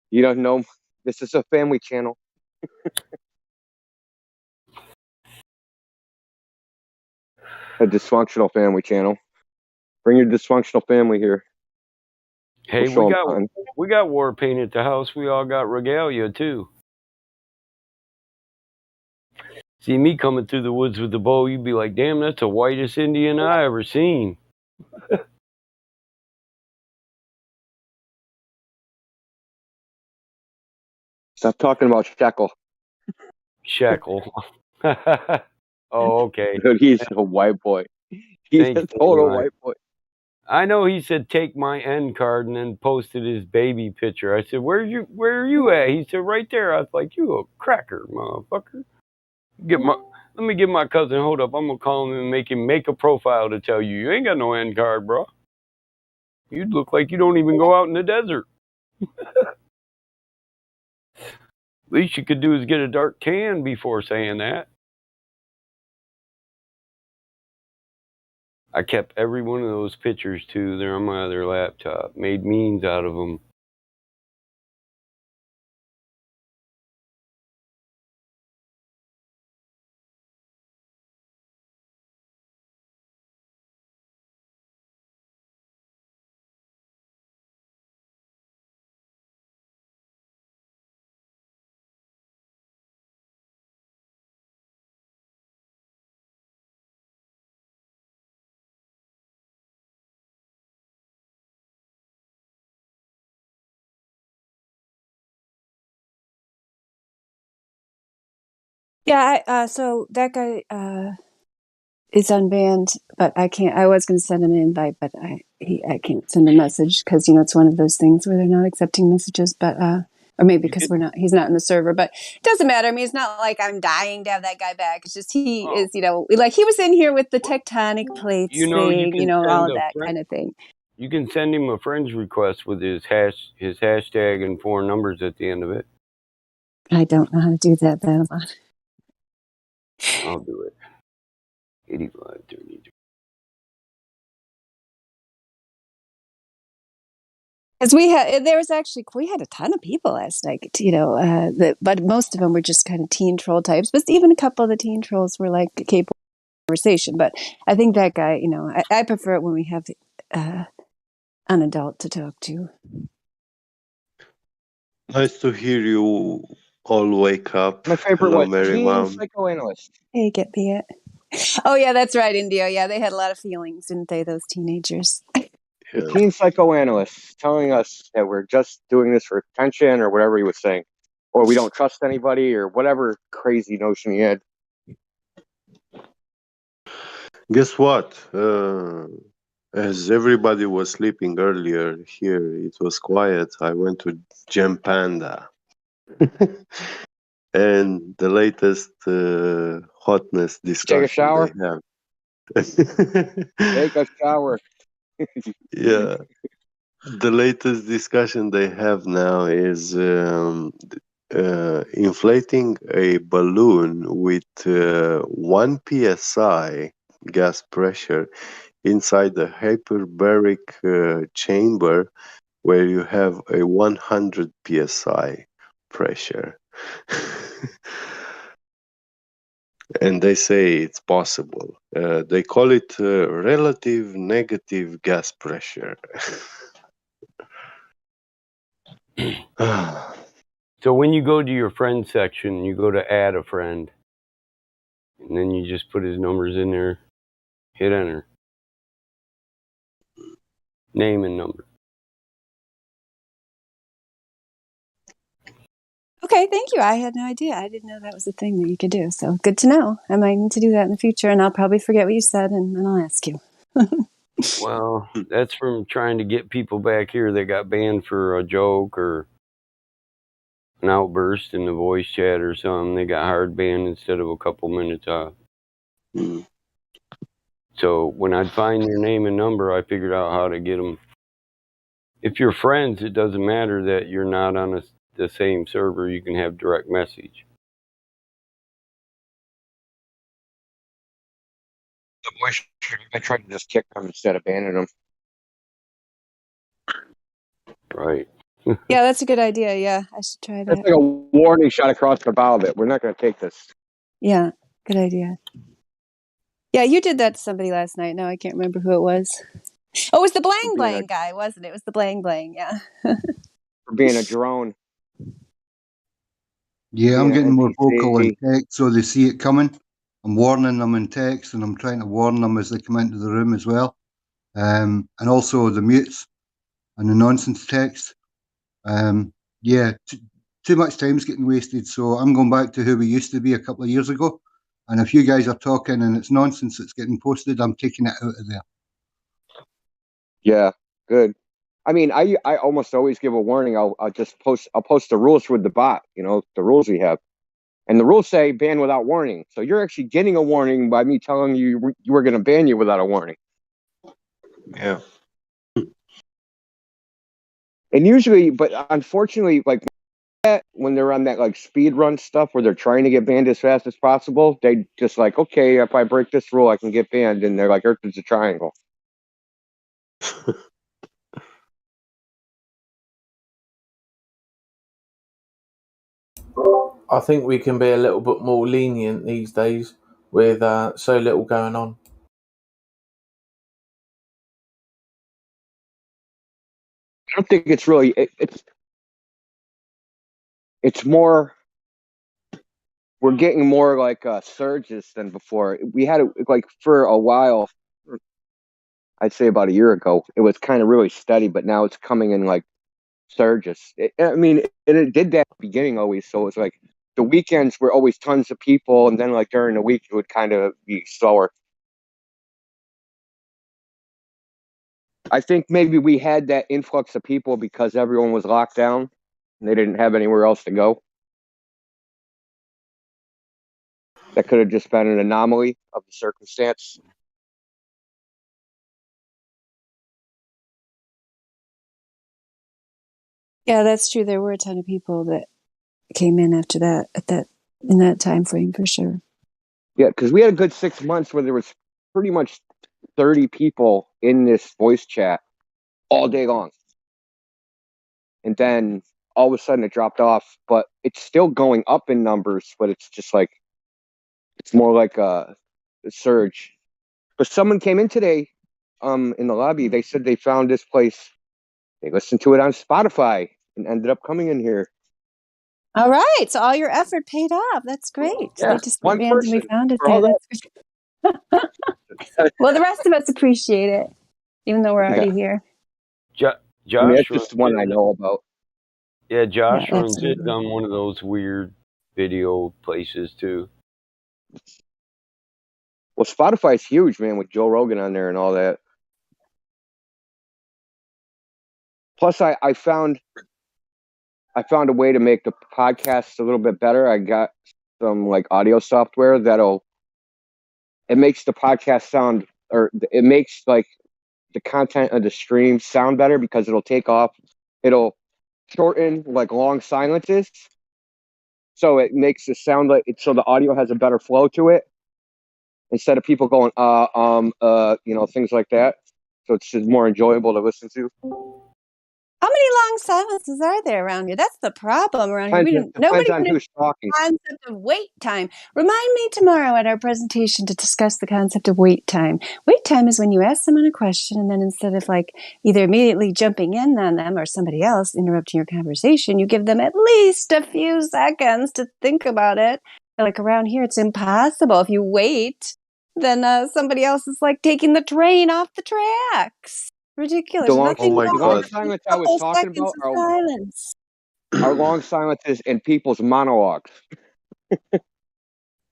You don't know. This is a family channel. A dysfunctional family channel. Bring your dysfunctional family here. Hey, We'll show we 'em something. got war paint at the house. We all got regalia too. See me coming through the woods with the bow, you'd be like, "Damn, that's the whitest Indian I ever seen." Stop talking about Shekel. Shekel. Oh, okay. Dude, he's a white boy. He's Thanks, a total Eli. white boy. I know he said take my end card and then posted his baby picture. I said, where are you at? He said, right there. I was like, you a cracker, motherfucker. Let me get my cousin, hold up, I'm gonna call him and make him make a profile to tell you you ain't got no end card, bro. You look like you don't even go out in the desert. Least you could do is get a dark tan before saying that. I kept every one of those pictures too. They're on my other laptop. Made memes out of them. Yeah, so that guy is unbanned, but I can't. I was going to send him an invite, but I can't send a message because it's one of those things where they're not accepting messages. But or maybe because he's not in the server. But it doesn't matter. I mean, it's not like I'm dying to have that guy back. It's just he is, like he was in here with the tectonic plates You thing, can all send of a that friend. kind of thing. You can send him a friend's request with his hashtag and 4 numbers at the end of it. I don't know how to do that. Then I'll do it. 8532. because we had a ton of people last night, but most of them were just kind of teen troll types. But even a couple of the teen trolls were like capable of conversation. But I think that guy, I prefer it when we have an adult to talk to. Nice to hear you all wake up. My favorite Hello, was Mary teen Mom. psychoanalyst. Hey, get me it. Oh yeah, that's right, India. Yeah, they had a lot of feelings, didn't they? Those teenagers. The teen psychoanalyst telling us that we're just doing this for attention or whatever he was saying. Or we don't trust anybody or whatever crazy notion he had. Guess what? As everybody was sleeping earlier here, it was quiet. I went to Gem Panda. And the latest hotness discussion Take a shower? they have. Take a shower. Yeah. The latest discussion they have now is inflating a balloon with 1 psi gas pressure inside the hyperbaric chamber where you have a 100 psi pressure. And they say it's possible. They call it relative negative gas pressure. So when you go to your friend section, you go to add a friend. And then you just put his numbers in there. Hit enter. Name and number. Okay, thank you. I had no idea. I didn't know that was a thing that you could do. So good to know. I might need to do that in the future, and I'll probably forget what you said, and I'll ask you. Well, that's from trying to get people back here that got banned for a joke or an outburst in the voice chat or something. They got hard banned instead of a couple minutes off. So when I'd find their name and number, I figured out how to get them. If you're friends, it doesn't matter that you're not on the same server. You can have direct message. The voice, I tried to just kick them instead of banning them. Right. Yeah, that's a good idea. Yeah, I should try That's that. like a warning shot across the bow of it. We're not going to take this. Yeah, good idea. Yeah, you did that to somebody last night. No, I can't remember who it was. Oh, it was the Blang Blang guy, wasn't it? It was the Blang Blang, yeah. For being a drone. Yeah, I'm Being getting an more vocal in NPC. text so they see it coming. I'm warning them in text, and I'm trying to warn them as they come into the room as well. And also the mutes and the nonsense text. Yeah, too much time's getting wasted, so I'm going back to who we used to be a couple of years ago. And if you guys are talking and it's nonsense that's getting posted, I'm taking it out of there. Yeah, good. I mean, I almost always give a warning. I'll post the rules with the bot, the rules we have. And the rules say ban without warning. So you're actually getting a warning by me telling you we're going to ban you without a warning. Yeah. And usually, but unfortunately, like when they're on that like speed run stuff where they're trying to get banned as fast as possible, they just like, okay, if I break this rule, I can get banned. And they're like, Earth is a triangle. I think we can be a little bit more lenient these days with so little going on. I don't think it's really it's more, we're getting more like surges than before. We had it like for a while, I'd say about a year ago, it was kind of really steady, but now it's coming in like surges. It did that at the beginning always. So it's like the weekends were always tons of people, and then like during the week it would kind of be slower. I think maybe we had that influx of people because everyone was locked down and they didn't have anywhere else to go. That could have just been an anomaly of the circumstance. Yeah, that's true. There were a ton of people that came in after that, in that time frame for sure. Yeah, because we had a good 6 months where there was pretty much 30 people in this voice chat all day long. And then all of a sudden it dropped off, but it's still going up in numbers, but it's just like, it's more like a surge. But someone came in today in the lobby. They said they found this place. They listened to it on Spotify and ended up coming in here. All right. So all your effort paid off. That's great. Yeah, They just one randomly person found it for all there. Well, the rest of us appreciate it, even though we're already here. Josh, that's just one I know about. Yeah, Josh Yeah, runs it absolutely. on one of those weird video places too. Well, Spotify's huge, man, with Joe Rogan on there and all that. Plus, I found a way to make the podcast a little bit better. I got some like audio software it makes the podcast sound, or it makes like the content of the stream sound better because it'll shorten like long silences. So it makes it sound like so the audio has a better flow to it instead of people going, things like that. So it's just more enjoyable to listen to. How many long silences are there around here? That's the problem around here. Depends on who's talking. Concept of wait time. Remind me tomorrow at our presentation to discuss the concept of wait time. Wait time is when you ask someone a question and then instead of like either immediately jumping in on them or somebody else interrupting your conversation, you give them at least a few seconds to think about it. Like around here, it's impossible. If you wait, then somebody else is like taking the train off the tracks. Ridiculous. The long, Nothing the long wrong. silence A I was couple talking seconds about of silence. are long silences in people's monologues.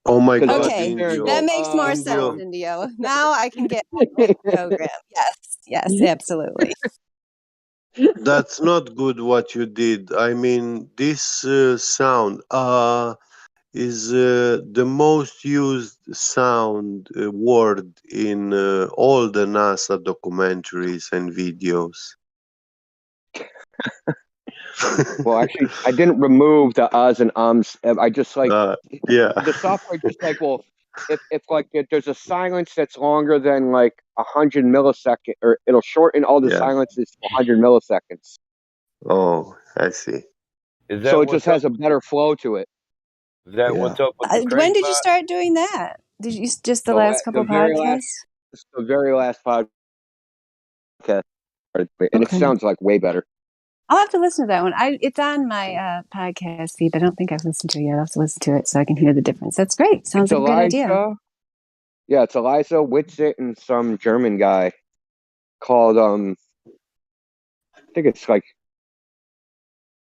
Oh my Because God, Okay, that Indio. makes more sense, Indio. Indio. Now I can get on with the program. Yes, yes, absolutely. That's not good what you did. I mean, this sound is the most used sound word in all the NASA documentaries and videos. Well, actually, I didn't remove the uhs and ums. I just like yeah. the software. Just like, well, if like if there's a silence that's longer than like 100 milliseconds, or it'll shorten all the Yeah. silences to 100 milliseconds. Oh, I see. Is So that it just what's up? has a better flow to it. Is that Yeah. what's up with the When crank did you bot? start doing that? Did you just the last couple podcasts? The very last podcast, and it Okay. sounds like way better. I'll have to listen to that one. It's on my podcast feed, but I don't think I've listened to it yet. I'll have to listen to it so I can hear the difference. That's great. Sounds It's like a good idea. Elijah. Yeah, it's Eliza Witzit and some German guy called I think it's like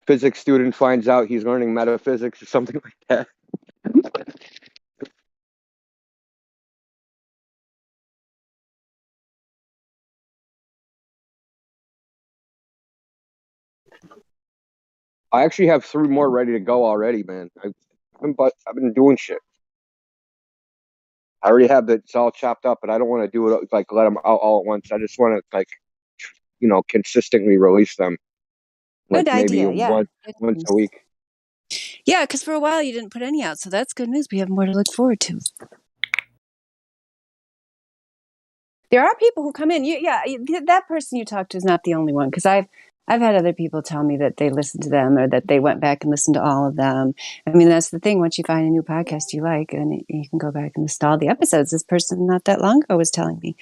physics student finds out he's learning metaphysics or something like that. I actually have 3 more ready to go already, man. I've been doing shit. I already have it's all chopped up, but I don't want to do it like let them out all at once. I just want to like, consistently release them, like Good maybe idea. Yeah. once a week. Yeah, because for a while you didn't put any out, so that's good news. We have more to look forward to. There are people who come in. That person you talked to is not the only one, because I've had other people tell me that they listened to them or that they went back and listened to all of them. I mean, that's the thing. Once you find a new podcast you like, then you can go back and listen to all the episodes. This person not that long ago was telling me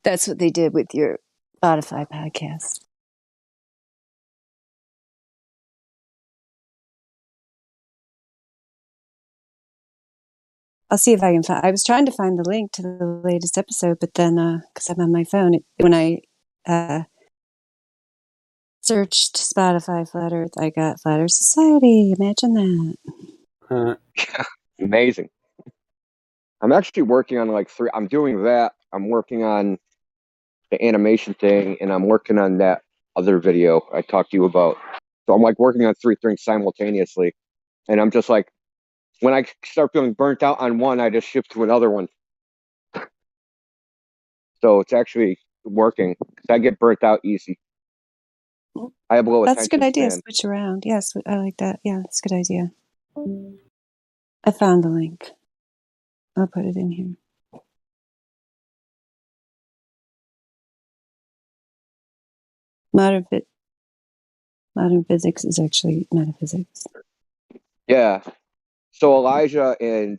that's what they did with your Spotify podcast. I'll see if I can find. I was trying to find the link to the latest episode, but then because I'm on my phone, when I searched Spotify Flat Earth, I got Flat Earth Society. Imagine that. Amazing. I'm actually working on like 3. I'm doing that. I'm working on the animation thing, and I'm working on that other video I talked to you about. So I'm like working on 3 things simultaneously, and I'm just like, when I start feeling burnt out on one, I just shift to another one. So it's actually working because I get burnt out easy. I have low That's a good attention idea. span. Switch around. Yes, I like that. Yeah, that's a good idea. I found the link. I'll put it in here. Modern physics is actually metaphysics. Yeah. So Elijah and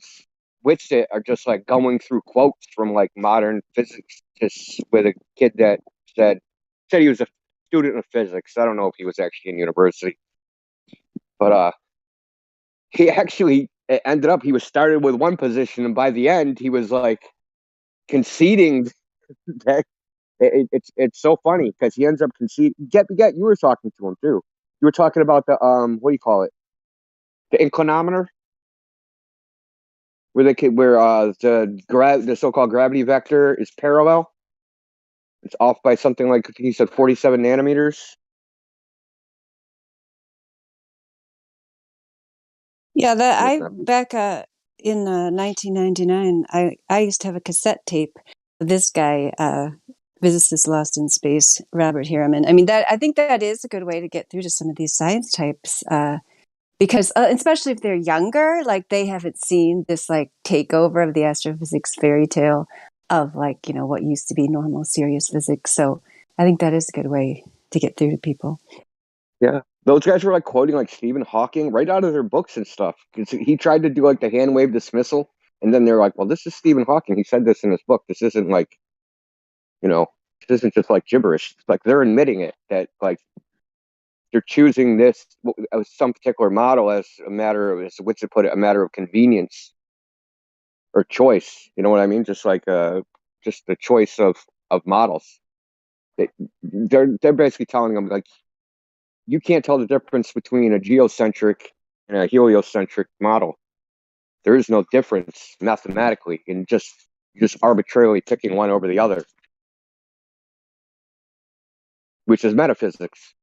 Witzit are just like going through quotes from like modern physics, just with a kid that said he was a student of physics. I don't know if he was actually in university, but he actually ended up, he was started with one position, and by the end he was like conceding that it's so funny because he ends up conceding. You were talking to him too. You were talking about the what do you call it, the inclinometer, where the so-called gravity vector is parallel. It's off by something like, he said 47 nanometers. Yeah, back in 1999, I used to have a cassette tape of this guy, physicist lost in space, Robert Harriman. I mean, I think that is a good way to get through to some of these science types, because especially if they're younger, like they haven't seen this like takeover of the astrophysics fairy tale of like, what used to be normal serious physics. So I think that is a good way to get through to people. Yeah, those guys were like quoting like Stephen Hawking right out of their books and stuff. 'Cause he tried to do like the hand wave dismissal, and then they're like, "Well, this is Stephen Hawking. He said this in his book. This isn't like, this isn't just like gibberish. It's like they're admitting it, that like they're choosing this some particular model as a matter of, as what's to put it, a matter of convenience or choice. You know what I mean? Just like just the choice of models. They're basically telling them like, you can't tell the difference between a geocentric and a heliocentric model. There is no difference mathematically in just arbitrarily picking one over the other, which is metaphysics,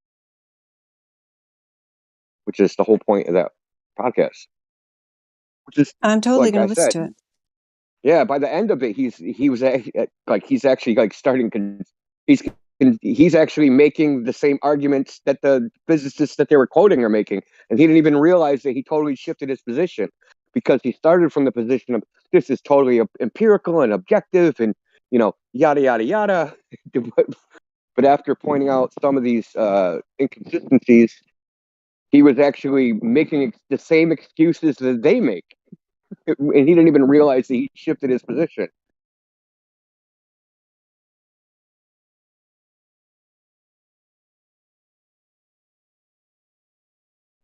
which is the whole point of that podcast. Which is, I'm totally like going I to listen said, to it. yeah. By the end of it, he's actually like starting. He's actually making the same arguments that the physicists that they were quoting are making, and he didn't even realize that he totally shifted his position, because he started from the position of this is totally empirical and objective, and yada yada yada. But after pointing out some of these inconsistencies, he was actually making the same excuses that they make, and he didn't even realize that he shifted his position.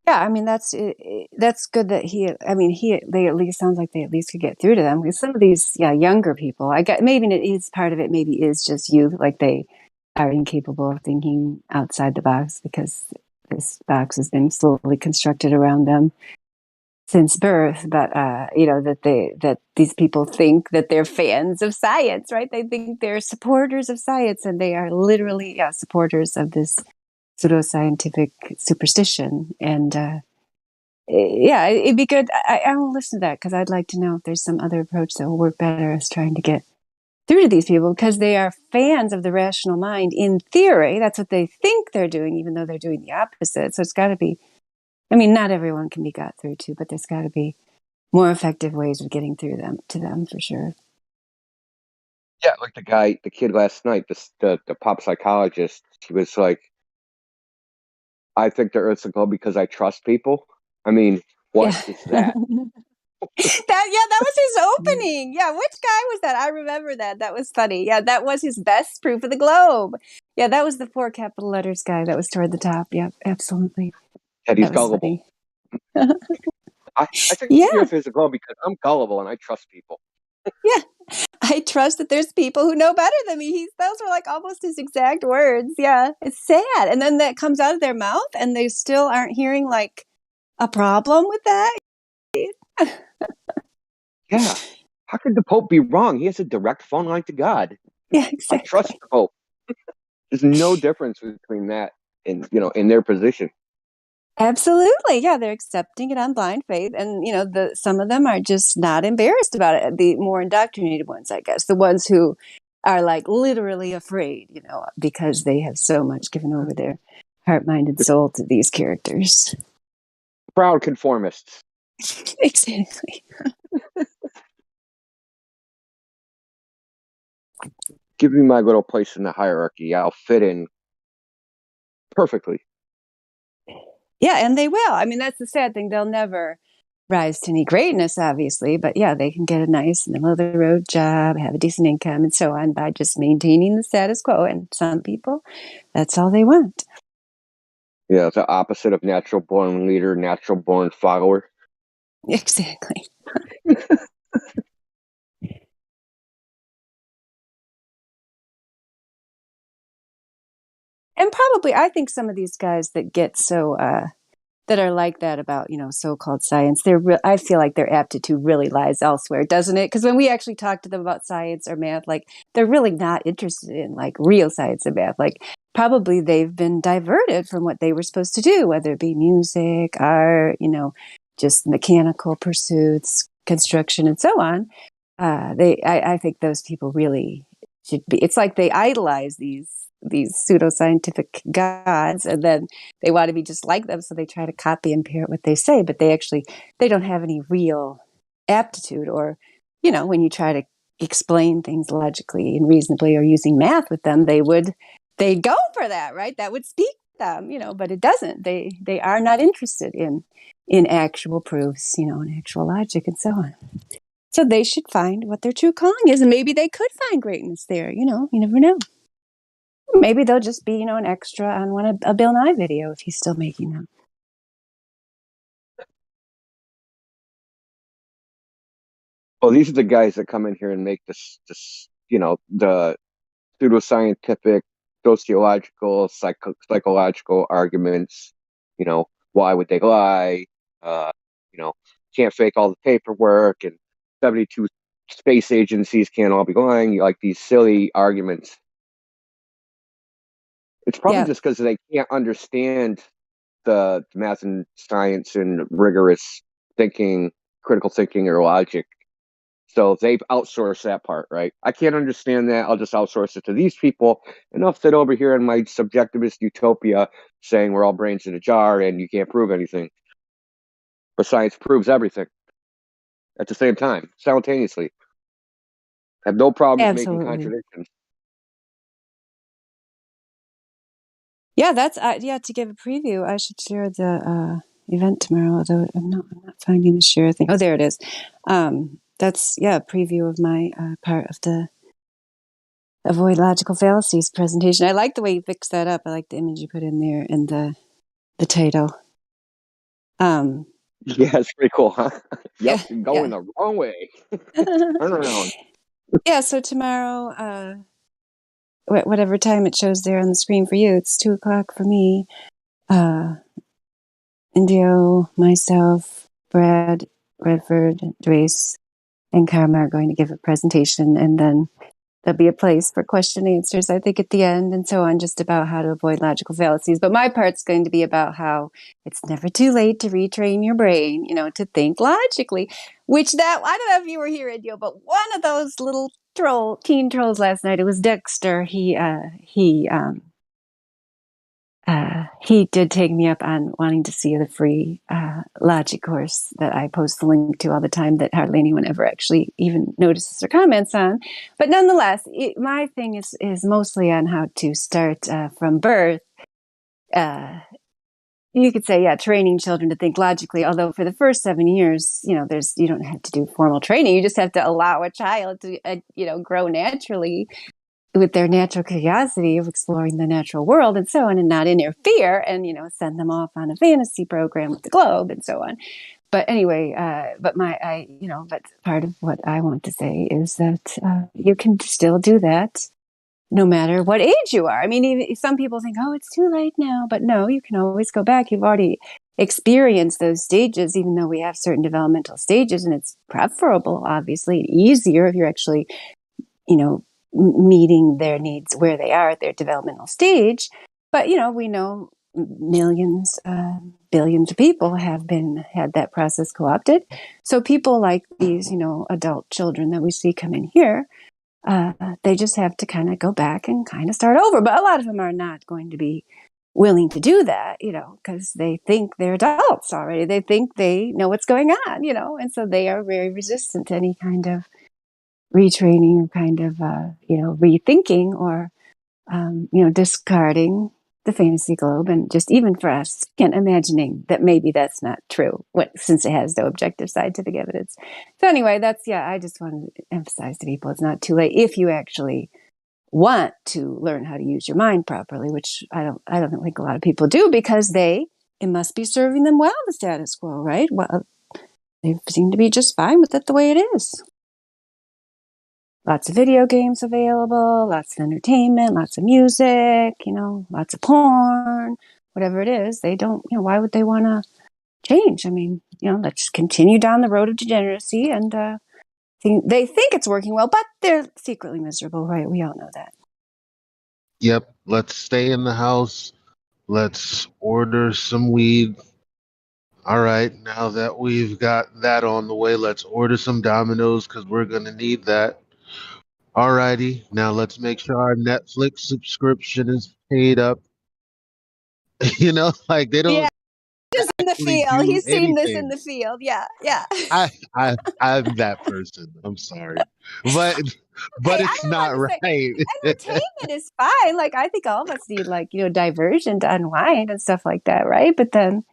Yeah, I mean that's good that they at least sounds like they at least could get through to them, because some of these younger people, I got maybe it is part of it, maybe is just youth, like they are incapable of thinking outside the box because this box has been slowly constructed around them since birth. But that these people think that they're fans of science, right? They think they're supporters of science, and they are literally supporters of this pseudoscientific superstition. And it'd be good. I will listen to that, because I'd like to know if there's some other approach that will work better as trying to get through to these people, because they are fans of the rational mind. In theory, that's what they think they're doing, even though they're doing the opposite. So it's got to be, not everyone can be got through to, but there's got to be more effective ways of getting through to them for sure. Yeah, like the kid last night, the pop psychologist, he was like, I think the Earth's a globe because I trust people. I mean, what is that? That was his opening. Yeah, which guy was that? I remember that. That was funny. Yeah, that was his best proof of the globe. Yeah, that was the 4 capital letters guy that was toward the top. Yeah, absolutely. That he's That was gullible. funny. I think the Earth is a globe because I'm gullible and I trust people. Yeah, I trust that there's people who know better than me. Those were like almost his exact words. Yeah, it's sad. And then that comes out of their mouth, and they still aren't hearing like a problem with that. Yeah. How could the Pope be wrong? He has a direct phone line to God. Yeah, exactly. I trust the Pope. There's no difference between that and in their position. Absolutely. Yeah, they're accepting it on blind faith. And, some of them are just not embarrassed about it. The more indoctrinated ones, I guess, the ones who are like literally afraid, because they have so much given over their heart, mind, and soul to these characters. Proud conformists. Exactly. Give me my little place in the hierarchy. I'll fit in perfectly. Yeah, and they will. That's the sad thing. They'll never rise to any greatness, obviously, but yeah, they can get a nice middle of the road job, have a decent income, and so on by just maintaining the status quo. And some people, that's all they want. Yeah, it's the opposite of natural born leader, natural born follower. Exactly. And probably, I think some of these guys that get so that are like that about so-called science, I feel like their aptitude really lies elsewhere, doesn't it? Because when we actually talk to them about science or math, like they're really not interested in like real science and math. Like probably they've been diverted from what they were supposed to do, whether it be music, art, just mechanical pursuits, construction, and so on. I think those people really should be. It's like they idolize these pseudoscientific gods, and then they want to be just like them, so they try to copy and parrot what they say, but they don't have any real aptitude. Or when you try to explain things logically and reasonably or using math with them, they'd go for that, right? That would speak to them, but it doesn't. They are not interested in actual proofs, and actual logic and so on. So they should find what their true calling is, and maybe they could find greatness there. You never know. Maybe they'll just be, an extra on a Bill Nye video if he's still making them. Well, these are the guys that come in here and make this the pseudoscientific sociological, psychological arguments. Why would they lie? Can't fake all the paperwork, and 72 space agencies can't all be lying. Like these silly arguments. It's probably just because they can't understand the math and science and rigorous thinking, critical thinking, or logic. So they've outsourced that part, right? I can't understand that. I'll just outsource it to these people. Enough that over here in my subjectivist utopia saying we're all brains in a jar and you can't prove anything. But science proves everything at the same time, simultaneously. Have no problems making contradictions. Yeah, that's to give a preview. I should share the event tomorrow, although I'm not finding the share thing. Oh, there it is. That's a preview of my part of the Avoid Logical Fallacies presentation. I like the way you fixed that up. I like the image you put in there and the title. Yeah, it's pretty cool, huh? Yep, you're going the wrong way. Turn around. Yeah, so tomorrow, whatever time it shows there on the screen for you, it's 2:00 for me. Indio, myself, Brad, Redford, Drace, and Karma are going to give a presentation, and then there'll be a place for question and answers, I think, at the end, and so on, just about how to avoid logical fallacies. But my part's going to be about how it's never too late to retrain your brain, to think logically, which I don't know if you were here, Indio, but one of those little teen trolls last night, it was Dexter. He did take me up on wanting to see the free logic course that I post the link to all the time that hardly anyone ever actually even notices or comments on. But nonetheless, my thing is mostly on how to start from birth. You could say, training children to think logically, although for the first 7 years, you don't have to do formal training. You just have to allow a child to, grow naturally with their natural curiosity of exploring the natural world and so on, and not interfere and, send them off on a fantasy program with the globe and so on. But anyway, but part of what I want to say is that you can still do that no matter what age you are. I mean, even some people think, oh, it's too late now, but no, you can always go back. You've already experienced those stages, even though we have certain developmental stages, and it's preferable, obviously, easier if you're actually, meeting their needs where they are at their developmental stage. But, we know millions, billions of people have had that process co-opted. So people like these, adult children that we see come in here, they just have to kind of go back and kind of start over. But a lot of them are not going to be willing to do that, because they think they're adults already. They think they know what's going on, and so they are very resistant to any kind of retraining or kind of, rethinking or, discarding the fantasy globe. And just even for us, imagining that maybe that's not true since it has no objective scientific evidence. So anyway, I just wanted to emphasize to people, it's not too late if you actually want to learn how to use your mind properly, which I don't think a lot of people do, because it must be serving them well, the status quo, right? Well, they seem to be just fine with it the way it is. Lots of video games available, lots of entertainment, lots of music, lots of porn, whatever it is. They don't, why would they want to change? I mean, let's continue down the road of degeneracy, and they think it's working well, but they're secretly miserable, right? We all know that. Yep. Let's stay in the house. Let's order some weed. All right. Now that we've got that on the way, let's order some Dominoes because we're going to need that. All righty. Now let's make sure our Netflix subscription is paid up. They don't. Yeah, just in the field. He's seen this in anything. the field. Yeah. I'm that person. I'm sorry, but it's not right. Entertainment is fine. Like, I think all of us need, diversion to unwind and stuff like that, right? But then,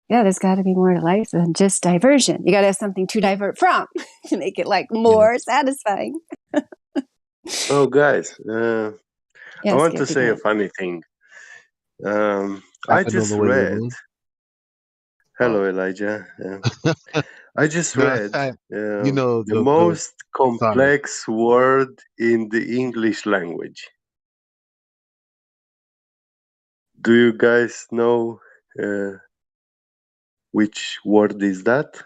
there's got to be more to life than just diversion. You got to have something to divert from to make it more satisfying. Oh, guys, I want to say a funny thing. I just read. Hello, Elijah. I just read the most complex word in the English language. Do you guys know which word is that?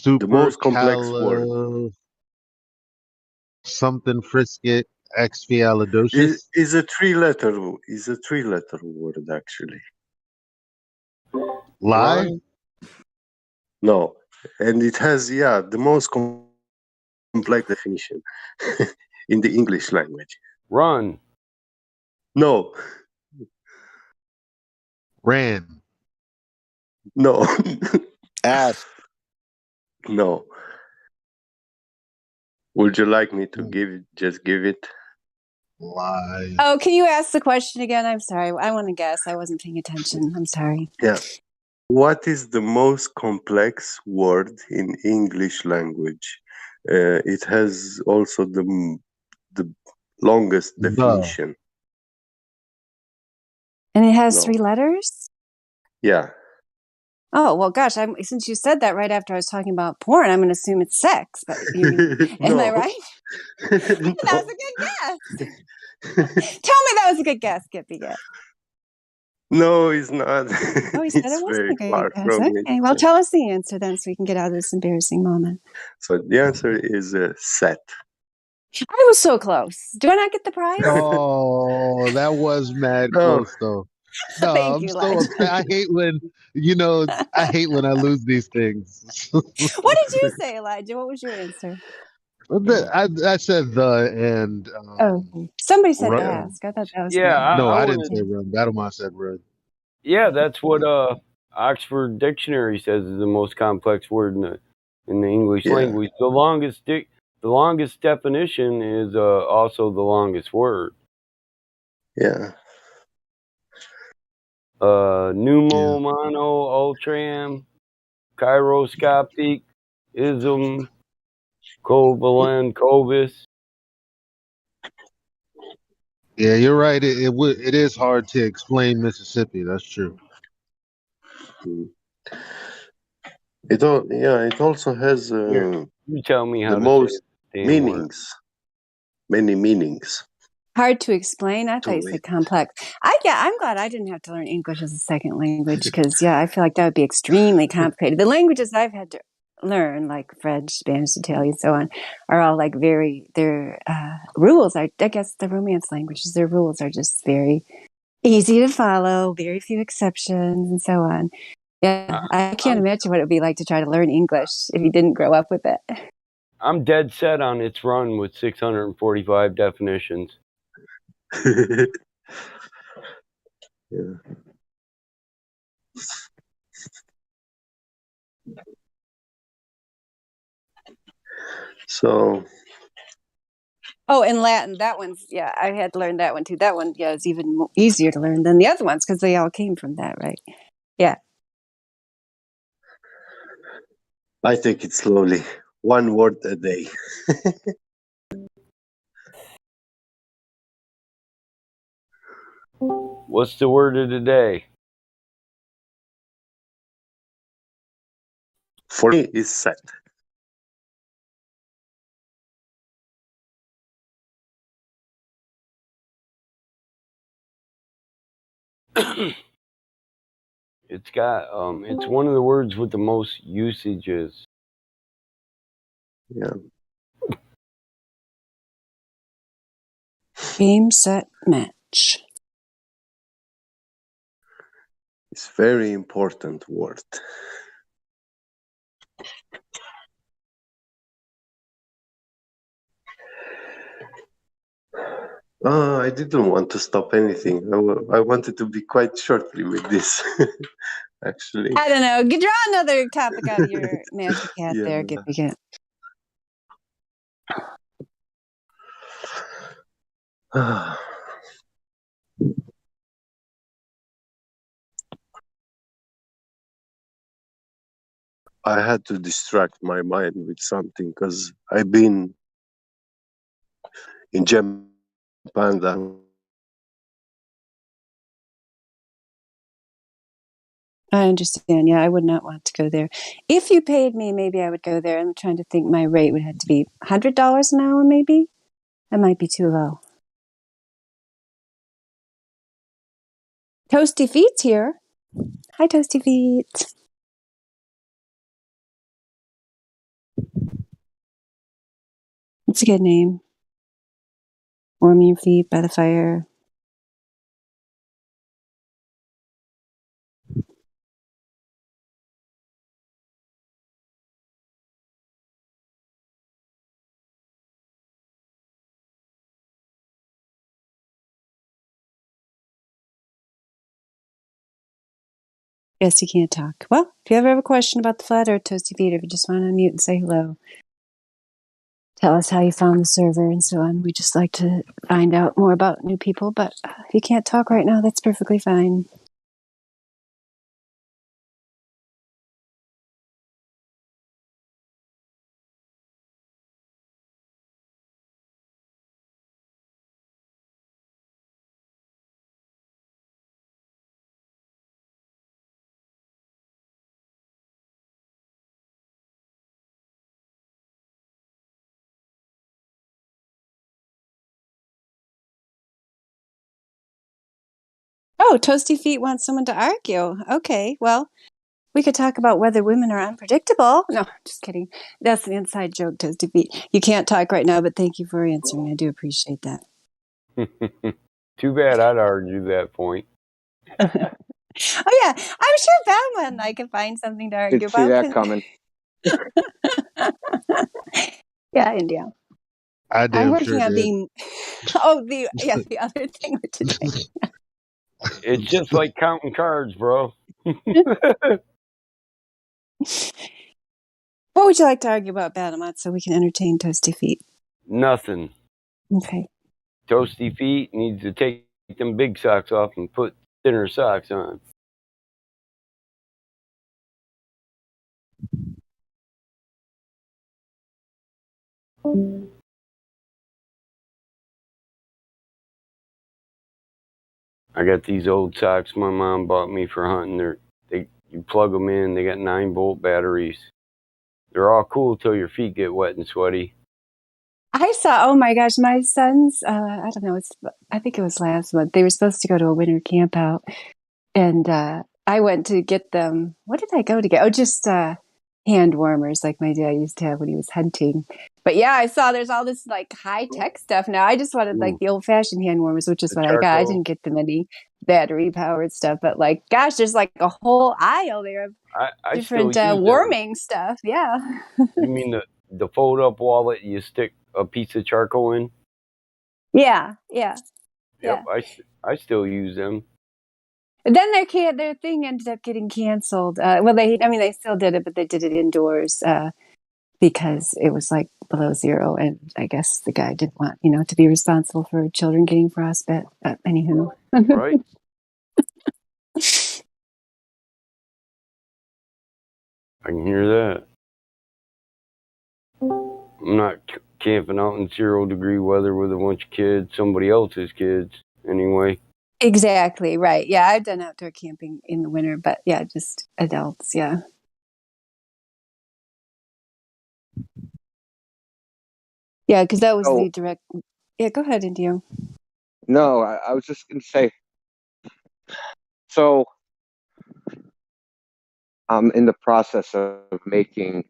The most complex word. Something frisket expialidocious. Is a three-letter word actually. Lie? No, and it has the most complex definition in the English language. Run. No. Ran. No. Ask. No. Would you like me to give it? Lie. Oh, can you ask the question again? I'm sorry. I want to guess. I wasn't paying attention. I'm sorry. Yeah. What is the most complex word in English language? It has also the longest definition. And it has No. 3 letters? Yeah. Oh, well, gosh, since you said that right after I was talking about porn, I'm going to assume it's sex. But am I right? That was a good guess. Tell me that was a good guess, Skippy. No, it's not. Oh, he said it It's wasn't very a good far guess. from it. Okay, well, tell us the answer then so we can get out of this embarrassing moment. So the answer is set. I was so close. Do I not get the prize? Oh, that was mad close though. No, Thank I'm you, so Elijah. upset. I hate when I hate when I lose these things. What did you say, Elijah? What was your answer? I said the and Somebody said run. ask. I thought that was Yeah, good. No, I I want didn't say run. Battlemont said run. Yeah, that's what Oxford Dictionary says is the most complex word in the English language. The longest definition is also the longest word. Yeah. Pneumo, mono, ultram, chiroscopic, ism, covalent, covis. Yeah, you're right. It is hard to explain Mississippi. That's true. It also has Here, you tell me how the to most say the damn word. many meanings. Hard to explain. I thought you To said complex. I'm glad I didn't have to learn English as a second language because I feel like that would be extremely complicated. The languages I've had to learn, like French, Spanish, Italian, so on, are all like their rules. I guess the Romance languages, their rules are just very easy to follow, very few exceptions, and so on. Yeah, I can't imagine what it would be like to try to learn English if you didn't grow up with it. I'm dead set on its run with 645 definitions. Yeah. So. Oh, in Latin, that one's, I had to learn that one too. That one, is even easier to learn than the other ones because they all came from that, right? Yeah. I take it slowly, 1 word a day. What's the word of the day? For me, is set. It's got it's one of the words with the most usages. Yeah. Game, set, match. It's very important word. I didn't want to stop anything. I wanted to be quite shortly with this, actually. I don't know. Draw another topic out of your magic hat there, Gippy. I had to distract my mind with something because I've been in Japan. I understand. Yeah, I would not want to go there. If you paid me, maybe I would go there. I'm trying to think my rate would have to be $100 an hour, maybe? That might be too low. Toasty Feet's here. Hi, Toasty Feet. It's a good name. Warm your feet by the fire. Yes, you can't talk. Well, if you ever have a question about the flat earth, Toasty Feet, or if you just want to unmute and say hello, tell us how you found the server and so on. We just like to find out more about new people, but if you can't talk right now, that's perfectly fine. Oh, Toasty Feet wants someone to argue. Okay, well, we could talk about whether women are unpredictable. No, just kidding. That's an inside joke, Toasty Feet. You can't talk right now, but thank you for answering. I do appreciate that. Too bad I'd argue that point. Oh, yeah. I'm sure Batman I could find something to argue Didn't see about. that coming. Yeah, India. I I'm damn working sure on did. being. Oh, the other thing with today. It's just like counting cards, bro. What would you like to argue about, Battlemont, so we can entertain Toasty Feet? Nothing. Okay. Toasty Feet needs to take them big socks off and put thinner socks on. I got these old socks my mom bought me for hunting. You plug them in, they got 9-volt batteries. They're all cool till your feet get wet and sweaty. I saw, oh my gosh, my sons, I don't know, I think it was last month. They were supposed to go to a winter camp out. And I went to get them. What did I go to get? Oh, just hand warmers like my dad used to have when he was hunting. But yeah, I saw there's all this like high tech stuff now. I just wanted like the old fashioned hand warmers, which is The what I got. I charcoal. didn't get them any battery powered stuff. But like, gosh, there's like a whole aisle there of I still different use them. warming stuff. Yeah. You mean the fold up wallet you stick a piece of charcoal in? Yeah. Yeah. Yep, I still use them. Then their thing ended up getting canceled. Well, they still did it, but they did it indoors because it was like below zero, and I guess the guy didn't want to be responsible for children getting frostbite. Anywho, Right? I can hear that. I'm not camping out in 0-degree weather with a bunch of kids, somebody else's kids, anyway. Exactly right. Yeah, I've done outdoor camping in the winter, but yeah, just adults. Yeah. Yeah, because that was the direct. Yeah, go ahead, Indio. No, I was just going to say, so I'm in the process of making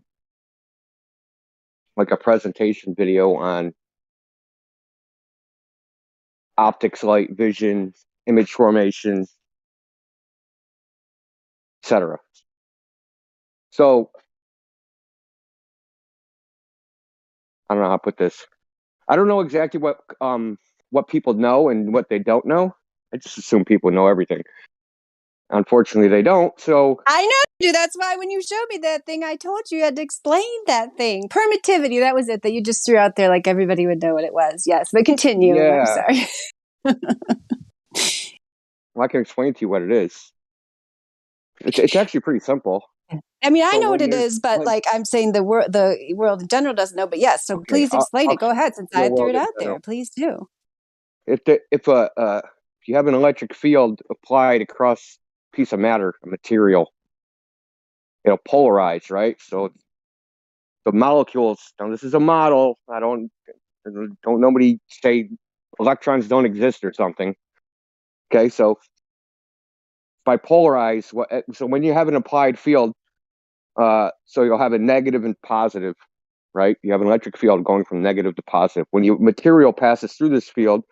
like a presentation video on optics, light, vision, image formation, etc. So I don't know how to put this. I don't know exactly what people know and what they don't know. I just assume people know everything. Unfortunately, they don't. So I know you do. That's why when you showed me that thing, I told you had to explain that thing. Permittivity. That was it. That you just threw out there like everybody would know what it was. Yes, but continue. yeah, I'm sorry. well, I can explain to you what it is. It's actually pretty simple. I mean, I So know what when it there's is, but like I'm saying, the world in general doesn't know. But yes, so okay, please explain I'll it. Go ahead, since the I threw world it in out there. general. Please do. If you have an electric field applied across a piece of matter, a material, it'll polarize, right? So the molecules. Now this is a model. I don't nobody say electrons don't exist or something. Okay, so polarize, so when you have an applied field, so you'll have a negative and positive, right? You have an electric field going from negative to positive. When material passes through this field,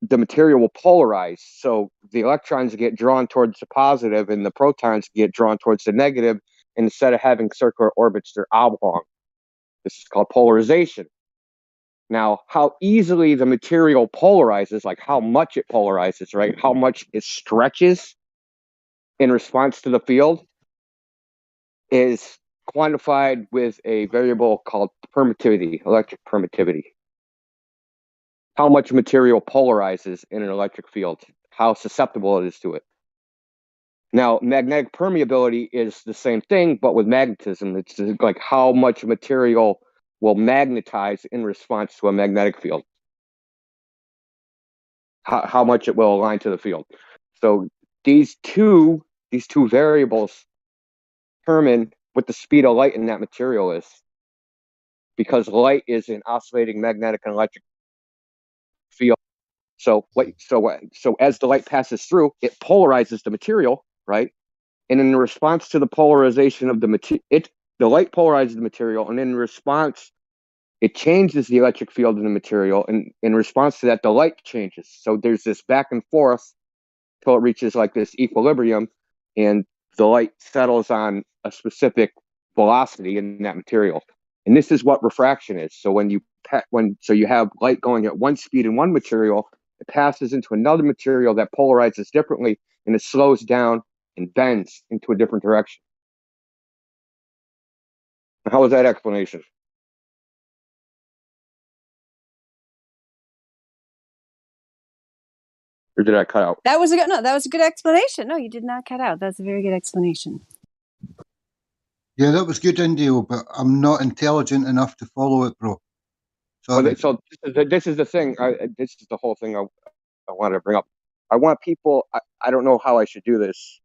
the material will polarize. So the electrons get drawn towards the positive and the protons get drawn towards the negative. And instead of having circular orbits, they're oblong. This is called polarization. Now, how easily the material polarizes, like how much it polarizes, right? How much it stretches in response to the field is quantified with a variable called permittivity, electric permittivity. How much material polarizes in an electric field, how susceptible it is to it. Now, magnetic permeability is the same thing, but with magnetism. It's like how much material will magnetize in response to a magnetic field. How much it will align to the field. So these two variables determine what the speed of light in that material is, because light is an oscillating magnetic and electric field. So as the light passes through, it polarizes the material, right? And in response to the polarization of the material, the light polarizes the material, and in response, it changes the electric field in the material, and in response to that, the light changes. So there's this back and forth till it reaches like this equilibrium, and the light settles on a specific velocity in that material. And this is what refraction is. So when you have light going at one speed in one material, it passes into another material that polarizes differently, and it slows down and bends into a different direction. How was that explanation? Or did I cut out? That was a good explanation. No, you did not cut out. That's a very good explanation. Yeah, that was good, Indio, but I'm not intelligent enough to follow it, bro. Sorry. So this is the thing. This is the whole thing I wanted to bring up. I want people. I don't know how I should do this.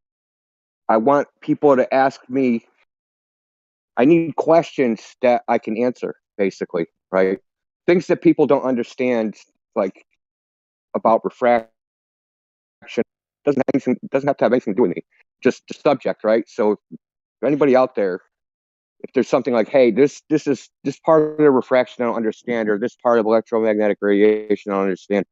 I want people to ask me. I need questions that I can answer, basically, right? Things that people don't understand, like about refraction, doesn't have to have anything to do with me. Just the subject, right? So, if anybody out there, if there's something like, hey, this part of the refraction I don't understand, or this part of electromagnetic radiation I don't understand,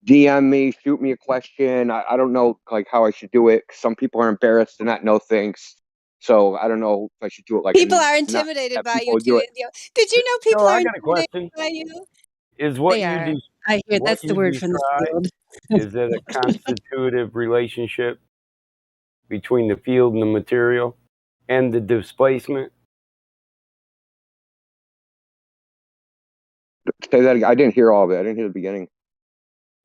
DM me, shoot me a question. I don't know like how I should do it. Some people are embarrassed to not know things. So I don't know if I should do it like People are intimidated by you too, Indio. Did you know people are I got a intimidated question. by you? Is what They you are. do? I hear What that's the you word from the describe, field. is it a constitutive relationship between the field and the material and the displacement? Say that again. I didn't hear all of it. I didn't hear the beginning.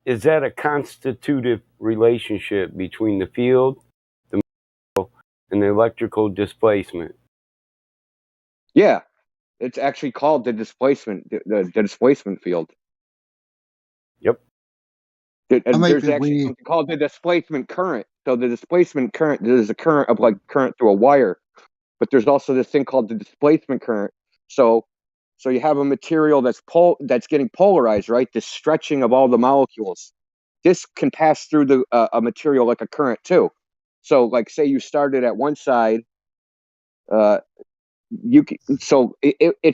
Is that a constitutive relationship between the field, the material, and the electrical displacement? Yeah, it's actually called the displacement, the displacement field. Yep. There's actually something called the displacement current. So the displacement current, there's a current of like current through a wire, but there's also this thing called the displacement current. So you have a material that's getting polarized, right? This stretching of all the molecules. This can pass through a material like a current too. So like say you started at one side, it's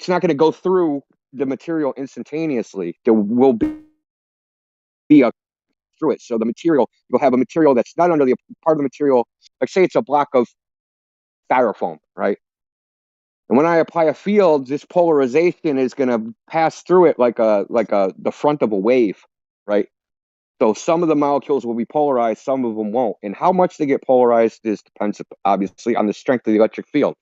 not going to go through the material instantaneously. There will be a through it. So the material, you'll have a material that's not under the part of the material, like say it's a block of styrofoam, right? And when I apply a field, this polarization is going to pass through it like the front of a wave, right? So some of the molecules will be polarized, some of them won't. And how much they get polarized depends obviously on the strength of the electric field.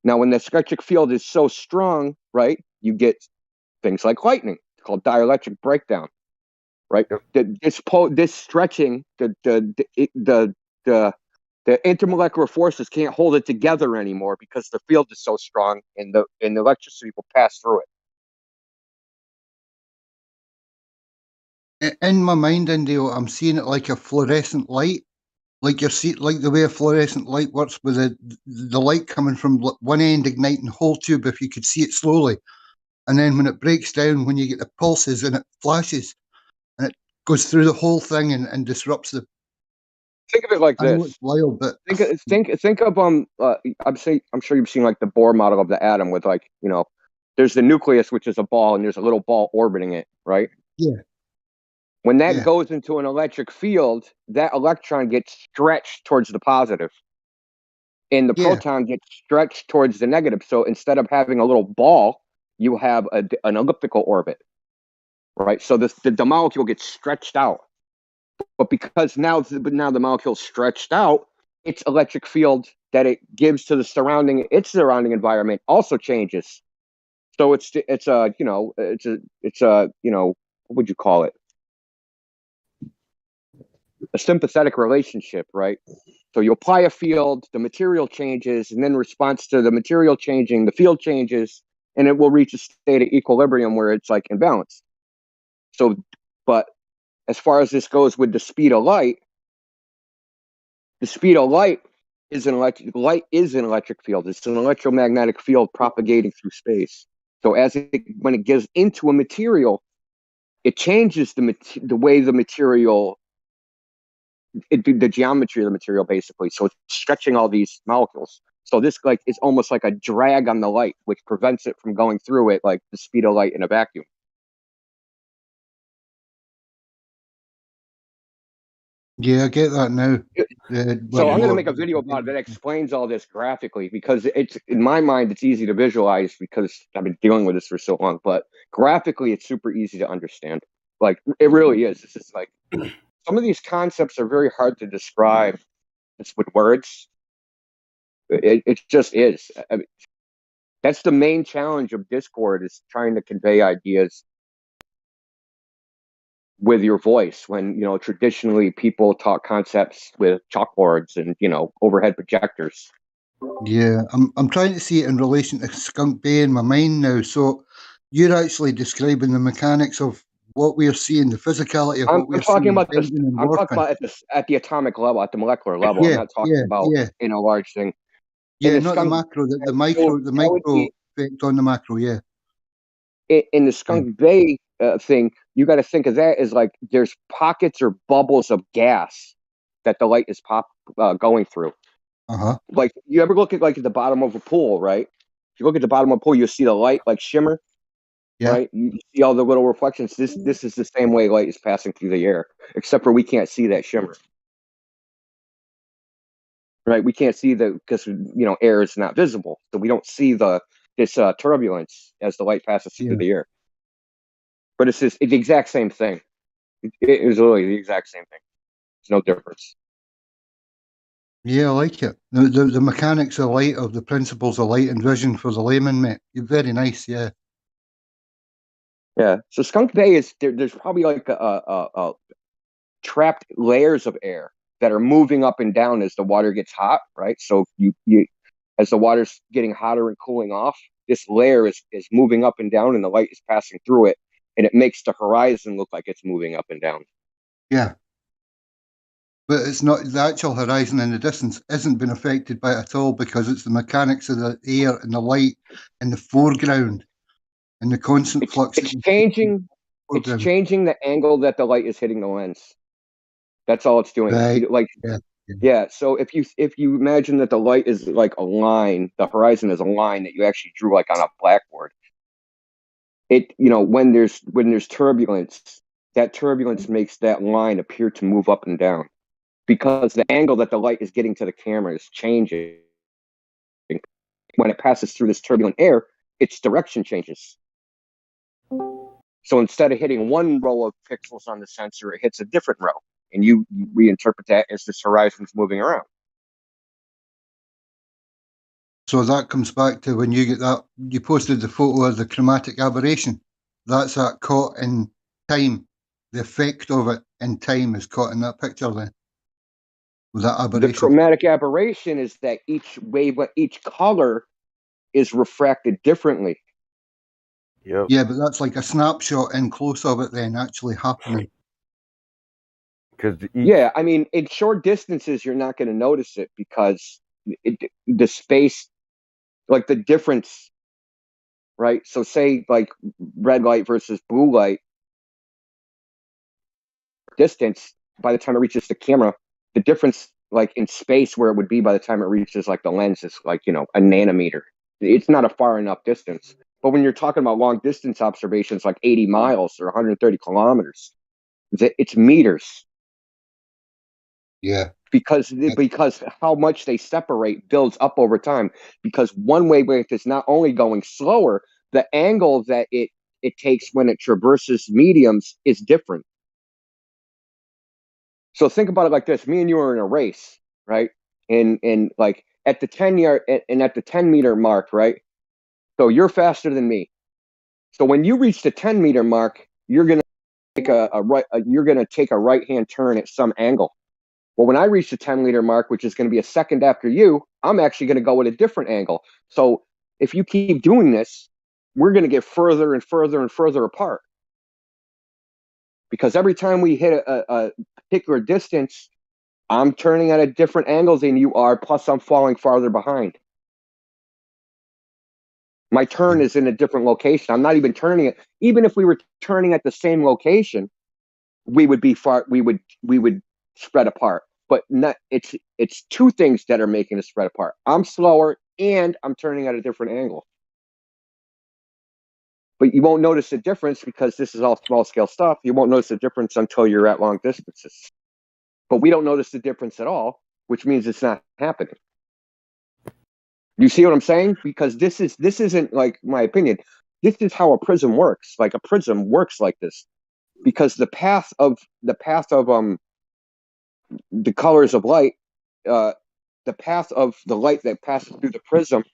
Now, when the electric field is so strong, right, you get things like lightning, called dielectric breakdown, right? This stretching, the intermolecular forces can't hold it together anymore because the field is so strong, and the electricity will pass through it. In my mind, Indio, I'm seeing it like a fluorescent light. Like the way a fluorescent light works, with the light coming from one end igniting the whole tube, if you could see it slowly, and then when it breaks down, when you get the pulses and it flashes, and it goes through the whole thing and disrupts the Think of it like I know this. it's wild, but Think of I'm sure you've seen like the Bohr model of the atom with like, you know, there's the nucleus, which is a ball, and there's a little ball orbiting it, right? yeah, When that yeah, goes into an electric field, that electron gets stretched towards the positive, and the yeah, proton gets stretched towards the negative. So instead of having a little ball, you have an elliptical orbit, right? So the molecule gets stretched out. But because now the molecule's stretched out, its electric field that it gives to its surrounding environment also changes. So it's a what would you call it? A sympathetic relationship, right? So you apply a field, the material changes, and then in response to the material changing, the field changes, and it will reach a state of equilibrium where it's like in balance. So, but as far as this goes with the speed of light, the speed of light is an electric field. It's an electromagnetic field propagating through space. So when it gets into a material, it changes the way the material, the geometry of the material, basically. So it's stretching all these molecules. So this like is almost like a drag on the light, which prevents it from going through it like the speed of light in a vacuum. yeah. I get that now. So I'm going to More. make a video about it that explains all this graphically, because it's, in my mind, it's easy to visualize because I've been dealing with this for so long. But graphically, it's super easy to understand. Like it really is. It's just like some of these concepts are very hard to describe just with words. It just is. I mean, that's the main challenge of Discord, is trying to convey ideas with your voice, when, you know, traditionally people talk concepts with chalkboards and, you know, overhead projectors. Yeah, I'm trying to see it in relation to Skunk Bay in my mind now. So you're actually describing the mechanics of what we're seeing, the physicality of I'm, what I'm we're talking seeing about this. bending and I'm talking warping. about at the atomic level, at the molecular level. I'm Yeah, not talking yeah, about yeah, in a large thing. In yeah. the Not the skunk, macro, the that would micro be effect on the macro. Yeah, in the yeah. skunk bay thing. You got to think of that as like there's pockets or bubbles of gas that the light is going through. Uh-huh. Like you ever look at like at the bottom of a pool, right? If you look at the bottom of a pool, you see the light like shimmer, Yeah, right? You see all the little reflections. This is the same way light is passing through the air, except for we can't see that shimmer. Right, we can't see because, you know, air is not visible, so we don't see this turbulence as the light passes through yeah, the air. But it's the exact same thing. It is literally the exact same thing. There's no difference. yeah. I like it. The mechanics of light, of the principles of light and vision for the layman, mate. You're very nice. Yeah, Yeah. So Skunk Bay is there's probably like a trapped layers of air that are moving up and down as the water gets hot, right? So you as the water's getting hotter and cooling off, this layer is moving up and down, and the light is passing through it, and it makes the horizon look like it's moving up and down. yeah. But it's not, the actual horizon in the distance isn't being affected by it at all, because it's the mechanics of the air and the light in the foreground and the constant flux. It's changing. It's changing the angle that the light is hitting the lens. That's all it's doing. Right. Like, yeah. So if you imagine that the light is like a line, the horizon is a line that you actually drew like on a blackboard. It, you know, when there's turbulence, that turbulence makes that line appear to move up and down, because the angle that the light is getting to the camera is changing. When it passes through this turbulent air, its direction changes. So instead of hitting one row of pixels on the sensor, it hits a different row, and you reinterpret that as this horizon's moving around. So that comes back to when you get that, you posted the photo of the chromatic aberration. That's that caught in time. The effect of it in time is caught in that picture then, with that aberration. The chromatic aberration is that each color is refracted differently. Yep. Yeah, but that's like a snapshot in close of it then actually happening. Yeah, I mean, in short distances, you're not going to notice it because the space, like the difference, right? So say like red light versus blue light distance, by the time it reaches the camera, The difference, like in space, where it would be by the time it reaches like the lens, is like, you know, a nanometer. It's not a far enough distance. But when you're talking about long distance observations, like 80 miles or 130 kilometers, it's meters. Yeah. Because how much they separate builds up over time. Because one wavelength is not only going slower, the angle that it takes when it traverses mediums is different. So think about it like this: me and you are in a race, right? And like at the 10-yard and at the 10-meter mark, right? So you're faster than me. So when you reach the 10-meter mark, you're gonna take a right-hand turn at some angle. Well, when I reach the 10-meter mark, which is going to be a second after you, I'm actually going to go at a different angle. So if you keep doing this, we're going to get further and further and further apart. Because every time we hit a particular distance, I'm turning at a different angle than you are, plus I'm falling farther behind. My turn is in a different location. I'm not even turning it. Even if we were turning at the same location, we would be far. We would spread apart. But not. It's two things that are making us spread apart. I'm slower, and I'm turning at a different angle. But you won't notice the difference because this is all small scale stuff. You won't notice the difference until you're at long distances. But we don't notice the difference at all, which means it's not happening. You see what I'm saying? Because this isn't like my opinion. This is how a prism works. Like a prism works like this, because the path of the colors of light, the path of the light that passes through the prism,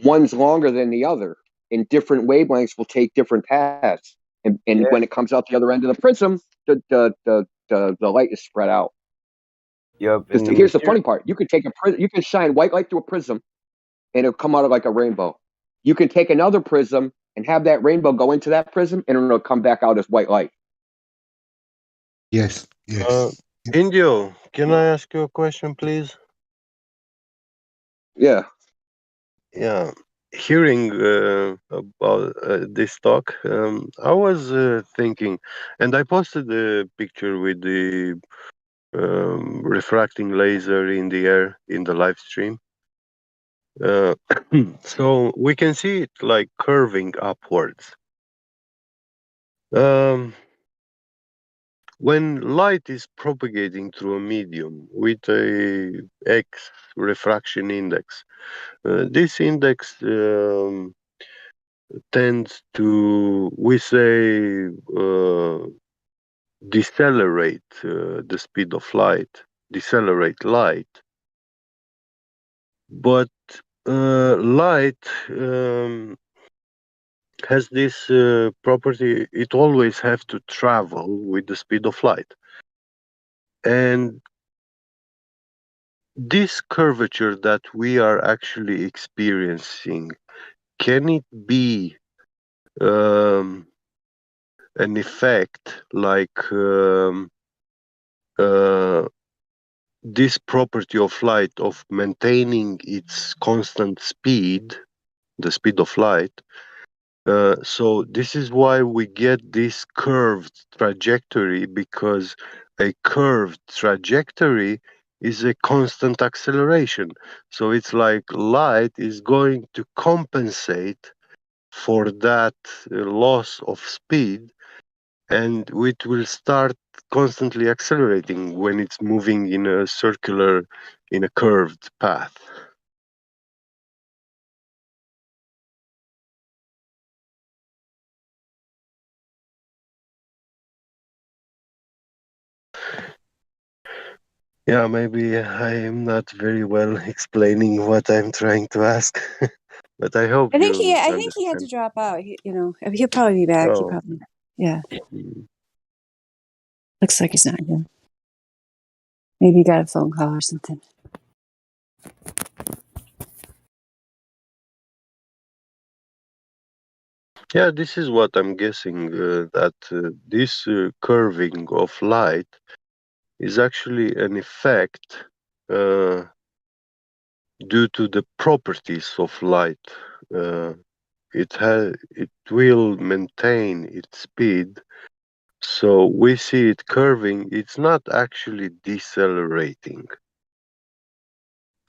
one's longer than the other, and different wavelengths will take different paths. And when it comes out the other end of the prism, the light is spread out. Yep. Here's the funny part: you can shine white light through a prism, and it'll come out like a rainbow. You can take another prism and have that rainbow go into that prism, and it'll come back out as white light. Yes. Indio, can I ask you a question, please? Yeah. Yeah. Hearing about this talk, I was thinking, and I posted a picture with the refracting laser in the air in the live stream. So we can see it like curving upwards. When light is propagating through a medium with a X refraction index, this index tends to, we say, decelerate the speed of light, decelerate light. But light has this property, it always has to travel with the speed of light. And this curvature that we are actually experiencing, can it be an effect like this property of light of maintaining its constant speed, the speed of light? So this is why we get this curved trajectory, because a curved trajectory is a constant acceleration. So it's like light is going to compensate for that loss of speed, and it will start constantly accelerating when it's moving in a circular, in a curved path. Yeah, maybe I am not very well explaining what I'm trying to ask, but I hope I think you he had to understand. drop out. He'll probably be back. Oh. Yeah. Looks like he's not here. Maybe he got a phone call or something. Yeah, this is what I'm guessing, that this curving of light is actually an effect due to the properties of light. It will maintain its speed So we see it curving. It's not actually decelerating.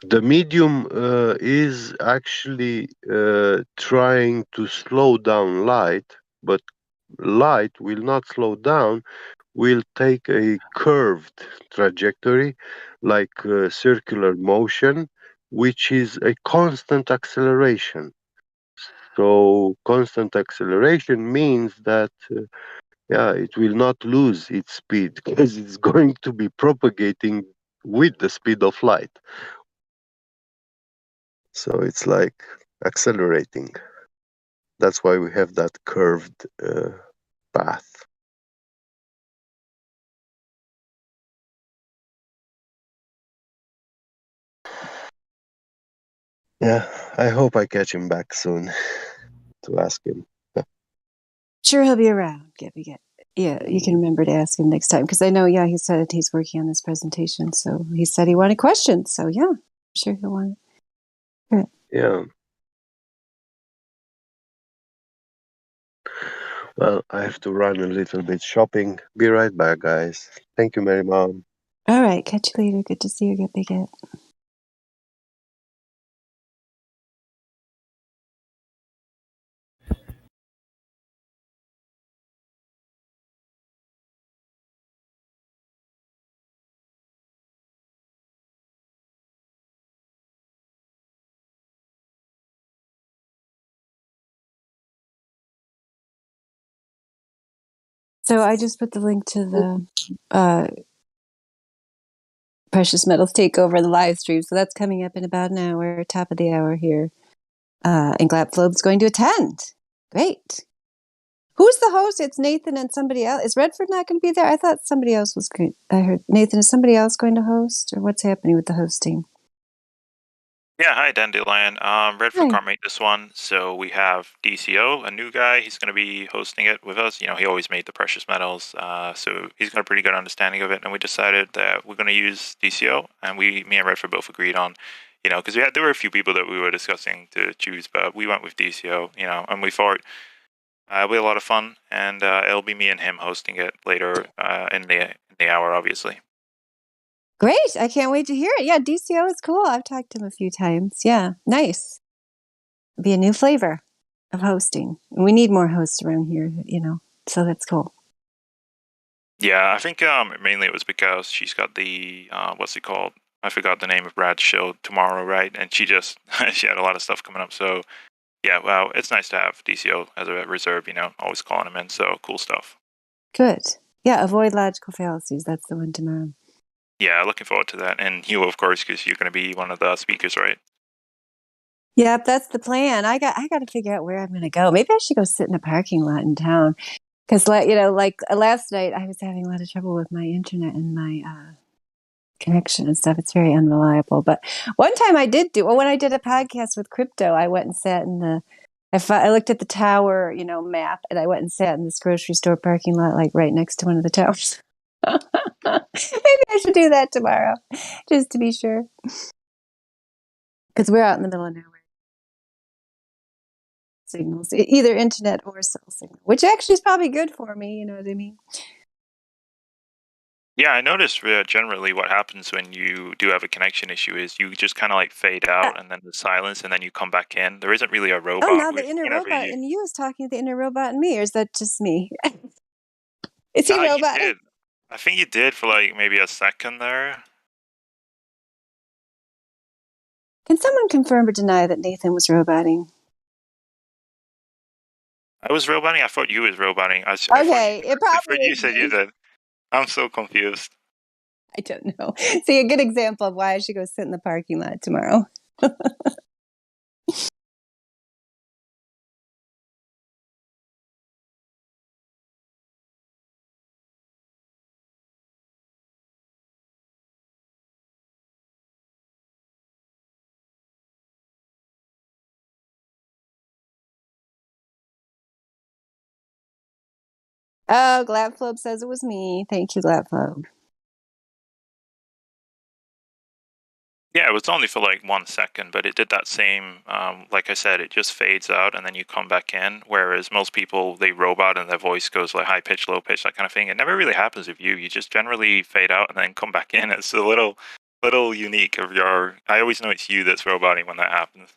The medium is actually trying to slow down light, but light will not slow down, will take a curved trajectory, like circular motion, which is a constant acceleration. So constant acceleration means that yeah, it will not lose its speed because it's going to be propagating with the speed of light. So it's like accelerating. That's why we have that curved path. Yeah, I hope I catch him back soon to ask him. Sure, he'll be around. Yeah, you can remember to ask him next time because I know. Yeah, he said he's working on this presentation, so he said he wanted questions. So yeah, I'm sure he'll want it. Yeah. Well, I have to run a little bit shopping. Be right back, guys. Thank you, Mary Mom. All right, catch you later. Good to see you, Get. So I just put the link to the Precious Metals Takeover, the live stream. So that's coming up in about an hour, top of the hour here. And Glapflob's going to attend. Great. Who's the host? It's Nathan and somebody else. Is Redford not going to be there? I thought somebody else was going. I heard Nathan. Is somebody else going to host, or what's happening with the hosting? Yeah, hi Dandelion. Redford can't make this one, so we have DCO, a new guy. He's going to be hosting it with us. You know, he always made the precious metals, so he's got a pretty good understanding of it. And we decided that we're going to use DCO, and me and Redford both agreed on, you know, because there were a few people that we were discussing to choose, but we went with DCO, you know, and we thought it'll be a lot of fun, and it'll be me and him hosting it later in the hour, obviously. Great. I can't wait to hear it. Yeah, DCO is cool. I've talked to him a few times. Yeah, nice. Be a new flavor of hosting. We need more hosts around here, you know, so that's cool. Yeah, I think mainly it was because she's got the what's it called? I forgot the name of Brad's show tomorrow, right? And she just she had a lot of stuff coming up. So yeah, well, it's nice to have DCO as a reserve. You know, always calling him in. So cool stuff. Good. Yeah, avoid logical fallacies. That's the one tomorrow. Yeah, looking forward to that. And you, of course, because you're going to be one of the speakers, right? Yep, that's the plan. I got to figure out where I'm going to go. Maybe I should go sit in a parking lot in town because, you know, like last night I was having a lot of trouble with my internet and my connection and stuff. It's very unreliable. But one time I did when I did a podcast with Crypto, I went and sat in I looked at the tower, you know, map, and I went and sat in this grocery store parking lot, like right next to one of the towers. Maybe I should do that tomorrow, just to be sure. Because we're out in the middle of nowhere. Signals, either internet or cell signal, which actually is probably good for me. You know what I mean? Yeah, I noticed generally what happens when you do have a connection issue is you just kind of like fade out and then the silence and then you come back in. There isn't really a robot. Oh, now the inner robot in you is talking to the inner robot in me, or is that just me? Is he robot? I think you did for like maybe a second there. Can someone confirm or deny that Nathan was roboting? I was roboting. I thought you was roboting. Okay, it probably you is said me. you did. I'm so confused. I don't know. See, a good example of why I should go sit in the parking lot tomorrow. Oh, Glapflobe says it was me. Thank you, Glapflobe. Yeah, it was only for like 1 second, but it did that same, like I said, it just fades out and then you come back in. Whereas most people, they robot and their voice goes like high pitch, low pitch, that kind of thing. It never really happens with you. You just generally fade out and then come back in. It's a little unique of your. I always know it's you that's roboting when that happens.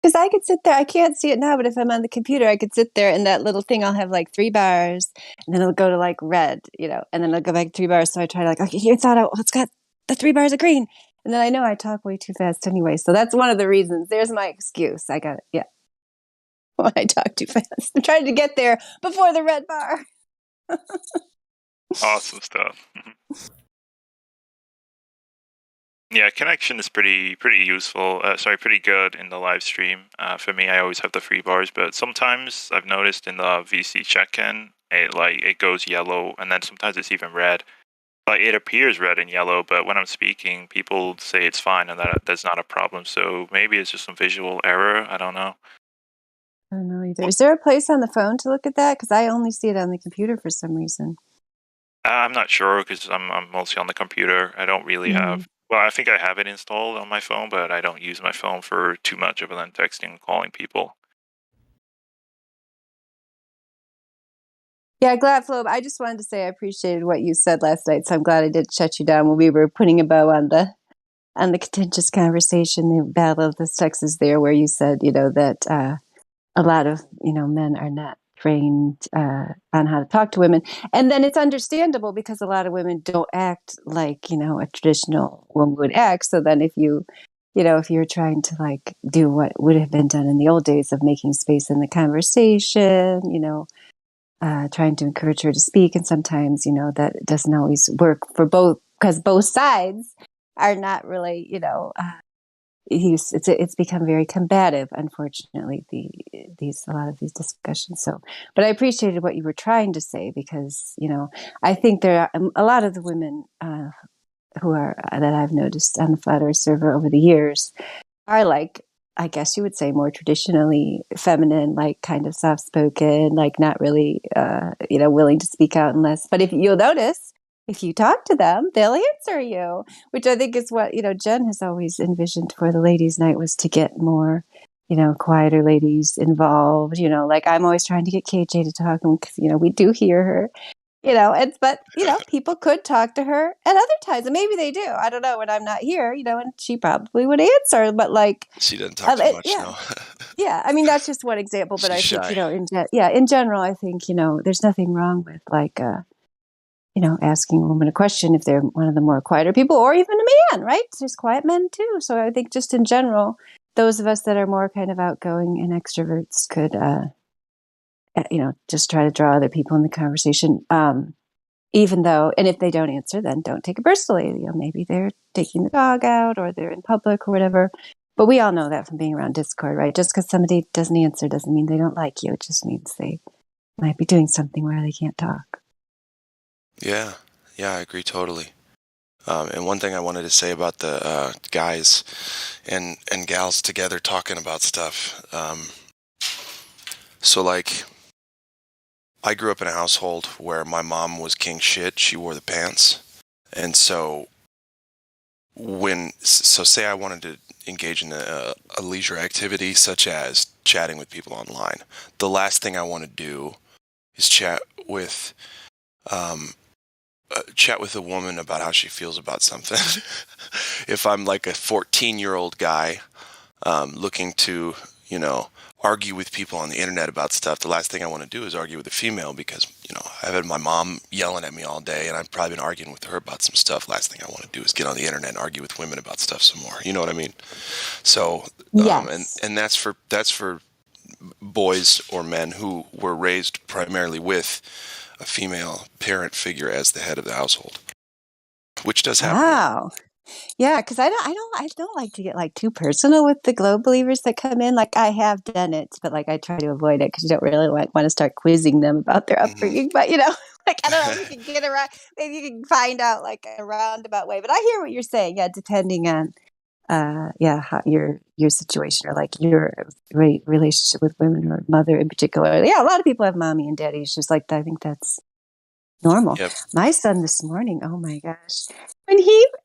Because I could sit there, I can't see it now, but if I'm on the computer, I could sit there and that little thing, I'll have like 3 bars and then it'll go to like red, and then it'll go back to 3 bars. So I try to like, okay, it's got the 3 bars of green. And then I know I talk way too fast anyway. So that's one of the reasons. There's my excuse. I got it. Yeah. When I talk too fast. I'm trying to get there before the red bar. Awesome stuff. Yeah, connection is pretty useful. Pretty good in the live stream. For me, I always have the 3 bars, but sometimes I've noticed in the VC check-in, it goes yellow, and then sometimes it's even red. Like it appears red and yellow, but when I'm speaking, people say it's fine and that's not a problem. So maybe it's just some visual error. I don't know. I don't know either. Is there a place on the phone to look at that? Because I only see it on the computer for some reason. I'm not sure because I'm mostly on the computer. I don't really have. Well, I think I have it installed on my phone, but I don't use my phone for too much other than texting and calling people. Yeah, Gladflow, I just wanted to say I appreciated what you said last night, so I'm glad I did shut you down when we were putting a bow on the contentious conversation, the Battle of the Sexes there, where you said, that a lot of, men are not trained on how to talk to women. And then it's understandable because a lot of women don't act like, a traditional woman would act. So then if if you're trying to like do what would have been done in the old days of making space in the conversation, trying to encourage her to speak. And sometimes, that doesn't always work for both, because both sides are not really, it's become very combative, unfortunately, a lot of these discussions. So, but I appreciated what you were trying to say, because, I think there are a lot of the women that I've noticed on the Flat Earth server over the years are like, I guess you would say, more traditionally feminine, like kind of soft-spoken, like not really, willing to speak out unless. But if you'll notice, if you talk to them, they'll answer you, which I think is what, Jen has always envisioned for the ladies' night, was to get more, quieter ladies involved. Like I'm always trying to get KJ to talk, because, we do hear her. But people could talk to her at other times, and maybe they do. I don't know, when I'm not here, and she probably would answer. But like, she doesn't talk too much, yeah, no. yeah. I mean, that's just one example. But She's I think, shy. in general, I think there's nothing wrong with like, asking a woman a question if they're one of the more quieter people, or even a man, right? There's quiet men too. So I think just in general, those of us that are more kind of outgoing and extroverts could, just try to draw other people in the conversation. Even though, and if they don't answer, then don't take it personally. Maybe they're taking the dog out, or they're in public, or whatever. But we all know that from being around Discord, right? Just because somebody doesn't answer doesn't mean they don't like you. It just means they might be doing something where they can't talk. Yeah, I agree totally. And one thing I wanted to say about the guys and gals together talking about stuff. So like, I grew up in a household where my mom was king shit. She wore the pants. And so say I wanted to engage in a leisure activity such as chatting with people online, the last thing I want to do is chat with a woman about how she feels about something. If I'm like a 14-year-old guy looking to, argue with people on the internet about stuff, the last thing I want to do is argue with a female, because, I've had my mom yelling at me all day, and I've probably been arguing with her about some stuff. Last thing I want to do is get on the internet and argue with women about stuff some more. You know what I mean? So, yes. and that's for boys or men who were raised primarily with a female parent figure as the head of the household, which does happen. Wow. Yeah, because I don't like to get like too personal with the glow believers that come in. Like I have done it, but like I try to avoid it, because you don't really want to start quizzing them about their upbringing. But like I don't know, you can get around. Maybe you can find out like a roundabout way. But I hear what you're saying. Yeah, depending on how your situation, or like your relationship with women, or mother in particular. Yeah, a lot of people have mommy and daddy issues like that. I think that's normal. Yep. My son this morning, oh my gosh, when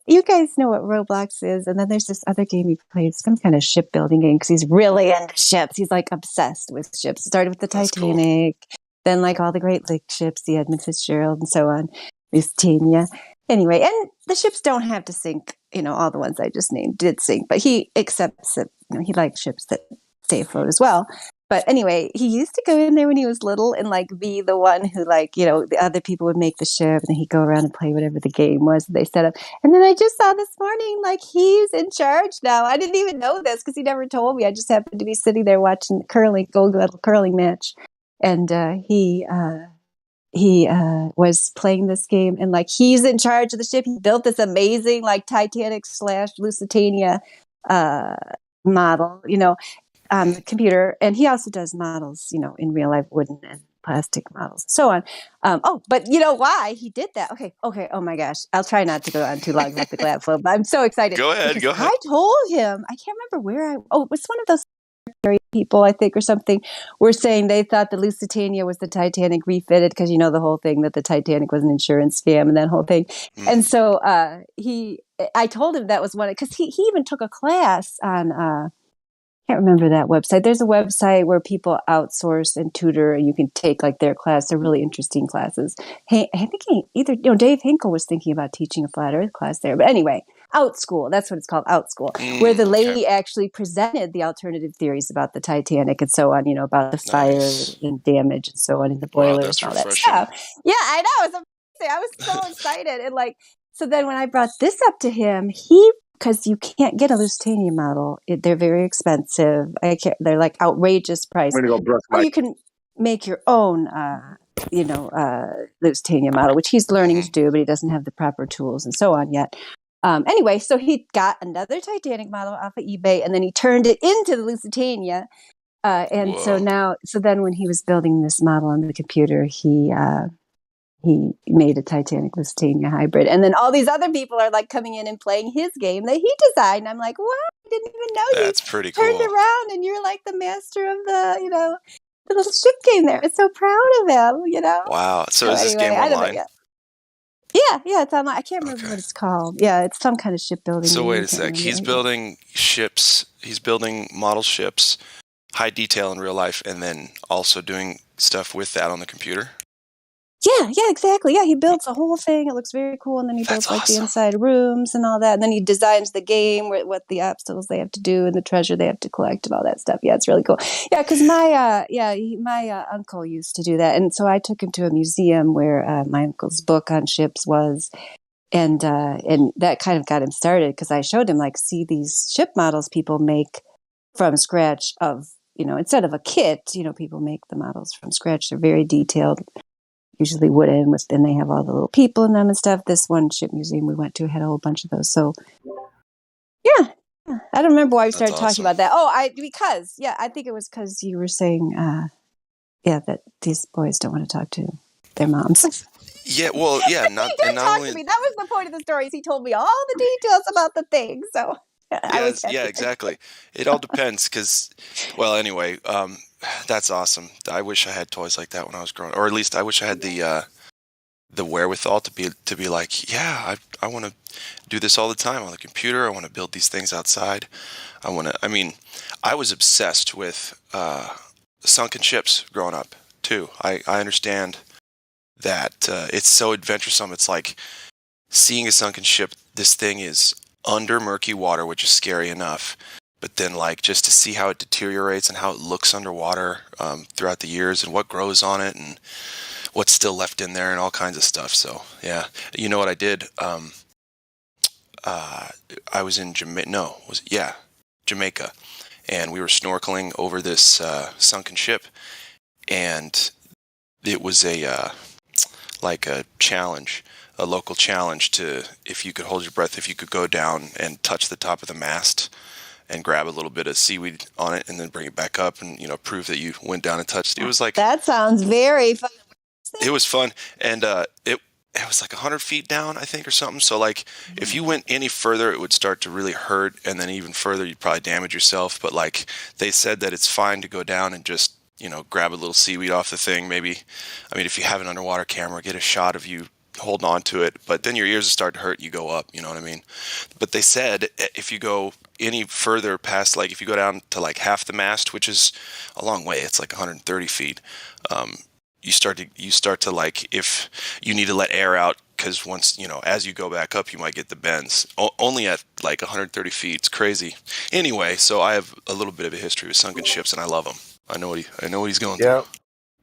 you guys know what Roblox is, and then there's this other game he plays, some kind of shipbuilding game, because he's really into ships. He's like obsessed with ships. Started with the Titanic, then like all the Great Lake ships, the Edmund Fitzgerald, and so on, Lusitania. Anyway, and the ships don't have to sink. All the ones I just named did sink, but he accepts that he likes ships that stay afloat as well. But anyway, he used to go in there when he was little and like be the one who the other people would make the ship, and then he'd go around and play whatever the game was that they set up. And then I just saw this morning, like he's in charge now. I didn't even know this because he never told me. I just happened to be sitting there watching the gold medal curling match. And he was playing this game, and like he's in charge of the ship. He built this amazing like Titanic / Lusitania model, on the computer, and he also does models, in real life, wooden and plastic models, and so on. But you know why he did that? Okay. Oh my gosh, I'll try not to go on too long about the Glad Flow, but I'm so excited. Go ahead. I told him, I can't remember where it was one of those people, I think, or something, were saying they thought the Lusitania was the Titanic refitted, because the whole thing that the Titanic was an insurance scam and that whole thing. And so I told him that was one, because he even took a class on can't remember that website. There's a website where people outsource and tutor, and you can take like their class. They're really interesting classes. Hey, I think Dave Hinkle was thinking about teaching a flat Earth class there. But anyway, OutSchool. That's what it's called, OutSchool, where the lady actually presented the alternative theories about the Titanic and so on. About the fire and damage and so on in the boilers and all that stuff. Yeah, I know. It's amazing. I was so excited, and so then when I brought this up to him, because you can't get a Lusitania model. They're very expensive. They're like outrageous price. Or you can make your own, Lusitania model, which he's learning to do, but he doesn't have the proper tools and so on yet. Anyway, so he got another Titanic model off of eBay, and then he turned it into the Lusitania. So then when he was building this model on the computer, he made a Titanic Lusitania hybrid. And then all these other people are like coming in and playing his game that he designed. I'm like, what? I didn't even know That's pretty cool. Turned around and you're like the master of the little ship game there. I'm so proud of him, Wow. So is this game online? Yeah, it's online. I can't remember what it's called. Yeah, it's some kind of shipbuilding. So wait a sec. He's building ships. He's building model ships, high detail in real life, and then also doing stuff with that on the computer? Yeah, exactly. Yeah, he builds the whole thing. It looks very cool. And then he builds like the inside rooms and all that. And then he designs the game, what the obstacles they have to do and the treasure they have to collect and all that stuff. Yeah, it's really cool. Yeah, because my uncle used to do that. And so I took him to a museum where my uncle's book on ships was. And that kind of got him started, because I showed him, see these ship models people make from scratch of, instead of a kit, people make the models from scratch. They're very detailed. Usually wooden, then they have all the little people in them and stuff. This one ship museum we went to had a whole bunch of those. So, yeah. I don't remember why we started talking about that. I think it was because you were saying, that these boys don't want to talk to their moms. Yeah, well, yeah. Not only to me. That was the point of the story. Is he told me all the details about the thing. So, exactly. It all depends, because, well, anyway, that's awesome. I wish I had toys like that when I was growing up, or at least I wish I had the wherewithal to be like, I want to do this all the time on the computer. I want to build these things outside. I was obsessed with sunken ships growing up too. I understand that it's so adventuresome. It's like seeing a sunken ship. This thing is under murky water, which is scary enough. But then, just to see how it deteriorates and how it looks underwater throughout the years, and what grows on it, and what's still left in there, and all kinds of stuff. So, yeah. You know what I did? I was in Jamaica, and we were snorkeling over this sunken ship, and it was a challenge, a local challenge to, if you could hold your breath, if you could go down and touch the top of the mast and grab a little bit of seaweed on it and then bring it back up and, prove that you went down and touched. It was like... That sounds very fun. It was fun. And it was like 100 feet down, I think, or something. So, if you went any further, it would start to really hurt. And then even further, you'd probably damage yourself. But, they said that it's fine to go down and just, grab a little seaweed off the thing. Maybe, if you have an underwater camera, get a shot of you holding on to it, but then your ears start to hurt. You go up, you know what I mean? But they said if you go any further past, like if you go down to like half the mast, which is a long way, it's like 130 feet. You start to like, if you need to let air out, because once, you know, as you go back up, you might get the bends. Only at like 130 feet. It's crazy. Anyway, so I have a little bit of a history with sunken ships, and I love him. I know what he's going through.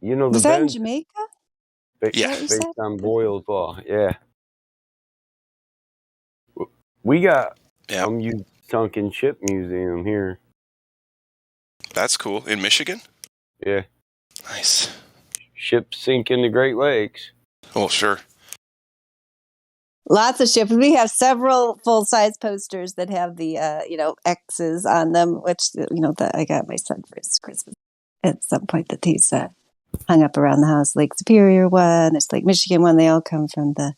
You know the Was that in bends Jamaica? Yeah. based on Boyle's law. Yeah. We got you sunken ship museum here. That's cool. In Michigan? Yeah. Nice. Ships sink in the Great Lakes. Oh, sure. Lots of ships. We have several full-size posters that have the, X's on them, which, I got my son for his Christmas at some point that he's hung up around the house. Lake Superior one, it's Lake Michigan one. They all come from the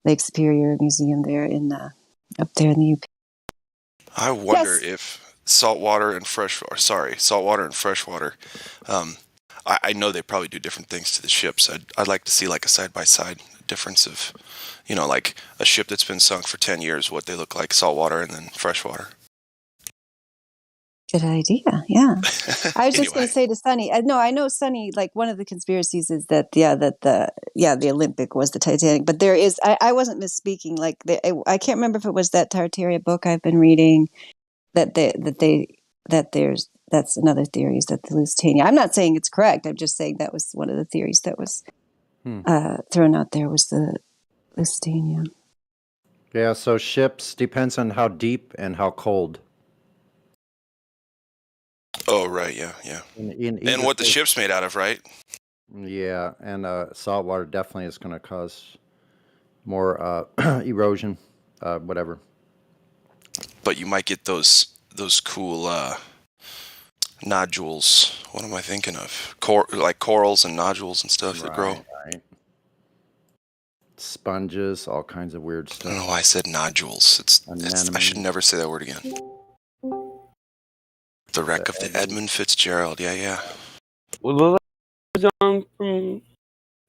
Lake Superior Museum there up there in the UP. I wonder if saltwater and freshwater. I know they probably do different things to the ships. I'd like to see like a side-by-side difference of, like a ship that's been sunk for 10 years, what they look like, saltwater and then freshwater. Good idea. Yeah. I was just going to say to Sonny, I know Sonny, like one of the conspiracies is that, the Olympic was the Titanic, but there is, I wasn't misspeaking. Like I can't remember if it was that Tartaria book I've been reading that's another theory is that the Lusitania, I'm not saying it's correct. I'm just saying that was one of the theories that was thrown out there was the Lusitania. Yeah. So ships depends on how deep and how cold. Oh, right, yeah. And what the ship's made out of, right? Yeah, and salt water definitely is going to cause more erosion, whatever. But you might get those cool nodules. What am I thinking of? Like corals and nodules and stuff that grow. Right. Sponges, all kinds of weird stuff. I don't know why I said nodules. I should never say that word again. The wreck of the Edmund Fitzgerald. Yeah. Well, on from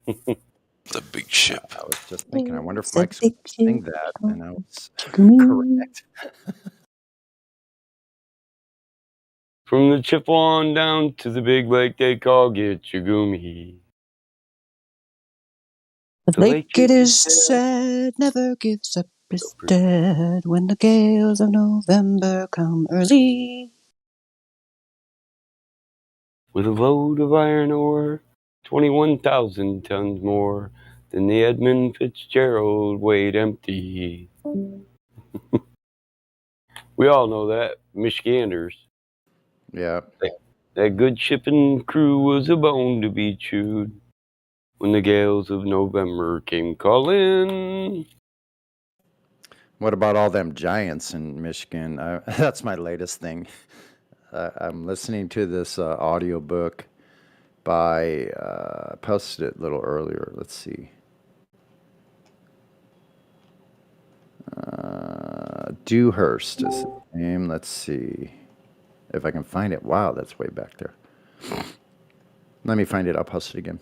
the big ship. I was just thinking, I wonder if Mike's saying that, and I was correct. From the chip on down to the big lake they call Gitchagumi. The lake it is said never gives up its dead when the gales of November come early. With a load of iron ore, 21,000 tons more than the Edmund Fitzgerald weighed empty. We all know that, Michiganders. Yeah. That good shipping crew was a bone to be chewed when the gales of November came calling. What about all them giants in Michigan? That's my latest thing. I'm listening to this audio book by, I posted it a little earlier. Let's see. Dewhurst is the name. Let's see if I can find it. Wow, that's way back there. Let me find it. I'll post it again.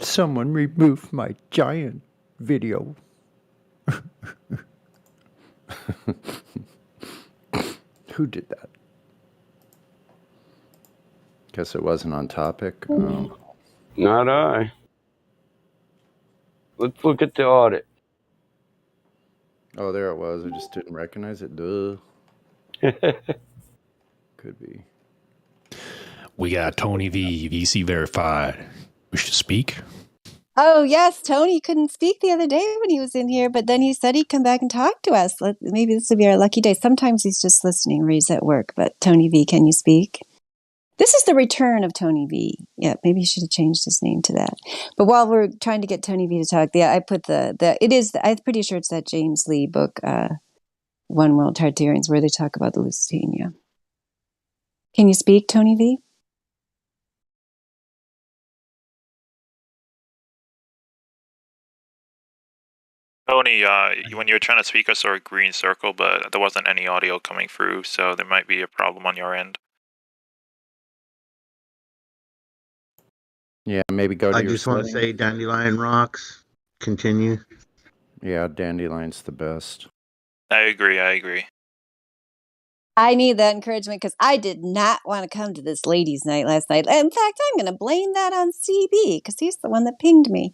Someone remove my giant video. Who did that? Guess it wasn't on topic. Not I. Let's look at the audit. Oh, there it was. I just didn't recognize it. Duh. Could be. We got Tony V, VC verified. Wish to speak? Oh, yes. Tony couldn't speak the other day when he was in here, but then he said he'd come back and talk to us. Maybe this will be our lucky day. Sometimes he's just listening or he's at work. But Tony V, can you speak? This is the return of Tony V. Yeah, maybe he should have changed his name to that. But while we're trying to get Tony V to talk, I put I'm pretty sure it's that James Lee book, One World Tartarians, where they talk about the Lusitania. Can you speak, Tony V? Tony, when you were trying to speak, I saw a green circle, but there wasn't any audio coming through, so there might be a problem on your end. Yeah, maybe go to I your just want to settings. say Dandelion rocks. Continue. Yeah, Dandelion's the best. I agree. I need that encouragement because I did not want to come to this ladies' night last night. In fact, I'm going to blame that on CB because he's the one that pinged me.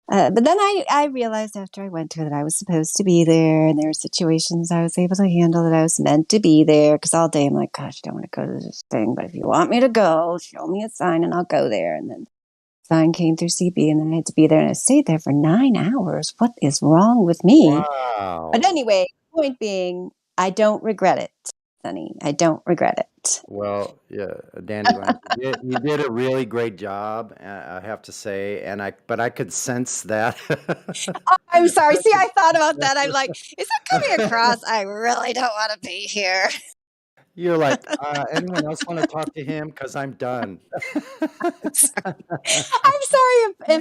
But then I realized after I went to it that I was supposed to be there, and there were situations I was able to handle that I was meant to be there. Because all day I'm like, gosh, I don't want to go to this thing, but if you want me to go, show me a sign and I'll go there. And then the sign came through CB, and then I had to be there, and I stayed there for 9 hours. What is wrong with me? Wow. But anyway, point being, I don't regret it, Sonny. I don't regret it. Well, yeah, Dandelion, you did a really great job, I have to say, but I could sense that. Oh, I'm sorry. See, I thought about that. I'm like, is that coming across? I really don't want to be here. You're like, anyone else want to talk to him? Because I'm done. I'm sorry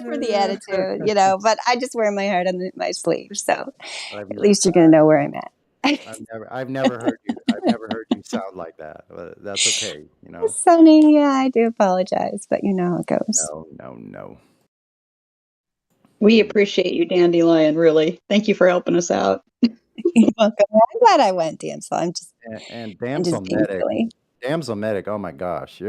for the attitude, but I just wear my heart on my sleeve. So at least you're going to know where I'm at. I've never heard you sound like that. But that's okay, Sonny, yeah, I do apologize, but you know how it goes. No. We appreciate you, Dandelion, really. Thank you for helping us out. You're welcome. I'm glad I went, Dan, so I'm just Damsel being silly. Medic, oh my gosh,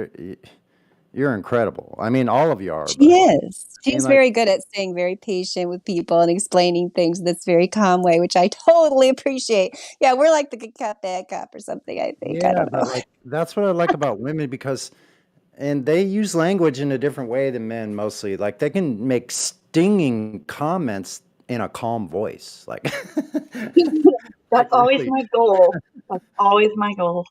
you're incredible. I mean, all of you are. She is. She's very good at staying very patient with people and explaining things in this very calm way, which I totally appreciate. Yeah, we're like the good cop, bad cop or something, I think. I don't know. But that's what I like about women and they use language in a different way than men mostly. Like they can make stinging comments in a calm voice. That's always my goal. That's always my goal.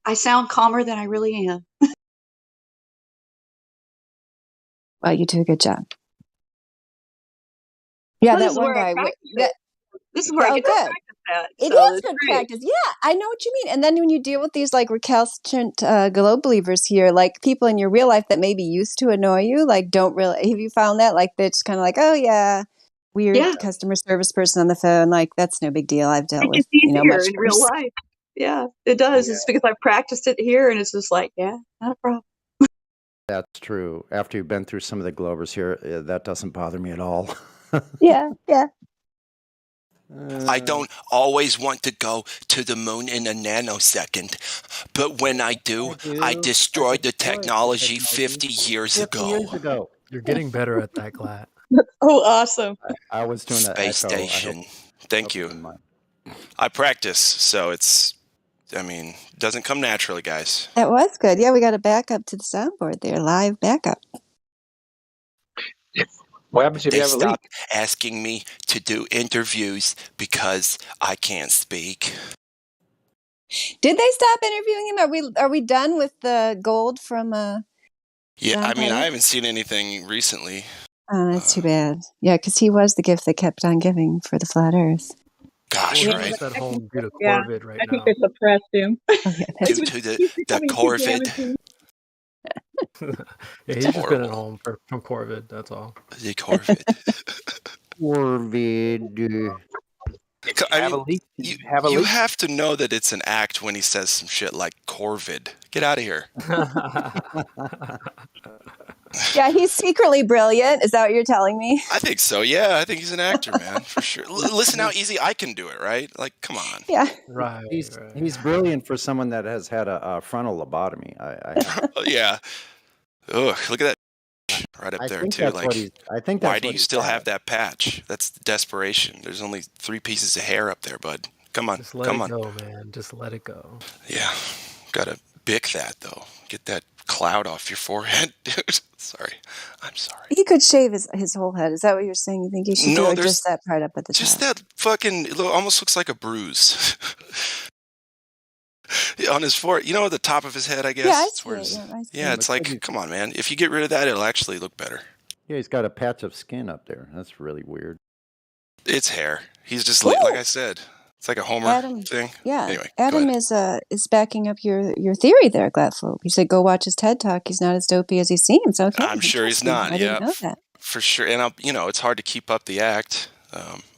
I sound calmer than I really am. Well, you do a good job. Yeah, that one guy. This is where I get to practice that. It is good practice. Yeah, I know what you mean. And then when you deal with these recalcitrant globe believers here, like people in your real life that maybe used to annoy you, don't really. Have you found that? They're just kind of like, oh yeah, weird customer service person on the phone. That's no big deal. I've dealt with easier much in real worse. life. Yeah, it does. It's because I've practiced it here, and it's just like, yeah, not a problem. That's true. After you've been through some of the Glovers here, that doesn't bother me at all. Yeah. I don't always want to go to the moon in a nanosecond, but when I do, I destroyed the technology 50 years ago. You're getting better at that, Glatt. Oh, awesome. I was doing that. Space station. Thank you. I practice, so doesn't come naturally, guys. That was good. Yeah, we got a backup to the soundboard there, live backup. What happens if you have a leak? They stop asking me to do interviews because I can't speak. Did they stop interviewing him? Are we done with the gold from Yeah, John Petty? I haven't seen anything recently. Oh, that's too bad. Yeah, because he was the gift that kept on giving for the flat Earth. Gosh, right? He's at home due to Corvid right now. I think they suppressed him. Due to the Corvid. Yeah, he's just been at home from Corvid, that's all. The Corvid. Corvid. You have to know that it's an act when he says some shit like Corvid. Get out of here. Yeah, he's secretly brilliant. Is that what you're telling me? I think so, yeah. I think he's an actor, man, for sure. Listen how easy I can do it, right? Come on. Yeah. Right. He's brilliant for someone that has had a frontal lobotomy. Yeah. Ugh, look at that right up there, too. Why do you still have that patch? That's desperation. There's only 3 pieces of hair up there, bud. Come on. Just let it go, man. Just let it go. Yeah. Gotta Bic that though. Get that cloud off your forehead, dude. Sorry. I'm sorry. He could shave his whole head. Is that what you're saying? You think he should do, No, or there's just that part up at the just top? that fucking almost looks like a bruise on his forehead. You know, at the top of his head, I guess. Yeah, I It's see where it. his- Yeah, I see yeah, it. it's like, come on, man. If you get rid of that, it'll actually look better. Yeah, he's got a patch of skin up there. That's really weird. It's hair. He's just like I said. It's like a Homer Adam, thing. yeah, Anyway, go Adam ahead. is backing up your theory there, Gladflow. He said, "Go watch his TED Talk. He's not as dopey as he seems." Okay, I'm sure he's interesting. not. I Yeah, didn't know that. for sure. And it's hard to keep up the act.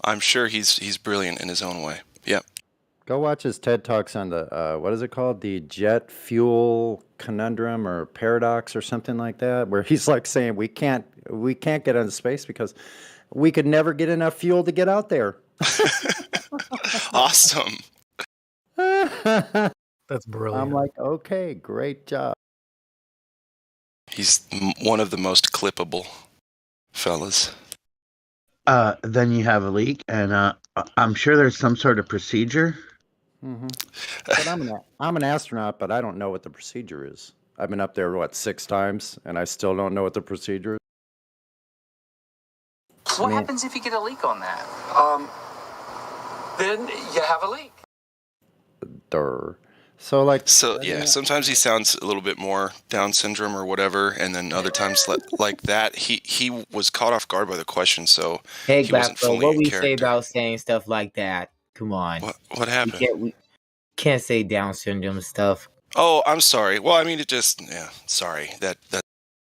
I'm sure he's brilliant in his own way. Yep. Go watch his TED Talks on the, what is it called? The jet fuel conundrum or paradox or something like that, where he's like saying we can't get into space because we could never get enough fuel to get out there. Awesome. That's brilliant. I'm like, okay, great job. He's one of the most clippable fellas. Then you have a leak, and I'm sure there's some sort of procedure. Mm-hmm. But I'm an astronaut, but I don't know what the procedure is. I've been up there 6 times, and I still don't know what the procedure is. What happens if you get a leak on that? Then you have a leak. So yeah, sometimes he sounds a little bit more Down syndrome or whatever, and then other times like that. He was caught off guard by the question, so Hey, he wasn't Gladflow, fully what in we say character. about saying stuff like that? Come on. What happened? We can't say Down syndrome stuff. Oh, I'm sorry. Well, I mean, sorry. That.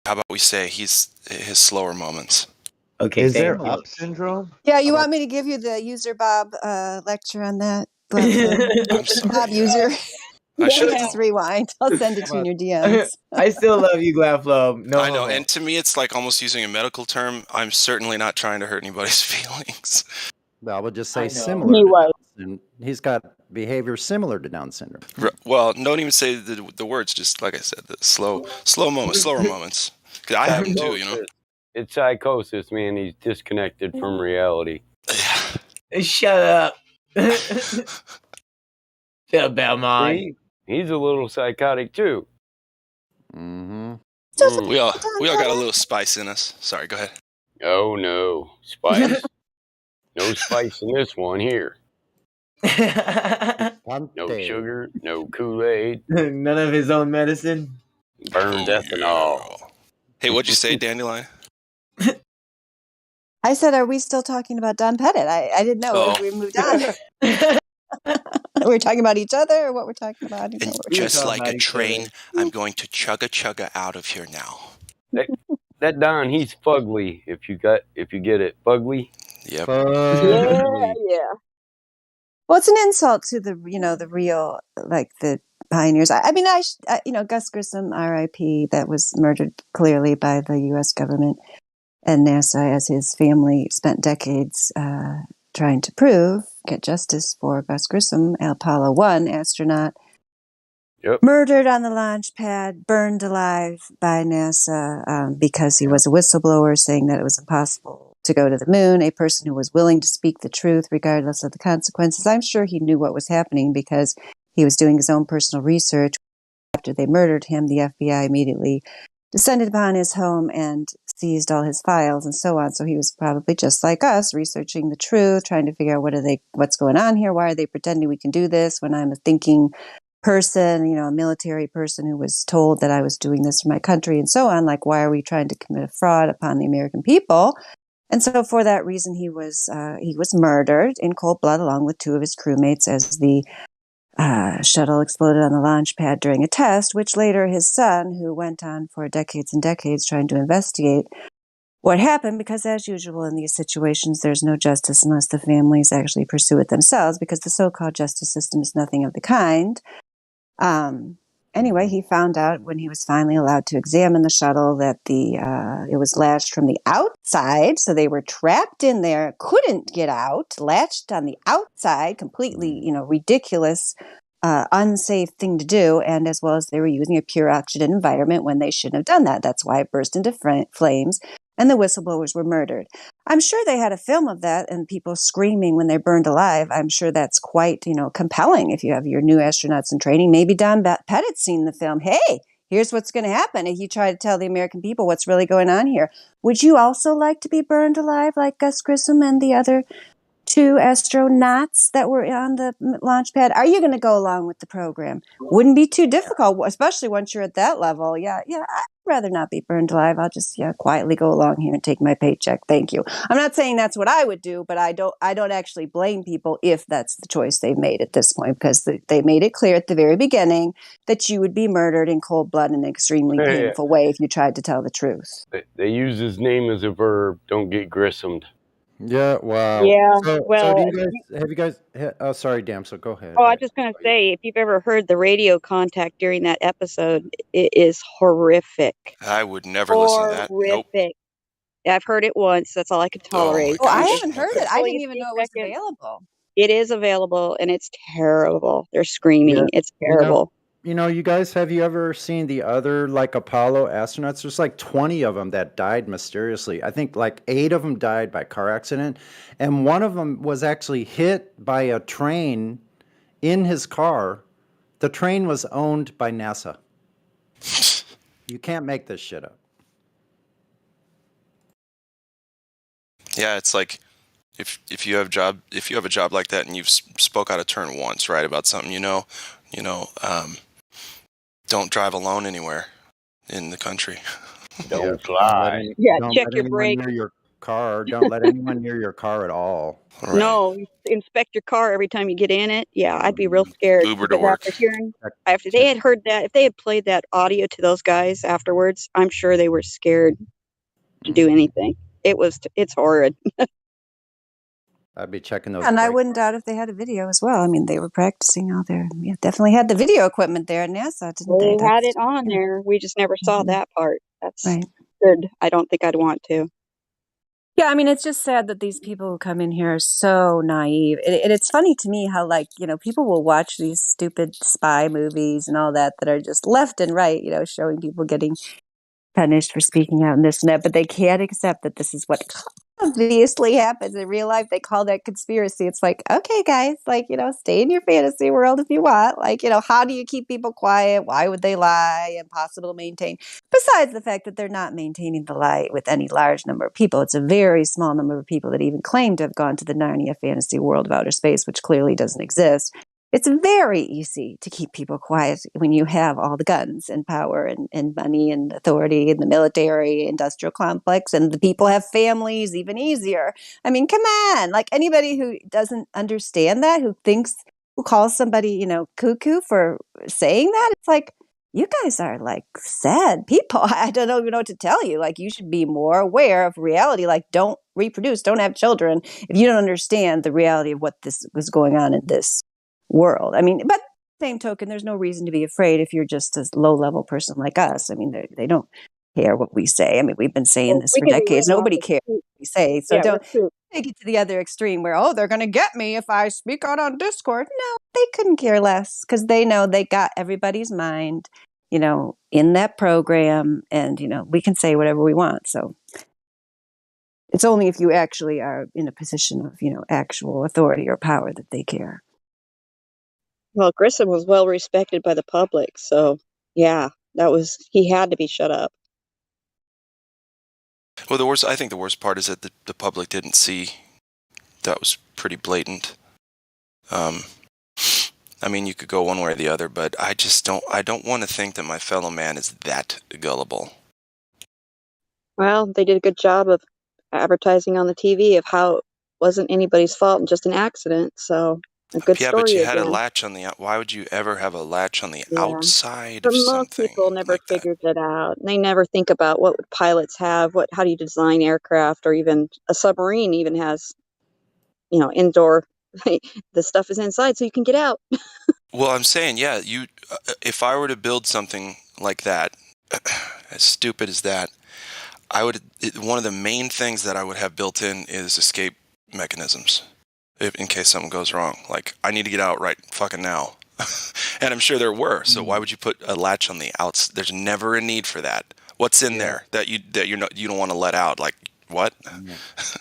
How about we say his slower moments? Okay. Is there up syndrome? Yeah, you want me to give you the user Bob lecture on that? I'm sorry. Bob user. I should Just rewind. I'll send it to you in your DMs. I still love you, Gladflow. No, I know, and to me, it's like almost using a medical term. I'm certainly not trying to hurt anybody's feelings. I would just say I know. similar. He to was. Down syndrome. He's got behavior similar to Down syndrome. Well, don't even say the words. Just like I said, the slower moments. 'Cause I have them too, you know. It's psychosis, man. He's disconnected from reality. Shut up. Shut up, Belmont. See? He's a little psychotic too. Mm-hmm. We all got a little spice in us. Sorry, go ahead. Oh no, spice. No spice in this one here. No sugar, no Kool-Aid. None of his own medicine. Burned ethanol. Hey, what'd you say, Dandelion? I said, are we still talking about Don Pettit? I didn't know if we moved on. We're talking about each other or what we're talking about? I didn't know what we're Just talking like about a train, I'm going to chugga out of here now. That Don, he's fugly. If you get it, fugly. Yep. Yeah. Well, it's an insult to the real, like the pioneers. I mean, Gus Grissom, R.I.P., that was murdered clearly by the U.S. government and NASA, as his family spent decades trying to get justice for Gus Grissom, Apollo 1 astronaut, murdered on the launch pad, burned alive by NASA because he was a whistleblower saying that it was impossible to go to the moon, a person who was willing to speak the truth regardless of the consequences. I'm sure he knew what was happening because he was doing his own personal research. After they murdered him, the FBI immediately descended upon his home and seized all his files and so on. So he was probably just like us, researching the truth, trying to figure out what's going on here. Why are they pretending we can do this when I'm a thinking person, a military person who was told that I was doing this for my country and so on? Like, why are we trying to commit a fraud upon the American people? And so for that reason, he was murdered in cold blood along with 2 of his crewmates as the shuttle exploded on the launch pad during a test, which later his son, who went on for decades and decades trying to investigate what happened, because as usual in these situations, there's no justice unless the families actually pursue it themselves, because the so-called justice system is nothing of the kind. Anyway, he found out when he was finally allowed to examine the shuttle that it was latched from the outside, so they were trapped in there, couldn't get out, latched on the outside, completely, ridiculous, unsafe thing to do, and as well as they were using a pure oxygen environment when they shouldn't have done that. That's why it burst into flames. and the whistleblowers were murdered. I'm sure they had a film of that and people screaming when they're burned alive. I'm sure that's quite, compelling if you have your new astronauts in training. Maybe Don Pettit's seen the film. Hey, here's what's going to happen if you try to tell the American people what's really going on here. Would you also like to be burned alive like Gus Grissom and the other 2 astronauts that were on the launch pad? Are you going to go along with the program? Wouldn't be too difficult, especially once you're at that level. Yeah, I'd rather not be burned alive. I'll just quietly go along here and take my paycheck. Thank you. I'm not saying that's what I would do, but I don't actually blame people if that's the choice they've made at this point, because they made it clear at the very beginning that you would be murdered in cold blood in an extremely painful way if you tried to tell the truth. They use his name as a verb. Don't get grissomed. Yeah, wow. Yeah, So well, do you guys, have you guys, oh, sorry, Damsel, go ahead. oh, I was just going to say, if you've ever heard the radio contact during that episode, it is horrific. I would never listen to that. Nope. Horrific. I've heard it once. That's all I could tolerate. Oh, I haven't heard it. I didn't even know it was available. It is available, and it's terrible. They're screaming. Yeah. It's terrible. You guys, have you ever seen the other Apollo astronauts? There's 20 of them that died mysteriously. I think 8 of them died by car accident, and one of them was actually hit by a train in his car. The train was owned by NASA. You can't make this shit up. Yeah, it's like if you have a job like that and you've spoke out of turn once, right, about something, don't drive alone anywhere in the country. Don't fly. Don't check let your anyone brakes. near your car. Don't let anyone near your car at all. Right. No, inspect your car every time you get in it. Yeah, I'd be real scared. Uber to Because work. After they had heard that, if they had played that audio to those guys afterwards, I'm sure they were scared to do anything. It's horrid. I'd be checking those. And I wouldn't doubt if they had a video as well. I mean, they were practicing all their, definitely had the video equipment there at NASA, didn't they? They had it on there. We just never saw that part. That's right. good. I don't think I'd want to. Yeah, I mean, it's just sad that these people who come in here are so naive. And it's funny to me how, people will watch these stupid spy movies and all that are just left and right, showing people getting punished for speaking out and this and that, but they can't accept that this is what obviously happens in real life. They call that conspiracy. It's like, okay, guys, stay in your fantasy world if you want. How do you keep people quiet? Why would they lie? Impossible to maintain. Besides the fact that they're not maintaining the lie with any large number of people. It's a very small number of people that even claim to have gone to the Narnia fantasy world of outer space, which clearly doesn't exist. It's very easy to keep people quiet when you have all the guns and power and money and authority and the military, industrial complex, and the people have families, even easier. I mean, come on. Anybody who doesn't understand that, who calls somebody, cuckoo for saying that, it's like, you guys are sad people. I don't even know what to tell you. You should be more aware of reality. Don't reproduce, don't have children if you don't understand the reality of what this was going on in this world. I mean, but same token, there's no reason to be afraid if you're just a low-level person like us. I mean, they don't care what we say. I mean, we've been saying this for decades. Nobody cares what we say. So don't take it to the other extreme where, they're going to get me if I speak out on Discord. No, they couldn't care less because they know they got everybody's mind, in that program. And, we can say whatever we want. So it's only if you actually are in a position of, actual authority or power that they care. Well, Grissom was well respected by the public, so yeah, he had to be shut up. Well, I think the worst part is that the public didn't see. That was pretty blatant. I mean, you could go one way or the other, but I don't want to think that my fellow man is that gullible. Well, they did a good job of advertising on the TV of how it wasn't anybody's fault and just an accident, so a good story. Yeah, but you again. had a latch on the. Why would you ever have a latch on the outside But of most something? people never figured that out. They never think about what would pilots have. How do you design aircraft, or even a submarine? Even has, indoor. The stuff is inside, so you can get out. Well, I'm saying, yeah. If I were to build something like that, as stupid as that, one of the main things that I would have built in is escape mechanisms. In case something goes wrong. I need to get out right fucking now. And I'm sure there were. So why would you put a latch on the outs? There's never a need for that. What's in there that you don't want to let out? Like what?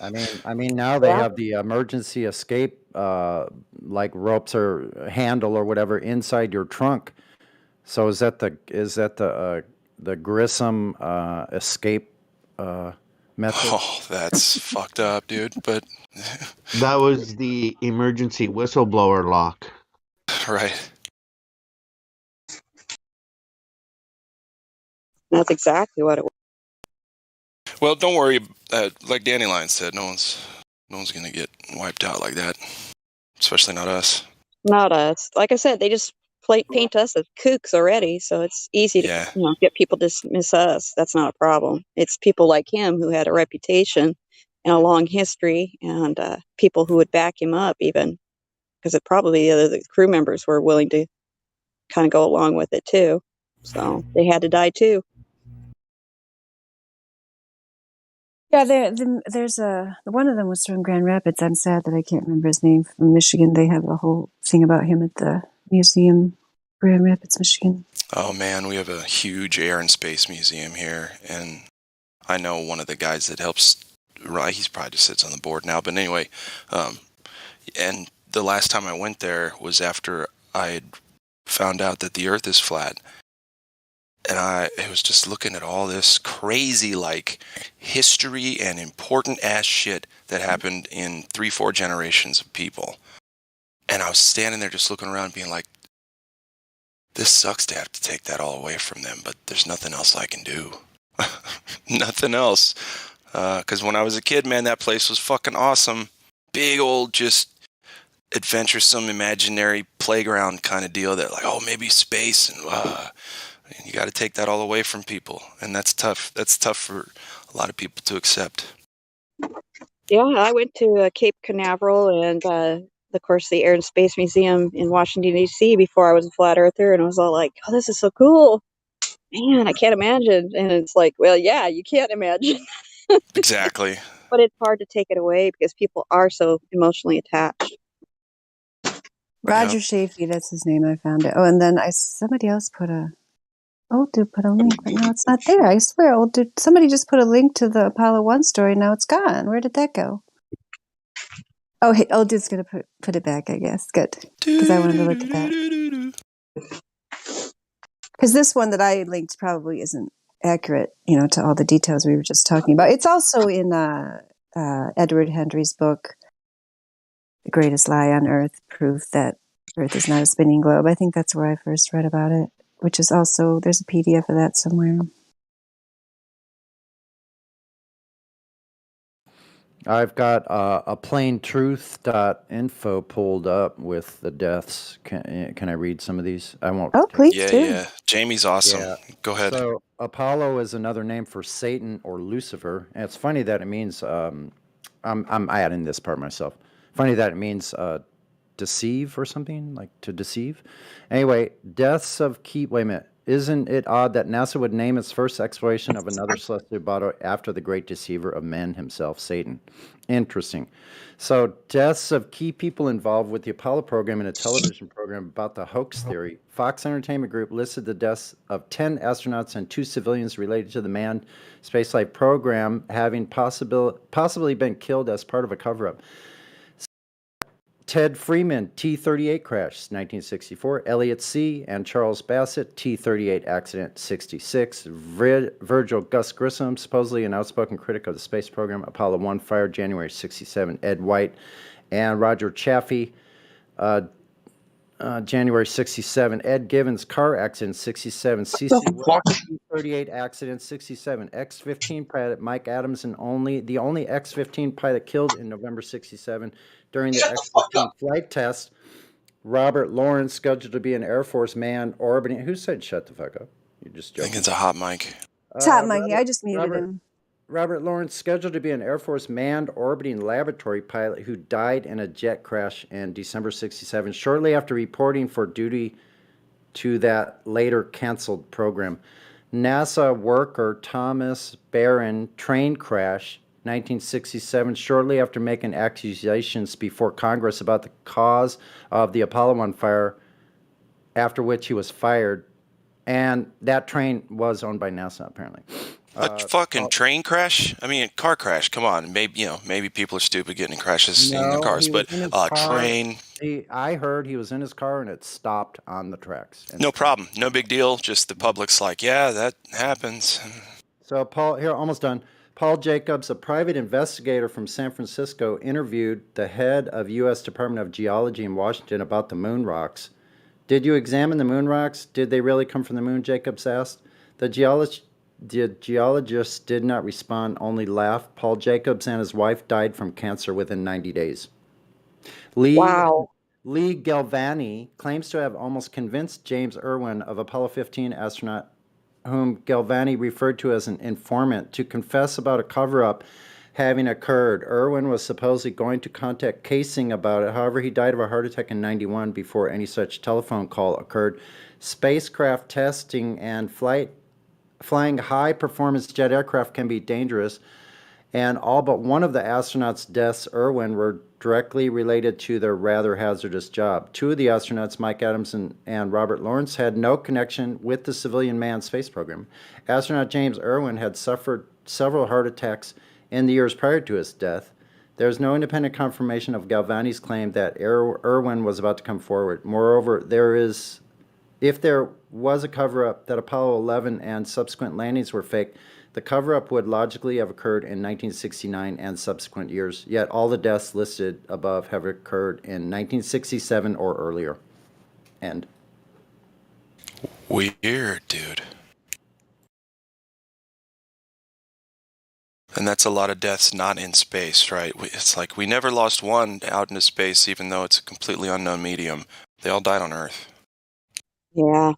I mean, now they have the emergency escape, like ropes or handle or whatever inside your trunk. So is that the Grissom escape method? Oh, that's fucked up, dude. But That was the emergency whistleblower lock. right. That's exactly what it was. Well, don't worry. Like Dandelion said, no one's gonna get wiped out like that. Especially not us. Not us. Like I said, they just paint us as kooks already, so it's easy to get people to dismiss us. That's not a problem. It's people like him who had a reputation and a long history, and people who would back him up, even because it probably the crew members were willing to kind of go along with it too. So they had to die too. Yeah, there's one of them was from Grand Rapids. I'm sad that I can't remember his name, from Michigan. They have a whole thing about him at the museum, Grand Rapids, Michigan. Oh man, we have a huge air and space museum here, and I know one of the guys that helps. He's probably just sits on the board now, but anyway, and the last time I went there was after I had found out that the Earth is flat. And I was just looking at all this crazy, like, history and important ass shit that happened in 3-4 generations of people. And I was standing there just looking around being like, this sucks to have to take that all away from them, but there's nothing else I can do. Nothing else. Because when I was a kid, man, that place was fucking awesome. Big old, just adventuresome, imaginary playground kind of deal that, like, oh, maybe space and you got to take that all away from people, and that's tough. That's tough for a lot of people to accept. Yeah, I went to Cape Canaveral and, of course, the Air and Space Museum in Washington, D.C. before I was a flat earther, and I was all like, oh, this is so cool. Man, I can't imagine. And it's like, well, yeah, you can't imagine. Exactly. But it's hard to take it away because people are so emotionally attached. Roger Chaffee, that's his name. I found it. Oh, and then somebody else old dude put a link, but now it's not there. I swear, old dude, somebody just put a link to the Apollo 1 story. Now it's gone. Where did that go? Oh, hey, old dude's gonna put it back, I guess. Good, because I wanted to look at that. Because this one that I linked probably isn't accurate, to all the details we were just talking about. It's also in Edward Hendry's book, The Greatest Lie on Earth, Proof That Earth is Not a Spinning Globe. I think that's where I first read about it, which is also, there's a PDF of that somewhere. I've got a plaintruth.info pulled up with the deaths. Can I read some of these? I won't. Oh, please do. Yeah. Jamie's awesome. Yeah. Go ahead. So Apollo is another name for Satan or Lucifer, and it's funny that it means. I'm adding this part myself. Funny that it means deceive or something, like to deceive. Anyway, deaths of wait a minute. Isn't it odd that NASA would name its first exploration of another celestial body after the great deceiver of men himself, Satan? Interesting. So, deaths of key people involved with the Apollo program in a television program about the hoax theory. Fox Entertainment Group listed the deaths of 10 astronauts and 2 civilians related to the manned spaceflight program having possibly been killed as part of a cover-up. Ted Freeman, T-38 crash, 1964. Elliot C. and Charles Bassett, T-38 accident, 66. Virgil Gus Grissom, supposedly an outspoken critic of the space program. Apollo 1 fired January 67. Ed White and Roger Chaffee, January 67. Ed Givens, car accident, 67. C.C. T-38 accident, 67. X-15 pilot Mike Adams, the only X-15 pilot killed in November 67. During the X-15 flight test, Robert Lawrence, scheduled to be an Air Force man orbiting. Who said shut the fuck up? You're just joking. I think it's a hot mic. Hot mic. I just muted him. Robert Lawrence, scheduled to be an Air Force manned orbiting laboratory pilot who died in a jet crash in December 67, shortly after reporting for duty to that later canceled program. NASA worker Thomas Barron, train crash, 1967, shortly after making accusations before Congress about the cause of the Apollo 1 fire, after which he was fired. And that train was owned by NASA, apparently. A fucking train crash? I mean, car crash. Come on, maybe people are stupid getting in crashes in their cars, he but was in his a car. train. I heard he was in his car and it stopped on the tracks. No problem, no big deal. Just the public's like, yeah, that happens. So Paul, here, almost done. Paul Jacobs, a private investigator from San Francisco, interviewed the head of U.S. Department of Geology in Washington about the moon rocks. Did you examine the moon rocks? Did they really come from the moon? Jacobs asked. The geologist did not respond, only laughed. Paul Jacobs and his wife died from cancer within 90 days. Wow. Lee Galvani claims to have almost convinced James Irwin of Apollo 15 astronaut, whom Galvani referred to as an informant, to confess about a cover-up having occurred. Irwin was supposedly going to contact Casing about it. However, he died of a heart attack in 91 before any such telephone call occurred. Spacecraft testing and flying high-performance jet aircraft can be dangerous, and all but one of the astronauts' deaths, Irwin, were directly related to their rather hazardous job. Two of the astronauts, Mike Adams and Robert Lawrence, had no connection with the civilian manned space program. Astronaut James Irwin had suffered several heart attacks in the years prior to his death. There is no independent confirmation of Galvani's claim that Irwin was about to come forward. Moreover, if there was a cover-up that Apollo 11 and subsequent landings were fake, the cover-up would logically have occurred in 1969 and subsequent years, yet all the deaths listed above have occurred in 1967 or earlier. End. Weird, dude. And that's a lot of deaths not in space, right? It's like we never lost one out into space, even though it's a completely unknown medium. They all died on Earth. Yeah,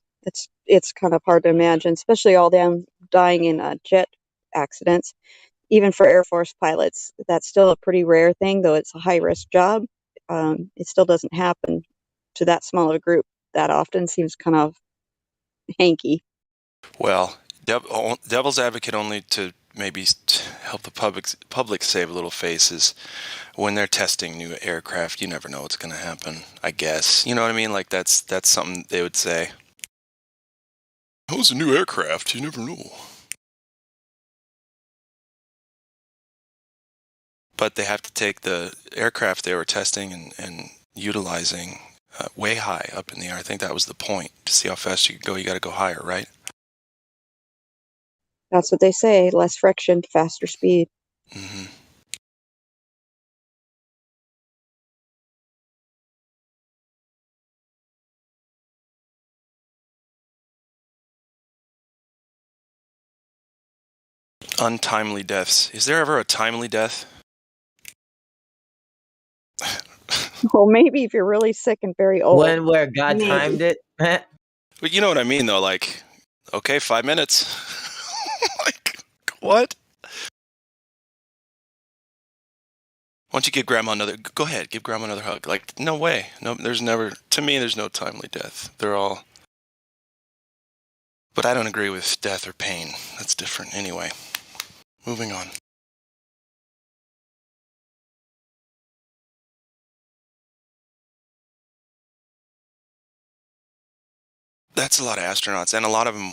it's kind of hard to imagine, especially all them dying in jet accidents. Even for Air Force pilots, that's still a pretty rare thing, though it's a high-risk job. It still doesn't happen to that small of a group that often. Seems kind of hanky. Well, devil's advocate only to maybe help the public save a little face is when they're testing new aircraft, you never know what's going to happen, I guess. You know what I mean? Like that's something they would say. Oh, it's a new aircraft. You never know. But they have to take the aircraft they were testing and utilizing way high up in the air. I think that was the point. To see how fast you can go, you got to go higher, right? That's what they say. Less friction, faster speed. Mm-hmm. Untimely deaths. Is there ever a timely death? Well, maybe if you're really sick and very old. When where God maybe. timed it. But you know what I mean, though. Like, okay, 5 minutes. Like, what? Why don't you give Grandma another? Go ahead, give Grandma another hug. Like, no way. No, there's never. To me, there's no timely death. They're all. But I don't agree with death or pain. That's different. Anyway, moving on. That's a lot of astronauts, and a lot of them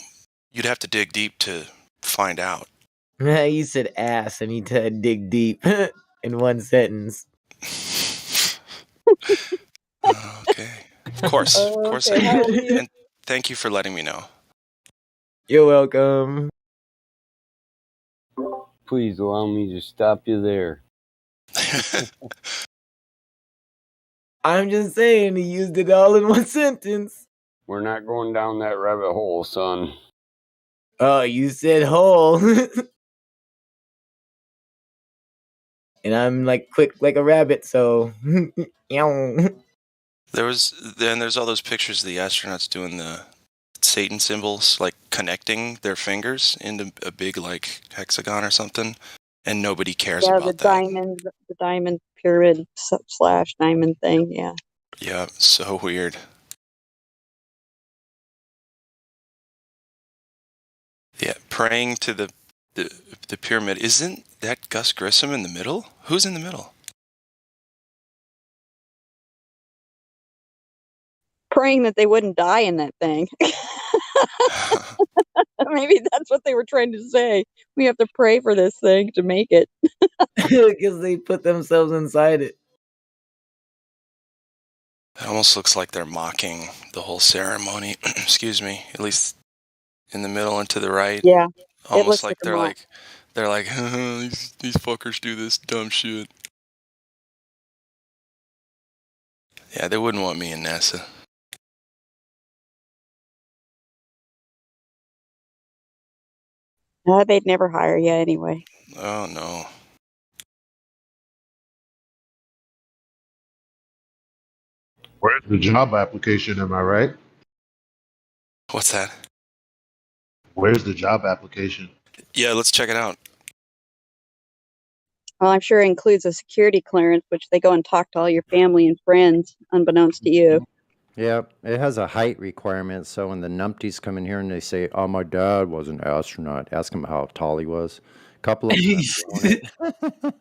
you'd have to dig deep to find out. You said ass, and you said dig deep in one sentence. Okay. Of course I do. And thank you for letting me know. You're welcome. Please allow me to stop you there. I'm just saying, he used it all in one sentence. We're not going down that rabbit hole, son. Oh, you said hole. And I'm like quick like a rabbit, so. There's all those pictures of the astronauts doing the Satan symbols, like connecting their fingers into a big like hexagon or something, and nobody cares about that. The diamond pyramid / diamond thing. Yeah. Yeah, so weird. Yeah, praying to the pyramid. Isn't that Gus Grissom in the middle? Who's in the middle? Praying that they wouldn't die in that thing. I Maybe that's what they were trying to say. We have to pray for this thing to make it. Because they put themselves inside it. It almost looks like they're mocking the whole ceremony. Excuse me. At least in the middle and to the right. Yeah, it Almost looks like like a mock. they're like these fuckers do this dumb shit. Yeah, they wouldn't want me in NASA. They'd never hire you anyway. Oh no. Where's the job application? Am I right? What's that? Where's the job application? Yeah, let's check it out. Well, I'm sure it includes a security clearance, which they go and talk to all your family and friends, unbeknownst to you. Yeah, it has a height requirement. So when the numpties come in here and they say, "Oh, my dad was an astronaut," ask him how tall he was. A couple of them have blown it.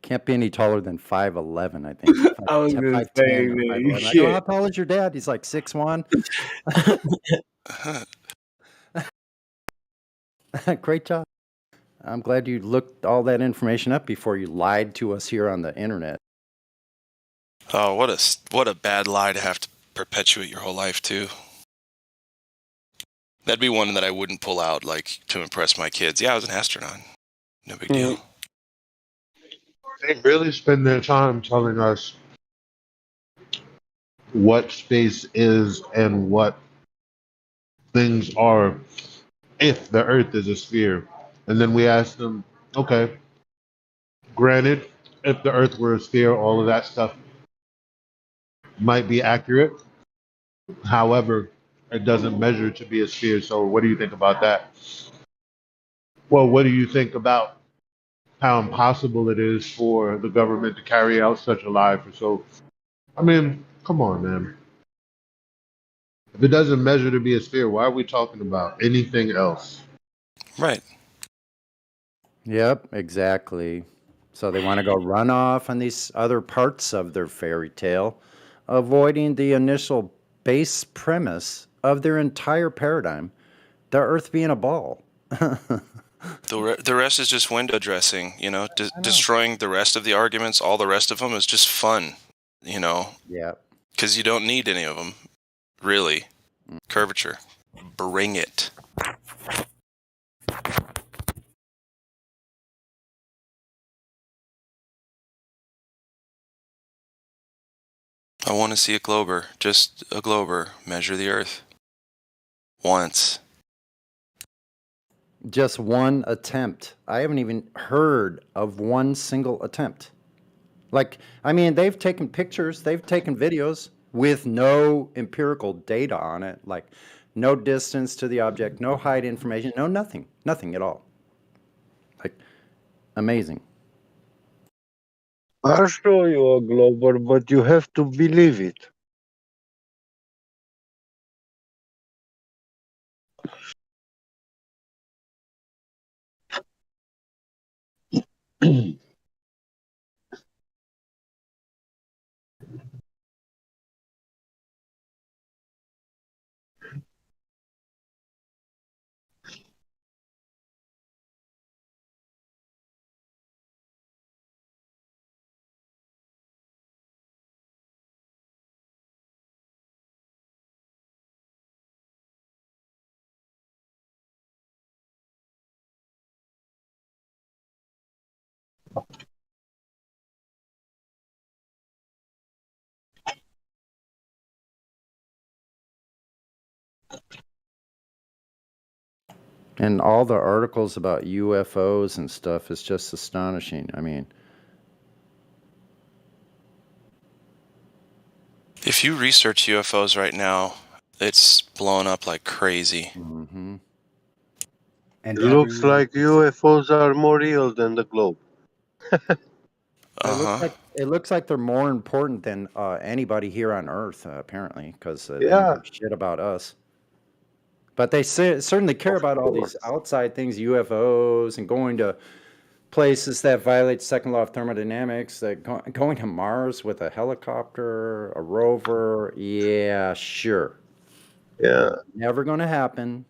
Can't be any taller than 5'11", I think. I was gonna 5'10", say, or man, 5'11". I go, "How tall is your dad?" He's like 6'1". Great job. I'm glad you looked all that information up before you lied to us here on the internet. Oh, what a bad lie to have to perpetuate your whole life too. That'd be one that I wouldn't pull out, like, to impress my kids. Yeah, I was an astronaut. No big deal. They really spend their time telling us what space is and what things are if the Earth is a sphere. And then we ask them, okay, granted, if the Earth were a sphere, all of that stuff might be accurate. However, it doesn't measure to be a sphere. So what do you think about that? Well, what do you think about how impossible it is for the government to carry out such a lie for so? I mean, come on, man. If it doesn't measure to be a sphere, why are we talking about anything else? Right. Yep, exactly. So they want to go run off on these other parts of their fairy tale, avoiding the initial base premise of their entire paradigm, the Earth being a ball. The rest is just window dressing, you know, destroying the rest of the arguments. All the rest of them is just fun, you know. Yeah. Because you don't need any of them, really. Curvature, bring it. I want to see a glober, just a glober, measure the Earth. Once. Just one attempt. I haven't even heard of one single attempt. Like, I mean, they've taken pictures, they've taken videos with no empirical data on it, like no distance to the object, no height information, no nothing, nothing at all. Like, amazing. I'll show you a glober, but you have to believe it. And all the articles about UFOs and stuff is just astonishing. I mean, If you research UFOs right now, it's blowing up like crazy. mm-hmm. It looks like UFOs are more real than the globe. It looks like they're more important than anybody here on Earth, apparently, because they Yeah. don't give shit about us. But they certainly care about all these outside things, UFOs, and going to places that violate the second law of thermodynamics, that going to Mars with a helicopter, a rover. Yeah, sure. Yeah. Never going to happen.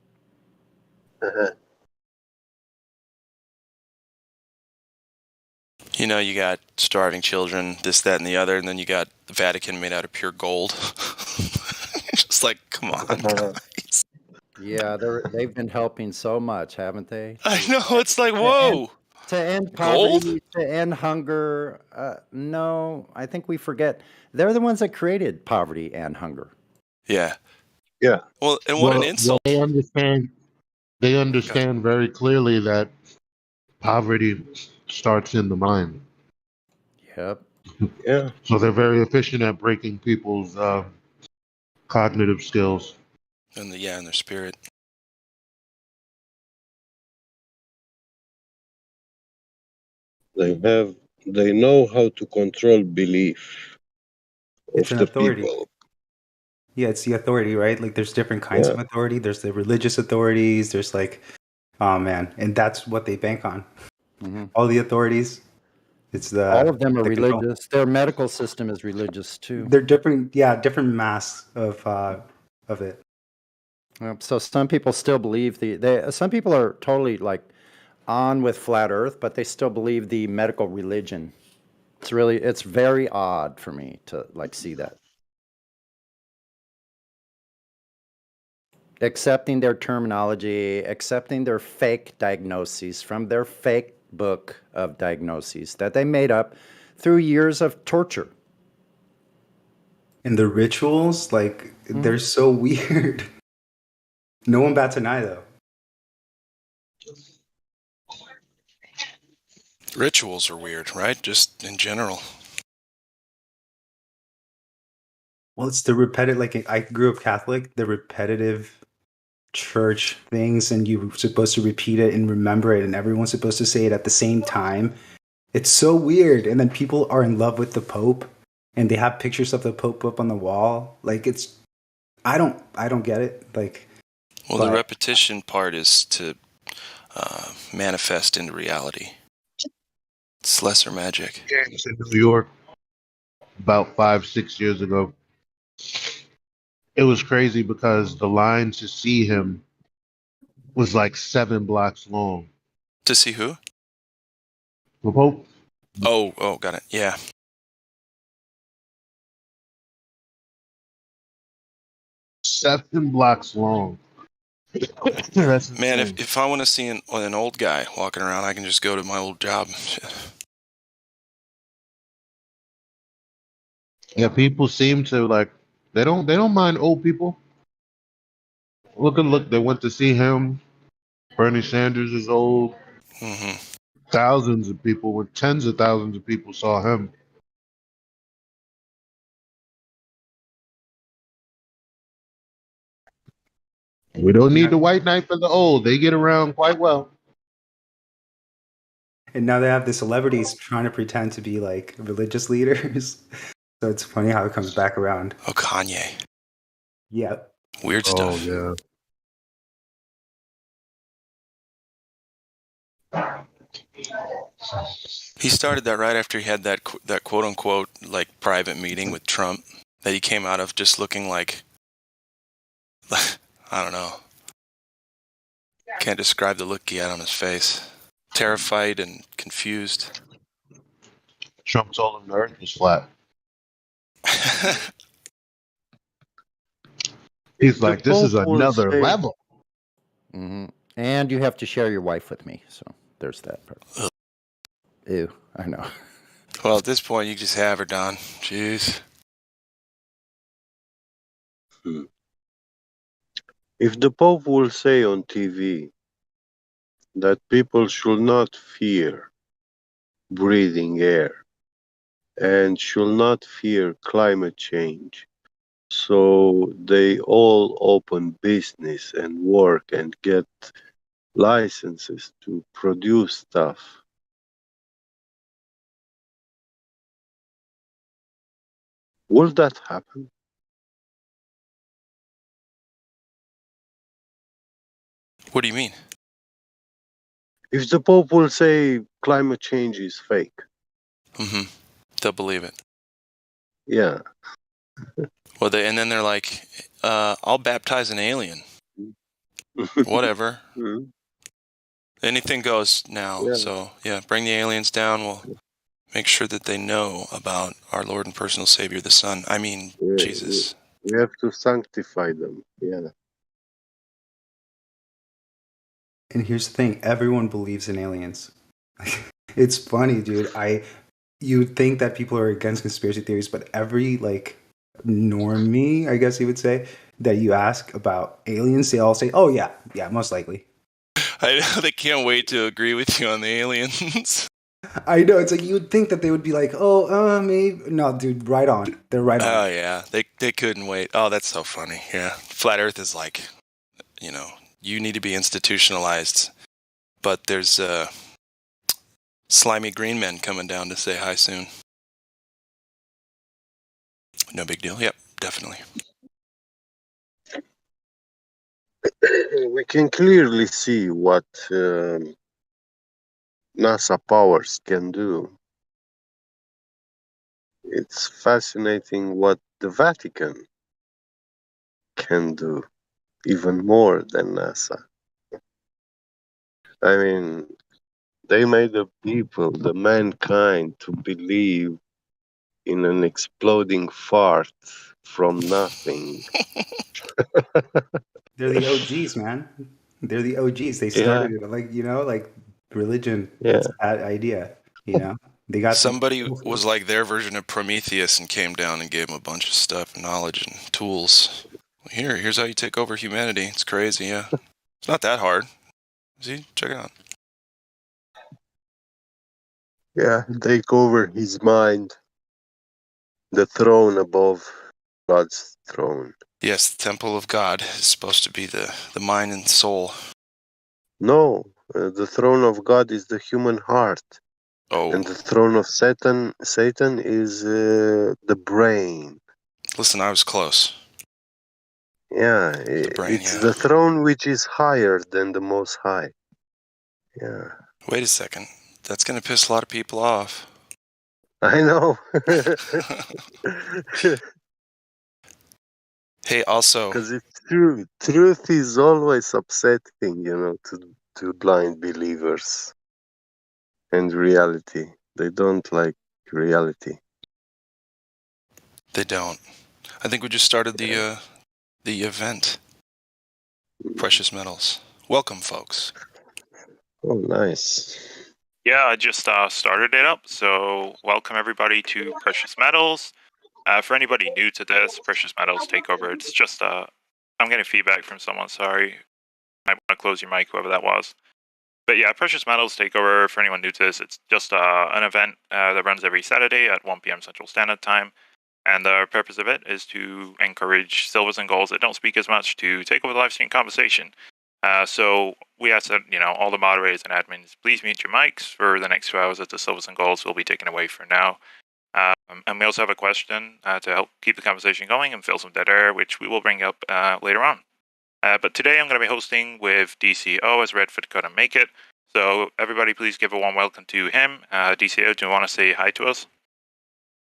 You know, you got starving children, this, that, and the other, and then you got the Vatican made out of pure gold. Just like, come on, guys. Yeah, they've been helping so much, haven't they? I know, it's like, To whoa. end Gold? poverty, to end hunger. No, I think we forget. They're the ones that created poverty and hunger. Yeah. Yeah. Well, and what an insult. They understand very clearly that poverty starts in the mind. Yep. Yeah. So they're very efficient at breaking people's cognitive skills. And their spirit. They know how to control belief It's of an the authority. people. Yeah, it's the authority, right? Like there's different kinds Yeah. of authority. There's the religious authorities. There's like, oh man, and that's what they bank on. Mm-hmm. All the authorities. It's the all of them are the control. religious. Their medical system is religious too. They're different. Yeah, different masks of it. So some people still believe some people are totally like on with flat Earth, but they still believe the medical religion. It's very odd for me to like see that. Accepting their terminology, accepting their fake diagnoses from their fake book of diagnoses that they made up through years of torture. And the rituals, like they're so weird. No one bats an eye though. Rituals are weird, right? Just in general. Well, it's the repetitive. Like I grew up Catholic, the repetitive church things, and you're supposed to repeat it and remember it, and everyone's supposed to say it at the same time. It's so weird. And then people are in love with the Pope, and they have pictures of the Pope up on the wall. Like I don't get it. Like, well, the repetition part is to manifest into reality. It's lesser magic. James in New York about 5-6 years ago. It was crazy because the line to see him was like 7 blocks long. To see who? The Pope. Oh, got it. Yeah. Seven blocks long. Man, if I want to see an old guy walking around, I can just go to my old job. Yeah, people seem to like they don't mind old people. Look, they went to see him. Bernie Sanders is old. Mm-hmm. Thousands of people, tens of thousands of people saw him. We don't need the white knight for the old. They get around quite well. And now they have the celebrities trying to pretend to be like religious leaders. So it's funny how it comes back around. Oh, Kanye. Yep. Weird stuff. Oh, yeah. He started that right after he had that quote unquote like private meeting with Trump that he came out of just looking like I don't know. Can't describe the look he had on his face. Terrified and confused. Trump told him the earth was flat. He's like, this is another level. Mm-hmm. And you have to share your wife with me. So there's that part. Ew, I know. Well, at this point, you just have her, Don. Jeez. If the Pope will say on TV that people should not fear breathing air and should not fear climate change, so they all open business and work and get licenses to produce stuff, will that happen? What do you mean? If the Pope will say climate change is fake. Mm-hmm. They'll believe it. Yeah. Well, and then they're like, I'll baptize an alien. Whatever. Mhm. Anything goes now. Yeah. So, yeah, bring the aliens down. We'll make sure that they know about our Lord and personal Savior, the Son. I mean, Jesus. We have to sanctify them. Yeah. And here's the thing: everyone believes in aliens. It's funny, dude. You'd think that people are against conspiracy theories, but every like normie, I guess you would say, that you ask about aliens, they all say, "Oh yeah, yeah, most likely." I know they can't wait to agree with you on the aliens. I know, it's like you would think that they would be like, "Oh, maybe." No, dude, right on. They're right on. Oh, yeah. They couldn't wait. Oh, that's so funny. Yeah. Flat Earth is like, you need to be institutionalized. But there's slimy green men coming down to say hi soon. No big deal. Yep, definitely. We can clearly see what NASA powers can do. It's fascinating what the Vatican can do, even more than NASA. I mean, they made the people, the mankind, to believe in an exploding fart from nothing. They're the OGs, man. They're the OGs. They started it, like religion. Yeah. It's a bad idea. They got Somebody was like their version of Prometheus and came down and gave them a bunch of stuff, knowledge and tools. Here's how you take over humanity. It's crazy, yeah. It's not that hard. See, check it out. Yeah, take over his mind, the throne above God's throne. Yes, the temple of God is supposed to be the mind and soul. No, the throne of God is the human heart. Oh. And the throne of Satan is the brain. Listen, I was close. Yeah, brain, it's yeah. the throne which is higher than the Most High. Yeah. Wait a second. That's going to piss a lot of people off. I know. Hey, also, because it's true. Truth is always upsetting, to blind believers. And reality. They don't like reality. they don't. I think we just started the event. Precious Metals. Welcome, folks. Oh, nice. Yeah, I just started it up, so welcome everybody to Precious Metals. For anybody new to this, Precious Metals Takeover, it's just, I'm getting feedback from someone, sorry. I want to close your mic, whoever that was. But yeah, Precious Metals Takeover, for anyone new to this, it's just an event that runs every Saturday at 1 p.m. Central Standard Time. And the purpose of it is to encourage silvers and golds that don't speak as much to take over the live stream conversation. So we ask that, all the moderators and admins, please mute your mics for the next 2 hours as the silvers and golds will be taken away for now. And we also have a question to help keep the conversation going and fill some dead air, which we will bring up later on. But today I'm going to be hosting with DCO as Redford couldn't make it. So everybody please give a warm welcome to him. DCO, do you want to say hi to us?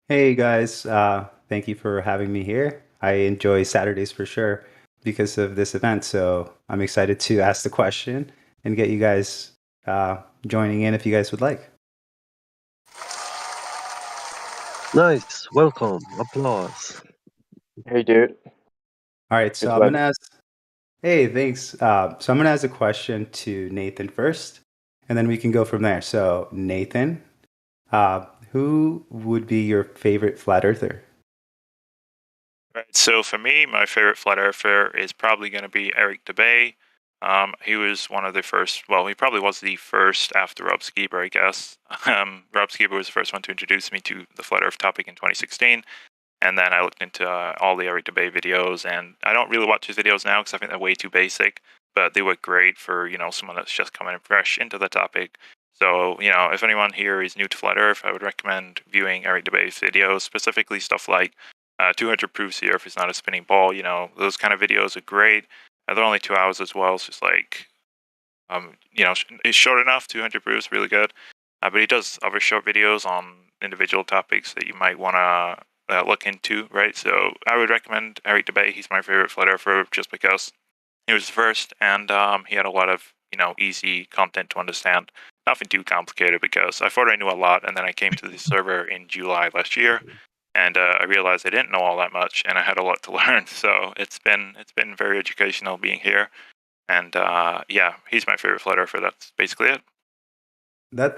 Hey guys, thank you for having me here. I enjoy Saturdays for sure because of this event, so I'm excited to ask the question and get you guys joining in if you guys would like. Nice. Welcome. Applause. Hey, dude. All right, so Good I'm luck. gonna ask. Hey, thanks. So I'm gonna ask a question to Nathan first, and then we can go from there. So Nathan, who would be your favorite flat earther? Right. So for me, my favorite flat earther is probably going to be Eric DeBay. He was one of the first. Well, he probably was the first after Rob Skiber, I guess. Rob Skiber was the first one to introduce me to the flat Earth topic in 2016. And then I looked into all the Eric DeBay videos, and I don't really watch his videos now because I think they're way too basic. But they work great for someone that's just coming in fresh into the topic. So if anyone here is new to flat Earth, I would recommend viewing Eric DeBay's videos, specifically stuff like 200 proofs the Earth is not a spinning ball. Those kind of videos are great. They're only 2 hours as well. It's just like it's short enough. 200 proofs, really good. But he does other short videos on individual topics that you might want to look into, right? So I would recommend Eric DeBay. He's my favorite flat earther just because He was the first, and he had a lot of easy content to understand. Nothing too complicated because I thought I knew a lot, and then I came to the server in July last year, and I realized I didn't know all that much, and I had a lot to learn. So it's been very educational being here, and yeah, he's my favorite photographer. That's basically it.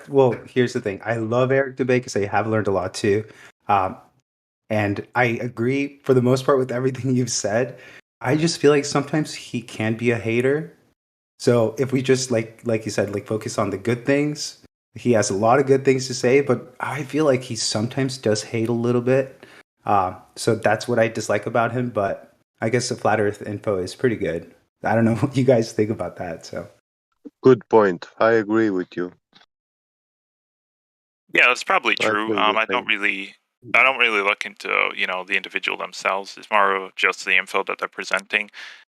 Well, here's the thing. I love Eric Dubay because I have learned a lot too. And I agree for the most part with everything you've said. I just feel like sometimes he can be a hater. So if we just like you said, like focus on the good things, he has a lot of good things to say, but I feel like he sometimes does hate a little bit. So that's what I dislike about him. But I guess the flat Earth info is pretty good. I don't know what you guys think about that. So Good point. I agree with you. Yeah, that's probably I true. feel the I don't same. really look into the individual themselves. It's more of just the info that they're presenting.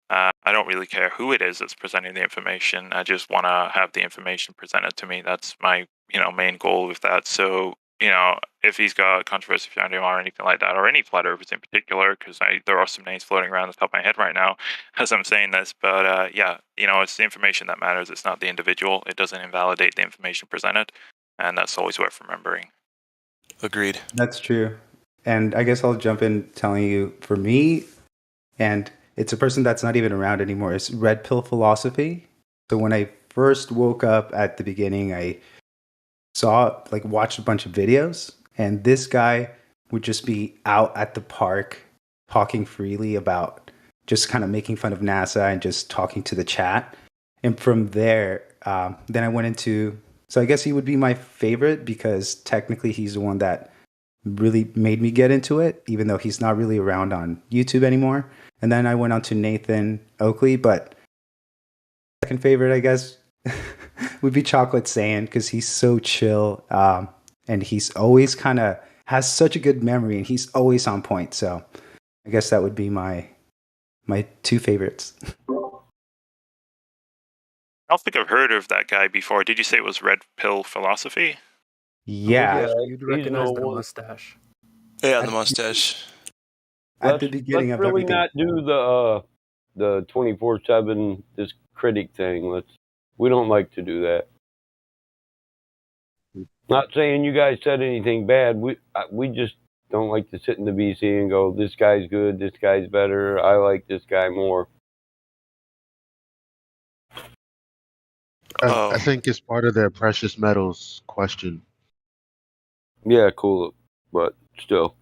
I don't really care who it is that's presenting the information. I just want to have the information presented to me. That's my main goal with that. So if he's got controversy behind him or anything like that, or any flat earthers in particular, because there are some names floating around the top of my head right now as I'm saying this. But yeah, it's the information that matters. It's not the individual. It doesn't invalidate the information presented, and that's always worth remembering. Agreed. that's true. And I guess I'll jump in telling you for me, and it's a person that's not even around anymore. It's Red Pill Philosophy. So when I first woke up at the beginning, I watched a bunch of videos, and this guy would just be out at the park talking freely about just kind of making fun of NASA and just talking to the chat. And from there, then I went into. So I guess he would be my favorite because technically he's the one that really made me get into it, even though he's not really around on YouTube anymore. And then I went on to Nathan Oakley, but second favorite, I guess, would be Chocolate Saiyan because he's so chill, and he's always kind of has such a good memory, and he's always on point. So I guess that would be my two favorites. I don't think I've heard of that guy before. Did you say it was Red Pill Philosophy? Yeah, You'd recognize the mustache. Yeah, the mustache. At the beginning let's of really everything. not do the 24/7 this critic thing. We don't like to do that. Not saying you guys said anything bad. We just don't like to sit in the BC and go, this guy's good, this guy's better. I like this guy more. Oh. I think it's part of their precious metals question. Yeah, cool, but still.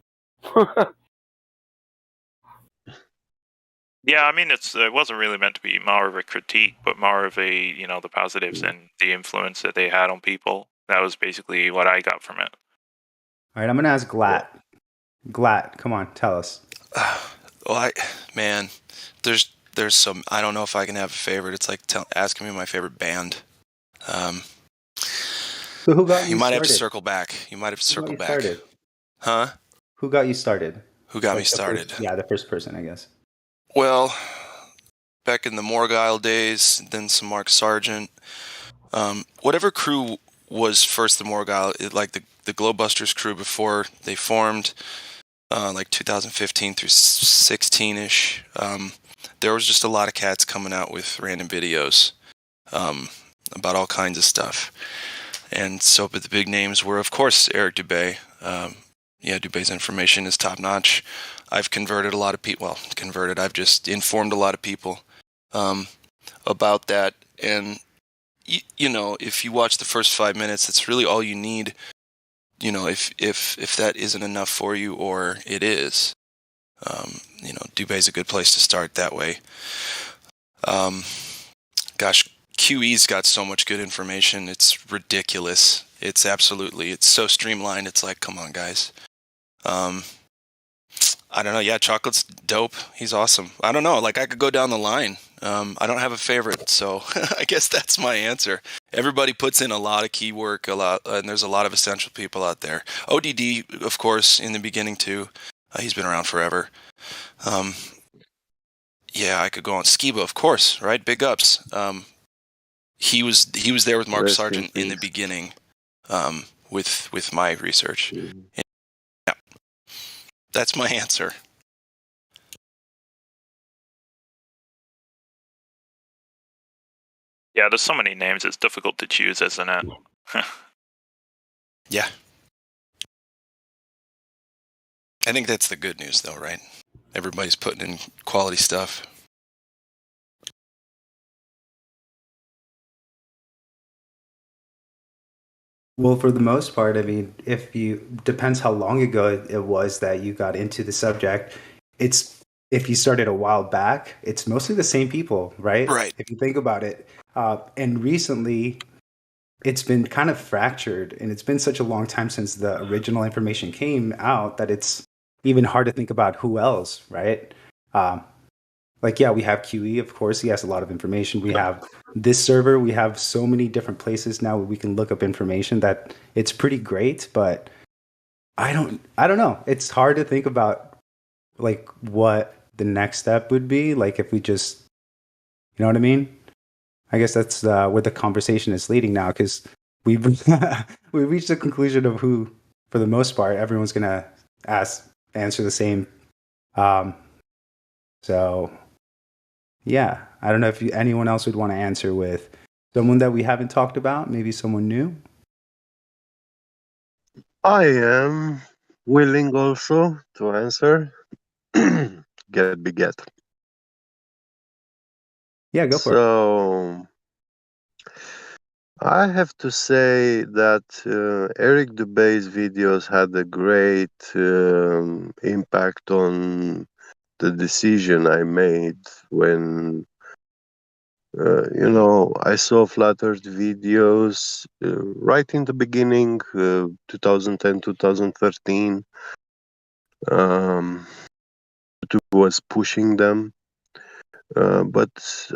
Yeah, I mean, it wasn't really meant to be more of a critique, but more of a the positives and the influence that they had on people. That was basically what I got from it. All right, I'm gonna ask Glat. Glat, come on, tell us. Well, there's some. I don't know if I can have a favorite. It's like asking me my favorite band. So who got you might started? have to circle back. You might have to circle back. Started? Huh? Who got you started? Who got me started? The first person, I guess. Well, back in the Morgile days, then some Mark Sargent. Whatever crew was first the Morgile, like the Glowbusters crew before they formed, like 2015 through 16-ish, there was just a lot of cats coming out with random videos about all kinds of stuff. And so, but the big names were, of course, Eric Dubay. Dubay's information is top-notch. I've converted a lot of people. Well, I've just informed a lot of people about that. And, if you watch the first 5 minutes, that's really all you need. If that isn't enough for you, or it is, Dubay's a good place to start that way. QE's got so much good information. It's ridiculous. It's so streamlined. It's like, come on, guys. I don't know. Yeah, Chocolate's dope. He's awesome. I don't know. Like, I could go down the line. I don't have a favorite, so I guess that's my answer. Everybody puts in a lot of key work, and there's a lot of essential people out there. ODD, of course, in the beginning too. He's been around forever. Yeah, I could go on. Skiba, of course, right? Big ups. He was there with Mark Sargent in the beginning, with my research. Yeah, that's my answer. Yeah, there's so many names, it's difficult to choose, isn't it? Yeah. I think that's the good news, though, right? Everybody's putting in quality stuff. Well, for the most part, I mean, if you depends how long ago it was that you got into the subject. It's if you started a while back, it's mostly the same people, right? Right. If you think about it, and recently it's been kind of fractured, and it's been such a long time since the original information came out that it's even hard to think about who else, right? Um, like, yeah, we have QE, of course. He has a lot of information. We have this server. We have so many different places now where we can look up information that it's pretty great. But I don't know. It's hard to think about like what the next step would be. Like if we just, you know what I mean? I guess that's where the conversation is leading now because we've we reached the conclusion of who, for the most part, everyone's gonna answer the same. Um, so yeah, I don't know if anyone else would want to answer with someone that we haven't talked about, maybe someone new. I am willing also to answer. Get. Yeah, go for it. So I have to say that Eric Dubé's videos had a great impact on the decision I made when I saw Flat Earth videos right in the beginning, 2010, 2013. YouTube was pushing them, but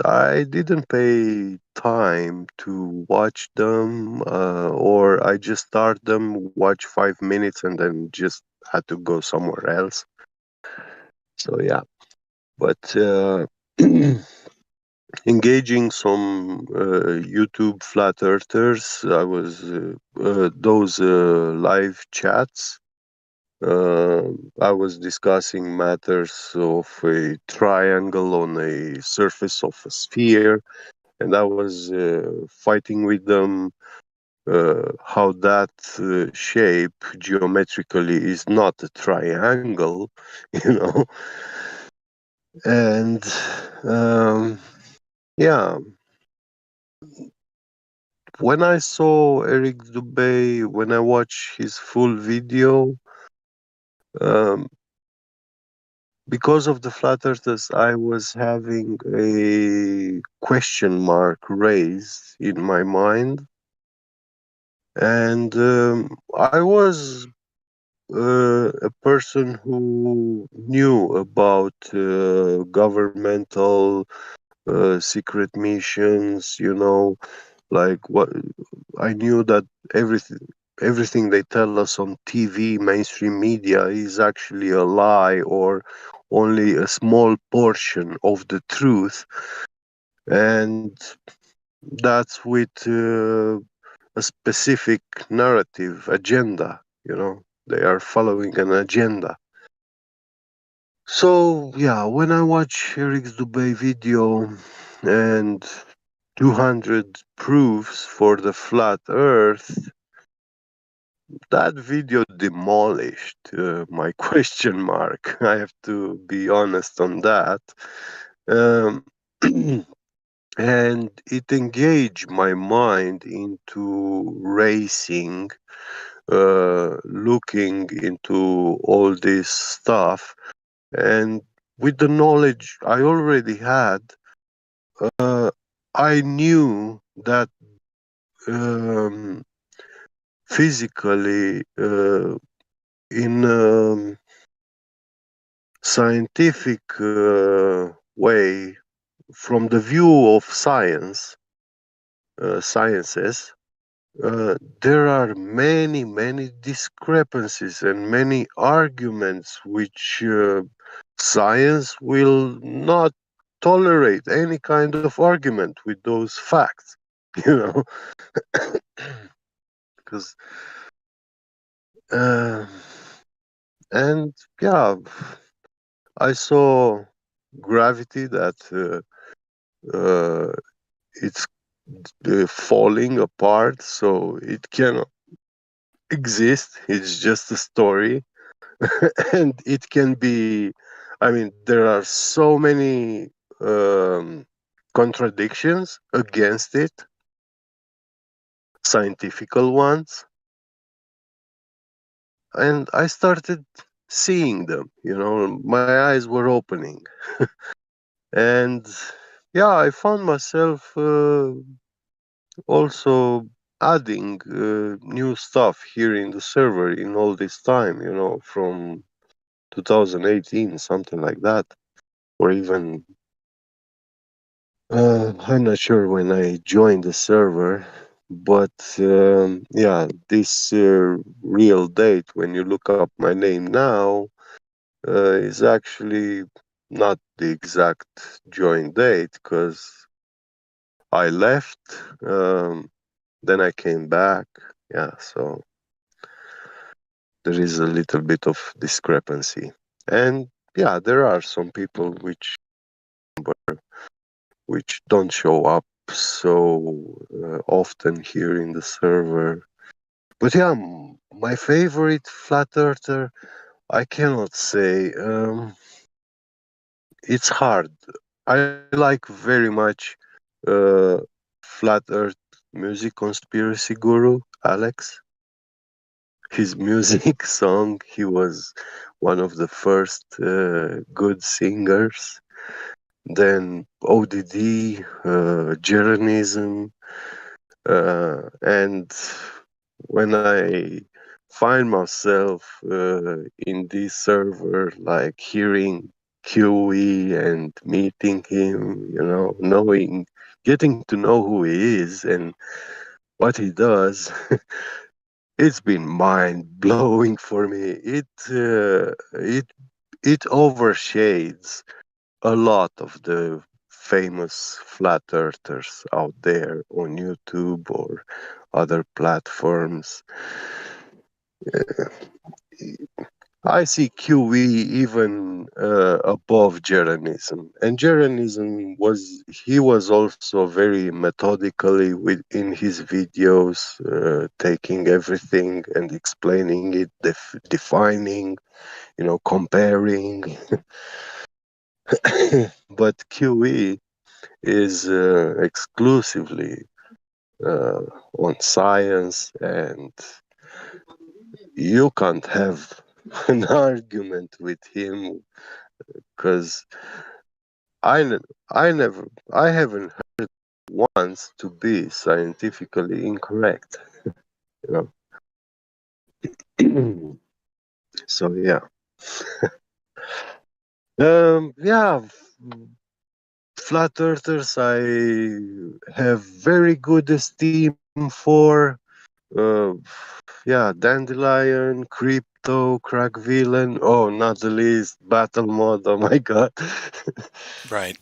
I didn't pay time to watch them, or I just start them, watch 5 minutes, and then just had to go somewhere else. So yeah, but engaging some YouTube flat earthers, I was those live chats. I was discussing matters of a triangle on a surface of a sphere, and I was fighting with them how that shape geometrically is not a triangle, you know. And yeah, when I saw Eric Dubé, when I watched his full video, um, because of the flat earthers, I was having a question mark raised in my mind. And I was a person who knew about governmental secret missions, like what I knew that everything they tell us on TV, mainstream media, is actually a lie or only a small portion of the truth, and that's with a specific narrative agenda. They are following an agenda. So yeah, when I watch Eric Dubé video and 200 proofs for the flat Earth, that video demolished my question mark. I have to be honest on that. Um, and it engaged my mind into racing, looking into all this stuff. And with the knowledge I already had, I knew that physically, in scientific way, from the view of sciences, there are many, many discrepancies and many arguments which science will not tolerate any kind of argument with those facts, you know, because and yeah, I saw gravity that it's falling apart, so it cannot exist. It's just a story. And it can be, I mean, there are so many contradictions against it, scientifical ones. And I started seeing them, my eyes were opening. And yeah, I found myself also adding new stuff here in the server in all this time, from 2018, something like that, or even I'm not sure when I joined the server, but yeah, this real date, when you look up my name now, is actually not the exact join date because I left, then I came back. Yeah, so there is a little bit of discrepancy. And yeah, there are some people which don't show up so often here in the server. But yeah, my favorite flat earther, I cannot say. It's hard. I like very much uh, flat earth music conspiracy guru, Alex. His music song, he was one of the first good singers. Then ODD, Jeranism, and when I find myself in this server, like hearing QE and meeting him, getting to know who he is and what he does, it's been mind blowing for me. It overshades a lot of the famous flat earthers out there on YouTube or other platforms. Uh, I see QE even above Jeranism, and Jeranism was also very methodically in his videos, taking everything and explaining it, defining, comparing. But QE is exclusively on science, and you can't have an argument with him because I haven't heard once to be scientifically incorrect. So yeah, yeah. Flat earthers, I have very good esteem for. Uh, yeah, Dandelion, Crypto, Crack Villain. Oh, not the least, Battle Mod. Oh my god. Right.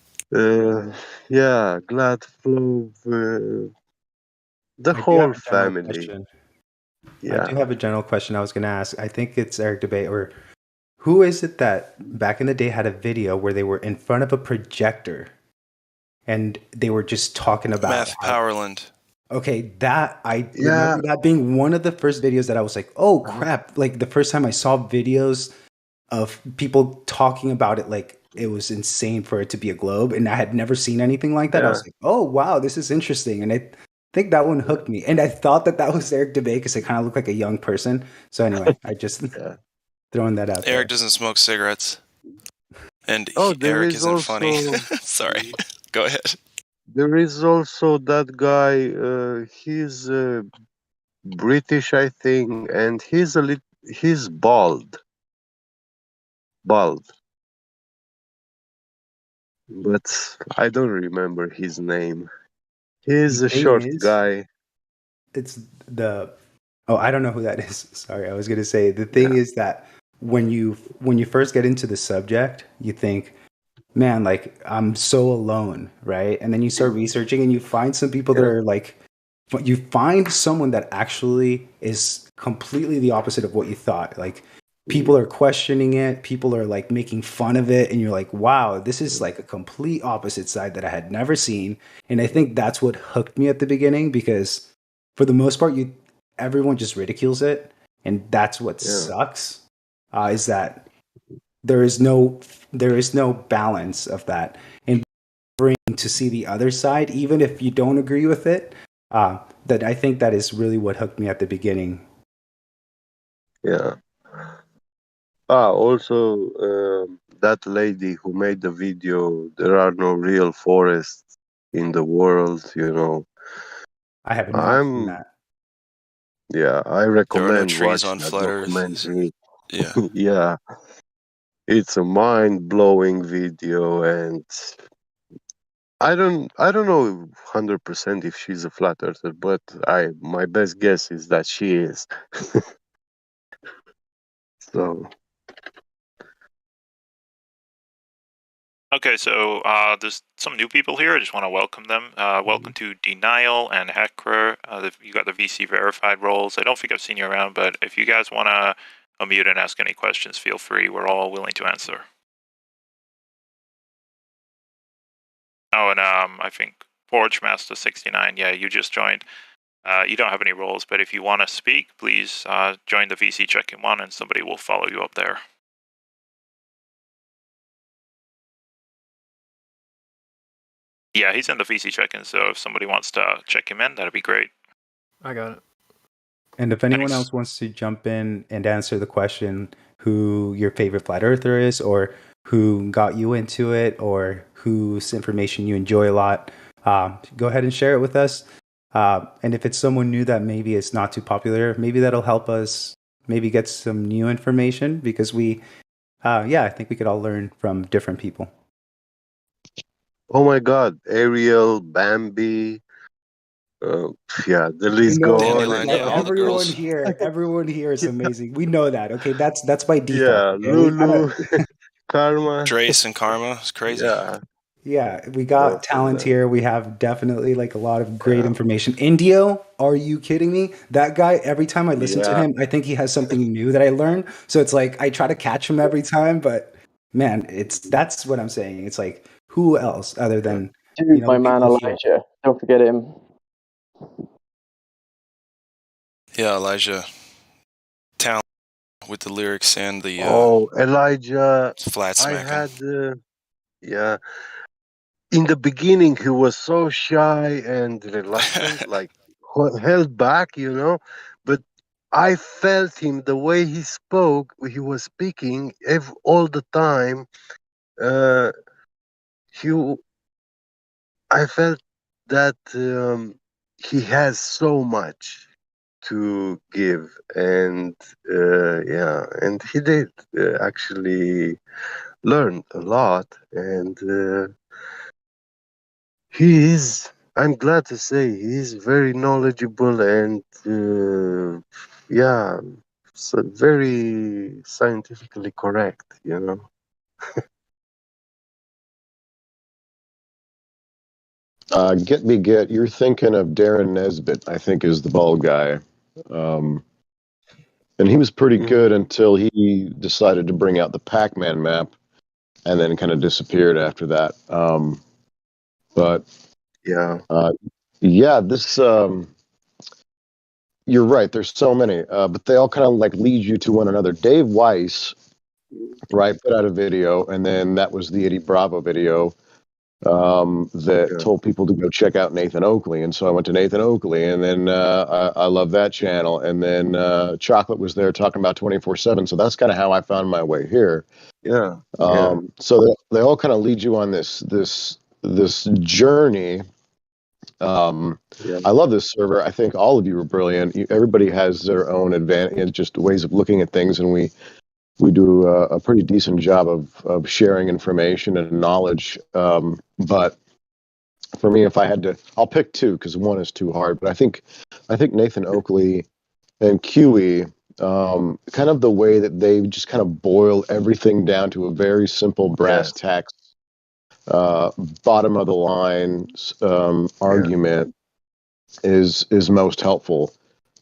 Yeah, Glad Flow, the I do have whole a general family. question. I Yeah. do have a general question I was going to ask. I think it's Eric Debate, or who is it that back in the day had a video where they were in front of a projector and they were just talking about Math Powerland. Okay, that I Yeah. remember that being one of the first videos that I was like, "Oh crap." Like the first time I saw videos of people talking about it, like it was insane for it to be a globe, and I had never seen anything like that. I was Yeah. like, "Oh wow, this is interesting," and I think that one hooked me. And I thought that was Eric Debate because it kind of looked like a young person. So anyway, I just throwing that out Eric there. doesn't smoke cigarettes. And Oh, there Eric is isn't funny. also Sorry. Go ahead. there is also that guy. He's British, I think, and he's bald, but I don't remember his name. The He's a thing short is, guy. it's the oh, I don't know who that is. Sorry, I was gonna say the thing is that when you first get into the subject, you think, man, like I'm so alone, right? And then you start researching and you find some people that are like, you find someone that actually is completely the opposite of what you thought. Like people are questioning it, people are like making fun of it, and you're like, wow, this is like a complete opposite side that I had never seen. And I think that's what hooked me at the beginning, because for the most part, everyone just ridicules it, and that's what sucks. Is that there is no balance of that, and bring to see the other side, even if you don't agree with it. That I think that is really what hooked me at the beginning. Yeah. Also, that lady who made the video, there are no real forests in the world, you know. I have not seen that. Yeah, I There are no recommend trees watching on that flat Earth. documentary. Yeah. Yeah, it's a mind-blowing video, and I don't know 100% if she's a flat earther, but my best guess is that she is. So Okay, so there's some new people here. I just want to welcome them. Welcome to Denial and Heckler. You got the VC verified roles. I don't think I've seen you around, but if you guys want to unmute and ask any questions, feel free. We're all willing to answer. Oh, and I think Forge Master 69. Yeah, you just joined. You don't have any roles, but if you want to speak, please join the VC check-in one, and somebody will follow you up there. Yeah, he's in the VC check-in, so if somebody wants to check him in, that'd be great. I got it. And if anyone else wants to jump in and answer the question, who your favorite flat earther is, or who got you into it, or whose information you enjoy a lot, go ahead and share it with us. And if it's someone new that maybe is not too popular, maybe that'll help us maybe get some new information, because I think we could all learn from different people. oh my God, Ariel, Bambi, yeah, the list No, go on Dandelion, and yeah, on. all the girls. everyone here is amazing. We know that. Okay, that's by default. Yeah, Okay? We Lulu, Karma. Drace and Karma. It's crazy. Yeah, we both got of talent them. here. We have definitely like a lot of great information. Indio, are you kidding me? That guy, every time I listen to Yeah. him, I think he has something new that I learn. So it's like I try to catch him every time, but man, that's what I'm saying. It's like, who else other than Dude, my the man people here? Elijah. Don't forget him. Yeah, Elijah. Talent with the lyrics and the Oh, Elijah, flat I smacking. had, yeah. In the beginning, he was so shy and reluctant, like held back, you know. But I felt him the way he spoke. He was speaking all the time. Uh, he, I felt that he has so much to give, and and he did actually learn a lot, and he is. I'm glad to say he is very knowledgeable and so very scientifically correct. You know. Get. You're thinking of Darren Nesbitt, I think, is the bald guy. And he was pretty good until he decided to bring out the Pac-Man map, and then kind of disappeared after that. But this. You're right. There's so many, but they all kind of like lead you to one another. Dave Weiss, right, put out a video, and then that was the Eddie Bravo video. That told people to go check out Nathan Oakley. And so I went to Nathan Oakley, and then I love that channel. And then Chocolate was there talking about 24/7. So that's kind of how I found my way here. Yeah. So they all kind of lead you on this journey. I love this server. I think all of you are brilliant. Everybody has their own advantage, just ways of looking at things, and we do a pretty decent job of sharing information and knowledge. But for me, if I had to, I'll pick two because one is too hard. But I think Nathan Oakley and QE, kind of the way that they just kind of boil everything down to a very simple brass tacks, bottom of the line argument is most helpful.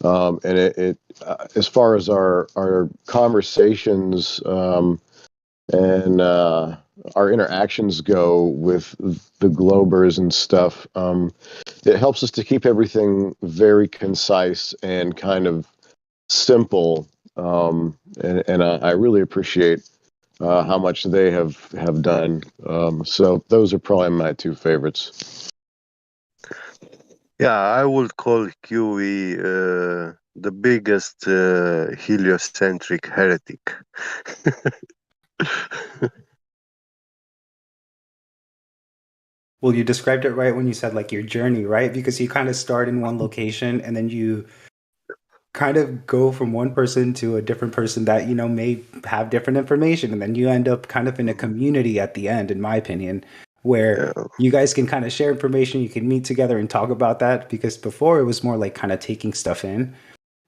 And as far as our conversations and our interactions go with the Globers and stuff, it helps us to keep everything very concise and kind of simple. And I really appreciate how much they have done. So those are probably my two favorites. Yeah, I would call QE the biggest heliocentric heretic. Well, you described it right when you said like your journey, right? Because you kind of start in one location and then you kind of go from one person to a different person that, you know, may have different information. And then you end up kind of in a community at the end, in my opinion, where you guys can kind of share information. You can meet together and talk about that, because before it was more like kind of taking stuff in.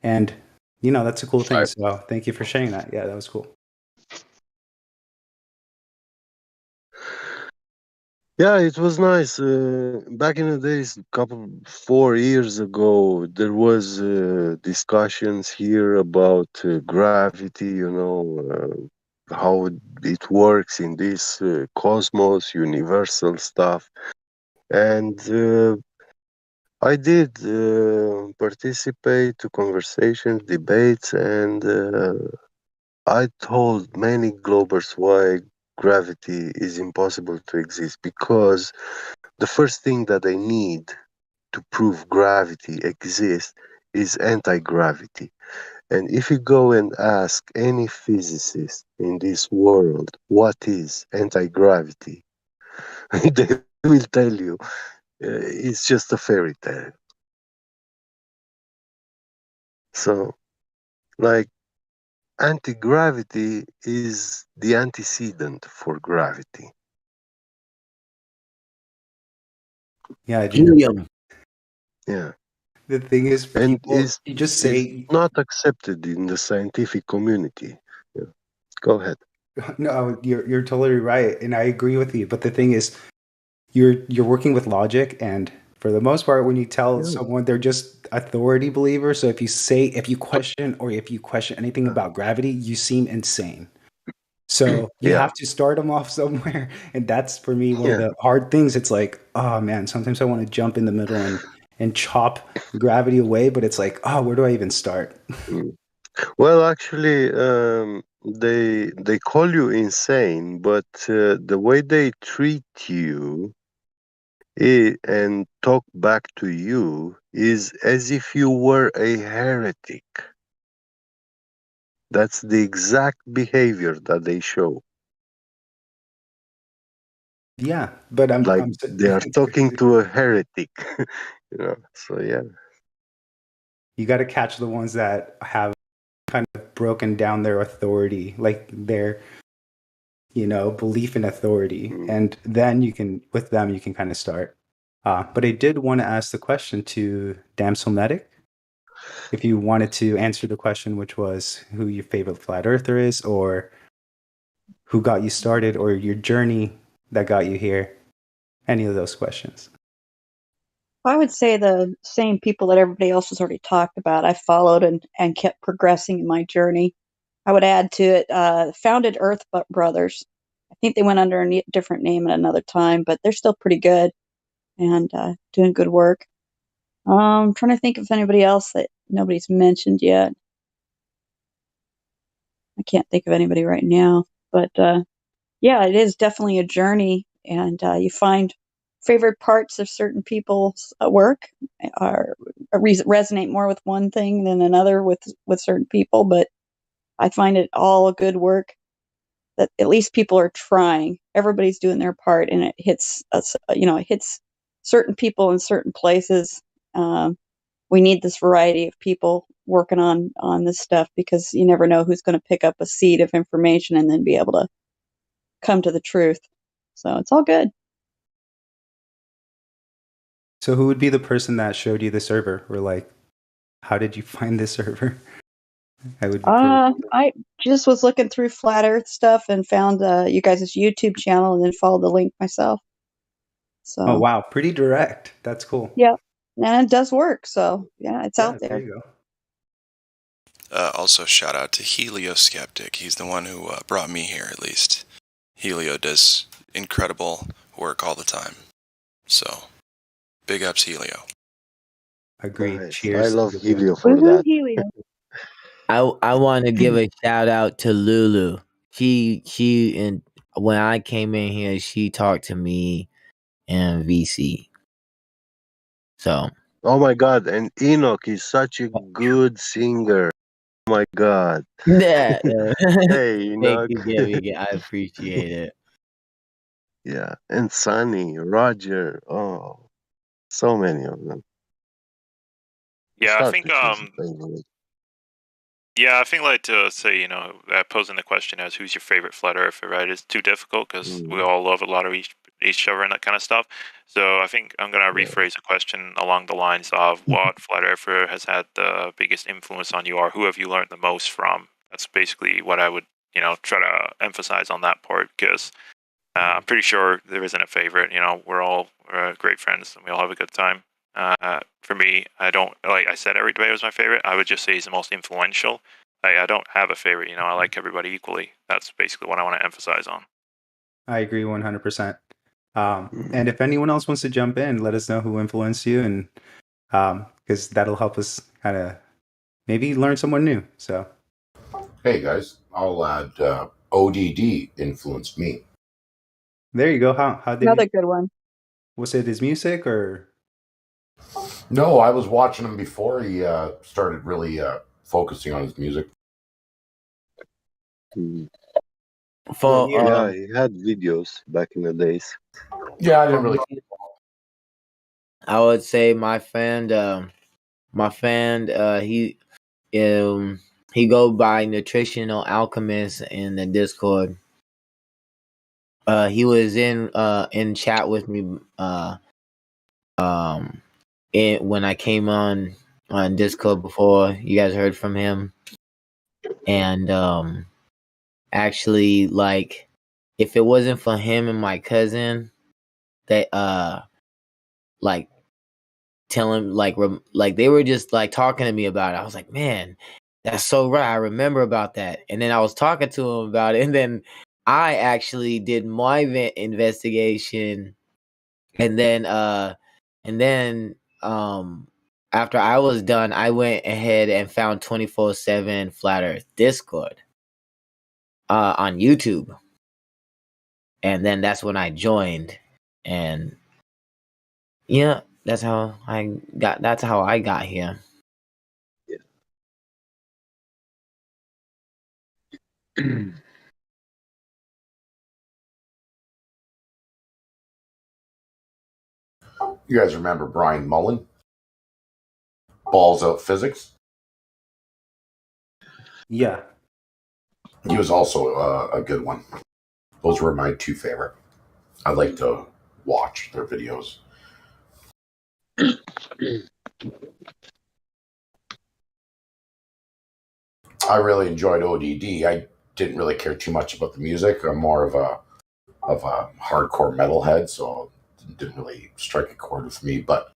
And, you know, that's a cool thing. So thank you for sharing that. Yeah, that was cool. Yeah, it was nice. Back in the days, 4 years ago, there was discussions here about gravity. How it works in this cosmos, universal stuff, and I did participate to conversations, debates, and I told many Globers why gravity is impossible to exist, because the first thing that they need to prove gravity exists is anti-gravity. And if you go and ask any physicist in this world what is anti-gravity, they will tell you it's just a fairy tale. So, like, anti-gravity is the antecedent for gravity. Yeah, helium. Yeah. The thing is, And people, you just is say, not accepted in the scientific community. Yeah. Go ahead. no, you're totally right, and I agree with you. But the thing is, you're working with logic, and for the most part, when you tell someone, they're just authority believers. So if you question anything about gravity, you seem insane. So you Yeah. have to start them off somewhere, and that's for me one of Yeah. the hard things. It's like, oh man, sometimes I want to jump in the middle and chop gravity away, but it's like, oh, where do I even start? Mm. Well, actually, they call you insane, but the way they treat you and talk back to you is as if you were a heretic. That's the exact behavior that they show. Yeah, but Like I'm they are talking to a heretic. So yeah. you got to catch the ones that have kind of broken down their authority, like their, belief in authority, and then with them you can kind of start. But I did want to ask the question to Damsel Medic, if you wanted to answer the question, which was who your favorite flat earther is, or who got you started, or your journey that got you here. Any of those questions. I would say the same people that everybody else has already talked about. I followed and kept progressing in my journey. I would add to it, founded Earth Brothers. I think they went under a different name at another time, but they're still pretty good and doing good work. I'm trying to think of anybody else that nobody's mentioned yet. I can't think of anybody right now, but yeah, it is definitely a journey, and you find favorite parts of certain people's work are resonate more with one thing than another with certain people. But I find it all good work that at least people are trying. Everybody's doing their part, and it hits us. It hits certain people in certain places. We need this variety of people working on this stuff, because you never know who's going to pick up a seed of information and then be able to come to the truth. So it's all good. So who would be the person that showed you the server, or like, how did you find this server? I just was looking through flat Earth stuff and found you guys' YouTube channel, and then followed the link myself. So. Oh wow, pretty direct. That's cool. Yeah, and it does work. So yeah, it's out there. There you go. Also, shout out to Helio Skeptic. He's the one who brought me here, at least. Helio does incredible work all the time. So, big ups, Helio. Agreed. Nice. I Cheers. love Good work. Helio for Woohoo, that. Helio. I want to give a shout out to Lulu. She and when I came in here, she talked to me and VC. So Oh my God! And Enoch is such a good singer. Oh my God. yeah, Hey, thank Enoch. you, Gabby. I appreciate it. Yeah, and Sonny, Roger. Oh, so many of them. Yeah, It's I hard think to choose a favorite. Yeah, I think like to say, posing the question as who's your favorite flat earther, right, is too difficult because we all love a lot of each other and that kind of stuff. So I think I'm gonna rephrase the question along the lines of what flat earther has had the biggest influence on you, or who have you learned the most from? That's basically what I would, try to emphasize on that part because I'm pretty sure there isn't a favorite. We're all great friends and we all have a good time. For me, I don't like I said every debate was my favorite. I would just say he's the most influential. I don't have a favorite. I like everybody equally. That's basically what I want to emphasize on. I agree 100%. And if anyone else wants to jump in, let us know who influenced you, and because that'll help us kind of maybe learn someone new. So, Hey guys, I'll add ODD influenced me. there you go. How did Another he? good one. Was it his music or? No, I was watching him before he started really focusing on his music. For Yeah, he had videos back in the days. Yeah, I didn't really. I would say my fan, he go by Nutritional Alchemist in the Discord. He was in chat with me when I came on Discord before. You guys heard from him, and actually, like, if it wasn't for him and my cousin, they like telling like they were just like talking to me about it. I was like, man, that's so right. I remember about that. And then I was talking to him about it, and then I actually did my investigation, and then after I was done, I went ahead and found 24/7 Flat Earth Discord on YouTube, and then that's when I joined, and yeah, that's how I got here. You guys remember Brian Mullen? Balls Out Physics? Yeah. He was also a good one. Those were my two favorite. I like to watch their videos. I really enjoyed ODD. I didn't really care too much about the music. I'm more of a hardcore metalhead, so it didn't really strike a chord with me. But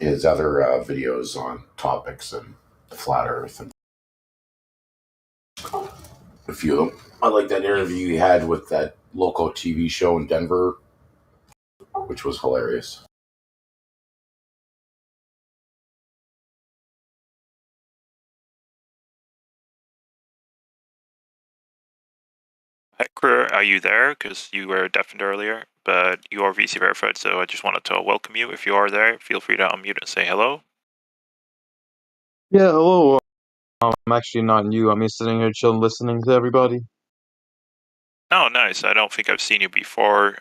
his other videos on topics and flat Earth and a few of them. I like that interview he had with that local TV show in Denver, which was hilarious. Hector, are you there? Because you were deafened earlier, but you are VC verified, so I just wanted to welcome you. If you are there, feel free to unmute and say hello. Yeah, hello. I'm actually not new. I'm just sitting here chilling, listening to everybody. Oh, nice. I don't think I've seen you before.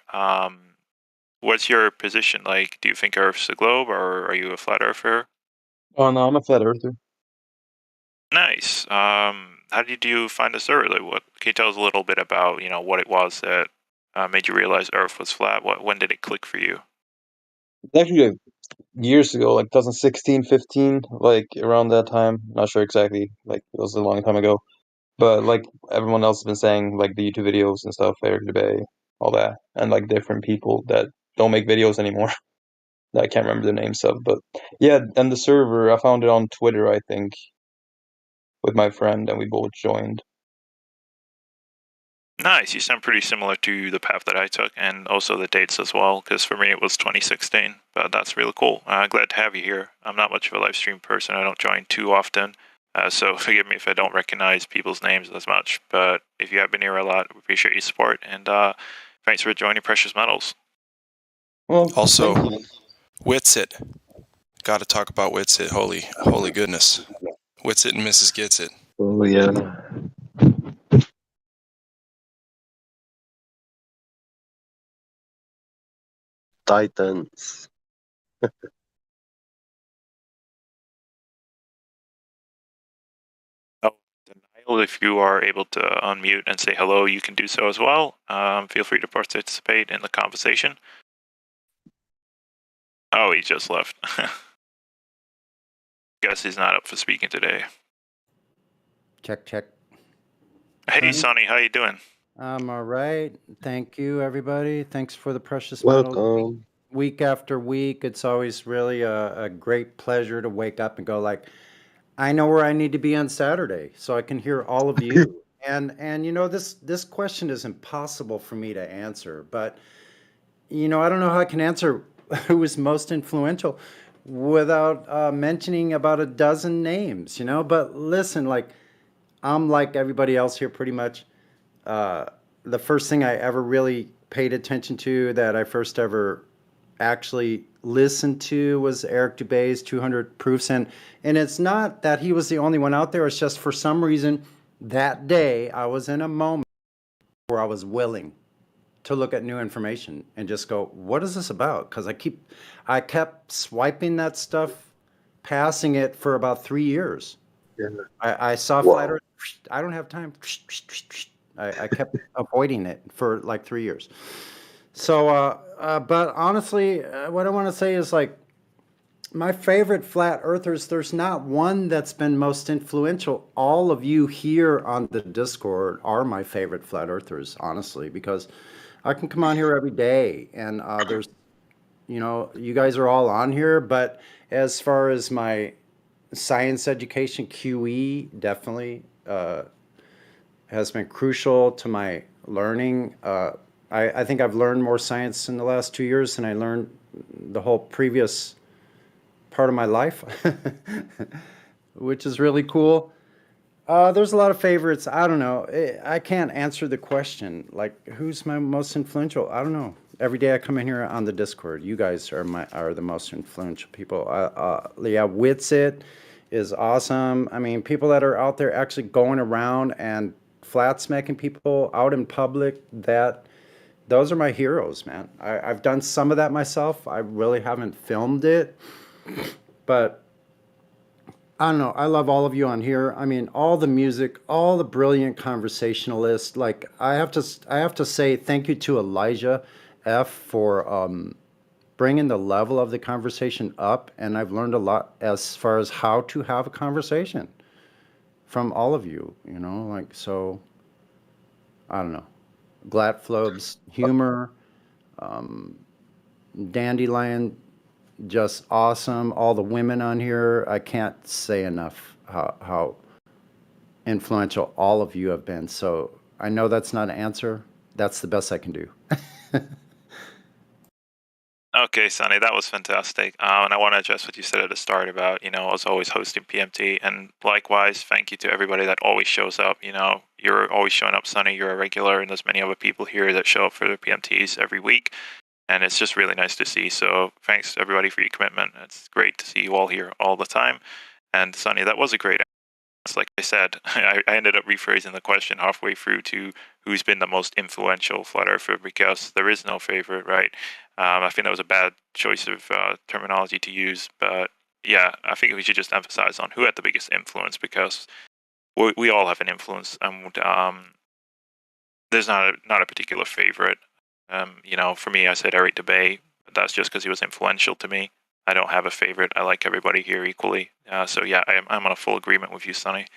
What's your position? Like, do you think Earth's a globe, or are you a flat earther? Oh no, I'm a flat earther. Nice. How did you find the server? Like, what can you tell us a little bit about? What it was that made you realize Earth was flat. When did it click for you? Actually, like, years ago, like 2016, 15, like around that time. Not sure exactly. Like it was a long time ago. But like everyone else has been saying, like the YouTube videos and stuff, Eric Debay, all that, and like different people that don't make videos anymore. that I can't remember the names of, but yeah, and the server I found it on Twitter, I think, with my friend, and we both joined. Nice. You sound pretty similar to the path that I took, and also the dates as well, because for me it was 2016, but that's really cool. Glad to have you here. I'm not much of a live stream person. I don't join too often, so forgive me if I don't recognize people's names as much, but if you have been here a lot, we appreciate your support, and thanks for joining Precious Metals. Well, also, Witsit. Got to talk about Witsit. Holy goodness. Witsit and Mrs. Gets It. Oh, yeah. Titans. Oh, Denial, if you are able to unmute and say hello, you can do so as well. Feel free to participate in the conversation. Oh, he just left. Guess he's not up for speaking today. Check. Hey, Sonny, how you doing? I'm all right. Thank you, everybody. Thanks for the precious metals. Welcome. Week after week, it's always really a great pleasure to wake up and go like, I know where I need to be on Saturday, so I can hear all of you. and you know, this question is impossible for me to answer, but you know, I don't know how I can answer who was most influential without mentioning about a dozen names. You know, but listen, like I'm like everybody else here, pretty much. The first thing I ever really paid attention to, that I first ever actually listened to, was Eric Dubé's 200 Proofs. And it's not that he was the only one out there. It's just for some reason that day I was in a moment where I was willing to look at new information and just go, what is this about? Because I kept swiping that stuff, passing it for about 3 years. Yeah. I saw Wow. Flat Earth. I don't have time. I kept avoiding it for like 3 years. So, but honestly, what I want to say is like my favorite flat earthers, there's not one that's been most influential. All of you here on the Discord are my favorite flat earthers, honestly, because I can come on here every day and there's, you know, you guys are all on here. But as far as my science education, QE definitely has been crucial to my learning. I think I've learned more science in the last 2 years than I learned the whole previous part of my life, which is really cool. There's a lot of favorites. I don't know. I can't answer the question. Like, who's my most influential? I don't know. Every day I come in here on the Discord, you guys are the most influential people. Yeah, Witsit is awesome. I mean, people that are out there actually going around and flat smacking people out in public, those are my heroes, man. I've done some of that myself. I really haven't filmed it, but I don't know. I love all of you on here. I mean, all the music, all the brilliant conversationalists. Like, I have to say thank you to Elijah F for bringing the level of the conversation up, and I've learned a lot as far as how to have a conversation from all of you. You know, like, so I don't know. Glatflob's humor, Dandelion, just awesome. All the women on here, I can't say enough how influential all of you have been. So I know that's not an answer. That's the best I can do. Okay, Sonny, that was fantastic. And I want to address what you said at the start about, you know, us always hosting PMT. And likewise, thank you to everybody that always shows up. You know, you're always showing up, Sonny. You're a regular, and there's many other people here that show up for the PMTs every week. And it's just really nice to see. So thanks, everybody, for your commitment. It's great to see you all here all the time. And Sonny, that was a great answer. Like I said, I ended up rephrasing the question halfway through to who's been the most influential flat earther, because there is no favorite, right? I think that was a bad choice of terminology to use, but yeah, I think we should just emphasize on who had the biggest influence, because we all have an influence, and there's not a particular favorite. You know, for me, I said Eric Dubé, but that's just because he was influential to me. I don't have a favorite. I like everybody here equally. So yeah, I'm on a full agreement with you, Sonny.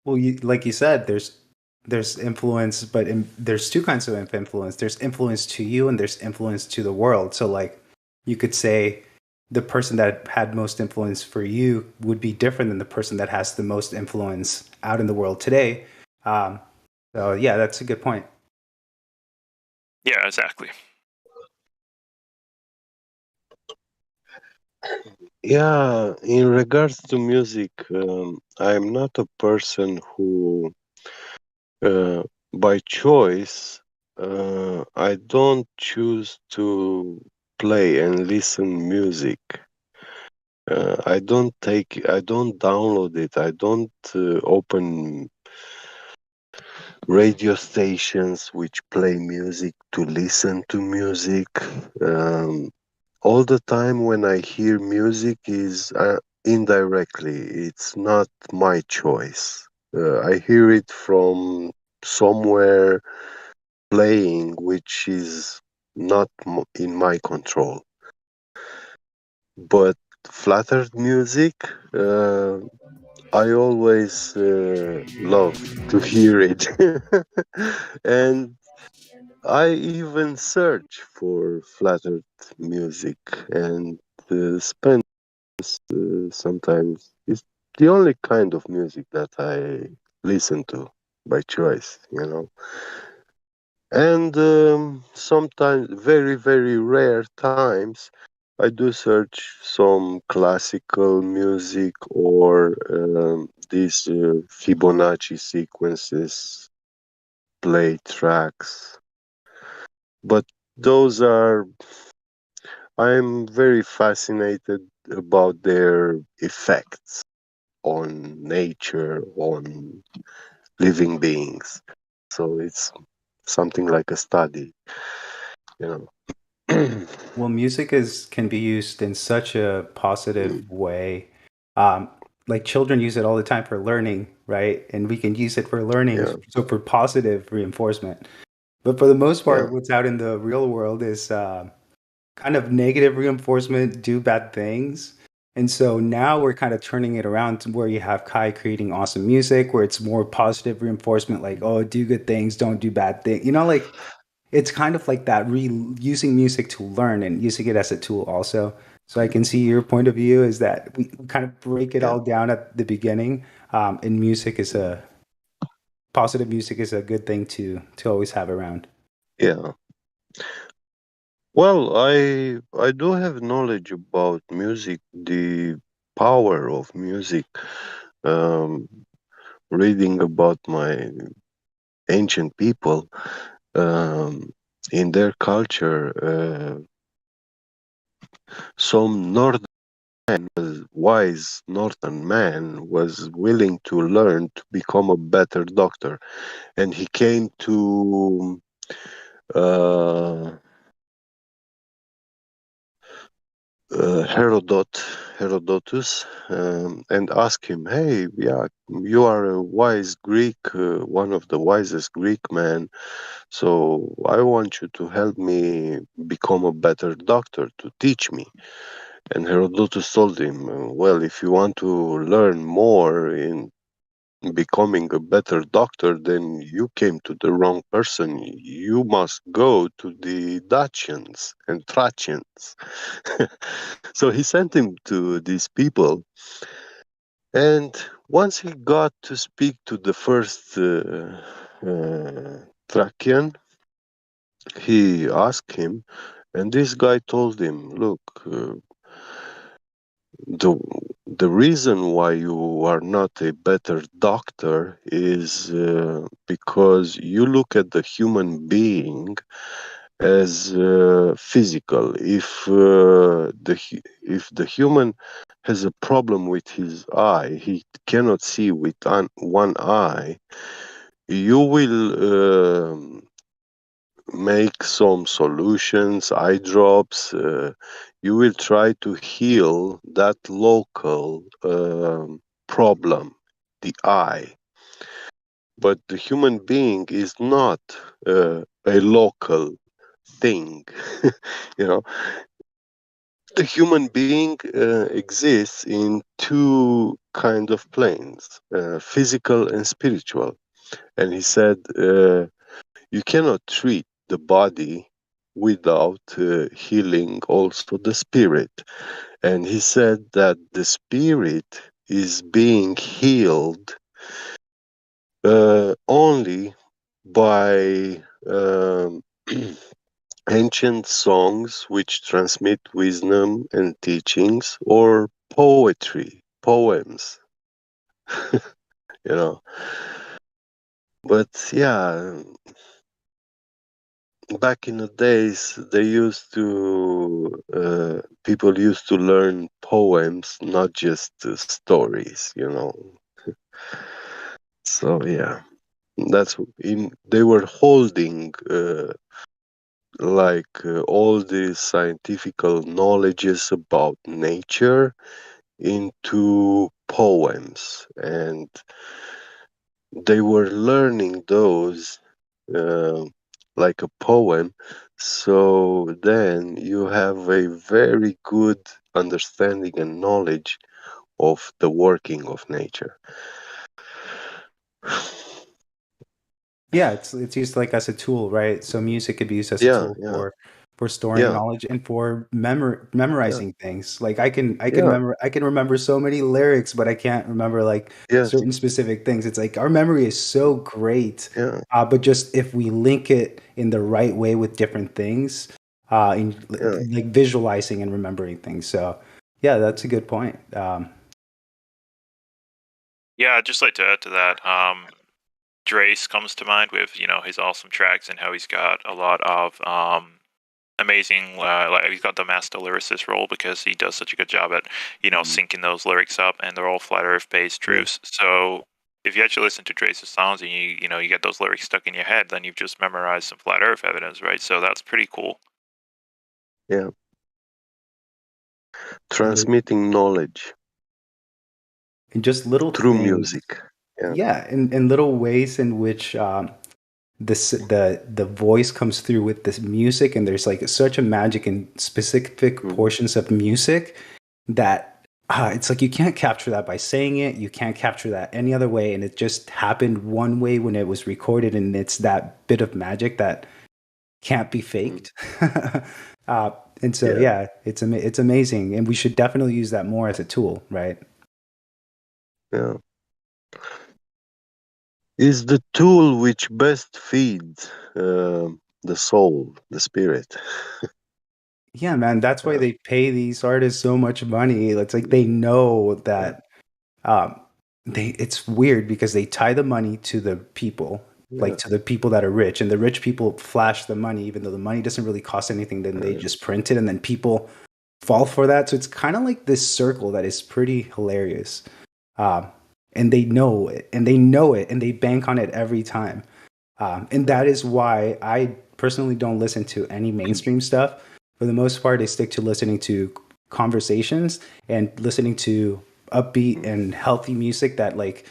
Well, like you said, there's influence, but there's two kinds of influence. There's influence to you, and there's influence to the world. So, like, you could say the person that had most influence for you would be different than the person that has the most influence out in the world today. So yeah, that's a good point. Yeah, exactly. Yeah, in regards to music, I'm not a person who, by choice, I don't choose to play and listen music. I don't download it. I don't open radio stations which play music to listen to music. Um, all the time when I hear music is indirectly. It's not my choice. I hear it from somewhere playing, which is not in my control. But flattered music, I always love to hear it. And I even search for flattered music and spend sometimes. It's the only kind of music that I listen to by choice, you know. And sometimes, very, very rare times, I do search some classical music or these Fibonacci sequences, play tracks. But those are, I'm very fascinated about their effects on nature, on living beings. So it's something like a study, you know. Well, music can be used in such a positive way. Like children use it all the time for learning, right? And we can use it for learning, Yeah, so for positive reinforcement. But for the most yeah, part, what's out in the real world is kind of negative reinforcement, do bad things. And so now we're kind of turning it around to where you have Kai creating awesome music, where it's more positive reinforcement, like, oh, do good things, don't do bad things. Like it's kind of like that, using music to learn and using it as a tool also. So I can see your point of view is that we kind of break it yeah, all down at the beginning. And positive music is a good thing to always have around. yeah. Well, I do have knowledge about music, the power of music. Um, reading about my ancient people, um, in their culture, some northern wise northern man was willing to learn to become a better doctor, and he came to uh, Herodotus, and asked him, "Hey, yeah, you are a wise Greek, one of the wisest Greek men. So I want you to help me become a better doctor, to teach me." And Herodotus told him, "Well, if you want to learn more in becoming a better doctor, then you came to the wrong person. You must go to the Dacians and Thracians." So he sent him to these people. And once he got to speak to the first Thracian, he asked him, and this guy told him, "Look, the the reason why you are not a better doctor is because you look at the human being as physical. If the human has a problem with his eye, he cannot see with one eye, you will make some solutions, eye drops. You will try to heal that local problem, the eye. But the human being is not a local thing. You know, the human being exists in two kind of planes, physical and spiritual. And he said, you cannot treat the body without healing also the spirit. And he said that the spirit is being healed only by ancient songs which transmit wisdom and teachings, or poetry, poems, you know. But yeah, back in the days, they used to people used to learn poems, not just stories, you know. So yeah, they were holding all the scientific knowledges about nature into poems, and they were learning those uh, like a poem. So then you have a very good understanding and knowledge of the working of nature. Yeah, it's used like as a tool, right? So music could be used as a Yeah, tool yeah, for storing yeah, knowledge and for yeah, memorizing things. Like yeah, I can remember so many lyrics, but I can't remember like yes, certain specific things. It's like our memory is so great, yeah, but just if we link it in the right way with different things, in yeah. like visualizing and remembering things. So yeah, that's a good point. Yeah, I'd just like to add to that. Drace comes to mind with his awesome tracks and how he's got a lot of amazing. Like he's got the master lyricist role because he does such a good job at syncing those lyrics up, and they're all flat earth based Yeah. truths. So if you actually listen to Drace's songs and you get those lyrics stuck in your head, then you've just memorized some flat earth evidence, right? So that's pretty cool. Yeah. Transmitting knowledge And just little through things. music. Yeah. Yeah, and little ways in which the voice comes through with this music, and there's like such a magic in specific portions of music that it's like you can't capture that by saying it. You can't capture that any other way, and it just happened one way when it was recorded, and it's that bit of magic that can't be faked. And so Yeah. yeah, it's amazing, and we should definitely use that more as a tool, right? Yeah. Is the tool which best feeds the soul, the spirit. Yeah, man, that's why they pay these artists so much money. It's like they know that it's weird because they tie the money to the people, Yeah. like to the people that are rich, and the rich people flash the money even though the money doesn't really cost anything, then they just print it and then people fall for that. So it's kind of like this circle that is pretty hilarious. And they know it, and they know it, and they bank on it every time. And that is why I personally don't listen to any mainstream stuff. For the most part, I stick to listening to conversations and listening to upbeat and healthy music that like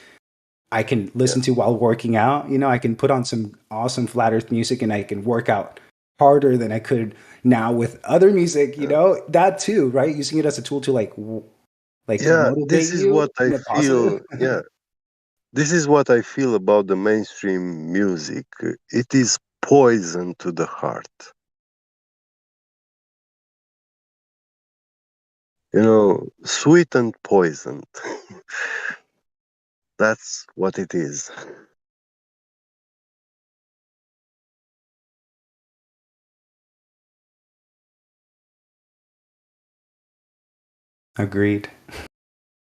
I can listen to while working out. You know, I can put on some awesome flat earth music and I can work out harder than I could now with other music, you know, that too, right? Using it as a tool to like Yeah, motivate this is you what I in a positive. feel. Yeah, this is what I feel about the mainstream music. It is poison to the heart. You know, sweet and poisoned. That's what it is. Agreed.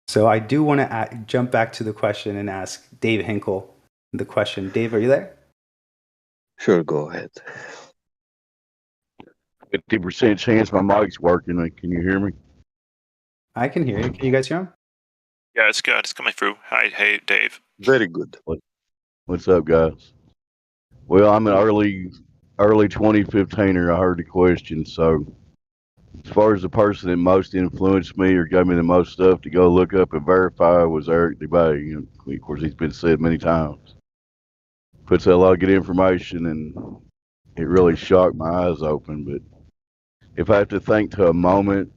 So I do want to jump back to the question and ask Dave Hinkle the question. Dave, are you there? Sure, go ahead. 50% chance my mic's working. Can you hear me? I can hear you. Can you guys hear him? Yeah, it's good. It's coming through. Hi, hey, Dave. Very good. What's up, guys? Well, I'm an early 2015er. I heard the question. So, as far as the person that most influenced me or gave me the most stuff to go look up and verify was Eric Dubay. You know, of course, he's been said many times. Puts out a lot of good information, and it really shocked my eyes open. But if I have to think to a moment,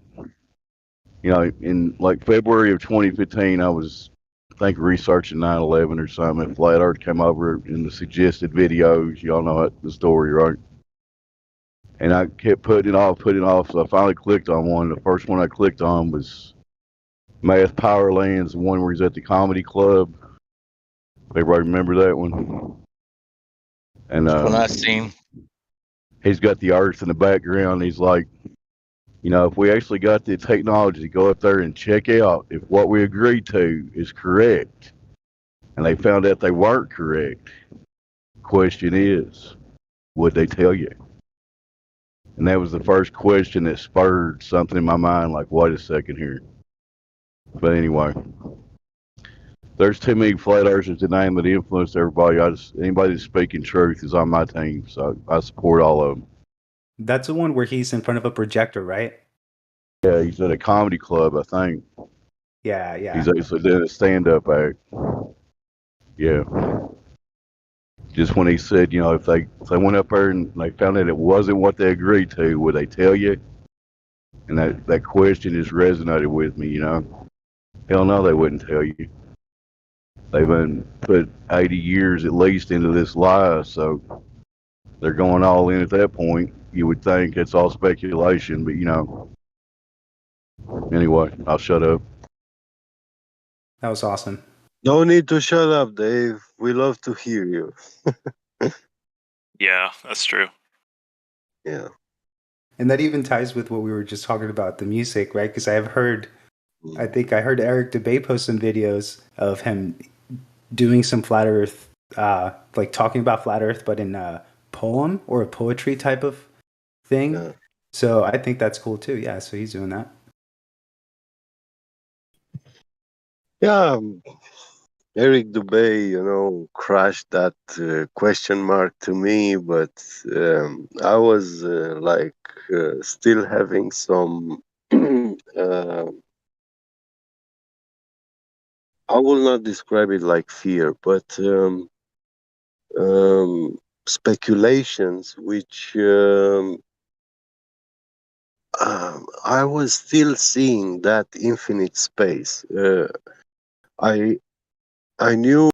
you know, in like February of 2015, I was, I think, researching 9/11 or something. And Flat Earth came over in the suggested videos. Y'all know the story, right? And I kept putting it off. So I finally clicked on one. The first one I clicked on was Math Powerlands, the one where he's at the comedy club. Everybody remember that one? And That's one I seen. he's got the Earth in the background. He's like, you know, if we actually got the technology to go up there and check out if what we agreed to is correct, and they found out they weren't correct, question is, would they tell you? And that was the first question that spurred something in my mind, like, wait a second here. But anyway, there's too many flat earthers to name that influence everybody. Anybody that's speaking truth is on my team, so I support all of them. That's the one where he's in front of a projector, right? Yeah, he's at a comedy club, I think. Yeah, yeah. He's actually doing a stand-up act. Yeah. Just when he said, you know, if they went up there and they found out it wasn't what they agreed to, would they tell you? And that question just resonated with me, you know. Hell no, they wouldn't tell you. They've been put 80 years at least into this lie, so they're going all in at that point. You would think it's all speculation, but you know. Anyway, I'll shut up. That was awesome. No need to shut up, Dave. We love to hear you. Yeah, that's true. Yeah. And that even ties with what we were just talking about, the music, right? Because I think I heard Eric DeBay post some videos of him doing some flat earth, like talking about flat earth, but in a poem or a poetry type of thing. Yeah. So I think that's cool too. Yeah, so he's doing that. Yeah, Eric Dubay, you know, crashed that question mark to me, but I was still having some. I will not describe it like fear, but speculations, which I was still seeing that infinite space. I knew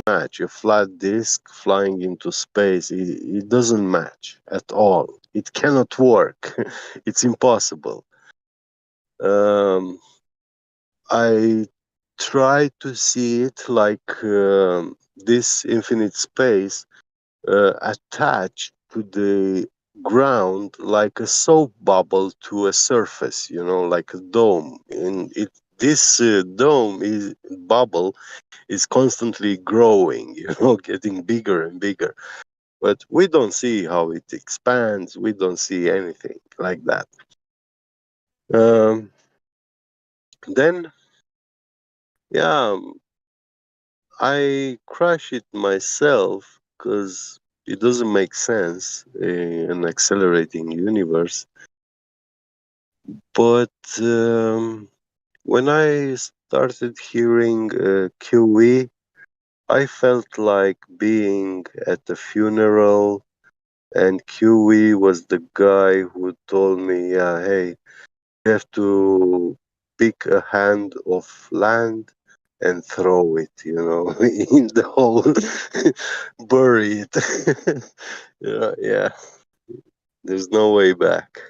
match a flat disk flying into space. It doesn't match at all. It cannot work. It's impossible. I try to see it like this infinite space attached to the ground like a soap bubble to a surface, you know, like a dome. And this dome is bubble is constantly growing, you know, getting bigger and bigger. But we don't see how it expands. We don't see anything like that. Then, yeah, I crash it myself because it doesn't make sense in an accelerating universe. But when I started hearing QE, I felt like being at a funeral, and QE was the guy who told me, yeah, hey, you have to pick a hand of land and throw it, you know, in the hole, bury it. Yeah, there's no way back.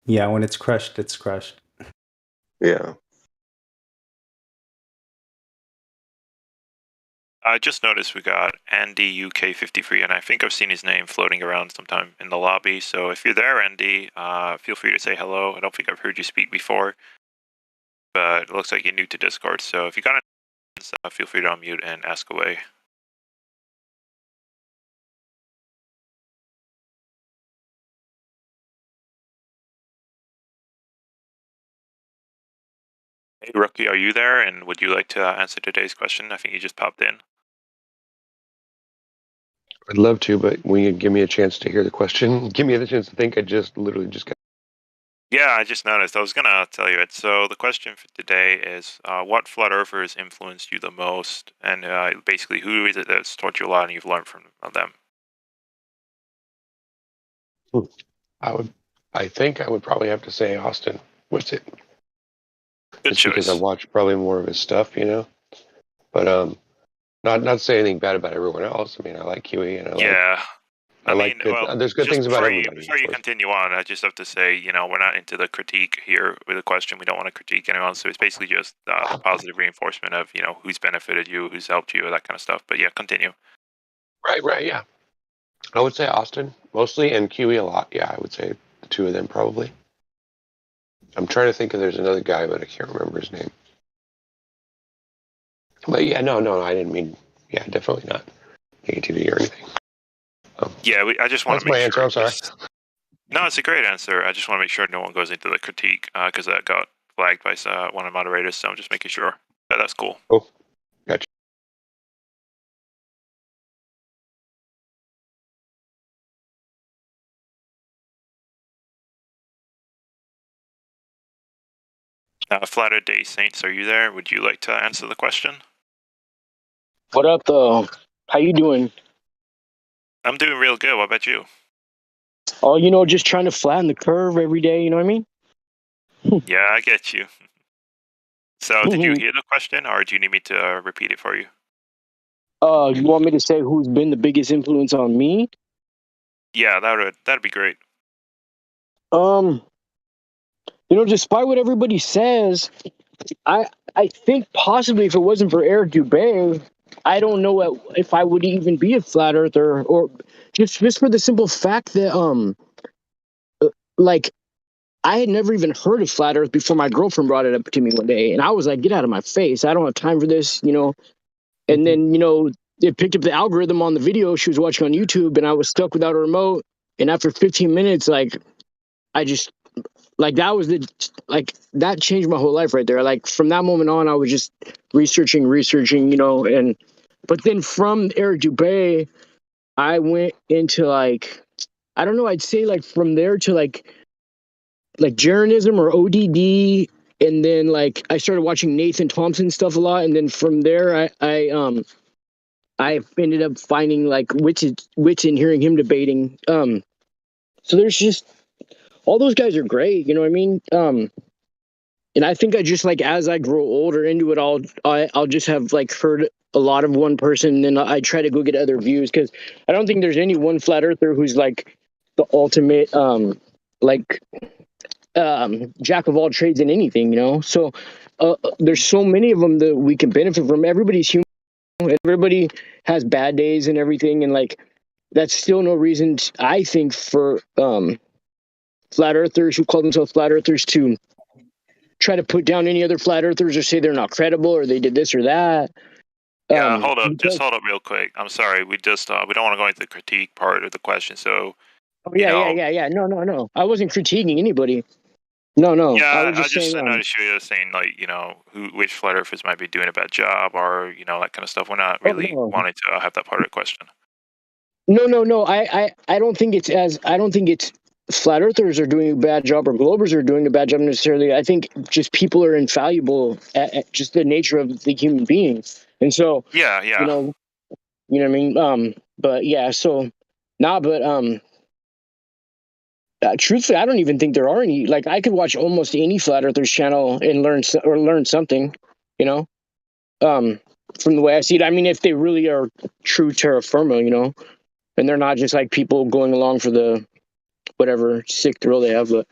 Yeah, when it's crushed, it's crushed. Yeah. I just noticed we got Andy UK53, and I think I've seen his name floating around sometime in the lobby. So if you're there, Andy, feel free to say hello. I don't think I've heard you speak before, but it looks like you're new to Discord. So if you got any, feel free to unmute and ask away. Hey, Rookie, are you there? And would you like to answer today's question? I think you just popped in. I'd love to, but will you give me a chance to hear the question? Give me the chance to think. I just literally just got. Yeah, I just noticed. I was going to tell you it. So the question for today is, what flat earthers influenced you the most? And basically, who is it that's taught you a lot and you've learned from them? I think I would probably have to say Austin. What's it? Good Just because I choice. watch probably more of his stuff, you know. But not say anything bad about everyone else. I mean, I like Huey, and Yeah. I like mean, good. well, There's good just things about before you everybody, of before you course. continue on, I just have to say, you know, we're not into the critique here with the question. We don't want to critique anyone, so it's basically just positive reinforcement of, you know, who's benefited you, who's helped you, that kind of stuff. But yeah, continue. Right, yeah. I would say Austin mostly, and Huey a lot. Yeah, I would say the two of them probably. I'm trying to think if there's another guy, but I can't remember his name. But yeah, no, I didn't mean. Yeah, definitely not negativity or anything. Yeah, I just want That's to make my sure. answer. I'm sorry. No, it's a great answer. I just want to make sure no one goes into the critique because that got flagged by one of the moderators. So I'm just making sure. Yeah, that's cool. Cool. Gotcha. Flatter Day Saints, are you there? Would you like to answer the question? What up, though? How you doing? I'm doing real good. What about you? Oh, you know, just trying to flatten the curve every day. You know what I mean? Yeah, I get you. So, did you hear the question, or do you need me to repeat it for you? You want me to say who's been the biggest influence on me? Yeah, that'd be great. You know, despite what everybody says, I think possibly if it wasn't for Eric Dubay, I don't know if I would even be a flat earther, or just for the simple fact that like I had never even heard of flat Earth before my girlfriend brought it up to me one day, and I was like, "Get out of my face! I don't have time for this," you know. And then, you know, it picked up the algorithm on the video she was watching on YouTube, and I was stuck without a remote. And after 15 minutes, like, I just, like, that changed my whole life right there. Like, from that moment on, I was just researching, you know. But then from Eric Dubay, I went into, like, I don't know, I'd say, like, from there to, like Jeranism or ODD. And then, like, I started watching Nathan Thompson stuff a lot. And then from there, I ended up finding like Wits and hearing him debating. So there's just all those guys are great, you know what I mean? And I think I just like as I grow older into it, I'll just have like heard a lot of one person, and then I try to go get other views because I don't think there's any one flat earther who's like the ultimate like jack of all trades in anything, you know. So there's so many of them that we can benefit from. Everybody's human. Everybody has bad days and everything, and like that's still no reason I think for flat earthers who call themselves flat earthers to try to put down any other flat earthers or say they're not credible or they did this or that. Yeah, hold up. Just hold up real quick. I'm sorry. We just we don't want to go into the critique part of the question. So, Oh, yeah. No. I wasn't critiquing anybody. No. I yeah, was just saying. I noticed you were saying like, you know, which flat earthers might be doing a bad job, or you know, that kind of stuff. We're not really wanting to have that part of the question. No. I don't think it's flat earthers are doing a bad job or globers are doing a bad job necessarily. I think just people are infallible at just the nature of the human being. And so, Yeah. you know what I mean? But yeah, so truthfully, I don't even think there are any. Like, I could watch almost any flat earthers channel and learn something, you know, from the way I see it. I mean, if they really are true terra firma, you know, and they're not just like people going along for the whatever sick thrill they have. But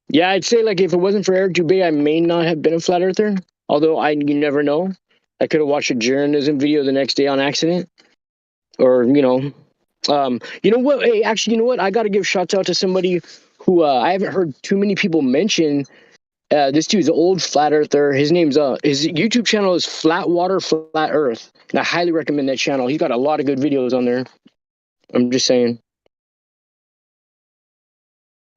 yeah, I'd say like if it wasn't for Eric Dubay, I may not have been a flat earther. Although you never know. I could have watched a Jeranism video the next day on accident, or you know what? Hey, actually, you know what? I got to give shouts out to somebody who I haven't heard too many people mention. This dude's an old flat earther. His YouTube channel is Flatwater Flat Earth, and I highly recommend that channel. He's got a lot of good videos on there. I'm just saying.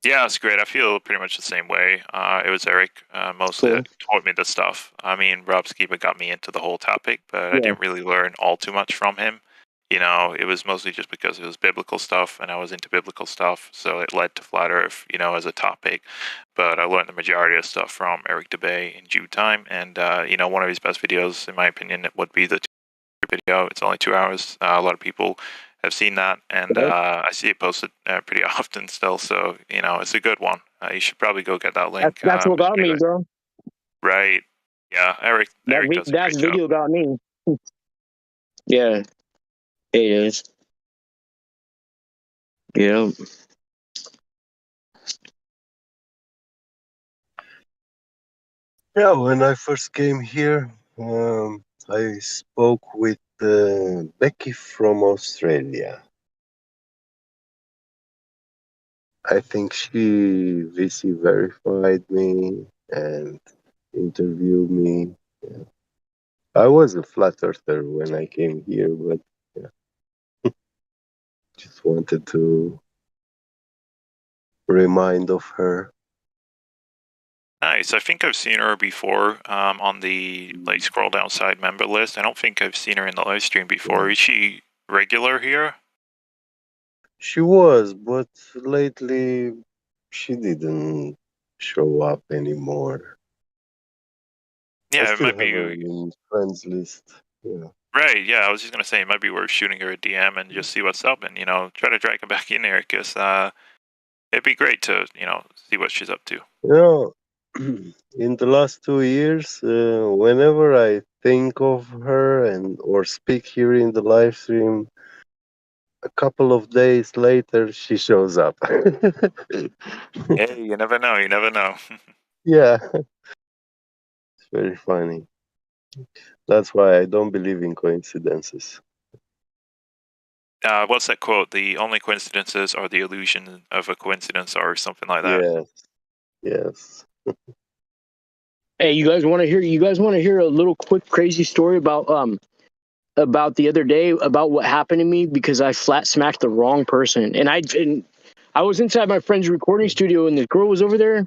Yeah, it's great. I feel pretty much the same way. It was Eric mostly that taught me the stuff. I mean, Rob Skiba got me into the whole topic, but I didn't really learn all too much from him. You know, it was mostly just because it was biblical stuff, and I was into biblical stuff, so it led to Flat Earth, you know, as a topic. But I learned the majority of stuff from Eric Dubay in due time, and you know, one of his best videos, in my opinion, would be the video. It's only 2 hours. A lot of people I've seen that, and I see it posted pretty often still. So it's a good one. You should probably go get that link. That's what got me, bro. Right. Yeah, Eric does a That great video job. got me. Yeah, it is. Yeah. Yeah, when I first came here, I spoke with Becky from Australia. I think she VC verified me and interviewed me. Yeah. I was a flat earther when I came here, but yeah, just wanted to remind of her. Nice. I think I've seen her before on the scroll down side member list. I don't think I've seen her in the live stream before. Is she regular here? She was, but lately she didn't show up anymore. I Yeah, it still might have her be in friends list. Yeah. right. Yeah, I was just gonna say it might be worth shooting her a DM and just see what's up, and try to drag her back in there because it'd be great to see what she's up to. You know, in the last 2 years, whenever I think of her and or speak here in the live stream, a couple of days later she shows up. Hey, you never know. You never know. Yeah, it's very funny. That's why I don't believe in coincidences. What's that quote? The only coincidences are the illusion of a coincidence, or something like that. Yes, yes. Hey, you guys want to hear? You guys want to hear a little quick crazy story about the other day about what happened to me because I flat smacked the wrong person, and I was inside my friend's recording studio, and the girl was over there,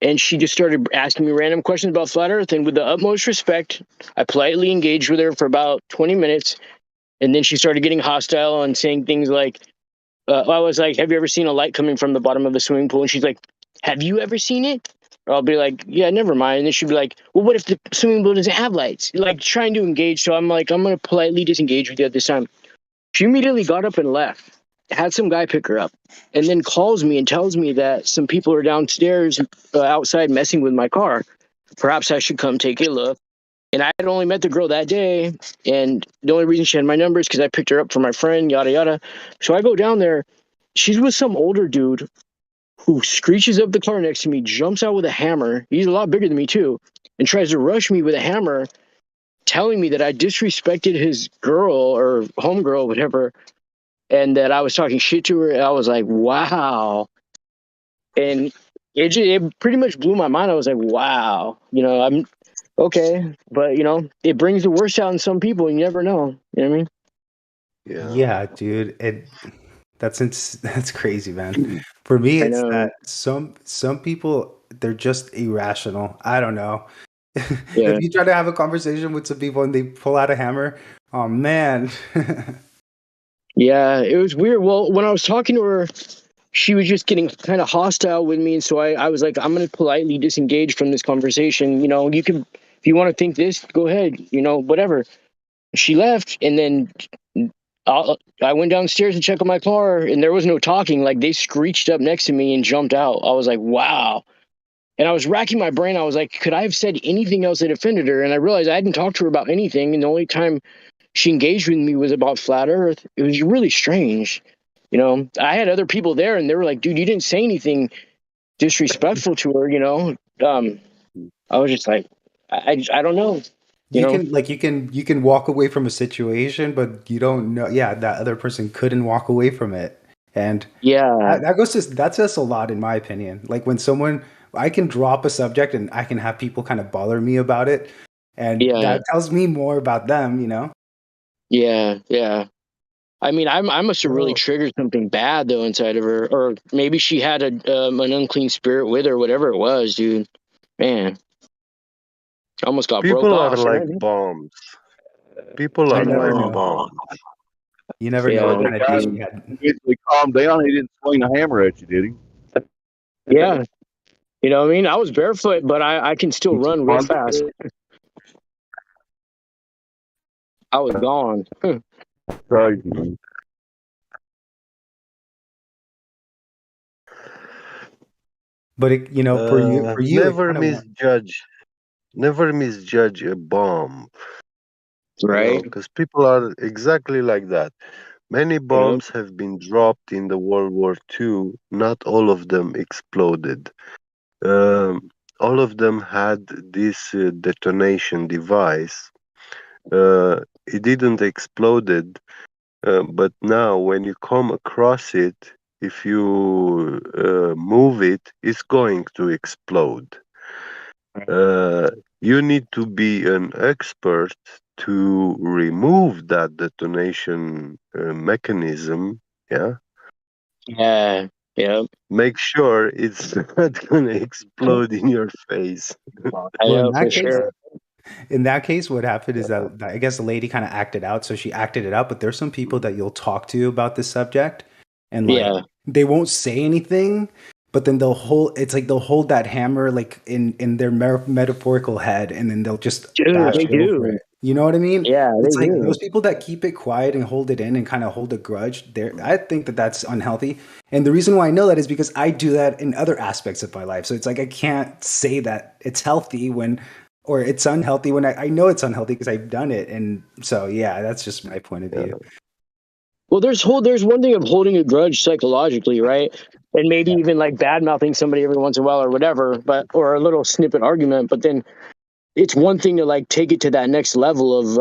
and she just started asking me random questions about flat Earth, and with the utmost respect, I politely engaged with her for about 20 minutes, and then she started getting hostile and saying things like, I was like, "Have you ever seen a light coming from the bottom of a swimming pool?" And she's like, "Have you ever seen it?" Or I'll be like, "Yeah, never mind." And then she'd be like, "Well, what if the swimming pool doesn't have lights?" Like trying to engage. So I'm like, I'm gonna politely disengage with you at this time. She immediately got up and left. Had some guy pick her up, and then calls me and tells me that some people are downstairs outside messing with my car. Perhaps I should come take a look. And I had only met the girl that day, and the only reason she had my number is because I picked her up for my friend, yada yada. So I go down there. She's with some older dude who screeches up the car next to me, jumps out with a hammer. He's a lot bigger than me too, and tries to rush me with a hammer, telling me that I disrespected his girl or homegirl, whatever, and that I was talking shit to her. And I was like, wow. And it pretty much blew my mind. I was like, wow, I'm okay, but it brings the worst out in some people. You never know. You know what I mean? Yeah, dude. That's crazy, man. For me, I it's know. that some people, they're just irrational. I don't know. Yeah. If you try to have a conversation with some people and they pull out a hammer, oh man. Yeah, it was weird. Well, when I was talking to her, she was just getting kind of hostile with me, and so I was like, I'm gonna politely disengage from this conversation. You can, if you want to think this, go ahead. Whatever. She left, and then I went downstairs to check on my car, and there was no talking. Like they screeched up next to me and jumped out. I was like, wow. And I was racking my brain. I was like, could I have said anything else that offended her? And I realized I hadn't talked to her about anything, and the only time she engaged with me was about flat Earth. It was really strange. I had other people there, and they were like, dude, you didn't say anything disrespectful to her. I was just like, I don't know. You can walk away from a situation, but you don't know. Yeah, that other person couldn't walk away from it, and yeah, that says a lot in my opinion. Like when I can drop a subject and I can have people kind of bother me about it, and that tells me more about them. Yeah. I mean, I must have really triggered something bad though inside of her, or maybe she had an unclean spirit with her, whatever it was, dude. Man, I almost got broke People are off. like bombs. People You are never like know. bombs. You never know what The kind of guy day she had. eventually calmed down. He didn't swing a hammer at you, did he? Yeah, you know what I mean. I was barefoot, but I can still run real fast. I was gone. Crazy. But it, for you, it Never kind of want. misjudge a bomb, Right. because people are exactly like that. Many Yep. bombs have been dropped in the World War II. Not all of them exploded. All of them had this detonation device. It didn't exploded, but now when you come across it, if you move it, it's going to explode. You need to be an expert to remove that detonation mechanism. Yeah. Yeah. Yep. Make sure it's not going to explode in your face. I Well, know for sure. in that case, what happened is that I guess the lady kind of acted out, so she acted it out. But there's some people that you'll talk to about this subject, and like Yeah. they won't say anything, but then they'll hold that hammer like in their metaphorical head, and then they'll just Dude, bash they it over do. it. You know what I mean? Yeah, It's they like do. those people that keep it quiet and hold it in and kind of hold a grudge. I think that that's unhealthy. And the reason why I know that is because I do that in other aspects of my life. So it's like I can't say that it's healthy or it's unhealthy when I know it's unhealthy because I've done it. And so, yeah, that's just my point of view. Well, there's one thing of holding a grudge psychologically, right? And maybe even like bad mouthing somebody every once in a while or whatever, or a little snippet argument. But then it's one thing to like take it to that next level of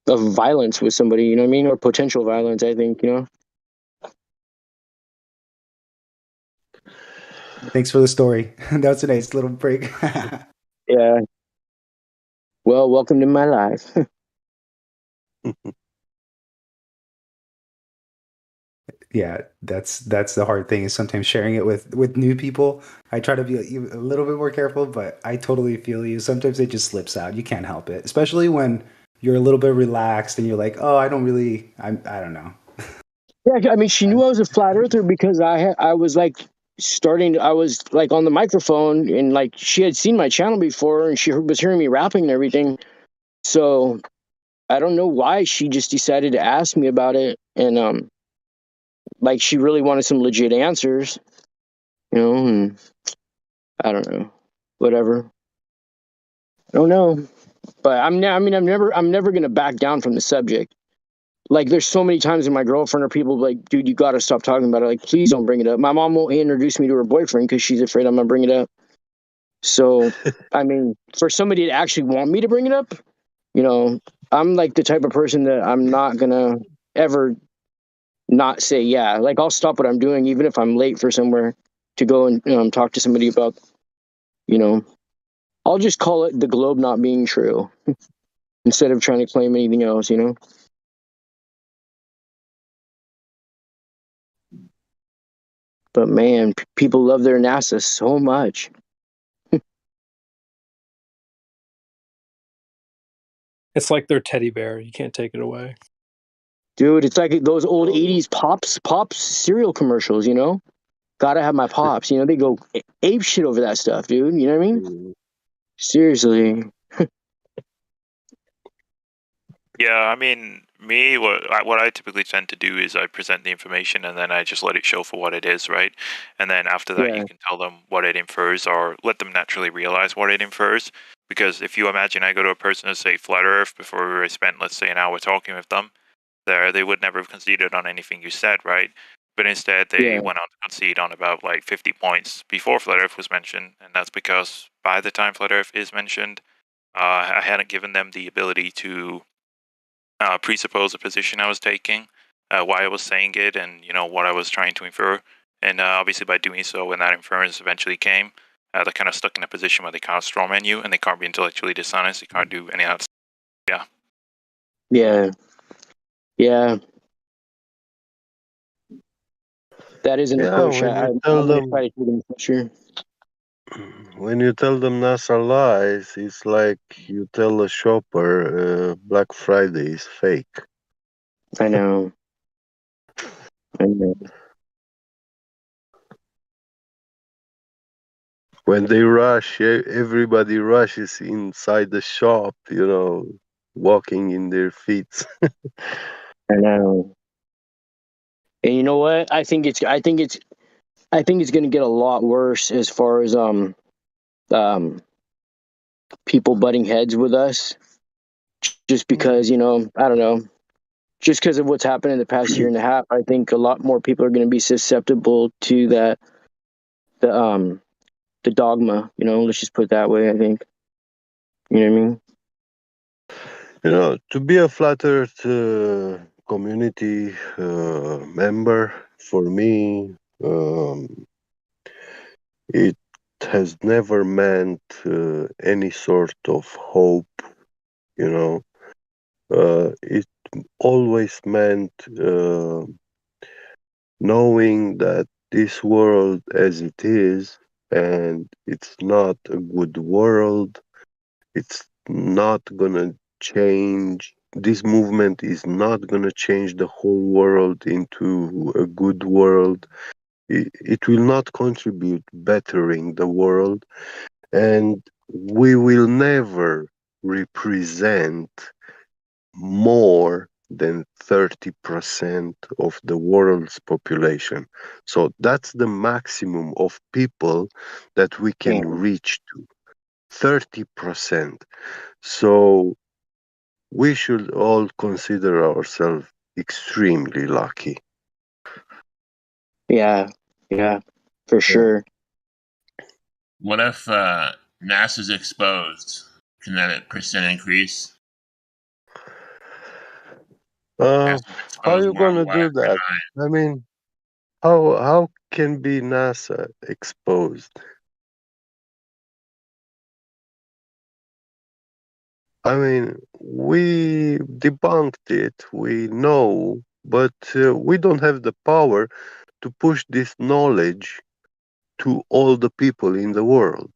of violence with somebody, you know what I mean, or potential violence. I think Thanks for the story. That was a nice little break. Yeah. Well, welcome to my life. Yeah, that's the hard thing is sometimes sharing it with new people. I try to be a little bit more careful, but I totally feel you. Sometimes it just slips out. You can't help it, especially when you're a little bit relaxed and you're like, oh, I don't know. Yeah, I mean, she knew I was a flat earther because I was like I was like on the microphone and like she had seen my channel before and she was hearing me rapping and everything. So I don't know why she just decided to ask me about it, and like she really wanted some legit answers, and I don't know, whatever. I don't know, but I'm never gonna back down from the subject. Like, there's so many times when my girlfriend or people like, dude, you got to stop talking about it. Like, please don't bring it up. My mom won't introduce me to her boyfriend because she's afraid I'm going to bring it up. So, I mean, for somebody to actually want me to bring it up, I'm like the type of person that I'm not going to ever not say, yeah. Like, I'll stop what I'm doing, even if I'm late for somewhere to go and talk to somebody about, I'll just call it the globe not being true instead of trying to claim anything else. But man, people love their NASA so much. It's like their teddy bear. You can't take it away. Dude, it's like those old 80s Pops cereal commercials, Gotta have my Pops. They go ape shit over that stuff, dude. You know what I mean? Seriously. Yeah, I mean, me, what I typically tend to do is I present the information and then I just let it show for what it is, right? And then after that, you can tell them what it infers or let them naturally realize what it infers. Because if you imagine I go to a person and say flat Earth before I spent, let's say, an hour talking with them, they would never have conceded on anything you said, right? But instead, they went on to concede on about like 50 points before flat Earth was mentioned, and that's because by the time flat Earth is mentioned, I hadn't given them the ability to presuppose the position I was taking, why I was saying it, and what I was trying to infer. And obviously, by doing so, when that inference eventually came, they're kind of stuck in a position where they can't strawman you, and they can't be intellectually dishonest. They can't do any of that. Yeah. Yeah. Yeah. That is an approach. When you I'm tell going to them, try to take it for sure. when you tell them NASA lies, it's like you tell a shopper Black Friday is fake. I know. When they rush, everybody rushes inside the shop, walking in their feet. I know. And you know what? I think it's I think it's going to get a lot worse as far as people butting heads with us, just because, you know, I don't know, just because of what's happened in the past year and a half. I think a lot more people are going to be susceptible to that, the dogma, you know, let's just put it that way. I think, you know what I mean? You know, to be a flat Earth community member, for me, it has never meant any sort of hope. You know, it always meant knowing that this world as it is, and it's not a good world, it's not gonna change. This movement is not gonna change the whole world into a good world. It will not contribute bettering the world, and we will never represent more than 30% of the world's population. So that's the maximum of people that we can reach to. 30%. So we should all consider ourselves extremely lucky. Yeah, for sure. What if NASA's exposed? Can that percent increase? How are Expose you more gonna do left that? I mean, how can be NASA exposed? I mean, we debunked it, we know, but we don't have the power to push this knowledge to all the people in the world.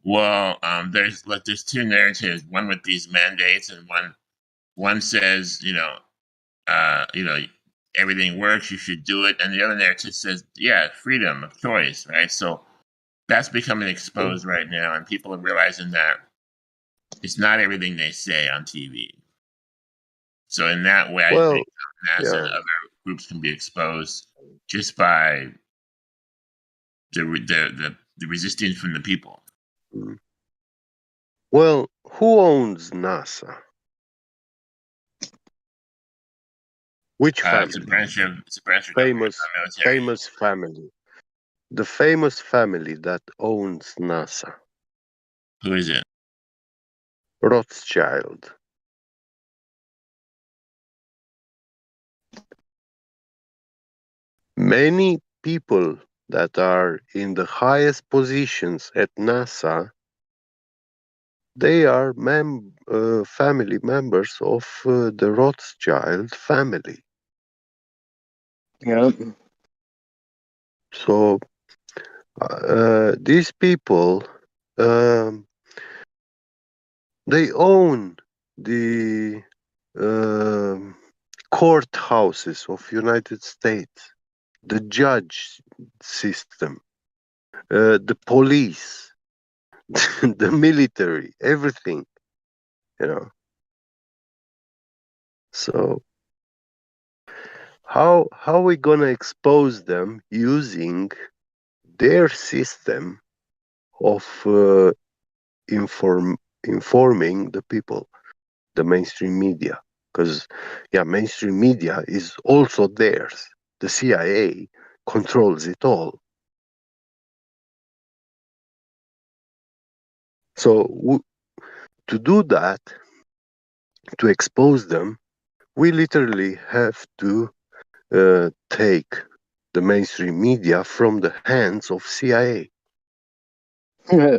Well, there's two narratives. One with these mandates, and one says, everything works, you should do it, and the other narrative says, yeah, freedom of choice, right? So that's becoming exposed right now, and people are realizing that it's not everything they say on TV. So in that way, I Well, think NASA and yeah. other groups can be exposed just by the resistance from the people. Mm. Well, who owns NASA? Which family? It's a branch of government, military. Famous family. The famous family that owns NASA. Who is it? Rothschild. Many people that are in the highest positions at NASA, they are family members of the Rothschild family. Yeah. So these people, they own the courthouses of United States, the judge system, the police, the military, everything, you know. So how are we gonna expose them using their system of informing the people, the mainstream media? Because mainstream media is also theirs. The CIA controls it all. So to do that, to expose them, we literally have to take the mainstream media from the hands of CIA. Yeah.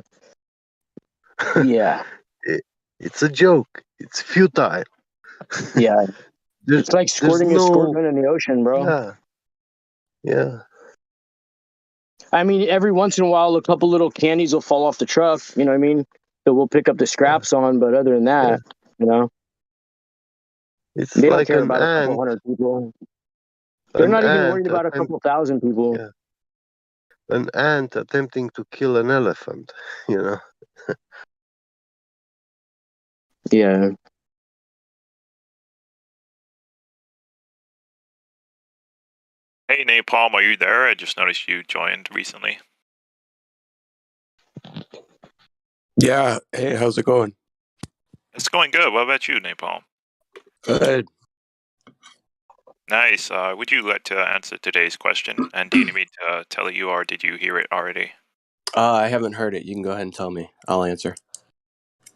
It's a joke. It's futile. Yeah. It's like There's squirting a no. scorpion in the ocean, bro. Yeah. I mean, every once in a while, a couple little candies will fall off the truck. You know what I mean? That we'll pick up the scraps on. But other than that, you know, It's they don't like care an about a couple ant. hundred people. They're not even worried about a couple thousand people. Yeah. An ant attempting to kill an elephant. You know. Yeah. Hey, Napalm, are you there? I just noticed you joined recently. Yeah. Hey, how's it going? It's going good. What about you, Napalm? Good. Nice. Would you like to answer today's question? And do you need me to tell you, or did you hear it already? I haven't heard it. You can go ahead and tell me. I'll answer.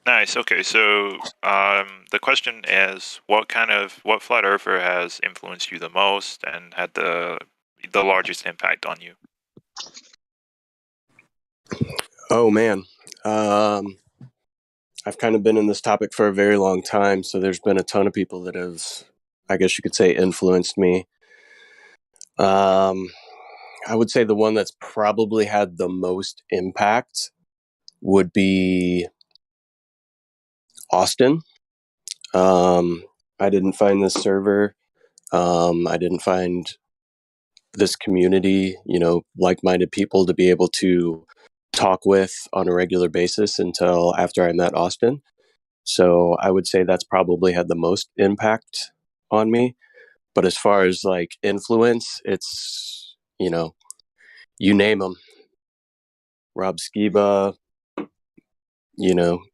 Nice. Okay. So, the question is, what flat earther has influenced you the most and had the largest impact on you? Oh man. I've kind of been in this topic for a very long time, so there's been a ton of people that have, I guess you could say, influenced me. I would say the one that's probably had the most impact would be Austin. I didn't find this server. I didn't find this community, like-minded people to be able to talk with on a regular basis until after I met Austin. So I would say that's probably had the most impact on me. But as far as like influence, it's, you name them. Rob Skiba,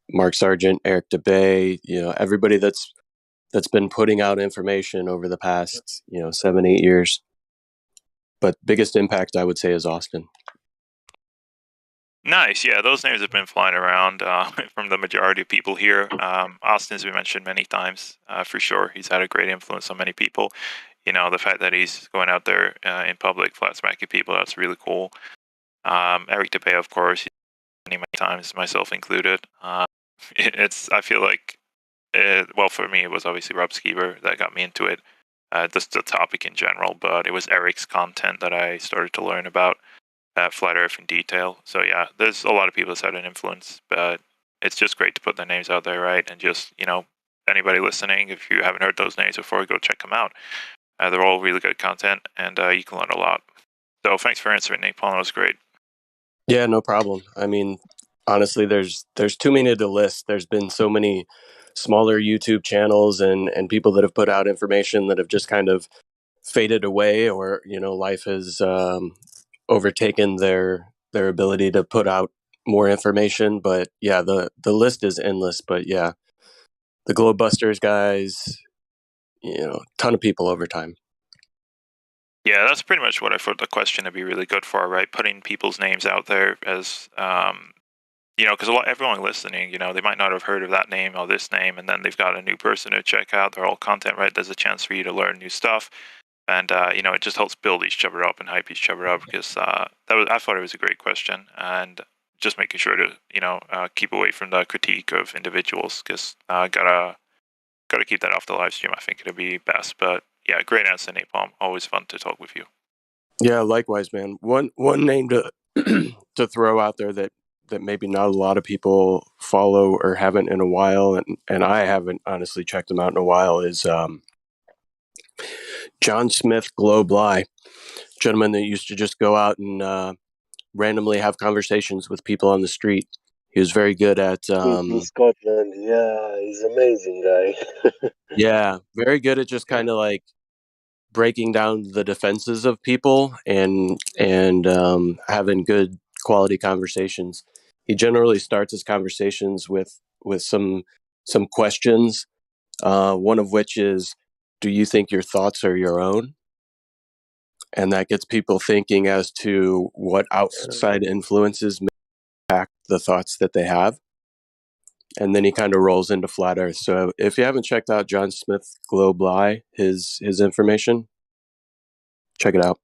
Mark Sargent, Eric DeBay, everybody that's been putting out information over the past, 7-8 years. But biggest impact I would say is Austin. Nice. Yeah, those names have been flying around from the majority of people here. Austin's been mentioned many times, for sure. He's had a great influence on many people. The fact that he's going out there in public, flat smacking people, that's really cool. Eric DeBay, of course, many times, myself included. I feel like, well, for me, it was obviously Rob Skiber that got me into it. Just the topic in general, but it was Eric's content that I started to learn about Flat Earth in detail. So yeah, there's a lot of people that's had an influence, but it's just great to put their names out there, right? And just, anybody listening, if you haven't heard those names before, go check them out. They're all really good content, and you can learn a lot. So thanks for answering, Napalm. That was great. Yeah, no problem. I mean, honestly, there's too many to list. There's been so many smaller YouTube channels and people that have put out information that have just kind of faded away, or life has overtaken their ability to put out more information. But yeah, the list is endless. But yeah, the Globebusters guys, ton of people over time. Yeah, that's pretty much what I thought the question would be really good for, right? Putting people's names out there as, because everyone listening, they might not have heard of that name or this name, and then they've got a new person to check out their old content, right? There's a chance for you to learn new stuff, and it just helps build each other up and hype each other up. Because I thought it was a great question, and just making sure to keep away from the critique of individuals, because gotta keep that off the live stream. I think it'll be best, but. Yeah, great answer, Napalm. Always fun to talk with you. Yeah, likewise, man. One name to to throw out there that maybe not a lot of people follow or haven't in a while, and I haven't honestly checked them out in a while, is John Smith Globli, gentleman that used to just go out and randomly have conversations with people on the street. He was very good at He's in Scotland. Yeah, he's amazing guy. yeah, very good at just kind of like breaking down the defenses of people and having good quality conversations. He generally starts his conversations with some questions. One of which is, "Do you think your thoughts are your own?" And that gets people thinking as to what outside influences may impact the thoughts that they have. And then he kind of rolls into flat Earth. So if you haven't checked out John Smith Globli, his information, check it out.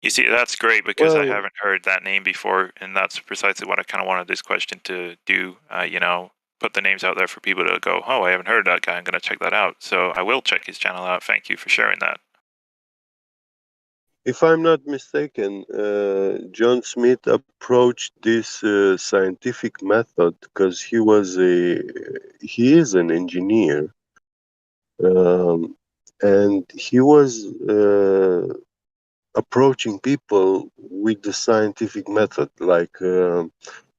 You see, that's great because I haven't heard that name before, and that's precisely what I kind of wanted this question to do. Put the names out there for people to go, oh, I haven't heard that guy. I'm going to check that out. So I will check his channel out. Thank you for sharing that. If I'm not mistaken, John Smith approached this scientific method because he is an engineer, and he was approaching people with the scientific method, like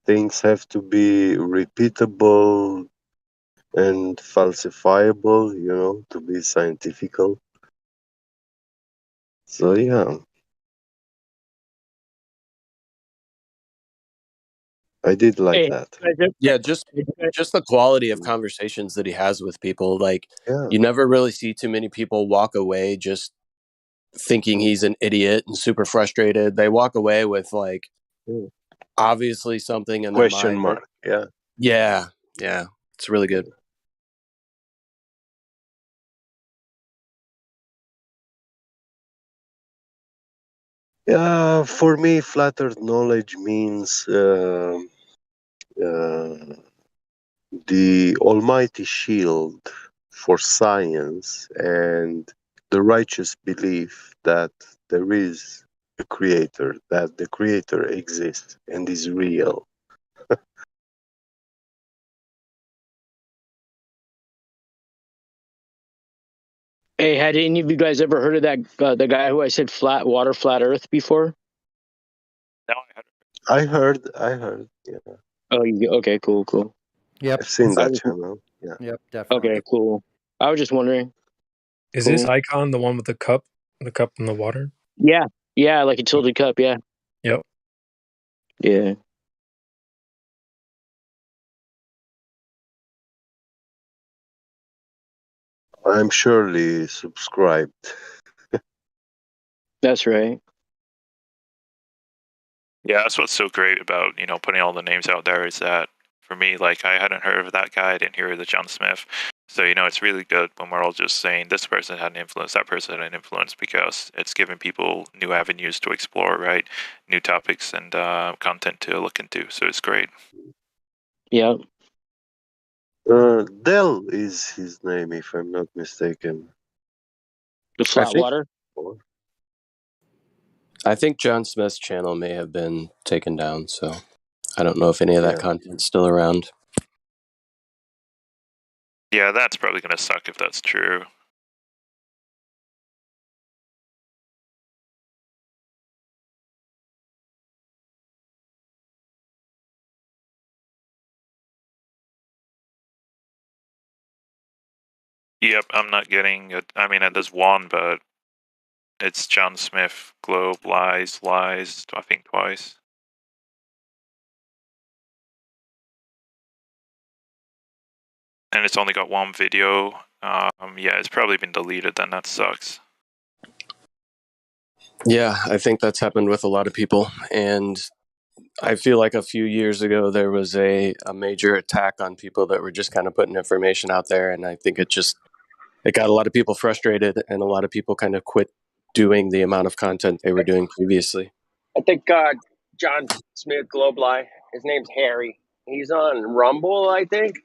things have to be repeatable and falsifiable, to be scientifical. So yeah, I did like Hey, that. Yeah, just the quality of conversations that he has with people. Like, Yeah. you never really see too many people walk away just thinking he's an idiot and super frustrated. They walk away with like obviously something in their Question mind. mark. Yeah. Yeah, yeah, it's really good. Yeah, for me, flat Earth knowledge means the almighty shield for science and the righteous belief that there is a creator, that the creator exists and is real. Hey, had any of you guys ever heard of that the guy who I said flat Earth before? I heard, yeah. Oh, okay, cool. Yep. I've seen I that was, channel. Yeah. Yep, definitely. okay, cool. I was just wondering. Is Cool. this icon the one with the cup in the water? Yeah, like a tilted cup. Yeah, Yep. yeah. I'm surely subscribed. That's right. Yeah, that's what's so great about, putting all the names out there is that for me, like I hadn't heard of that guy, I didn't hear of the John Smith. So, it's really good when we're all just saying this person had an influence, that person had an influence, because it's giving people new avenues to explore, right? New topics and content to look into. So it's great. Yeah. Dell is his name, if I'm not mistaken. The I flat think water. John Smith's channel may have been taken down, so I don't know if any of that Yeah. content's still around. Yeah, that's probably going to suck if that's true. Yep, I'm not getting it. I mean, there's one, but it's John Smith, Globe, lies, I think twice. And it's only got one video. Yeah, it's probably been deleted then. That sucks. Yeah, I think that's happened with a lot of people. And I feel like a few years ago, there was a major attack on people that were just kind of putting information out there. And I think it got a lot of people frustrated, and a lot of people kind of quit doing the amount of content they were doing previously. I think John Smith Globeli. His name's Harry. He's on Rumble, I think.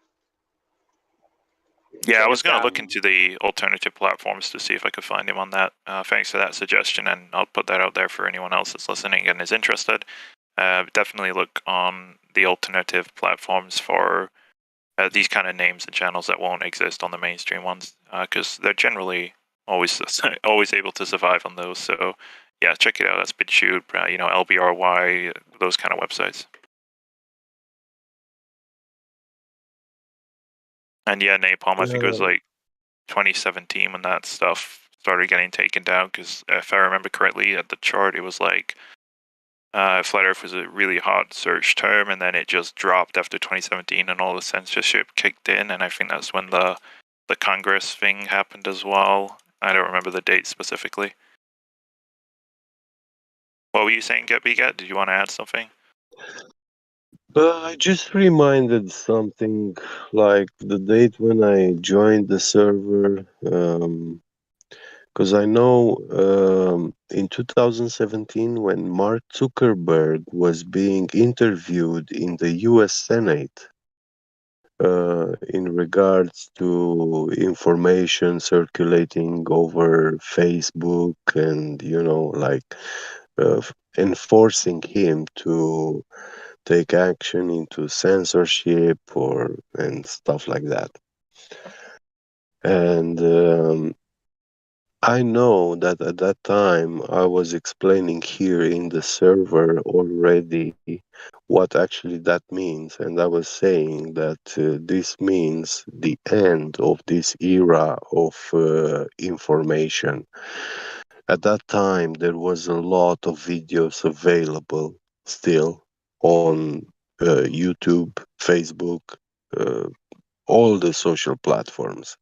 Yeah, I was going to look into the alternative platforms to see if I could find him on that. Thanks for that suggestion, and I'll put that out there for anyone else that's listening and is interested. Definitely look on the alternative platforms for these kind of names and channels that won't exist on the mainstream ones, because they're generally always able to survive on those. So yeah, check it out. That's BitChute, LBRY, those kind of websites. And yeah, Napalm, I think it was like 2017 when that stuff started getting taken down, because if I remember correctly, at the chart it was like Flat Earth was a really hot search term, and then it just dropped after 2017 and all the censorship kicked in, and I think that's when the Congress thing happened as well. I don't remember the date specifically. What were you saying, Get? Did you want to add something? I just reminded something like the date when I joined the server, because I know in 2017 when Mark Zuckerberg was being interviewed in the US Senate in regards to information circulating over Facebook and, enforcing him to take action into censorship and stuff like that. And I know that at that time I was explaining here in the server already what actually that means, and I was saying that this means the end of this era of information. At that time, there was a lot of videos available still on YouTube, Facebook, uh, all the social platforms.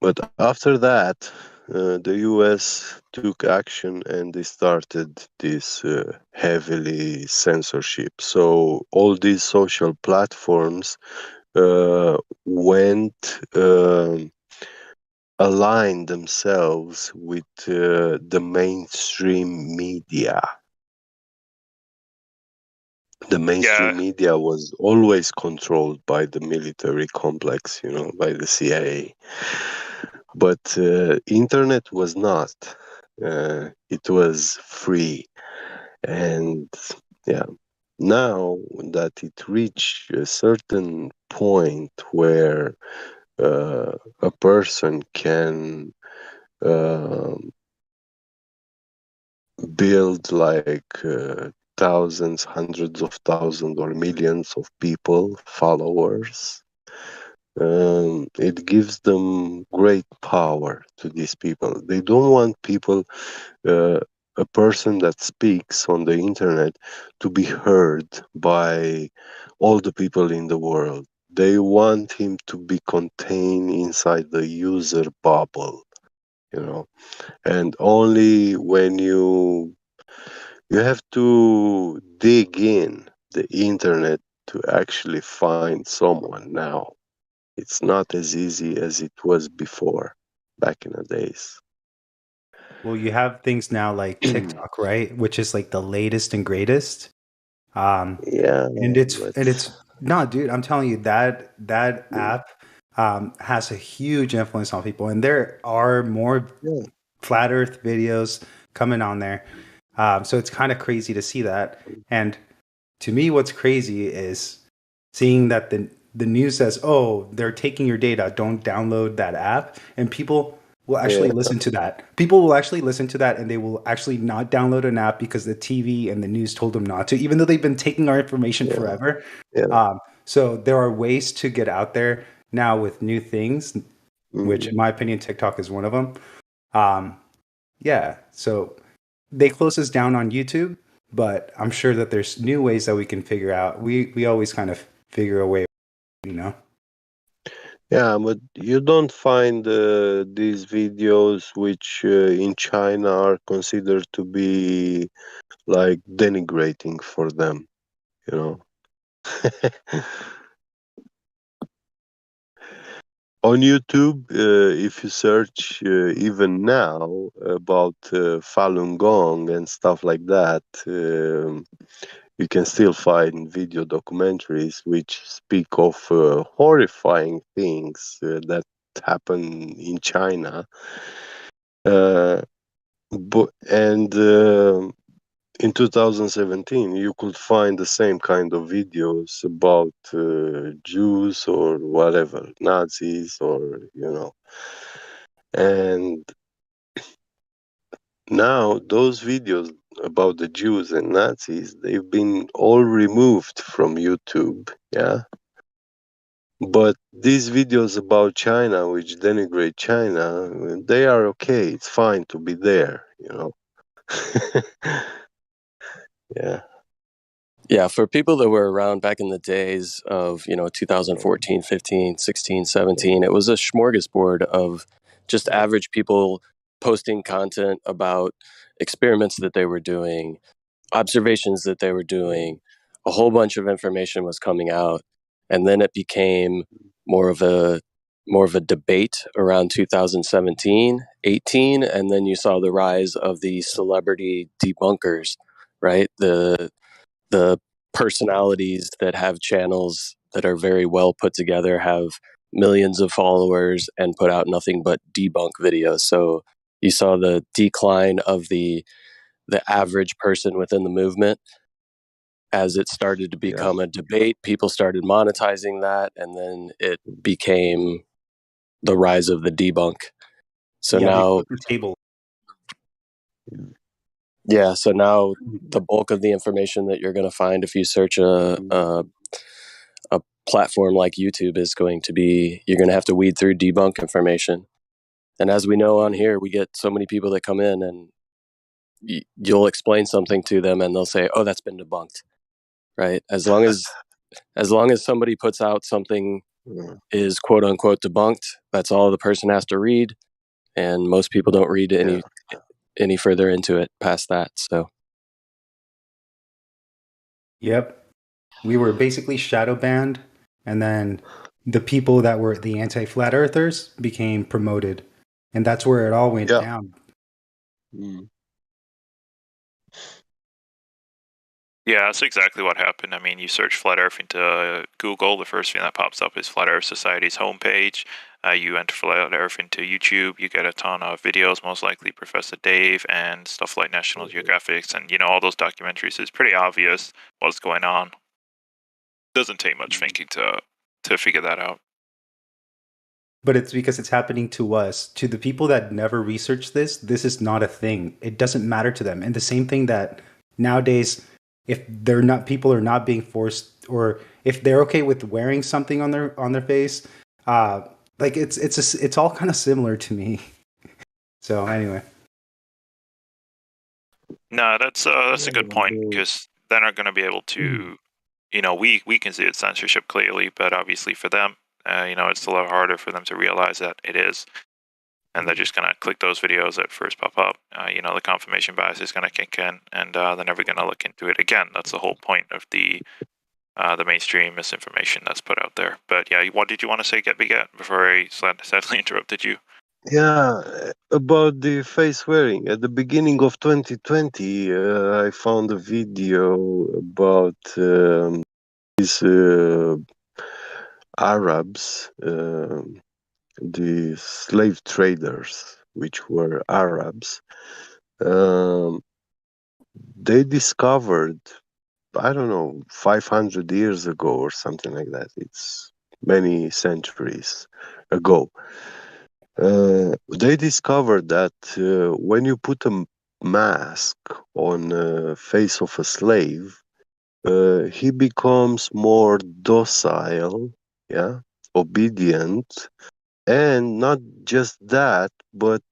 But after that, the US took action and they started this heavily censorship. So all these social platforms went align themselves with the mainstream media. The mainstream Yeah, media was always controlled by the military complex, by the CIA. But internet was not. It was free. And yeah, now that it reached a certain point where a person can build like thousands, hundreds of thousands, or millions of people, followers. It gives them great power to these people. They don't want people, a person that speaks on the internet, to be heard by all the people in the world. They want him to be contained inside the user bubble, and only when you have to dig in the internet to actually find someone now. It's not as easy as it was before, back in the days. Well, you have things now like TikTok, right? Which is like the latest and greatest. Yeah, And but it's no, dude, I'm telling you that app has a huge influence on people, and there are more yeah, flat Earth videos coming on there. So it's kind of crazy to see that. And to me, what's crazy is seeing that the news says, "Oh, they're taking your data. Don't download that app," and people will yeah, actually listen to that. People will actually listen to that, and they will actually not download an app because the TV and the news told them not to, even though they've been taking our information yeah, forever. yeah. So there are ways to get out there now with new things, which, Mm. in my opinion, TikTok is one of them. Um, yeah, so they close us down on YouTube, but I'm sure that there's new ways that we can figure out. We always kind of figure a way, you know. Yeah, but you don't find these videos which in China are considered to be like denigrating for them, you know. On YouTube, if you search even now about Falun Gong and stuff like that, you can still find video documentaries which speak of horrifying things that happen in China. And in 2017, you could find the same kind of videos about Jews or whatever, Nazis, or and now those videos about the Jews and Nazis, they've been all removed from YouTube, yeah. But these videos about China, which denigrate China, they are okay. It's fine to be there. Yeah. Yeah, for people that were around back in the days of, 2014, 15, 16, 17, it was a smorgasbord of just average people posting content about experiments that they were doing, observations that they were doing. A whole bunch of information was coming out, and then it became more of a debate around 2017, 18, and then you saw the rise of the celebrity debunkers, right? The personalities that have channels that are very well put together, have millions of followers, and put out nothing but debunk videos. So you saw the decline of the average person within the movement as it started to Yeah. become a debate. People started monetizing that, and then it became the rise of the debunk. So Yeah, they now, flip the table. yeah, so now the bulk of the information that you're going to find if you search a platform like YouTube is going to be, you're going to have to weed through debunk information. And as we know on here, we get so many people that come in and you'll explain something to them and they'll say, "Oh, that's been debunked." Right? As long as somebody puts out something is quote unquote debunked, that's all the person has to read, and most people don't read any further into it past that. So Yep. We were basically shadow banned, and then the people that were the anti-flat earthers became promoted, and that's where it all went Yeah. down. Yeah, that's exactly what happened. I mean, you search flat Earth into Google, the first thing that pops up is Flat Earth Society's homepage. You enter Flat Earth into YouTube, you get a ton of videos, most likely Professor Dave and stuff like National Geographic and, you know, all those documentaries. It's pretty obvious what's going on. Doesn't take much thinking to figure that out. But it's because it's happening to us. To the people that never research this is not a thing. It doesn't matter to them. And the same thing that nowadays, if they're not, people are not being forced, or if they're okay with wearing something on their face, like it's all kind of similar to me. So anyway. No, that's a good point, because they're not going to be able to, you know, we can see it's censorship clearly, but obviously for them, you know, it's a lot harder for them to realize that it is, and they're just going to click those videos that first pop up. You know, the confirmation bias is going to kick in, and they're never going to look into it again. That's the whole point of the mainstream misinformation that's put out there. But yeah, what did you want to say, Get Begat, before I sadly interrupted you? Yeah, about the face wearing. At the beginning of 2020, I found a video about these Arabs, the slave traders, which were Arabs. They discovered, I don't know, 500 years ago or something like that. It's many centuries ago. They discovered that when you put a mask on the face of a slave, he becomes more docile, yeah, obedient, and not just that, but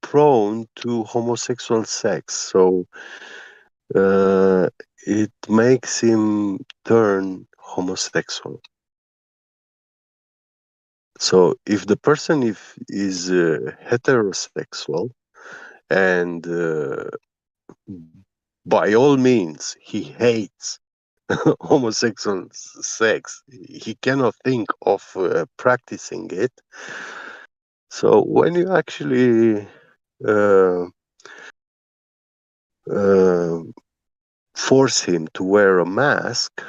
prone to homosexual sex. So it makes him turn homosexual. So if the person is heterosexual and by all means he hates homosexual sex, he cannot think of practicing it. So when you actually uh, uh, force him to wear a mask,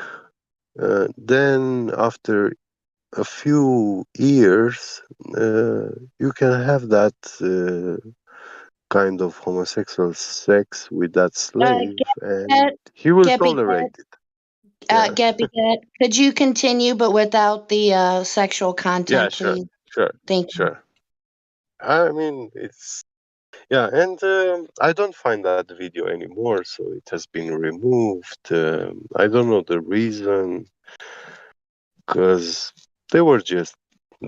then after a few years, you can have that kind of homosexual sex with that slave, and he will tolerate it. Yeah. Gabby, could you continue, but without the sexual Yeah, content, sure, please? sure, Thank you. sure. I mean, it's yeah, and I don't find that video anymore, so it has been removed. I don't know the reason, because they were just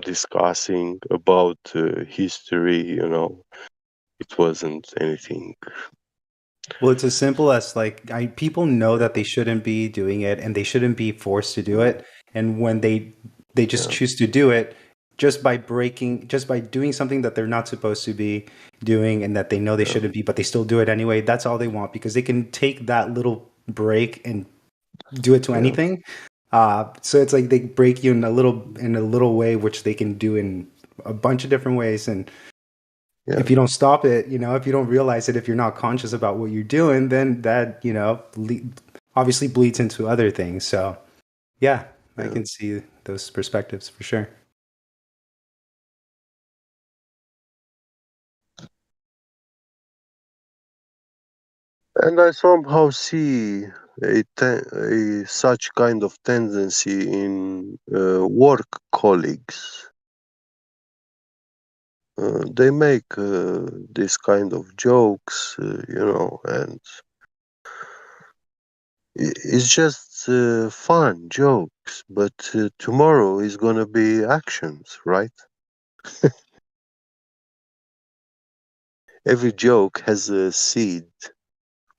discussing about history, you know. It wasn't anything. Well, it's as simple as like people know that they shouldn't be doing it, and they shouldn't be forced to do it. And when they just choose to do it, just by doing something that they're not supposed to be doing, and that they know they shouldn't be, but they still do it anyway. That's all they want, because they can take that little break and do it to anything. So it's like they break you in a little way, which they can do in a bunch of different ways. And if you don't stop it, if you don't realize it, if you're not conscious about what you're doing, then that, obviously bleeds into other things. So yeah, I can see those perspectives for sure. And I somehow see such kind of tendency in work colleagues. They make this kind of jokes, and it's just fun jokes. But tomorrow is gonna be actions, right? Every joke has a seed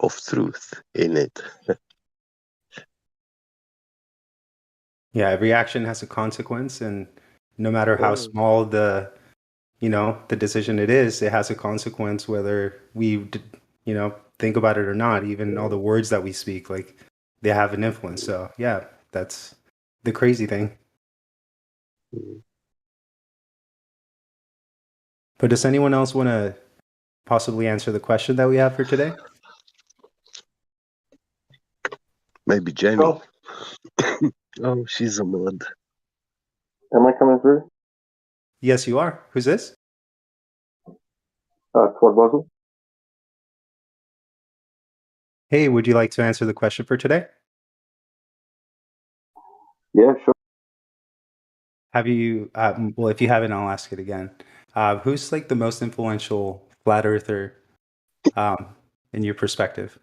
of truth in it. Yeah, every action has a consequence, and no matter how small the the decision it is, it has a consequence whether think about it or not. Even all the words that we speak, like they have an influence. So yeah, that's the crazy thing. But does anyone else want to possibly answer the question that we have for today? Maybe Jenny. Oh, she's a mod. Am I coming through? Yes, you are. Who's this? Twad Buzzle. Hey, would you like to answer the question for today? Yeah, sure. Have you, well, if you haven't, I'll ask it again. Who's like the most influential flat earther in your perspective?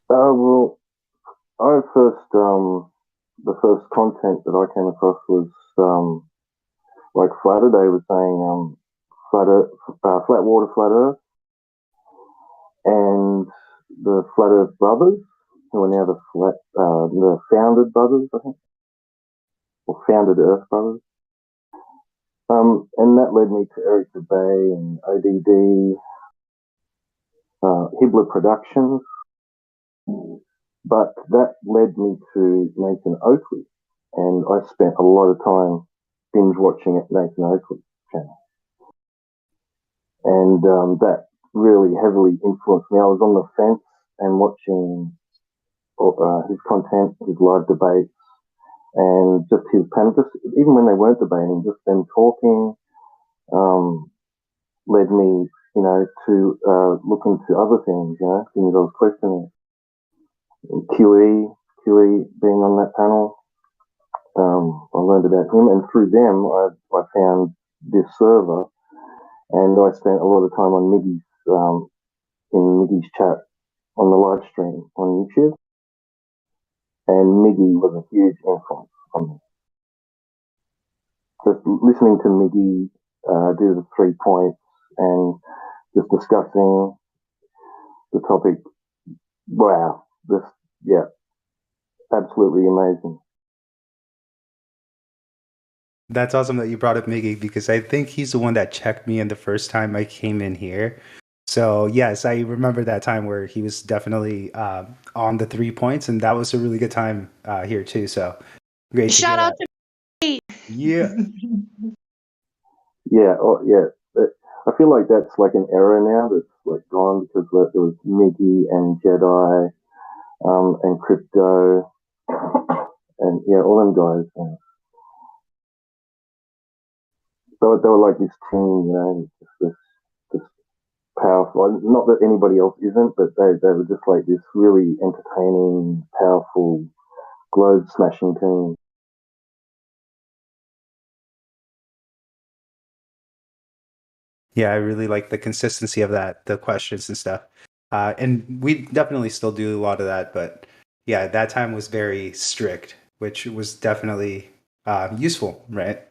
Well, the first content that I came across was like Flatter. They were saying flat water, flat Earth, and the Flat Earth brothers, who are now the founded brothers, I think, or founded Earth brothers. And that led me to Eric Dubay and ODD, Hibbler Productions, but that led me to Nathan Oakley, and I spent a lot of time binge watching at Nathan Oakley's channel, and that really heavily influenced me. I was on the fence and watching his content, his live debates, and just his panel. Just even when they weren't debating, just them talking, led me, to look into other things, things I was questioning. QE being on that panel, I learned about him, and through them, I found this server, and I spent a lot of time on Miggy's chat on the live stream on YouTube, and Miggy was a huge influence on me. Just listening to Miggy do the 3 points and just discussing the topic, wow, absolutely amazing. That's awesome that you brought up Miggy, because I think he's the one that checked me in the first time I came in here. So yes, I remember that time where he was definitely on the 3 points, and that was a really good time here too. So great to hear Shout out that. to me. Yeah. Yeah, I feel like that's like an era now that's like gone, because there was Miggy and Jedi, and Crypto, and all them guys. So they were like this team, this powerful. Not that anybody else isn't, but they were just like this really entertaining, powerful, globe smashing team. Yeah, I really like the consistency of that, the questions and stuff. And we definitely still do a lot of that, but yeah, that time was very strict, which was definitely useful, right?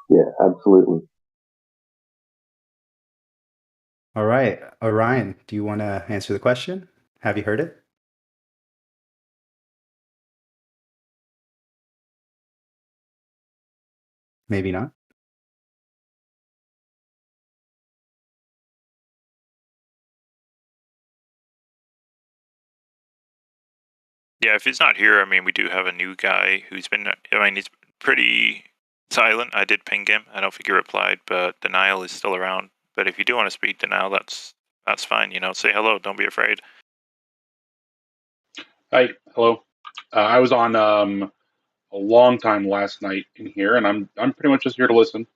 Yeah, absolutely. All right. Orion, do you want to answer the question? Have you heard it? Maybe not. Yeah, if he's not here, I mean, we do have a new guy who's been, I mean, he's pretty silent. I did ping him. I don't think he replied, but Denial is still around. But if you do want to speak Denial, that's fine. Say hello. Don't be afraid. Hi, hello. I was on a long time last night in here, and I'm pretty much just here to listen.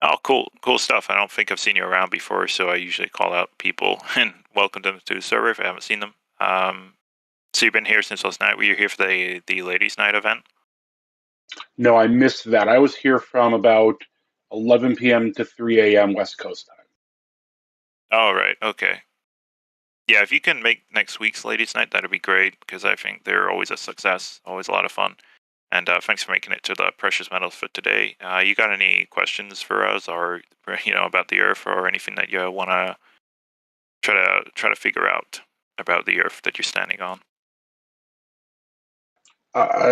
Oh, cool stuff. I don't think I've seen you around before, so I usually call out people and welcome them to the server if I haven't seen them. So you've been here since last night. Were you here for the ladies' night event? No, I missed that. I was here from about 11 p.m. to 3 a.m. West Coast time. Oh, right. Okay. Yeah, if you can make next week's ladies' night, that'd be great, because I think they're always a success, always a lot of fun. And thanks for making it to the precious metals for today. You got any questions for us, or about the Earth, or anything that you want to try to figure out about the Earth that you're standing on?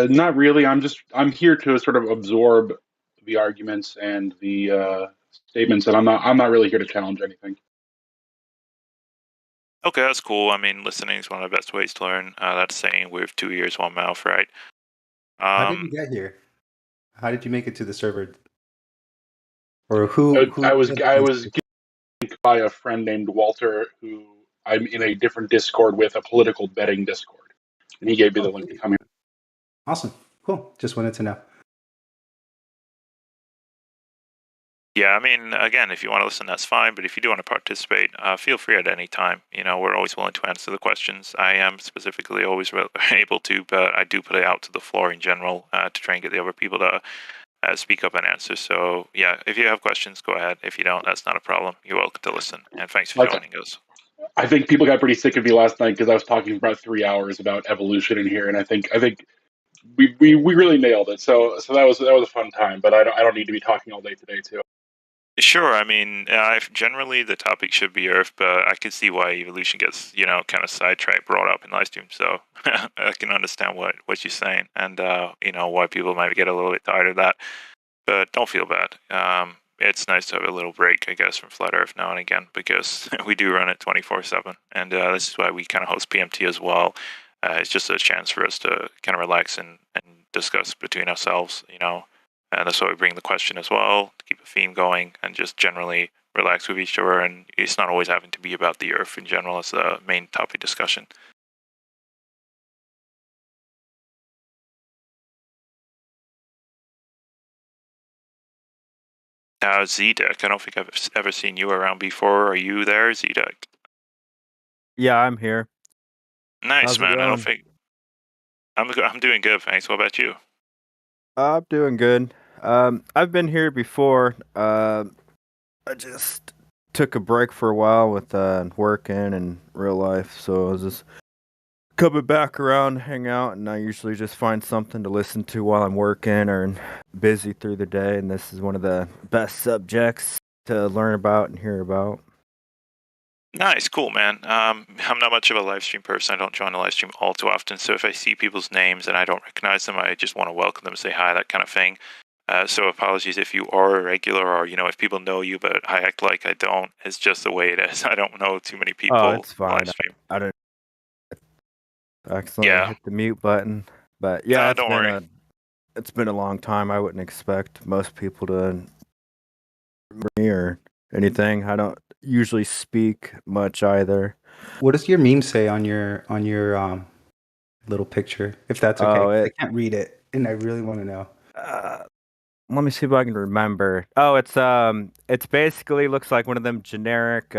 Not really. I'm here to sort of absorb the arguments and the statements, and I'm not really here to challenge anything. Okay, that's cool. I mean, listening is one of the best ways to learn. That's saying with 2 ears, 1 mouth, right? How did you get here? How did you make it to the server? Or who? I was given by a friend named Walter, who I'm in a different Discord with, a political betting Discord, and he gave me the link to come here. Awesome, cool. Just wanted to know. Yeah, I mean, again, if you want to listen, that's fine. But if you do want to participate, feel free at any time. We're always willing to answer the questions. I am specifically always able to, but I do put it out to the floor in general to try and get the other people to speak up and answer. So, yeah, if you have questions, go ahead. If you don't, that's not a problem. You're welcome to listen. And thanks for joining us. I think people got pretty sick of me last night because I was talking for about 3 hours about evolution in here, and I think we really nailed it. So that was a fun time. But I don't need to be talking all day today too. Sure. I mean, generally the topic should be Earth, but I can see why evolution gets, kind of sidetracked, brought up in Livestream. So I can understand what you're saying, and why people might get a little bit tired of that. But don't feel bad. It's nice to have a little break, I guess, from Flat Earth now and again, because we do run it 24/7, and this is why we kind of host PMT as well. It's just a chance for us to kind of relax and discuss between ourselves, and that's why we bring the question as well, to keep a theme going and just generally relax with each other. And it's not always having to be about the Earth in general as the main topic discussion. Z-Deck, I don't think I've ever seen you around before. Are you there, Z-Deck? Yeah, I'm here. Nice, How's it man. I don't going? think I'm doing good, thanks. What about you? I'm doing good. I've been here before. I just took a break for a while with working and real life, so I was just coming back around, hang out, and I usually just find something to listen to while I'm working or busy through the day. And this is one of the best subjects to learn about and hear about. Nice, cool, man. I'm not much of a live stream person. I don't join the live stream all too often. So if I see people's names and I don't recognize them, I just want to welcome them, say hi, that kind of thing. So apologies if you are a regular, or if people know you, but I act like I don't. It's just the way it is. I don't know too many people. Oh, it's fine. Live stream. I don't accidentally hit the mute button, but yeah, don't worry. It's been a long time. I wouldn't expect most people to remember me or anything. I don't usually speak much either. What does your meme say on your little picture? If that's okay, I can't read it, and I really want to know. Let me see if I can remember. Oh, it's basically looks like one of them generic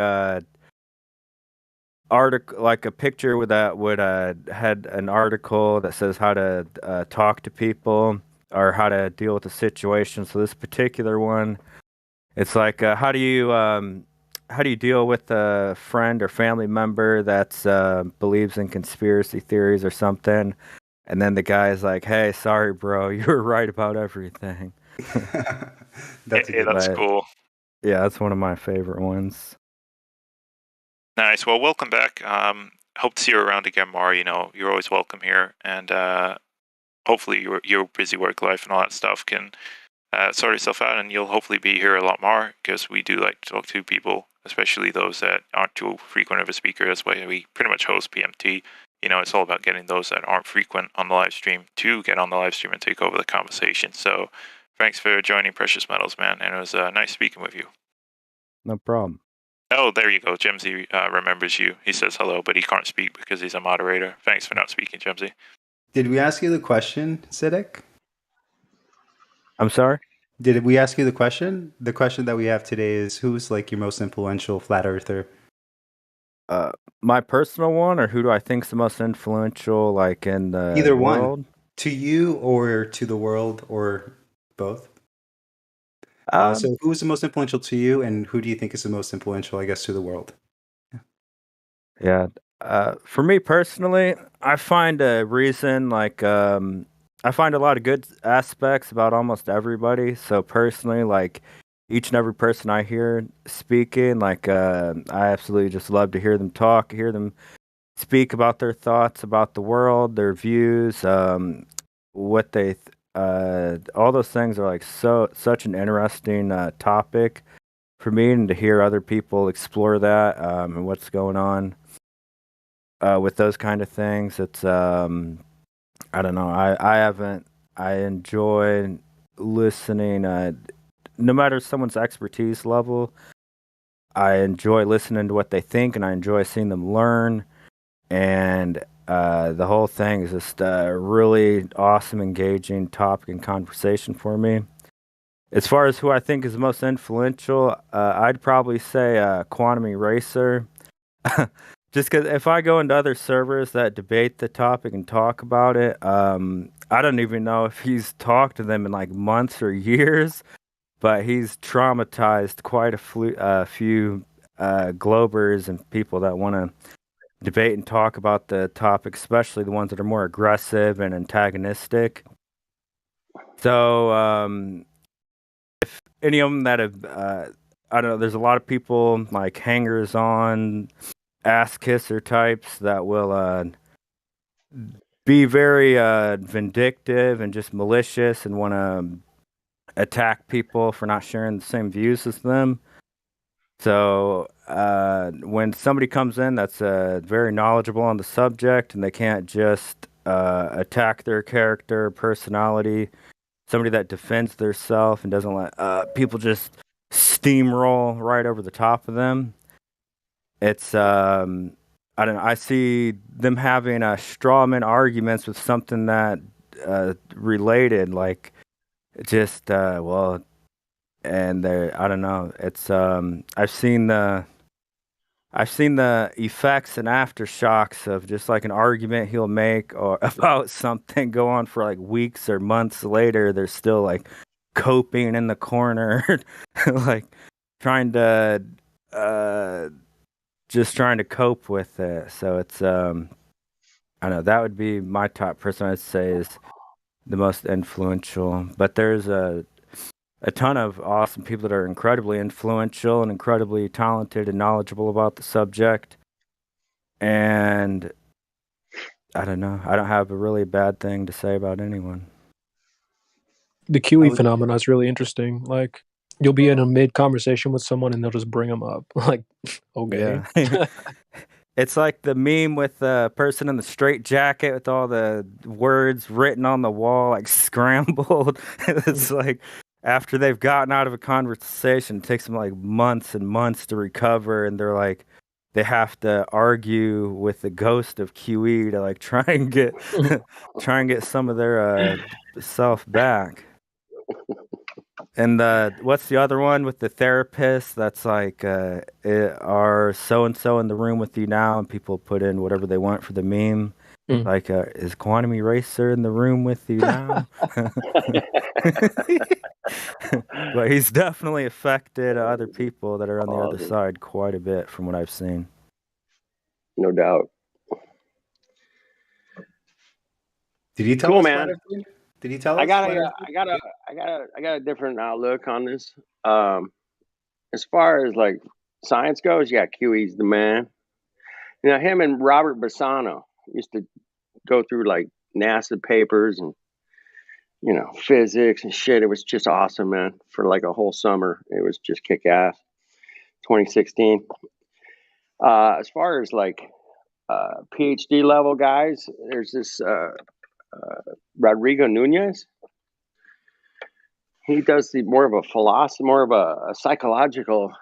article, like a picture with had an article that says how to talk to people or how to deal with a situation. So this particular one, it's like how do you deal with a friend or family member that's believes in conspiracy theories or something, and then the guy's like, "Hey, sorry, bro, you were right about everything." That's cool. Yeah, that's one of my favorite ones. Nice. Well, welcome back. Hope to see you around again more. You're always welcome here, and hopefully your busy work life and all that stuff can sort itself out, and you'll hopefully be here a lot more, because we do like to talk to people, especially those that aren't too frequent of a speaker. That's why we pretty much host PMT. It's all about getting those that aren't frequent on the live stream to get on the live stream and take over the conversation. So thanks for joining Precious Metals, man, and it was nice speaking with you. No problem. Oh, there you go. Jemsy remembers you. He says hello, but he can't speak because he's a moderator. Thanks for not speaking, Jemsy. Did we ask you the question, Siddiq? I'm sorry? Did we ask you the question? The question that we have today is, who's like your most influential flat earther? My personal one, or who do I think is the most influential, like in the Either world? one. To you or to the world, or both? So who's the most influential to you, and who do you think is the most influential, I guess, to the world? Yeah. For me personally, I find a reason, like, I find a lot of good aspects about almost everybody. So personally, like each and every person I hear speaking, like I absolutely just love to hear them talk, hear them speak about their thoughts about the world, their views, what they, all those things are like such an interesting topic for me, and to hear other people explore that and what's going on with those kind of things. It's I don't know. I haven't. I enjoy listening. No matter someone's expertise level, I enjoy listening to what they think, and I enjoy seeing them learn. And the whole thing is just a really awesome, engaging topic and conversation for me. As far as who I think is the most influential, I'd probably say Quantum Eraser. Just because if I go into other servers that debate the topic and talk about it, I don't even know if he's talked to them in like months or years, but he's traumatized quite a few Globers and people that want to debate and talk about the topic, especially the ones that are more aggressive and antagonistic. So, if any of them that have, I don't know, there's a lot of people like hangers on, ass kisser types that will be very vindictive and just malicious and want to attack people for not sharing the same views as them. So when somebody comes in that's very knowledgeable on the subject and they can't just attack their character, personality, somebody that defends their self and doesn't let people just steamroll right over the top of them, it's I don't know. I see them having strawman arguments with something that related, like just well, and they're I don't know. It's I've seen the effects and aftershocks of just like an argument he'll make or about something go on for like weeks or months later. They're still like coping in the corner, like trying to just trying to cope with it. So it's I don't know, that would be my top person I'd say is the most influential. But there's a ton of awesome people that are incredibly influential and incredibly talented and knowledgeable about the subject. And I don't know. I don't have a really bad thing to say about anyone. The QE phenomenon is really interesting. Like, you'll be in a mid conversation with someone and they'll just bring them up. Like, okay. Yeah. It's like the meme with the person in the straight jacket with all the words written on the wall, like scrambled. It's like after they've gotten out of a conversation, it takes them like months and months to recover, and they're like, they have to argue with the ghost of QE to like try and get some of their self back. And what's the other one with the therapist? That's like, are so and so in the room with you now? And people put in whatever they want for the meme. Like, is Quantum Eraser in the room with you now? But he's definitely affected other people that are on the other side quite a bit, from what I've seen. No doubt. Did he tell cool, us? Man. Did he tell us? I got a different outlook on this. As far as like science goes, yeah, QE's the man. You know, him and Robert Bassano used to go through like NASA papers and, you know, physics and shit. It was just awesome, man. For like a whole summer, it was just kick ass. 2016. As far as like PhD level guys, there's this Rodrigo Nunez. He does the more of a philosophy, more of a psychological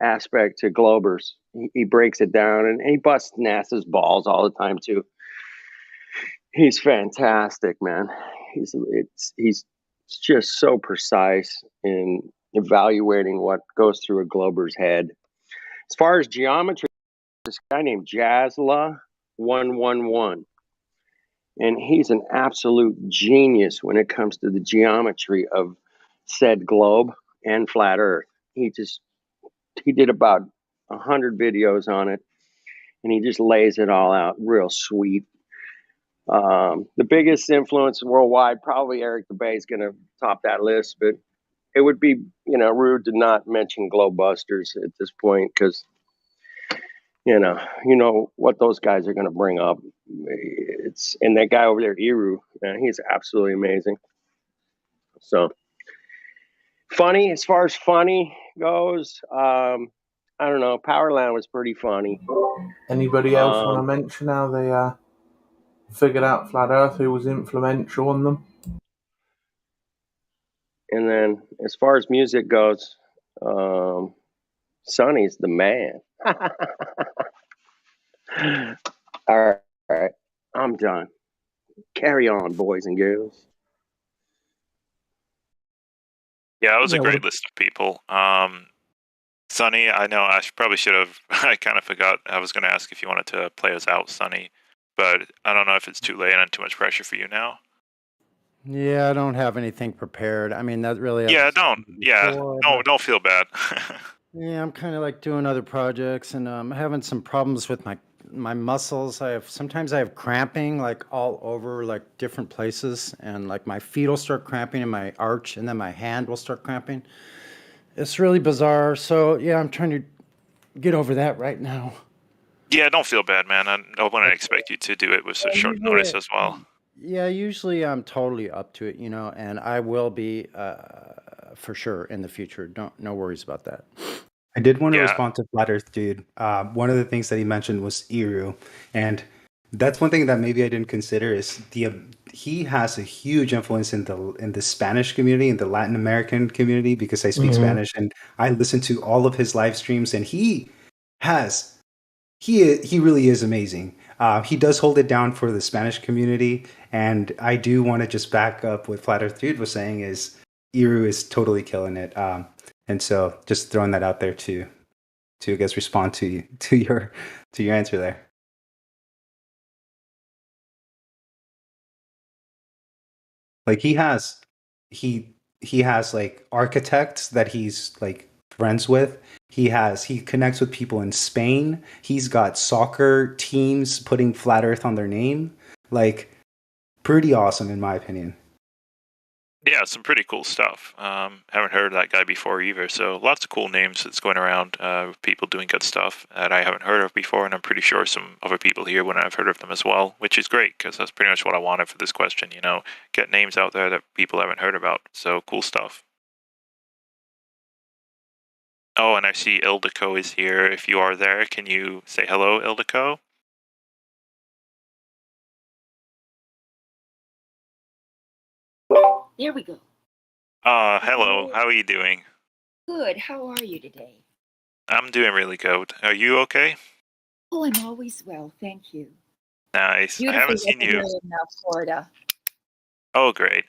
aspect to Globers. He breaks it down and he busts NASA's balls all the time too. He's fantastic, man. He's just so precise in evaluating what goes through a Glober's head. As far as geometry, this guy named Jasla111. And he's an absolute genius when it comes to the geometry of said globe and flat Earth. He did about 100 videos on it, and he just lays it all out real sweet. The biggest influence worldwide, probably Eric Dubay is going to top that list, but it would be, rude to not mention Glowbusters at this point because, you know what those guys are going to bring up. And that guy over there, Iru, man, he's absolutely amazing. So funny, as far as funny goes, I don't know. Powerland was pretty funny. Anybody else want to mention how they figured out Flat Earth, who was influential on them? And then as far as music goes, Sonny's the man. All right. I'm done. Carry on, boys and girls. Yeah, it was a Yeah, great list of people. Sonny, I know I probably should have. I kind of forgot. I was going to ask if you wanted to play us out, Sonny, but I don't know if it's too late and too much pressure for you now. Yeah, I don't have anything prepared. I mean, that really. Yeah, don't. Yeah, don't feel bad. Yeah, I'm kind of like doing other projects, and I'm having some problems with my muscles. Sometimes I have cramping like all over like different places, and like my feet will start cramping in my arch, and then my hand will start cramping. It's really bizarre. So yeah, I'm trying to get over that right now. Yeah, don't feel bad, man. I wouldn't expect you to do it with such short notice as well. Yeah, usually I'm totally up to it, and I will be for sure in the future. No worries about that. I did want to respond to Flat Earth Dude. One of the things that he mentioned was Iru, and that's one thing that maybe I didn't consider is he has a huge influence in the Spanish community, in the Latin American community, because I speak Spanish and I listen to all of his live streams, and he really is amazing. He does hold it down for the Spanish community, and I do want to just back up what Flat Earth Dude was saying is Iru is totally killing it. And so just throwing that out there to I guess respond to your answer there. Like he has like architects that he's like friends with. He connects with people in Spain. He's got soccer teams putting Flat Earth on their name. Like pretty awesome in my opinion. Yeah, some pretty cool stuff. Haven't heard of that guy before either. So lots of cool names that's going around. People doing good stuff that I haven't heard of before, and I'm pretty sure some other people here wouldn't have heard of them as well, which is great because that's pretty much what I wanted for this question. Get names out there that people haven't heard about. So cool stuff. Oh, and I see Ildiko is here. If you are there, can you say hello, Ildiko? There we go. Hello. How are you doing? Good. How are you today? I'm doing really good. Are you okay? Oh, I'm always well, thank you. Nice. I Beautiful haven't seen weather you. here in Florida. Oh, great.